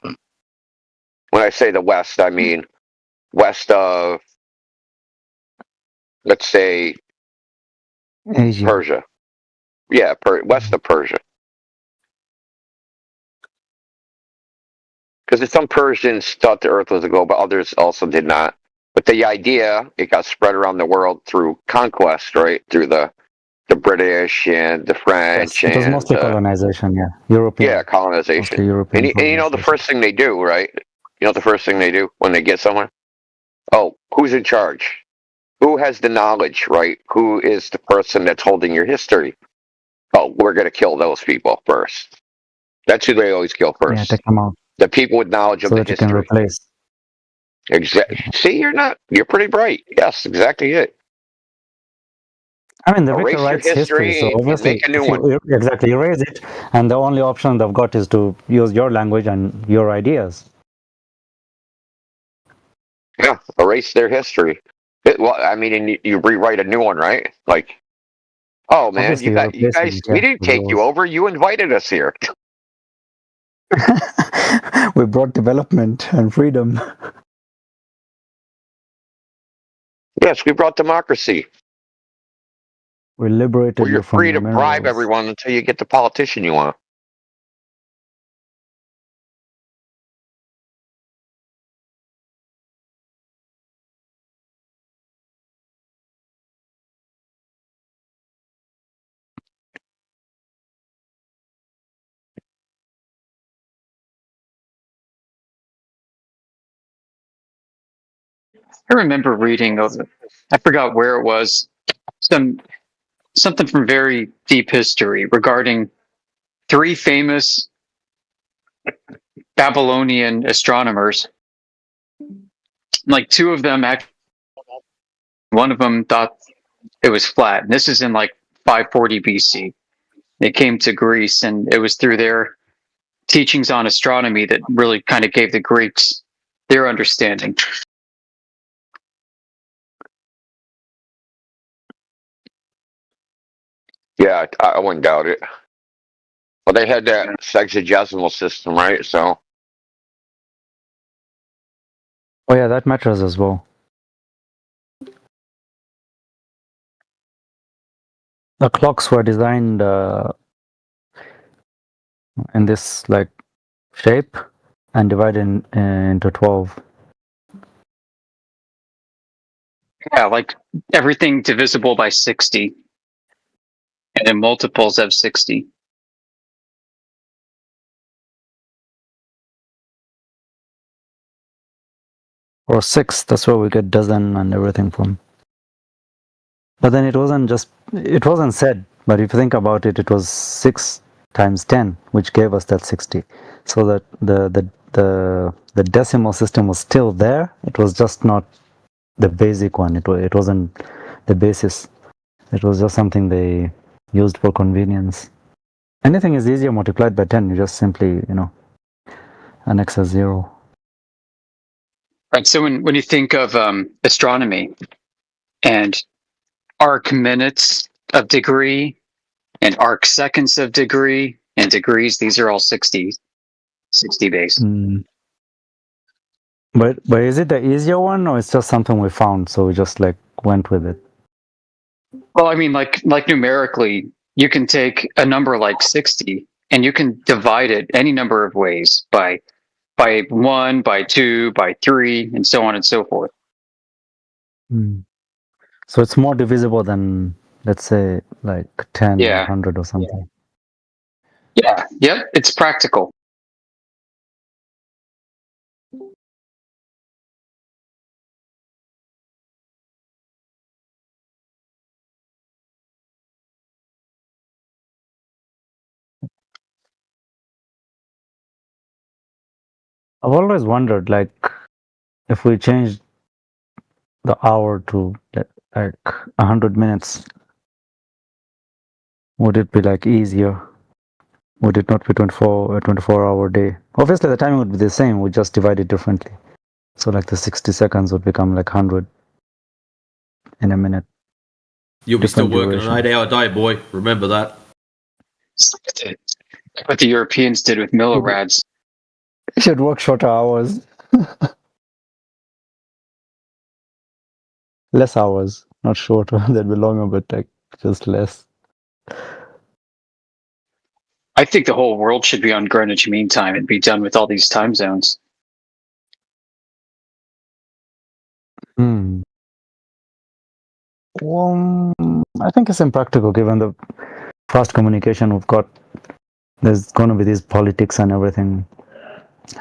When I say the West, I mean west of, let's say, Asia. Persia. Yeah, west of Persia. Because some Persians thought the Earth was a globe, but others also did not. But the idea, it got spread around the world through conquest, right? Through the British and the French. Yes, it was mostly colonization, yeah. European. Yeah, colonization. European And you know the first thing they do, right? You know the first thing they do when they get somewhere? Oh, who's in charge? Who has the knowledge, right? Who is the person that's holding your history? Oh, we're going to kill those people first. That's who they always kill first. Yeah, take them out. The people with knowledge of So the that you can history. replace. Exactly. See, you're pretty bright. Yes, exactly it. I mean, the Erase vicar your writes history, so and obviously, make a new if you exactly erase it, and the only option they've got is to use your language and your ideas. Yeah, erase their history. Well, I mean, and you rewrite a new one, right? Like, oh man, Obviously, you you're guys, replacing, we yeah, didn't with take you yours. over. You invited us here. We brought development and freedom. Yes, we brought democracy. We liberated Where you you're from free your to bribe minerals. everyone until you get the politician you want. I remember reading I forgot where it was, something from very deep history regarding 3 famous Babylonian astronomers. Like 2 of them, one of them thought it was flat. And this is in like 540 BC. They came to Greece, and it was through their teachings on astronomy that really kind of gave the Greeks their understanding. Yeah, I wouldn't doubt it. Well, they had that sexagesimal system, right? So, Oh yeah, that matters as well. The clocks were designed in this like shape and divided into 12. Yeah, like everything divisible by 60. And then multiples of 60. Or 6, that's where we get dozen and everything from. But then it wasn't said, but if you think about it, it was 6 times 10, which gave us that 60. So that the decimal system was still there, it was just not the basic one. It wasn't the basis. It was just something they used for convenience. Anything is easier multiplied by 10, you just simply, annex a 0. Right. So when you think of astronomy and arc minutes of degree and arc seconds of degree and degrees, these are all 60 base. But is it the easier one, or it's just something we found, so we just like went with it? Well, I mean, like numerically, you can take a number like 60 and you can divide it any number of ways by 1, by 2, by 3, and so on and so forth. So it's more divisible than, let's say, like 10 or Yeah. 100 or something. Yeah. Yep. It's practical. I've always wondered, like, if we changed the hour to like 100 minutes, would it be like easier? Would it not be 24-hour day? Obviously, the timing would be the same. We just divide it differently. So, like, the 60 seconds would become like 100 in a minute. You'll be still Different working an duration. 8-hour day, boy. Remember that. What the Europeans did with millirods. You should work shorter hours. Less hours, not shorter. That'd be longer, but like just less. I think the whole world should be on Greenwich Mean Time and be done with all these time zones. Well, I think it's impractical given the fast communication we've got. There's going to be these politics and everything.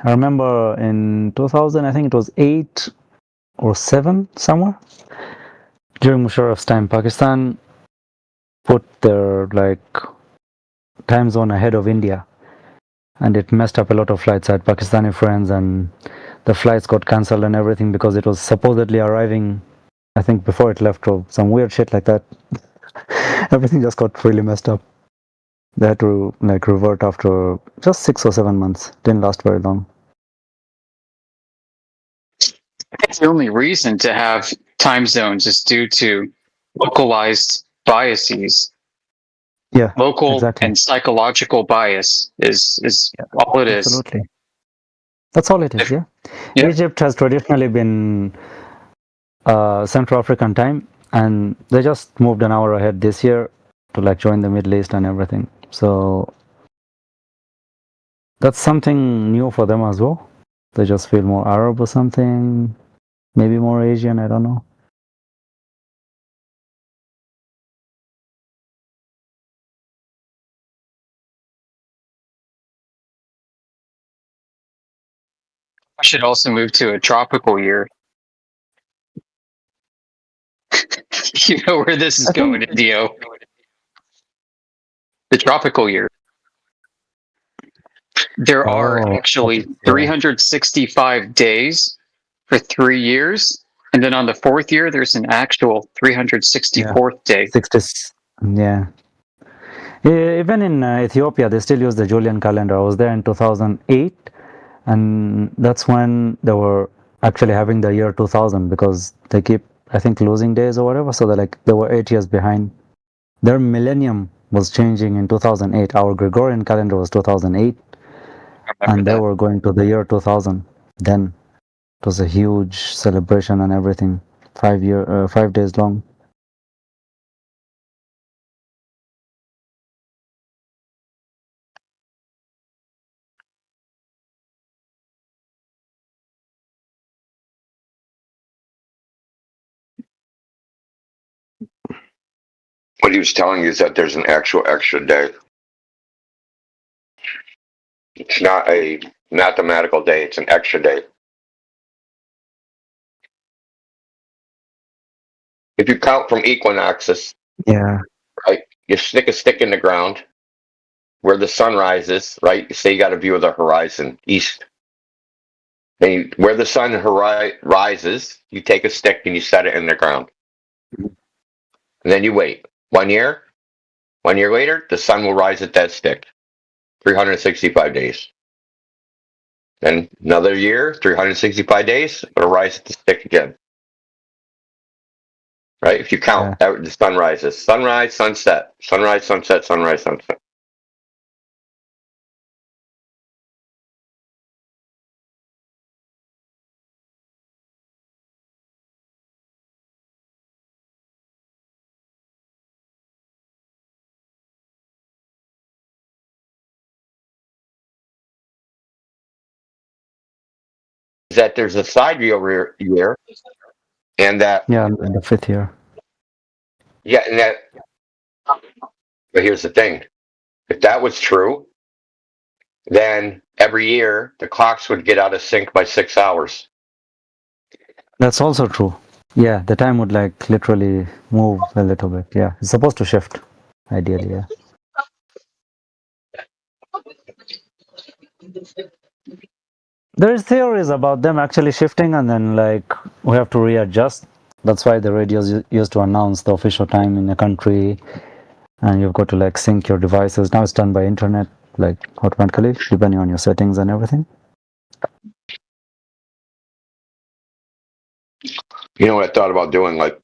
I remember in 2000, I think it was 8 or 7 somewhere, during Musharraf's time, Pakistan put their like time zone ahead of India, and it messed up a lot of flights. I had Pakistani friends, and the flights got cancelled and everything because it was supposedly arriving, I think, before it left, or some weird shit like that. Everything just got really messed up. They had to like revert after just 6 or 7 months. Didn't last very long. I think the only reason to have time zones is due to localized biases. Yeah, Local exactly. and psychological bias is all it is. Absolutely. That's all it is, yeah. Egypt has traditionally been Central African time, and they just moved an hour ahead this year to like join the Middle East and everything. So that's something new for them as well. They just feel more Arab or something, maybe more Asian, I don't know. I should also move to a tropical year. You know where this is going, Dio. The tropical year. There are actually 365 days for 3 years, and then on the fourth year, there's an actual 364th day. 60, yeah. Even in Ethiopia, they still use the Julian calendar. I was there in 2008, and that's when they were actually having the year 2000 because they keep, I think, losing days or whatever. So they were 8 years behind. Their millennium was changing in 2008. Our Gregorian calendar was 2008, and they were going to the year 2000. Then it was a huge celebration and everything. 5 days long. What he was telling you is that there's an actual extra day. It's not a mathematical day, it's an extra day. If you count from equinoxes, Yeah. right, you stick a stick in the ground where the sun rises, right? Say you got a view of the horizon, east. And where the sun rises, you take a stick and you set it in the ground. And then you wait. 1 year. 1 year later, the sun will rise at that stick. 365 days. Then another year, 365 days, it'll rise at the stick again. Right? If you count, the sun rises. Sunrise, sunset. Sunrise, sunset, sunrise, sunset. That there's a side year, and that Yeah, in the 5th year. yeah, and that. But here's the thing: if that was true, then every year the clocks would get out of sync by 6 hours. That's also true. Yeah, the time would like literally move a little bit. Yeah, it's supposed to shift, ideally. Yeah. There's theories about them actually shifting, and then like we have to readjust. That's why the radios used to announce the official time in a country, and you've got to like sync your devices. Now it's done by internet, like automatically, depending on your settings and everything. You know what I thought about doing? Like,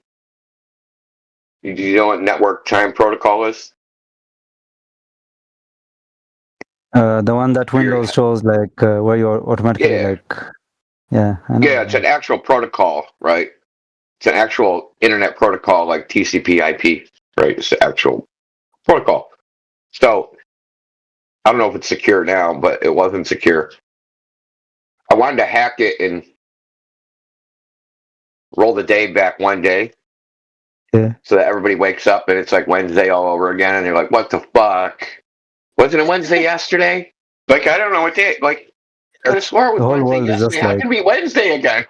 do you know what network time protocol is? The one that Windows shows, like where you automatically like, yeah, I know. Yeah, it's an actual protocol, right? It's an actual internet protocol like TCP/IP, right? It's the actual protocol. So I don't know if it's secure now, but it wasn't secure. I wanted to hack it and roll the day back 1 day. Yeah. So that everybody wakes up and it's like Wednesday all over again, and they're like, "What the fuck? Wasn't it Wednesday yesterday?" Like, I don't know what day. Like, I could have swore it was The whole Wednesday world is just yesterday. How like- can it be Wednesday again?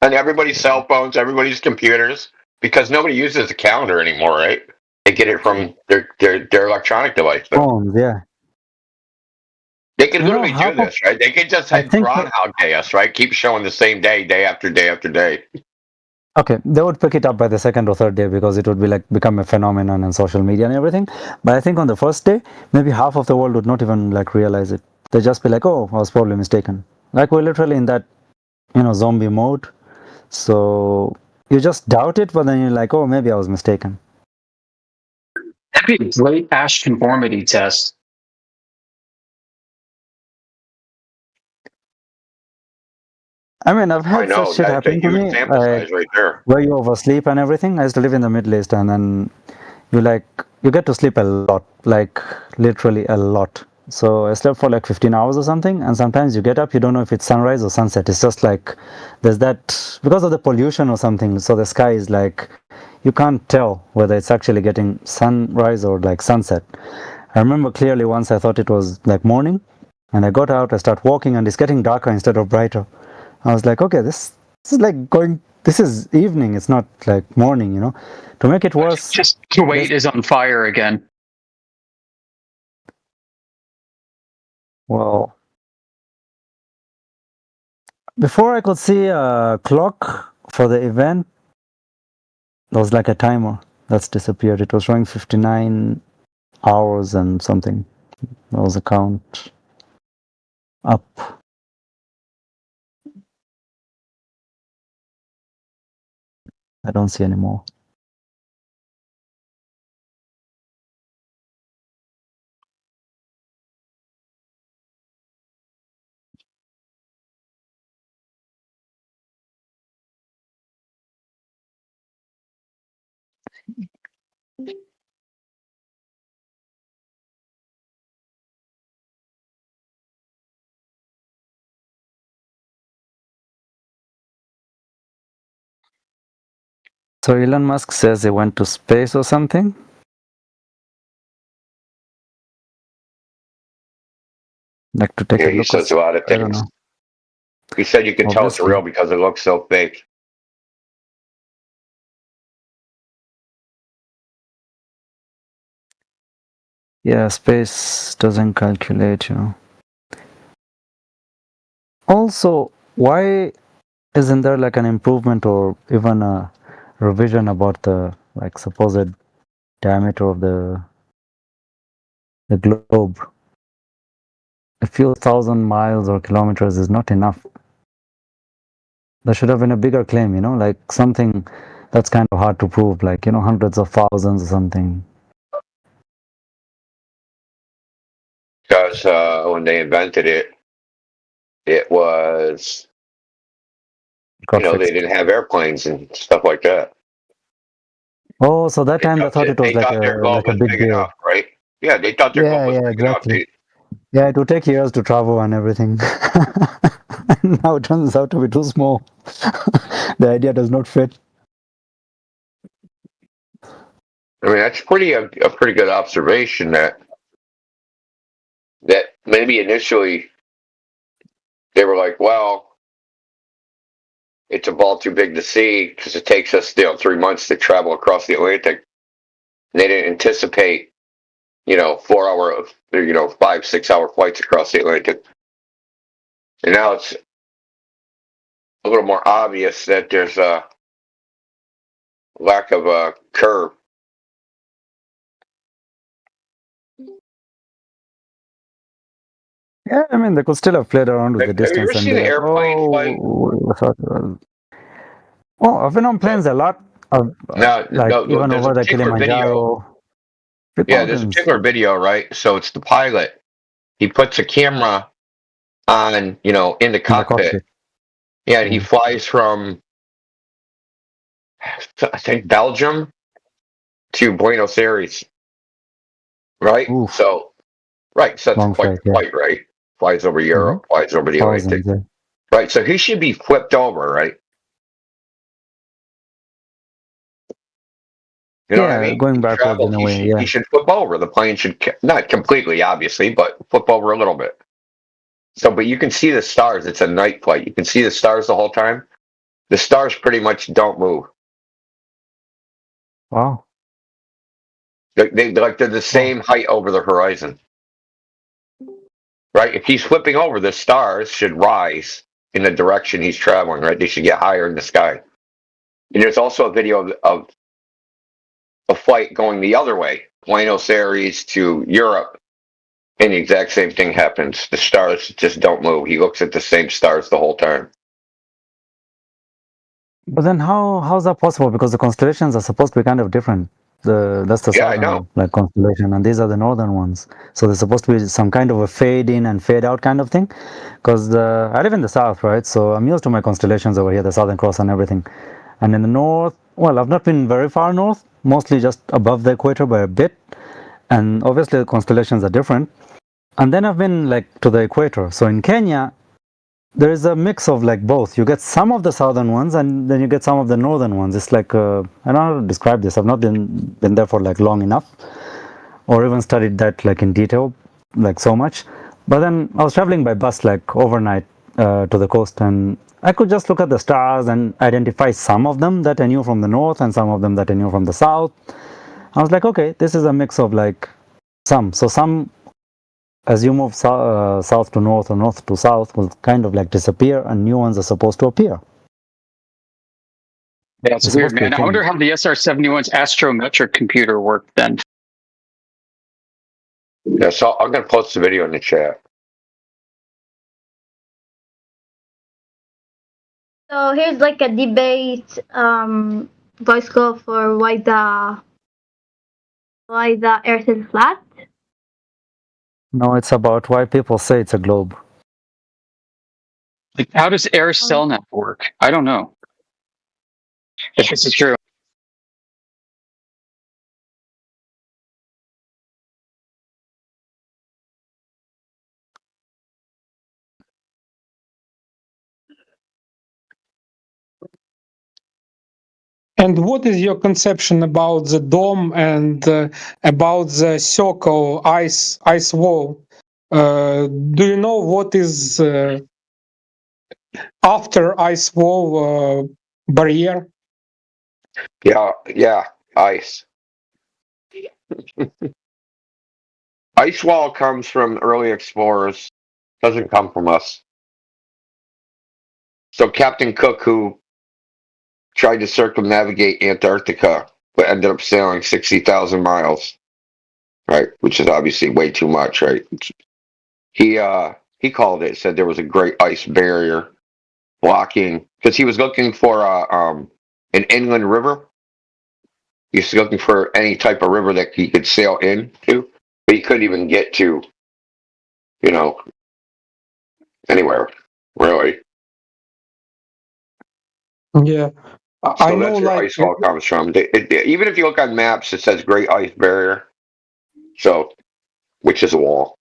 And everybody's cell phones, everybody's computers, because nobody uses a calendar anymore, right? They get it from their electronic device. Phones, yeah. They can You know, literally do half of- this, right? They can just I have think Groundhog Day us, right? Keep showing the same day, day after day after day. Okay, they would pick it up by the second or third day because it would be like become a phenomenon on social media and everything. But I think on the first day, maybe half of the world would not even like realize it. They'd just be like, "Oh, I was probably mistaken." Like we're literally in that, zombie mode. So you just doubt it, but then you're like, oh, maybe I was mistaken. That'd be a great Ash conformity test. I mean, I've I had know such shit that's a happen to huge me, sample like size right there. where you oversleep and everything. I used to live in the Middle East, and then you get to sleep a lot, like literally a lot. So I slept for like 15 hours or something, and sometimes you get up, you don't know if it's sunrise or sunset. It's just like there's that, because of the pollution or something, so the sky is like, you can't tell whether it's actually getting sunrise or like sunset. I remember clearly once I thought it was like morning, and I got out, I start walking, and it's getting darker instead of brighter. I was like, okay, this is like this is evening, it's not like morning, you know. To make it worse, Just Kuwait is on fire again. well, before I could see a clock for the event, there was like a timer that's disappeared. It was showing 59 hours and something. There was a count up. I don't see any more. So Elon Musk says he went to space or something? Like to take Yeah, a he look. says a lot of I don't things. know. He said you can tell it's Obviously. real because it looks so fake. Yeah, space doesn't calculate, you know. Also, why isn't there like an improvement or even a revision about the like supposed diameter of the globe? A few thousand miles or kilometers is not enough. There should have been a bigger claim, you know, like something that's kind of hard to prove, like, you know, hundreds of thousands or something. Because when they invented it, it was, Got they fixed. didn't have airplanes and stuff like that. Oh, so that time they thought it was They like thought their a globe was big big deal. enough, right? Yeah, they thought their globe was Yeah, big enough. exactly. Yeah, it would take years to travel and everything. Now it turns out to be too small. The idea does not fit. I mean, that's a pretty good observation that maybe initially they were like, well, it's a ball too big to see because it takes us 3 months to travel across the Atlantic. And they didn't anticipate, 4 hour, 5-6 hour flights across the Atlantic. And now it's a little more obvious that there's a lack of a curve. Yeah, I mean, they could still have played around with the Have you distance ever and seen be an like, airplane flight? Oh, I've been on planes a lot. Even over the Kilimanjaro. Yeah, there's a particular video, right? So it's the pilot. He puts a camera on, in the cockpit. Yeah, and he flies from, I think, Belgium to Buenos Aires. Right? So that's Long quite the flight, flight, right? Flies over Europe, flies over the Atlantic. Thousands, Right, so he should be flipped over, right? You know what I mean? Going backwards in a way, yeah. He should flip over. The plane should, not completely, obviously, but flip over a little bit. So, but you can see the stars. It's a night flight. You can see the stars the whole time. The stars pretty much don't move. Wow. They're the same height over the horizon. Right? If he's flipping over, the stars should rise in the direction he's traveling, right? They should get higher in the sky. And there's also a video of a flight going the other way, Buenos Aires to Europe, and the exact same thing happens. The stars just don't move. He looks at the same stars the whole time. But then how's that possible? Because the constellations are supposed to be kind of different. That's the southern like constellation, and these are the northern ones. So there's supposed to be some kind of a fade in and fade out kind of thing. Because I live in the south, right? So I'm used to my constellations over here, the Southern Cross and everything. And in the north, well, I've not been very far north, mostly just above the equator by a bit. And obviously the constellations are different. And then I've been like to the equator. So in Kenya, there is a mix of like both. You get some of the southern ones, and then you get some of the northern ones. It's like I don't know how to describe this. I've not been there for like long enough, or even studied that like in detail, like so much. But then I was traveling by bus like overnight to the coast, and I could just look at the stars and identify some of them that I knew from the north and some of them that I knew from the south. I was like, okay, this is a mix of like some. So some, as you move south to north or north to south, will kind of like disappear, and new ones are supposed to appear. Yeah, it's weird, man. I wonder how the SR-71's astrometric computer worked then. Yeah, so I'm going to post the video in the chat. So here's like a debate voice call for why the Earth is flat. No, it's about why people say it's a globe. Like, how does AirCellNet work? I don't know. If this is true. And what is your conception about the dome and about the circle ice wall? Do you know what is after ice wall barrier? Yeah, ice. Ice wall comes from early explorers, doesn't come from us. So Captain Cook, who tried to circumnavigate Antarctica, but ended up sailing 60,000 miles, right? Which is obviously way too much, right? He called it, said there was a great ice barrier blocking, because he was looking for an inland river. He was looking for any type of river that he could sail into, but he couldn't even get to, anywhere, really. Yeah. So I know, that's where like, ice wall comes from. Even if you look on maps, it says Great Ice Barrier. So, which is a wall.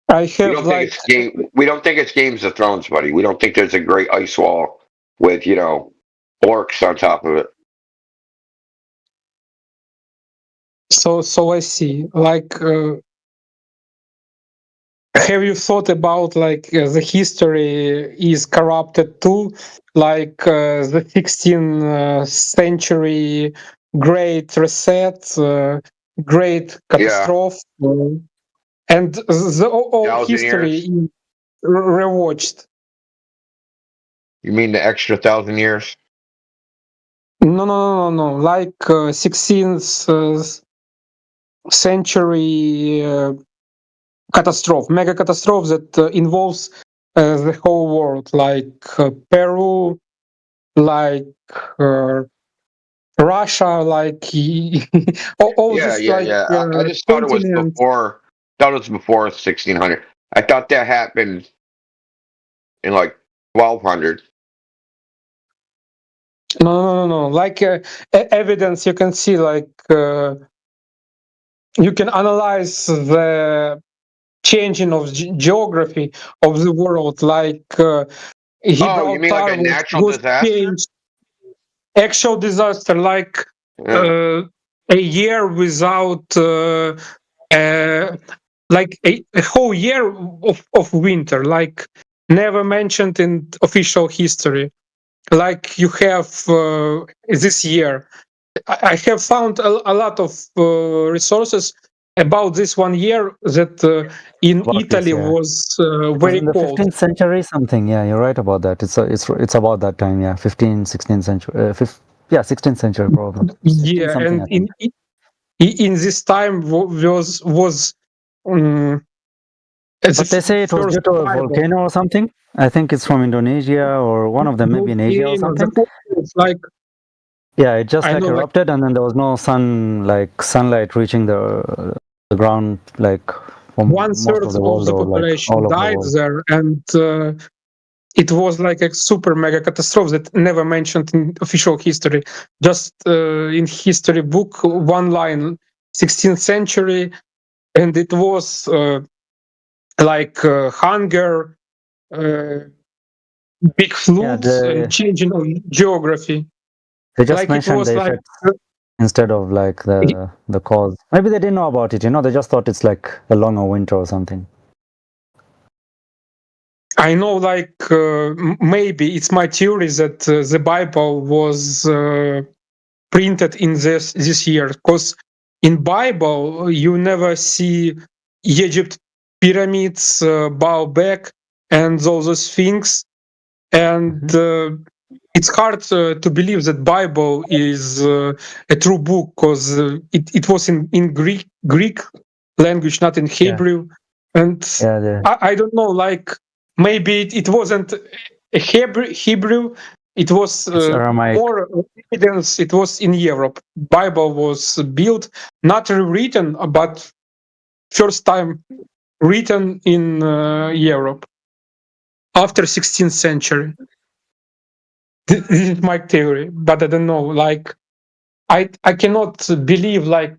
I have we don't think it's Games of Thrones, buddy. We don't think there's a great ice wall with orcs on top of it. So I see. Like, have you thought about like the history is corrupted too, like the 16th century Great Reset, Great Catastrophe, and the whole history is rewatched. You mean the extra 1,000 years? No. Like 16th century catastrophe, mega catastrophe that involves the whole world, like Peru, like Russia, like all this. I just thought it was before. Thought it was before 1600. I thought that happened in like 1200. No. Like evidence, you can see, like you can analyze the changing of geography of the world, like you mean like a natural disaster? Changed. Actual disaster, like a year without like a whole year of winter, like never mentioned in official history. Like you have this year. I have found a lot of resources about this 1 year that in Italy was very in the cold. 15th century something. Yeah, you're right about that. It's about that time. Yeah, 15th, 16th century. 16th century probably. Yeah, and in this time was but they say it was due to a volcano or something. I think it's from Indonesia or one of them, maybe in Asia or something. It's like Yeah, it just I like know, like- erupted, and then there was no sunlight reaching the ground, like from one most third of the of world the or like population all of the died world. there, and it was like a super mega catastrophe that never mentioned in official history. Just in history book, one line, 16th century, and it was like hunger, big floods, and changing of geography. They just Like it mentioned was the like effects instead of like the cause. Maybe they didn't know about it. They just thought it's like a longer winter or something. I know, like maybe it's my theory that the Bible was printed in this year, because in Bible you never see Egypt pyramids, Baalbek, and those things, and it's hard to believe that Bible is a true book, because it was in Greek language, not in Hebrew, and I don't know, like maybe it wasn't a Hebrew. It was Aramaic. more evidence. It was in Europe. Bible was built, not rewritten, but first time written in Europe after 16th century. This is my theory, but I don't know. Like, I cannot believe, like,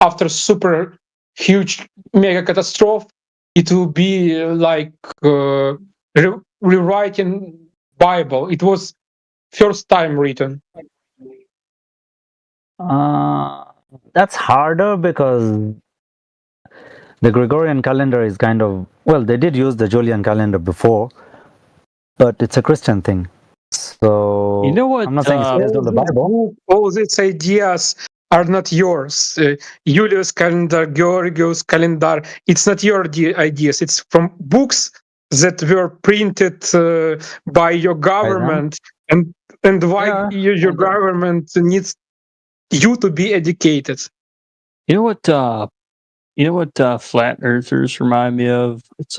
after super huge mega catastrophe, it will be like rewriting Bible. It was first time written. That's harder because the Gregorian calendar is kind of, well, they did use the Julian calendar before, but it's a Christian thing. So You know what? I'm not saying it's based on the Bible. All these ideas are not yours. Julius calendar, Georgios calendar. It's not your ideas. It's from books that were printed by your government, and why your government needs you to be educated. You know what flat earthers remind me of? It's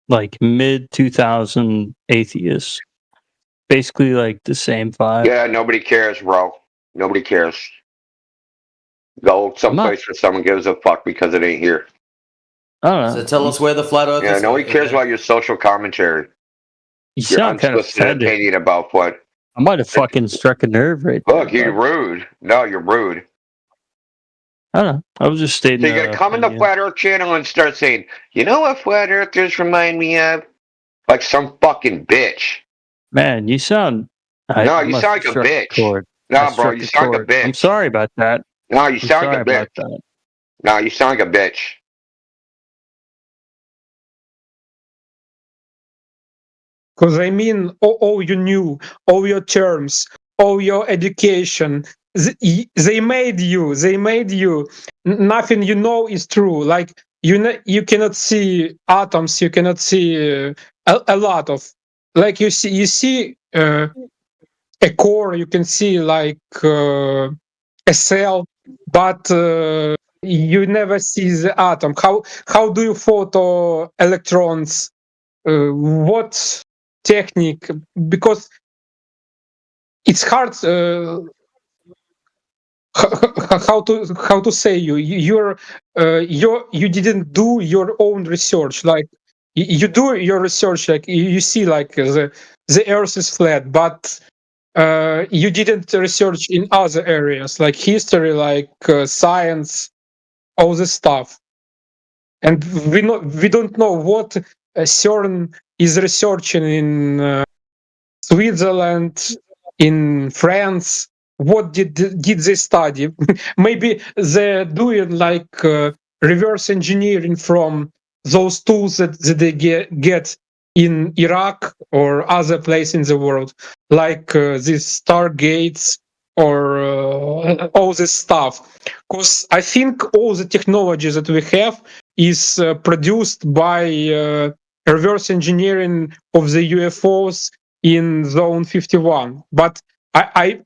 like mid 2000 atheists. Basically like the same vibe. Yeah, nobody cares, bro. Nobody cares. Go someplace where someone gives a fuck because it ain't here. I don't know. So tell us where the flat earth Yeah, is. nobody cares about your social commentary. You Your sound kind of unsolicited offended. opinion about what. I might have fucking struck a nerve right there. Look, you're rude. No, you're rude. I don't know. I was just stating. So you're gonna come in the Flat Earth channel and start saying, you know what Flat Earthers remind me of? Like some fucking bitch. Man, you sound. No, you sound like a bitch. No, bro, you sound like a bitch. I'm sorry about that. No, you sound like a sorry about bitch. that. No, you sound like a bitch. Because I mean, all you knew, all your terms, all your education, they made you. Nothing you know is true. Like you cannot see atoms. You cannot see a lot of. Like you see a core. You can see like a cell, but you never see the atom. How do you photo electrons? What technique? Because it's hard how to say you didn't do your own research. Like you do your research, like you see like the earth is flat, but you didn't research in other areas like history, like science, all this stuff. And we don't know what CERN is researching in Switzerland, in France. What did they study? Maybe they're doing like reverse engineering from those tools that they get in Iraq or other place in the world, like these Stargates or all this stuff. Because I think all the technology that we have is produced by reverse engineering of the UFOs in Zone 51. But I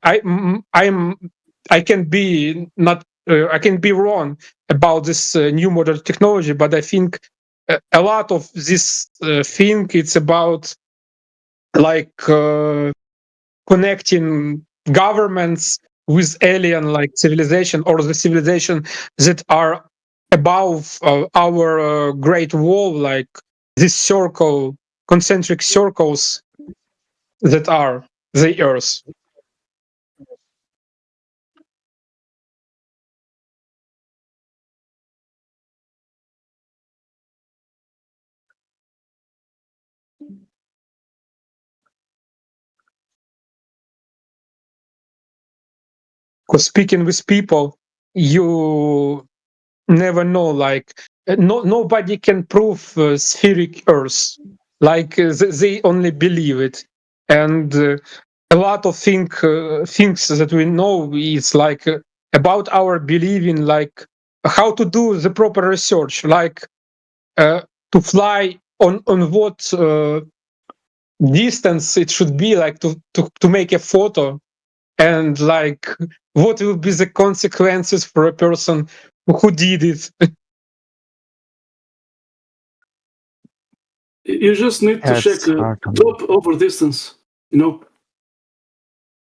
can be not I can be wrong about this new modern technology, but I think a lot of this thing, it's about like connecting governments with alien like civilization, or the civilization that are above our great wall, like this circle, concentric circles that are the Earth. Because speaking with people, you never know, like nobody can prove spheric Earth, like they only believe it. And a lot of things that we know is like about our believing, like how to do the proper research, like to fly on what distance it should be, like to make a photo, and like what will be the consequences for a person who did it. You just need to check drop over distance, you know.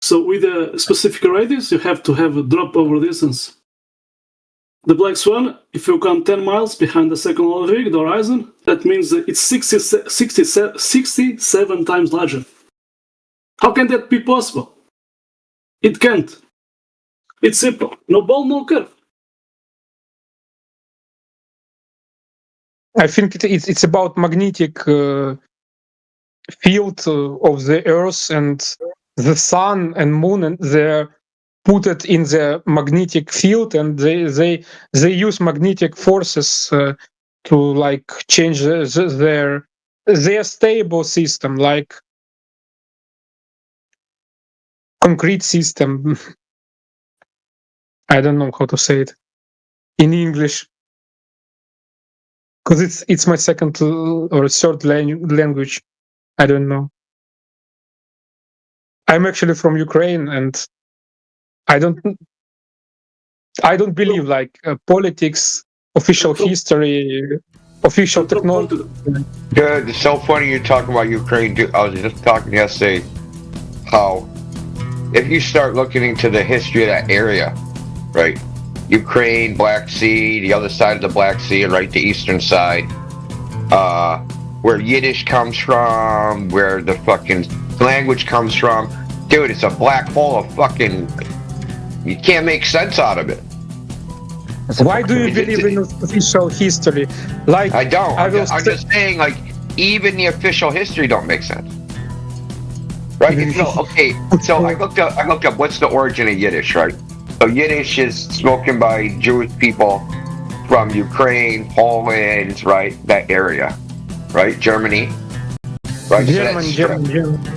So with a specific radius, you have to have a drop over distance. The Black Swan, if you count 10 miles behind the second rig, the horizon, that means that it's 67 times larger. How can that be possible? It can't. It's simple. No ball, no curve. I think it's about magnetic field of the Earth and the Sun and Moon, and they're put it in the magnetic field, and they use magnetic forces to like change their stable system, like concrete system. I don't know how to say it in English, because it's my second or third language. I don't know. I'm actually from Ukraine, and I don't believe like politics, official history, official technology. Dude, it's so funny you're talking about Ukraine. Dude, I was just talking yesterday how if you start looking into the history of that area, right? Ukraine, Black Sea, the other side of the Black Sea, and right the eastern side, where Yiddish comes from, where the fucking language comes from. Dude, it's a black hole of fucking... You can't make sense out of it. Why do you believe in official history? Like I don't. I'm just saying, like, even the official history don't make sense. Right? Okay, so I looked up what's the origin of Yiddish, right? So Yiddish is spoken by Jewish people from Ukraine, Poland, right? That area, right? Germany, right? German.